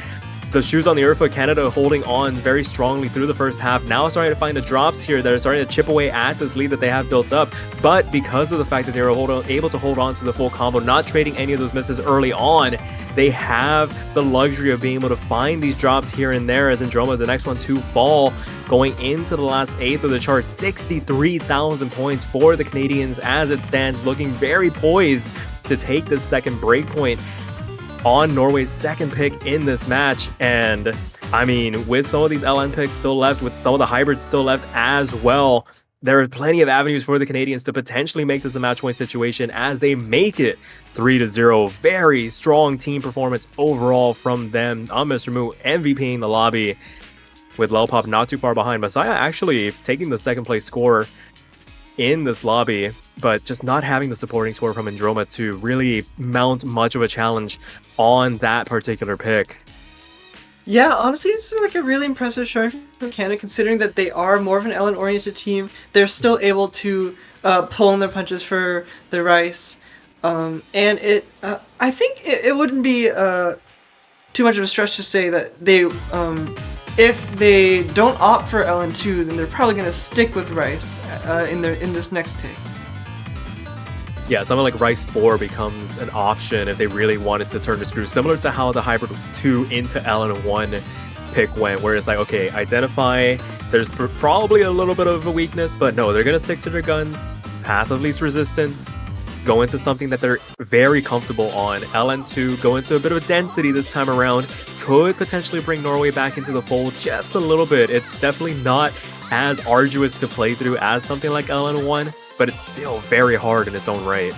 Speaker 3: the shoes on the earth for Canada holding on very strongly through the first half, now starting to find the drops here that are starting to chip away at this lead that they have built up. But because of the fact that they were able to hold on to the full combo, not trading any of those misses early on, they have the luxury of being able to find these drops here and there as Androma is the next one to fall. Going into the last eighth of the chart, 63,000 points for the Canadians as it stands, looking very poised to take this second breakpoint on Norway's second pick in this match. And I mean, with some of these LN picks still left, with some of the hybrids still left as well, there are plenty of avenues for the Canadians to potentially make this a match point situation as they make it 3-0. Very strong team performance overall from them. Mr. Moo MVPing the lobby with Lelpop not too far behind. Messiah actually taking the second place score in this lobby, but just not having the supporting score from Androma to really mount much of a challenge on that particular pick.
Speaker 10: Yeah, honestly, this is like a really impressive showing from Canada, considering that they are more of an LN-oriented team. They're still able to pull in their punches for the rice, and I think it wouldn't be too much of a stretch to say that they, if they don't opt for LN2, then they're probably going to stick with rice in this next pick.
Speaker 3: Yeah, something like Rice 4 becomes an option if they really wanted to turn the screw, similar to how the Hybrid 2 into LN1 pick went, where it's like, okay, identify, there's probably a little bit of a weakness, but no, they're going to stick to their guns, path of least resistance, go into something that they're very comfortable on. LN2 go into a bit of a density this time around, could potentially bring Norway back into the fold just a little bit. It's definitely not as arduous to play through as something like LN1, but it's still very hard in its own right.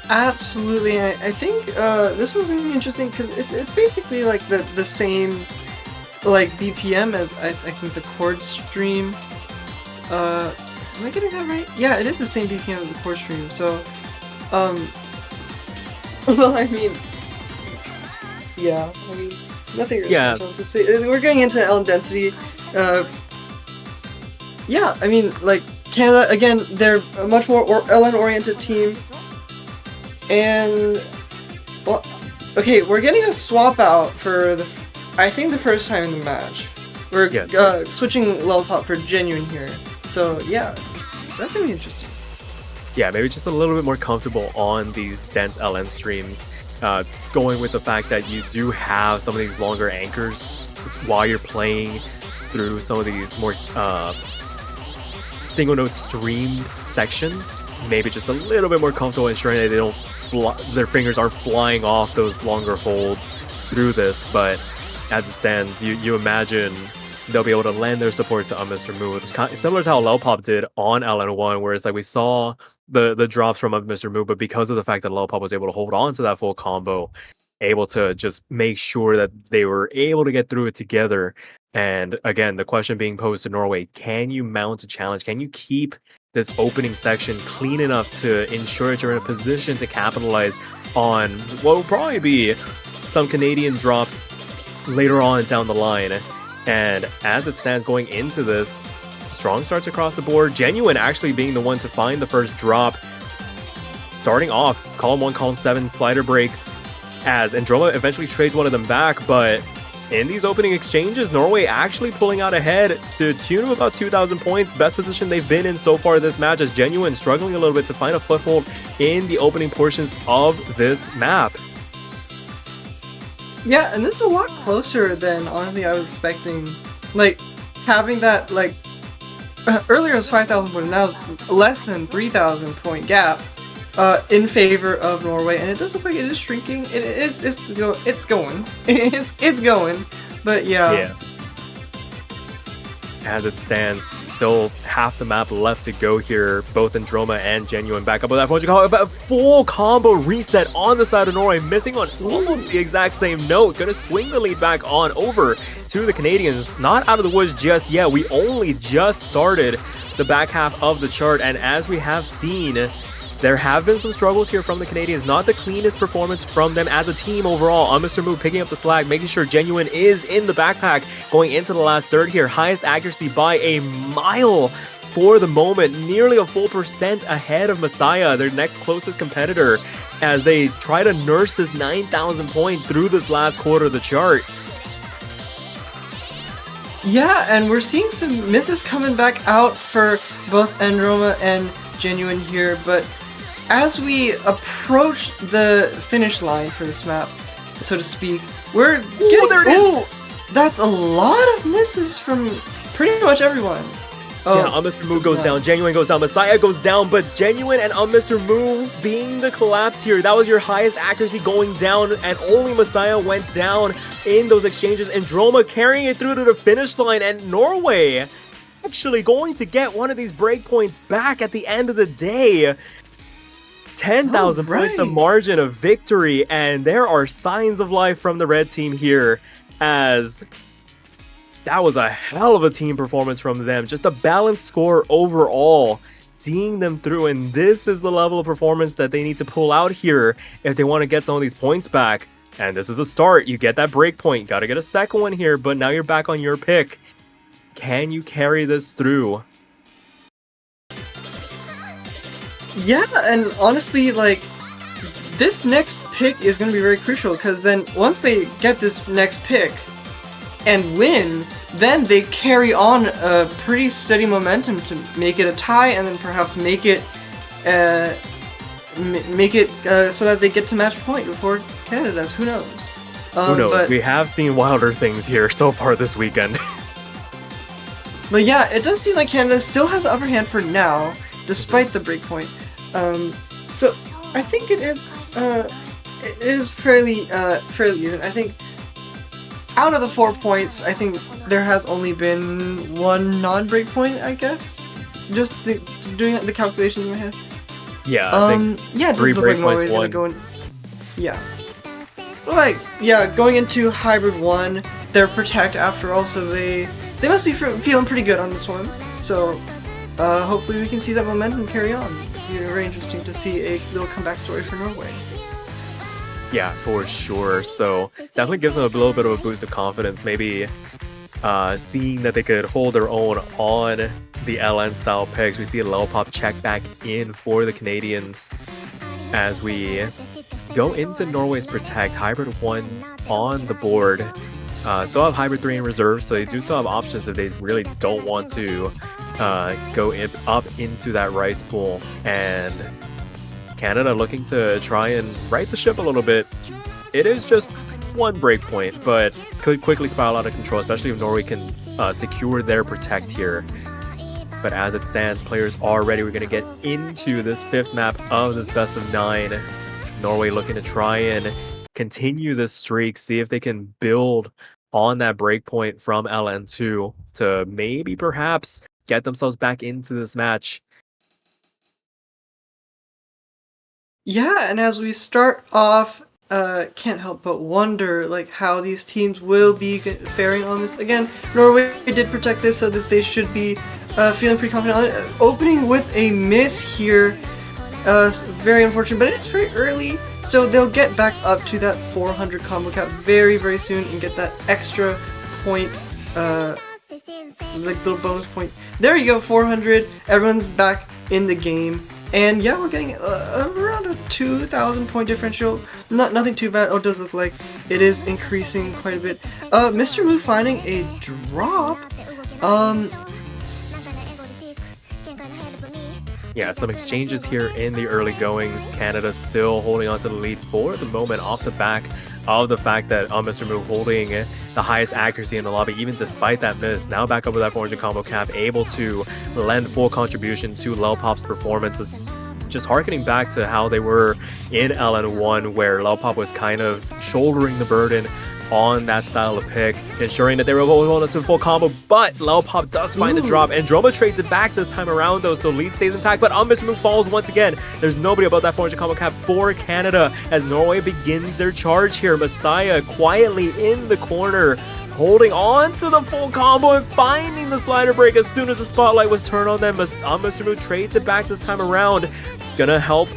Speaker 10: Absolutely, I think this one's gonna be interesting because it's basically like the same like BPM as I think the chord stream. Am I getting that right? Yeah, it is the same BPM as the chord stream. So, well, I mean, yeah, I mean, nothing really much else to say. We're going into L density. Yeah, I mean, like, Canada, again, they're a much more LN-oriented team. And, well, okay, we're getting a swap out for, I think, the first time in the match. We're switching Lelpop for Genuine here. So, yeah, that's going to be interesting.
Speaker 3: Yeah, maybe just a little bit more comfortable on these dense LN streams. Going with the fact that you do have some of these longer anchors while you're playing through some of these more single note streamed sections, maybe just a little bit more comfortable ensuring that they don't their fingers aren't flying off those longer holds through this. But as it stands, you imagine they'll be able to lend their support to Mr. Moo, similar to how Lelpop did on LN1, where it's like we saw the drops from Mr. Moo, but because of the fact that Lopop was able to hold on to that full combo, able to just make sure that they were able to get through it together. And again, the question being posed to Norway, can you mount a challenge? Can you keep this opening section clean enough to ensure that you're in a position to capitalize on what will probably be some Canadian drops later on down the line? And as it stands going into this, strong starts across the board. Genuine actually being the one to find the first drop. Starting off, column 1, column 7 slider breaks as Androma eventually trades one of them back, but in these opening exchanges, Norway actually pulling out ahead to tune of about 2,000 points. Best position they've been in so far this match, as Genuine struggling a little bit to find a foothold in the opening portions of this map.
Speaker 10: Yeah, and this is a lot closer than honestly I was expecting. Like, having that, like, earlier it was 5,000 points, now it's less than 3,000 point gap in favor of Norway, and it does look like it is shrinking. It's going. it's going. But yeah.
Speaker 3: As it stands, still half the map left to go here. Both Androma and Genuine back up with that 400 about a full combo reset on the side of Norway, missing on almost the exact same note. Gonna swing the lead back on over to the Canadians. Not out of the woods just yet. We only just started the back half of the chart, and as we have seen, there have been some struggles here from the Canadians. Not the cleanest performance from them as a team overall. On Mr. Moo picking up the slack, making sure Genuine is in the backpack going into the last third here. Highest accuracy by a mile for the moment. Nearly a full percent ahead of Messiah, their next closest competitor, as they try to nurse this 9,000 point through this last quarter of the chart.
Speaker 10: Yeah, and we're seeing some misses coming back out for both Androma and Genuine here, but as we approach the finish line for this map, so to speak, we're getting...
Speaker 3: there it is!
Speaker 10: That's a lot of misses from pretty much everyone. Oh,
Speaker 3: yeah, Mr. Moo goes down, Genuine goes down, Messiah goes down, but Genuine and Mr. Moo being the collapse here. That was your highest accuracy going down, and only Messiah went down in those exchanges. Androma carrying it through to the finish line, and Norway actually going to get one of these breakpoints back at the end of the day. 10,000 points the margin of victory, and there are signs of life from the red team here, as that was a hell of a team performance from them. Just a balanced score overall, seeing them through, and this is the level of performance that they need to pull out here if they want to get some of these points back. And this is a start. You get that break point, got to get a second one here, but now you're back on your pick. Can you carry this through?
Speaker 10: Yeah, and honestly, like, this next pick is going to be very crucial, because then once they get this next pick and win, then they carry on a pretty steady momentum to make it a tie, and then perhaps make it so that they get to match point before Canada does. Who knows?
Speaker 3: Who knows?
Speaker 10: But
Speaker 3: we have seen wilder things here so far this weekend.
Speaker 10: But yeah, it does seem like Canada still has the upper hand for now, despite the breakpoint. So I think it is fairly even. I think out of the 4 points, I think there has only been one non-breakpoint, I guess. Just doing the calculation in my head.
Speaker 3: Yeah, I think
Speaker 10: yeah, it
Speaker 3: 3
Speaker 10: does look like
Speaker 3: breakpoints,
Speaker 10: Norway's gonna
Speaker 3: one.
Speaker 10: go in. Yeah. Like, yeah, going into Hybrid 1, they're Protect after all, so they must be feeling pretty good on this one. So, hopefully we can see that momentum carry on. It'll be very interesting to see a little comeback story for Norway.
Speaker 3: Yeah, for sure. So definitely gives them a little bit of a boost of confidence. Maybe seeing that they could hold their own on the LN style picks. We see a low pop check back in for the Canadians as we go into Norway's Protect. Hybrid 1 on the board. Still have Hybrid 3 in reserve, so they do still have options if they really don't want to go up into that rice pool. And Canada looking to try and right the ship a little bit. It is just one breakpoint, but could quickly spiral out of control, especially if Norway can secure their Protect here. But as it stands, players are ready. We're going to get into this 5th map of this best of 9. Norway looking to try and continue this streak, see if they can build on that breakpoint from LN2 to maybe perhaps get themselves back into this match.
Speaker 10: Yeah, and as we start off, can't help but wonder like how these teams will be faring on this. Again, Norway did protect this, so that they should be feeling pretty confident on it. Opening with a miss here, very unfortunate, but it's very early, so they'll get back up to that 400 combo cap very, very soon and get that extra point, like little bonus point. There you go, 400. Everyone's back in the game. And yeah, we're getting around a 2,000 point differential. Nothing too bad. Oh, it does look like it is increasing quite a bit. Mr. Moo finding a drop.
Speaker 3: Yeah, some exchanges here in the early goings. Canada still holding on to the lead for the moment off the back of the fact that Mr. Moo holding the highest accuracy in the lobby, even despite that miss. Now back up with that 400 combo cap, able to lend full contribution to Lelpop's performance. It's just harkening back to how they were in LN1, where Lelpop was kind of shouldering the burden on that style of pick, ensuring that they were going on to full combo, but Lelpop does find the drop, and Droma trades it back this time around though, so lead stays intact, but Mr. Moo falls once again. There's nobody above that 400 combo cap for Canada as Norway begins their charge here. Messiah quietly in the corner, holding on to the full combo and finding the slider break as soon as the spotlight was turned on them. Mr. Moo trades it back this time around, gonna help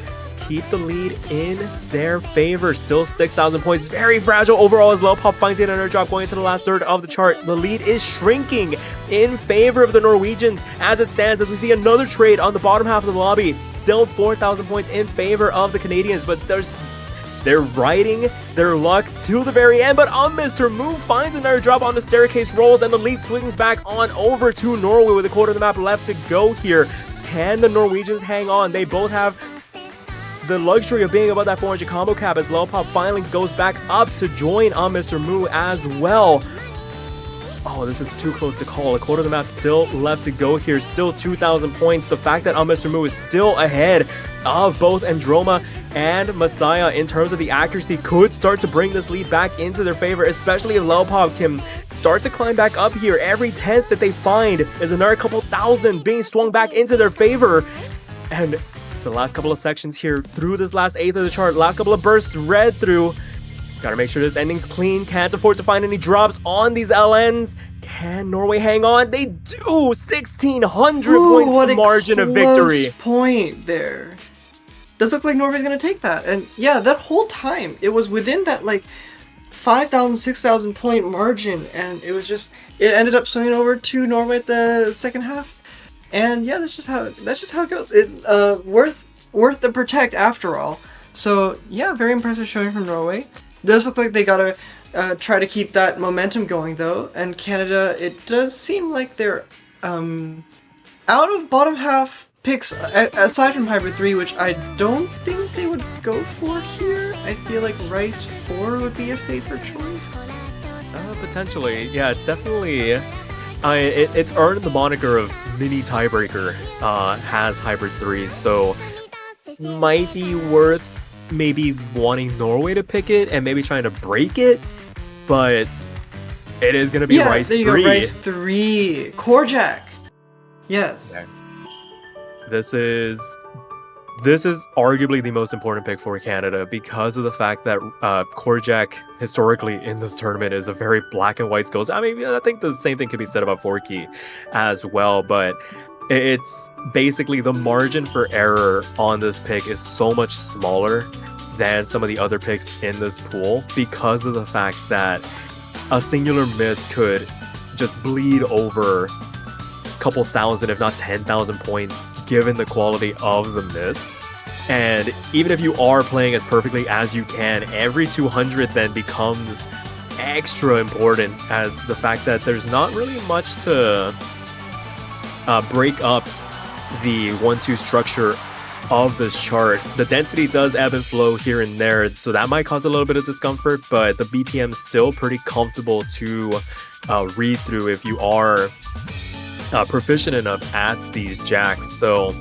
Speaker 3: keep the lead in their favor. Still 6,000 points. Very fragile overall as Lelpop finds yet another drop going into the last third of the chart. The lead is shrinking in favor of the Norwegians as it stands, as we see another trade on the bottom half of the lobby. Still 4,000 points in favor of the Canadians, but they're riding their luck to the very end. But Mr. Moo finds another drop on the staircase rolls, and the lead swings back on over to Norway with a quarter of the map left to go here. Can the Norwegians hang on? They both have the luxury of being above that 400 combo cap as Lelpop finally goes back up to join on Mr. Moo as well. Oh, this is too close to call. A quarter of the map still left to go here. Still 2,000 points. The fact that Mr. Moo is still ahead of both Androma and Messiah in terms of the accuracy could start to bring this lead back into their favor, especially if Lelpop can start to climb back up here. Every 10th that they find is another couple thousand being swung back into their favor. And it's the last couple of sections here through this last eighth of the chart. Last couple of bursts read through. Gotta make sure this ending's clean. Can't afford to find any drops on these LNs. Can Norway hang on? They do! 1,600 points margin of victory.
Speaker 10: Point there. Does look like Norway's gonna take that. And yeah, that whole time, it was within that like 5,000, 6,000 point margin. And it was just, it ended up swinging over to Norway at the second half. And yeah, that's just how it goes. It worth the protect after all. So yeah, very impressive showing from Norway. Does look like they gotta try to keep that momentum going though. And Canada, it does seem like they're out of bottom half picks aside from Hybrid 3, which I don't think they would go for here. I feel like Rice 4 would be a safer choice.
Speaker 3: Potentially, yeah, it's definitely. It's earned the moniker of mini tiebreaker, has Hybrid 3, so might be worth maybe wanting Norway to pick it and maybe trying to break it, but it is going to be Rice 3.
Speaker 10: There you go, Rice 3. Korjak. Yes.
Speaker 3: Okay. This is arguably the most important pick for Canada because of the fact that Korjak historically in this tournament is a very black and white skills. I mean, I think the same thing could be said about Forky as well, but it's basically the margin for error on this pick is so much smaller than some of the other picks in this pool because of the fact that a singular miss could just bleed over a couple thousand, if not 10,000 points, given the quality of the miss. And even if you are playing as perfectly as you can, every 200 then becomes extra important, as the fact that there's not really much to break up the 1-2 structure of this chart. The density does ebb and flow here and there, so that might cause a little bit of discomfort, but the BPM is still pretty comfortable to read through if you are proficient enough at these jacks. So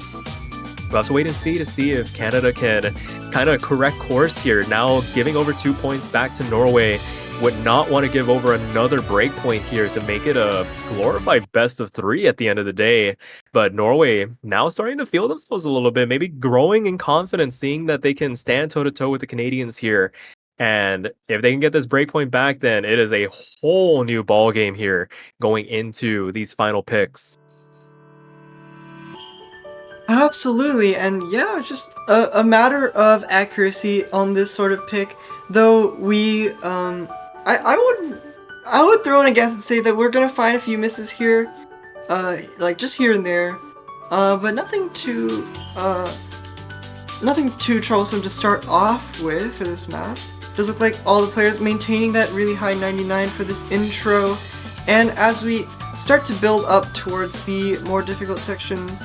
Speaker 3: we'll have to wait and see if Canada can kind of correct course here. Now giving over 2 points back to Norway would not want to give over another breakpoint here to make it a glorified best of 3 at the end of the day. But Norway now starting to feel themselves a little bit, maybe growing in confidence, seeing that they can stand toe-to-toe with the Canadians here. And if they can get this breakpoint back, then it is a whole new ball game here going into these final picks.
Speaker 10: Absolutely, and yeah, just a matter of accuracy on this sort of pick. Though we, I would throw in a guess and say that we're gonna find a few misses here, like just here and there, but nothing too troublesome to start off with for this map. Does look like all the players maintaining that really high 99 for this intro, and as we start to build up towards the more difficult sections,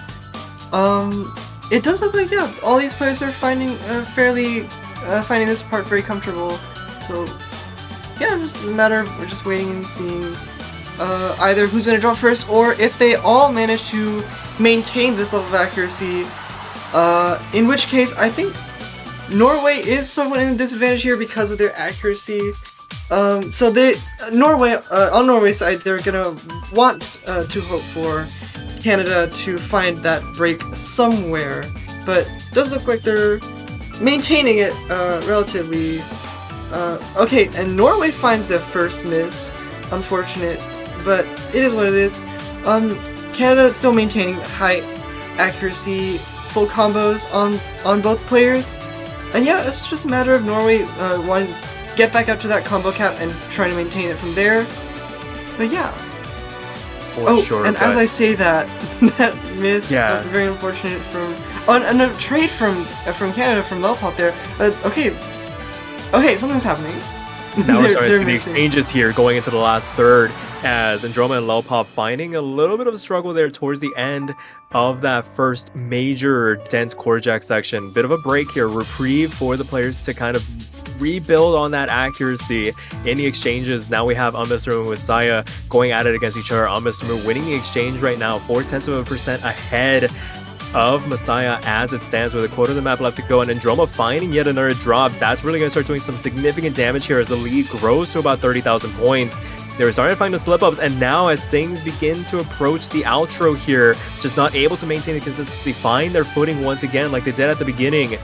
Speaker 10: it does look like, yeah, all these players are finding finding this part very comfortable. So yeah, just a matter of we're just waiting and seeing either who's gonna drop first, or if they all manage to maintain this level of accuracy. In which case, I think Norway is somewhat in a disadvantage here because of their accuracy. So on Norway's side, they're gonna want to hope for Canada to find that break somewhere, but it does look like they're maintaining it relatively. Okay, and Norway finds their first miss. Unfortunate, but it is what it is. Canada is still maintaining high accuracy, full combos on both players. And yeah, it's just a matter of Norway wanting to get back up to that combo cap and trying to maintain it from there. But yeah.
Speaker 3: Sure,
Speaker 10: and as I say that, that miss,
Speaker 3: Yeah.
Speaker 10: very unfortunate and a trade from Canada from Lopop there. Okay, something's happening.
Speaker 3: Now we're starting to see the
Speaker 10: missing.
Speaker 3: exchanges here going into the last third, as Androma and Lopop finding a little bit of a struggle there towards the end of that first major dense core jack section. Bit of a break here, reprieve for the players to kind of rebuild on that accuracy in the exchanges. Now we have Unmr. and Messiah going at it against each other. Unmr. winning the exchange right now, 0.4% ahead of Messiah as it stands with a quarter of the map left to go, and Androma finding yet another drop. That's really going to start doing some significant damage here as the lead grows to about 30,000 points. They were starting to find the slip-ups, and now as things begin to approach the outro here, just not able to maintain the consistency, find their footing once again like they did at the beginning.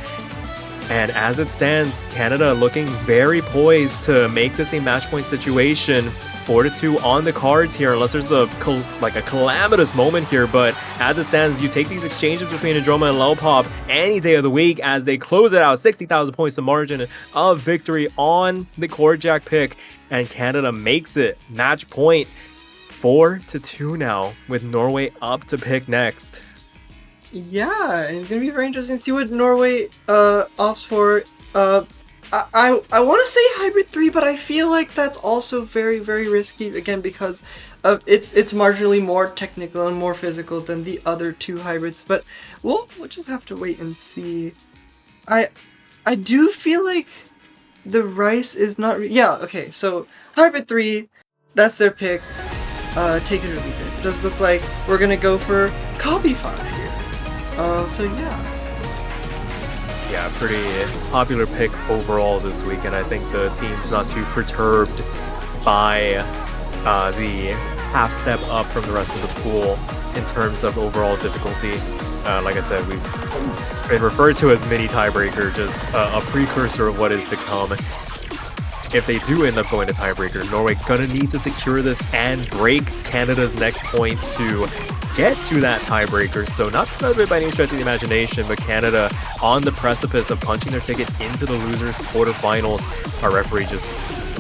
Speaker 3: And as it stands, Canada looking very poised to make this a match point situation. 4-2 on the cards here, unless there's a calamitous moment here. But as it stands, you take these exchanges between Androma and Lopop any day of the week as they close it out, 60,000 points to margin of victory on the core jack pick, and Canada makes it match point. 4-2 now, with Norway up to pick next.
Speaker 10: Yeah, and it's gonna be very interesting to see what Norway opts for. I want to say hybrid 3, but I feel like that's also very, very risky again because of it's marginally more technical and more physical than the other two hybrids. But we'll just have to wait and see. I do feel like the Rice is not. Yeah, okay. So hybrid 3, that's their pick. Take it or leave it. It does look like we're gonna go for Copy Fox here. So yeah.
Speaker 3: Yeah, pretty popular pick overall this week, and I think the team's not too perturbed by the half step up from the rest of the pool in terms of overall difficulty. Like I said, we've been referred to as mini tiebreaker, just a precursor of what is to come. If they do end up going to tiebreaker, Norway gonna need to secure this and break Canada's next point to get to that tiebreaker. So not decided by any stretch of the imagination, but Canada on the precipice of punching their ticket into the losers quarterfinals. Our referee just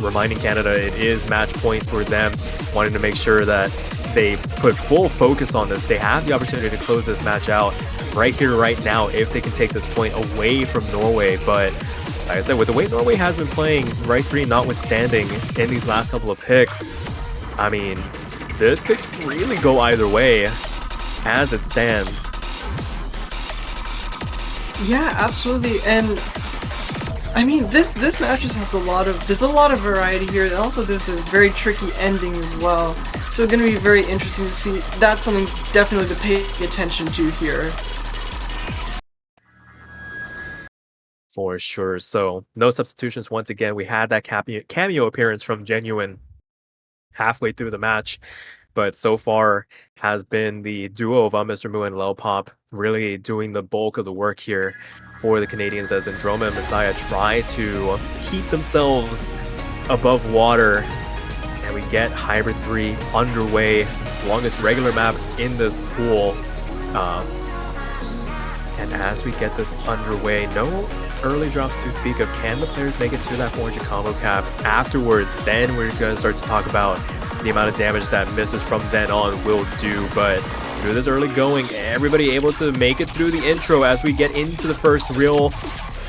Speaker 3: reminding Canada it is match point for them, wanting to make sure that they put full focus on this. They have the opportunity to close this match out right here, right now, if they can take this point away from Norway. But like I said, with the way Norway has been playing, Rice 3 notwithstanding in these last couple of picks, I mean, this could really go either way as it stands.
Speaker 10: Yeah, absolutely. And I mean, this match just has there's a lot of variety here, and also there's a very tricky ending as well. So it's going to be very interesting to see. That's something definitely to pay attention to here.
Speaker 3: For sure. So no substitutions once again. We had that cameo appearance from Genuine halfway through the match, but so far has been the duo of Mr. Mu and Lelpop really doing the bulk of the work here for the Canadians as Androma and Messiah try to keep themselves above water, and we get Hybrid 3 underway, longest regular map in this pool. And as we get this underway, no early drops to speak of. Can the players make it to that 400 combo cap? Afterwards, then we're going to start to talk about the amount of damage that misses from then on will do. But through this early going, everybody able to make it through the intro as we get into the first real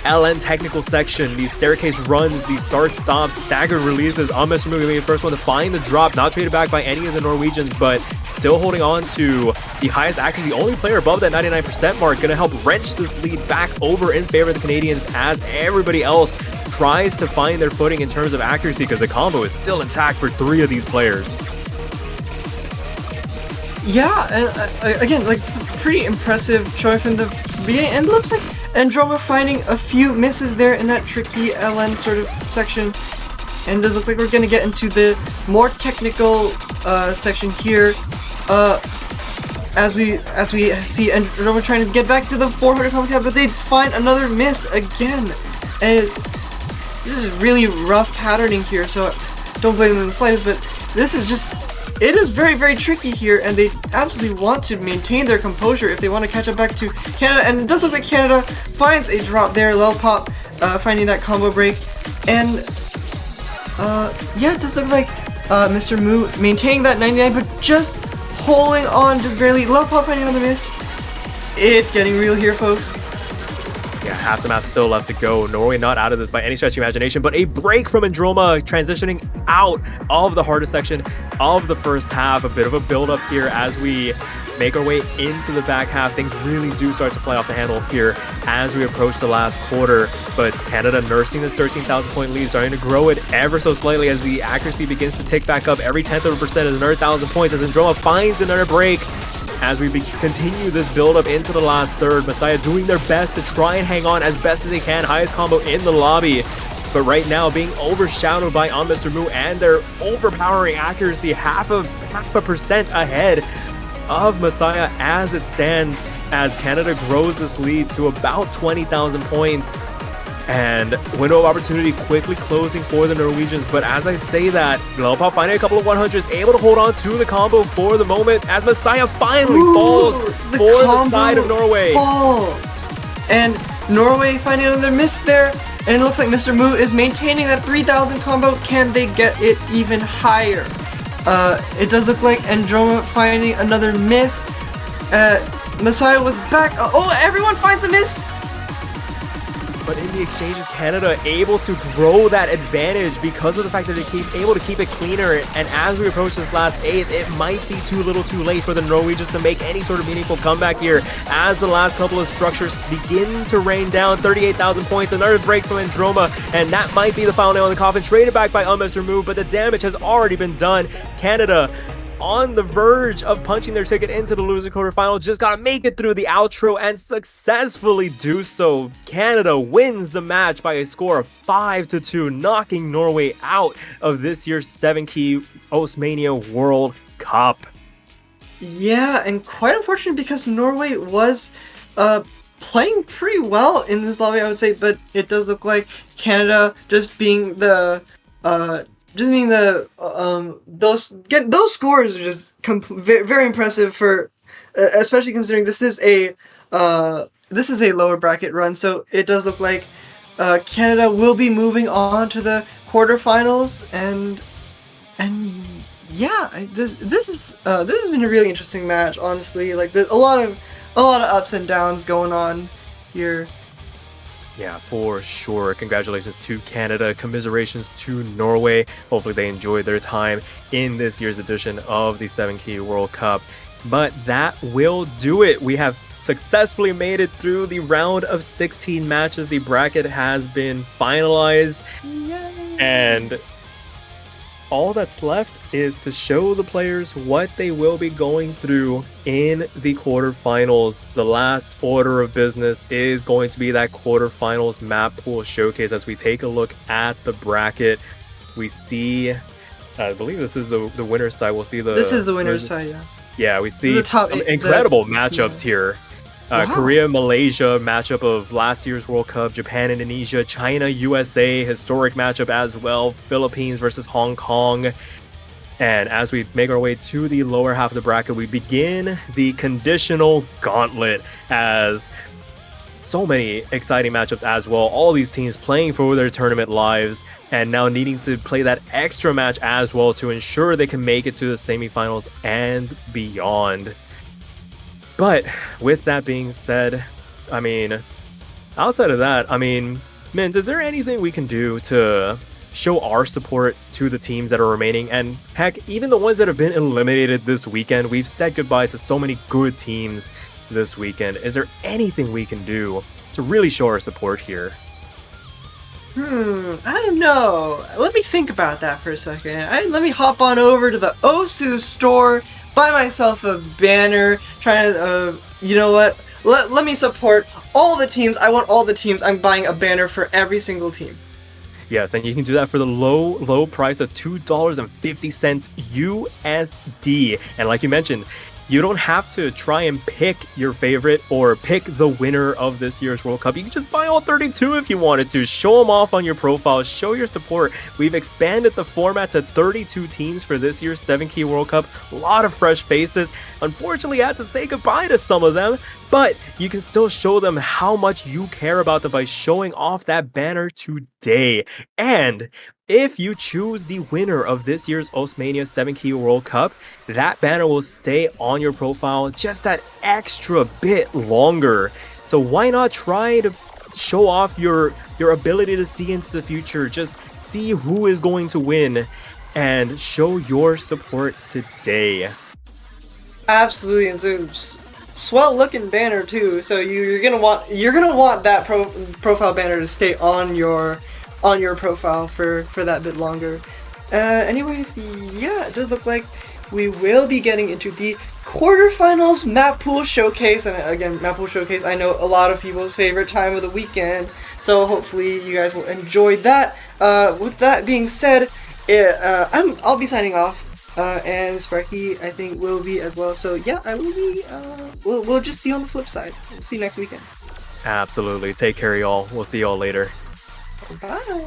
Speaker 3: LN technical section. These staircase runs, these start stops, staggered releases. Mr. Mu being the first one to find the drop, not traded back by any of the Norwegians, but still holding on to the highest accuracy. The only player above that 99% mark, going to help wrench this lead back over in favor of the Canadians as everybody else tries to find their footing in terms of accuracy, because the combo is still intact for 3 of these players.
Speaker 10: Yeah, and again, like, pretty impressive showing from the beginning, and it looks like Androma finding a few misses there in that tricky LN sort of section, and does look like we're going to get into the more technical section here, as we see Androma trying to get back to the 400 combo cap, but they find another miss again, and this is really rough patterning here, so don't blame them in the slightest, but this is just, it is very, very tricky here, and they absolutely want to maintain their composure if they want to catch up back to Canada, and it does look like Canada finds a drop there, Lelpop finding that combo break, and yeah, it does look like Mr. Mu maintaining that 99, but just holding on just barely. Lelpop finding another miss. It's getting real here, folks.
Speaker 3: Yeah, half the map still left to go. Norway not out of this by any stretch of imagination, but a break from Androma, transitioning out of the hardest section of the first half. A bit of a build-up here as we make our way into the back half. Things really do start to fly off the handle here as we approach the last quarter, but Canada nursing this 13,000 point lead, starting to grow it ever so slightly as the accuracy begins to tick back up. Every 1/10% is another 1,000 points as Androma finds another break. As we continue this build-up into the last third, Messiah doing their best to try and hang on as best as they can. Highest combo in the lobby, but right now being overshadowed by Mr. Mu and their overpowering accuracy, half a percent ahead of Messiah as it stands, as Canada grows this lead to about 20,000 points. And window of opportunity quickly closing for the Norwegians, but as I say that, Lelpop finding a couple of 100s, able to hold on to the combo for the moment as Messiah finally falls for the side of Norway.
Speaker 10: Falls. And Norway finding another miss there, and it looks like Mr. Mu is maintaining that 3,000 combo. Can they get it even higher? It does look like Androma finding another miss. Messiah was back. Oh, everyone finds a miss.
Speaker 3: But in the exchanges, Canada able to grow that advantage because of the fact that they keep able to keep it cleaner. And as we approach this last 8, it might be too little too late for the Norwegians to make any sort of meaningful comeback here as the last couple of structures begin to rain down. 38,000 points, another break from Androma, and that might be the final nail in the coffin. Traded back by Mr. Mu, but the damage has already been done. Canada on the verge of punching their ticket into the loser quarterfinal, just gotta make it through the outro and successfully do so. Canada wins the match by a score of 5-2, knocking Norway out of this year's 7-key Mania World Cup.
Speaker 10: Yeah, and quite unfortunate because Norway was playing pretty well in this lobby, I would say, but it does look like Canada just being the those scores are just very impressive for, especially considering this is a lower bracket run. So it does look like Canada will be moving on to the quarterfinals, and yeah, this has been a really interesting match. Honestly, like there's a lot of ups and downs going on here.
Speaker 3: Yeah, for sure. Congratulations to Canada. Commiserations to Norway. Hopefully they enjoyed their time in this year's edition of the 7-Key World Cup. But that will do it. We have successfully made it through the round of 16 matches. The bracket has been finalized.
Speaker 10: Yay.
Speaker 3: And all that's left is to show the players what they will be going through in the quarterfinals. The last order of business is going to be that quarterfinals map pool showcase. As we take a look at the bracket, we see, I believe this is the winner's side. We'll see
Speaker 10: This is the winner's side, yeah.
Speaker 3: Yeah, we see
Speaker 10: The top
Speaker 3: some
Speaker 10: eight-
Speaker 3: incredible
Speaker 10: the-
Speaker 3: matchups
Speaker 10: yeah.
Speaker 3: here.
Speaker 10: Wow.
Speaker 3: Korea, Malaysia, matchup of last year's World Cup. Japan, Indonesia, China, USA, historic matchup as well. Philippines versus Hong Kong. And as we make our way to the lower half of the bracket, we begin the conditional gauntlet, as so many exciting matchups as well. All these teams playing for their tournament lives and now needing to play that extra match as well to ensure they can make it to the semifinals and beyond. But with that being said, I mean, outside of that, I mean, Mint, is there anything we can do to show our support to the teams that are remaining? And heck, even the ones that have been eliminated this weekend, we've said goodbye to so many good teams this weekend. Is there anything we can do to really show our support here?
Speaker 10: I don't know. Let me think about that for a second. Let me hop on over to the Osu store, buy myself a banner, try to, you know what? Let me support all the teams. I want all the teams. I'm buying a banner for every single team.
Speaker 3: Yes, and you can do that for the low price of $2.50 USD. And like you mentioned, you don't have to try and pick your favorite or pick the winner of this year's World Cup. You can just buy all 32 if you wanted to. Show them off on your profile. Show your support. We've expanded the format to 32 teams for this year's 7Key World Cup. A lot of fresh faces. Unfortunately, I had to say goodbye to some of them, but you can still show them how much you care about them by showing off that banner today. And if you choose the winner of this year's Osmania 7Key World Cup, that banner will stay on your profile just that extra bit longer. So why not try to show off your ability to see into the future? Just see who is going to win and show your support today.
Speaker 10: Absolutely, and so swell looking banner too. So you're gonna want that profile banner to stay on your profile for that bit longer. Anyways, yeah, it does look like we will be getting into the quarterfinals map pool showcase. And again, map pool showcase, I know a lot of people's favorite time of the weekend, so hopefully you guys will enjoy that. With that being said, I'll be signing off. And Sparky, I think, will be as well. So yeah, I will be. We'll just see you on the flip side. We'll see you next weekend.
Speaker 3: Absolutely. Take care, y'all. We'll see y'all later.
Speaker 10: Bye.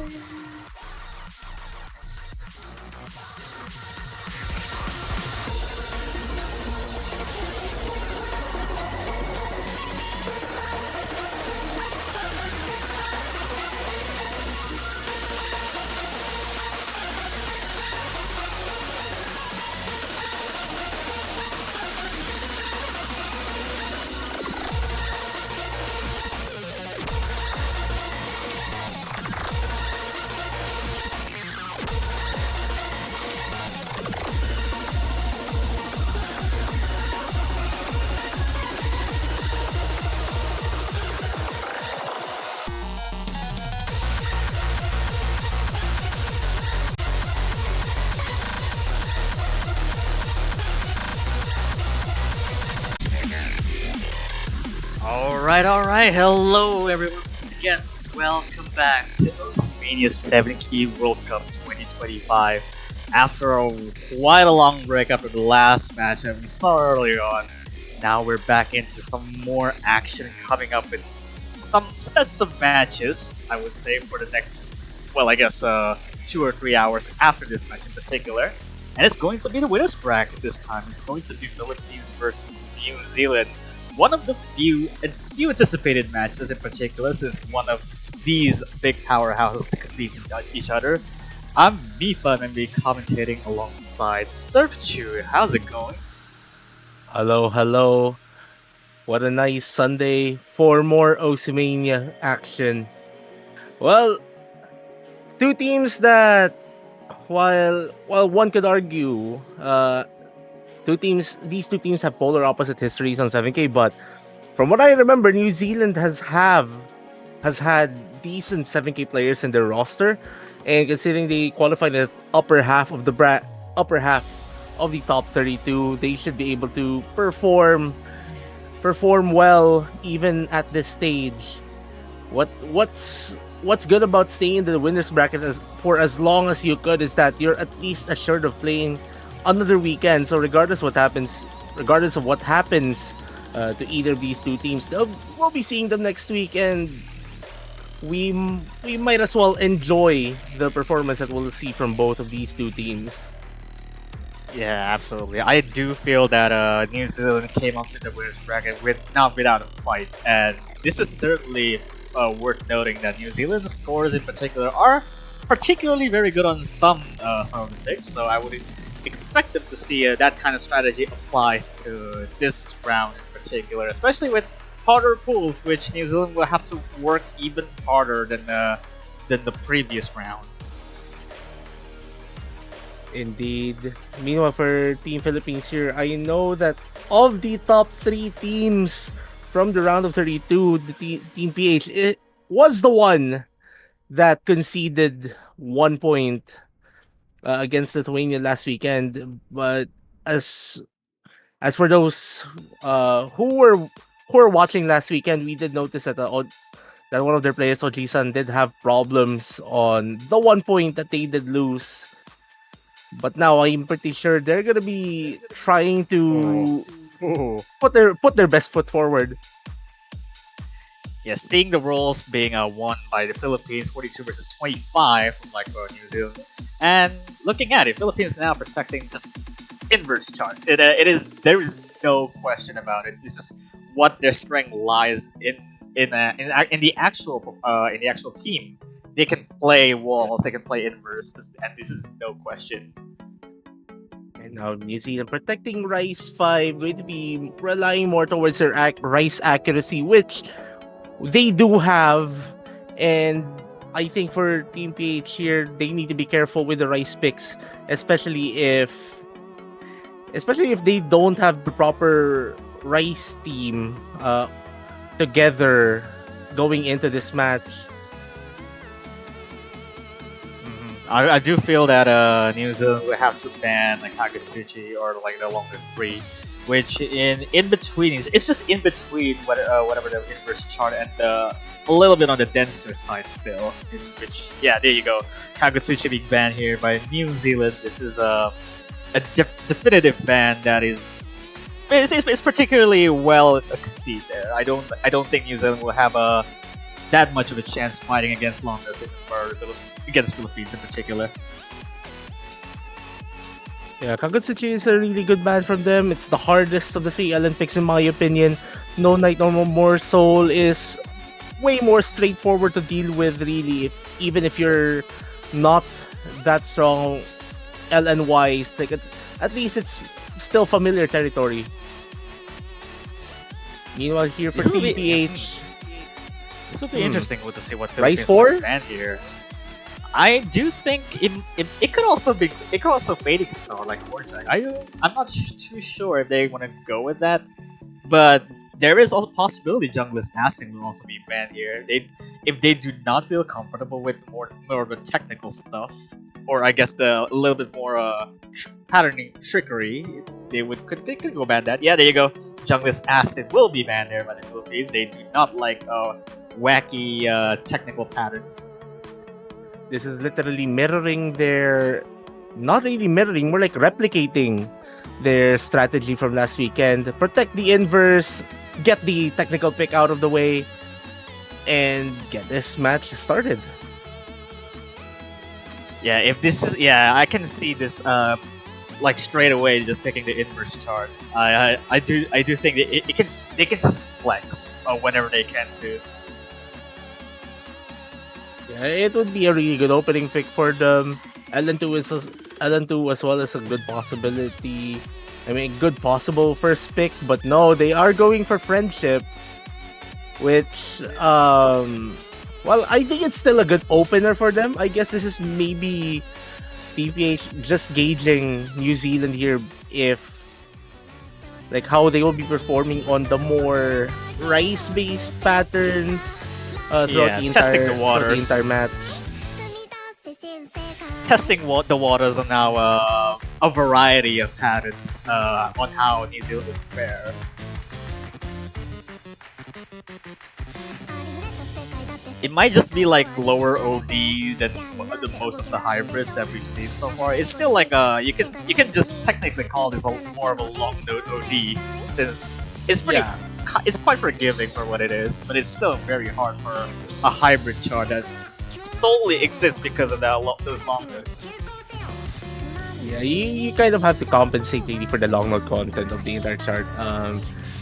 Speaker 12: Alright, hello everyone once again. Welcome back to Osmania 7Key World Cup 2025. After quite a long break after the last match that we saw earlier on, now we're back into some more action coming up with some sets of matches, I would say, for the next, well, I guess 2 or 3 hours after this match in particular. And it's going to be the winner's bracket this time. It's going to be Philippines versus New Zealand. One of the few anticipated matches in particular, since one of these big powerhouses to compete each other. I'm Mifa and I'm be commentating alongside Surf Chew. How's it going?
Speaker 4: Hello. What a nice Sunday for more Osimania action. Well, two teams that, while one could argue, these two teams have polar opposite histories on 7K, but from what I remember, New Zealand has had decent 7K players in their roster, And considering they qualified in the upper half of the top 32, they should be able to perform well even at this stage. What's good about staying in the winners bracket for as long as you could is that you're at least assured of playing another weekend. So regardless of what happens to either of these two teams, we'll be seeing them next week, and we might as well enjoy the performance that we'll see from both of these two teams.
Speaker 12: Yeah, absolutely. I do feel that New Zealand came up to the winners bracket not without a fight, and this is certainly worth noting that New Zealand's scores in particular are particularly very good on some of the picks. So I would expect them to see that kind of strategy applies to this round in particular, especially with harder pools, which New Zealand will have to work even harder than the previous round.
Speaker 4: Indeed. Meanwhile, for Team Philippines here, I know that of the top 3 teams from the round of 32, the Team PH it was the one that conceded 1 point against Lithuania last weekend. But as for those who were watching last weekend, we did notice that that one of their players, Oji-san, did have problems on the 1 point that they did lose. But now I'm pretty sure they're gonna be trying to put their best foot forward.
Speaker 12: Yeah, seeing the roles being won by the Philippines, 42 versus 25 from New Zealand, and looking at it, Philippines now protecting just inverse chart. There is no question about it. This is what their strength lies in the actual team. They can play walls, they can play inverse, and this is no question.
Speaker 4: And now New Zealand protecting Rice 5, going to be relying more towards their Rice accuracy, which they do have. And I think for Team PH here, they need to be careful with the Rice picks, especially if they don't have the proper Rice team together going into this match.
Speaker 12: I do feel that New Zealand will have to ban Kagutsuchi or the longer 3, which in between it's just in between whatever the inverse chart and a little bit on the denser side still. In which there you go, Kagutsuchi being banned here by New Zealand. This is a definitive ban that is it's particularly well conceived there. I don't think New Zealand will have that much of a chance fighting against Longos against Philippines in particular.
Speaker 4: Yeah, Kagutsuchi is a really good ban from them. It's the hardest of the 3 LN picks in my opinion. No Night, No More Soul is way more straightforward to deal with, really. Even if you're not that strong LN wise, at least it's still familiar territory. Meanwhile, here for Team PH,
Speaker 12: this will be interesting to see what
Speaker 4: Rice
Speaker 12: Philippines ban here. I do think it could also Fading Star like Warjack. I'm not too sure if they want to go with that, but there is also a possibility Jungle Assassin will also be banned here. If they do not feel comfortable with more of the technical stuff, or I guess a little bit more patterning trickery, they could go ban that. Yeah, there you go. Jungle Assassin will be banned there by the Philippines. They do not like wacky technical patterns.
Speaker 4: this is literally mirroring not really mirroring, more like replicating their strategy from last weekend. Protect the inverse, get the technical pick out of the way, and get this match started.
Speaker 12: Yeah, I can see this straight away just picking the inverse chart. I do think that they can just flex whenever they can too.
Speaker 4: Yeah, it would be a really good opening pick for them. LN2 as well as a good possibility. I mean, good possible first pick, but no, they are going for Friendship, which well, I think it's still a good opener for them. I guess this is maybe TPH just gauging New Zealand here, if how they will be performing on the more rice-based patterns throughout the entire match.
Speaker 12: testing the waters on now a variety of patterns on how New Zealand would fare. It might just be like lower OD than the most of the hybrids that we've seen so far. It's still like you can just technically call this more of a long note OD since it's pretty it's quite forgiving for what it is, but it's still very hard for a hybrid chart that solely exists because of those long notes.
Speaker 4: Yeah, you kind of have to compensate really for the long note content of the entire chart.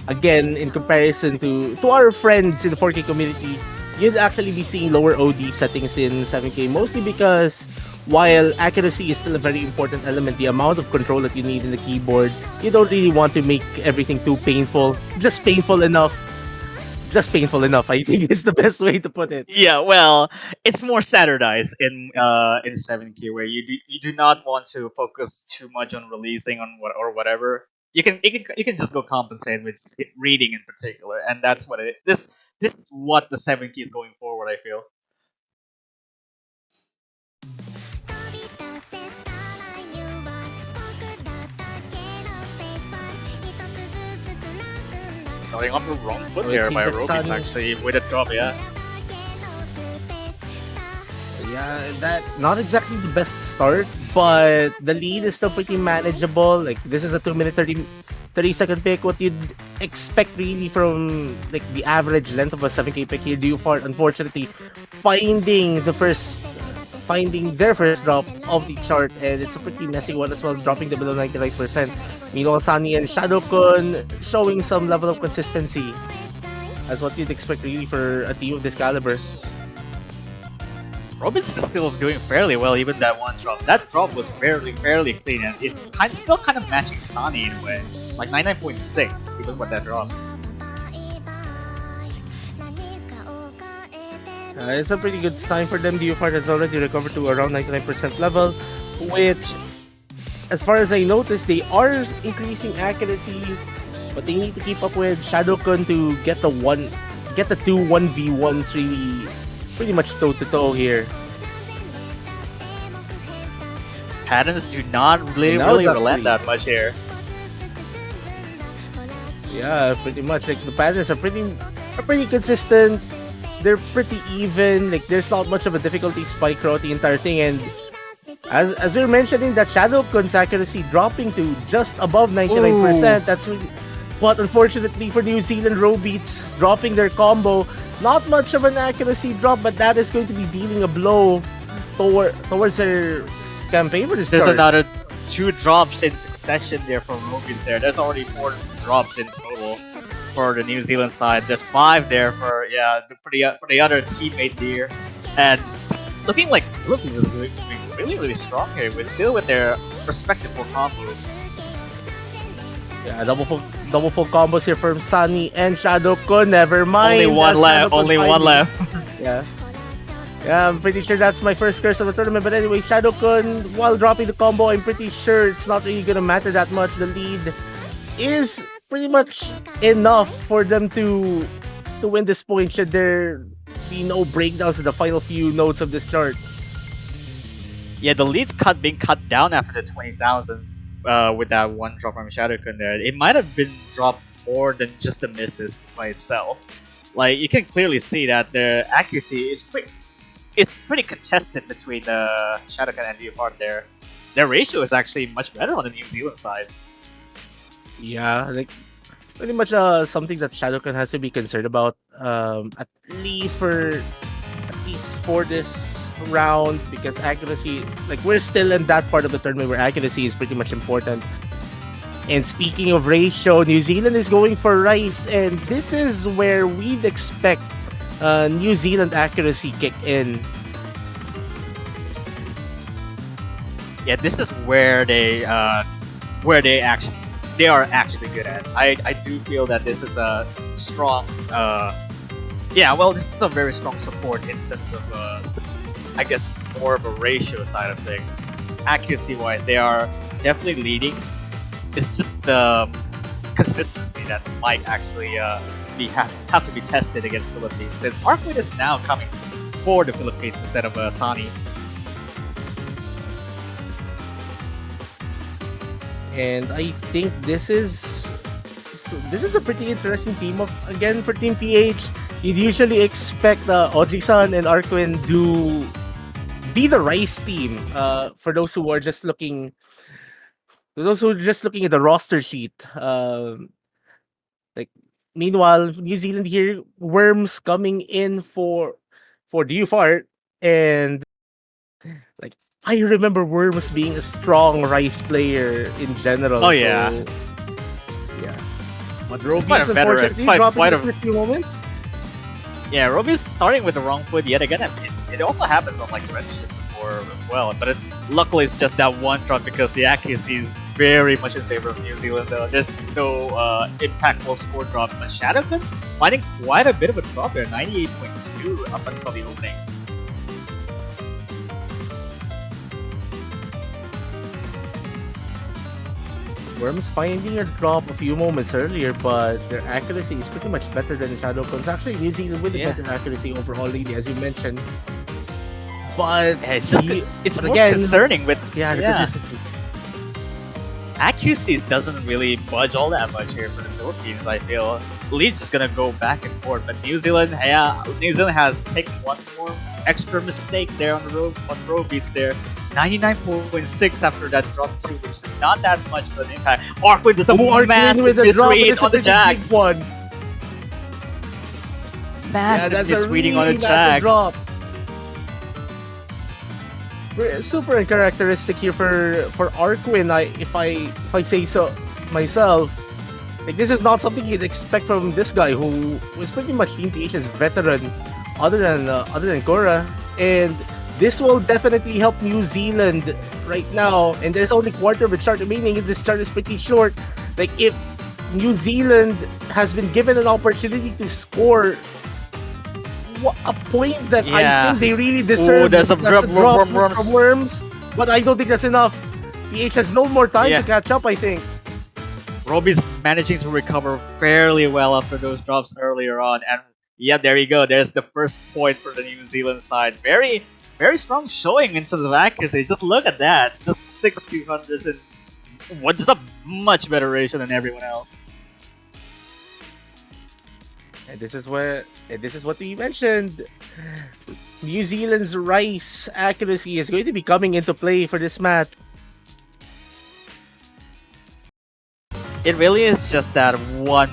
Speaker 4: Again, in comparison to our friends in the 4K community, you'd actually be seeing lower OD settings in 7K, mostly because while accuracy is still a very important element, the amount of control that you need in the keyboard, you don't really want to make everything too painful. Just painful enough. Just painful enough, I think is the best way to put it.
Speaker 12: Yeah, well, it's more standardized in 7K where you do not want to focus too much on releasing on whatever. You can just go compensate with reading in particular, and that's what this is what the 7K is going forward. I feel. Starting off the wrong foot there by Robies actually with a drop, yeah.
Speaker 4: Yeah, that not exactly the best start, but the lead is still pretty manageable. Like this is a 2-minute 30-second pick. What you'd expect really from like the average length of a 7K pick here. Dufart unfortunately finding their first drop of the chart, and it's a pretty messy one as well, dropping to below 99%. Meanwhile, Sunny and Shadowkun showing some level of consistency as what you'd expect really for a team of this caliber.
Speaker 12: Robin's is still doing fairly well, even that one drop. That drop was fairly clean, and it's still kind of matching Sunny in a way. Like 99.6, even with that drop.
Speaker 4: It's a pretty good time for them. Dufart has already recovered to around 99% level, which, as far as I noticed, they are increasing accuracy, but they need to keep up with Shadowkun to get the 2 1v1s really pretty much toe-to-toe here.
Speaker 12: Patterns do not really relent that much here.
Speaker 4: Yeah, pretty much. Like the patterns are pretty consistent. They're pretty even. Like there's not much of a difficulty spike throughout the entire thing, and as we were mentioning, that Shadowkun's accuracy dropping to just above 99%. That's really, but unfortunately for New Zealand, Robeats dropping their combo. Not much of an accuracy drop, but that is going to be dealing a blow towards their campaign for this
Speaker 12: There's
Speaker 4: start.
Speaker 12: another 2 drops in succession there from Robies there. There's already 4 drops in total for the New Zealand side. There's 5 there for for the other teammate there. And looking like Philippines is doing really strong here, with their respective combos.
Speaker 4: Yeah, double full combos here from Sunny and Shadowkun. Never mind.
Speaker 12: Only one left. Only one left.
Speaker 4: Yeah. Yeah, I'm pretty sure that's my first curse of the tournament. But anyway, Shadowkun, while dropping the combo, I'm pretty sure it's not really gonna matter that much. The lead is pretty much enough for them to win this point. Should there be no breakdowns in the final few notes of this chart?
Speaker 12: Yeah, the lead's being cut down after the 20,000. With that one drop from Shadowkun there, it might have been dropped more than just the misses by itself. Like you can clearly see that the accuracy is pretty contested between Shadowkun and Dufart there. Their ratio is actually much better on the New Zealand side.
Speaker 4: Yeah, like pretty much something that Shadowkun has to be concerned about. At least for this round, because accuracy, like we're still in that part of the tournament where accuracy is pretty much important. And speaking of ratio, New Zealand is going for Rice, and this is where we'd expect New Zealand accuracy kick in.
Speaker 12: Yeah, this is where they are actually good at. I do feel that this is a strong this is a very strong support in terms of I guess more of a ratio side of things. Accuracy wise, they are definitely leading. It's just the consistency that might actually have to be tested against Philippines, since Arcade is now coming for the Philippines instead of Sani.
Speaker 4: and I think this is a pretty interesting team up again for Team PH. You'd usually expect Audrey-san and Arquin to be the Rice team. For those who are just looking, at the roster sheet. Like meanwhile, New Zealand here, Worms coming in for Dufart, and like I remember Worms being a strong Rice player in general.
Speaker 12: Oh, yeah.
Speaker 4: So, yeah. But
Speaker 12: It's
Speaker 4: Roby
Speaker 12: quite
Speaker 4: is
Speaker 12: a veteran,
Speaker 4: unfortunately
Speaker 12: quite-
Speaker 4: dropping
Speaker 12: quite
Speaker 4: the
Speaker 12: a-
Speaker 4: first few moments.
Speaker 12: Yeah, Roby's starting with the wrong foot yet again. It also happens on like Redshift before as well, but luckily it's just that one drop because the accuracy is very much in favor of New Zealand. Though there's no impactful score drop, but Shadowgun finding quite a bit of a drop there, 98.2 up until the opening.
Speaker 4: Worms finding a drop a few moments earlier, but their accuracy is pretty much better than Shadowgun's. Actually, New Zealand with a
Speaker 12: Yeah.
Speaker 4: better accuracy overall lately, as you mentioned. But
Speaker 12: Yeah, it's just it's
Speaker 4: but
Speaker 12: more
Speaker 4: again,
Speaker 12: concerning with
Speaker 4: the consistency.
Speaker 12: accuracies doesn't really budge all that much here for the Philippines. I feel Leeds is gonna go back and forth, but New Zealand has taken one more extra mistake there on the road beats there. 99.6 after that drop too, which is not that much of an impact. Arquin does a
Speaker 4: Arquin
Speaker 12: massive
Speaker 4: with the drop, but
Speaker 12: misread
Speaker 4: it's a
Speaker 12: on the
Speaker 4: pretty
Speaker 12: jag.
Speaker 4: big one.
Speaker 12: Massive
Speaker 4: That's a
Speaker 12: misreading on
Speaker 4: really
Speaker 12: the
Speaker 4: massive
Speaker 12: jag.
Speaker 4: drop. Super uncharacteristic here for Arquin. If I say so myself, like this is not something you'd expect from this guy who was pretty much Team PH's veteran, other than Cora, and this will definitely help New Zealand right now. And there's only quarter of a chart remaining, and this chart is pretty short. Like if New Zealand has been given an opportunity to score a point that I
Speaker 12: Yeah.
Speaker 4: think they really deserve.
Speaker 12: there's a
Speaker 4: That's
Speaker 12: drop
Speaker 4: from
Speaker 12: Worms.
Speaker 4: Worms, but I don't think that's enough. PH has no more time
Speaker 12: Yeah.
Speaker 4: to catch up, I think.
Speaker 12: Roby's managing to recover fairly well after those drops earlier on, and yeah, there you go. There's the first point for the New Zealand side. Very, very strong showing in terms of accuracy. Just look at that. Just stick with 200s and what is a much better ratio than everyone else.
Speaker 4: And this is what we mentioned. New Zealand's Rice accuracy is going to be coming into play for this match.
Speaker 12: It really is just that one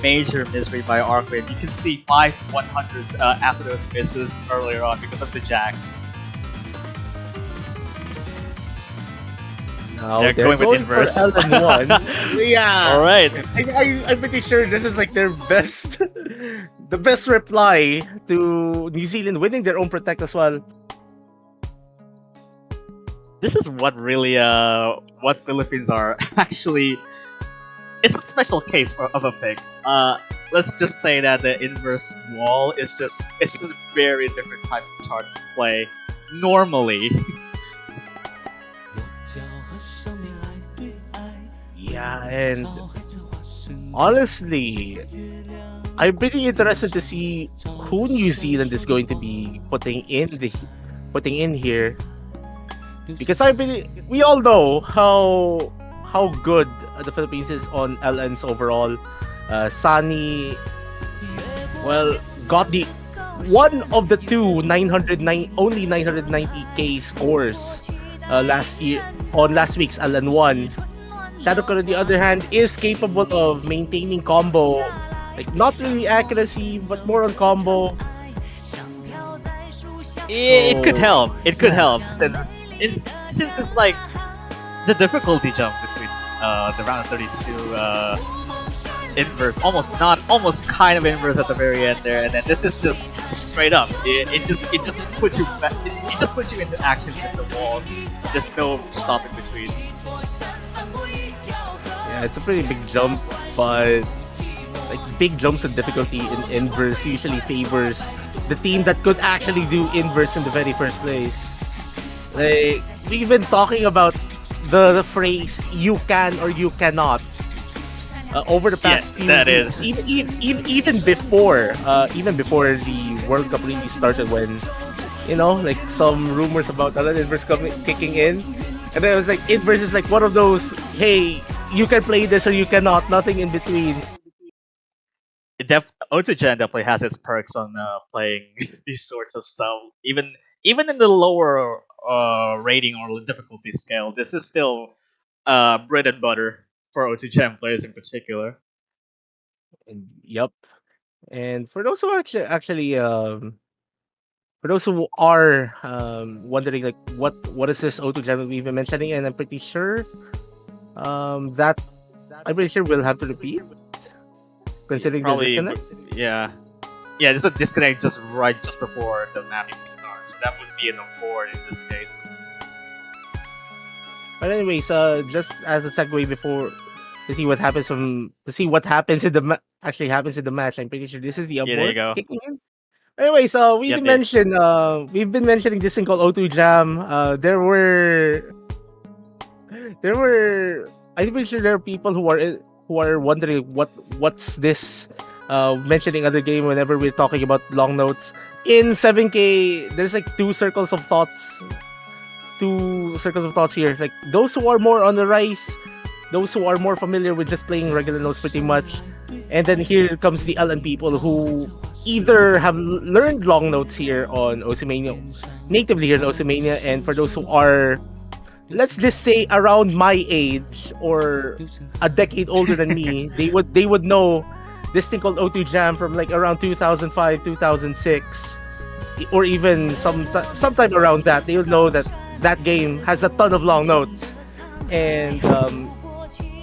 Speaker 12: major misread by Arquin. You can see 5 100s after those misses earlier on because of the jacks.
Speaker 4: Now
Speaker 12: They're
Speaker 4: they're
Speaker 12: going with inverse.
Speaker 4: for LN1. Yeah.
Speaker 12: All right.
Speaker 4: I'm pretty sure this is like their best, the best reply to New Zealand winning their own protect as well.
Speaker 12: This is what really what Philippines are actually. It's a special case of a pick. Let's just say that the inverse wall is just a very different type of chart to play normally.
Speaker 4: Yeah, and honestly, I'm pretty interested to see who New Zealand is going to be putting in here, because we all know how good the Philippines is on LNs overall. Sunny, well, got the one of the two only 990k scores last week's LN1. Shadowgun, on the other hand, is capable of maintaining combo, like not really accuracy, but more on combo.
Speaker 12: It could help. It could help since it's like the difficulty jump between the round of 32 inverse, almost kind of inverse at the very end there, and then this is just straight up. It just puts you back. It just puts you into action with the walls. There's no stop in between.
Speaker 4: Yeah, it's a pretty big jump, but like big jumps in difficulty in inverse usually favors the team that could actually do inverse in the very first place. Like we've been talking about the phrase "you can" or "you cannot" over the past few weeks. Even before the World Cup really started, when like some rumors about Alan Inverse kicking in. And then it was like Inverse is like one of those, hey, you can play this or you cannot, nothing in between.
Speaker 12: Otogen definitely has its perks on playing these sorts of stuff. Even in the lower rating or difficulty scale, this is still bread and butter for Otogen players in particular.
Speaker 4: And, yep. And for those who actually for those who are wondering like what is this O2 Jam we've been mentioning, and I'm pretty sure that I'm pretty sure we'll have to repeat considering the
Speaker 12: Probably,
Speaker 4: disconnect.
Speaker 12: yeah. Yeah, there's a disconnect just before the map even starts, so that would be an award in this case.
Speaker 4: But anyways, just as a segue before to see what happens in the actually happens in the match, I'm pretty sure this is the
Speaker 12: Yeah, there you
Speaker 4: award
Speaker 12: go.
Speaker 4: kicking in. Anyways,
Speaker 12: Yep, it-
Speaker 4: we've been mentioning this thing called O2 Jam. There were I'm pretty sure there are people who are wondering what's this mentioning other game whenever we're talking about long notes. In 7K, there's like two circles of thoughts here. Like those who are more on the rise, those who are more familiar with just playing regular notes pretty much. And then here comes the LN people who either have learned long notes here on Osimania, natively here in Osimania, and for those who are, let's just say, around my age or a decade older than me, they would know this thing called O2 Jam from like around 2005, 2006, or even sometime around that. They would know that game has a ton of long notes, and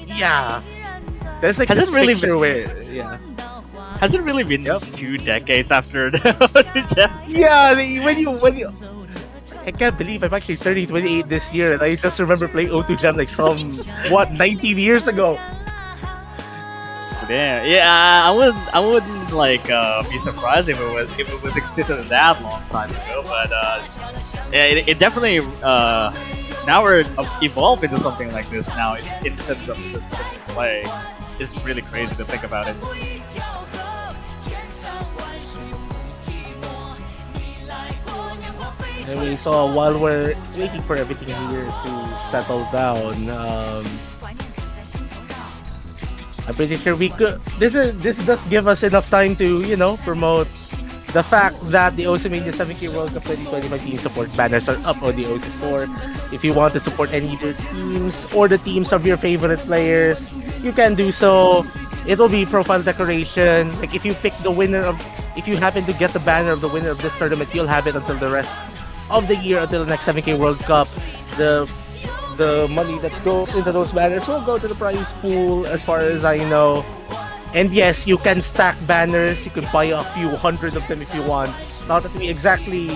Speaker 4: yeah, there's like
Speaker 12: Has
Speaker 4: this
Speaker 12: it really
Speaker 4: picture
Speaker 12: been-
Speaker 4: where
Speaker 12: Has it really been 2 decades after the Otogen?
Speaker 4: yeah, when you I can't believe I'm actually 28 this year, and I just remember playing O2 Jam like 19 years ago.
Speaker 12: Damn. Yeah, I wouldn't like be surprised if it was existed that long time ago. But yeah, it definitely now we're evolved into something like this now in terms of just play. It's really crazy to think about it.
Speaker 4: Anyway, so while we're waiting for everything here to settle down, I'm pretty sure we could. This does give us enough time to promote the fact that the Osimania 7K World Cup 2025 team support banners are up on the OC store. If you want to support any of your teams or the teams of your favorite players, you can do so. It'll be profile decoration. Like if you happen to get the banner of the winner of this tournament, you'll have it until the rest of the year, until the next 7K World Cup. The money that goes into those banners will go to the prize pool, as far as I know. And yes, you can stack banners. You can buy a few hundred of them if you want. Not that we exactly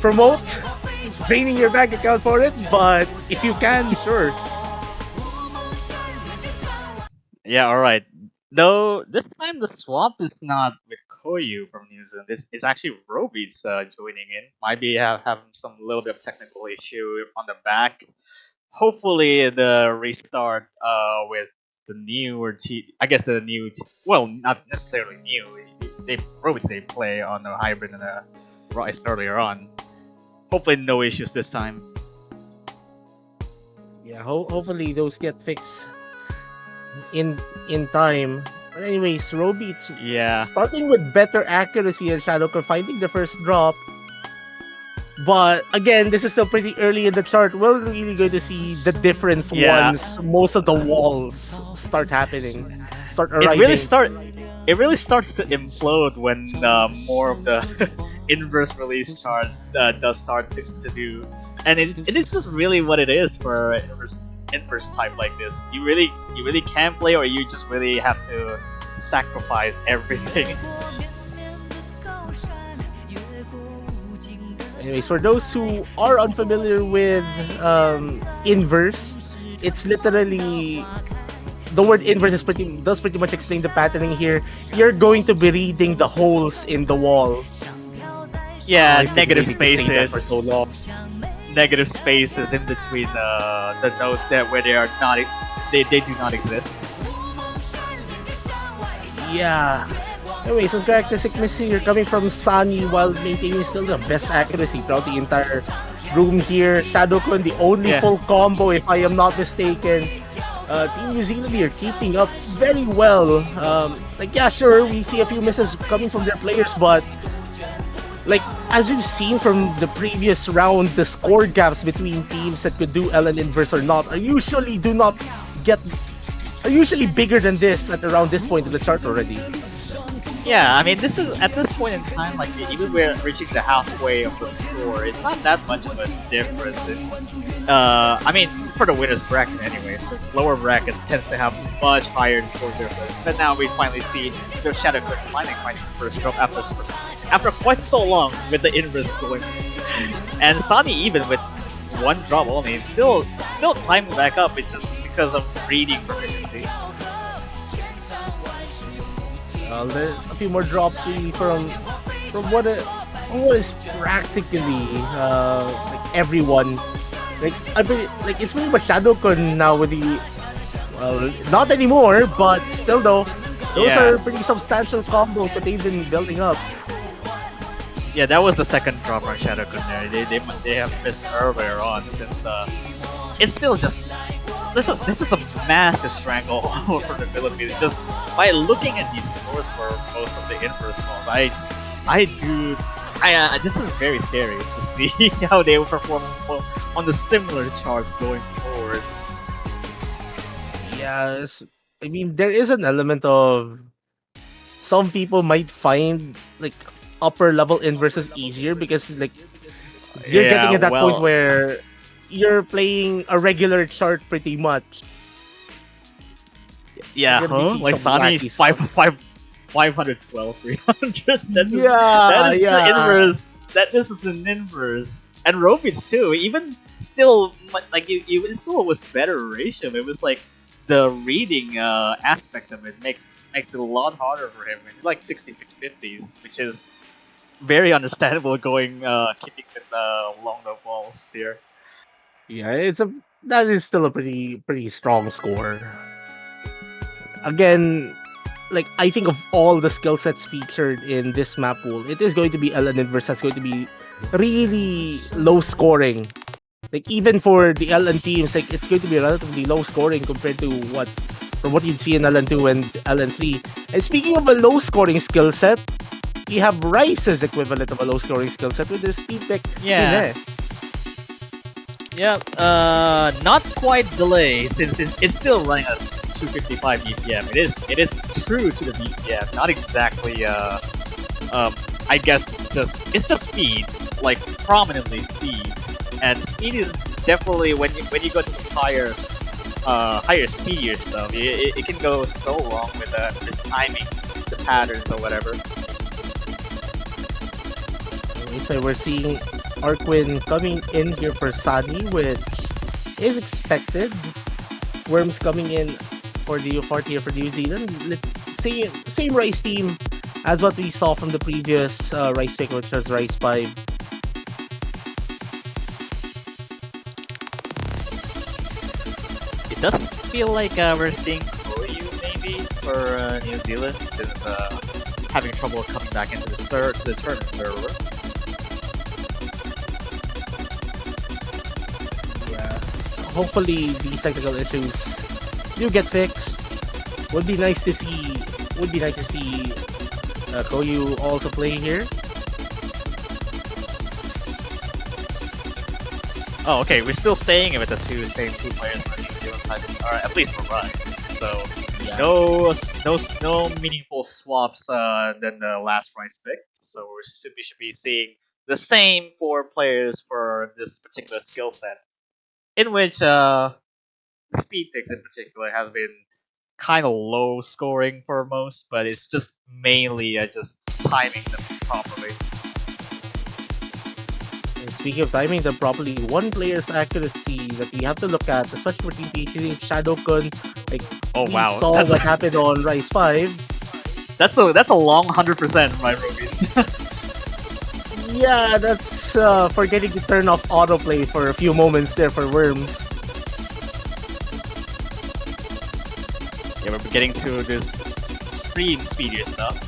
Speaker 4: promote draining your bank account for it, but if you can, sure.
Speaker 12: Yeah, alright. Though this time the swap is not with Koyu from New Zealand. It's actually Roby's joining in. Might be having some little bit of technical issue on the back. Hopefully the restart with the newer I guess the new well, not necessarily new. Roby's they play on the hybrid and the Rise earlier on. Hopefully no issues this time.
Speaker 4: Yeah, hopefully those get fixed in time. But anyways, Roby, it's
Speaker 12: Yeah.
Speaker 4: starting with better accuracy and Shadowcore finding the first drop. But again, this is still pretty early in the chart. We're really going to see the difference
Speaker 12: Yeah.
Speaker 4: once most of the walls start arriving.
Speaker 12: It really starts to implode when more of the inverse release chart does start to do, and it is just really what it is for inverse type like this. You really can't play, or you just really have to sacrifice everything.
Speaker 4: Anyways, for those who are unfamiliar with inverse, it's literally the word inverse does pretty much explain the patterning here. You're going to be reading the holes in the wall.
Speaker 12: Yeah,
Speaker 4: I've been
Speaker 12: negative
Speaker 4: waiting to say that
Speaker 12: spaces.
Speaker 4: for so long.
Speaker 12: Negative spaces in between the nodes that where they are not they do not exist.
Speaker 4: Yeah. Anyway, some characteristic miss here coming from Sunny while maintaining still the best accuracy throughout the entire room here. Shadowkun, the only
Speaker 12: Yeah.
Speaker 4: full combo, if I am not mistaken. Team New Zealand are keeping up very well. Like, yeah, sure, we see a few misses coming from their players, but like, as we've seen from the previous round, the score gaps between teams that could do LN inverse or not are usually bigger than this at around this point of the chart already.
Speaker 12: Yeah, I mean, this is at this point in time, like even we're reaching the halfway of the score, it's not that much of a difference. I mean, for the winners bracket anyway, since lower brackets tend to have much higher score difference. But now we finally see their Shadow Clan finally finding the first drop after quite so long with the inverse going, and Sunny even with one drop only, still climbing back up. It's just because of reading proficiency.
Speaker 4: There's a few more drops really from what is practically like everyone. Like it's pretty much Shadowkun now with the not anymore, but still though, those are pretty substantial combos that they've been building up.
Speaker 12: Yeah, that was the second drop on Shadowkun there. They have missed earlier on since it's still just this is a massive stranglehold for the Philippines. Just by looking at these scores for most of the inverse calls, this is very scary to see how they will perform on the similar charts going forward.
Speaker 4: Yes, I mean there is an element of some people might find like upper level inverses easier because like you're getting at that point where you're playing a regular chart pretty much.
Speaker 12: Yeah, like Sani's 512, 300. That's the inverse. This is an inverse, and Robit's too. Even still, like it still was better ratio. It was like the reading aspect of it makes it a lot harder for him. It's like 6650s, which is very understandable going keeping with long no balls here.
Speaker 4: Yeah, that is still a pretty strong score. Again, like I think of all the skill sets featured in this map pool, it is going to be LN Inverse that's going to be really low scoring. Like even for the LN teams, like it's going to be relatively low scoring compared to what you'd see in LN2 and LN3. And speaking of a low scoring skill set, you have Rice's equivalent of a low scoring skill set with their speed pick.
Speaker 12: Yeah. Yep, not quite delay since it's still running at 255 BPM. It is true to the BPM, not exactly I guess it's just speed, like prominently speed. And speed is definitely when you go to the higher speedier stuff, it can go so long with just timing the patterns or whatever.
Speaker 4: So we're seeing Arquin coming in here for Sani, which is expected. Worms coming in for the UFR here for New Zealand. Same Rice team as what we saw from the previous Rice pick, which was Rice 5.
Speaker 12: It does feel like we're seeing Koyu maybe for New Zealand since having trouble coming back into the tournament server.
Speaker 4: Hopefully these technical issues do get fixed. Would be nice to see Koyu also play here.
Speaker 12: Oh, okay. We're still staying with the same two players on the New Zealand side, or at least for Rice. So no meaningful swaps than the last Rice pick. So we should be seeing the same four players for this particular skill set, in which speed picks in particular has been kind of low scoring for most, but it's just mainly just timing them properly.
Speaker 4: And speaking of timing them properly, one player's accuracy that we have to look at, especially for Team PhD, is Shadowkun. Like, we saw what happened on Rise 5.
Speaker 12: That's a long 100%, right, Ruby?
Speaker 4: Yeah, that's forgetting to turn off autoplay for a few moments there for Worms.
Speaker 12: Yeah, we're getting to this extreme speedier stuff.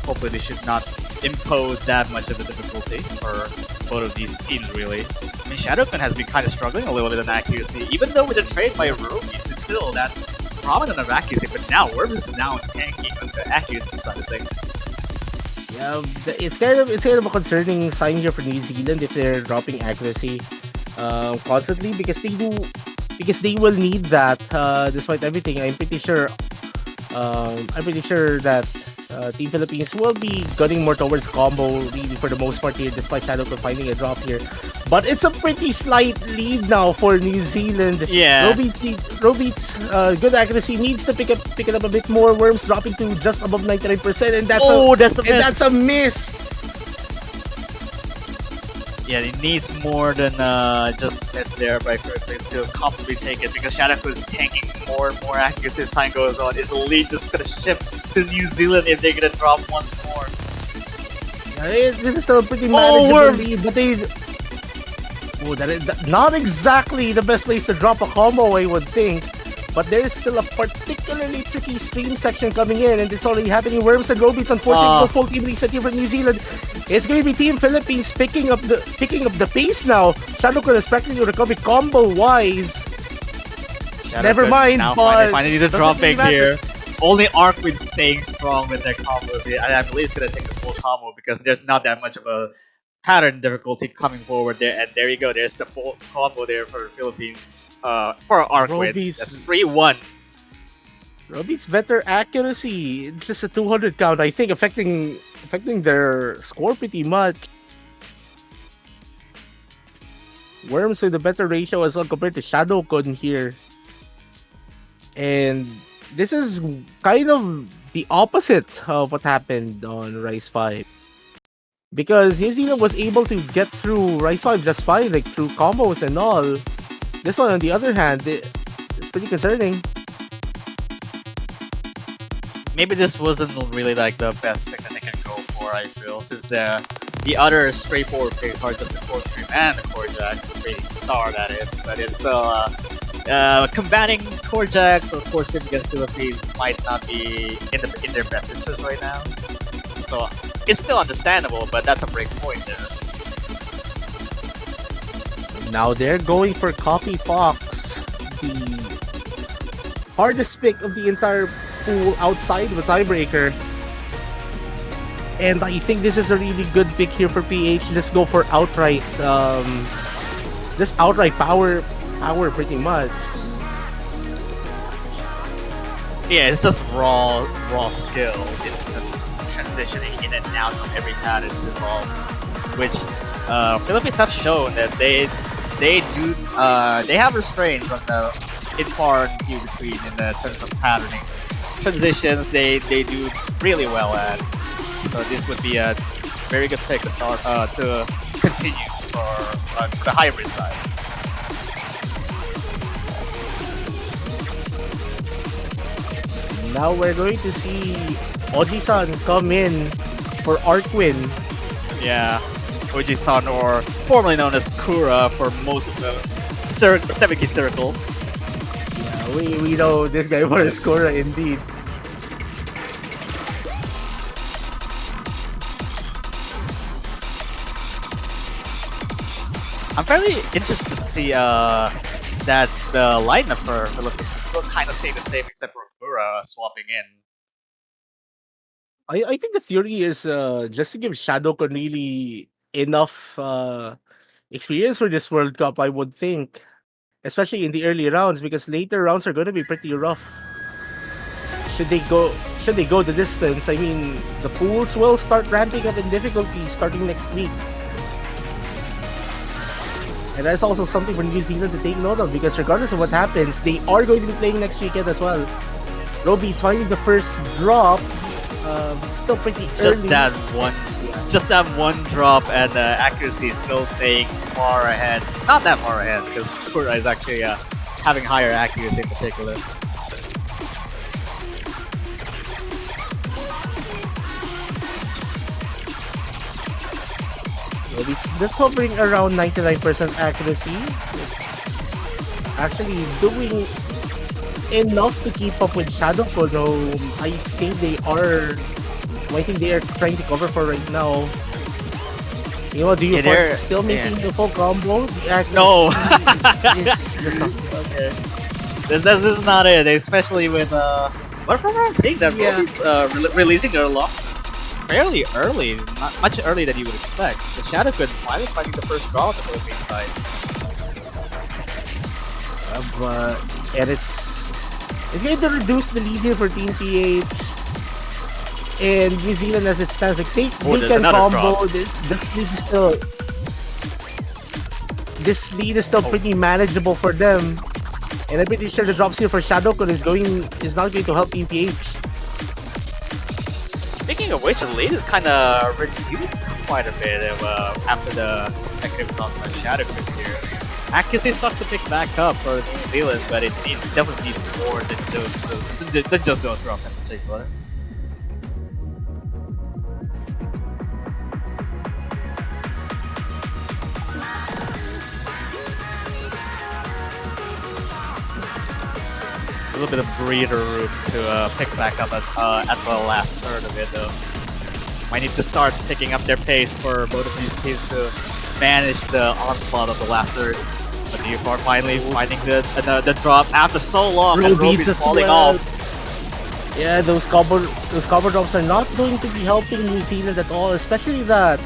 Speaker 12: Hopefully they should not impose that much of a difficulty for both of these teams, really. I mean, Shadowfen has been kind of struggling a little bit in accuracy, even though with the trade by Rubies, it's still that prominent of accuracy, but now Worms is now tanking on the accuracy side of things.
Speaker 4: Yeah, it's kind of a concerning sign here for New Zealand if they're dropping accuracy constantly because they will need that despite everything. I'm pretty sure that Team Philippines will be gunning more towards combo really for the most part here, despite Shadowcore finding a drop here. But it's a pretty slight lead now for New Zealand.
Speaker 12: Yeah.
Speaker 4: Robeats good accuracy needs to pick it up a bit more. Worms dropping to just above 99%, and that's a miss.
Speaker 12: Yeah, it needs more than just miss there by Philippines to comfortably take it because Shadowcore is tanking more and more accuracy as time goes on. Is the lead just gonna shift to New Zealand if they're gonna drop once more?
Speaker 4: Yeah, this is still a pretty manageable lead, but not exactly the best place to drop a combo, I would think. But there's still a particularly tricky stream section coming in, and it's already happening. Worms and Robeats, unfortunately, no full team reset here for New Zealand. It's going to be Team Philippines picking up the pace now. Shadowcore is practically recovery combo-wise. Never mind,
Speaker 12: now
Speaker 4: but
Speaker 12: finally the dropping here. Only Arkwin staying strong with their combos here, and I believe it's going to take the full combo because there's not that much of a pattern difficulty coming forward there, and there you go. There's the full combo there for Philippines. For Arkwin, that's 3-1.
Speaker 4: Robeats better accuracy, just a 200 count, I think, affecting their score pretty much. Worms with a better ratio as well compared to Shadowcon here. And this is kind of the opposite of what happened on Rise 5. Because New Zealand was able to get through Rise 5 just fine, like through combos and all. This one, on the other hand, it's pretty concerning.
Speaker 12: Maybe this wasn't really like the best pick that they can go for, I feel, since the other straightforward picks are just the core stream and the core jacks, rating star that is, but it's still combating core jacks or core stream against Philippines might not be in their best interest right now. So it's still understandable, but that's a break point there.
Speaker 4: Now they're going for Coffee Fox, the hardest pick of the entire pool outside of a tiebreaker. And I think this is a really good pick here for PH. Just go for outright, just outright power pretty much.
Speaker 12: Yeah, it's just raw skill in terms of transitioning in and out of every pattern involved, which Philippines have shown that they have restraints on the in far and few between in the terms of patterning. Transitions they do really well at. So this would be a very good pick to start to continue for the hybrid side.
Speaker 4: Now we're going to see Oji-san come in for Arkwin.
Speaker 12: Yeah, Oji-san, or formerly known as Kura for most of the 70 circles.
Speaker 4: Yeah, we know this guy for Kura indeed.
Speaker 12: I'm fairly interested to see that the lineup for Philippines is still kind of staying the same except for Kura swapping in.
Speaker 4: I think the theory is just to give Shadowcon really enough experience for this World Cup, I would think. Especially in the early rounds, because later rounds are going to be pretty rough. Should they go the distance? I mean, the pools will start ramping up in difficulty starting next week. And that's also something for New Zealand to take note of, because regardless of what happens, they are going to be playing next weekend as well. Robeats finding the first drop. Still pretty early.
Speaker 12: Just that one drop, and the accuracy is still staying far ahead. Not that far ahead, because Kura is actually having higher accuracy in particular.
Speaker 4: Robeats just hovering around 99% accuracy. Actually doing enough to keep up with Shadowcon, though I think they are trying to cover for right now. You know, do you
Speaker 12: Yeah,
Speaker 4: find
Speaker 12: they're
Speaker 4: still making
Speaker 12: yeah.
Speaker 4: the full combo? The
Speaker 12: No.
Speaker 4: accuracy is the something.
Speaker 12: Okay. This is not it, especially with But from what I'm seeing, that
Speaker 4: Yeah.
Speaker 12: Roby's releasing their lock fairly early, not much earlier than you would expect. The Shadow could finally finding the first draw on the Philippine side.
Speaker 4: But and it's going to reduce the lead here for Team PH. And New Zealand, as it stands, like they
Speaker 12: Oh, there's
Speaker 4: can
Speaker 12: another
Speaker 4: combo.
Speaker 12: drop.
Speaker 4: This lead is still pretty manageable for them. And I'm pretty sure the drops here for Shadowkun is not going to help Team PH.
Speaker 12: Speaking of which, the lead is kind of reduced quite a bit after the consecutive drops by Shadow Quick here. Accuracy starts to pick back up for New Zealand, but it definitely needs more than just those drops in particular. A little bit of breather room to pick back up at the last third of it, though. Might need to start picking up their pace for both of these teams to manage the onslaught of the last third. But Neopar finally finding the drop after so long, and Roby's falling off.
Speaker 4: Yeah, those cover drops are not going to be helping New Zealand at all, especially that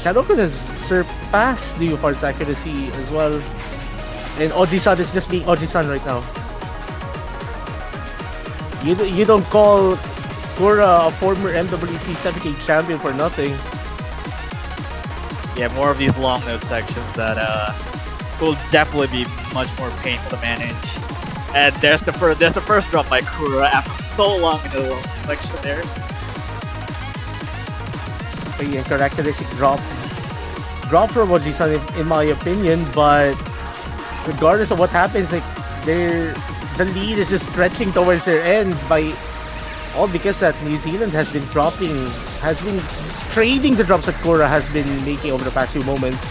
Speaker 4: Shadowkun has surpassed Neofar's accuracy as well. And Oji-san is just being Oji-san right now. You don't call Kura a former MWC 7K champion for nothing.
Speaker 12: Yeah, more of these long note sections that will definitely be much more painful to manage. And there's the first drop by Kura after so long in the long section there.
Speaker 4: Pretty characteristic drop from Oji-san in my opinion, but regardless of what happens, like the lead is just stretching towards their end all because that New Zealand has been trading the drops that Kura has been making over the past few moments.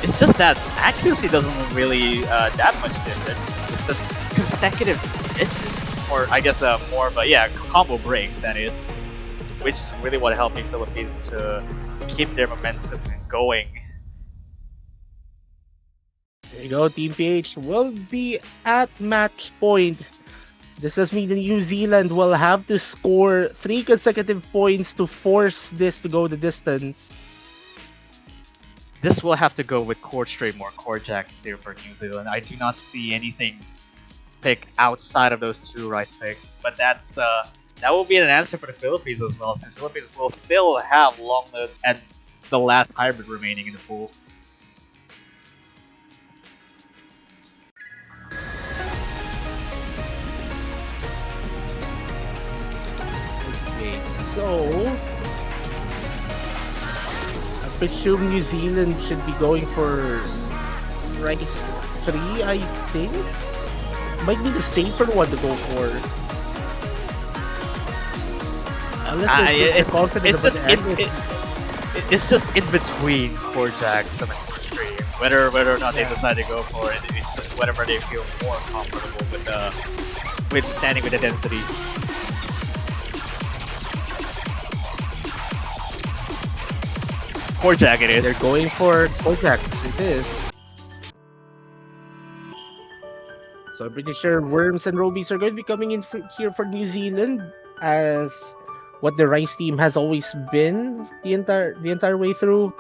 Speaker 12: It's just that accuracy doesn't really that much different. It's just consecutive distance, or I guess more of a combo breaks that is, which is really what helping Philippines to keep their momentum going.
Speaker 4: There you go, Team PH will be at match point. This does mean that New Zealand will have to score 3 consecutive points to force this to go the distance.
Speaker 12: This will have to go with Core Stream or Core Jacks here for New Zealand. I do not see anything pick outside of those two rice picks, but that will be an answer for the Philippines as well, since Philippines will still have long note and the last hybrid remaining in the pool.
Speaker 4: Okay, so I presume New Zealand should be going for rice 3, I think. Might be the safer one to go for. Unless they're confident about the end.
Speaker 12: It's just in between Core Jacks and Core Stream. Whether or not they decide to go for it, it's just whatever they feel more comfortable with standing with the density. Core Jack it is.
Speaker 4: They're going for Core Jacks, it is. So I'm pretty sure Worms and Robies are going to be coming in here for New Zealand as what the Rice team has always been the entire way through.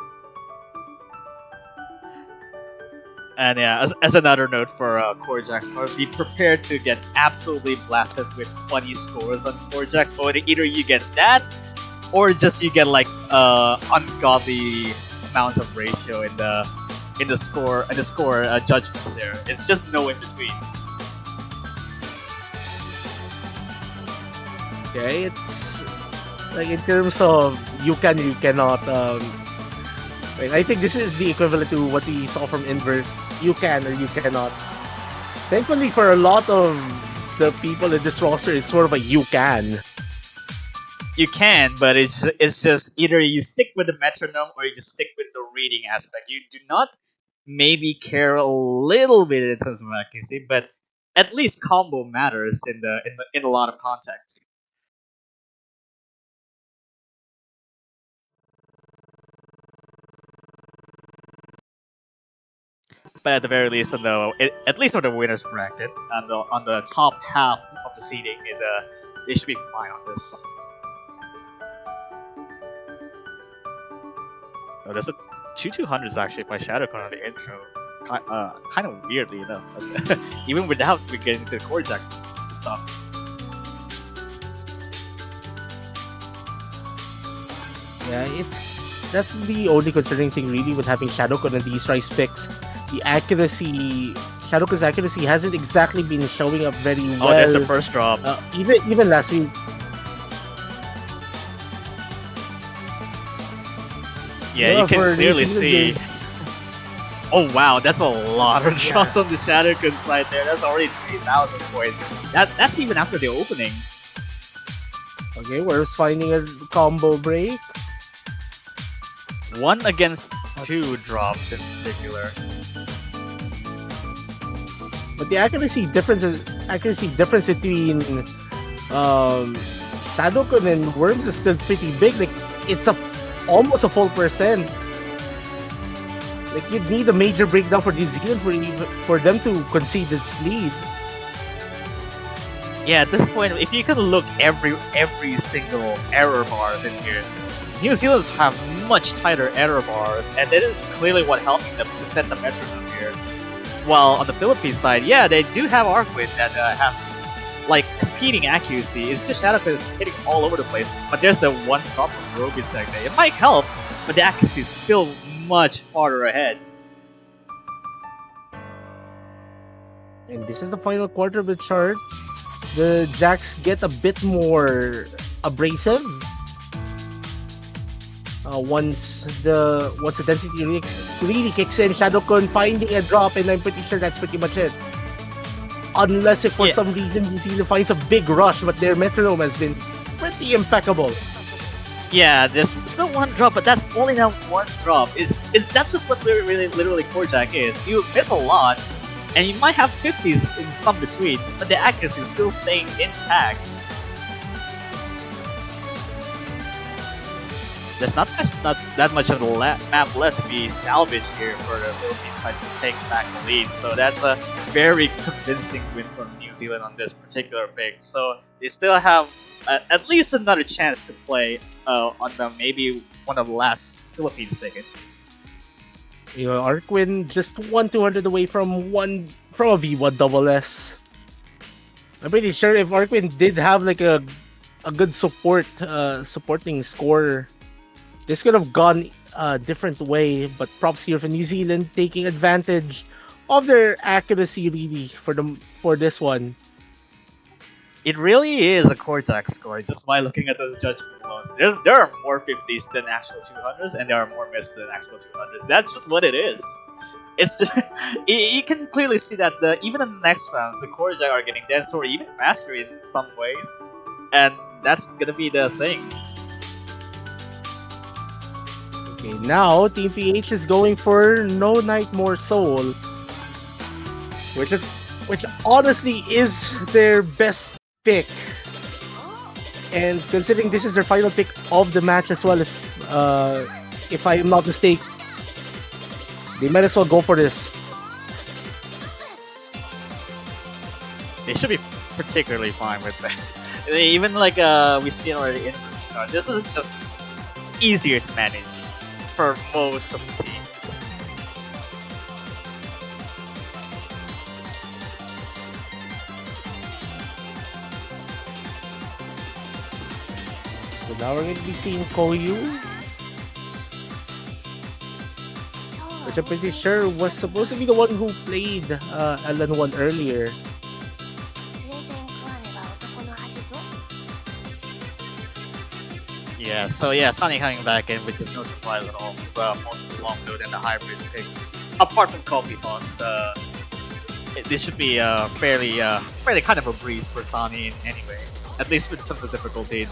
Speaker 12: And yeah, as another note for Core Jacks, be prepared to get absolutely blasted with funny scores on Core Jacks. But either you get that, or just you get like ungodly amounts of ratio in the score judgment there. It's just no in between.
Speaker 4: Okay, it's like in terms of you cannot. I think this is the equivalent to what we saw from Inverse. You can or you cannot. Thankfully, for a lot of the people in this roster, it's sort of a you can.
Speaker 12: You can, but it's just either you stick with the metronome or you just stick with the reading aspect. You do not maybe care a little bit in terms of accuracy, but at least combo matters in a lot of contexts. But at the very least, at least on the winners bracket, on the top half of the seeding, they should be fine on this. Oh, there's a 200s actually by Shadowcon on the intro. Kind of weirdly enough, even without getting to the core jack stuff.
Speaker 4: Yeah, that's the only concerning thing really with having Shadowcon and these rice picks. The accuracy, Shadowcon's accuracy hasn't exactly been showing up very well.
Speaker 12: Oh, there's the first drop.
Speaker 4: Even last week.
Speaker 12: Yeah, you can clearly see. Oh wow, that's a lot of drops on the Shadowcon side there. That's already 3,000 points. That's even after the opening.
Speaker 4: Okay, we're finding a combo break.
Speaker 12: 1 against 2 drops in particular.
Speaker 4: But the accuracy difference between Shadowcon and Worms is still pretty big. Like it's almost a full percent. Like you'd need a major breakdown for New Zealand for them to concede this lead.
Speaker 12: Yeah, at this point, if you can look every single error bars in here, New Zealand's have much tighter error bars, and that is clearly what helping them to set the metronome here. While on the Philippines side, yeah, they do have Arkwin that has like competing accuracy. It's just Shadowcon is hitting all over the place, but there's the one drop from Roby segment. It might help, but the accuracy is still much farther ahead.
Speaker 4: And this is the final quarter of the chart. The Jacks get a bit more abrasive. Once the density really kicks in, Shadowcon finding a drop, and I'm pretty sure that's pretty much it. Unless if for some reason New Zealand finds a big rush, but their metronome has been pretty impeccable.
Speaker 12: Yeah, there's still one drop, but that's only that one drop. That's just what really literally core jack is. You miss a lot, and you might have 50s in some between, but the accuracy is still staying intact. There's not that much of the map left to be salvaged here for the Philippines side to take back the lead. So that's a very convincing win from New Zealand on this particular pick. So they still have at least another chance to play on maybe one of the last Philippines pick.
Speaker 4: You know, Arkwin just 200 away from a V1 double S. I'm pretty sure if Arkwin did have like a good supporting score, this could have gone a different way. But props here for New Zealand taking advantage of their accuracy really for this one.
Speaker 12: It really is a core jack score just by looking at those judgment flows. There are more 50s than actual 200s, and there are more misses than actual 200s. That's just what it is. It's just you can clearly see that even in the next rounds, the core jack are getting denser or even faster in some ways, and that's gonna be the thing.
Speaker 4: Okay, now Team PH is going for No Night More Soul, which honestly is their best pick. And considering this is their final pick of the match as well, if I am not mistaken, they might as well go for this.
Speaker 12: They should be particularly fine with that. Even like we see already in this chart, this is just easier to manage for most of the teams.
Speaker 4: So now we're going to be seeing Koyu, which I'm pretty sure was supposed to be the one who played LN1 earlier.
Speaker 12: Yeah, so yeah, Sunny coming back in, which is no surprise at all, since most of the long load and the hybrid picks, apart from Coffee Thoughts, this should be fairly kind of a breeze for Sunny anyway. At least in terms of difficulty,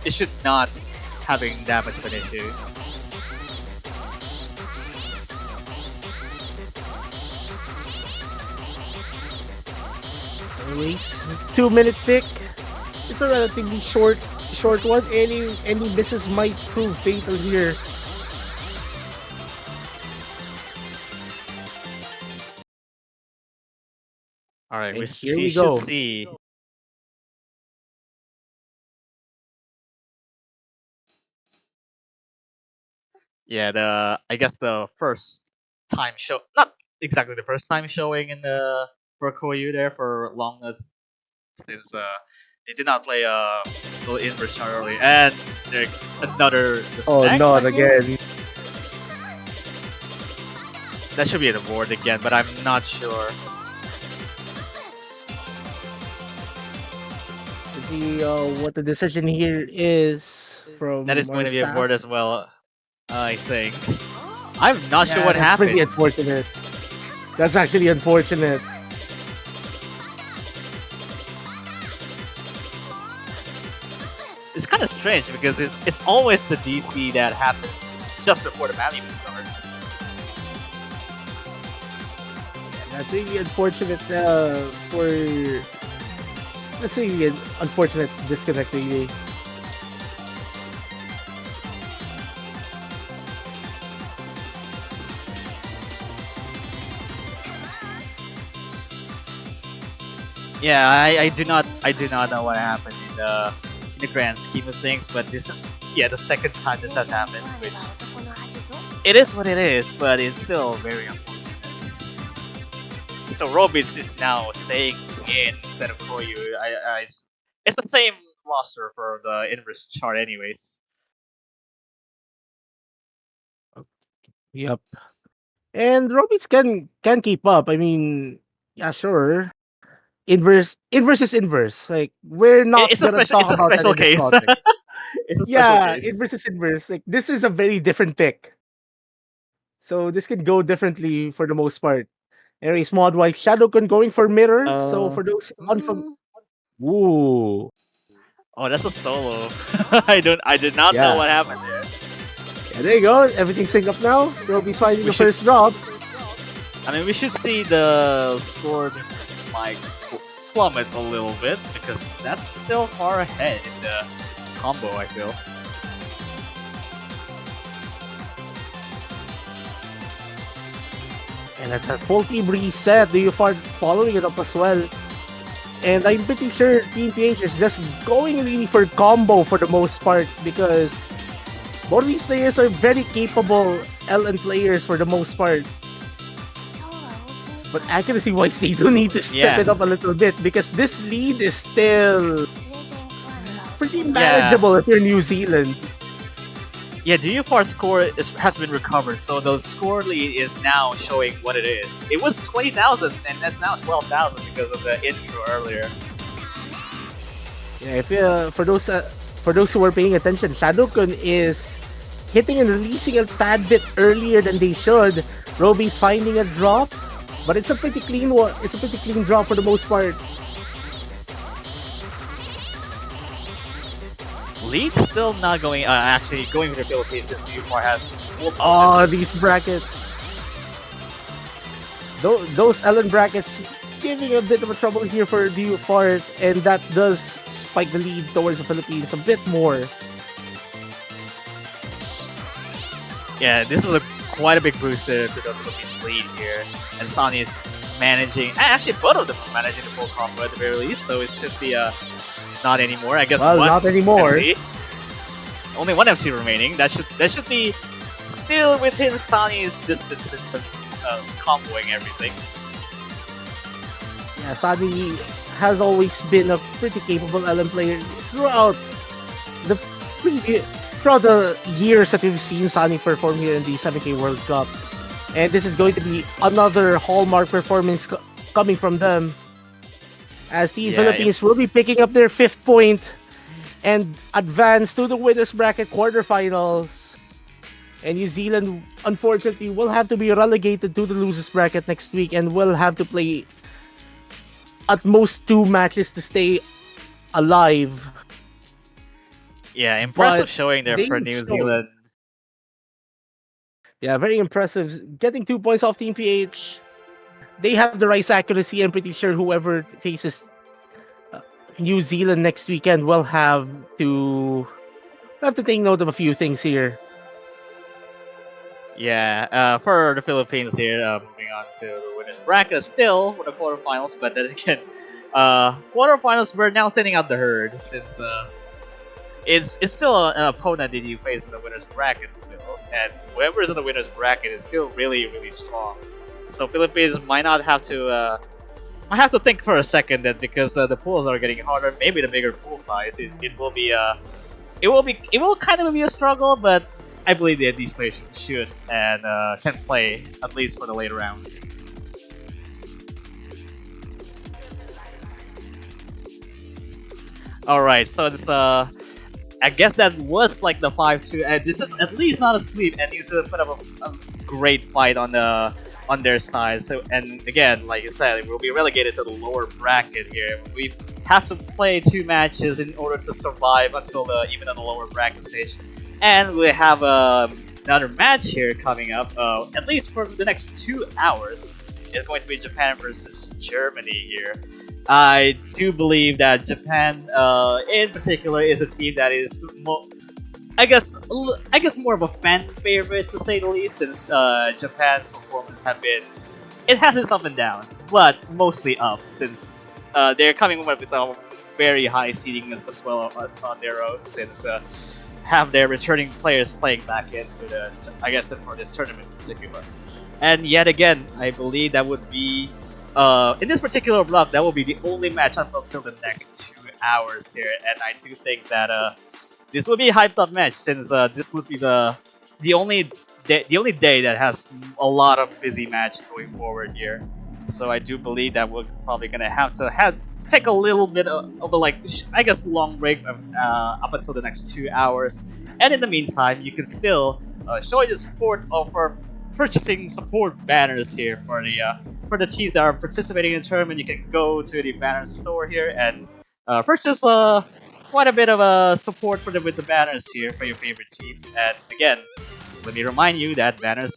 Speaker 12: it should not having that much of an issue.
Speaker 4: Anyways, 2-minute pick. It's a relatively short one. Any misses might prove fatal here.
Speaker 12: All right,
Speaker 4: And
Speaker 12: we
Speaker 4: here we
Speaker 12: should
Speaker 4: go.
Speaker 12: see. Yeah, I guess the first time show, not exactly the first time showing in the for Koyu there for long as since they did not play the inverse chart early, and there another
Speaker 4: Oh,
Speaker 12: disconnect.
Speaker 4: not
Speaker 12: I think
Speaker 4: again.
Speaker 12: that should be the board again, but I'm not sure.
Speaker 4: Let's see what the decision here is from
Speaker 12: That is
Speaker 4: our
Speaker 12: going to be a
Speaker 4: staff.
Speaker 12: board as well, I think. I'm not sure
Speaker 4: Yeah,
Speaker 12: what
Speaker 4: that's pretty
Speaker 12: happened.
Speaker 4: unfortunate. That's actually unfortunate.
Speaker 12: It's kind of strange because it's always the DC that happens just before the map even starts.
Speaker 4: That's really unfortunate for. That's really an unfortunate disconnect, really.
Speaker 12: Yeah, I do not know what happened in the grand scheme of things, but this is the second time this has happened, which it is what it is, but it's still very unfortunate. So Robis is now staying in instead of Koyu. It's the same roster for the inverse chart, anyways.
Speaker 4: Yep. And Robits can keep up. I mean, yeah, sure. Inverse is inverse. Like we're not
Speaker 12: It's a
Speaker 4: gonna
Speaker 12: special
Speaker 4: talk about that in this
Speaker 12: case.
Speaker 4: context.
Speaker 12: It's a special
Speaker 4: Yeah,
Speaker 12: case.
Speaker 4: inverse is inverse. Like this is a very different pick. So this can go differently for the most part. Anyways, mod white Shadowcon going for mirror. So for those Ooh.
Speaker 12: Oh, that's a solo. I did not know
Speaker 4: Yeah.
Speaker 12: what happened there.
Speaker 4: Yeah, there you go. Everything's synced up now. Roby's finding
Speaker 12: We
Speaker 4: the
Speaker 12: should-
Speaker 4: first drop.
Speaker 12: I mean, we should see the score difference might plummet a little bit because that's still far ahead in the combo, I feel.
Speaker 4: And that's a full team reset. Do you start following it up as well? And I'm pretty sure Team PH is just going really for combo for the most part because both of these players are very capable LN players for the most part. But accuracy wise, they do need to step it up a little bit because this lead is still pretty manageable if you're New Zealand.
Speaker 12: Yeah, the UFAR score has been recovered, so the score lead is now showing what it is. It was 20,000 and that's now 12,000 because of the intro earlier.
Speaker 4: Yeah, if for those who are paying attention, Shadowcon is hitting and releasing a tad bit earlier than they should. Roby's finding a drop, but it's a pretty clean one. It's a pretty clean drop for the most part.
Speaker 12: Lead still not going, actually going to the Philippines since UFAR has multiple
Speaker 4: Oh,
Speaker 12: misses.
Speaker 4: these brackets. Those Ellen brackets giving a bit of a trouble here for the Fart, and that does spike the lead towards the Philippines a bit more.
Speaker 12: Yeah, this is quite a big boost to the Philippines lead here. And Sonny is managing, actually both of them are managing the full combo at the very least, so it should be not anymore. I guess
Speaker 4: Well,
Speaker 12: one
Speaker 4: not anymore.
Speaker 12: MC. Only one MC remaining. That should be still within Sonny's distance in terms of comboing everything.
Speaker 4: Yeah, Sadi has always been a pretty capable LM player throughout the years that we've seen Sani perform here in the 7K World Cup. And this is going to be another hallmark performance coming from them. As Team Philippines will be picking up their 5th point and advance to the winners bracket quarterfinals. And New Zealand, unfortunately, will have to be relegated to the losers bracket next week and will have to play at most 2 matches to stay alive.
Speaker 12: Yeah, impressive
Speaker 4: But
Speaker 12: showing there for New Zealand.
Speaker 4: Yeah, very impressive. Getting 2 points off Team PH. They have the right accuracy. I'm pretty sure whoever faces New Zealand next weekend will have to take note of a few things here.
Speaker 12: Yeah, for the Philippines here, moving on to the winners bracket still for the quarterfinals. But then again, quarterfinals we're now thinning out the herd since it's still an opponent that you face in the winners bracket still, and whoever's in the winners bracket is still really strong. So Philippines might not have to. I have to think for a second that because the pools are getting harder, maybe the bigger pool size, it will be it will kind of be a struggle, but I believe that these players should and can play at least for the later rounds. All right, so it's, I guess that was like the 5-2, and this is at least not a sweep, and New Zealand put up a great fight on their side. So, and again, like you said, we'll be relegated to the lower bracket here. We have to play 2 matches in order to survive until even on the lower bracket stage, and we have another match here coming up. At least for the next 2 hours, it's going to be Japan versus Germany here. I do believe that Japan, in particular, is a team that is, I guess more of a fan favorite to say the least, since Japan's performance it has its up and downs, but mostly up, since they're coming with a very high seeding as well on their own, since have their returning players playing back into for this tournament in particular. And yet again, I believe that would be. In this particular block, that will be the only match up until the next 2 hours here, and I do think that this will be a hyped up match, since this would be the only day that has a lot of busy match going forward here. So I do believe that we're probably gonna have to take a little bit of a long break up until the next 2 hours, and in the meantime, you can still show your support for purchasing support banners here for the teams that are participating in the tournament. You can go to the banner store here and purchase quite a bit of support with the banners here for your favorite teams. And again, let me remind you that banners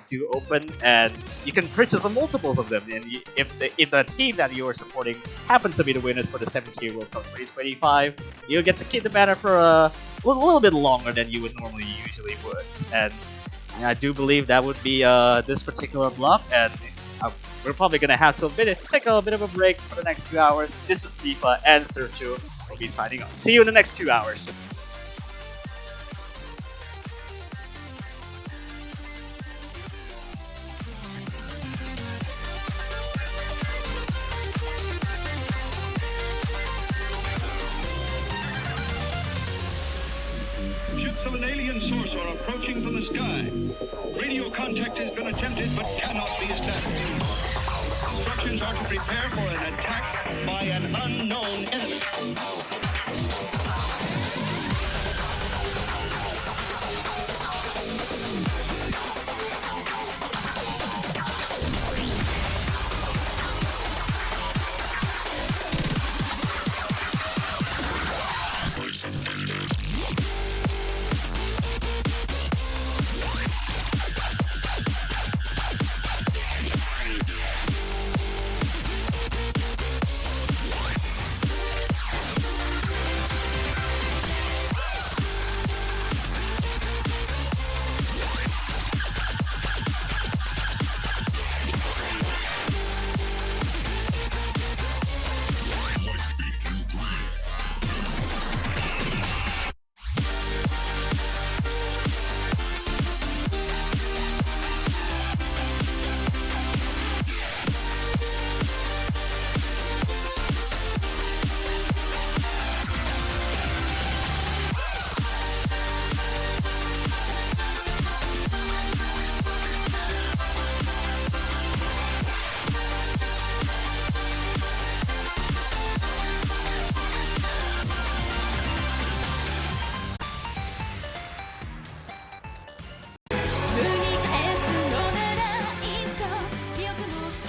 Speaker 12: do open, and you can purchase multiples of them. And if the team that you are supporting happens to be the winners for the 7K World Cup 2025, you'll get to keep the banner for a little bit longer than you would normally usually would. And I do believe that would be this particular block, and we're probably gonna have to take a bit of a break for the next 2 hours. This is FIFA, and Sergio will be signing off. See you in the next 2 hours.
Speaker 13: Ships of an alien source are approaching from the sky. Radio contact has been attempted but cannot be established. Instructions are to prepare for an attack by an unknown enemy.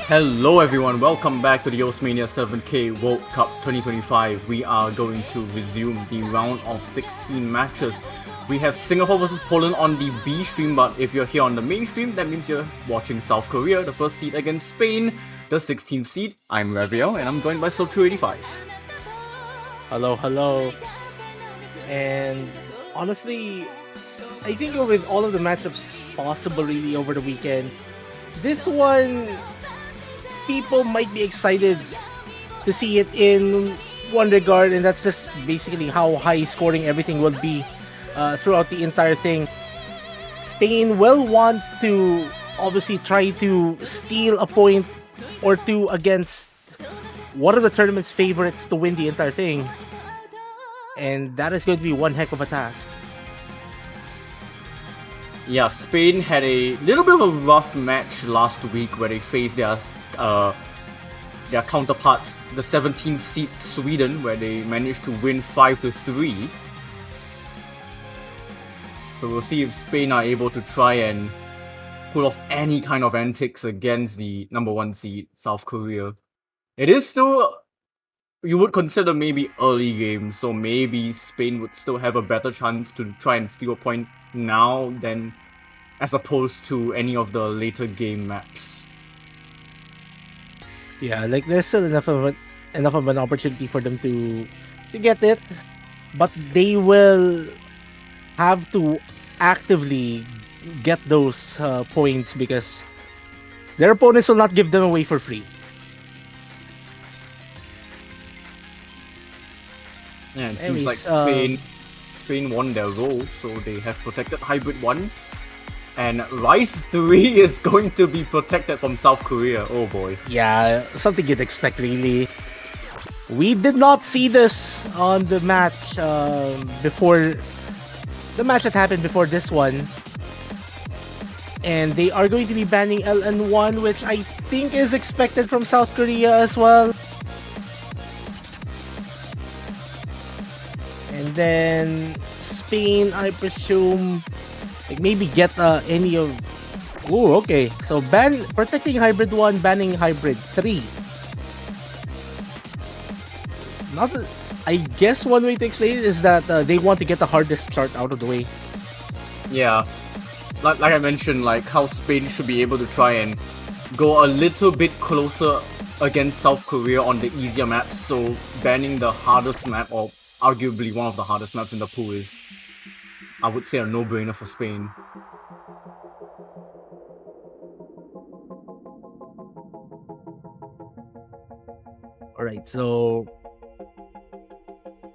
Speaker 11: Hello everyone, welcome back to the Mania 7K World Cup 2025. We are going to resume the round of 16 matches. We have Singapore versus Poland on the B stream, but if you're here on the main stream, that means you're watching South Korea, the first seed against Spain, the 16th seed. I'm Raviel, and I'm joined by Soul285.
Speaker 4: Hello. And honestly, I think with all of the matchups possible really over the weekend, this one, people might be excited to see it in one regard, and that's just basically how high scoring everything will be throughout the entire thing. Spain will want to obviously try to steal a point or two against one of the tournament's favorites to win the entire thing. And that is going to be one heck of a task.
Speaker 11: Yeah, Spain had a little bit of a rough match last week where they faced their counterparts, the 17th seed Sweden, where they managed to win 5-3. So we'll see if Spain are able to try and pull off any kind of antics against the number 1 seed, South Korea. It is still, you would consider maybe early game, so maybe Spain would still have a better chance to try and steal a point now than as opposed to any of the later game maps.
Speaker 4: Yeah, like there's still enough of an opportunity for them to get it, but they will have to actively get those points because their opponents will not give them away for free.
Speaker 11: Yeah, it
Speaker 4: Anyways,
Speaker 11: seems like Spain won their role, so they have protected Hybrid 1. And Rise 3 is going to be protected from South Korea. Oh boy.
Speaker 4: Yeah, something you'd expect really. We did not see this on the match before the match that happened before this one. And they are going to be banning LN1, which I think is expected from South Korea as well. And then Spain, I presume, like maybe get any of. Oh, okay. So protecting Hybrid 1, banning Hybrid 3. I guess one way to explain it is that they want to get the hardest start out of the way.
Speaker 11: Yeah. Like I mentioned, like how Spain should be able to try and go a little bit closer against South Korea on the easier maps. So banning the hardest map, or arguably one of the hardest maps in the pool, is, I would say, a no-brainer for Spain.
Speaker 4: Alright, so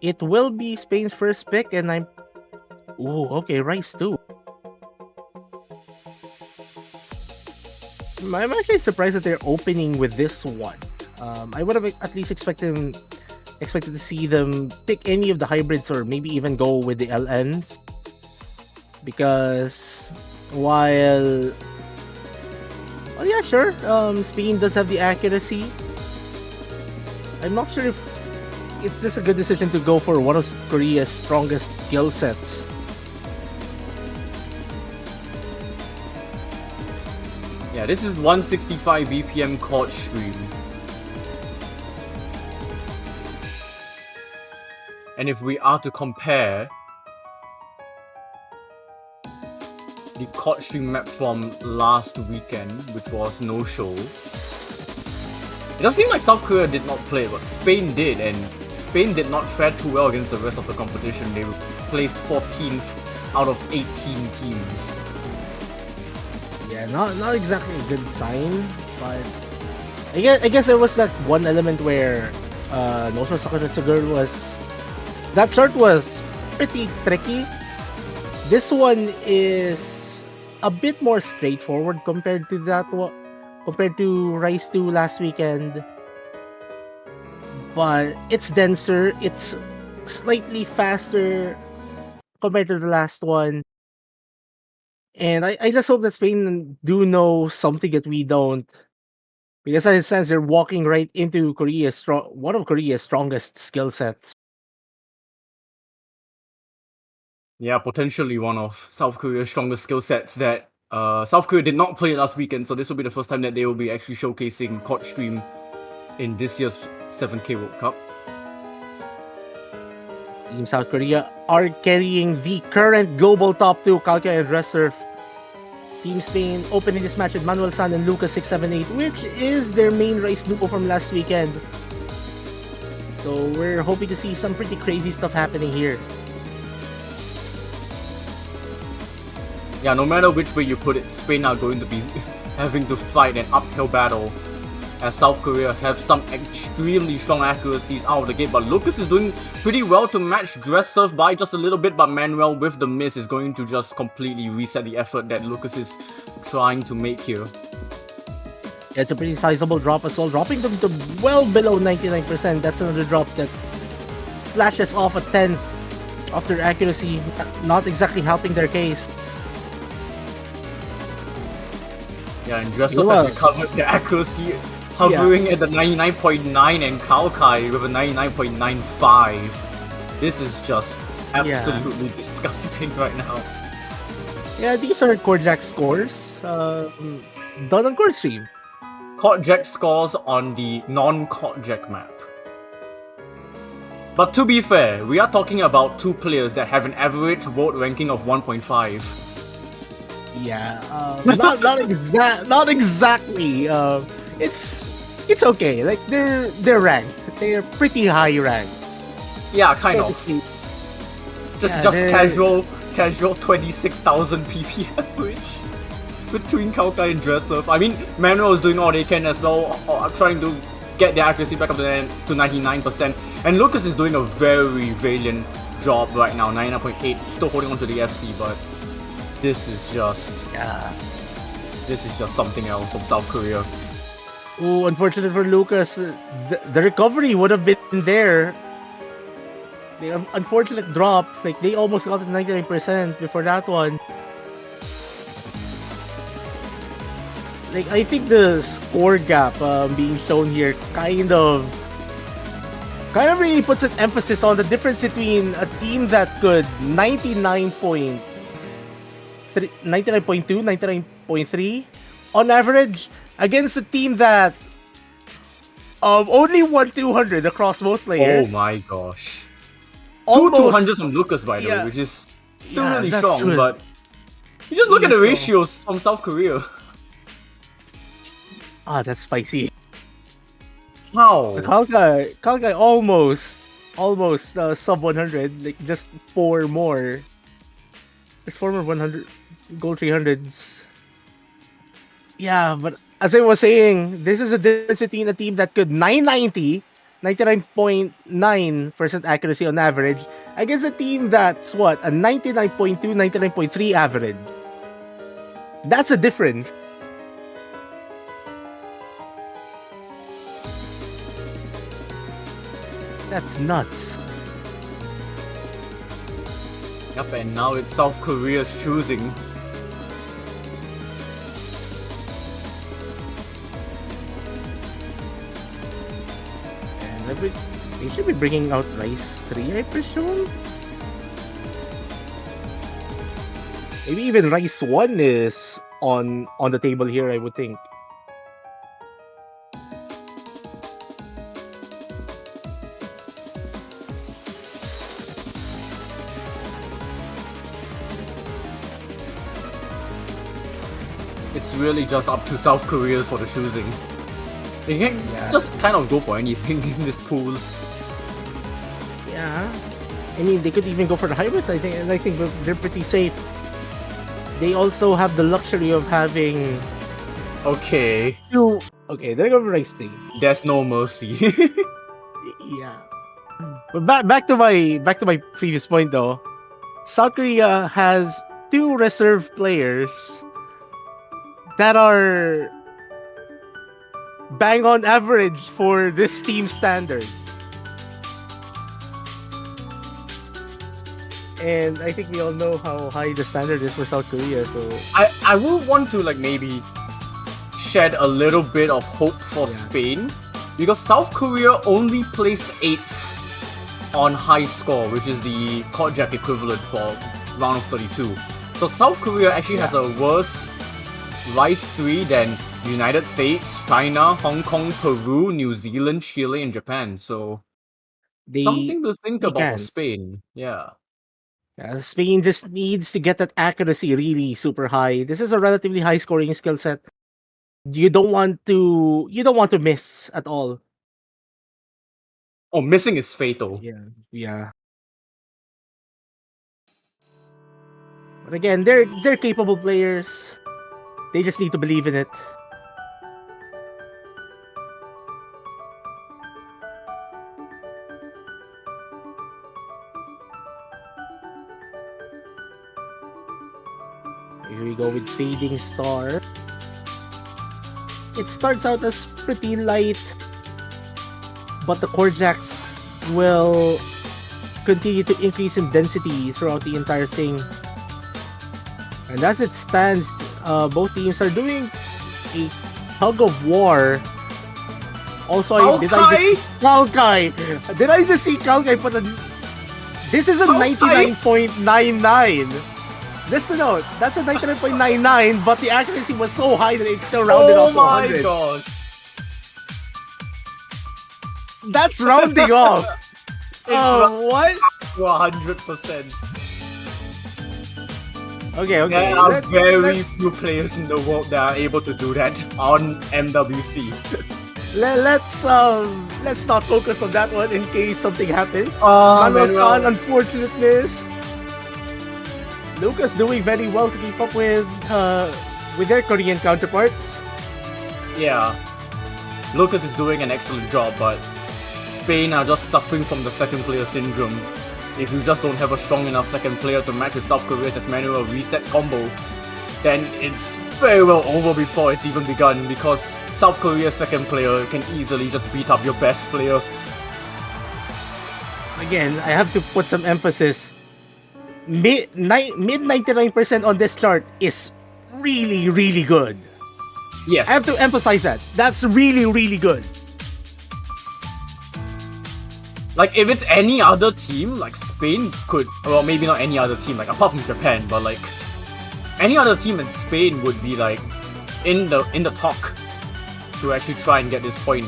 Speaker 4: it will be Spain's first pick, and I'm... Ooh, okay, Rice too. I'm actually surprised that they're opening with this one. I would have at least expected to see them pick any of the hybrids or maybe even go with the LNs. Because while... Well, yeah, sure. Spain does have the accuracy. I'm not sure if it's just a good decision to go for one of Korea's strongest skill sets.
Speaker 11: Yeah, this is 165 BPM chord stream. And if we are to compare the chord stream map from last weekend, which was No Show, it does seem like South Korea did not play, but Spain did, and Spain did not fare too well against the rest of the competition. They were placed 14th out of 18 teams.
Speaker 4: Yeah, not exactly a good sign, but I guess there was that one element where No Show Sakuretsugur was... That chart was pretty tricky. This one is a bit more straightforward compared to compared to Rise 2 last weekend. But it's denser, it's slightly faster compared to the last one. And I just hope that Spain do know something that we don't. Because in a sense, they're walking right into one of Korea's strongest skill sets.
Speaker 11: Yeah, potentially one of South Korea's strongest skill sets that South Korea did not play last weekend, so this will be the first time that they will be actually showcasing chord stream in this year's 7K World Cup.
Speaker 4: Team South Korea are carrying the current global top 2, Kalkia and Resurf. Team Spain opening this match with Manuel San and Lucas 678, which is their main race duo from last weekend. So we're hoping to see some pretty crazy stuff happening here.
Speaker 11: Yeah, no matter which way you put it, Spain are going to be having to fight an uphill battle, as South Korea have some extremely strong accuracies out of the gate, but Lucas is doing pretty well to match Dress Surf by just a little bit, but Manuel with the miss is going to just completely reset the effort that Lucas is trying to make here.
Speaker 4: Yeah, it's a pretty sizable drop as well, dropping them to well below 99%. That's another drop that slashes off a tenth of their accuracy, not exactly helping their case.
Speaker 11: Yeah, and Dress Surf has recovered the accuracy, hovering at the 99.9, and Kaokai with a 99.95. This is just absolutely disgusting right now.
Speaker 4: Yeah, these are Korjak scores done on Core Stream.
Speaker 11: Korjak scores on the non-Korjak map. But to be fair, we are talking about two players that have an average world ranking of 1.5.
Speaker 4: Yeah, not exactly. It's okay. Like they're ranked. They're pretty high ranked.
Speaker 11: Yeah, kind of. Just casual 26,000 PP average between Kaokai and Dress Surf. I mean, Manuel is doing all they can as well, trying to get their accuracy back up to 99%. And Lucas is doing a very valiant job right now, 99.8, still holding on to the FC, but this is just something else from South Korea.
Speaker 4: Oh, unfortunate for Lucas, the recovery would have been there. The unfortunate drop, like they almost got to 99% before that one. Like I think the score gap being shown here kind of really puts an emphasis on the difference between a team that could 99.2, 99.3 on average against a team that only won 200 across both players.
Speaker 11: Oh my gosh.
Speaker 4: Almost,
Speaker 11: 200s from Lucas, by the way, which is still really strong, but you just look at the
Speaker 4: strong
Speaker 11: ratios from South Korea.
Speaker 4: Ah, that's spicy.
Speaker 11: How?
Speaker 4: Kaokai almost sub 100, like just 4 more. Just 4 more 100 gold 300s. Yeah, but as I was saying, this is a difference between a team that could 990, 99.9% accuracy on average, against a team that's what, a 99.2, 99.3 average. That's a difference. That's nuts.
Speaker 11: Yep, and now it's South Korea's choosing.
Speaker 4: And they should be bringing out Rice 3, I presume? Maybe even Rice 1 is on the table here, I would think.
Speaker 11: It's really just up to South Korea for the choosing. They can just kind of go for anything in this pool.
Speaker 4: Yeah. I mean, they could even go for the hybrids, I think, and I think they're pretty safe. They also have the luxury of having...
Speaker 11: Okay.
Speaker 4: Okay, they're going for Rice 3.
Speaker 11: There's no mercy.
Speaker 4: Yeah. But back to my previous point though. South Korea has 2 reserve players that are bang on average for this team standard. And I think we all know how high the standard is for South Korea, so
Speaker 11: I would want to like maybe shed a little bit of hope for Spain, because South Korea only placed 8th on high score, which is the Kojak equivalent for round of 32. So South Korea actually has a worse Rice 3 than United States, China, Hong Kong, Peru, New Zealand, Chile, and Japan. So something to think about for Spain. Yeah.
Speaker 4: Spain just needs to get that accuracy really super high. This is a relatively high scoring skill set. You don't want to miss at all.
Speaker 11: Oh, missing is fatal.
Speaker 4: Yeah. But again, they're capable players. They just need to believe in it. Here we go with Fading Star. It starts out as pretty light, but the core jacks will continue to increase in density throughout the entire thing. And as it stands, both teams are doing a tug of war. Also, did I just see Kalkai? Did I just see Kalkai put a... This is a 99.99. Just to note, that's a 99.99, but the accuracy was so high that it still rounded off to 100.
Speaker 11: Oh my god.
Speaker 4: That's rounding off. What?
Speaker 11: 100%.
Speaker 4: Okay.
Speaker 11: There are very few players in the world that are able to do that on MWC.
Speaker 4: Let's not focus on that one in case something happens.
Speaker 11: Manuel.
Speaker 4: Unfortunateness. Lucas doing very well to keep up with their Korean counterparts.
Speaker 11: Yeah. Lucas is doing an excellent job, but Spain are just suffering from the second player syndrome. If you just don't have a strong enough second player to match with South Korea's as manual reset combo, then it's very well over before it's even begun, because South Korea's second player can easily just beat up your best player.
Speaker 4: Again, I have to put some emphasis. Mid 99% on this chart is really, really good.
Speaker 11: Yes.
Speaker 4: I have to emphasize that. That's really, really good.
Speaker 11: Like, if it's any other team, like Spain could, well, maybe not any other team, like apart from Japan, but like any other team in Spain would be like in the talk to actually try and get this point.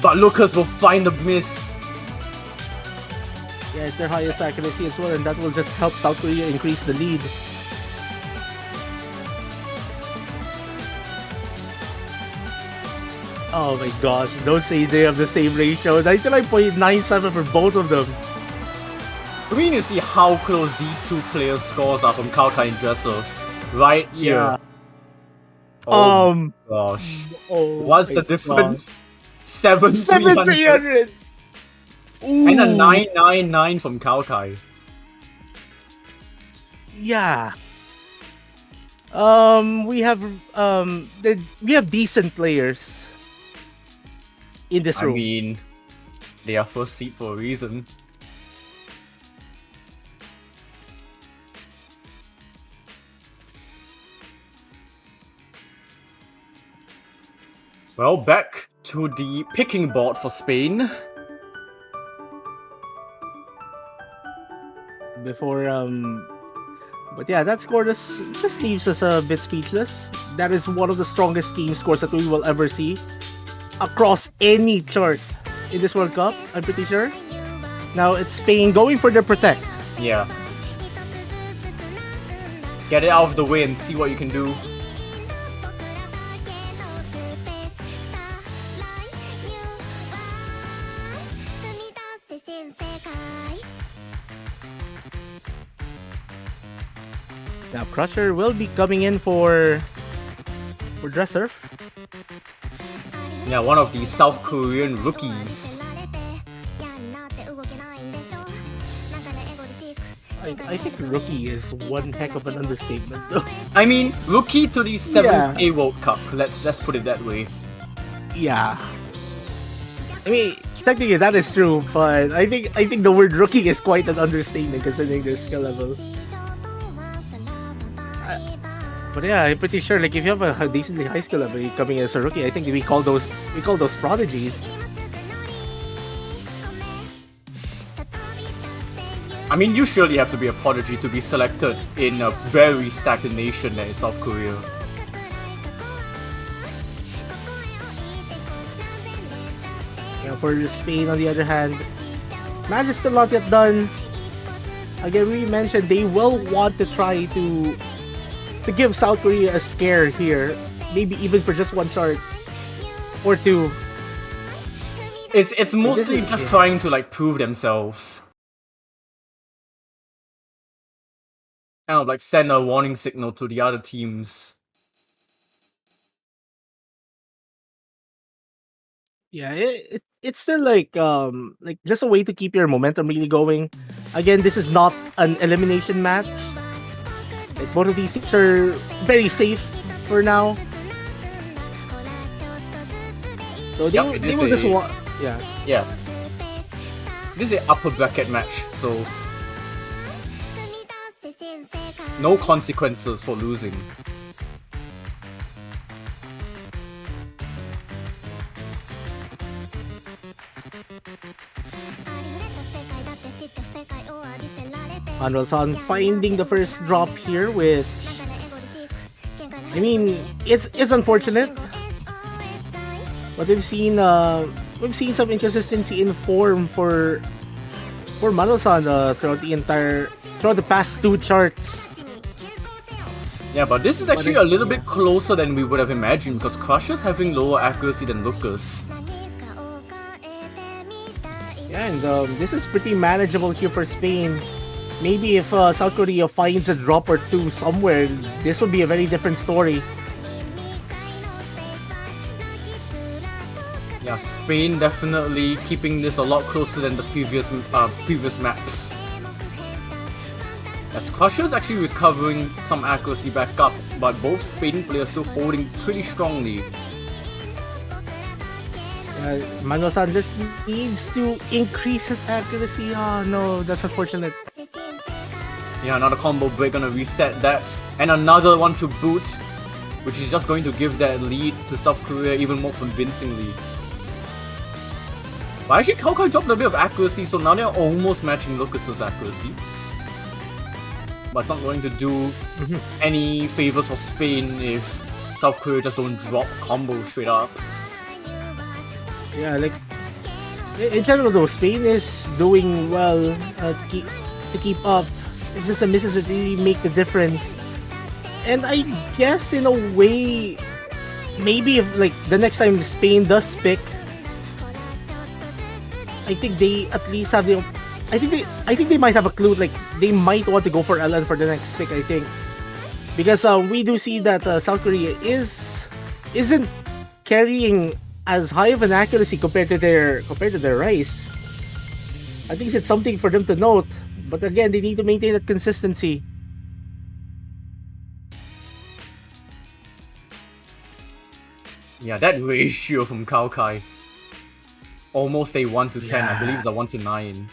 Speaker 11: But Lucas will find the miss.
Speaker 4: Yeah, it's their highest accuracy as well, and that will just help South Korea increase the lead. Oh my gosh, don't say they have the same ratio. 99.97 for both of them.
Speaker 11: We need to see how close these two players' scores are from Kaukai and Dressers. Right here.
Speaker 4: Yeah.
Speaker 11: Oh gosh. What's the difference? 7,300. And a 999 from Kaukai.
Speaker 4: Yeah. We have decent players in this room.
Speaker 11: I mean, they are first seed for a reason. Well, back to the picking board for Spain.
Speaker 4: But yeah, that score just leaves us a bit speechless. That is one of the strongest team scores that we will ever see across any chart in this World Cup, I'm pretty sure. Now it's Spain going for the protect.
Speaker 11: Yeah. Get it out of the way and see what you can do.
Speaker 4: Now Crusher will be coming in for Dresser.
Speaker 11: Yeah, one of the South Korean rookies.
Speaker 4: I think rookie is one heck of an understatement though.
Speaker 11: I mean, rookie to the 7th World Cup. Let's put it that way.
Speaker 4: Yeah. I mean, technically that is true, but I think the word rookie is quite an understatement considering their skill level. But yeah, I'm pretty sure like if you have a decently high skill level coming as a rookie, I think we call those prodigies.
Speaker 11: I mean, you surely have to be a prodigy to be selected in a very stagnant nation that is South Korea.
Speaker 4: Yeah, for Spain, on the other hand, match is still not yet done. Again, we mentioned they will want to try to give South Korea a scare here, maybe even for just one chart or two.
Speaker 11: It's mostly just trying to like prove themselves. kind of like send a warning signal to the other teams.
Speaker 4: Yeah, it's still like just a way to keep your momentum really going. Again, this is not an elimination match. Like both of these teams are very safe for now. So they,
Speaker 11: Yup, it
Speaker 4: they
Speaker 11: is
Speaker 4: will just
Speaker 11: a-
Speaker 4: yeah.
Speaker 11: Yeah. This is an upper bracket match, so no consequences for losing.
Speaker 4: Manuel-san finding the first drop here with, I mean, it's unfortunate, but we've seen some inconsistency in form for Manuel-san throughout the past two charts.
Speaker 11: Yeah, but this is actually a little bit closer than we would have imagined because Crusher's having lower accuracy than Lucas.
Speaker 4: Yeah, and this is pretty manageable here for Spain. Maybe if South Korea finds a drop or two somewhere, this would be a very different story.
Speaker 11: Yeah, Spain definitely keeping this a lot closer than the previous maps. As Crusher's actually recovering some accuracy back up, but both Spain players still holding pretty strongly.
Speaker 4: Manuel-san just needs to increase his accuracy. Oh no, that's unfortunate.
Speaker 11: Yeah, another combo break gonna reset that, and another one to boot, which is just going to give that lead to South Korea even more convincingly. But actually, Kaukai dropped a bit of accuracy, so now they're almost matching Lucas's accuracy. But it's not going to do any favors for Spain if South Korea just don't drop combos straight up.
Speaker 4: Yeah, like in general though, Spain is doing well to keep up. It's just the misses that really make the difference. And I guess in a way, maybe if like the next time Spain does pick, I think they at least have the. I think they might have a clue. Like they might want to go for LN for the next pick. I think because we do see that South Korea isn't carrying as high of an accuracy compared to their Rice. I think it's something for them to note. But again, they need to maintain that consistency.
Speaker 11: Yeah, that ratio from Kaukai. Almost a 1 to 10, I
Speaker 4: Yeah.
Speaker 11: believe it's a 1 to 9.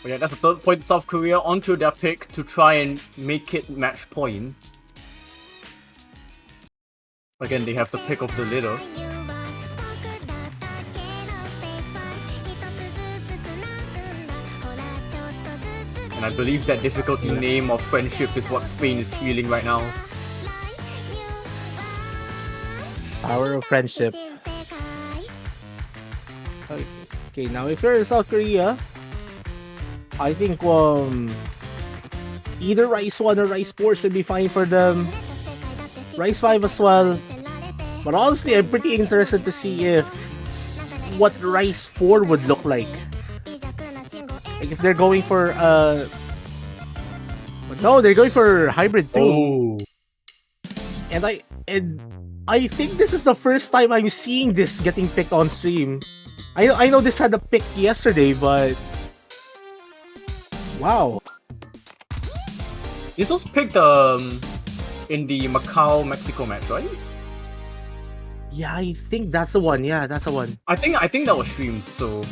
Speaker 11: But yeah, that's a third point South Korea onto their pick to try and make it match point. Again, they have the pick of the litter. And I believe that difficulty name of friendship is what Spain is feeling right now.
Speaker 4: Power of friendship. Okay, now if you're in South Korea, I think either Rice 1 or Rice 4 should be fine for them. Rice 5 as well. But honestly, I'm pretty interested to see what Rice 4 would look like. Like if they're going for no, they're going for hybrid 2.
Speaker 11: Oh.
Speaker 4: And I think this is the first time I'm seeing this getting picked on stream. I know this had a pick yesterday, but wow.
Speaker 11: This was picked in the Macau-Mexico match, right?
Speaker 4: Yeah, I think that's the one. Yeah, that's the one.
Speaker 11: I think that was streamed, so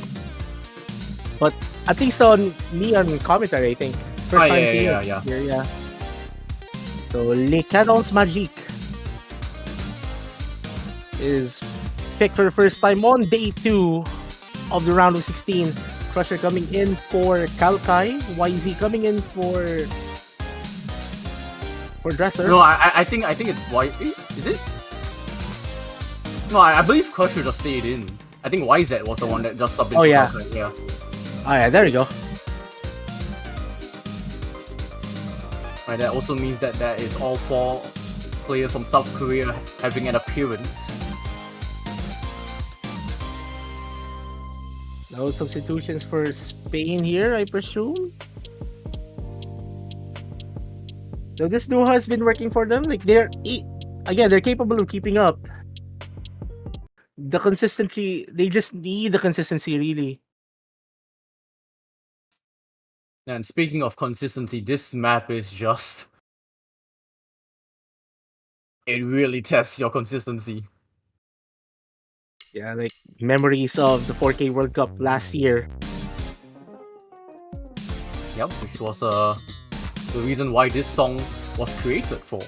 Speaker 4: But at least on me on commentary, I think. First time seeing it.
Speaker 11: yeah.
Speaker 4: Here, yeah. So Les Canons Magiques is picked for the first time on day 2 of the round of 16. Crusher coming in for Kalkai, YZ coming in for Dresser.
Speaker 11: No, I think it's white. Is it? No, I believe Crusher just stayed in. I think YZ was the one that just subbed in.
Speaker 4: Oh, yeah.
Speaker 11: Crusher, yeah.
Speaker 4: Oh yeah, there we go.
Speaker 11: Right, that also means that there is all 4 players from South Korea having an appearance.
Speaker 4: No substitutions for Spain here, I presume. So this duo has been working for them. Like again, they're capable of keeping up. The consistency, they just need the consistency, really.
Speaker 11: And speaking of consistency, this map is just... It really tests your consistency.
Speaker 4: Yeah, like memories of the 4K World Cup last year.
Speaker 11: Yep, which was the reason why this song was created for.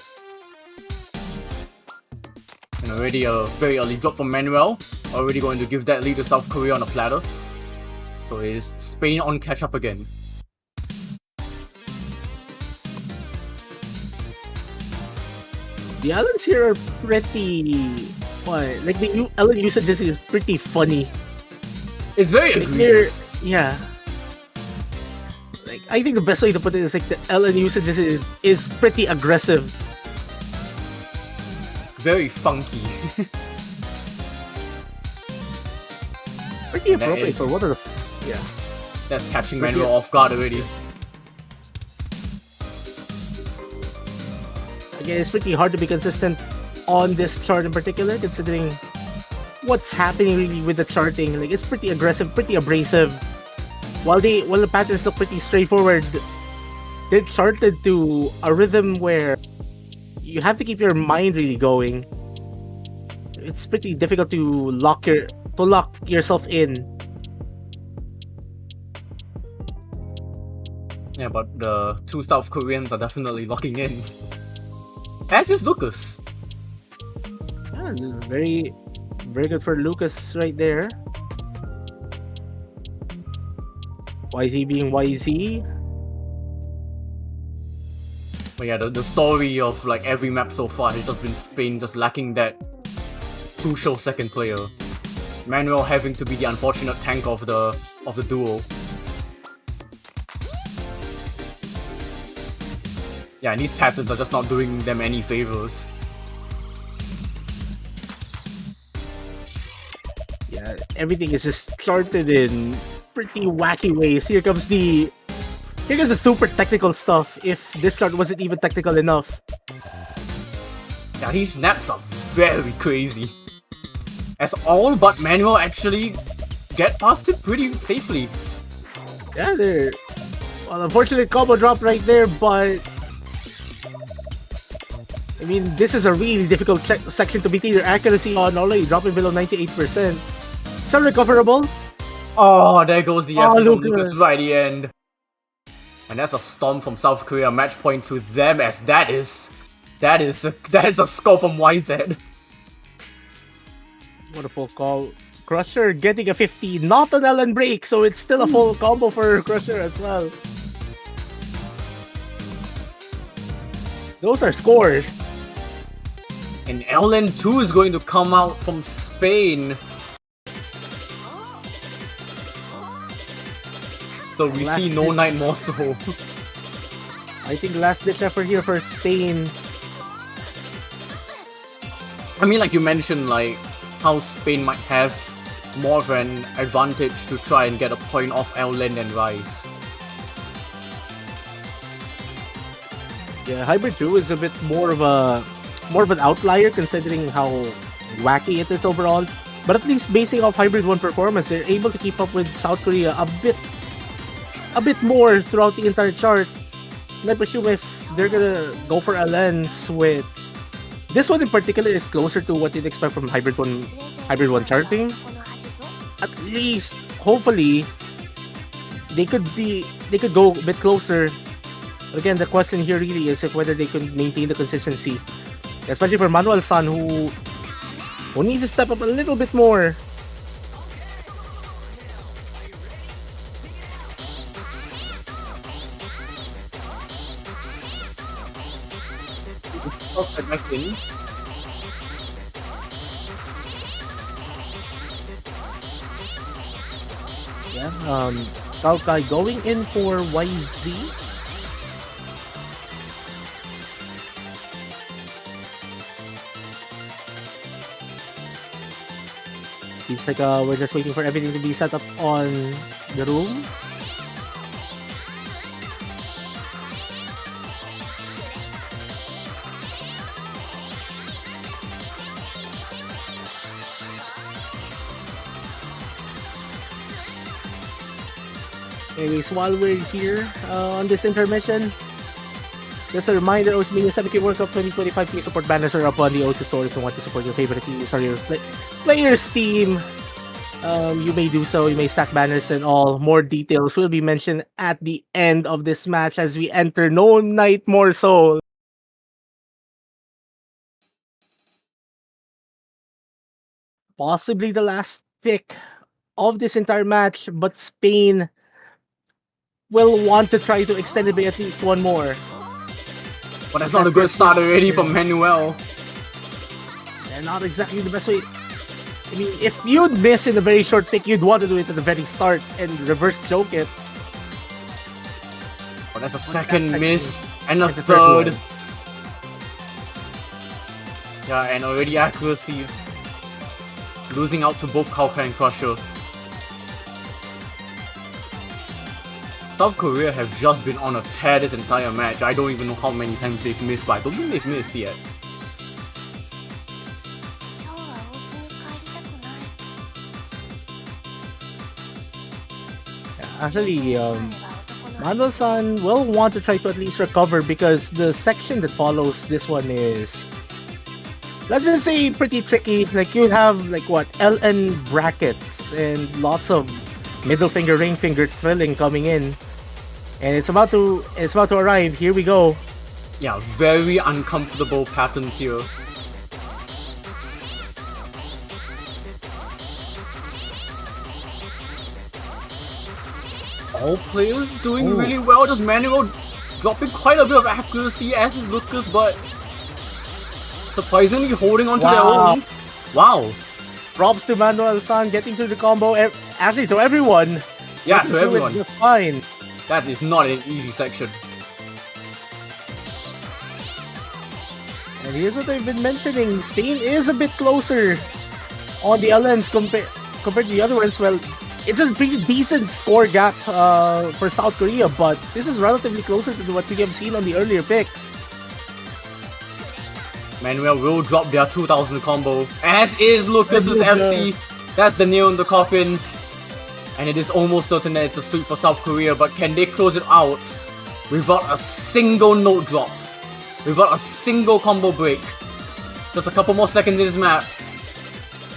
Speaker 11: And already a very early drop from Manuel, already going to give that lead to South Korea on a platter. So it is Spain on catch up again.
Speaker 4: The islands here are pretty like the island usage is pretty funny.
Speaker 11: It's very
Speaker 4: Like,
Speaker 11: egregious.
Speaker 4: yeah. Like I think the best way to put it is like the LN usage is pretty aggressive.
Speaker 11: Very funky.
Speaker 4: Pretty
Speaker 11: And that
Speaker 4: appropriate
Speaker 11: is-
Speaker 4: for one of the yeah.
Speaker 11: That's catching
Speaker 4: Pretty-
Speaker 11: Manuel off guard already.
Speaker 4: Again, it's pretty hard to be consistent on this chart in particular, considering what's happening really with the charting. Like it's pretty aggressive, pretty abrasive. While the patterns look pretty straightforward, they're charted to a rhythm where you have to keep your mind really going. It's pretty difficult to lock yourself in.
Speaker 11: Yeah, but the two South Koreans are definitely locking in. As is Lucas.
Speaker 4: Yeah, very, very good for Lucas right there. YZ being YZ.
Speaker 11: But yeah, the story of like every map so far has just been Spain just lacking that crucial second player. Manuel having to be the unfortunate tank of the duo. Yeah, and these patterns are just not doing them any favors.
Speaker 4: Yeah, everything is just charted in pretty wacky ways. Here comes the super technical stuff. If this chart wasn't even technical enough.
Speaker 11: Yeah, these snaps are very crazy. As all but Manuel actually get past it pretty safely.
Speaker 4: Yeah, they're unfortunate combo drop right there, but I mean, this is a really difficult section to beat your accuracy on, already dropping below 98%. Still recoverable.
Speaker 11: Oh, there goes the effort from
Speaker 4: Lucas.
Speaker 11: Lucas right at the end. And that's a storm from South Korea, match point to them, as that is a score from YZ.
Speaker 4: What a full call. Crusher getting a 50, not an Ellen break, so it's still a full combo for Crusher as well. Those are scores.
Speaker 11: And LN2 is going to come out from Spain. So we
Speaker 4: Last
Speaker 11: see no
Speaker 4: hit.
Speaker 11: night more so.
Speaker 4: I think last ditch effort here for Spain.
Speaker 11: I mean, like you mentioned, like how Spain might have more of an advantage to try and get a point off LN and Rice.
Speaker 4: Yeah, Hybrid 2 is a bit more of an outlier considering how wacky it is overall. But at least basing off Hybrid 1 performance, they're able to keep up with South Korea a bit more throughout the entire chart. And I presume if they're gonna go for LNs with this one in particular is closer to what you'd expect from Hybrid 1 charting. At least, hopefully, they could go a bit closer. But again, the question here really is if whether they can maintain the consistency, especially for Manuel San, who needs to step up a little bit more. Yeah, Kalkai going in for YZ. Seems like we're just waiting for everything to be set up on the room. Anyways, while we're here on this intermission, just a reminder, Oceania 7K World Cup 2025 Team support banners are up on the OC store if you want to support your favorite teams or your players' team. You may do so. You may stack banners and all. More details will be mentioned at the end of this match as we enter No Night More Soul. Possibly the last pick of this entire match, but Spain will want to try to extend it by at least one more.
Speaker 11: But that's not a good start already from Manuel.
Speaker 4: And not exactly the best way. I mean, if you'd miss in a very short pick, you'd want to do it at the very start and reverse choke it.
Speaker 11: Oh, that's a second miss and a
Speaker 4: the
Speaker 11: third.
Speaker 4: one.
Speaker 11: Yeah, and already accuracies losing out to both Kauka and Crusher. South Korea have just been on a tear this entire match. I don't even know how many times they've missed, but I don't think they've missed yet.
Speaker 4: Actually, Manuel-san will want to try to at least recover because the section that follows this one is, let's just say, pretty tricky. Like, you have, like, what, LN brackets and lots of middle finger, ring finger thrilling coming in. And it's about to arrive. Here we go.
Speaker 11: Yeah, very uncomfortable patterns here. All players doing really well, just Manuel dropping quite a bit of accuracy as is Lucas, but surprisingly holding on to their own. Wow.
Speaker 4: Props to Manuel-san getting through the combo. Actually, to everyone.
Speaker 11: Yeah, to everyone.
Speaker 4: It's fine.
Speaker 11: That is not an easy section.
Speaker 4: And here's what I've been mentioning. Spain is a bit closer on the LNs compared to the other ones. Well, it's a pretty decent score gap for South Korea, but this is relatively closer to what we have seen on the earlier picks.
Speaker 11: Manuel will drop their 2000 combo, as is Lucas's FC. That's the nail in the coffin. And it is almost certain that it's a sweep for South Korea, but can they close it out without a single note drop? Without a single combo break? Just a couple more seconds in this map.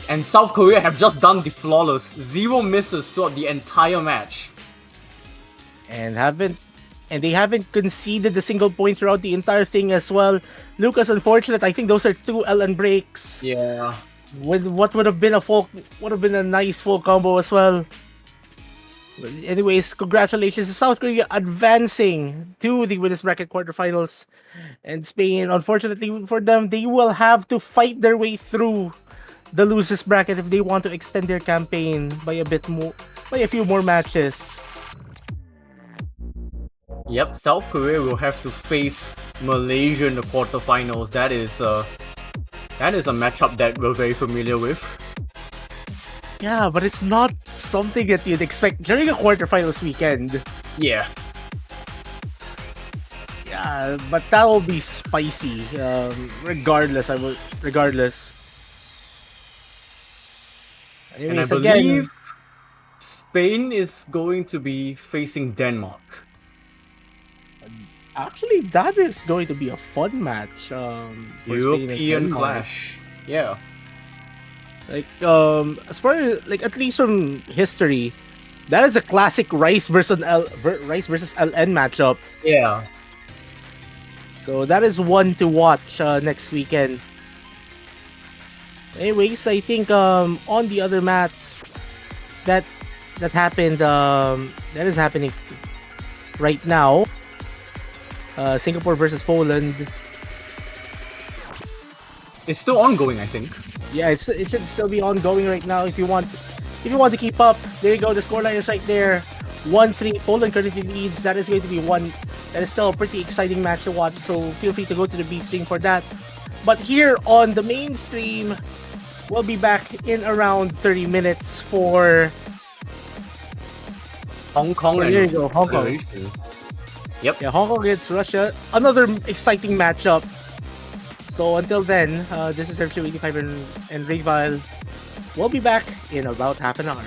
Speaker 11: And South Korea have just done the flawless. 0 misses throughout the entire match.
Speaker 4: And they haven't conceded a single point throughout the entire thing as well. Lucas, unfortunate. I think those are 2 LN breaks.
Speaker 11: Yeah.
Speaker 4: With what would have been a nice full combo as well. But anyways, congratulations to South Korea advancing to the winners bracket quarterfinals. And Spain, unfortunately for them, they will have to fight their way through the losers bracket if they want to extend their campaign by a few more matches.
Speaker 11: Yep, South Korea will have to face Malaysia in the quarterfinals. That is a matchup that we're very familiar with.
Speaker 4: Yeah, but it's not something that you'd expect during a quarterfinals weekend.
Speaker 11: Yeah.
Speaker 4: Yeah, but that will be spicy. Regardless. Anyways,
Speaker 11: and I believe Spain is going to be facing Denmark.
Speaker 4: Actually, that is going to be a fun match. For
Speaker 11: European clash. Yeah.
Speaker 4: Like, as far as, like, at least from history, that is a classic Rice versus LN matchup.
Speaker 11: Yeah.
Speaker 4: So that is one to watch next weekend. Anyways, I think on the other match that happened, that is happening right now. Singapore versus Poland.
Speaker 11: It's still ongoing, I think.
Speaker 4: Yeah, it should still be ongoing right now. If you want to keep up, there you go. The scoreline is right there. 1-3. Poland currently leads. That is going to be one. That is still a pretty exciting match to watch. So feel free to go to the B stream for that. But here on the main stream, We'll be back in around 30 minutes for
Speaker 11: Hong Kong.
Speaker 4: there you go, Hong Kong.
Speaker 11: Croatia. Yep.
Speaker 4: Yeah, Hong Kong against Russia. Another exciting matchup. So until then, this is RQ85 and Rayvile. We'll be back in about half an hour.